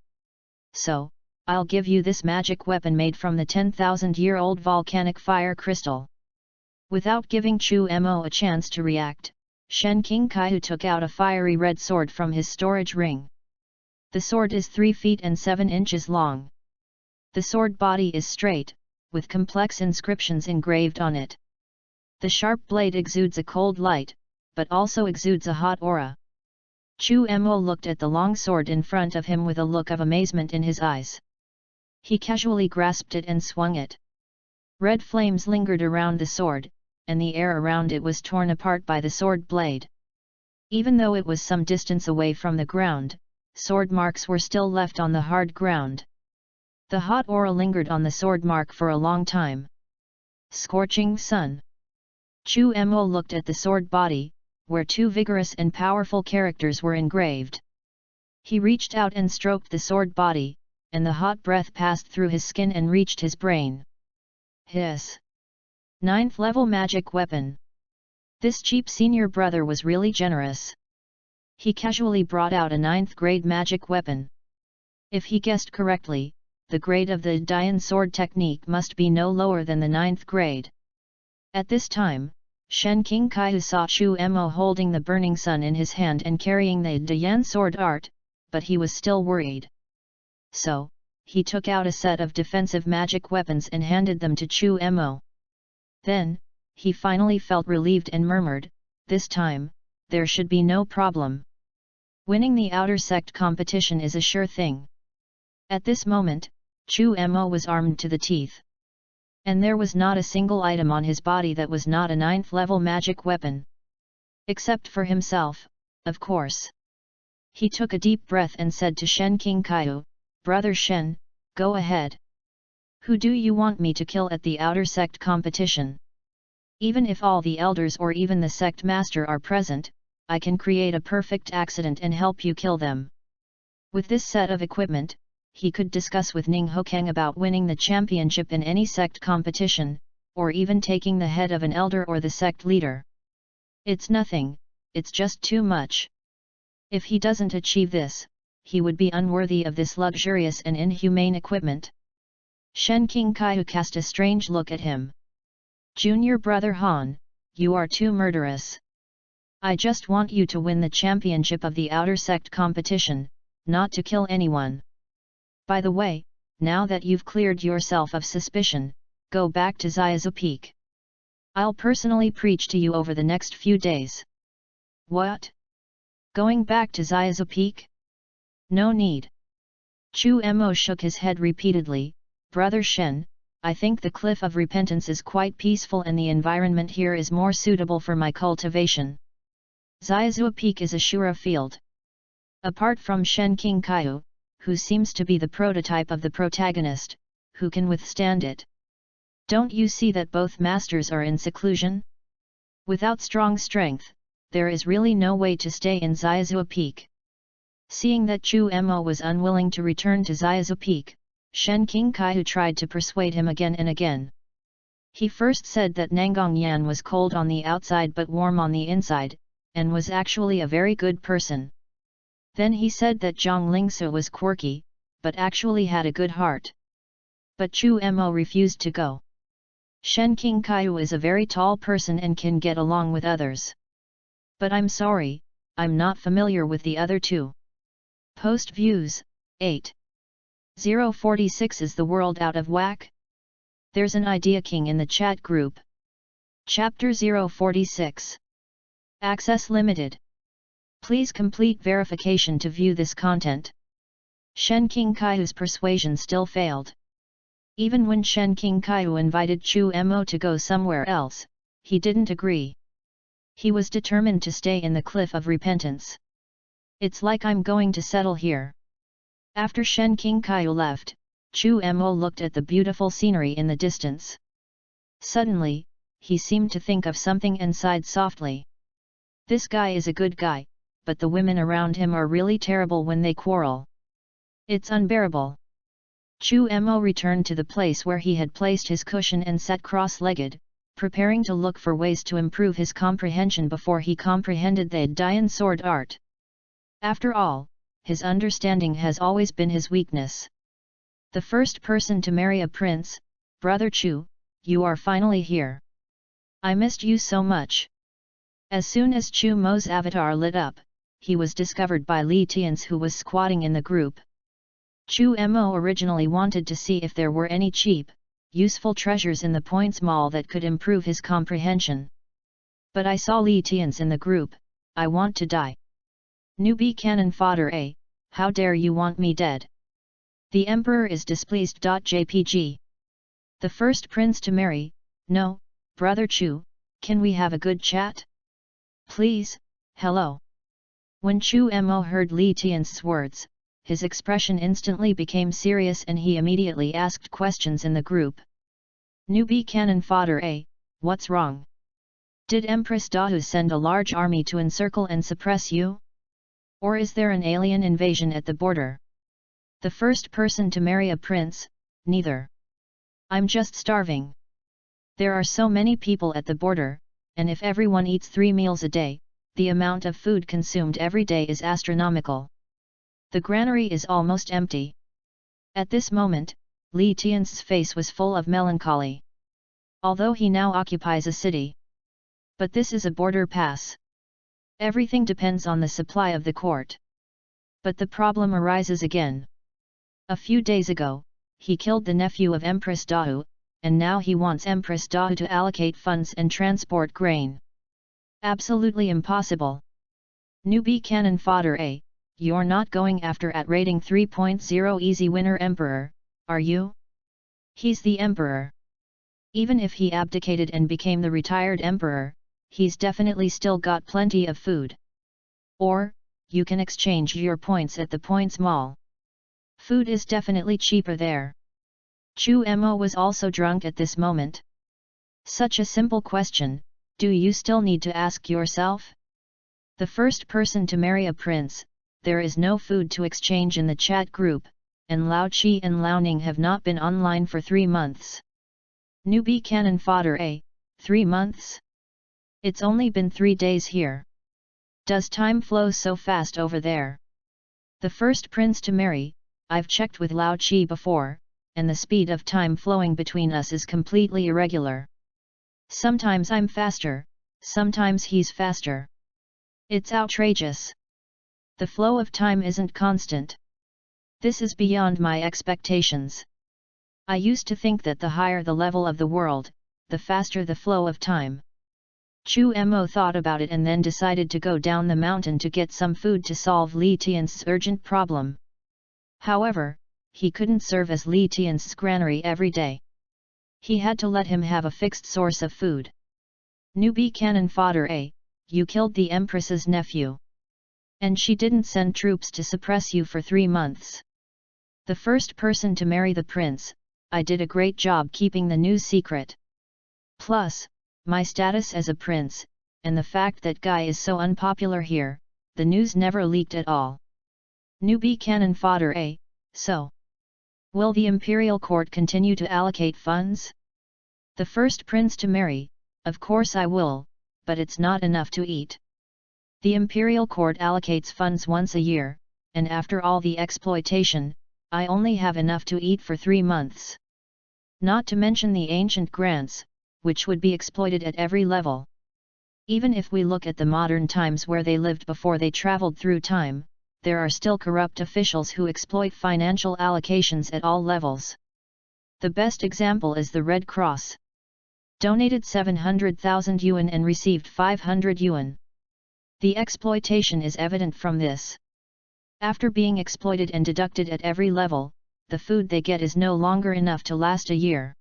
So, I'll give you this magic weapon made from the 10,000-year-old volcanic fire crystal." Without giving Chu Mo a chance to react, Shen Qingkai took out a fiery red sword from his storage ring. The sword is 3 feet and 7 inches long. The sword body is straight, with complex inscriptions engraved on it. The sharp blade exudes a cold light, but also exudes a hot aura. Chu Mo looked at the long sword in front of him with a look of amazement in his eyes. He casually grasped it and swung it. Red flames lingered around the sword, and the air around it was torn apart by the sword blade. Even though it was some distance away from the ground, sword marks were still left on the hard ground. The hot aura lingered on the sword mark for a long time. Scorching sun. Chu Mo looked at the sword body, where 2 vigorous and powerful characters were engraved. He reached out and stroked the sword body, and the hot breath passed through his skin and reached his brain. His 9th level magic weapon. This cheap senior brother was really generous. He casually brought out a 9th grade magic weapon. If he guessed correctly, the grade of the Dayan sword technique must be no lower than the 9th grade. At this time, Shen Qingkai saw Chu Mo holding the burning sun in his hand and carrying the Dayan sword art, but he was still worried. So, he took out a set of defensive magic weapons and handed them to Chu Mo. Then, he finally felt relieved and murmured, "This time, there should be no problem. Winning the outer sect competition is a sure thing." At this moment, Chu Mo was armed to the teeth. And there was not a single item on his body that was not a 9th level magic weapon. Except for himself, of course. He took a deep breath and said to Shen Qingkai, "Brother Shen, go ahead. Who do you want me to kill at the outer sect competition? Even if all the elders or even the sect master are present, I can create a perfect accident and help you kill them." With this set of equipment, he could discuss with Ning Hokang about winning the championship in any sect competition, or even taking the head of an elder or the sect leader. It's nothing, it's just too much. If he doesn't achieve this, he would be unworthy of this luxurious and inhumane equipment. Shen Qingkai cast a strange look at him. Junior brother Han, you are too murderous. I just want you to win the championship of the outer sect competition, not to kill anyone. By the way, now that you've cleared yourself of suspicion, go back to Xiaozu Peak. I'll personally preach to you over the next few days. What? Going back to Xiaozu Peak? No need. Chu Mo shook his head repeatedly. Brother Shen, I think the Cliff of Repentance is quite peaceful and the environment here is more suitable for my cultivation. Xiaozu Peak is a Shura field. Apart from Shen Qingkai, who seems to be the prototype of the protagonist, who can withstand it? Don't you see that both masters are in seclusion? Without strong strength, there is really no way to stay in Xiaozu Peak. Seeing that Chu Mo was unwilling to return to Xiaozu Peak, Shen Qingkai tried to persuade him again and again. He first said that Nangong Yan was cold on the outside but warm on the inside, and was actually a very good person. Then he said that Zhang Lingsu was quirky, but actually had a good heart. But Chu Mo refused to go. Shen Qingkai is a very tall person and can get along with others. But I'm sorry, I'm not familiar with the other two. Post views, 8:046 Is the world out of whack? There's an idea king in the chat group. Chapter 046. Access limited. Please complete verification to view this content. Shen Qingkai's persuasion still failed. Even when Shen Qingkai invited Chu Mo to go somewhere else, he didn't agree. He was determined to stay in the Cliff of Repentance. It's like I'm going to settle here. After Shen Qingkai left, Chu Mo looked at the beautiful scenery in the distance. Suddenly, he seemed to think of something and sighed softly. This guy is a good guy, but the women around him are really terrible when they quarrel. It's unbearable. Chu Mo returned to the place where he had placed his cushion and sat cross-legged, preparing to look for ways to improve his comprehension before he comprehended the Dian sword art. After all, his understanding has always been his weakness. The first person to marry a prince, Brother Chu, you are finally here. I missed you so much. As soon as Chu Mo's avatar lit up, he was discovered by Li Tians, who was squatting in the group. Chu Mo originally wanted to see if there were any cheap, useful treasures in the Points Mall that could improve his comprehension. But I saw Li Tians in the group. I want to die. Newbie cannon fodder A, how dare you want me dead? The Emperor is displeased. JPG. The first prince to marry, no, Brother Chu, can we have a good chat? Please, hello. When Chu Mo heard Li Tian's words, his expression instantly became serious and he immediately asked questions in the group. Newbie cannon fodder A, what's wrong? Did Empress Dahu send a large army to encircle and suppress you? Or is there an alien invasion at the border? The first person to marry a prince, neither. I'm just starving. There are so many people at the border, and if everyone eats 3 meals a day, the amount of food consumed every day is astronomical. The granary is almost empty. At this moment, Li Tian's face was full of melancholy. Although he now occupies a city. But this is a border pass. Everything depends on the supply of the court. But the problem arises again. A few days ago, he killed the nephew of Empress Dahu, and now he wants Empress Dahu to allocate funds and transport grain. Absolutely impossible. Newbie cannon fodder A, you're not going after at rating 3.0 easy winner Emperor, are you? He's the Emperor. Even if he abdicated and became the retired Emperor, he's definitely still got plenty of food. Or, you can exchange your points at the Points Mall. Food is definitely cheaper there. Chu Mo was also drunk at this moment. Such a simple question, do you still need to ask yourself? The first person to marry a prince, there is no food to exchange in the chat group, and Lao Chi and Lao Ning have not been online for 3 months. Newbie cannon fodder 3 months? It's only been 3 days here. Does time flow so fast over there? The first prince to marry, I've checked with Lao Chi before, and the speed of time flowing between us is completely irregular. Sometimes I'm faster, sometimes he's faster. It's outrageous. The flow of time isn't constant. This is beyond my expectations. I used to think that the higher the level of the world, the faster the flow of time. Chu Mo thought about it and then decided to go down the mountain to get some food to solve Li Tian's urgent problem. However, he couldn't serve as Li Tian's granary every day. He had to let him have a fixed source of food. Newbie cannon fodder you killed the Empress's nephew. And she didn't send troops to suppress you for 3 months. The first person to marry the prince, I did a great job keeping the news secret. Plus, my status as a prince, and the fact that Guy is so unpopular here, the news never leaked at all. Newbie cannon fodder so. Will the imperial court continue to allocate funds? The first prince to marry, of course I will, but it's not enough to eat. The imperial court allocates funds once a year, and after all the exploitation, I only have enough to eat for 3 months. Not to mention the ancient grants, which would be exploited at every level. Even if we look at the modern times where they lived before they traveled through time, there are still corrupt officials who exploit financial allocations at all levels. The best example is the Red Cross. Donated 700,000 yuan and received 500 yuan. The exploitation is evident from this. After being exploited and deducted at every level, the food they get is no longer enough to last a year.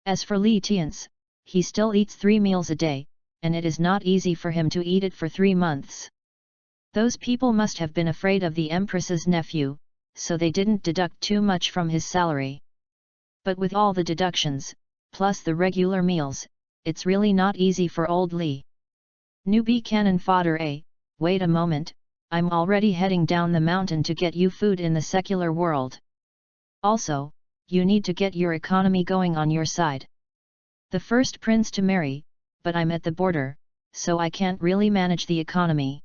As for Li Tian's, he still eats 3 meals a day, and it is not easy for him to eat it for 3 months. Those people must have been afraid of the Empress's nephew, so they didn't deduct too much from his salary. But with all the deductions, plus the regular meals, it's really not easy for old Li. Newbie cannon fodder wait a moment, I'm already heading down the mountain to get you food in the secular world. Also, you need to get your economy going on your side. The first prince to marry, but I'm at the border, so I can't really manage the economy.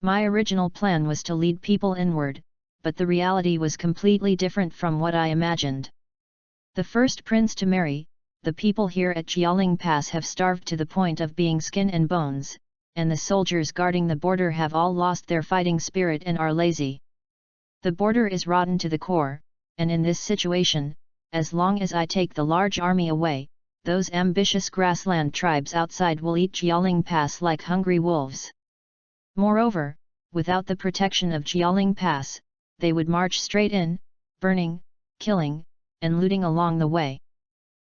My original plan was to lead people inward, but the reality was completely different from what I imagined. The first prince to marry, the people here at Jialing Pass have starved to the point of being skin and bones, and the soldiers guarding the border have all lost their fighting spirit and are lazy. The border is rotten to the core, and in this situation, as long as I take the large army away, those ambitious grassland tribes outside will eat Jialing Pass like hungry wolves. Moreover, without the protection of Jialing Pass, they would march straight in, burning, killing, and looting along the way.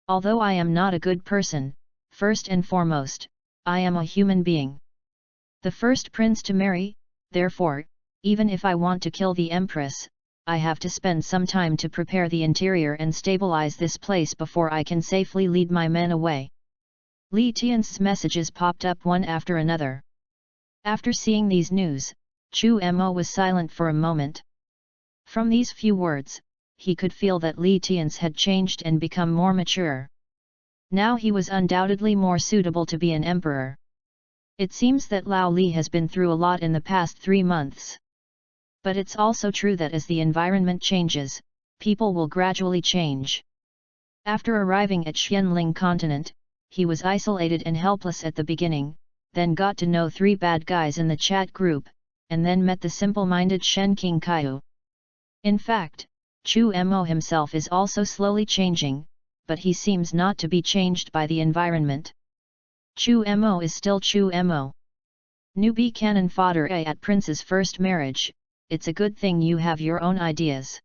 Although I am not a good person, first and foremost, I am a human being. The first prince to marry, therefore, even if I want to kill the Empress, I have to spend some time to prepare the interior and stabilize this place before I can safely lead my men away. Li Tian's messages popped up one after another. After seeing these news, Chu Mo was silent for a moment. From these few words, he could feel that Li Tian's had changed and become more mature. Now he was undoubtedly more suitable to be an emperor. It seems that Lao Li has been through a lot in the past 3 months. But it's also true that as the environment changes, people will gradually change. After arriving at Xianling continent, he was isolated and helpless at the beginning, then got to know 3 bad guys in the chat group, and then met the simple-minded Shen King Kaiu. In fact, Chu Mo himself is also slowly changing, but he seems not to be changed by the environment. Chu Mo is still Chu Mo. Newbie cannon fodder at Prince's first marriage, it's a good thing you have your own ideas.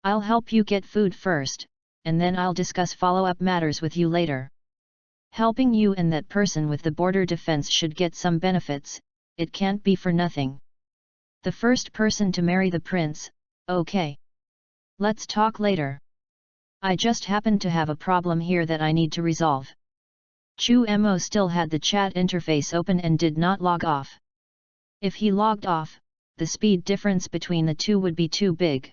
I'll help you get food first, and then I'll discuss follow-up matters with you later. Helping you and that person with the border defense should get some benefits, it can't be for nothing. The first person to marry the prince, okay. Let's talk later. I just happen to have a problem here that I need to resolve. Chu Mo still had the chat interface open and did not log off. If he logged off, the speed difference between the two would be too big.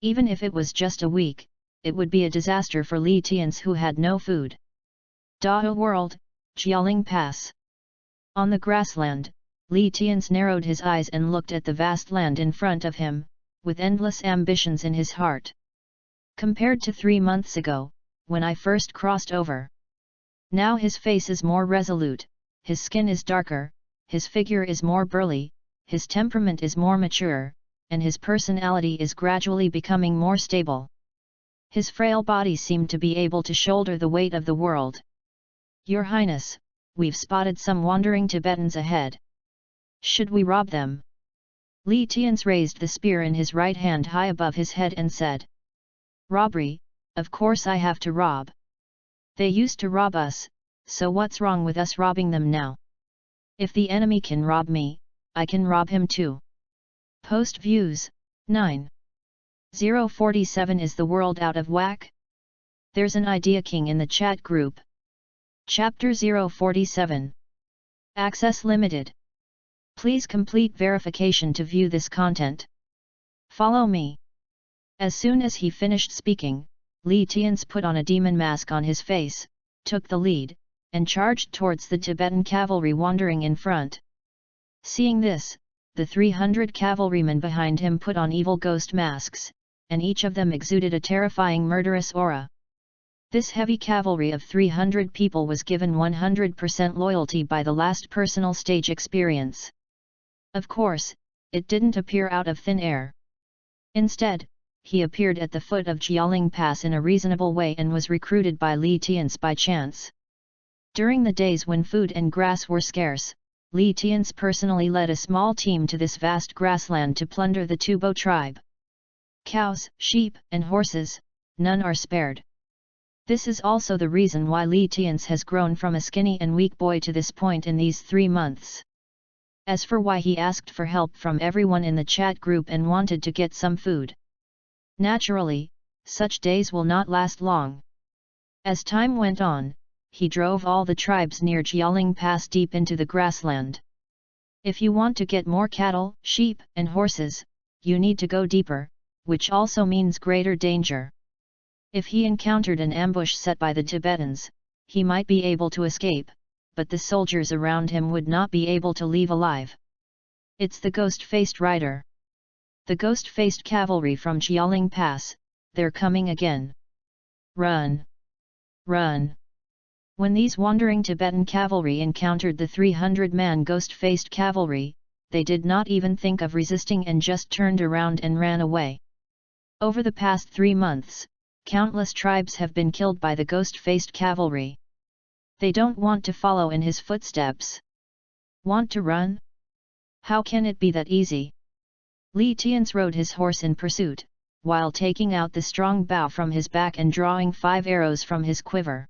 Even if it was just a week, it would be a disaster for Li Tians who had no food. Dao World, Jialing Pass. On the grassland, Li Tians narrowed his eyes and looked at the vast land in front of him, with endless ambitions in his heart. Compared to 3 months ago, when I first crossed over. Now his face is more resolute, his skin is darker, his figure is more burly, his temperament is more mature, and his personality is gradually becoming more stable. His frail body seemed to be able to shoulder the weight of the world. Your Highness, we've spotted some wandering Tibetans ahead. Should we rob them? Li Tians raised the spear in his right hand high above his head and said. Robbery, of course I have to rob. They used to rob us, so what's wrong with us robbing them now? If the enemy can rob me, I can rob him too. Post views, 9. 047 Is the world out of whack? There's an idea king in the chat group. Chapter 047. Access limited. Please complete verification to view this content. Follow me. As soon as he finished speaking, Li Tians put on a demon mask on his face, took the lead, and charged towards the Tibetan cavalry wandering in front. Seeing this, the 300 cavalrymen behind him put on evil ghost masks, and each of them exuded a terrifying murderous aura. This heavy cavalry of 300 people was given 100% loyalty by the last personal stage experience. Of course, it didn't appear out of thin air. Instead, he appeared at the foot of Jialing Pass in a reasonable way and was recruited by Li Tians by chance. During the days when food and grass were scarce, Li Tians personally led a small team to this vast grassland to plunder the Tubo tribe. Cows, sheep, and horses, none are spared. This is also the reason why Li Tians has grown from a skinny and weak boy to this point in these 3 months. As for why he asked for help from everyone in the chat group and wanted to get some food. Naturally, such days will not last long. As time went on, he drove all the tribes near Jialing Pass deep into the grassland. If you want to get more cattle, sheep, and horses, you need to go deeper, which also means greater danger. If he encountered an ambush set by the Tibetans, he might be able to escape, but the soldiers around him would not be able to leave alive. It's the ghost-faced rider. The ghost-faced cavalry from Jialing Pass, they're coming again. Run! Run! When these wandering Tibetan cavalry encountered the 300-man ghost-faced cavalry, they did not even think of resisting and just turned around and ran away. Over the past 3 months, countless tribes have been killed by the ghost-faced cavalry. They don't want to follow in his footsteps. Want to run? How can it be that easy? Li Tians rode his horse in pursuit, while taking out the strong bow from his back and drawing 5 arrows from his quiver.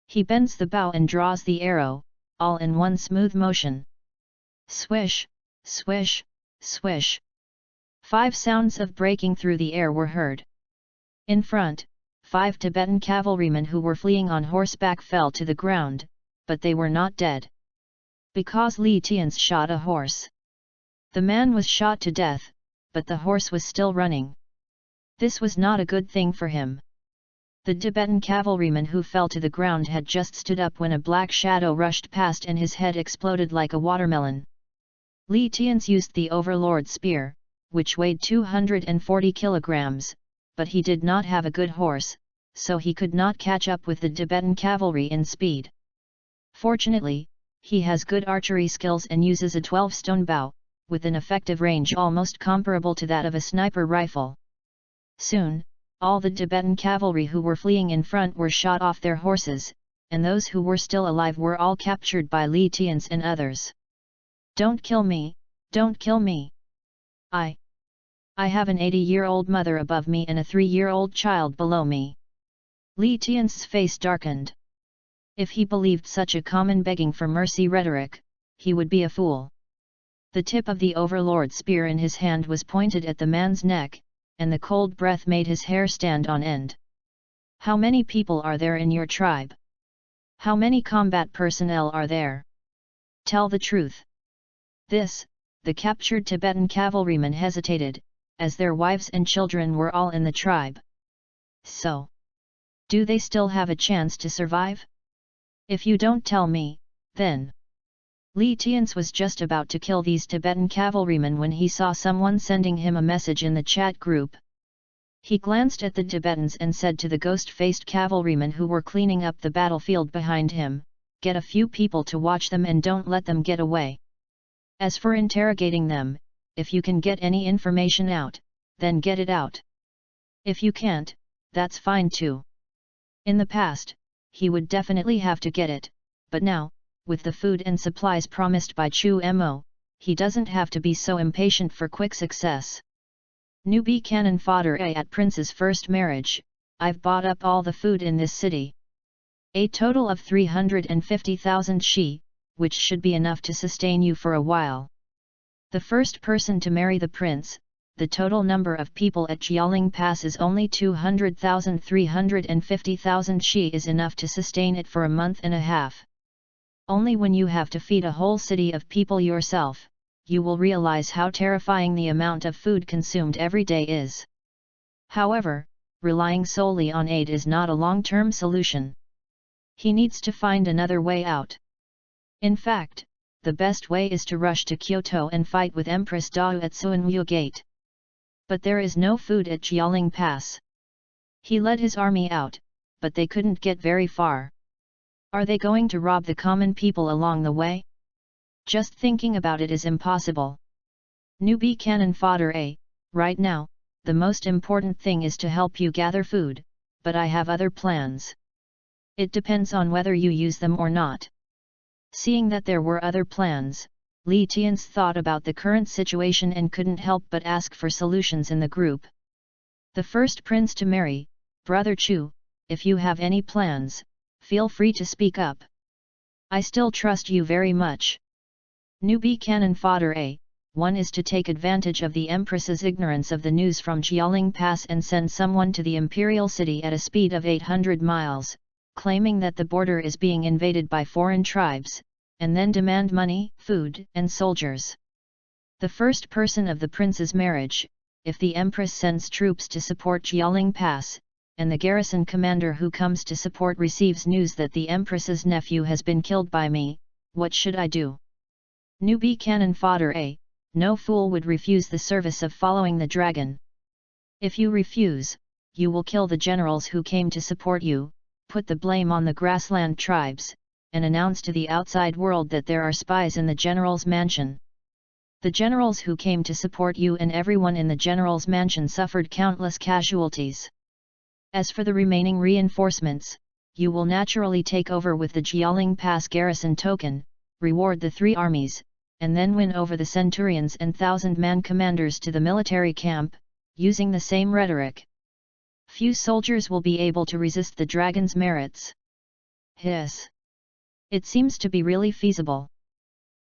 He bends the bow and draws the arrow, all in one smooth motion. Swish, swish, swish. 5 sounds of breaking through the air were heard. In front, 5 Tibetan cavalrymen who were fleeing on horseback fell to the ground, but they were not dead. Because Li Tians shot a horse. The man was shot to death, but the horse was still running. This was not a good thing for him. The Tibetan cavalryman who fell to the ground had just stood up when a black shadow rushed past and his head exploded like a watermelon. Li Tians used the Overlord spear, which weighed 240 kilograms, but he did not have a good horse, so he could not catch up with the Tibetan cavalry in speed. Fortunately, he has good archery skills and uses a 12-stone bow, with an effective range almost comparable to that of a sniper rifle. Soon, all the Tibetan cavalry who were fleeing in front were shot off their horses, and those who were still alive were all captured by Li Tians and others. Don't kill me, don't kill me. I have an 80-year-old mother above me and a 3-year-old child below me. Li Tian's face darkened. If he believed such a common begging for mercy rhetoric, he would be a fool. The tip of the Overlord spear in his hand was pointed at the man's neck, and the cold breath made his hair stand on end. How many people are there in your tribe? How many combat personnel are there? Tell the truth. The captured Tibetan cavalryman hesitated, as their wives and children were all in the tribe. So, do they still have a chance to survive? If you don't tell me, then. Li Tian's was just about to kill these Tibetan cavalrymen when he saw someone sending him a message in the chat group. He glanced at the Tibetans and said to the ghost-faced cavalrymen who were cleaning up the battlefield behind him, "Get a few people to watch them and don't let them get away. As for interrogating them, if you can get any information out, then get it out. If you can't, that's fine too." In the past, he would definitely have to get it, but now, with the food and supplies promised by Chu Mo, he doesn't have to be so impatient for quick success. Newbie cannon fodder at Prince's first marriage. I've bought up all the food in this city. A total of 350,000 shi, which should be enough to sustain you for a while. The first person to marry the prince, the total number of people at Jialing Pass is only 200,000. 350,000 shi is enough to sustain it for a month and a half. Only when you have to feed a whole city of people yourself, you will realize how terrifying the amount of food consumed every day is. However, relying solely on aid is not a long-term solution. He needs to find another way out. In fact, the best way is to rush to Kyoto and fight with Empress Dao at Suanwu Gate. But there is no food at Jialing Pass. He led his army out, but they couldn't get very far. Are they going to rob the common people along the way? Just thinking about it is impossible. Newbie cannon fodder right now, the most important thing is to help you gather food, but I have other plans. It depends on whether you use them or not. Seeing that there were other plans, Li Tian's thought about the current situation and couldn't help but ask for solutions in the group. The first prince to marry, Brother Chu, if you have any plans, feel free to speak up. I still trust you very much. Newbie cannon fodder one is to take advantage of the Empress's ignorance of the news from Jialing Pass and send someone to the imperial city at a speed of 800 miles, claiming that the border is being invaded by foreign tribes, and then demand money, food, and soldiers. The first person of the prince's marriage, if the Empress sends troops to support Jialing Pass, and the garrison commander who comes to support receives news that the Empress's nephew has been killed by me, what should I do? Newbie cannon fodder no fool would refuse the service of following the dragon. If you refuse, you will kill the generals who came to support you, put the blame on the grassland tribes, and announce to the outside world that there are spies in the general's mansion. The generals who came to support you and everyone in the general's mansion suffered countless casualties. As for the remaining reinforcements, you will naturally take over with the Jialing Pass garrison token, reward the three armies, and then win over the centurions and 1,000-man commanders to the military camp, using the same rhetoric. Few soldiers will be able to resist the dragon's merits. Hiss. It seems to be really feasible.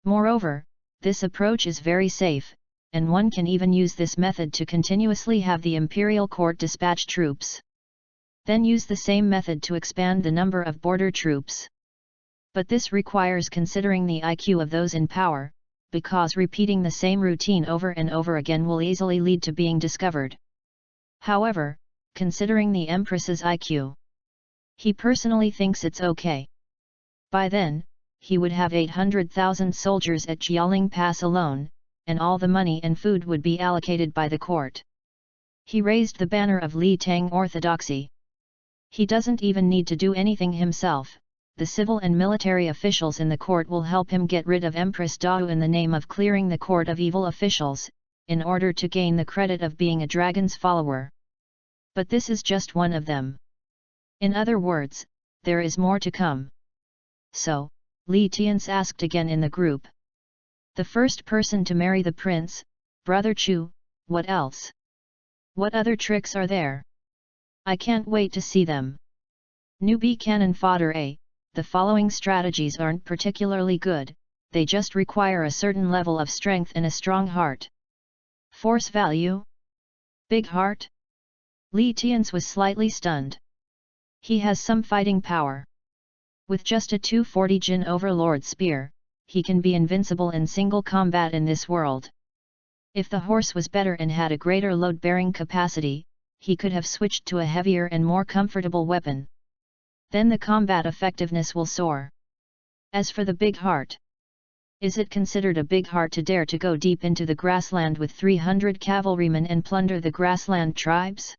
Moreover, this approach is very safe, and one can even use this method to continuously have the imperial court dispatch troops. Then use the same method to expand the number of border troops. But this requires considering the IQ of those in power, because repeating the same routine over and over again will easily lead to being discovered. However, considering the Empress's IQ, he personally thinks it's okay. By then, he would have 800,000 soldiers at Jialing Pass alone, and all the money and food would be allocated by the court. He raised the banner of Li Tang orthodoxy. He doesn't even need to do anything himself. The civil and military officials in the court will help him get rid of Empress Dao in the name of clearing the court of evil officials, in order to gain the credit of being a dragon's follower. But this is just one of them. In other words, there is more to come. So, Li Tian's asked again in the group. The first person to marry the prince, Brother Chu, what else? What other tricks are there? I can't wait to see them. Newbie cannon fodder the following strategies aren't particularly good, they just require a certain level of strength and a strong heart. Force value? Big heart? Li Tian's was slightly stunned. He has some fighting power. With just a 240 Jin Overlord spear, he can be invincible in single combat in this world. If the horse was better and had a greater load-bearing capacity, he could have switched to a heavier and more comfortable weapon. Then the combat effectiveness will soar. As for the big heart, is it considered a big heart to dare to go deep into the grassland with 300 cavalrymen and plunder the grassland tribes?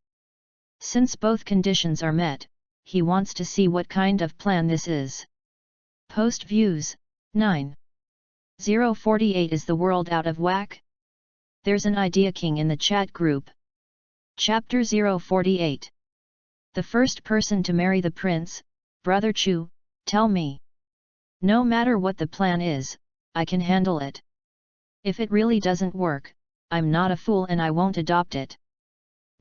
Since both conditions are met, he wants to see what kind of plan this is. Post views, 9,048. Is the world out of whack? There's an idea king in the chat group. Chapter 048. The first person to marry the prince, Brother Chu, tell me. No matter what the plan is, I can handle it. If it really doesn't work, I'm not a fool and I won't adopt it.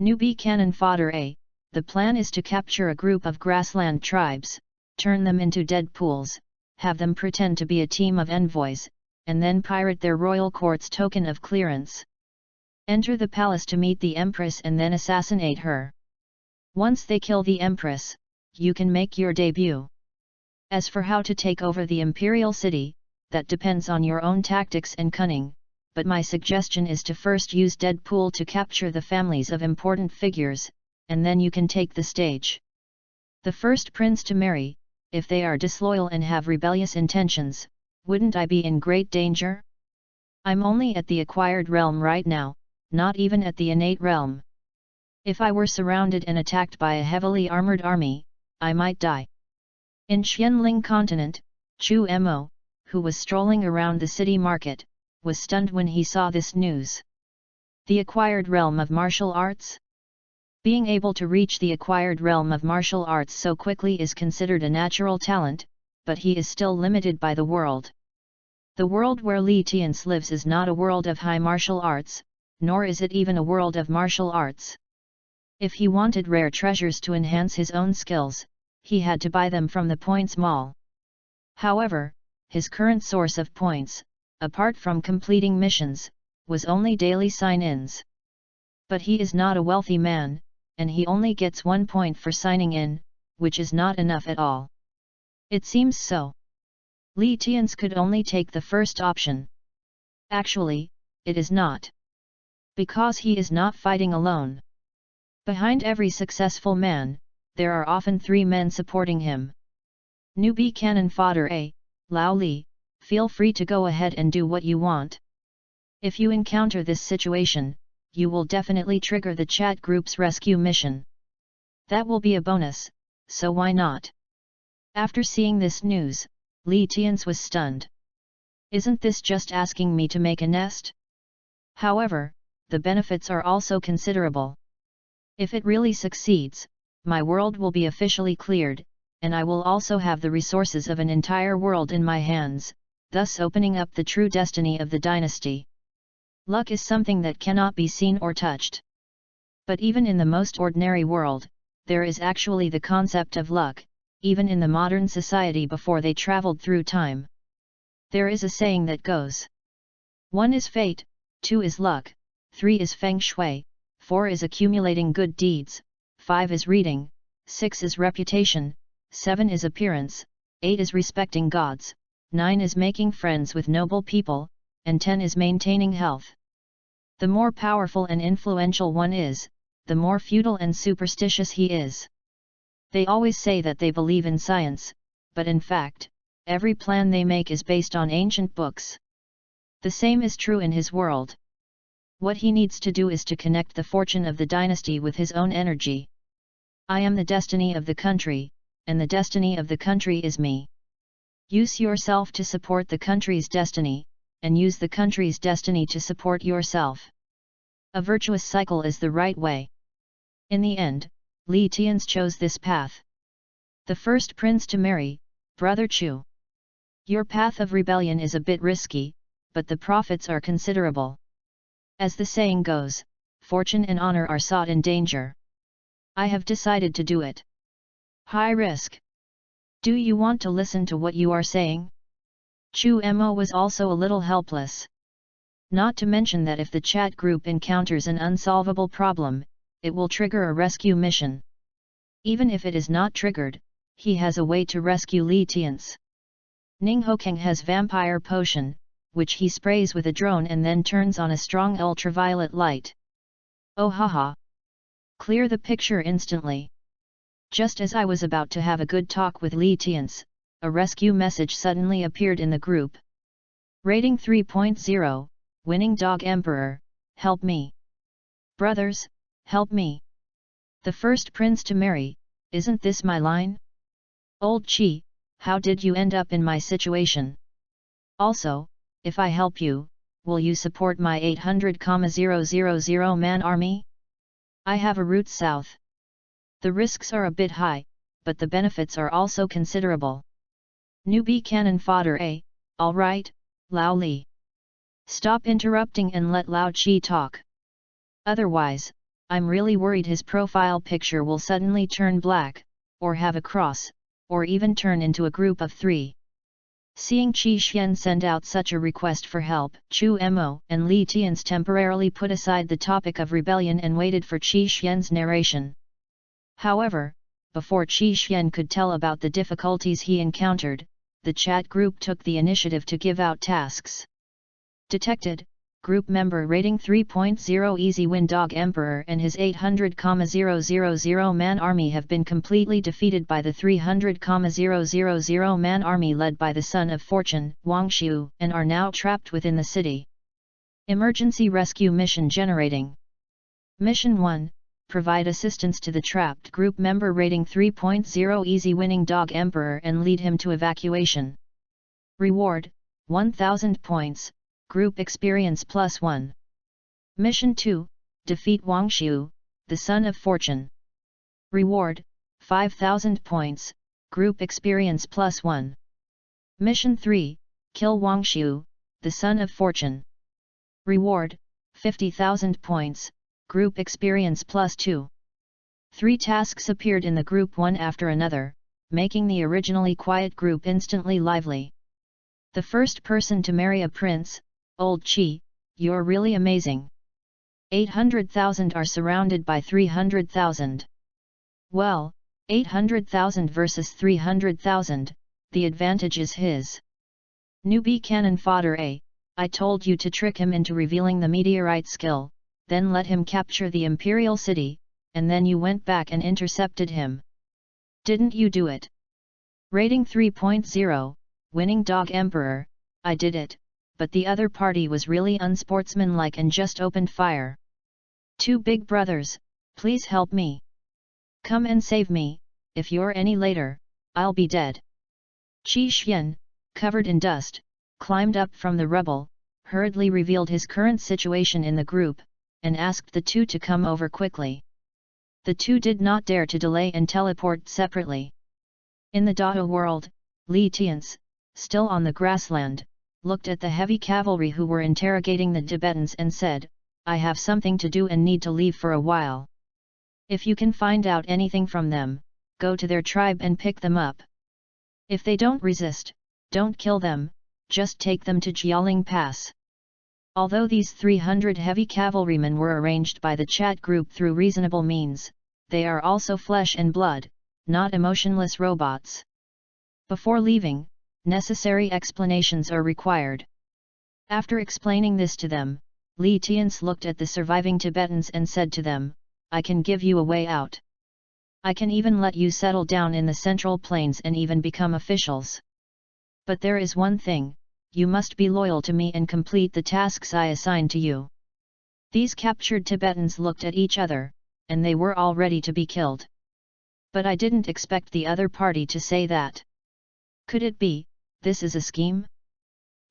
Newbie cannon fodder A. The plan is to capture a group of grassland tribes, turn them into dead pools, have them pretend to be a team of envoys, and then pirate their royal court's token of clearance. Enter the palace to meet the empress and then assassinate her. Once they kill the empress, you can make your debut. As for how to take over the imperial city, that depends on your own tactics and cunning, but my suggestion is to first use Deadpool to capture the families of important figures, and then you can take the stage. The first prince to marry, if they are disloyal and have rebellious intentions, wouldn't I be in great danger? I'm only at the acquired realm right now, not even at the innate realm. If I were surrounded and attacked by a heavily armored army, I might die. In Xianling continent, Chu Mo, who was strolling around the city market, was stunned when he saw this news. The acquired realm of martial arts? Being able to reach the acquired realm of martial arts so quickly is considered a natural talent, but he is still limited by the world. The world where Li Tians lives is not a world of high martial arts, nor is it even a world of martial arts. If he wanted rare treasures to enhance his own skills, he had to buy them from the Points Mall. However, his current source of points, apart from completing missions, was only daily sign-ins. But he is not a wealthy man, and he only gets 1 point for signing in, which is not enough at all. It seems so. Li Tians could only take the first option. Actually, it is not. Because he is not fighting alone. Behind every successful man, there are often 3 men supporting him. Newbie cannon fodder A. Lao Li, feel free to go ahead and do what you want. If you encounter this situation, you will definitely trigger the chat group's rescue mission. That will be a bonus, so why not? After seeing this news, Li Tians was stunned. Isn't this just asking me to make a nest? However, the benefits are also considerable. If it really succeeds, my world will be officially cleared, and I will also have the resources of an entire world in my hands, thus opening up the true destiny of the dynasty. Luck is something that cannot be seen or touched. But even in the most ordinary world, there is actually the concept of luck, even in the modern society before they traveled through time. There is a saying that goes: 1 is fate, 2 is luck, 3 is feng shui, 4 is accumulating good deeds, 5 is reading, 6 is reputation, 7 is appearance, 8 is respecting gods, 9 is making friends with noble people, and 10 is maintaining health. The more powerful and influential one is, the more feudal and superstitious he is. They always say that they believe in science, but in fact, every plan they make is based on ancient books. The same is true in his world. What he needs to do is to connect the fortune of the dynasty with his own energy. I am the destiny of the country, and the destiny of the country is me. Use yourself to support the country's destiny, and use the country's destiny to support yourself. A virtuous cycle is the right way. In the end, Li Tians chose this path. The first prince to marry, Brother Chu. Your path of rebellion is a bit risky, but the profits are considerable. As the saying goes, fortune and honor are sought in danger. I have decided to do it. High risk. Do you want to listen to what you are saying? Chu Mo was also a little helpless. Not to mention that if the chat group encounters an unsolvable problem, it will trigger a rescue mission. Even if it is not triggered, he has a way to rescue Li Tians. Ning Hokeng has vampire potion, which he sprays with a drone and then turns on a strong ultraviolet light. Oh haha! Clear the picture instantly. Just as I was about to have a good talk with Li Tian's, a rescue message suddenly appeared in the group. Rating 3.0, Winning Dog Emperor, help me. Brothers, help me. The first prince to marry, isn't this my line? Old Chi, how did you end up in my situation? Also, if I help you, will you support my 800,000 man army? I have a route south. The risks are a bit high, but the benefits are also considerable. Newbie cannon fodder A, alright, Lao Li. Stop interrupting and let Lao Chi talk. Otherwise, I'm really worried his profile picture will suddenly turn black, or have a cross, or even turn into a group of 3. Seeing Qi Xian send out such a request for help, Chu Mo and Li Tian's temporarily put aside the topic of rebellion and waited for Qi Xian's narration. However, before Qi Xian could tell about the difficulties he encountered, the chat group took the initiative to give out tasks. Detected, group member rating 3.0 Easy Win Dog Emperor and his 800,000 man army have been completely defeated by the 300,000 man army led by the son of fortune, Wang Xiu, and are now trapped within the city. Emergency rescue mission generating. Mission 1. Provide assistance to the trapped group member rating 3.0 Easy Winning Dog Emperor and lead him to evacuation. Reward, 1000 points, Group Experience +1. Mission 2, Defeat Wang Xiu, the Son of Fortune. Reward, 5000 points, Group Experience +1. Mission 3, Kill Wang Xiu, the Son of Fortune. Reward, 50,000 points, Group Experience +2. 3 tasks appeared in the group one after another, making the originally quiet group instantly lively. The first person to marry a prince, Old Chi, you're really amazing. 800,000 are surrounded by 300,000. Well, 800,000 versus 300,000, the advantage is his. Newbie cannon fodder A, I told you to trick him into revealing the meteorite skill, then let him capture the imperial city, and then you went back and intercepted him. Didn't you do it? Rating 3.0, Winning Dog Emperor, I did it, but the other party was really unsportsmanlike and just opened fire. 2 big brothers, please help me. Come and save me, if you're any later, I'll be dead. Qi Xian, covered in dust, climbed up from the rubble, hurriedly revealed his current situation in the group, and asked the 2 to come over quickly. The 2 did not dare to delay and teleport separately. In the Dao world, Li Tian's, still on the grassland, looked at the heavy cavalry who were interrogating the Tibetans and said, I have something to do and need to leave for a while. If you can find out anything from them, go to their tribe and pick them up. If they don't resist, don't kill them, just take them to Jialing Pass. Although these 300 heavy cavalrymen were arranged by the chat group through reasonable means, they are also flesh and blood, not emotionless robots. Before leaving, necessary explanations are required. After explaining this to them, Li Tian's looked at the surviving Tibetans and said to them, I can give you a way out. I can even let you settle down in the Central Plains and even become officials. But there is one thing, you must be loyal to me and complete the tasks I assign to you. These captured Tibetans looked at each other, and they were all ready to be killed. But I didn't expect the other party to say that. Could it be, this is a scheme?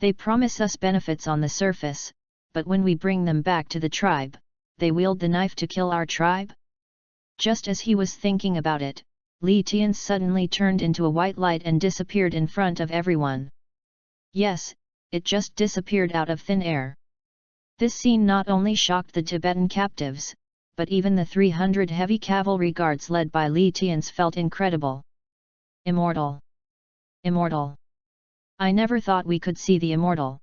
They promise us benefits on the surface, but when we bring them back to the tribe, they wield the knife to kill our tribe? Just as he was thinking about it, Li Tian suddenly turned into a white light and disappeared in front of everyone. Yes, it just disappeared out of thin air. This scene not only shocked the Tibetan captives, but even the 300 heavy cavalry guards led by Li Tian's felt incredible. Immortal! Immortal! I never thought we could see the immortal.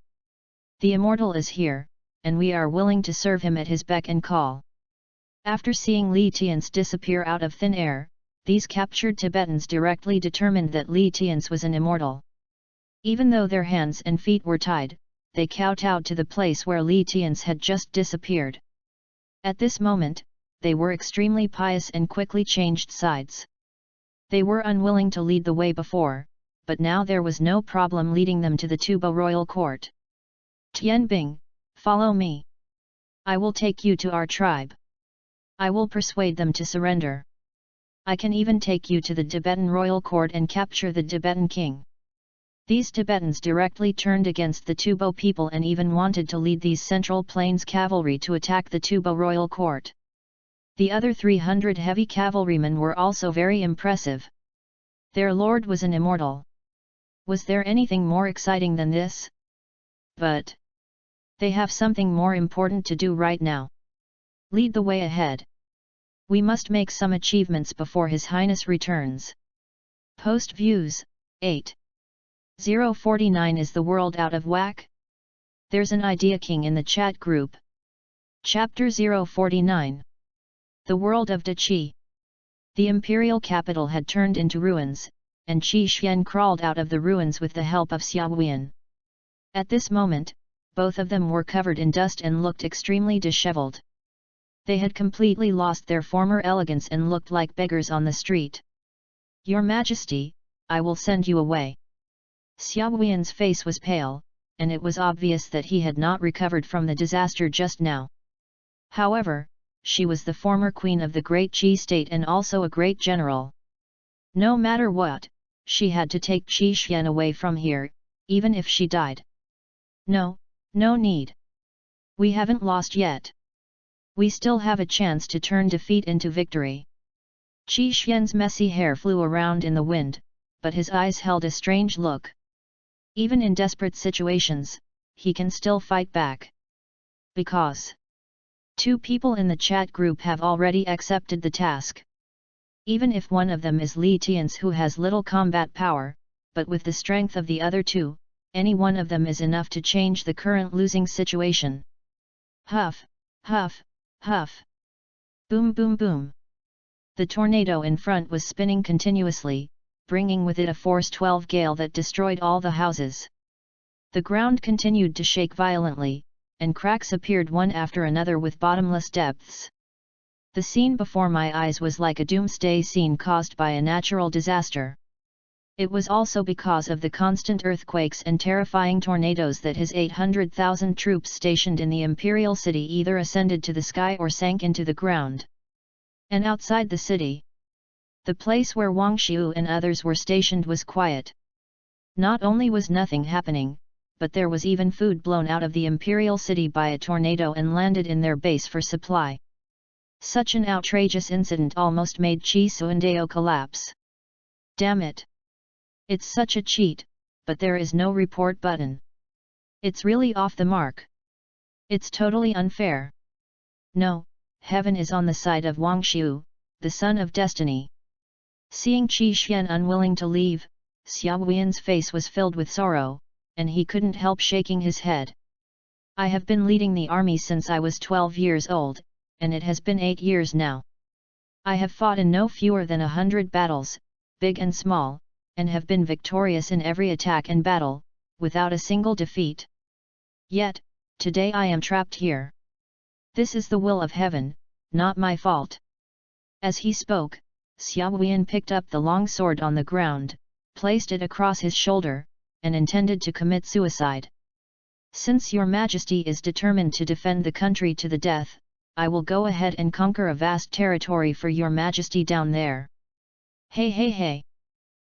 The immortal is here, and we are willing to serve him at his beck and call. After seeing Li Tian's disappear out of thin air, these captured Tibetans directly determined that Li Tian's was an immortal. Even though their hands and feet were tied, they kowtowed to the place where Li Tian's had just disappeared. At this moment, they were extremely pious and quickly changed sides. They were unwilling to lead the way before, but now there was no problem leading them to the Tubo royal court. Tianbing, follow me. I will take you to our tribe. I will persuade them to surrender. I can even take you to the Tibetan royal court and capture the Tibetan king. These Tibetans directly turned against the Tubo people and even wanted to lead these Central Plains cavalry to attack the Tubo royal court. The other 300 heavy cavalrymen were also very impressive. Their lord was an immortal. Was there anything more exciting than this? But they have something more important to do right now. Lead the way ahead. We must make some achievements before His Highness returns. Post views, 8. 049 Is the world out of whack? There's an idea king in the chat group. Chapter 049. The world of Dachi. The imperial capital had turned into ruins, and Qi Xian crawled out of the ruins with the help of Xiaoyan. At this moment, both of them were covered in dust and looked extremely disheveled. They had completely lost their former elegance and looked like beggars on the street. Your Majesty, I will send you away. Xiaoyan's face was pale, and it was obvious that he had not recovered from the disaster just now. However, she was the former queen of the great Qi state and also a great general. No matter what, she had to take Qi Xian away from here, even if she died. No need. We haven't lost yet. We still have a chance to turn defeat into victory. Qi Xian's messy hair flew around in the wind, but his eyes held a strange look. Even in desperate situations, he can still fight back. Because 2 people in the chat group have already accepted the task. Even if one of them is Li Tian's who has little combat power, but with the strength of the other 2, any one of them is enough to change the current losing situation. Huff, huff, huff. Boom boom boom. The tornado in front was spinning continuously, bringing with it a force 12 gale that destroyed all the houses. The ground continued to shake violently, and cracks appeared one after another with bottomless depths. The scene before my eyes was like a doomsday scene caused by a natural disaster. It was also because of the constant earthquakes and terrifying tornadoes that his 800,000 troops stationed in the imperial city either ascended to the sky or sank into the ground. And outside the city, the place where Wang Xiu and others were stationed was quiet. Not only was nothing happening, but there was even food blown out of the imperial city by a tornado and landed in their base for supply. Such an outrageous incident almost made Qi Suandao collapse. Damn it! It's such a cheat, but there is no report button. It's really off the mark. It's totally unfair. No, heaven is on the side of Wang Xiu, the son of destiny. Seeing Qi Xian unwilling to leave, Xiaoyan's face was filled with sorrow, and he couldn't help shaking his head. I have been leading the army since I was 12 years old, and it has been 8 years now. I have fought in no fewer than 100 battles, big and small, and have been victorious in every attack and battle, without a single defeat. Yet, today I am trapped here. This is the will of heaven, not my fault. As he spoke, Xiaoyan picked up the long sword on the ground, placed it across his shoulder, and intended to commit suicide. Since your Majesty is determined to defend the country to the death, I will go ahead and conquer a vast territory for your Majesty down there. Hey hey hey!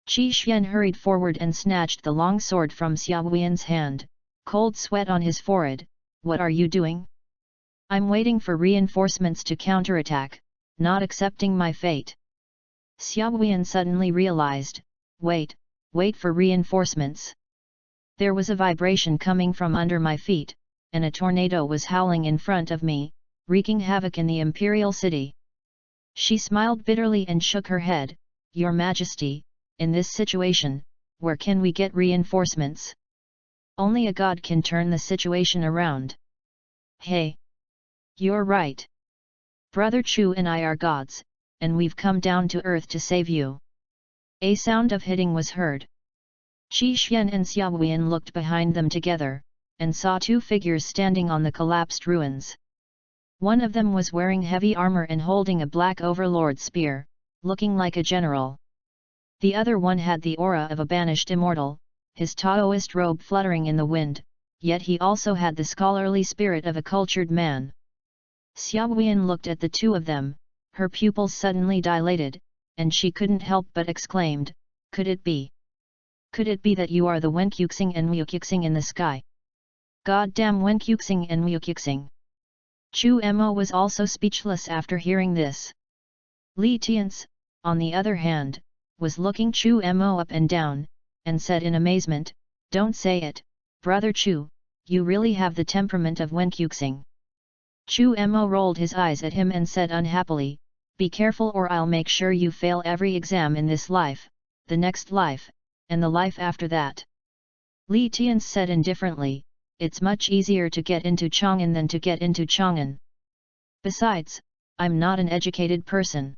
Qi Xian hurried forward and snatched the long sword from Xiaoyan's hand, cold sweat on his forehead. What are you doing? I'm waiting for reinforcements to counterattack, not accepting my fate. Xiaoyan suddenly realized, wait for reinforcements. There was a vibration coming from under my feet, and a tornado was howling in front of me, wreaking havoc in the imperial city. She smiled bitterly and shook her head. Your Majesty, in this situation, where can we get reinforcements? Only a god can turn the situation around. Hey! You're right. Brother Chu and I are gods, and we've come down to earth to save you. A sound of hitting was heard. Qi Xian and Xiaoyan looked behind them together, and saw two figures standing on the collapsed ruins. One of them was wearing heavy armor and holding a black overlord spear, looking like a general. The other one had the aura of a banished immortal, his Taoist robe fluttering in the wind, yet he also had the scholarly spirit of a cultured man. Xiaoyan looked at the two of them, her pupils suddenly dilated, and she couldn't help but exclaimed, "Could it be? Could it be that you are the Wenkuxing and Mukyuxing in the sky? Goddamn Wenkuxing and Mukyuxing!" Chu Mo was also speechless after hearing this. Li Tian's, on the other hand, was looking Chu Mo up and down, and said in amazement, "Don't say it, Brother Chu, you really have the temperament of Wenkuxing." Chu Mo rolled his eyes at him and said unhappily, "Be careful or I'll make sure you fail every exam in this life, the next life, and the life after that." Li Tian said indifferently, "It's much easier to get into Chang'an than to get into Chang'an. Besides, I'm not an educated person.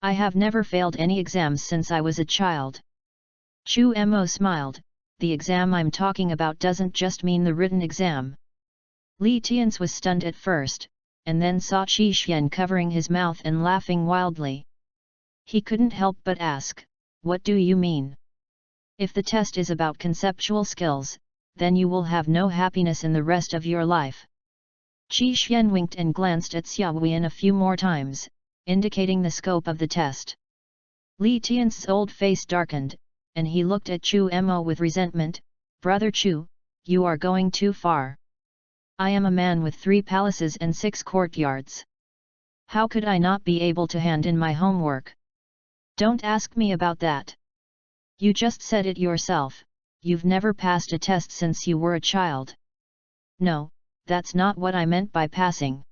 I have never failed any exams since I was a child." Chu Mo smiled, "The exam I'm talking about doesn't just mean the written exam." Li Tian's was stunned at first, and then saw Qi Xian covering his mouth and laughing wildly. He couldn't help but ask, "What do you mean? If the test is about conceptual skills, then you will have no happiness in the rest of your life." Qi Xian winked and glanced at Xiaoyan a few more times, indicating the scope of the test. Li Tian's old face darkened, and he looked at Chu Mo with resentment. "Brother Chu, you are going too far. I am a man with 3 palaces and 6 courtyards. How could I not be able to hand in my homework? Don't ask me about that. You just said it yourself, you've never passed a test since you were a child." "No, that's not what I meant by passing.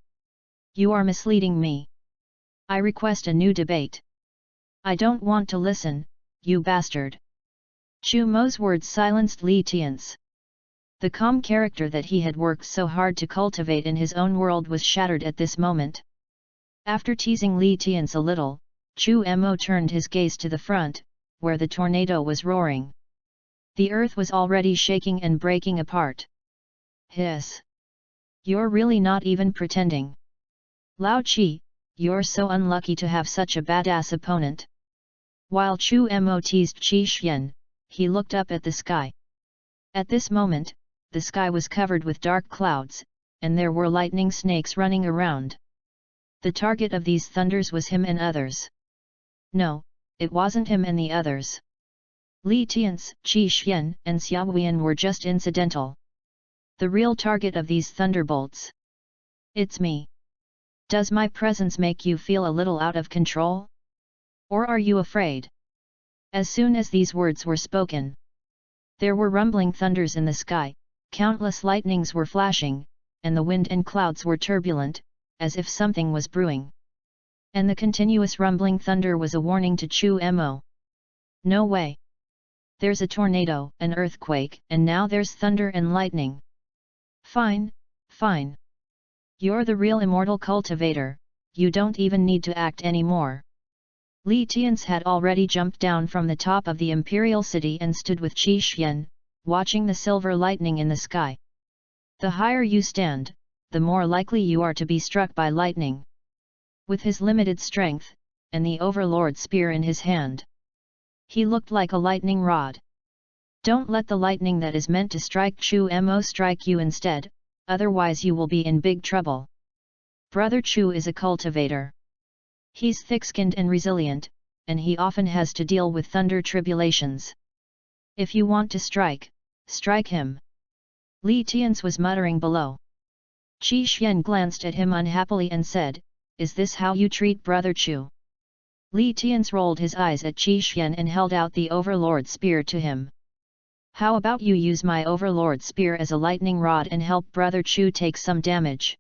You are misleading me. I request a new debate." "I don't want to listen, you bastard." Chu Mo's words silenced Li Tian's. The calm character that he had worked so hard to cultivate in his own world was shattered at this moment. After teasing Li Tian's a little, Chu Mo turned his gaze to the front, where the tornado was roaring. The earth was already shaking and breaking apart. "Hiss! You're really not even pretending. Lao Qi, you're so unlucky to have such a badass opponent." While Chu Mo teased Qi Xian, he looked up at the sky. At this moment, the sky was covered with dark clouds, and there were lightning snakes running around. The target of these thunders was him and others. No, it wasn't him and the others. Li Tian's, Qi Xian, and Xiaoyan were just incidental. The real target of these thunderbolts. "It's me. Does my presence make you feel a little out of control? Or are you afraid?" As soon as these words were spoken, there were rumbling thunders in the sky, countless lightnings were flashing, and the wind and clouds were turbulent, as if something was brewing. And the continuous rumbling thunder was a warning to Chu Mo. "No way! There's a tornado, an earthquake, and now there's thunder and lightning. Fine, fine. You're the real immortal cultivator, you don't even need to act anymore." Li Tian's had already jumped down from the top of the imperial city and stood with Qi Xian, watching the silver lightning in the sky. The higher you stand, the more likely you are to be struck by lightning. With his limited strength, and the overlord spear in his hand, he looked like a lightning rod. Don't let the lightning that is meant to strike Chu Mo strike you instead, otherwise you will be in big trouble. Brother Chu is a cultivator. He's thick-skinned and resilient, and he often has to deal with thunder tribulations. If you want to strike, strike him. Li Tian's was muttering below. Qi Xian glanced at him unhappily and said, "Is this how you treat Brother Chu?" Li Tian's rolled his eyes at Qi Xian and held out the overlord spear to him. "How about you use my overlord spear as a lightning rod and help Brother Chu take some damage?"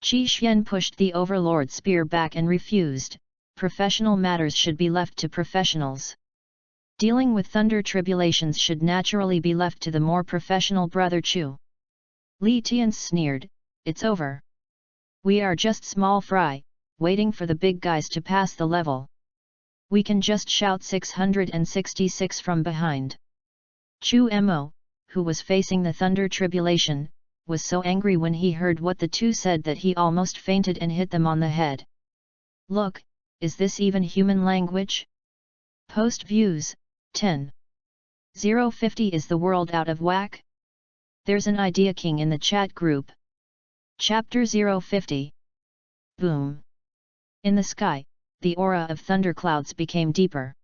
Qi Xian pushed the overlord spear back and refused. Professional matters should be left to professionals. Dealing with thunder tribulations should naturally be left to the more professional Brother Chu. Li Tian sneered, "It's over. We are just small fry, waiting for the big guys to pass the level. We can just shout 666 from behind." Chu Mo, who was facing the thunder tribulation, was so angry when he heard what the two said that he almost fainted and hit them on the head. Look, is this even human language? Post views, 10. 050 Is the world out of whack? There's an idea king in the chat group. Chapter 050. Boom. In the sky, the aura of thunderclouds became deeper.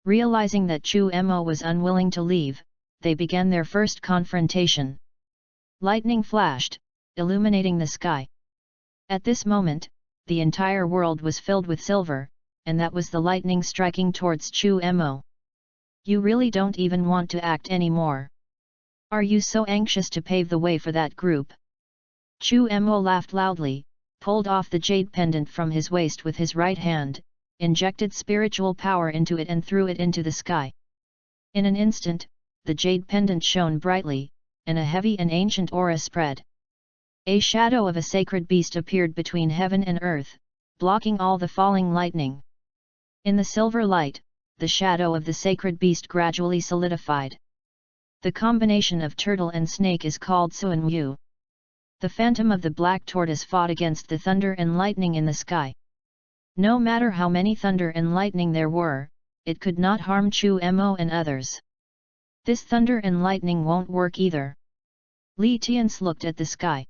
Realizing that Chu Mo was unwilling to leave, they began their first confrontation. Lightning flashed, illuminating the sky. At this moment, the entire world was filled with silver, and that was the lightning striking towards Chu Mo. You really don't even want to act anymore. Are you so anxious to pave the way for that group? Chu Mo laughed loudly, pulled off the jade pendant from his waist with his right hand, injected spiritual power into it and threw it into the sky. In an instant, the jade pendant shone brightly, and a heavy and ancient aura spread. A shadow of a sacred beast appeared between heaven and earth, blocking all the falling lightning. In the silver light, the shadow of the sacred beast gradually solidified. The combination of turtle and snake is called Suan Yu. The phantom of the black tortoise fought against the thunder and lightning in the sky. No matter how many thunder and lightning there were, it could not harm Chu Mo and others. This thunder and lightning won't work either. Li Tian's looked at the sky.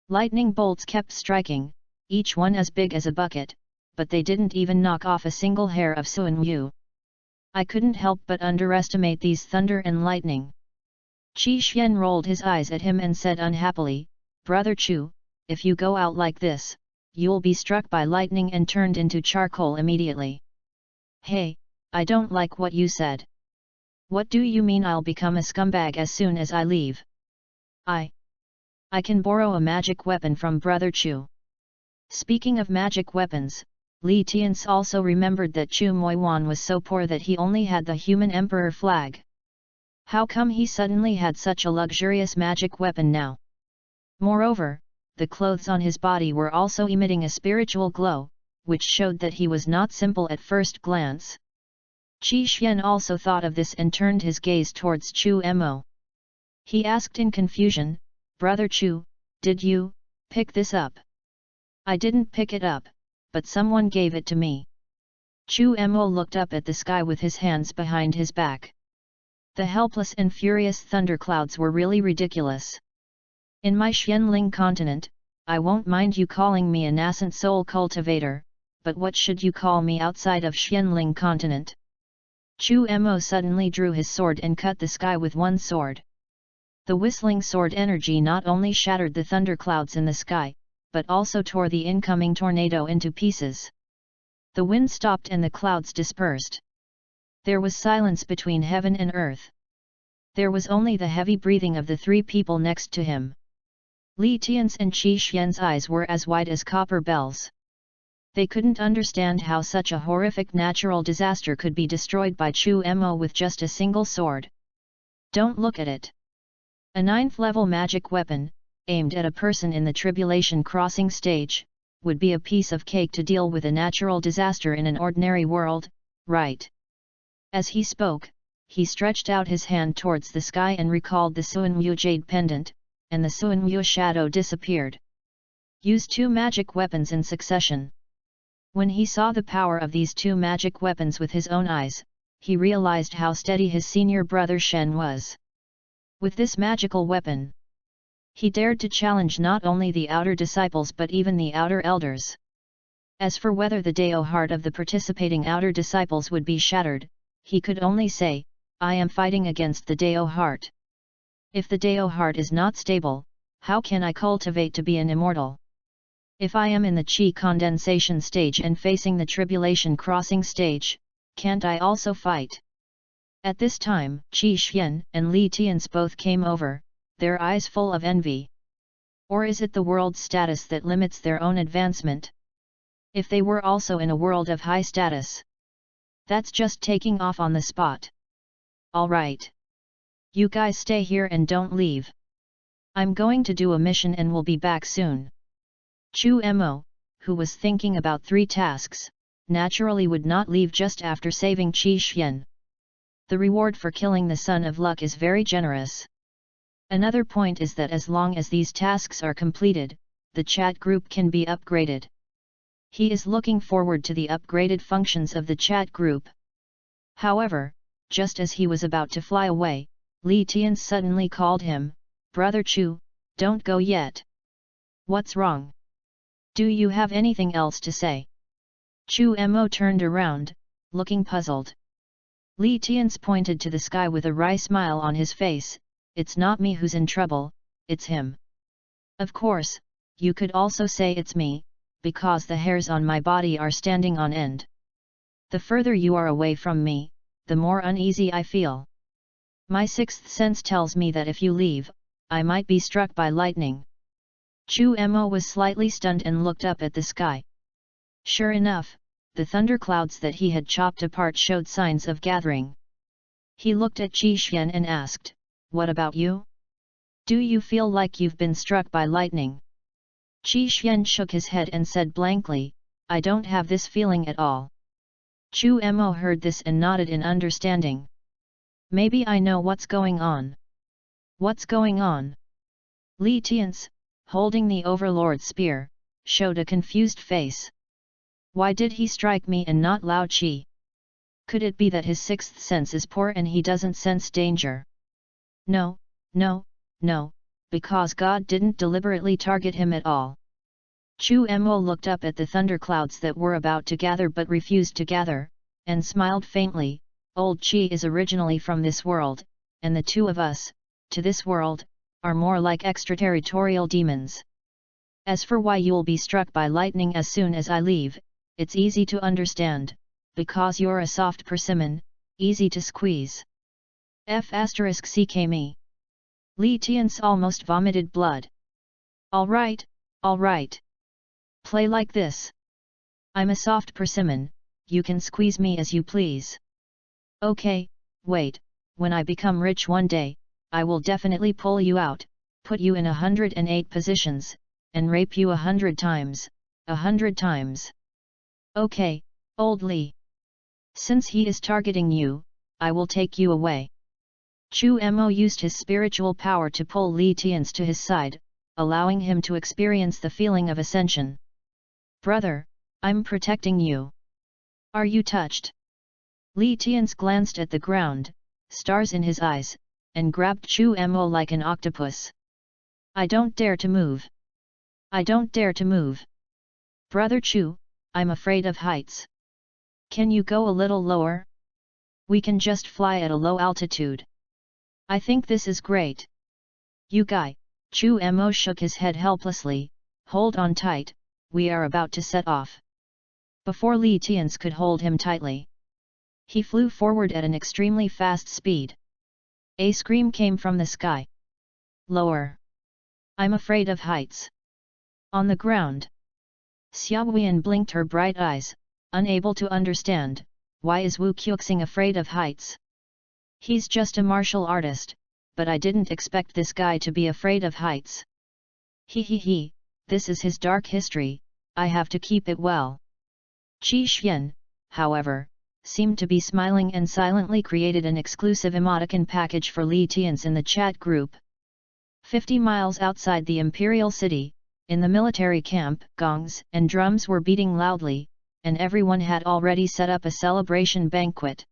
Lightning bolts kept striking, each one as big as a bucket, but they didn't even knock off a single hair of Suan Yu. I couldn't help but underestimate these thunder and lightning. Qi Xian rolled his eyes at him and said unhappily, Brother Chu, if you go out like this, you'll be struck by lightning and turned into charcoal immediately. Hey, I don't like what you said. What do you mean I'll become a scumbag as soon as I leave? I can borrow a magic weapon from Brother Chu. Speaking of magic weapons, Li Tian's also remembered that Chu Moiwan was so poor that he only had the human emperor flag. How come he suddenly had such a luxurious magic weapon now? Moreover, the clothes on his body were also emitting a spiritual glow, which showed that he was not simple at first glance. Qi Xian also thought of this and turned his gaze towards Chu Mo. He asked in confusion, Brother Chu, did you pick this up? I didn't pick it up, but someone gave it to me. Chu Mo looked up at the sky with his hands behind his back. The helpless and furious thunderclouds were really ridiculous. In my Xianling continent, I won't mind you calling me a nascent soul cultivator, but what should you call me outside of Xianling continent? Chu Mo suddenly drew his sword and cut the sky with one sword. The whistling sword energy not only shattered the thunderclouds in the sky, but also tore the incoming tornado into pieces. The wind stopped and the clouds dispersed. There was silence between heaven and earth. There was only the heavy breathing of the three people next to him. Li Tian's and Qi Xian's eyes were as wide as copper bells. They couldn't understand how such a horrific natural disaster could be destroyed by Chu Mo with just a single sword. Don't look at it. A 9th-level magic weapon, aimed at a person in the tribulation crossing stage, would be a piece of cake to deal with a natural disaster in an ordinary world, right? As he spoke, he stretched out his hand towards the sky and recalled the Suan Yu jade pendant, and the Suan Yu shadow disappeared. Use 2 magic weapons in succession. When he saw the power of these 2 magic weapons with his own eyes, he realized how steady his senior brother Shen was. With this magical weapon, he dared to challenge not only the outer disciples but even the outer elders. As for whether the Dao heart of the participating outer disciples would be shattered, he could only say, I am fighting against the Dao heart. If the Dao heart is not stable, how can I cultivate to be an immortal? If I am in the Qi condensation stage and facing the tribulation crossing stage, can't I also fight? At this time, Qi Xian and Li Tian's both came over, their eyes full of envy. Or is it the world's status that limits their own advancement? If they were also in a world of high status, that's just taking off on the spot. Alright. You guys stay here and don't leave. I'm going to do a mission and will be back soon. Chu Mo, who was thinking about 3 tasks, naturally would not leave just after saving Qi Xian. The reward for killing the Son of Luck is very generous. Another point is that as long as these tasks are completed, the chat group can be upgraded. He is looking forward to the upgraded functions of the chat group. However, just as he was about to fly away, Li Tian suddenly called him, "Brother Chu, don't go yet." "What's wrong? Do you have anything else to say?" Chu Mo turned around, looking puzzled. Li Tian pointed to the sky with a wry smile on his face. "It's not me who's in trouble, it's him. Of course, you could also say it's me, because the hairs on my body are standing on end. The further you are away from me, the more uneasy I feel. My sixth sense tells me that if you leave, I might be struck by lightning." Chu Mo was slightly stunned and looked up at the sky. Sure enough, the thunderclouds that he had chopped apart showed signs of gathering. He looked at Qi Xian and asked, "What about you? Do you feel like you've been struck by lightning?" Qi Xian shook his head and said blankly, "I don't have this feeling at all." Chu Mo heard this and nodded in understanding. "Maybe I know what's going on." "What's going on?" Li Tian's, holding the Overlord's spear, showed a confused face. Why did he strike me and not Lao Qi? Could it be that his sixth sense is poor and he doesn't sense danger? No, because God didn't deliberately target him at all. Chu Mo looked up at the thunderclouds that were about to gather but refused to gather, and smiled faintly. "Old Qi is originally from this world, and the two of us, to this world, are more like extraterritorial demons. As for why you'll be struck by lightning as soon as I leave, it's easy to understand, because you're a soft persimmon, easy to squeeze. F***ck me." Li Tian's almost vomited blood. All right. Play like this. I'm a soft persimmon, you can squeeze me as you please. Okay, wait, when I become rich one day, I will definitely pull you out, put you in 108 positions, and rape you 100 times, 100 times. Okay, old Li. Since he is targeting you, I will take you away. Chu Mo used his spiritual power to pull Li Tian's to his side, allowing him to experience the feeling of ascension. "Brother, I'm protecting you. Are you touched?" Li Tian's glanced at the ground, stars in his eyes, and grabbed Chu Mo like an octopus. "I don't dare to move. I don't dare to move. Brother Chu, I'm afraid of heights. Can you go a little lower? We can just fly at a low altitude. I think this is great." "You guy," Chu Mo shook his head helplessly, "hold on tight, we are about to set off." Before Li Tian's could hold him tightly, he flew forward at an extremely fast speed. A scream came from the sky. "Lower! I'm afraid of heights." On the ground, Xiaoyan blinked her bright eyes, unable to understand, why is Wu Qiuxing afraid of heights? He's just a martial artist, but I didn't expect this guy to be afraid of heights. He, this is his dark history, I have to keep it well. Qi Xian, however, seemed to be smiling and silently created an exclusive emoticon package for Li Tian's in the chat group. 50 miles outside the imperial city, in the military camp, gongs and drums were beating loudly, and everyone had already set up a celebration banquet.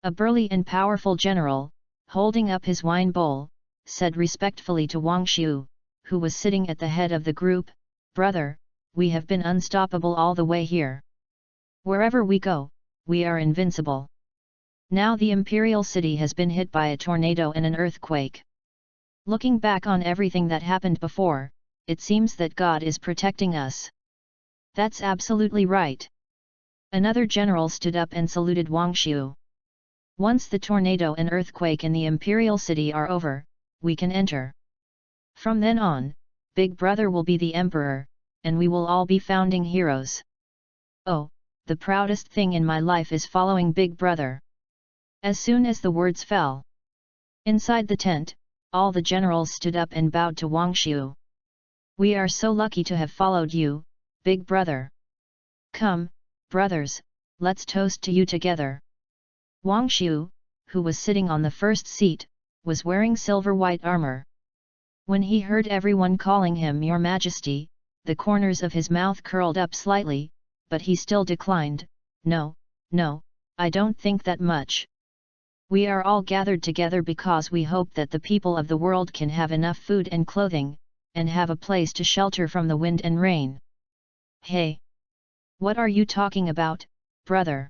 A burly and powerful general, holding up his wine bowl, said respectfully to Wang Xiu, who was sitting at the head of the group, "Brother, we have been unstoppable all the way here. Wherever we go, we are invincible. Now the imperial city has been hit by a tornado and an earthquake. Looking back on everything that happened before, it seems that God is protecting us." "That's absolutely right." Another general stood up and saluted Wang Xiu. "Once the tornado and earthquake in the imperial city are over, we can enter. From then on, Big Brother will be the emperor, and we will all be founding heroes. Oh, the proudest thing in my life is following Big Brother." As soon as the words fell inside the tent, all the generals stood up and bowed to Wang Xiu. "We are so lucky to have followed you, Big Brother. Come, brothers, let's toast to you together." Wang Xiu, who was sitting on the first seat, was wearing silver-white armor. When he heard everyone calling him Your Majesty, the corners of his mouth curled up slightly, but he still declined, No, I don't think that much. We are all gathered together because we hope that the people of the world can have enough food and clothing, and have a place to shelter from the wind and rain. Hey! What are you talking about, brother?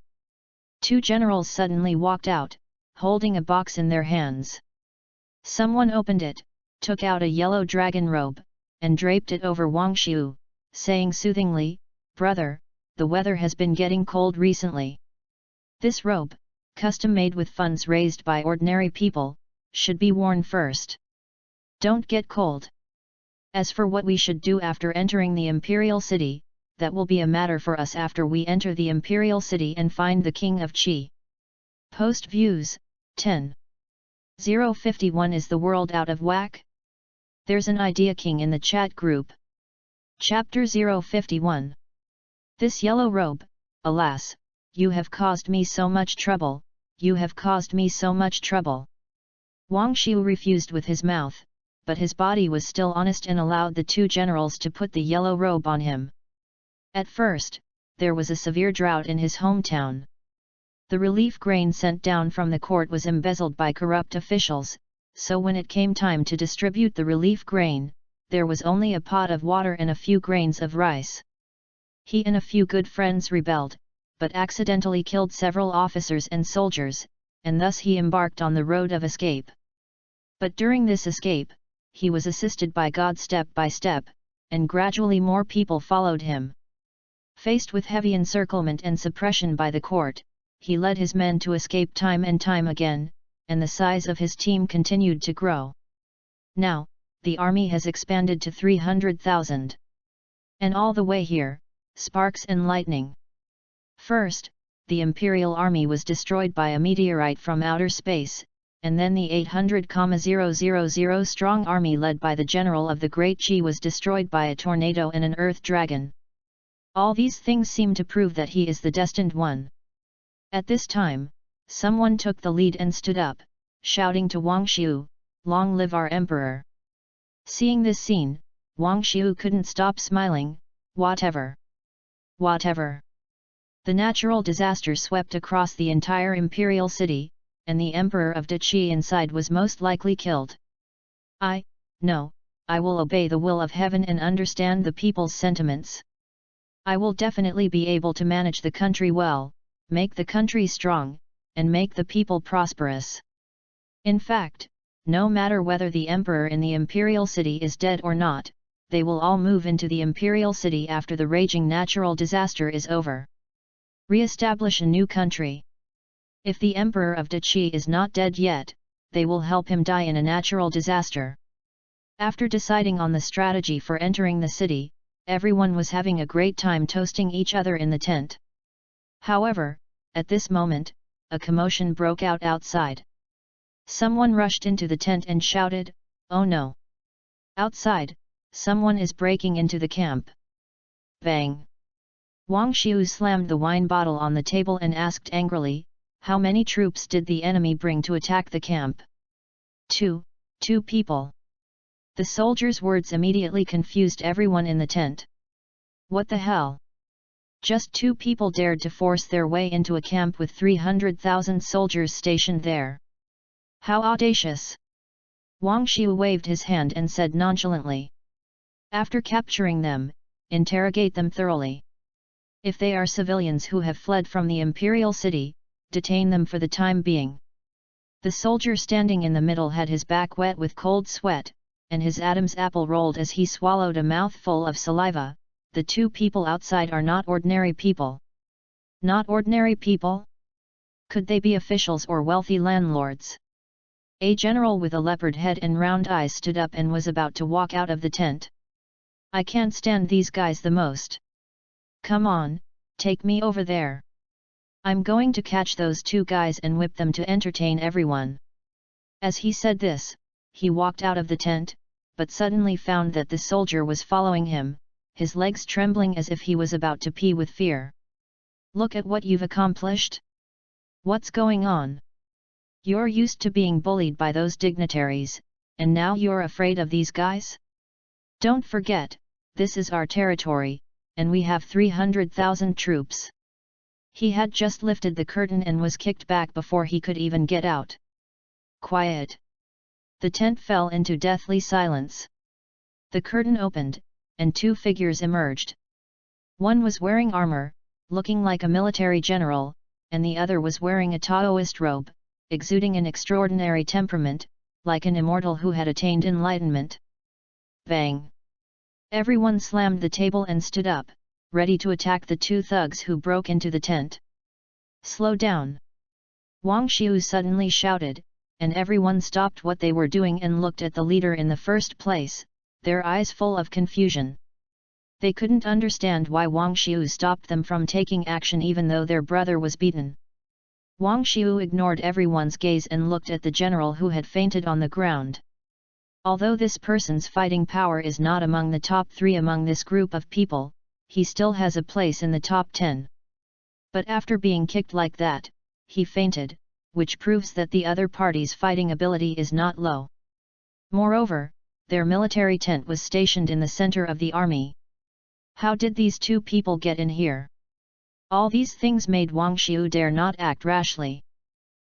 Two generals suddenly walked out, holding a box in their hands. Someone opened it, took out a yellow dragon robe, and draped it over Wang Xiu, saying soothingly, Brother, the weather has been getting cold recently. This robe, custom-made with funds raised by ordinary people, should be worn first. Don't get cold. As for what we should do after entering the imperial city, that will be a matter for us after we enter the imperial city and find the king of Qi. Post views, 10:51 Is the world out of whack? There's an idea king in the chat group. Chapter 051. This yellow robe, alas, you have caused me so much trouble, you have caused me so much trouble. Wang Xiu refused with his mouth, but his body was still honest and allowed the two generals to put the yellow robe on him. At first, there was a severe drought in his hometown. The relief grain sent down from the court was embezzled by corrupt officials, so when it came time to distribute the relief grain, there was only a pot of water and a few grains of rice. He and a few good friends rebelled, but accidentally killed several officers and soldiers, and thus he embarked on the road of escape. But during this escape, he was assisted by God step by step, and gradually more people followed him. Faced with heavy encirclement and suppression by the court, he led his men to escape time and time again, and the size of his team continued to grow. Now, the army has expanded to 300,000. And all the way here, sparks and lightning. First, the imperial army was destroyed by a meteorite from outer space, and then the 800,000 strong army led by the general of the Great Qi was destroyed by a tornado and an earth dragon. All these things seem to prove that he is the destined one. At this time, someone took the lead and stood up, shouting to Wang Xiu, Long live our emperor! Seeing this scene, Wang Xiu couldn't stop smiling, Whatever! Whatever! The natural disaster swept across the entire imperial city, and the emperor of Qi inside was most likely killed. No, I will obey the will of heaven and understand the people's sentiments. I will definitely be able to manage the country well, make the country strong, and make the people prosperous. In fact, no matter whether the emperor in the imperial city is dead or not, they will all move into the imperial city after the raging natural disaster is over. Re-establish a new country. If the emperor of Qi is not dead yet, they will help him die in a natural disaster. After deciding on the strategy for entering the city, everyone was having a great time toasting each other in the tent. However, at this moment, a commotion broke out outside. Someone rushed into the tent and shouted, Oh no! Outside, someone is breaking into the camp. Bang! Wang Xiu slammed the wine bottle on the table and asked angrily, How many troops did the enemy bring to attack the camp? Two people. The soldier's words immediately confused everyone in the tent. What the hell? Just 2 people dared to force their way into a camp with 300,000 soldiers stationed there. How audacious! Wang Xiu waved his hand and said nonchalantly. After capturing them, interrogate them thoroughly. If they are civilians who have fled from the imperial city, detain them for the time being. The soldier standing in the middle had his back wet with cold sweat, and his Adam's apple rolled as he swallowed a mouthful of saliva. The 2 people outside are not ordinary people. Not ordinary people? Could they be officials or wealthy landlords? A general with a leopard head and round eyes stood up and was about to walk out of the tent. I can't stand these guys the most. Come on, take me over there. I'm going to catch those 2 guys and whip them to entertain everyone. As he said this, he walked out of the tent, but suddenly found that the soldier was following him, his legs trembling as if he was about to pee with fear. Look at what you've accomplished. What's going on? You're used to being bullied by those dignitaries, and now you're afraid of these guys? Don't forget, this is our territory, and we have 300,000 troops. He had just lifted the curtain and was kicked back before he could even get out. Quiet! The tent fell into deathly silence. The curtain opened, and two figures emerged. One was wearing armor, looking like a military general, and the other was wearing a Taoist robe, exuding an extraordinary temperament, like an immortal who had attained enlightenment. Bang! Everyone slammed the table and stood up, ready to attack the two thugs who broke into the tent. Slow down! Wang Xiu suddenly shouted, and everyone stopped what they were doing and looked at the leader in the first place, their eyes full of confusion. They couldn't understand why Wang Xiu stopped them from taking action even though their brother was beaten. Wang Xiu ignored everyone's gaze and looked at the general who had fainted on the ground. Although this person's fighting power is not among the top 3 among this group of people, he still has a place in the top 10. But after being kicked like that, he fainted, which proves that the other party's fighting ability is not low. Moreover, their military tent was stationed in the center of the army. How did these two people get in here? All these things made Wang Xiu dare not act rashly.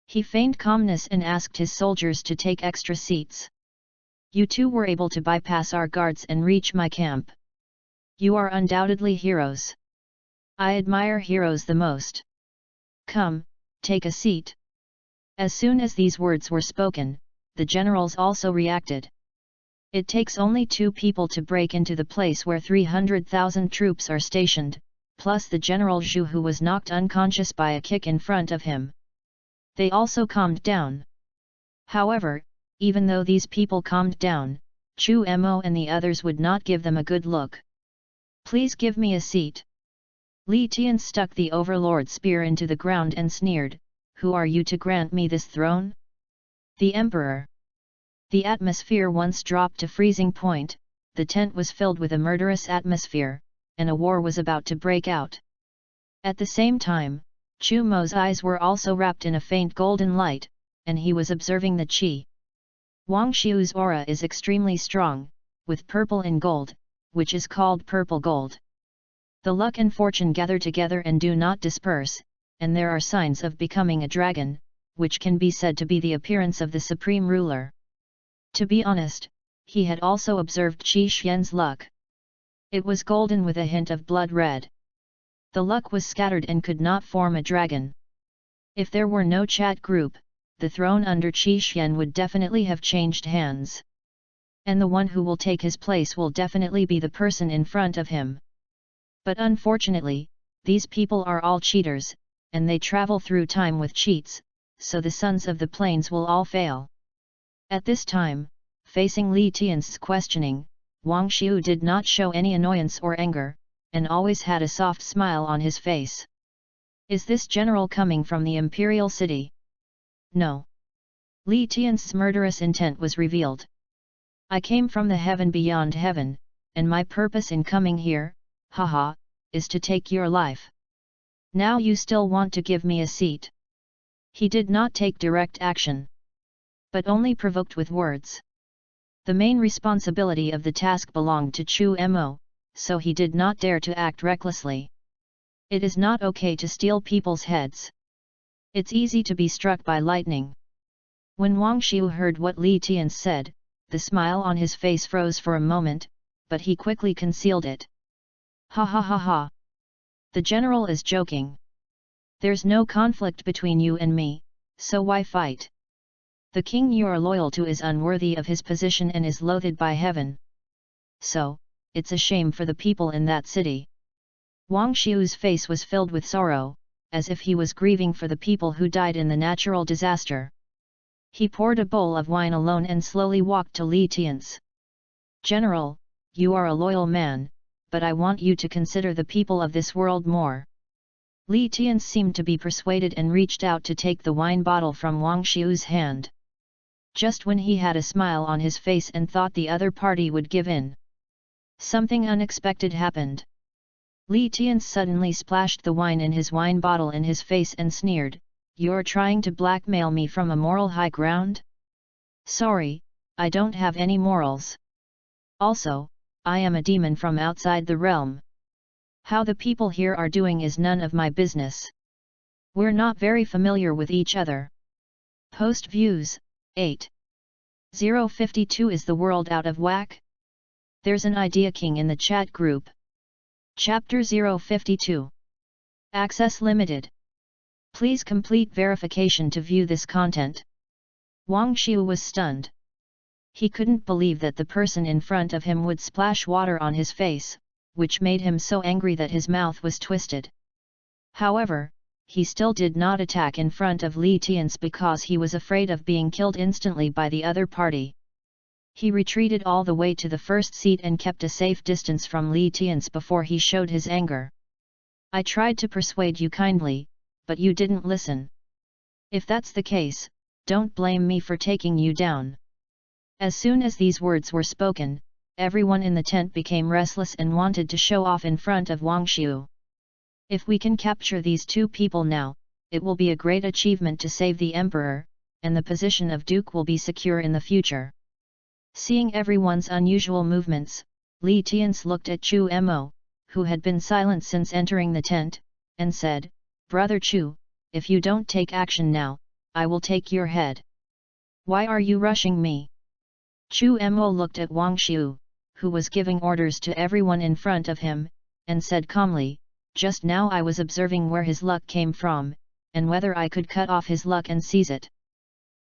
He feigned calmness and asked his soldiers to take extra seats. You two were able to bypass our guards and reach my camp. You are undoubtedly heroes. I admire heroes the most. Come, take a seat. As soon as these words were spoken, the generals also reacted. It takes only 2 people to break into the place where 300,000 troops are stationed, plus the General Zhu who was knocked unconscious by a kick in front of him. They also calmed down. However, even though these people calmed down, Chu Mo and the others would not give them a good look. Please give me a seat. Li Tian stuck the overlord's spear into the ground and sneered, Who are you to grant me this throne? The Emperor. The atmosphere once dropped to freezing point, the tent was filled with a murderous atmosphere, and a war was about to break out. At the same time, Chu Mo's eyes were also wrapped in a faint golden light, and he was observing the qi. Wang Xiu's aura is extremely strong, with purple and gold, which is called purple gold. The luck and fortune gather together and do not disperse, and there are signs of becoming a dragon, which can be said to be the appearance of the supreme ruler. To be honest, he had also observed Qi Xian's luck. It was golden with a hint of blood red. The luck was scattered and could not form a dragon. If there were no chat group, the throne under Qi Xian would definitely have changed hands. And the one who will take his place will definitely be the person in front of him. But unfortunately, these people are all cheaters, and they travel through time with cheats, so the sons of the plains will all fail. At this time, facing Li Tian's questioning, Wang Xiu did not show any annoyance or anger, and always had a soft smile on his face. Is this general coming from the imperial city? No. Li Tian's murderous intent was revealed. I came from the heaven beyond heaven, and my purpose in coming here, haha, is to take your life. Now you still want to give me a seat. He did not take direct action, but only provoked with words. The main responsibility of the task belonged to Chu Mo, so he did not dare to act recklessly. It is not okay to steal people's heads. It's easy to be struck by lightning. When Wang Xiu heard what Li Tian said, the smile on his face froze for a moment, but he quickly concealed it. Ha ha ha ha! The general is joking. There's no conflict between you and me, so why fight? The king you are loyal to is unworthy of his position and is loathed by heaven. So, it's a shame for the people in that city. Wang Xiu's face was filled with sorrow, as if he was grieving for the people who died in the natural disaster. He poured a bowl of wine alone and slowly walked to Li Tian's. General, you are a loyal man, but I want you to consider the people of this world more. Li Tian seemed to be persuaded and reached out to take the wine bottle from Wang Xiu's hand. Just when he had a smile on his face and thought the other party would give in, something unexpected happened. Li Tian suddenly splashed the wine in his wine bottle in his face and sneered, you're trying to blackmail me from a moral high ground? Sorry, I don't have any morals. Also, I am a demon from outside the realm. How the people here are doing is none of my business. We're not very familiar with each other. Post views, 8:052 Is the world out of whack? There's an idea king in the chat group. Chapter 052. Access limited. Please complete verification to view this content. Wang Xiu was stunned. He couldn't believe that the person in front of him would splash water on his face, which made him so angry that his mouth was twisted. However, he still did not attack in front of Li Tian's because he was afraid of being killed instantly by the other party. He retreated all the way to the first seat and kept a safe distance from Li Tian's before he showed his anger. I tried to persuade you kindly, but you didn't listen. If that's the case, don't blame me for taking you down. As soon as these words were spoken, everyone in the tent became restless and wanted to show off in front of Wang Xiu. If we can capture these two people now, it will be a great achievement to save the emperor, and the position of duke will be secure in the future. Seeing everyone's unusual movements, Li Tian's looked at Chu Mo, who had been silent since entering the tent, and said, "Brother Chu, if you don't take action now, I will take your head." "Why are you rushing me?" Chu Mo looked at Wang Xiu, who was giving orders to everyone in front of him, and said calmly, "Just now I was observing where his luck came from, and whether I could cut off his luck and seize it."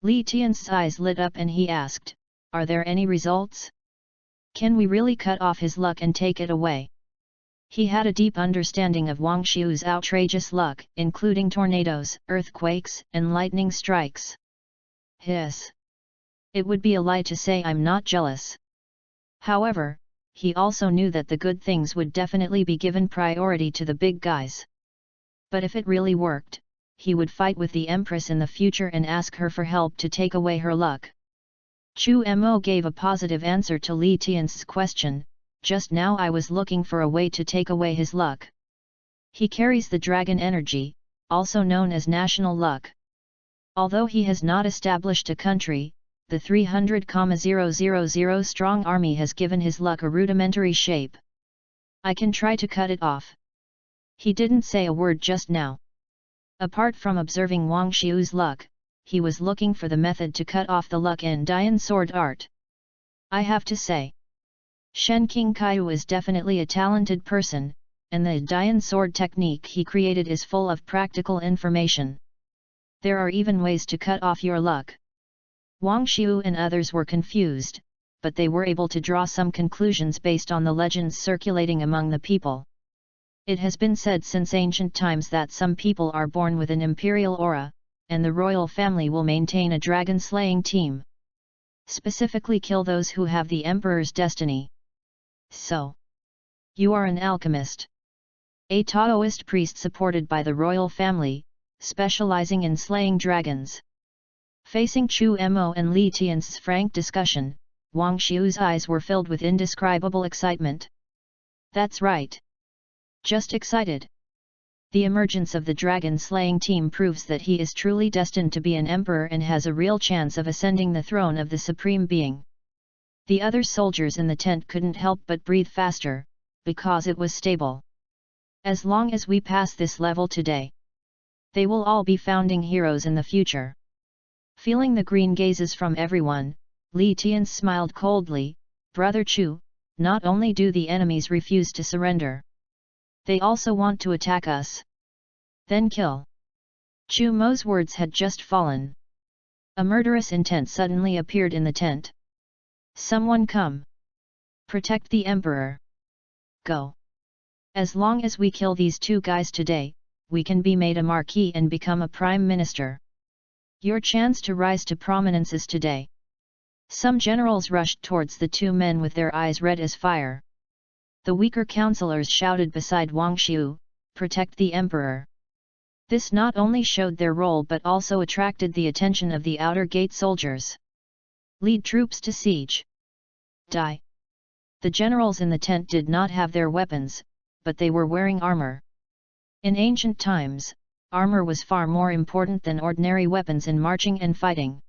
Li Tian's eyes lit up and he asked, "Are there any results? Can we really cut off his luck and take it away?" He had a deep understanding of Wang Xiu's outrageous luck, including tornadoes, earthquakes, and lightning strikes. Hiss! It would be a lie to say I'm not jealous. However, he also knew that the good things would definitely be given priority to the big guys. But if it really worked, he would fight with the Empress in the future and ask her for help to take away her luck. Chu Mo gave a positive answer to Li Tian's question. "Just now I was looking for a way to take away his luck. He carries the dragon energy, also known as national luck. Although he has not established a country, the 300,000 strong army has given his luck a rudimentary shape. I can try to cut it off." He didn't say a word just now. Apart from observing Wang Xiu's luck, he was looking for the method to cut off the luck in Dian sword art. I have to say, Shen King Kaiyu is definitely a talented person, and the Dian sword technique he created is full of practical information. There are even ways to cut off your luck. Wang Xiu and others were confused, but they were able to draw some conclusions based on the legends circulating among the people. It has been said since ancient times that some people are born with an imperial aura, and the royal family will maintain a dragon-slaying team. Specifically kill those who have the emperor's destiny. So, you are an alchemist. A Taoist priest supported by the royal family, specializing in slaying dragons. Facing Chu Mo and Li Tian's frank discussion, Wang Xiu's eyes were filled with indescribable excitement. That's right. Just excited. The emergence of the dragon-slaying team proves that he is truly destined to be an emperor and has a real chance of ascending the throne of the Supreme Being. The other soldiers in the tent couldn't help but breathe faster, because it was stable. As long as we pass this level today, they will all be founding heroes in the future. Feeling the green gazes from everyone, Li Tian smiled coldly, "Brother Chu, not only do the enemies refuse to surrender, they also want to attack us. Then kill." Chu Mo's words had just fallen. A murderous intent suddenly appeared in the tent. "Someone come! Protect the emperor! Go! As long as we kill these two guys today, we can be made a marquis and become a prime minister. Your chance to rise to prominence is today." Some generals rushed towards the two men with their eyes red as fire. The weaker councillors shouted beside Wang Xiu, "Protect the emperor!" This not only showed their role but also attracted the attention of the outer gate soldiers. "Lead troops to siege! Die!" The generals in the tent did not have their weapons, but they were wearing armor. In ancient times, armor was far more important than ordinary weapons in marching and fighting.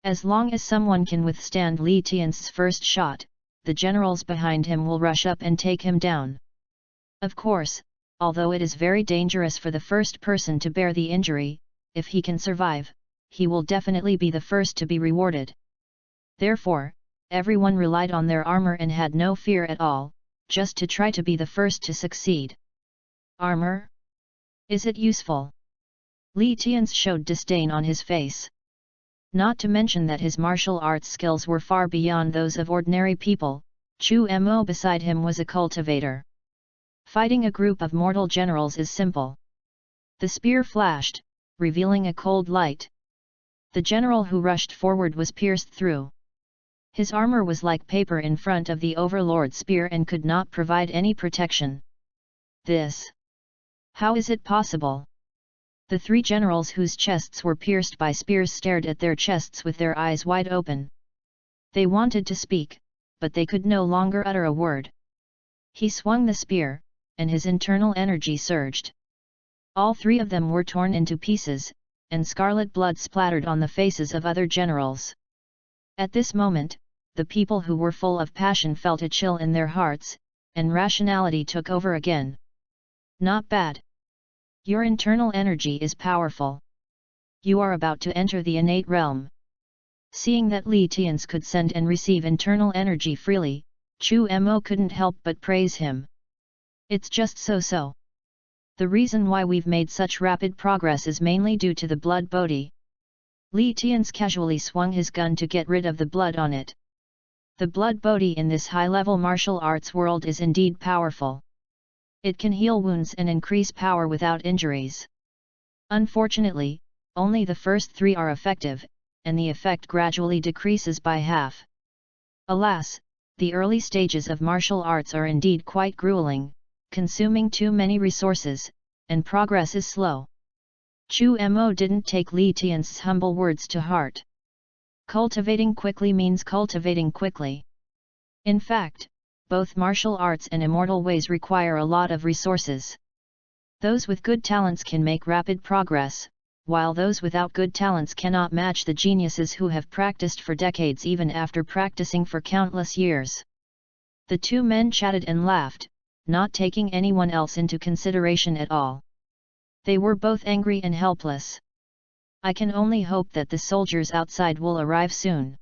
As long as someone can withstand Li Tian's first shot, the generals behind him will rush up and take him down. Of course, although it is very dangerous for the first person to bear the injury, if he can survive, he will definitely be the first to be rewarded. Therefore, everyone relied on their armor and had no fear at all, just to try to be the first to succeed. Armor? Is it useful? Li Tian showed disdain on his face. Not to mention that his martial arts skills were far beyond those of ordinary people. Chu Mo beside him was a cultivator. Fighting a group of mortal generals is simple. The spear flashed, revealing a cold light. The general who rushed forward was pierced through. His armor was like paper in front of the overlord's spear and could not provide any protection. This. How is it possible? The three generals whose chests were pierced by spears stared at their chests with their eyes wide open. They wanted to speak, but they could no longer utter a word. He swung the spear, and his internal energy surged. All three of them were torn into pieces, and scarlet blood splattered on the faces of other generals. At this moment, the people who were full of passion felt a chill in their hearts, and rationality took over again. Not bad. Your internal energy is powerful. You are about to enter the innate realm. Seeing that Li Tian could send and receive internal energy freely, Chu Mo couldn't help but praise him. It's just so. The reason why we've made such rapid progress is mainly due to the blood bodhi. Li Tian casually swung his gun to get rid of the blood on it. The blood bodhi in this high-level martial arts world is indeed powerful. It can heal wounds and increase power without injuries. Unfortunately, only the first three are effective, and the effect gradually decreases by half. Alas, the early stages of martial arts are indeed quite grueling, consuming too many resources, and progress is slow. Chu Mo didn't take Li Tian's humble words to heart. Cultivating quickly means cultivating quickly. In fact, both martial arts and immortal ways require a lot of resources. Those with good talents can make rapid progress, while those without good talents cannot match the geniuses who have practiced for decades even after practicing for countless years. The two men chatted and laughed, not taking anyone else into consideration at all. They were both angry and helpless. I can only hope that the soldiers outside will arrive soon.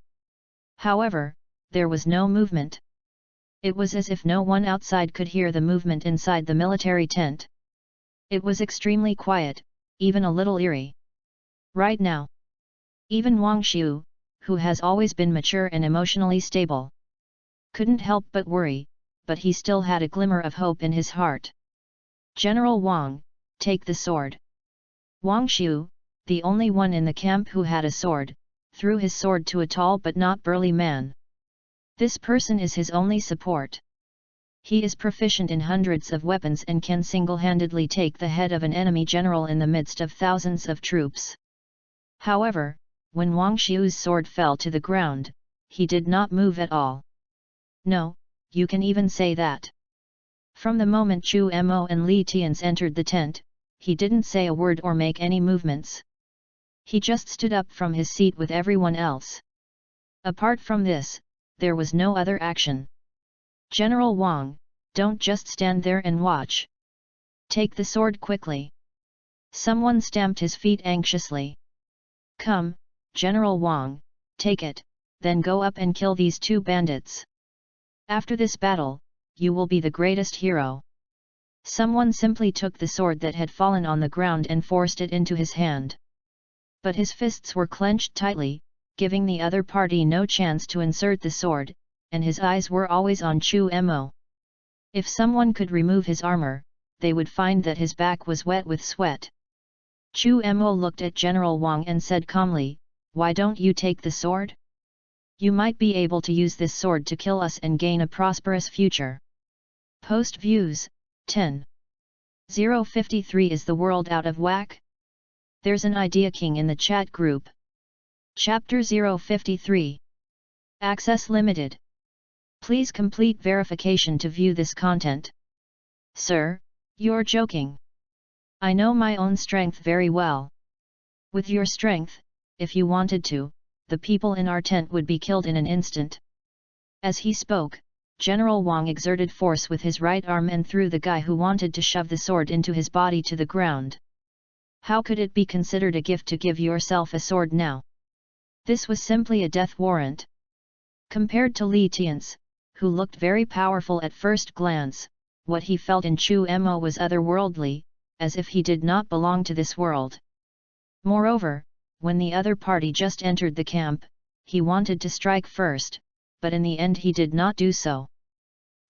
However, there was no movement. It was as if no one outside could hear the movement inside the military tent. It was extremely quiet, even a little eerie. Right now, even Wang Xiu, who has always been mature and emotionally stable, couldn't help but worry, but he still had a glimmer of hope in his heart. General Wang, take the sword. Wang Xiu, the only one in the camp who had a sword, threw his sword to a tall but not burly man. This person is his only support. He is proficient in hundreds of weapons and can single-handedly take the head of an enemy general in the midst of thousands of troops. However, when Wang Xiu's sword fell to the ground, he did not move at all. No, you can even say that. From the moment Chu Mo and Li Tian entered the tent, he didn't say a word or make any movements. He just stood up from his seat with everyone else. Apart from this, there was no other action. General Wang, don't just stand there and watch. Take the sword quickly. Someone stamped his feet anxiously. Come, General Wang, take it, then go up and kill these two bandits. After this battle, you will be the greatest hero. Someone simply took the sword that had fallen on the ground and forced it into his hand. But his fists were clenched tightly, giving the other party no chance to insert the sword, and his eyes were always on Chu Mo. If someone could remove his armor, they would find that his back was wet with sweat. Chu Mo looked at General Wang and said calmly, "Why don't you take the sword? You might be able to use this sword to kill us and gain a prosperous future." Post views, 10:053 Is the world out of whack? There's an idea king in the chat group. Chapter 053. Access limited. Please complete verification to view this content. Sir, you're joking. I know my own strength very well. With your strength, if you wanted to, the people in our tent would be killed in an instant." As he spoke, General Wang exerted force with his right arm and threw the guy who wanted to shove the sword into his body to the ground. How could it be considered a gift to give yourself a sword now? This was simply a death warrant. Compared to Li Tian's, who looked very powerful at first glance, what he felt in Chu Mo was otherworldly, as if he did not belong to this world. Moreover, when the other party just entered the camp, he wanted to strike first, but in the end he did not do so.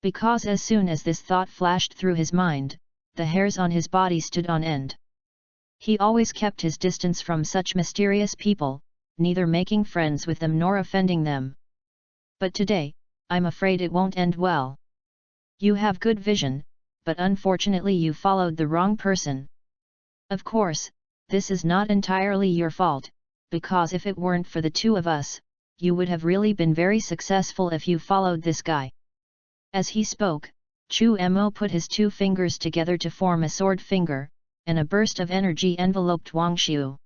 Because as soon as this thought flashed through his mind, the hairs on his body stood on end. He always kept his distance from such mysterious people, neither making friends with them nor offending them. But today, I'm afraid it won't end well. You have good vision, but unfortunately you followed the wrong person. Of course, this is not entirely your fault, because if it weren't for the two of us, you would have really been very successful if you followed this guy. As he spoke, Chu Mo put his two fingers together to form a sword finger, and a burst of energy enveloped Wang Xiu.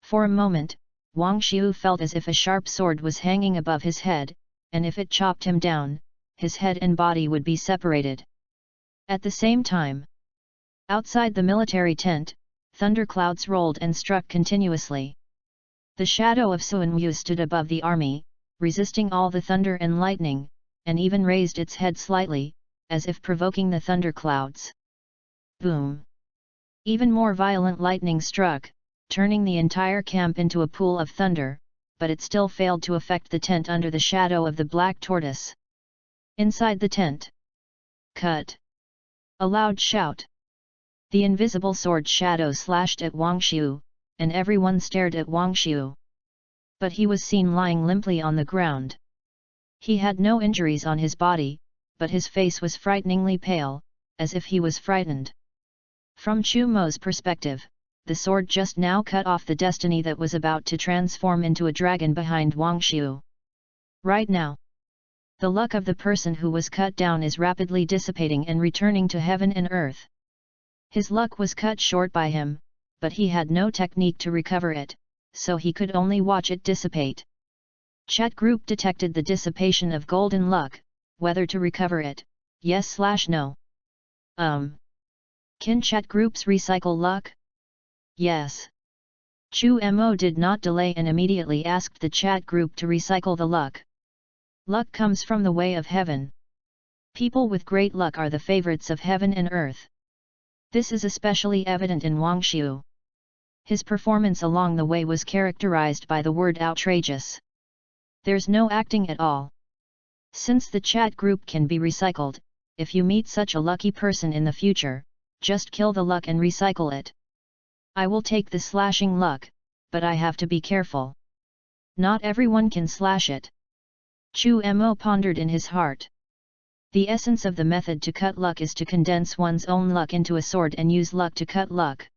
For a moment, Wang Xiu felt as if a sharp sword was hanging above his head, and if it chopped him down, his head and body would be separated. At the same time, outside the military tent, thunderclouds rolled and struck continuously. The shadow of Suanwu stood above the army, resisting all the thunder and lightning, and even raised its head slightly, as if provoking the thunderclouds. Boom! Even more violent lightning struck, turning the entire camp into a pool of thunder, but it still failed to affect the tent under the shadow of the black tortoise. Inside the tent. Cut! A loud shout. The invisible sword shadow slashed at Wang Xiu, and everyone stared at Wang Xiu. But he was seen lying limply on the ground. He had no injuries on his body, but his face was frighteningly pale, as if he was frightened. From Chu Mo's perspective, the sword just now cut off the destiny that was about to transform into a dragon behind Wang Xiu. Right now, the luck of the person who was cut down is rapidly dissipating and returning to heaven and earth. His luck was cut short by him, but he had no technique to recover it, so he could only watch it dissipate. Chat group detected the dissipation of golden luck, whether to recover it, yes/no. Can chat groups recycle luck? Yes. Chu Mo did not delay and immediately asked the chat group to recycle the luck. Luck comes from the way of heaven. People with great luck are the favorites of heaven and earth. This is especially evident in Wang Xiu. His performance along the way was characterized by the word outrageous. There's no acting at all. Since the chat group can be recycled, if you meet such a lucky person in the future, just kill the luck and recycle it. I will take the slashing luck, but I have to be careful. Not everyone can slash it. Chu Mo pondered in his heart. The essence of the method to cut luck is to condense one's own luck into a sword and use luck to cut luck.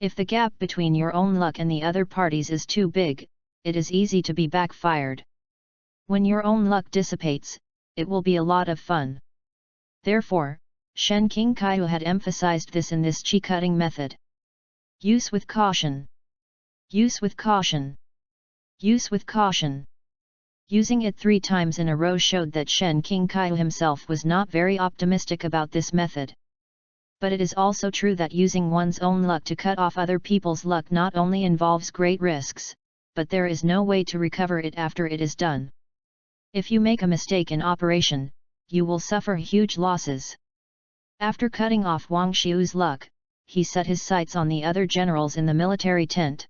If the gap between your own luck and the other party's is too big, it is easy to be backfired. When your own luck dissipates, it will be a lot of fun. Therefore, Shen King Kaiu had emphasized this in this chi-cutting method. Use with caution. Use with caution. Use with caution. Using it 3 times in a row showed that Shen King Kaiu himself was not very optimistic about this method. But it is also true that using one's own luck to cut off other people's luck not only involves great risks, but there is no way to recover it after it is done. If you make a mistake in operation, you will suffer huge losses. After cutting off Wang Xiu's luck, he set his sights on the other generals in the military tent.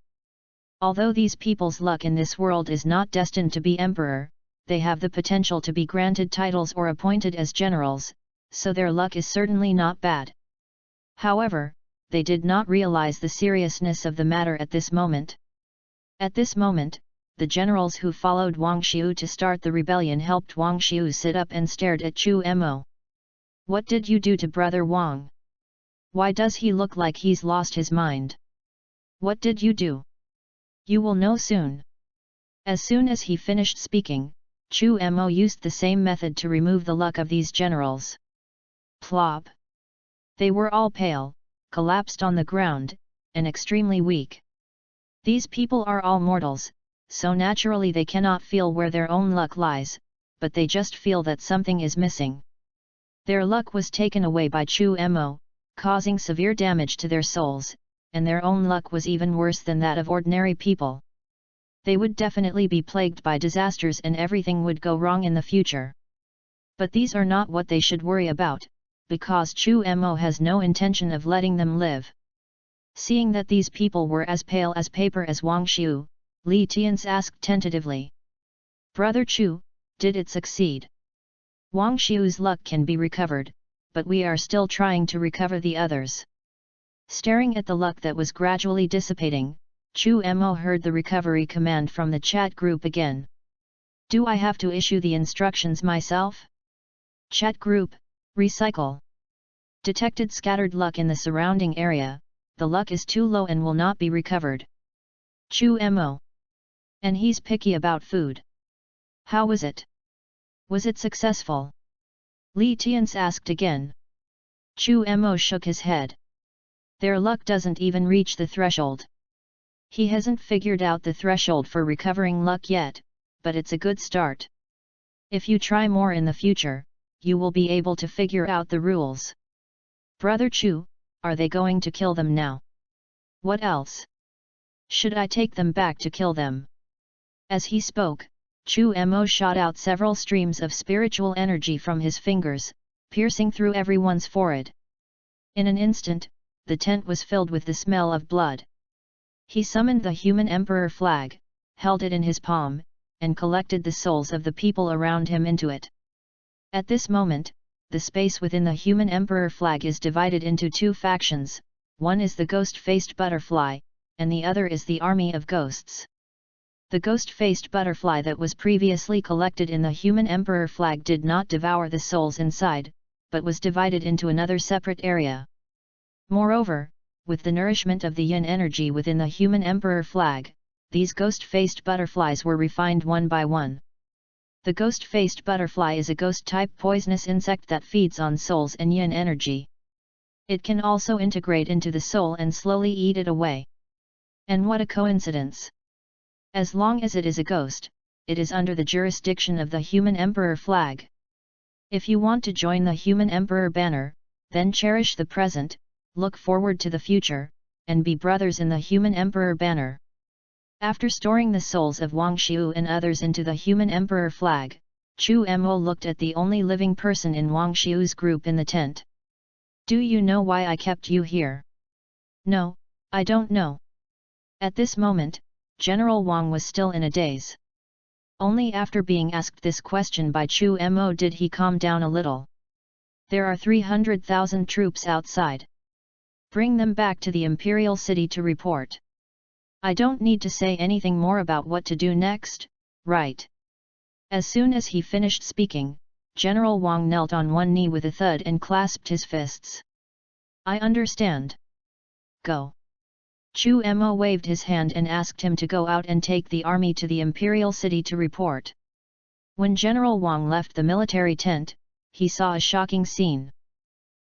Although these people's luck in this world is not destined to be emperor, they have the potential to be granted titles or appointed as generals, so their luck is certainly not bad. However, they did not realize the seriousness of the matter at this moment. At this moment, the generals who followed Wang Xiu to start the rebellion helped Wang Xiu sit up and stared at Chu Mo. What did you do to brother Wang? Why does he look like he's lost his mind? What did you do? You will know soon. As soon as he finished speaking, Chu Mo used the same method to remove the luck of these generals. Plop! They were all pale, collapsed on the ground, and extremely weak. These people are all mortals, so naturally they cannot feel where their own luck lies, but they just feel that something is missing. Their luck was taken away by Chu Mo, causing severe damage to their souls, and their own luck was even worse than that of ordinary people. They would definitely be plagued by disasters and everything would go wrong in the future. But these are not what they should worry about, because Chu Mo has no intention of letting them live. Seeing that these people were as pale as paper as Wang Xiu, Li Tians asked tentatively. Brother Chu, did it succeed? Wang Xiu's luck can be recovered, but we are still trying to recover the others. Staring at the luck that was gradually dissipating, Chu Mo heard the recovery command from the chat group again. Do I have to issue the instructions myself? Chat group, recycle. Detected scattered luck in the surrounding area, the luck is too low and will not be recovered. Chu Mo. And he's picky about food. How was it? Was it successful? Li Tians asked again. Chu Mo shook his head. Their luck doesn't even reach the threshold. He hasn't figured out the threshold for recovering luck yet, but it's a good start. If you try more in the future, you will be able to figure out the rules. Brother Chu, are they going to kill them now? What else? Should I take them back to kill them? As he spoke, Chu Mo shot out several streams of spiritual energy from his fingers, piercing through everyone's forehead. In an instant, the tent was filled with the smell of blood. He summoned the human emperor flag, held it in his palm, and collected the souls of the people around him into it. At this moment, the space within the human emperor flag is divided into two factions, one is the ghost-faced butterfly, and the other is the army of ghosts. The ghost-faced butterfly that was previously collected in the human emperor flag did not devour the souls inside, but was divided into another separate area. Moreover, with the nourishment of the yin energy within the human emperor flag, these ghost-faced butterflies were refined one by one. The ghost-faced butterfly is a ghost-type poisonous insect that feeds on souls and yin energy. It can also integrate into the soul and slowly eat it away. And what a coincidence! As long as it is a ghost, it is under the jurisdiction of the human emperor flag. If you want to join the human emperor banner, then cherish the present, look forward to the future, and be brothers in the human emperor banner. After storing the souls of Wang Xiu and others into the human emperor flag, Chu Mo looked at the only living person in Wang Xiu's group in the tent. Do you know why I kept you here? No, I don't know. At this moment, General Wang was still in a daze. Only after being asked this question by Chu Mo did he calm down a little. There are 300,000 troops outside. Bring them back to the imperial city to report. I don't need to say anything more about what to do next, right? As soon as he finished speaking, General Wang knelt on one knee with a thud and clasped his fists. I understand. Go. Chu Mo waved his hand and asked him to go out and take the army to the imperial city to report. When General Wang left the military tent, he saw a shocking scene.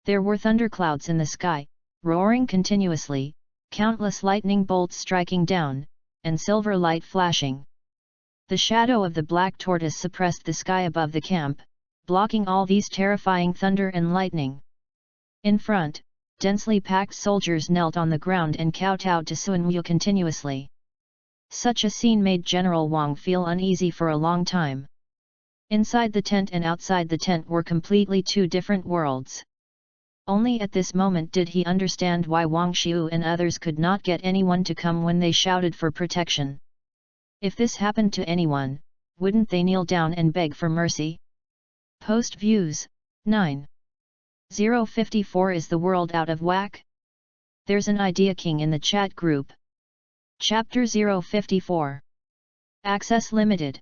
There were thunderclouds in the sky, roaring continuously, countless lightning bolts striking down, and silver light flashing. The shadow of the black tortoise suppressed the sky above the camp, blocking all these terrifying thunder and lightning. In front, densely packed soldiers knelt on the ground and kowtowed to Sun Wu continuously. Such a scene made General Wang feel uneasy for a long time. Inside the tent and outside the tent were completely two different worlds. Only at this moment did he understand why Wang Xiu and others could not get anyone to come when they shouted for protection. If this happened to anyone, wouldn't they kneel down and beg for mercy? Post views, 9. 054 Is the world out of whack? There's an idea king in the chat group. Chapter 054. Access limited.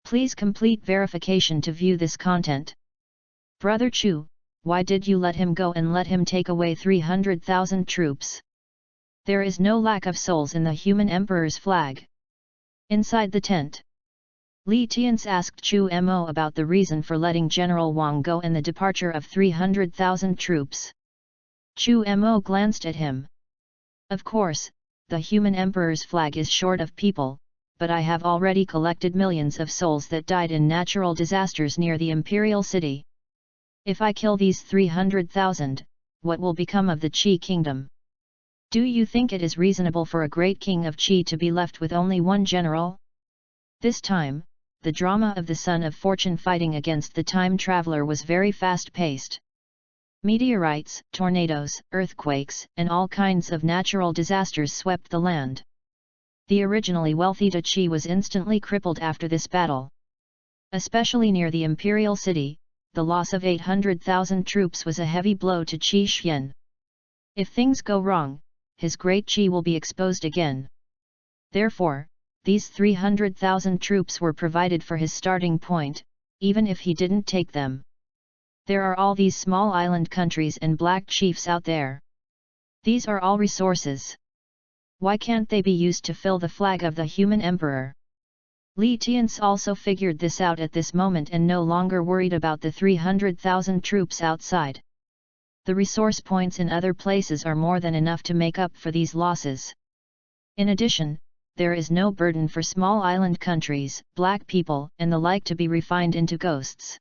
Please complete verification to view this content. Brother Chu, why did you let him go and let him take away 300,000 troops? There is no lack of souls in the human emperor's flag. Inside the tent, Li Tians asked Chu Mo about the reason for letting General Wang go and the departure of 300,000 troops. Chu Mo glanced at him. Of course, the human emperor's flag is short of people, but I have already collected millions of souls that died in natural disasters near the imperial city. If I kill these 300,000, what will become of the Qi kingdom? Do you think it is reasonable for a great king of Qi to be left with only one general? This time, the drama of the Son of Fortune fighting against the time traveler was very fast-paced. Meteorites, tornadoes, earthquakes, and all kinds of natural disasters swept the land. The originally wealthy Qi was instantly crippled after this battle. Especially near the imperial city, the loss of 800,000 troops was a heavy blow to Qi Xian. If things go wrong, his great Qi will be exposed again. Therefore, these 300,000 troops were provided for his starting point, even if he didn't take them. There are all these small island countries and black chiefs out there. These are all resources. Why can't they be used to fill the flag of the human emperor? Li Tian's also figured this out at this moment and no longer worried about the 300,000 troops outside. The resource points in other places are more than enough to make up for these losses. In addition, there is no burden for small island countries, black people, and the like to be refined into ghosts.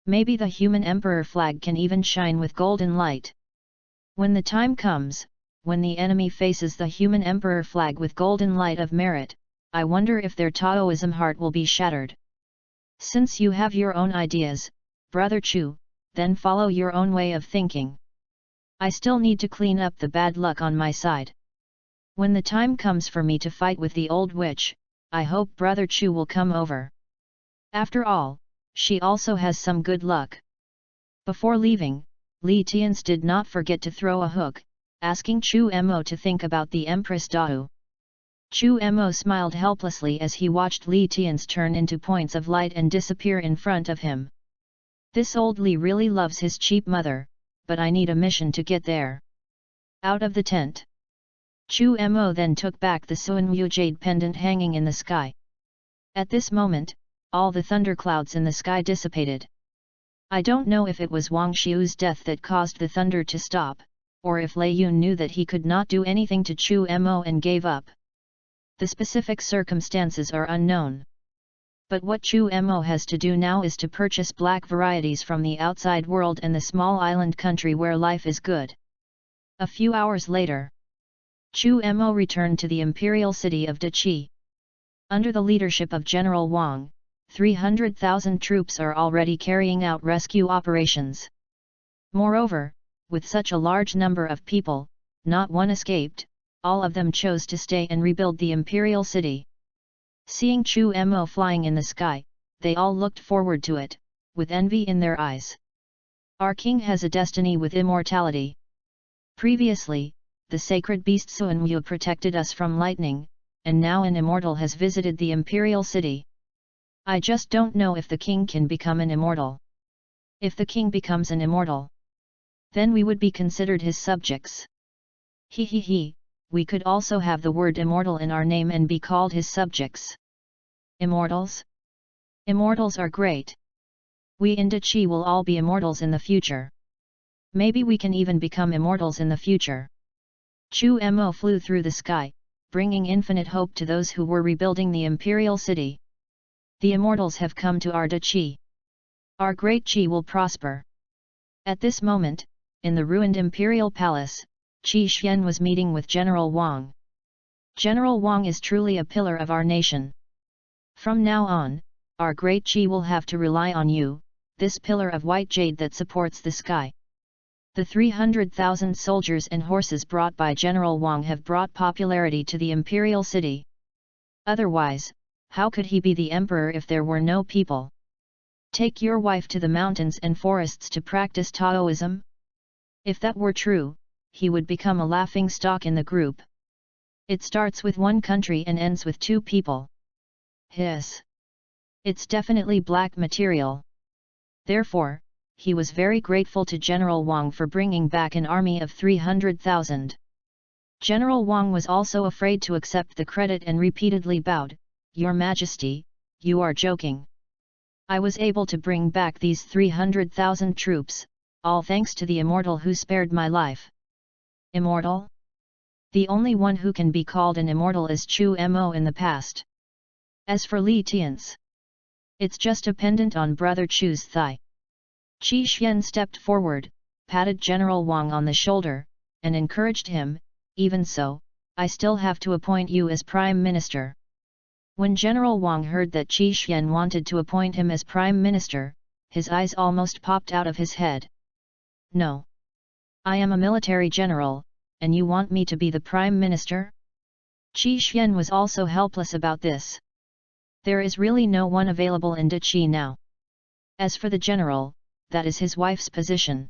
Maybe the human emperor flag can even shine with golden light. When the time comes, when the enemy faces the human emperor flag with golden light of merit, I wonder if their Taoism heart will be shattered. Since you have your own ideas, Brother Chu, then follow your own way of thinking. I still need to clean up the bad luck on my side. When the time comes for me to fight with the old witch, I hope Brother Chu will come over. After all, she also has some good luck. Before leaving, Li Tian's did not forget to throw a hook, asking Chu Mo to think about the Empress Dao. Chu Mo smiled helplessly as he watched Li Tian's turn into points of light and disappear in front of him. This old Li really loves his cheap mother, but I need a mission to get there. Out of the tent. Chu Mo then took back the Suanwu jade pendant hanging in the sky. At this moment, all the thunderclouds in the sky dissipated. I don't know if it was Wang Xiu's death that caused the thunder to stop, or if Lei Yun knew that he could not do anything to Chu Mo and gave up. The specific circumstances are unknown. But what Chu Mo has to do now is to purchase black varieties from the outside world and the small island country where life is good. A few hours later, Chu Mo returned to the imperial city of Dachi. Under the leadership of General Wang, 300,000 troops are already carrying out rescue operations. Moreover, with such a large number of people, not one escaped, all of them chose to stay and rebuild the imperial city. Seeing Chu Mo flying in the sky, they all looked forward to it, with envy in their eyes. Our king has a destiny with immortality. Previously, the sacred beast Suanwu protected us from lightning, and now an immortal has visited the imperial city. I just don't know if the king can become an immortal. If the king becomes an immortal, then we would be considered his subjects. He, we could also have the word immortal in our name and be called his subjects. Immortals? Immortals are great. We in Dachi will all be immortals in the future. Maybe we can even become immortals in the future. Chu Mo flew through the sky, bringing infinite hope to those who were rebuilding the imperial city. The immortals have come to our Dachi. Our great Qi will prosper. At this moment, in the ruined imperial palace, Qi Xian was meeting with General Wang. General Wang is truly a pillar of our nation. From now on, our great Qi will have to rely on you, this pillar of white jade that supports the sky. The 300,000 soldiers and horses brought by General Wang have brought popularity to the imperial city. Otherwise, how could he be the emperor if there were no people? Take your wife to the mountains and forests to practice Taoism? If that were true, he would become a laughing stock in the group. It starts with one country and ends with two people. Hiss! It's definitely black material. Therefore, he was very grateful to General Wang for bringing back an army of 300,000. General Wang was also afraid to accept the credit and repeatedly bowed, "Your Majesty, you are joking. I was able to bring back these 300,000 troops, all thanks to the immortal who spared my life. Immortal? The only one who can be called an immortal is Chu Mo in the past. As for Li Tian's, it's just a pendant on Brother Chu's thigh. Qi Xian stepped forward, patted General Wang on the shoulder, and encouraged him, even so, I still have to appoint you as Prime Minister. When General Wang heard that Qi Xian wanted to appoint him as Prime Minister, his eyes almost popped out of his head. No. I am a military general, and you want me to be the Prime Minister? Qi Xian was also helpless about this. There is really no one available in Deqi now. As for the general, that is his wife's position.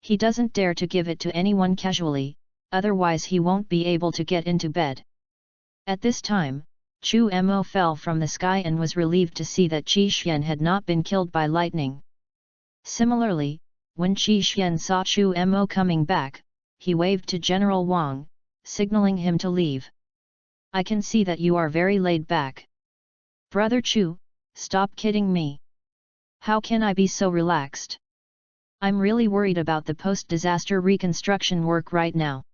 He doesn't dare to give it to anyone casually, otherwise he won't be able to get into bed. At this time, Chu Mo fell from the sky and was relieved to see that Qi Xian had not been killed by lightning. Similarly, when Qi Xian saw Chu Mo coming back, he waved to General Wang, signaling him to leave. I can see that you are very laid back. Brother Chu, stop kidding me. How can I be so relaxed? I'm really worried about the post-disaster reconstruction work right now.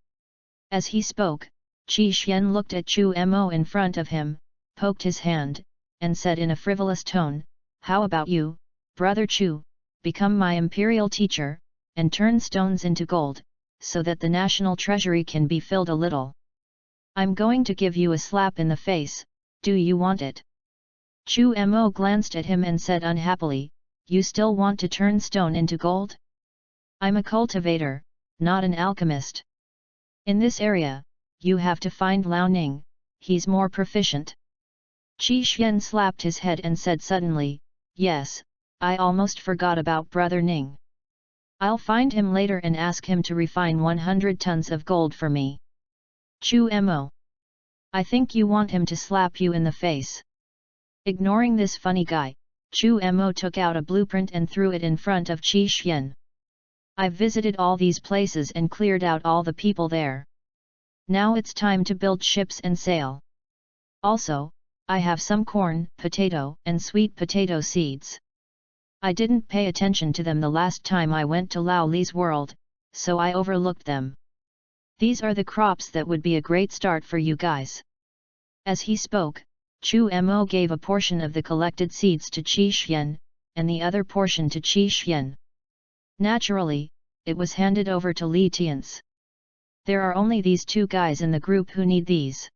As he spoke, Qi Xian looked at Chu Mo in front of him, poked his hand, and said in a frivolous tone, how about you, Brother Chu, become my imperial teacher, and turn stones into gold, so that the national treasury can be filled a little. I'm going to give you a slap in the face, do you want it? Chu Mo glanced at him and said unhappily, you still want to turn stone into gold? I'm a cultivator, not an alchemist. In this area, you have to find Lao Ning, he's more proficient. Qi Xian slapped his head and said suddenly, yes, I almost forgot about Brother Ning. I'll find him later and ask him to refine 100 tons of gold for me. Chu Mo. I think you want him to slap you in the face. Ignoring this funny guy, Chu Mo took out a blueprint and threw it in front of Qi Xian. I've visited all these places and cleared out all the people there. Now it's time to build ships and sail. Also, I have some corn, potato, and sweet potato seeds. I didn't pay attention to them the last time I went to Lao Li's world, so I overlooked them. These are the crops that would be a great start for you guys. As he spoke, Chu Mo gave a portion of the collected seeds to Qi Xian, and the other portion to Qi Xian. Naturally, it was handed over to Li Tian's. There are only these two guys in the group who need these.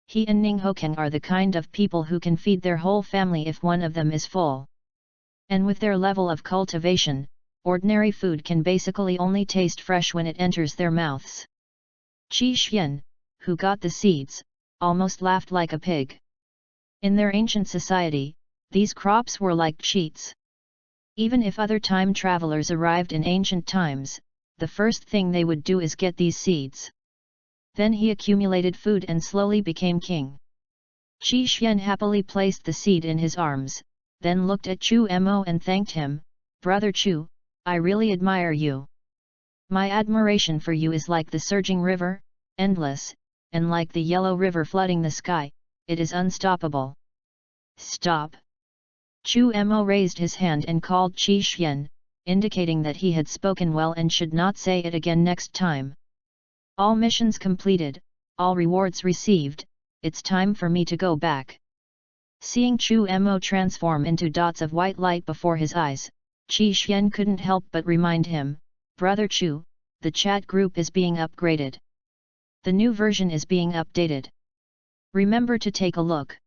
He and Ning Hokeng are the kind of people who can feed their whole family if one of them is full. And with their level of cultivation, ordinary food can basically only taste fresh when it enters their mouths. Qi Xian, who got the seeds, almost laughed like a pig. In their ancient society, these crops were like cheats. Even if other time travelers arrived in ancient times, the first thing they would do is get these seeds. Then he accumulated food and slowly became king. Qi Xian happily placed the seed in his arms, then looked at Chu Mo and thanked him, Brother Chu, I really admire you. My admiration for you is like the surging river, endless, and like the yellow river flooding the sky, it is unstoppable. Stop! Chu Mo raised his hand and called Qi Xian, indicating that he had spoken well and should not say it again next time. All missions completed, all rewards received, it's time for me to go back. Seeing Chu Mo transform into dots of white light before his eyes, Qi Xian couldn't help but remind him, Brother Chu, the chat group is being upgraded. The new version is being updated. Remember to take a look.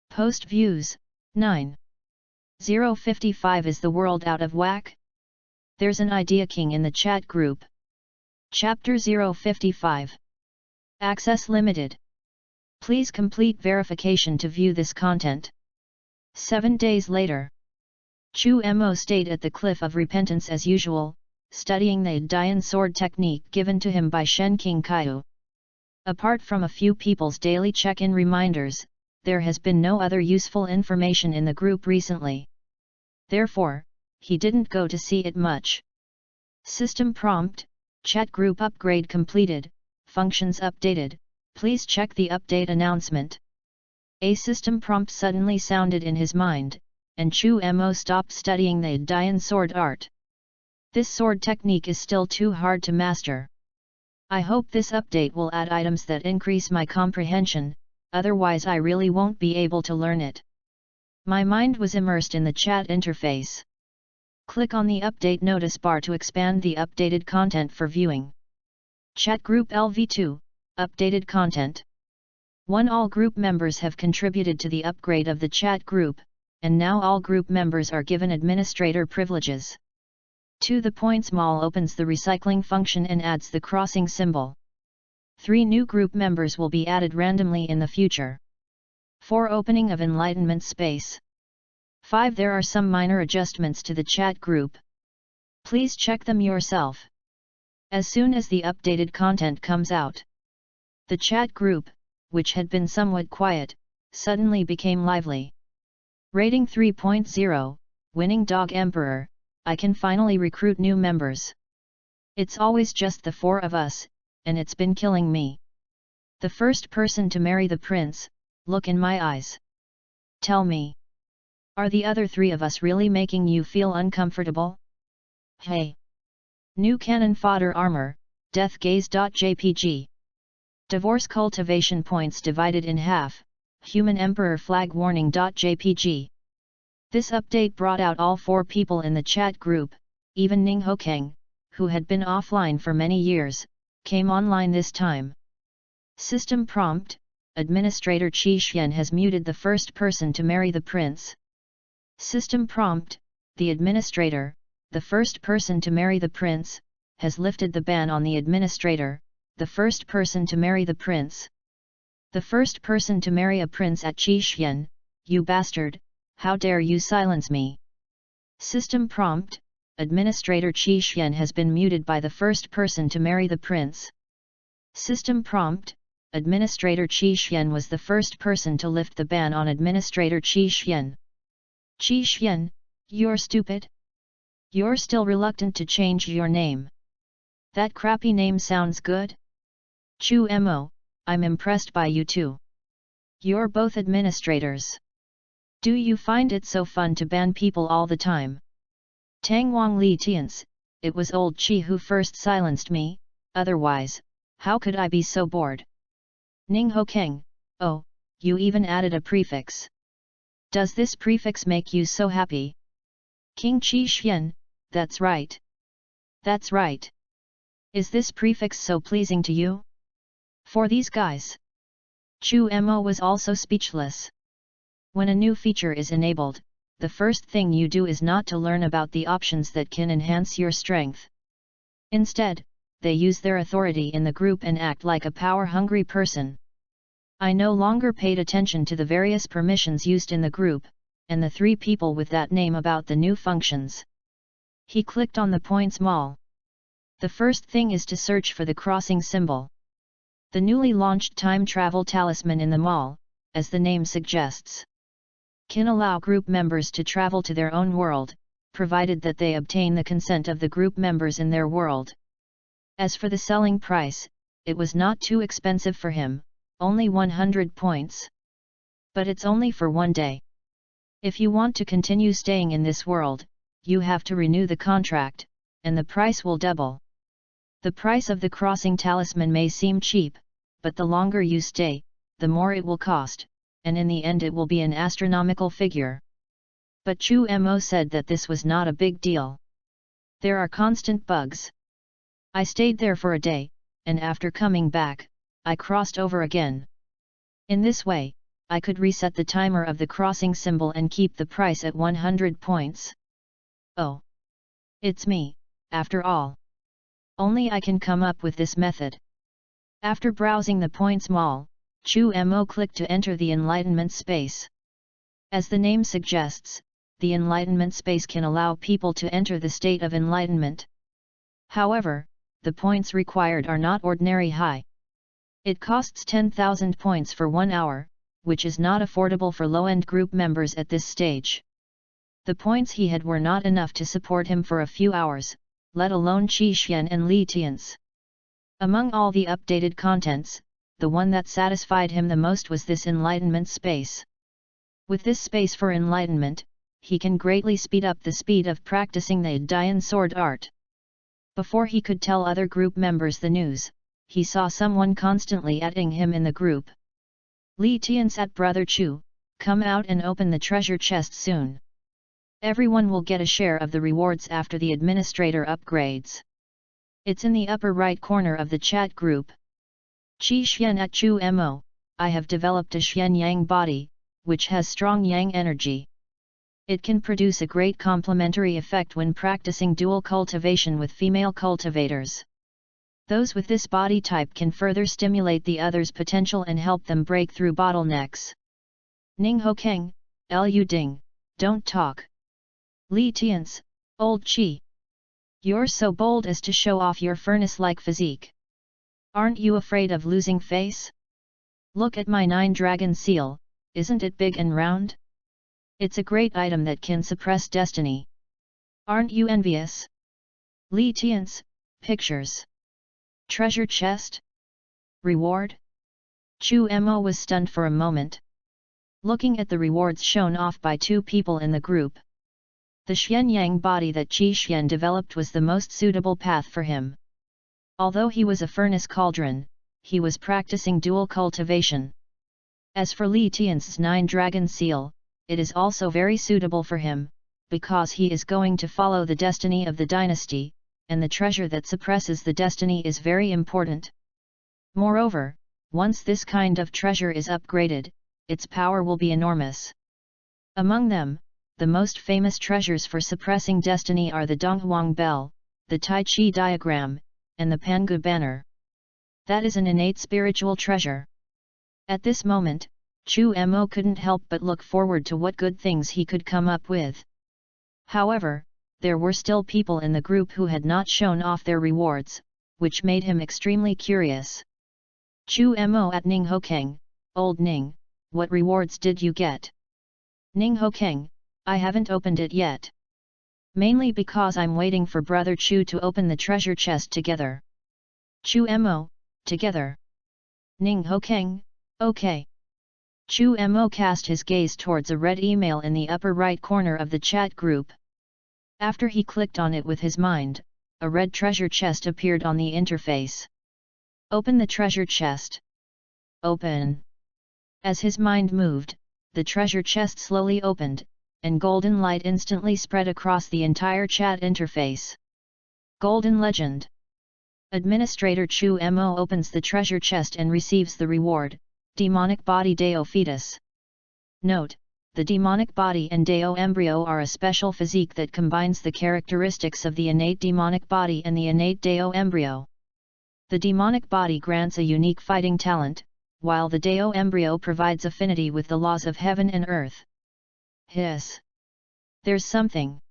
Post views, 9,055 Is the world out of whack? There's an idea king in the chat group. Chapter 055. Access limited. Please complete verification to view this content. 7 days later. Chu Mo stayed at the Cliff of Repentance as usual, studying the Dian sword technique given to him by Shen King Kaiu. Apart from a few people's daily check-in reminders, there has been no other useful information in the group recently. Therefore, he didn't go to see it much. System prompt, chat group upgrade completed, functions updated, please check the update announcement. A system prompt suddenly sounded in his mind, and Chu Mo stopped studying the Dian sword art. This sword technique is still too hard to master. I hope this update will add items that increase my comprehension, otherwise I really won't be able to learn it. My mind was immersed in the chat interface. Click on the update notice bar to expand the updated content for viewing. Chat Group LV2, Updated Content. 1. All group members have contributed to the upgrade of the chat group, and now all group members are given administrator privileges. 2. The points mall opens the recycling function and adds the crossing symbol. 3. New group members will be added randomly in the future. 4. Opening of enlightenment space. 5. There are some minor adjustments to the chat group. Please check them yourself. As soon as the updated content comes out, the chat group, which had been somewhat quiet, suddenly became lively. Rating 3.0, Winning Dog Emperor, I can finally recruit new members. It's always just the 4 of us, and it's been killing me. The first person to marry the prince, look in my eyes. Tell me. Are the other 3 of us really making you feel uncomfortable? Hey! New cannon fodder armor, death gaze.jpg. Divorce cultivation points divided in half, human emperor flag warning.jpg. This update brought out all 4 people in the chat group, even Ning Hokeng, who had been offline for many years, came online this time. System prompt, Administrator Qi Xian has muted the first person to marry the prince. System prompt, the administrator, the first person to marry the prince, has lifted the ban on the administrator, the first person to marry the prince. The first person to marry a prince at Qi Xian, you bastard! How dare you silence me? System prompt, Administrator Qi Xian has been muted by the first person to marry the prince. System prompt, Administrator Qi Xian was the first person to lift the ban on Administrator Qi Xian. Qi Xian, you're stupid? You're still reluctant to change your name. That crappy name sounds good? Chu Mo, I'm impressed by you too. You're both administrators. Do you find it so fun to ban people all the time? Tang Wang Li Tians, it was old Qi who first silenced me, otherwise, how could I be so bored? Ning Hokeng, oh, you even added a prefix. Does this prefix make you so happy? King Qi Xian, that's right. That's right. Is this prefix so pleasing to you? For these guys. Chu Mo was also speechless. When a new feature is enabled, the first thing you do is not to learn about the options that can enhance your strength. Instead, they use their authority in the group and act like a power-hungry person. I no longer paid attention to the various permissions used in the group, and the 3 people with that name about the new functions. He clicked on the points mall. The first thing is to search for the crossing symbol. The newly launched time travel talisman in the mall, as the name suggests, can allow group members to travel to their own world, provided that they obtain the consent of the group members in their world. As for the selling price, it was not too expensive for him, only 100 points. But it's only for 1 day. If you want to continue staying in this world, you have to renew the contract, and the price will double. The price of the crossing talisman may seem cheap, but the longer you stay, the more it will cost, and in the end it will be an astronomical figure. But Chu Mo said that this was not a big deal. There are constant bugs. I stayed there for a day, and after coming back, I crossed over again. In this way, I could reset the timer of the crossing symbol and keep the price at 100 points. Oh! It's me, after all. Only I can come up with this method. After browsing the points mall, Chu Mo clicked to enter the enlightenment space. As the name suggests, the enlightenment space can allow people to enter the state of enlightenment. However, the points required are not ordinary high. It costs 10,000 points for 1 hour, which is not affordable for low-end group members at this stage. The points he had were not enough to support him for a few hours, let alone Qi Xian and Li Tians. Among all the updated contents, the one that satisfied him the most was this enlightenment space. With this space for enlightenment, he can greatly speed up the speed of practicing the Dian sword art. Before he could tell other group members the news, he saw someone constantly adding him in the group. Li Tiansat brother Chu, come out and open the treasure chest soon. Everyone will get a share of the rewards after the administrator upgrades. It's in the upper right corner of the chat group. Qi Xian at Chu Mo, I have developed a Xian Yang body, which has strong Yang energy. It can produce a great complementary effect when practicing dual cultivation with female cultivators. Those with this body type can further stimulate the other's potential and help them break through bottlenecks. Ning Ho Keng, Lu Ding, don't talk. Li Tians, old Qi. You're so bold as to show off your furnace-like physique. Aren't you afraid of losing face? Look at my 9-dragon seal, isn't it big and round? It's a great item that can suppress destiny. Aren't you envious? Li Tians, pictures. Treasure chest? Reward? Chu Mo was stunned for a moment. Looking at the rewards shown off by two people in the group. The Xian Yang body that Qi Xian developed was the most suitable path for him. Although he was a furnace cauldron, he was practicing dual cultivation. As for Li Tian's 9-dragon seal, it is also very suitable for him, because he is going to follow the destiny of the dynasty, and the treasure that suppresses the destiny is very important. Moreover, once this kind of treasure is upgraded, its power will be enormous. Among them, the most famous treasures for suppressing destiny are the Donghuang Bell, the Tai Chi diagram, and the Pangu banner. That is an innate spiritual treasure. At this moment, Chu Mo couldn't help but look forward to what good things he could come up with. However, there were still people in the group who had not shown off their rewards, which made him extremely curious. Chu Mo at Ning Ho Keng, old Ning, what rewards did you get? Ning Ho Keng, I haven't opened it yet. Mainly because I'm waiting for brother Chu to open the treasure chest together. Chu Mo, together. Ning Ho Keng, okay. Chu Mo cast his gaze towards a red email in the upper right corner of the chat group. After he clicked on it with his mind, a red treasure chest appeared on the interface. Open the treasure chest. Open. As his mind moved, the treasure chest slowly opened, and golden light instantly spread across the entire chat interface. Golden Legend. Administrator Chu Mo opens the treasure chest and receives the reward, Demonic Body Deo Fetus. Note, the demonic body and Deo embryo are a special physique that combines the characteristics of the innate demonic body and the innate Deo embryo. The demonic body grants a unique fighting talent, while the Deo embryo provides affinity with the laws of heaven and earth. Hiss. There's something.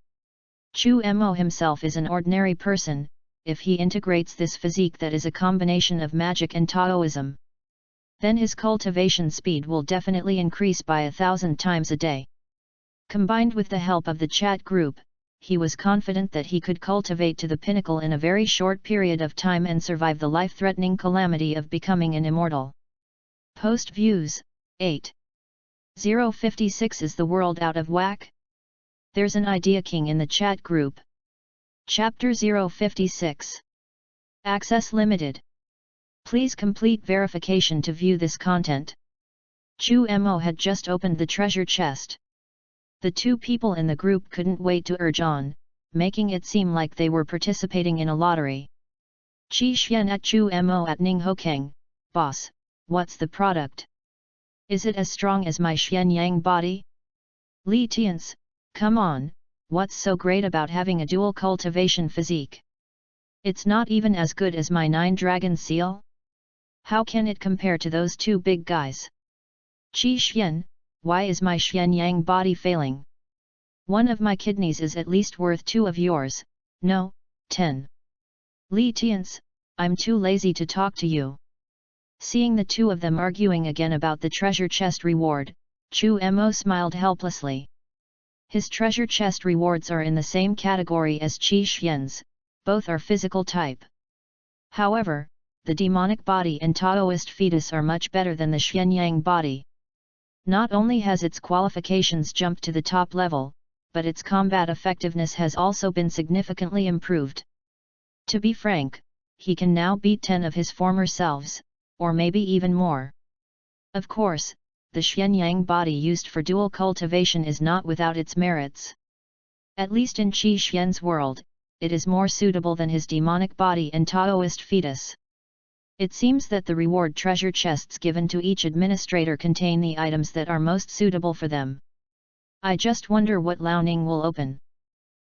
Chu Mo himself is an ordinary person, if he integrates this physique that is a combination of magic and Taoism. Then his cultivation speed will definitely increase by 1,000 times a day. Combined with the help of the chat group, he was confident that he could cultivate to the pinnacle in a very short period of time and survive the life-threatening calamity of becoming an immortal. Post views, 8. 056 Is the world out of whack? There's an idea king in the chat group. Chapter 056. Access limited. Please complete verification to view this content. Chu Mo had just opened the treasure chest. The two people in the group couldn't wait to urge on, making it seem like they were participating in a lottery. Qi Xian at Chu Mo at Ning Ho Keng, boss, what's the product? Is it as strong as my Xian Yang body? Li Tians, come on, what's so great about having a dual cultivation physique? It's not even as good as my 9-dragon seal? How can it compare to those two big guys? Qi Xian, why is my Xian Yang body failing? One of my kidneys is at least worth 2 of yours, no, 10. Li Tians, I'm too lazy to talk to you. Seeing the two of them arguing again about the treasure chest reward, Chu Mo smiled helplessly. His treasure chest rewards are in the same category as Qi Xian's, both are physical type. However, the demonic body and Taoist fetus are much better than the Xian Yang body. Not only has its qualifications jumped to the top level, but its combat effectiveness has also been significantly improved. To be frank, he can now beat 10 of his former selves, or maybe even more. Of course, the Xianyang body used for dual cultivation is not without its merits. At least in Qi Xian's world, it is more suitable than his demonic body and Taoist fetus. It seems that the reward treasure chests given to each administrator contain the items that are most suitable for them. I just wonder what Liaoning will open.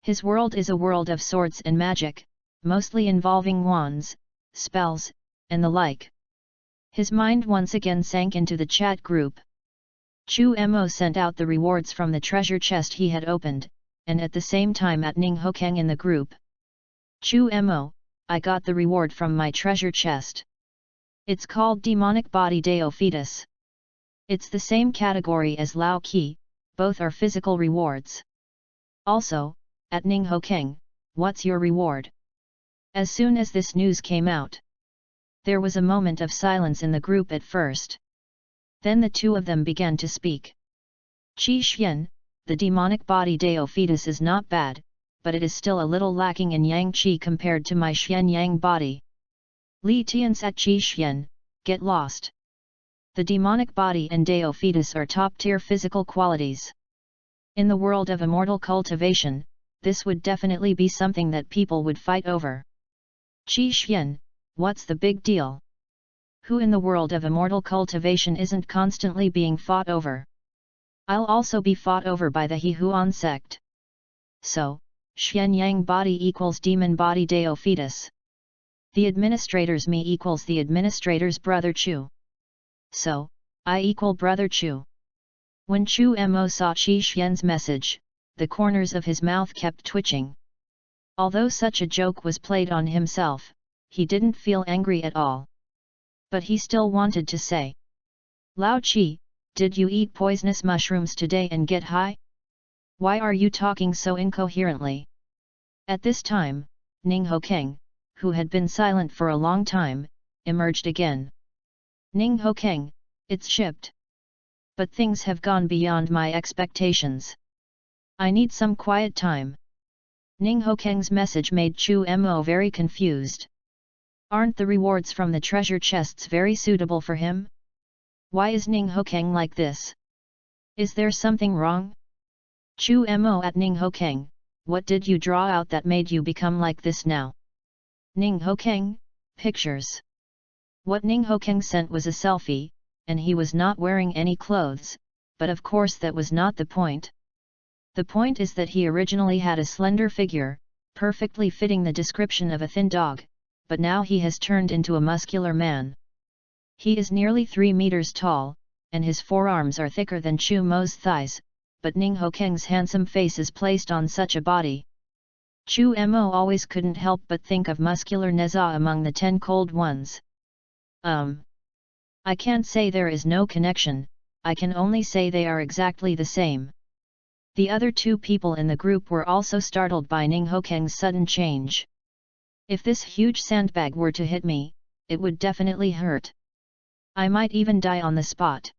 His world is a world of swords and magic, mostly involving wands, spells, and the like. His mind once again sank into the chat group. Chu Mo sent out the rewards from the treasure chest he had opened, and at the same time at Ning Hokeng in the group. Chu Mo, I got the reward from my treasure chest. It's called Demonic Body Dao Fetus. It's the same category as Lao Qi, both are physical rewards. Also, at Ning Hokeng, what's your reward? As soon as this news came out, there was a moment of silence in the group at first. Then the two of them began to speak. Qi Xian, the demonic body Dao fetus is not bad, but it is still a little lacking in Yang Qi compared to my Xian Yang body. Li Tian's at Qi Xian, get lost. The demonic body and Dao fetus are top-tier physical qualities. In the world of immortal cultivation, this would definitely be something that people would fight over. Qi Xian, what's the big deal? Who in the world of immortal cultivation isn't constantly being fought over? I'll also be fought over by the He Huan sect. So, Xian Yang body equals demon body Dao fetus. The administrator's me equals the administrator's brother Chu. So, I equal brother Chu. When Chu Mo saw Qi Xian's message, the corners of his mouth kept twitching. Although such a joke was played on himself, he didn't feel angry at all. But he still wanted to say, Lao Qi, did you eat poisonous mushrooms today and get high? Why are you talking so incoherently? At this time, Ning Hokeng, who had been silent for a long time, emerged again. Ning Hokeng, it's shipped. But things have gone beyond my expectations. I need some quiet time. Ning Hokeng's message made Chu Mo very confused. Aren't the rewards from the treasure chests very suitable for him? Why is Ning Hokeng like this? Is there something wrong? Chu Mo at Ning Hokeng, what did you draw out that made you become like this now? Ning Hokeng, pictures. What Ning Hokeng sent was a selfie, and he was not wearing any clothes, but of course that was not the point. The point is that he originally had a slender figure, perfectly fitting the description of a thin dog, but now he has turned into a muscular man. He is nearly 3 meters tall, and his forearms are thicker than Chu Mo's thighs, but Ning Hokeng's handsome face is placed on such a body. Chu Mo always couldn't help but think of muscular Neza among the 10 cold ones. I can't say there is no connection, I can only say they are exactly the same. The other two people in the group were also startled by Ning Hokeng's sudden change. If this huge sandbag were to hit me, it would definitely hurt. I might even die on the spot.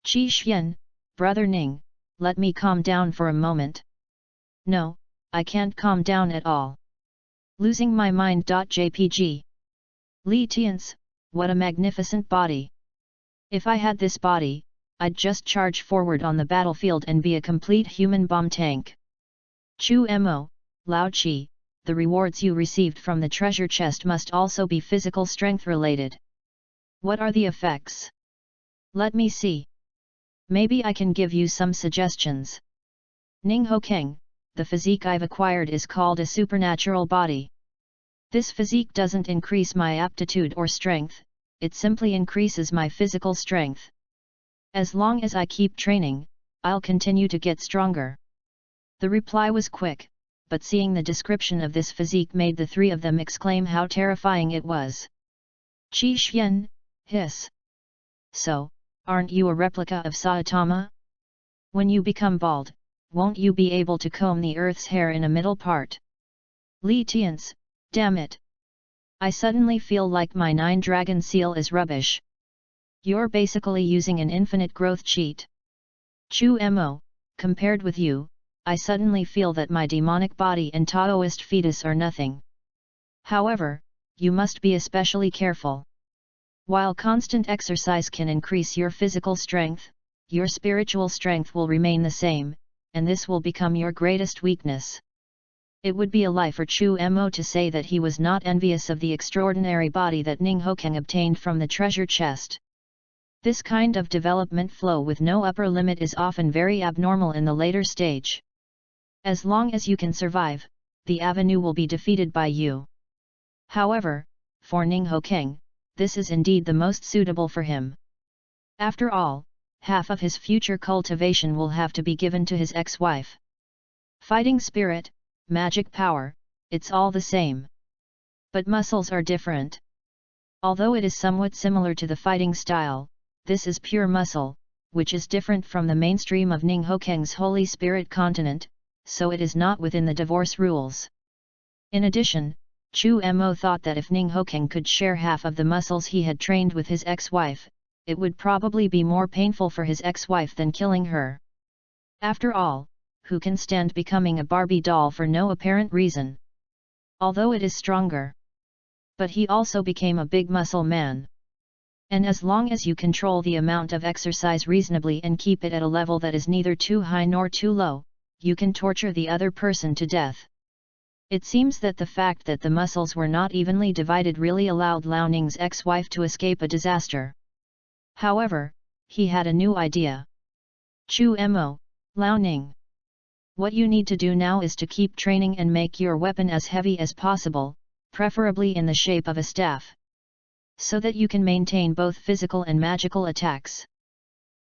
Qi Xian, brother Ning, let me calm down for a moment. No, I can't calm down at all. Losing my mind. JPG. Li Tian's, what a magnificent body. If I had this body, I'd just charge forward on the battlefield and be a complete human bomb tank. Chu Mo, Lao Qi, the rewards you received from the treasure chest must also be physical strength related. What are the effects? Let me see. Maybe I can give you some suggestions. Ning Hokeng, the physique I've acquired is called a supernatural body. This physique doesn't increase my aptitude or strength, it simply increases my physical strength. As long as I keep training, I'll continue to get stronger. The reply was quick, but seeing the description of this physique made the three of them exclaim how terrifying it was. Qi Xian, hiss. So, aren't you a replica of Saitama? When you become bald, won't you be able to comb the earth's hair in a middle part? Li Tian's, damn it. I suddenly feel like my 9-dragon seal is rubbish. You're basically using an infinite growth cheat. Chu Mo, compared with you, I suddenly feel that my demonic body and Taoist fetus are nothing. However, you must be especially careful. While constant exercise can increase your physical strength, your spiritual strength will remain the same, and this will become your greatest weakness. It would be a lie for Chu Mo to say that he was not envious of the extraordinary body that Ning Hokeng obtained from the treasure chest. This kind of development flow with no upper limit is often very abnormal in the later stage. As long as you can survive, the avenue will be defeated by you. However, for Ning Hokeng, this is indeed the most suitable for him. After all, half of his future cultivation will have to be given to his ex-wife. Fighting spirit, magic power, it's all the same. But muscles are different. Although it is somewhat similar to the fighting style, this is pure muscle, which is different from the mainstream of Ning Hokeng's Holy Spirit continent, so it is not within the divorce rules. In addition, Chu Mo thought that if Ning Hokeng could share half of the muscles he had trained with his ex-wife, it would probably be more painful for his ex-wife than killing her. After all, who can stand becoming a Barbie doll for no apparent reason? Although it is stronger. But he also became a big muscle man. And as long as you control the amount of exercise reasonably and keep it at a level that is neither too high nor too low, you can torture the other person to death. It seems that the fact that the muscles were not evenly divided really allowed Lao Ning's ex-wife to escape a disaster. However, he had a new idea. Chu Mo, Lao Ning. What you need to do now is to keep training and make your weapon as heavy as possible, preferably in the shape of a staff, so that you can maintain both physical and magical attacks.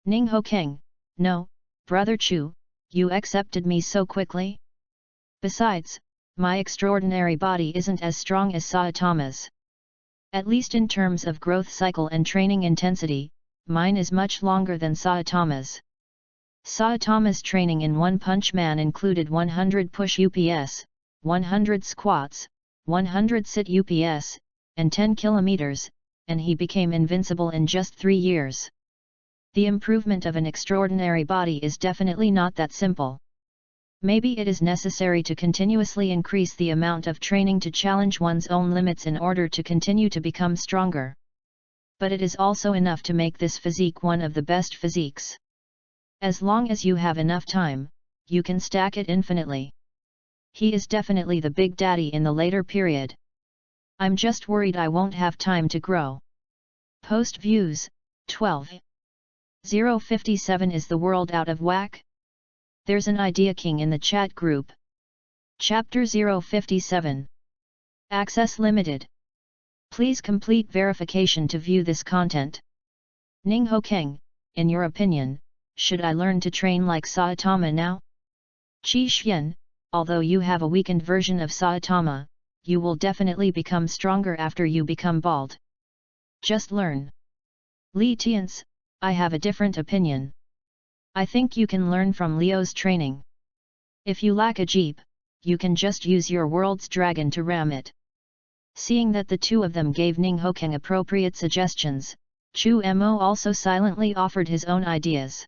Ning Hokeng, no, Brother Chu, you accepted me so quickly? Besides, my extraordinary body isn't as strong as Saitama's. At least in terms of growth cycle and training intensity, mine is much longer than Saitama's. Saitama's training in One Punch Man included 100 push UPS, 100 squats, 100 sit UPS, and 10 kilometers, and he became invincible in just 3 years. The improvement of an extraordinary body is definitely not that simple. Maybe it is necessary to continuously increase the amount of training to challenge one's own limits in order to continue to become stronger. But it is also enough to make this physique one of the best physiques. As long as you have enough time, you can stack it infinitely. He is definitely the big daddy in the later period. I'm just worried I won't have time to grow. Post views, 12. 057 Is the world out of whack? There's an idea king in the chat group. Chapter 057. Access limited. Please complete verification to view this content. Ning Hokeng, in your opinion, should I learn to train like Saitama now? Qi Xian, although you have a weakened version of Saitama, you will definitely become stronger after you become bald. Just learn. Li Tians, I have a different opinion. I think you can learn from Leo's training. If you lack a jeep, you can just use your world's dragon to ram it. Seeing that the two of them gave Ning Hokeng appropriate suggestions, Chu Mo also silently offered his own ideas.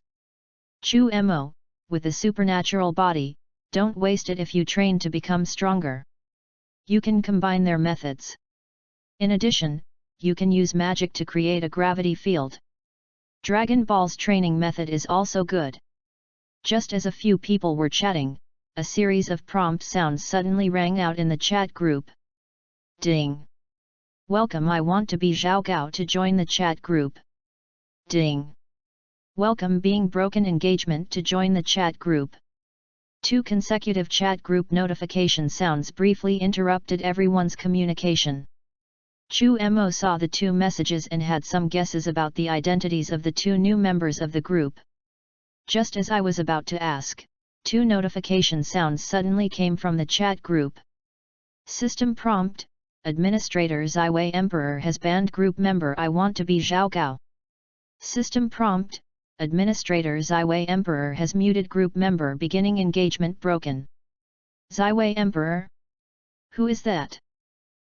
Chu Mo, with a supernatural body, don't waste it if you train to become stronger. You can combine their methods. In addition, you can use magic to create a gravity field. Dragon Ball's training method is also good. Just as a few people were chatting, a series of prompt sounds suddenly rang out in the chat group. Ding! Welcome, I want to be Zhao Gao to join the chat group. Ding! Welcome, being broken engagement to join the chat group. 2 consecutive chat group notification sounds briefly interrupted everyone's communication. Chu Mo saw the 2 messages and had some guesses about the identities of the 2 new members of the group. Just as I was about to ask, 2 notification sounds suddenly came from the chat group. System prompt: Administrator Ziwei Emperor has banned group member I want to be Zhao Gao. System prompt: Administrator Ziwei Emperor has muted group member beginning engagement broken. Ziwei Emperor? Who is that?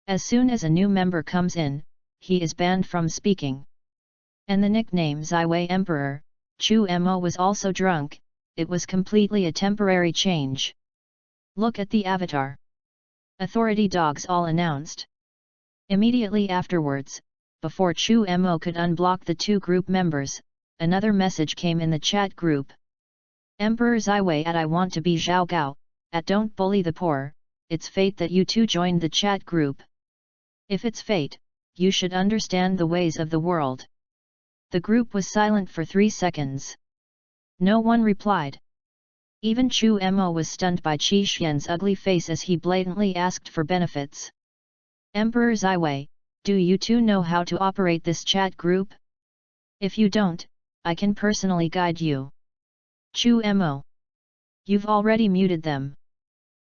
As soon as a new member comes in, he is banned from speaking. And the nickname Ziwei Emperor, Chu Mo was also drunk, it was completely a temporary change. Look at the avatar. Authority dogs all announced. Immediately afterwards, before Chu Mo could unblock the two group members, another message came in the chat group. Emperor Ziwei at I want to be Zhao Gao, at don't bully the poor, it's fate that you two joined the chat group. If it's fate, you should understand the ways of the world. The group was silent for 3 seconds. No one replied. Even Chu Mo was stunned by Qi Xian's ugly face as he blatantly asked for benefits. Emperor Ziwei, do you two know how to operate this chat group? If you don't, I can personally guide you. Chu Mo. You've already muted them.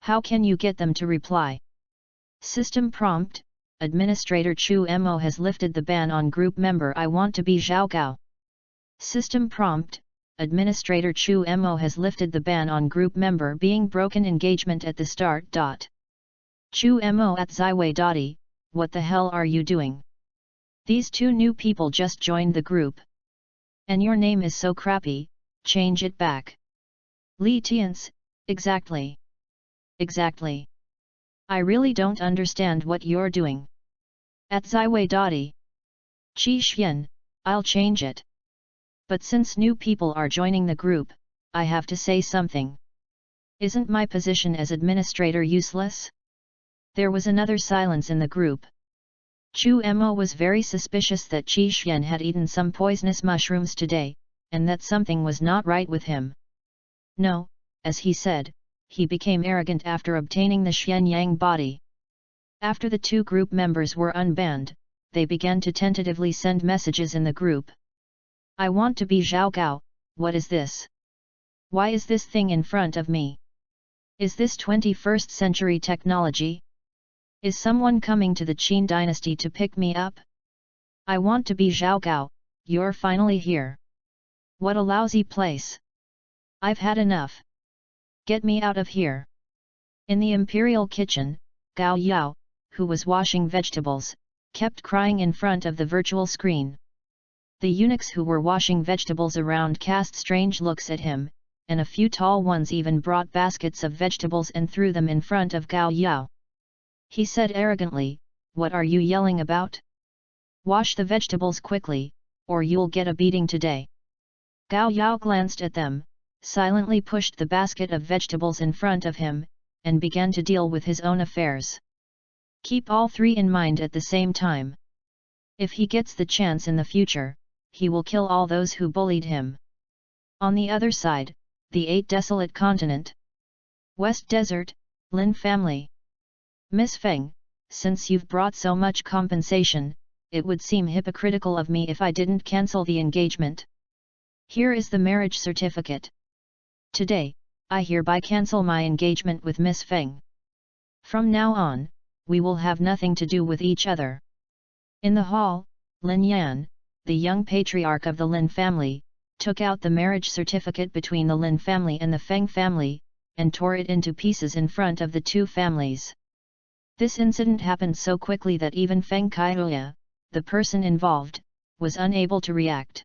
How can you get them to reply? System prompt, Administrator Chu Mo has lifted the ban on group member I want to be Zhao Gao. System prompt, Administrator Chu Mo has lifted the ban on group member being broken engagement at the start. Chu Mo at Ziwei Dotty, what the hell are you doing? These two new people just joined the group. And your name is so crappy, change it back. Li Tians, exactly. Exactly. I really don't understand what you're doing. At Ziwei Dotty. Qi Xian, I'll change it. But since new people are joining the group, I have to say something. Isn't my position as administrator useless? There was another silence in the group. Chu Mo was very suspicious that Qi Xian had eaten some poisonous mushrooms today, and that something was not right with him. No, as he said, he became arrogant after obtaining the Xianyang body. After the two group members were unbanned, they began to tentatively send messages in the group. I want to be Zhao Gao, what is this? Why is this thing in front of me? Is this 21st century technology? Is someone coming to the Qin dynasty to pick me up? I want to be Zhao Gao, you're finally here. What a lousy place. I've had enough. Get me out of here. In the imperial kitchen, Gao Yao, who was washing vegetables, kept crying in front of the virtual screen. The eunuchs who were washing vegetables around cast strange looks at him, and a few tall ones even brought baskets of vegetables and threw them in front of Gao Yao. He said arrogantly, what are you yelling about? Wash the vegetables quickly, or you'll get a beating today. Gao Yao glanced at them, silently pushed the basket of vegetables in front of him, and began to deal with his own affairs. Keep all three in mind at the same time. If he gets the chance in the future, he will kill all those who bullied him. On the other side, the 8 desolate continent. West Desert, Lin family. Miss Feng, since you've brought so much compensation, it would seem hypocritical of me if I didn't cancel the engagement. Here is the marriage certificate. Today, I hereby cancel my engagement with Miss Feng. From now on, we will have nothing to do with each other. In the hall, Lin Yan, the young patriarch of the Lin family, took out the marriage certificate between the Lin family and the Feng family, and tore it into pieces in front of the two families. This incident happened so quickly that even Feng Kaihuya, the person involved, was unable to react.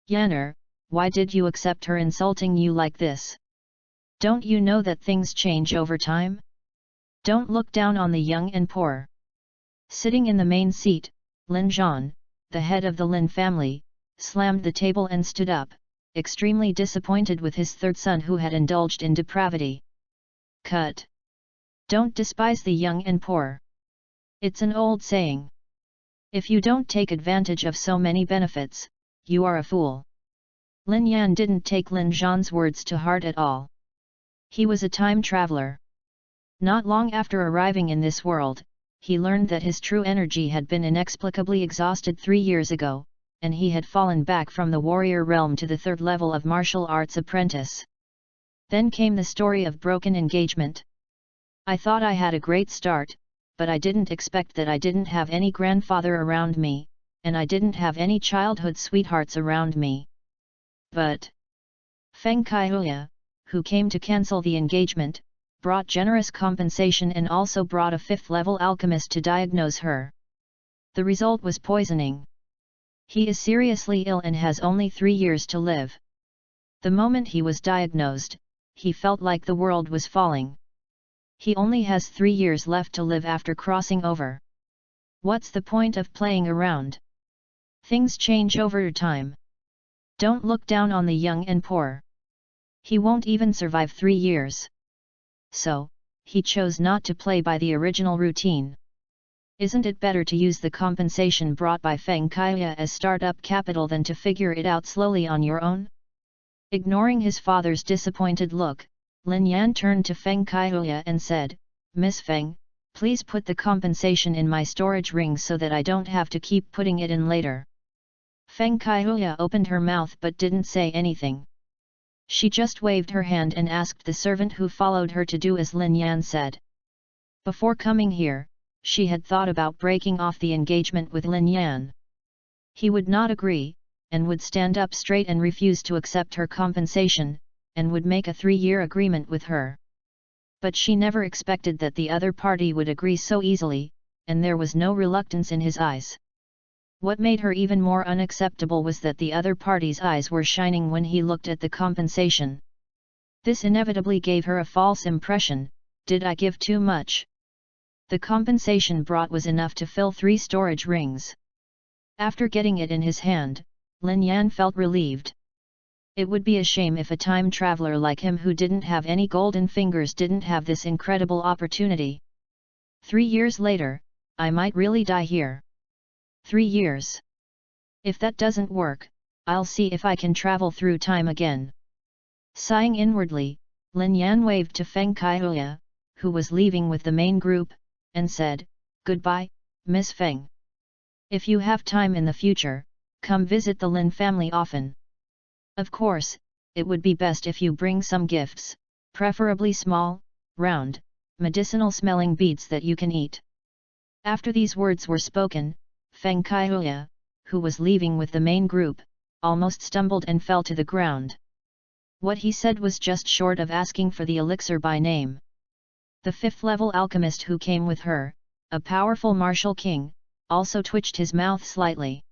Yanner, why did you accept her insulting you like this? Don't you know that things change over time? Don't look down on the young and poor. Sitting in the main seat, Lin Zhan, the head of the Lin family, slammed the table and stood up, extremely disappointed with his third son who had indulged in depravity. Cut. Don't despise the young and poor. It's an old saying. If you don't take advantage of so many benefits, you are a fool. Lin Yan didn't take Lin Zhan's words to heart at all. He was a time traveler. Not long after arriving in this world, he learned that his true energy had been inexplicably exhausted 3 years ago, and he had fallen back from the warrior realm to the 3rd level of martial arts apprentice. Then came the story of broken engagement. I thought I had a great start, but I didn't expect that I didn't have any grandfather around me, and I didn't have any childhood sweethearts around me. But Feng Kaihuya, who came to cancel the engagement, brought generous compensation and also brought a 5th-level alchemist to diagnose her. The result was poisoning. He is seriously ill and has only 3 years to live. The moment he was diagnosed, he felt like the world was falling. He only has 3 years left to live after crossing over. What's the point of playing around? Things change over time. Don't look down on the young and poor. He won't even survive 3 years. So, he chose not to play by the original routine. Isn't it better to use the compensation brought by Feng Kaya as startup capital than to figure it out slowly on your own? Ignoring his father's disappointed look, Lin Yan turned to Feng Kaya and said, "Miss Feng, please put the compensation in my storage ring so that I don't have to keep putting it in later." Feng Kaya opened her mouth but didn't say anything. She just waved her hand and asked the servant who followed her to do as Lin Yan said. Before coming here, she had thought about breaking off the engagement with Lin Yan. He would not agree, and would stand up straight and refuse to accept her compensation, and would make a 3-year agreement with her. But she never expected that the other party would agree so easily, and there was no reluctance in his eyes. What made her even more unacceptable was that the other party's eyes were shining when he looked at the compensation. This inevitably gave her a false impression. Did I give too much? The compensation brought was enough to fill 3 storage rings. After getting it in his hand, Lin Yan felt relieved. It would be a shame if a time traveler like him who didn't have any golden fingers didn't have this incredible opportunity. 3 years later, I might really die here. 3 years. If that doesn't work, I'll see if I can travel through time again. Sighing inwardly, Lin Yan waved to Feng Kaya, who was leaving with the main group, and said, "Goodbye, Miss Feng. If you have time in the future, come visit the Lin family often. Of course, it would be best if you bring some gifts, preferably small, round, medicinal-smelling beads that you can eat." After these words were spoken, Feng Kaya, who was leaving with the main group, almost stumbled and fell to the ground. What he said was just short of asking for the elixir by name. The 5th-level alchemist who came with her, a powerful martial king, also twitched his mouth slightly.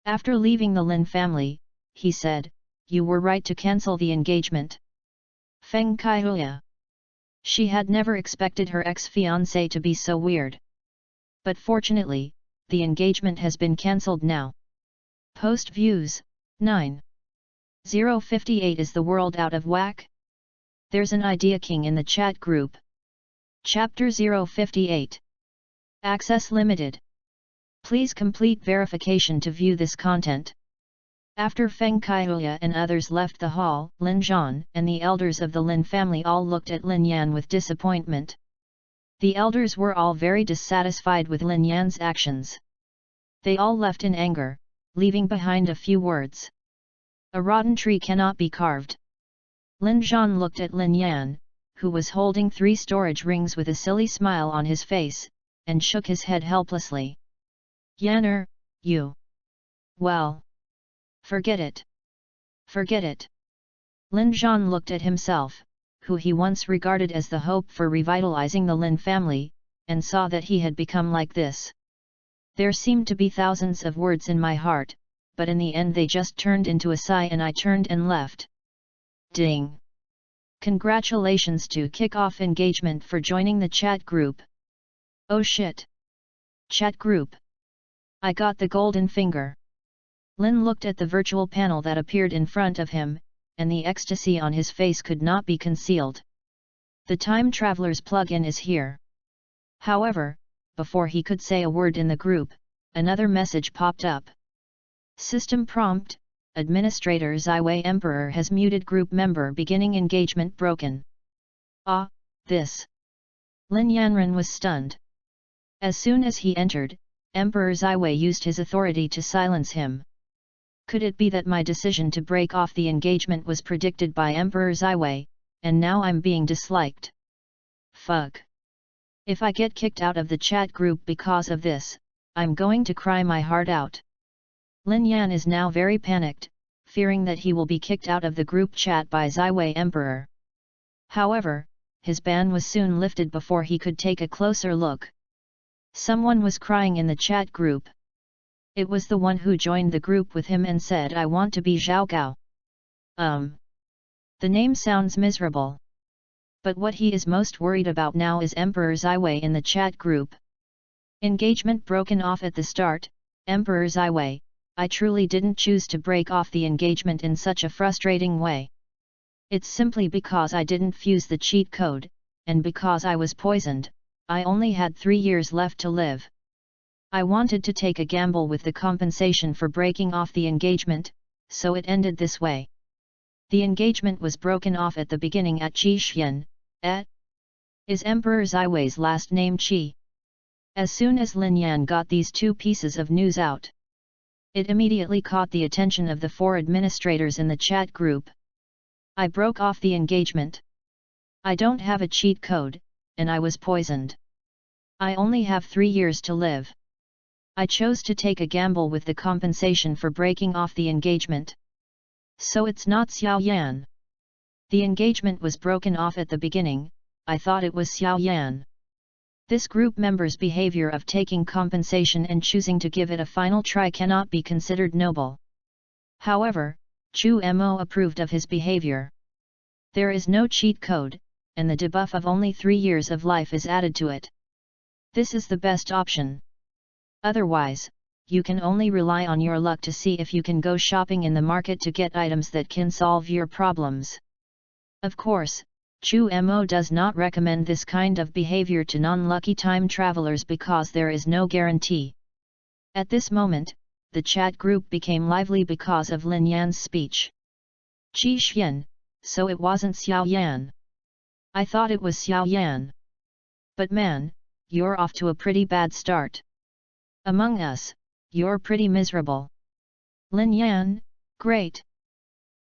After leaving the Lin family, he said, "You were right to cancel the engagement." Feng Kaya. She had never expected her ex-fiancé to be so weird. But fortunately, the engagement has been cancelled now. Post views, 9,058. Is the world out of whack? There's an idea king in the chat group. Chapter 058. Access limited. Please complete verification to view this content. After Feng Kaya and others left the hall, Lin Zhan and the elders of the Lin family all looked at Lin Yan with disappointment. The elders were all very dissatisfied with Lin Yan's actions. They all left in anger, leaving behind a few words. A rotten tree cannot be carved. Lin Zhan looked at Lin Yan, who was holding 3 storage rings with a silly smile on his face, and shook his head helplessly. "Yanner, you. Well. Forget it. Forget it." Lin Zhan looked at himself, who he once regarded as the hope for revitalizing the Lin family, and saw that he had become like this. There seemed to be thousands of words in my heart, but in the end they just turned into a sigh and I turned and left. Ding! Congratulations to kick off engagement for joining the chat group. Oh shit! Chat group! I got the golden finger. Lin looked at the virtual panel that appeared in front of him, and the ecstasy on his face could not be concealed. The time traveler's plug-in is here. However, before he could say a word in the group, another message popped up. System prompt: Administrator Ziwei Emperor has muted group member beginning engagement broken. Ah, this. Lin Yanren was stunned. As soon as he entered, Emperor Ziwei used his authority to silence him. Could it be that my decision to break off the engagement was predicted by Emperor Ziwei, and now I'm being disliked? Fuck. If I get kicked out of the chat group because of this, I'm going to cry my heart out. Lin Yan is now very panicked, fearing that he will be kicked out of the group chat by Ziwei Emperor. However, his ban was soon lifted before he could take a closer look. Someone was crying in the chat group. It was the one who joined the group with him and said, "I want to be Zhao Gao." The name sounds miserable. But what he is most worried about now is Emperor Ziwei in the chat group. Engagement broken off at the start. Emperor Ziwei, I truly didn't choose to break off the engagement in such a frustrating way. It's simply because I didn't fuse the cheat code, and because I was poisoned. I only had 3 years left to live. I wanted to take a gamble with the compensation for breaking off the engagement, so it ended this way. The engagement was broken off at the beginning at Qi Xian. Is Emperor Ziwei's last name Qi? As soon as Lin Yan got these 2 pieces of news out, it immediately caught the attention of the 4 administrators in the chat group. I broke off the engagement. I don't have a cheat code, and I was poisoned. I only have 3 years to live. I chose to take a gamble with the compensation for breaking off the engagement. So it's not Xiao Yan. The engagement was broken off at the beginning. I thought it was Xiao Yan. This group member's behavior of taking compensation and choosing to give it a final try cannot be considered noble. However, Chu Mo approved of his behavior. There is no cheat code, and the debuff of only 3 years of life is added to it. This is the best option. Otherwise, you can only rely on your luck to see if you can go shopping in the market to get items that can solve your problems. Of course, Chu Mo does not recommend this kind of behavior to non-lucky time travelers because there is no guarantee. At this moment, the chat group became lively because of Lin Yan's speech. Qi Xian, so it wasn't Xiao Yan. I thought it was Xiao Yan. But man, you're off to a pretty bad start. Among us, you're pretty miserable. Lin Yan, great.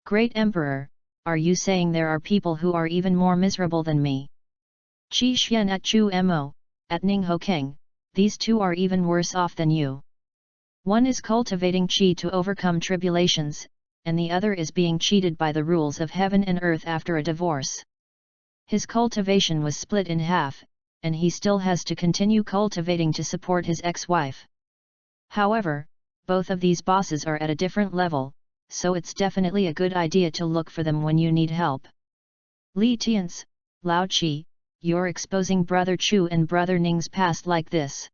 Great Emperor, are you saying there are people who are even more miserable than me? Qi Xian at Chu Mo, at Ning Hokeng, these 2 are even worse off than you. One is cultivating qi to overcome tribulations, and the other is being cheated by the rules of heaven and earth after a divorce. His cultivation was split in half, and he still has to continue cultivating to support his ex-wife. However, both of these bosses are at a different level, so it's definitely a good idea to look for them when you need help. Li Tians, Lao Qi, you're exposing Brother Chu and Brother Ning's past like this.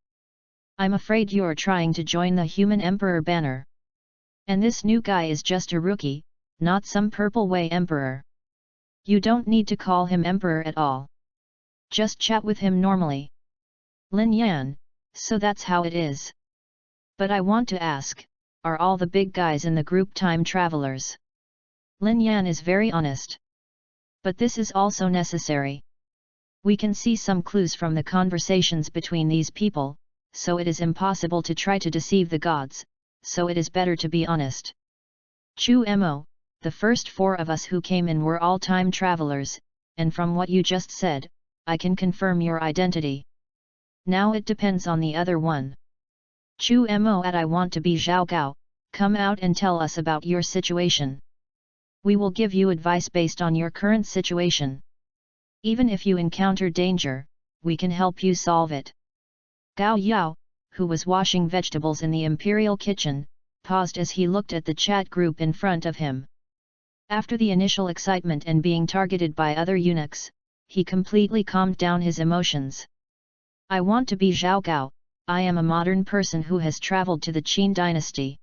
I'm afraid you're trying to join the Human Emperor banner. And this new guy is just a rookie, not some purple way emperor. You don't need to call him emperor at all. Just chat with him normally. Lin Yan, so that's how it is. But I want to ask, are all the big guys in the group time travelers? Lin Yan is very honest. But this is also necessary. We can see some clues from the conversations between these people, so it is impossible to try to deceive the gods, so it is better to be honest. Chu Mo, the first 4 of us who came in were all time travelers, and from what you just said, I can confirm your identity. Now it depends on the other one. Chu Mo at I want to be Zhao Gao, come out and tell us about your situation. We will give you advice based on your current situation. Even if you encounter danger, we can help you solve it. Gao Yao, who was washing vegetables in the imperial kitchen, paused as he looked at the chat group in front of him. After the initial excitement and being targeted by other eunuchs, he completely calmed down his emotions. I want to be Zhao Gao. I am a modern person who has traveled to the Qin dynasty.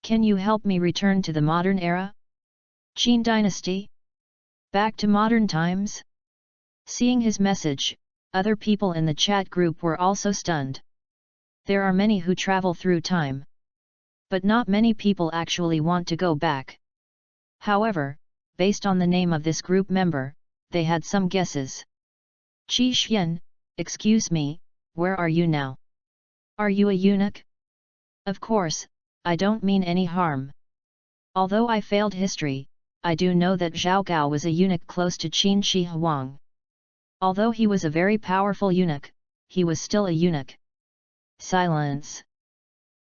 Can you help me return to the modern era? Qin dynasty? Back to modern times? Seeing his message, other people in the chat group were also stunned. There are many who travel through time. But not many people actually want to go back. However, based on the name of this group member, they had some guesses. Qi Xian, excuse me, where are you now? Are you a eunuch? Of course, I don't mean any harm. Although I failed history, I do know that Zhao Gao was a eunuch close to Qin Shi Huang. Although he was a very powerful eunuch, he was still a eunuch. Silence.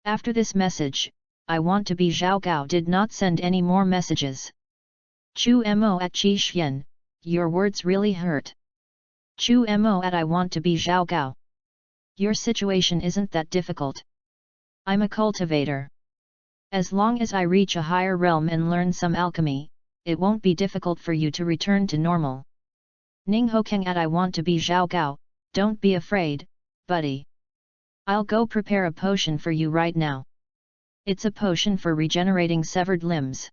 After this message, I want to be Zhao Gao did not send any more messages. Chu Mo at Qi Xian, your words really hurt. Chu Mo at I want to be Zhao Gao. Your situation isn't that difficult. I'm a cultivator. As long as I reach a higher realm and learn some alchemy, it won't be difficult for you to return to normal. Ning Hokeng at I want to be Zhao Gao, don't be afraid, buddy. I'll go prepare a potion for you right now. It's a potion for regenerating severed limbs.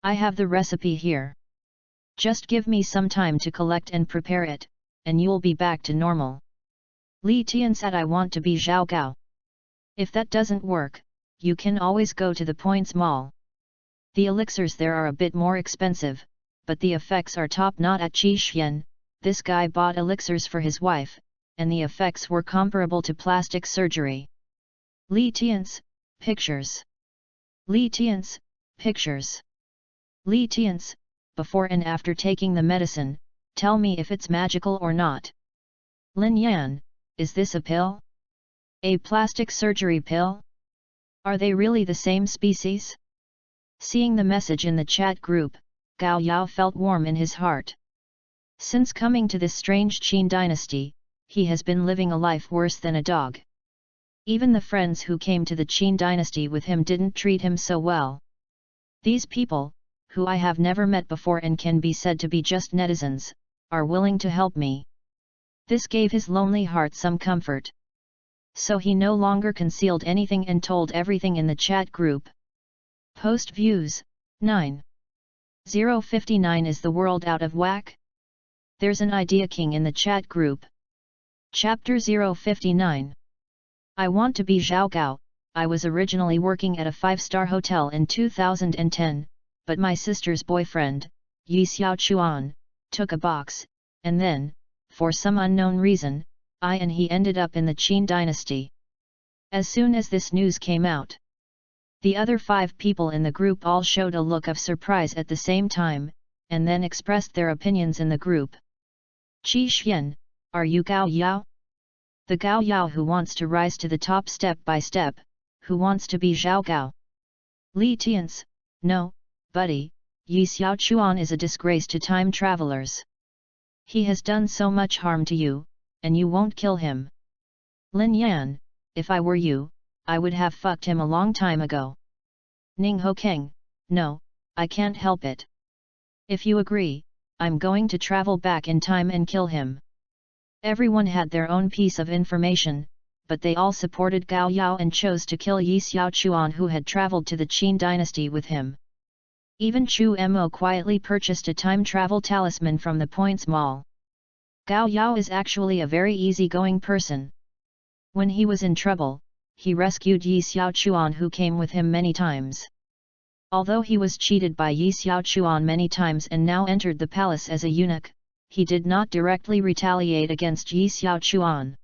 I have the recipe here. Just give me some time to collect and prepare it, and you'll be back to normal. Li Tian said I want to be Zhao Gao. If that doesn't work, you can always go to the Points Mall. The elixirs there are a bit more expensive, but the effects are top-notch at Qixuan. This guy bought elixirs for his wife, and the effects were comparable to plastic surgery. Li Tian's pictures. Li Tian's pictures. Li Tian's, before and after taking the medicine, tell me if it's magical or not. Lin Yan, is this a pill? A plastic surgery pill? Are they really the same species? Seeing the message in the chat group, Gao Yao felt warm in his heart. Since coming to this strange Qin dynasty, he has been living a life worse than a dog. Even the friends who came to the Qin dynasty with him didn't treat him so well. These people, who I have never met before and can be said to be just netizens, are willing to help me. This gave his lonely heart some comfort. So he no longer concealed anything and told everything in the chat group. Post views, 9,059. Is the world out of whack? There's an idea king in the chat group. Chapter 059. I want to be Zhao Gao. I was originally working at a 5-star hotel in 2010, but my sister's boyfriend, Yi Xiaochuan, took a box, and then, for some unknown reason, I and he ended up in the Qin dynasty. As soon as this news came out, the other 5 people in the group all showed a look of surprise at the same time, and then expressed their opinions in the group. Qi Xian, are you Gao Yao? The Gao Yao who wants to rise to the top step by step, who wants to be Zhao Gao? Li Tian's, no, buddy, Yi Xiaochuan is a disgrace to time travelers. He has done so much harm to you, and you won't kill him. Lin Yan, if I were you, I would have fucked him a long time ago. Ning Hokeng, no, I can't help it. If you agree, I'm going to travel back in time and kill him. Everyone had their own piece of information, but they all supported Gao Yao and chose to kill Yi Xiaochuan who had traveled to the Qin dynasty with him. Even Chu Mo quietly purchased a time travel talisman from the Points Mall. Gao Yao is actually a very easygoing person. When he was in trouble, he rescued Yi Xiaochuan who came with him many times. Although he was cheated by Yi Xiaochuan many times and now entered the palace as a eunuch, he did not directly retaliate against Yi Xiaochuan.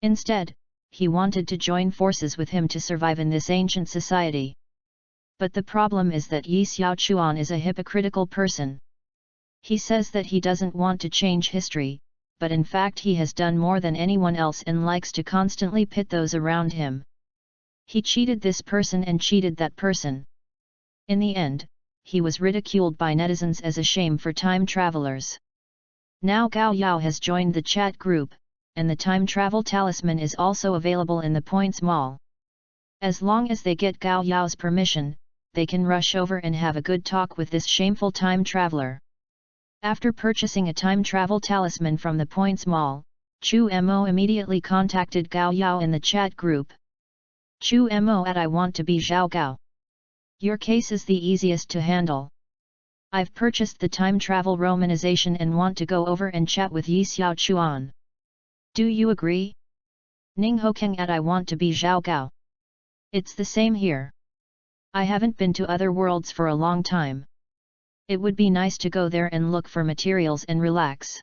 Instead, he wanted to join forces with him to survive in this ancient society. But the problem is that Yi Xiaochuan is a hypocritical person. He says that he doesn't want to change history, but in fact he has done more than anyone else and likes to constantly pit those around him. He cheated this person and cheated that person. In the end, he was ridiculed by netizens as a shame for time travelers. Now Gao Yao has joined the chat group, and the time travel talisman is also available in the Points Mall. As long as they get Gao Yao's permission, they can rush over and have a good talk with this shameful time traveler. After purchasing a time travel talisman from the Points Mall, Chu Mo immediately contacted Gao Yao in the chat group. Chu Mo at I want to be Zhao Gao. Your case is the easiest to handle. I've purchased the time travel romanization and want to go over and chat with Yi Xiaochuan. Do you agree? Ning Hokeng at I want to be Zhao Gao. It's the same here. I haven't been to other worlds for a long time. It would be nice to go there and look for materials and relax.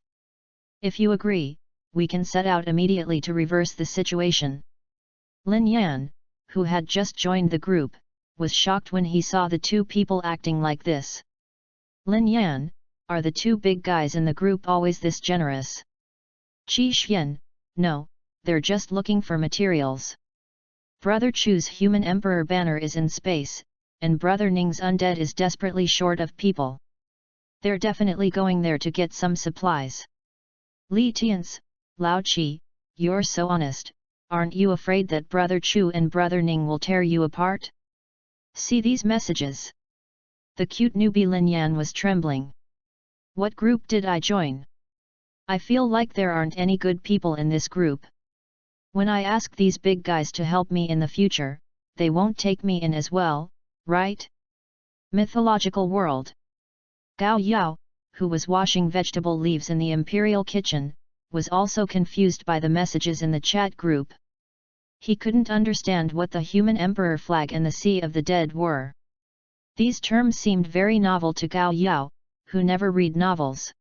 If you agree, we can set out immediately to reverse the situation. Lin Yan, who had just joined the group, was shocked when he saw the 2 people acting like this. Lin Yan, are the 2 big guys in the group always this generous? Qi Xian, no, they're just looking for materials. Brother Chu's human emperor banner is in space, and Brother Ning's undead is desperately short of people. They're definitely going there to get some supplies. Li Tian's, Lao Qi, you're so honest, aren't you afraid that Brother Chu and Brother Ning will tear you apart? See these messages. The cute newbie Lin Yan was trembling. What group did I join? I feel like there aren't any good people in this group. When I ask these big guys to help me in the future, they won't take me in as well, right? Mythological world. Gao Yao, who was washing vegetable leaves in the imperial kitchen, was also confused by the messages in the chat group. He couldn't understand what the human emperor flag and the Sea of the Dead were. These terms seemed very novel to Gao Yao, who never read novels.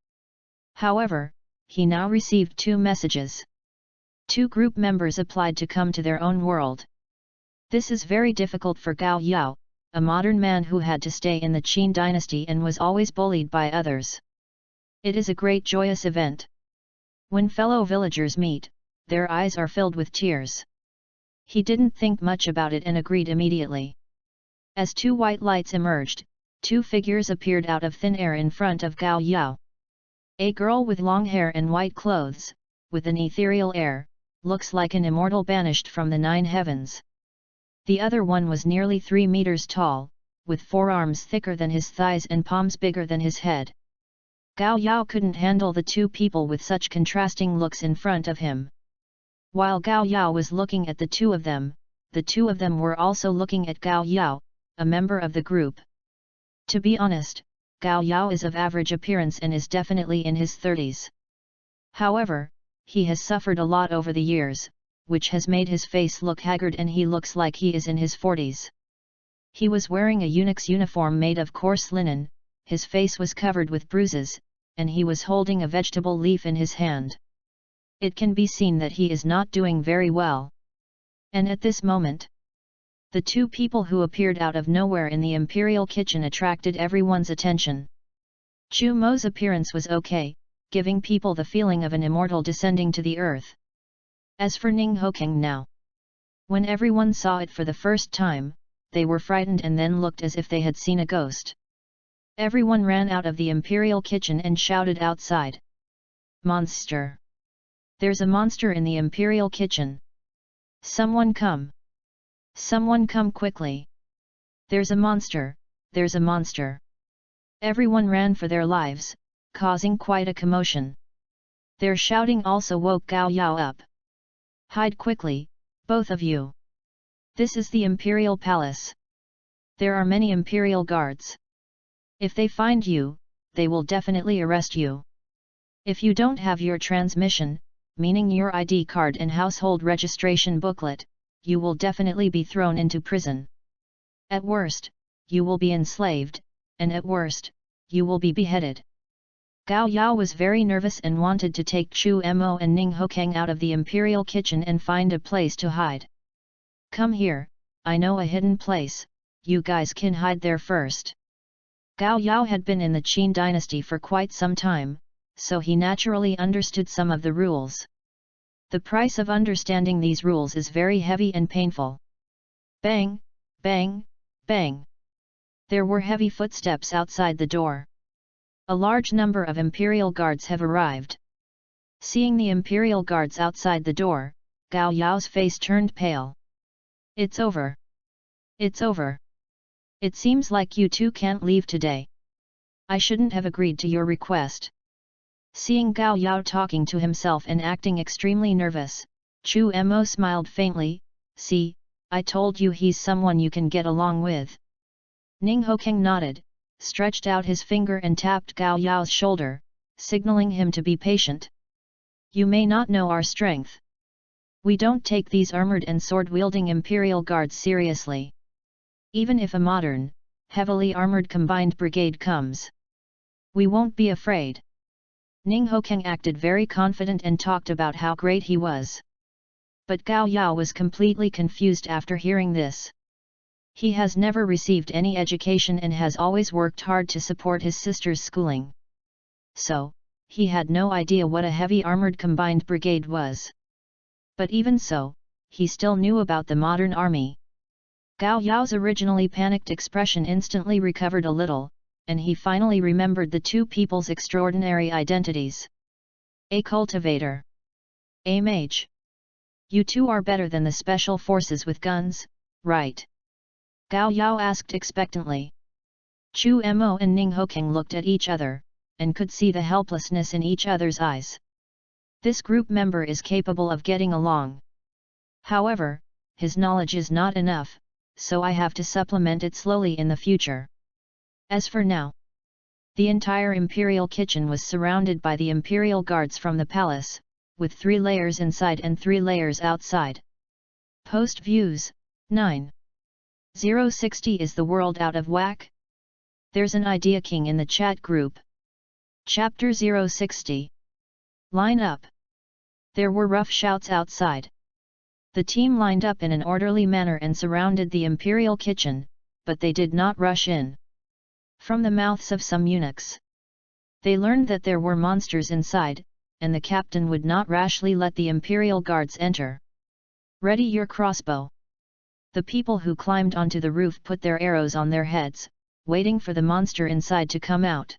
However, he now received 2 messages. 2 group members applied to come to their own world. This is very difficult for Gao Yao, a modern man who had to stay in the Qin dynasty and was always bullied by others. It is a great joyous event. When fellow villagers meet, their eyes are filled with tears. He didn't think much about it and agreed immediately. As 2 white lights emerged, 2 figures appeared out of thin air in front of Gao Yao. A girl with long hair and white clothes, with an ethereal air, looks like an immortal banished from the 9 heavens. The other one was nearly 3 meters tall, with forearms thicker than his thighs and palms bigger than his head. Gao Yao couldn't handle the 2 people with such contrasting looks in front of him. While Gao Yao was looking at the 2 of them, the 2 of them were also looking at Gao Yao, a member of the group. To be honest, Gao Yao is of average appearance and is definitely in his 30s. However, he has suffered a lot over the years, which has made his face look haggard and he looks like he is in his 40s. He was wearing a eunuch's uniform made of coarse linen, his face was covered with bruises, and he was holding a vegetable leaf in his hand. It can be seen that he is not doing very well. And at this moment, the 2 people who appeared out of nowhere in the imperial kitchen attracted everyone's attention. Chu Mo's appearance was okay, giving people the feeling of an immortal descending to the earth. As for Ning Hokeng now, when everyone saw it for the first time, they were frightened and then looked as if they had seen a ghost. Everyone ran out of the imperial kitchen and shouted outside. Monster! There's a monster in the imperial kitchen! Someone come! Someone come quickly! There's a monster! There's a monster! Everyone ran for their lives, causing quite a commotion. Their shouting also woke Gao Yao up. Hide quickly, both of you! This is the imperial palace. There are many imperial guards. If they find you, they will definitely arrest you. If you don't have your transmission, meaning your ID card and household registration booklet, you will definitely be thrown into prison. At worst, you will be enslaved, and at worst, you will be beheaded. Gao Yao was very nervous and wanted to take Chu Mo and Ning Hokeng out of the imperial kitchen and find a place to hide. Come here, I know a hidden place, you guys can hide there first. Gao Yao had been in the Qin dynasty for quite some time, so he naturally understood some of the rules. The price of understanding these rules is very heavy and painful. Bang, bang, bang. There were heavy footsteps outside the door. A large number of imperial guards have arrived. Seeing the imperial guards outside the door, Gao Yao's face turned pale. It's over. It's over. It seems like you 2 can't leave today. I shouldn't have agreed to your request. Seeing Gao Yao talking to himself and acting extremely nervous, Chu Mo smiled faintly. See, I told you he's someone you can get along with. Ning Hokeng nodded, stretched out his finger and tapped Gao Yao's shoulder, signaling him to be patient. You may not know our strength. We don't take these armored and sword-wielding imperial guards seriously. Even if a modern, heavily armored combined brigade comes, we won't be afraid. Ning Hokeng acted very confident and talked about how great he was. But Gao Yao was completely confused after hearing this. He has never received any education and has always worked hard to support his sister's schooling. So, he had no idea what a heavy armored combined brigade was. But even so, he still knew about the modern army. Gao Yao's originally panicked expression instantly recovered a little, and he finally remembered the 2 people's extraordinary identities. A cultivator. A mage. You 2 are better than the special forces with guns, right? Gao Yao asked expectantly. Chu Mo and Ning Hokeng looked at each other, and could see the helplessness in each other's eyes. This group member is capable of getting along. However, his knowledge is not enough, so I have to supplement it slowly in the future. As for now, the entire imperial kitchen was surrounded by the imperial guards from the palace, with 3 layers inside and 3 layers outside. Post views, 9:060 Is the world out of whack? There's an idea king in the chat group. Chapter 060. Line up. There were rough shouts outside. The team lined up in an orderly manner and surrounded the imperial kitchen, but they did not rush in. From the mouths of some eunuchs, they learned that there were monsters inside, and the captain would not rashly let the imperial guards enter. Ready your crossbow. The people who climbed onto the roof put their arrows on their heads, waiting for the monster inside to come out.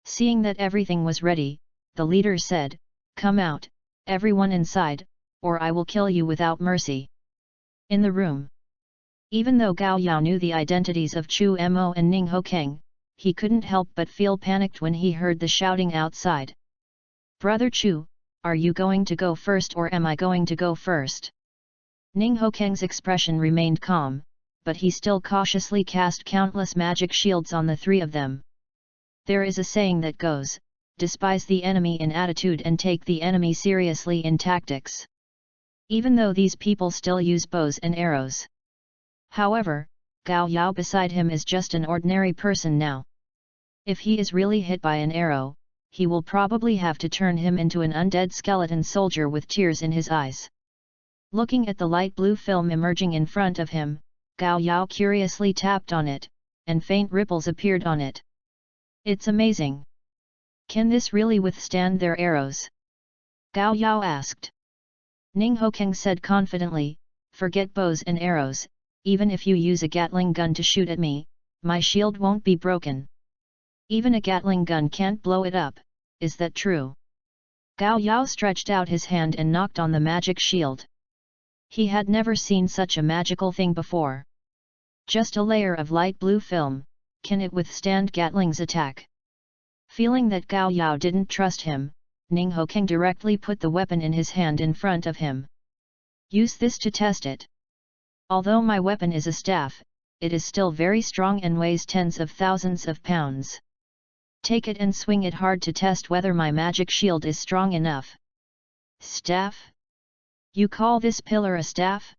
Seeing that everything was ready, the leader said, "Come out, everyone inside, or I will kill you without mercy." In the room, even though Gao Yao knew the identities of Chu Mo and Ning Hokeng, he couldn't help but feel panicked when he heard the shouting outside. "Brother Chu, are you going to go first or am I going to go first?" Ning Hokeng's expression remained calm, but he still cautiously cast countless magic shields on the 3 of them. There is a saying that goes, despise the enemy in attitude and take the enemy seriously in tactics. Even though these people still use bows and arrows. However, Gao Yao beside him is just an ordinary person now. If he is really hit by an arrow, he will probably have to turn him into an undead skeleton soldier with tears in his eyes. Looking at the light blue film emerging in front of him, Gao Yao curiously tapped on it, and faint ripples appeared on it. "It's amazing. Can this really withstand their arrows?" Gao Yao asked. Ning Hokeng said confidently, "Forget bows and arrows, even if you use a Gatling gun to shoot at me, my shield won't be broken. Even a Gatling gun can't blow it up, is that true?" Gao Yao stretched out his hand and knocked on the magic shield. He had never seen such a magical thing before. Just a layer of light blue film, can it withstand Gatling's attack? Feeling that Gao Yao didn't trust him, Ning Hokeng directly put the weapon in his hand in front of him. "Use this to test it. Although my weapon is a staff, it is still very strong and weighs tens of thousands of pounds. Take it and swing it hard to test whether my magic shield is strong enough." "Staff? You call this pillar a staff?"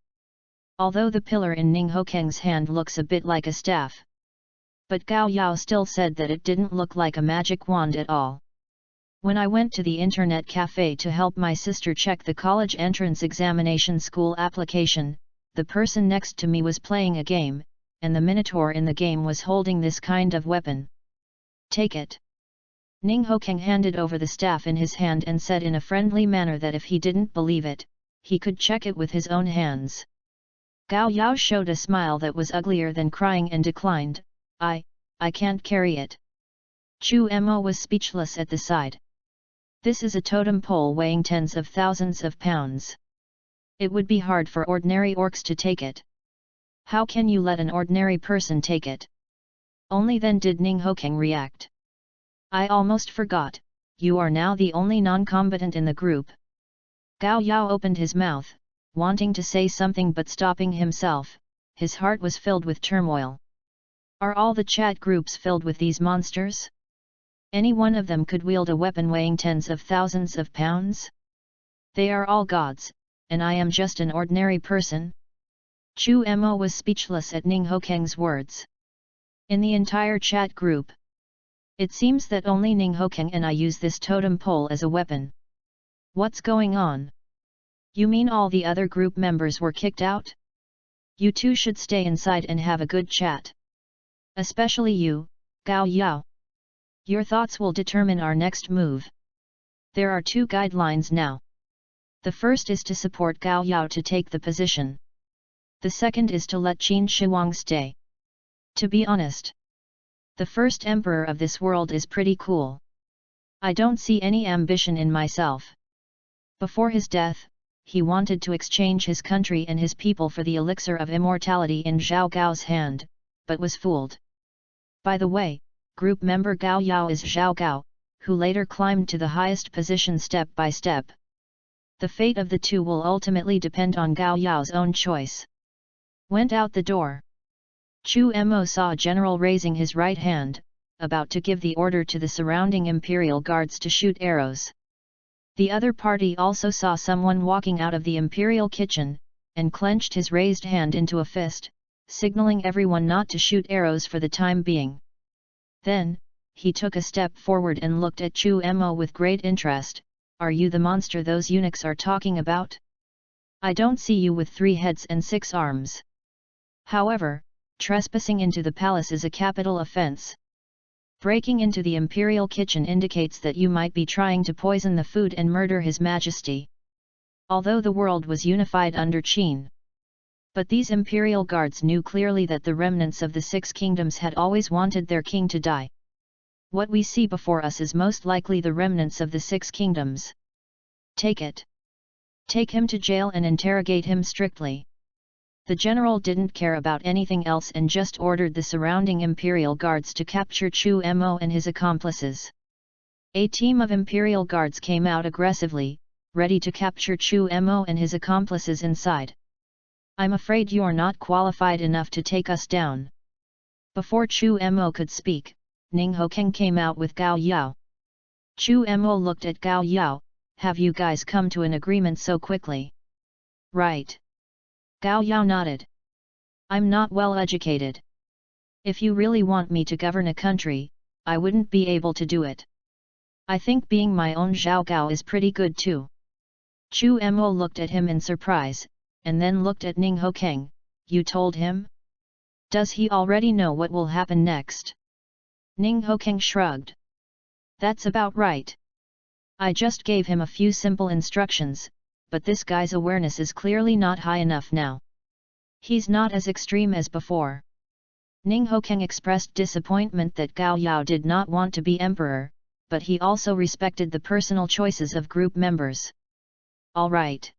Although the pillar in Ning Hokeng's hand looks a bit like a staff, but Gao Yao still said that it didn't look like a magic wand at all. "When I went to the internet cafe to help my sister check the college entrance examination school application, the person next to me was playing a game, and the minotaur in the game was holding this kind of weapon. Take it." Ning Hokeng handed over the staff in his hand and said in a friendly manner that if he didn't believe it, he could check it with his own hands. Gao Yao showed a smile that was uglier than crying and declined, I can't carry it." Chu Mo was speechless at the sight. "This is a totem pole weighing tens of thousands of pounds. It would be hard for ordinary orcs to take it. How can you let an ordinary person take it?" Only then did Ning Hokeng react. "I almost forgot, you are now the only non-combatant in the group." Gao Yao opened his mouth, wanting to say something but stopping himself, his heart was filled with turmoil. Are all the chat groups filled with these monsters? Any one of them could wield a weapon weighing tens of thousands of pounds? They are all gods, and I am just an ordinary person? Chu Mo was speechless at Ning Hokeng's words. In the entire chat group, it seems that only Ning Hokeng and I use this totem pole as a weapon. What's going on? You mean all the other group members were kicked out? You two should stay inside and have a good chat. Especially you, Gao Yao. Your thoughts will determine our next move. There are 2 guidelines now. The first is to support Gao Yao to take the position. The second is to let Qin Shi Huang stay. To be honest, the first emperor of this world is pretty cool. I don't see any ambition in myself. Before his death, he wanted to exchange his country and his people for the elixir of immortality in Zhao Gao's hand, but was fooled. By the way, group member Gao Yao is Zhao Gao, who later climbed to the highest position step by step. The fate of the two will ultimately depend on Gao Yao's own choice. Went out the door. Chu Mo saw a general raising his right hand, about to give the order to the surrounding imperial guards to shoot arrows. The other party also saw someone walking out of the imperial kitchen, and clenched his raised hand into a fist, signaling everyone not to shoot arrows for the time being. Then, he took a step forward and looked at Chu Mo with great interest. "Are you the monster those eunuchs are talking about? I don't see you with 3 heads and 6 arms. However, trespassing into the palace is a capital offense. Breaking into the imperial kitchen indicates that you might be trying to poison the food and murder His Majesty." Although the world was unified under Qin, but these imperial guards knew clearly that the remnants of the 6 kingdoms had always wanted their king to die. What we see before us is most likely the remnants of the 6 kingdoms. Take it. Take him to jail and interrogate him strictly. The general didn't care about anything else and just ordered the surrounding imperial guards to capture Chu Mo and his accomplices. A team of imperial guards came out aggressively, ready to capture Chu Mo and his accomplices inside. "I'm afraid you're not qualified enough to take us down." Before Chu Mo could speak, Ning Hokeng came out with Gao Yao. Chu Mo looked at Gao Yao. "Have you guys come to an agreement so quickly?" "Right." Gao Yao nodded. "I'm not well educated. If you really want me to govern a country, I wouldn't be able to do it. I think being my own Zhao Gao is pretty good too." Chu Mo looked at him in surprise, and then looked at Ning Hokeng. "You told him? Does he already know what will happen next?" Ning Hokeng shrugged. "That's about right. I just gave him a few simple instructions, but this guy's awareness is clearly not high enough now. He's not as extreme as before." Ning Hokeng expressed disappointment that Gao Yao did not want to be emperor, but he also respected the personal choices of group members. "All right."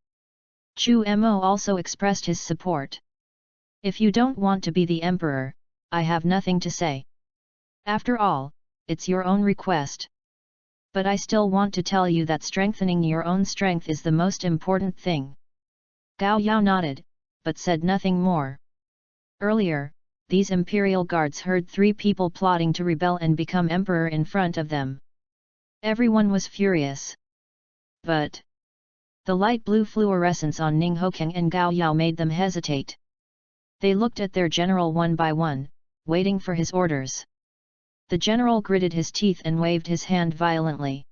Chu Mo also expressed his support. "If you don't want to be the emperor, I have nothing to say. After all, it's your own request. But I still want to tell you that strengthening your own strength is the most important thing." Gao Yao nodded, but said nothing more. Earlier, these imperial guards heard 3 people plotting to rebel and become emperor in front of them. Everyone was furious. But the light blue fluorescence on Ning Hokeng and Gao Yao made them hesitate. They looked at their general one by one, waiting for his orders. The general gritted his teeth and waved his hand violently.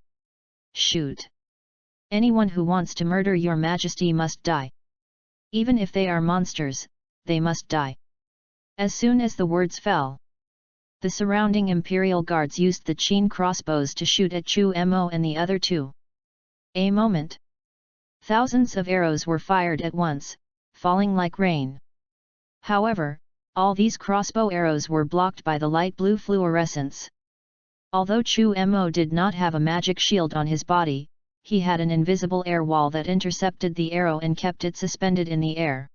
"Shoot! Anyone who wants to murder your majesty must die. Even if they are monsters, they must die." As soon as the words fell, the surrounding imperial guards used the Qin crossbows to shoot at Chu Mo and the other 2. A moment. Thousands of arrows were fired at once, falling like rain. However, all these crossbow arrows were blocked by the light blue fluorescence. Although Chu Mo did not have a magic shield on his body, he had an invisible air wall that intercepted the arrow and kept it suspended in the air.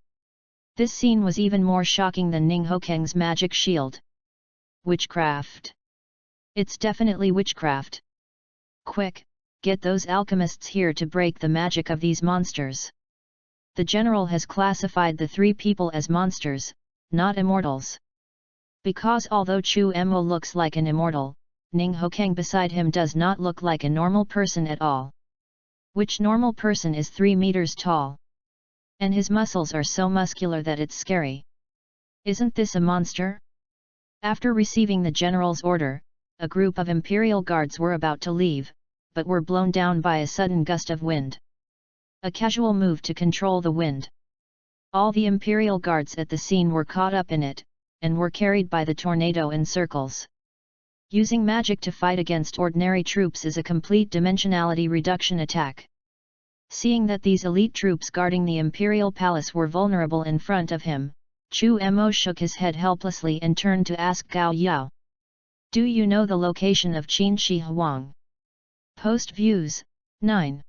This scene was even more shocking than Ning Hokeng's magic shield. Witchcraft. It's definitely witchcraft. Quick, get those alchemists here to break the magic of these monsters. The general has classified the 3 people as monsters, not immortals. Because although Chu Mo looks like an immortal, Ning Hokeng beside him does not look like a normal person at all. Which normal person is 3 meters tall? And his muscles are so muscular that it's scary. Isn't this a monster? After receiving the general's order, a group of imperial guards were about to leave, but were blown down by a sudden gust of wind. A casual move to control the wind. All the imperial guards at the scene were caught up in it, and were carried by the tornado in circles. Using magic to fight against ordinary troops is a complete dimensionality reduction attack. Seeing that these elite troops guarding the imperial palace were vulnerable in front of him, Chu Mo shook his head helplessly and turned to ask Gao Yao. "Do you know the location of Qin Shi Huang?" Post Views, 9.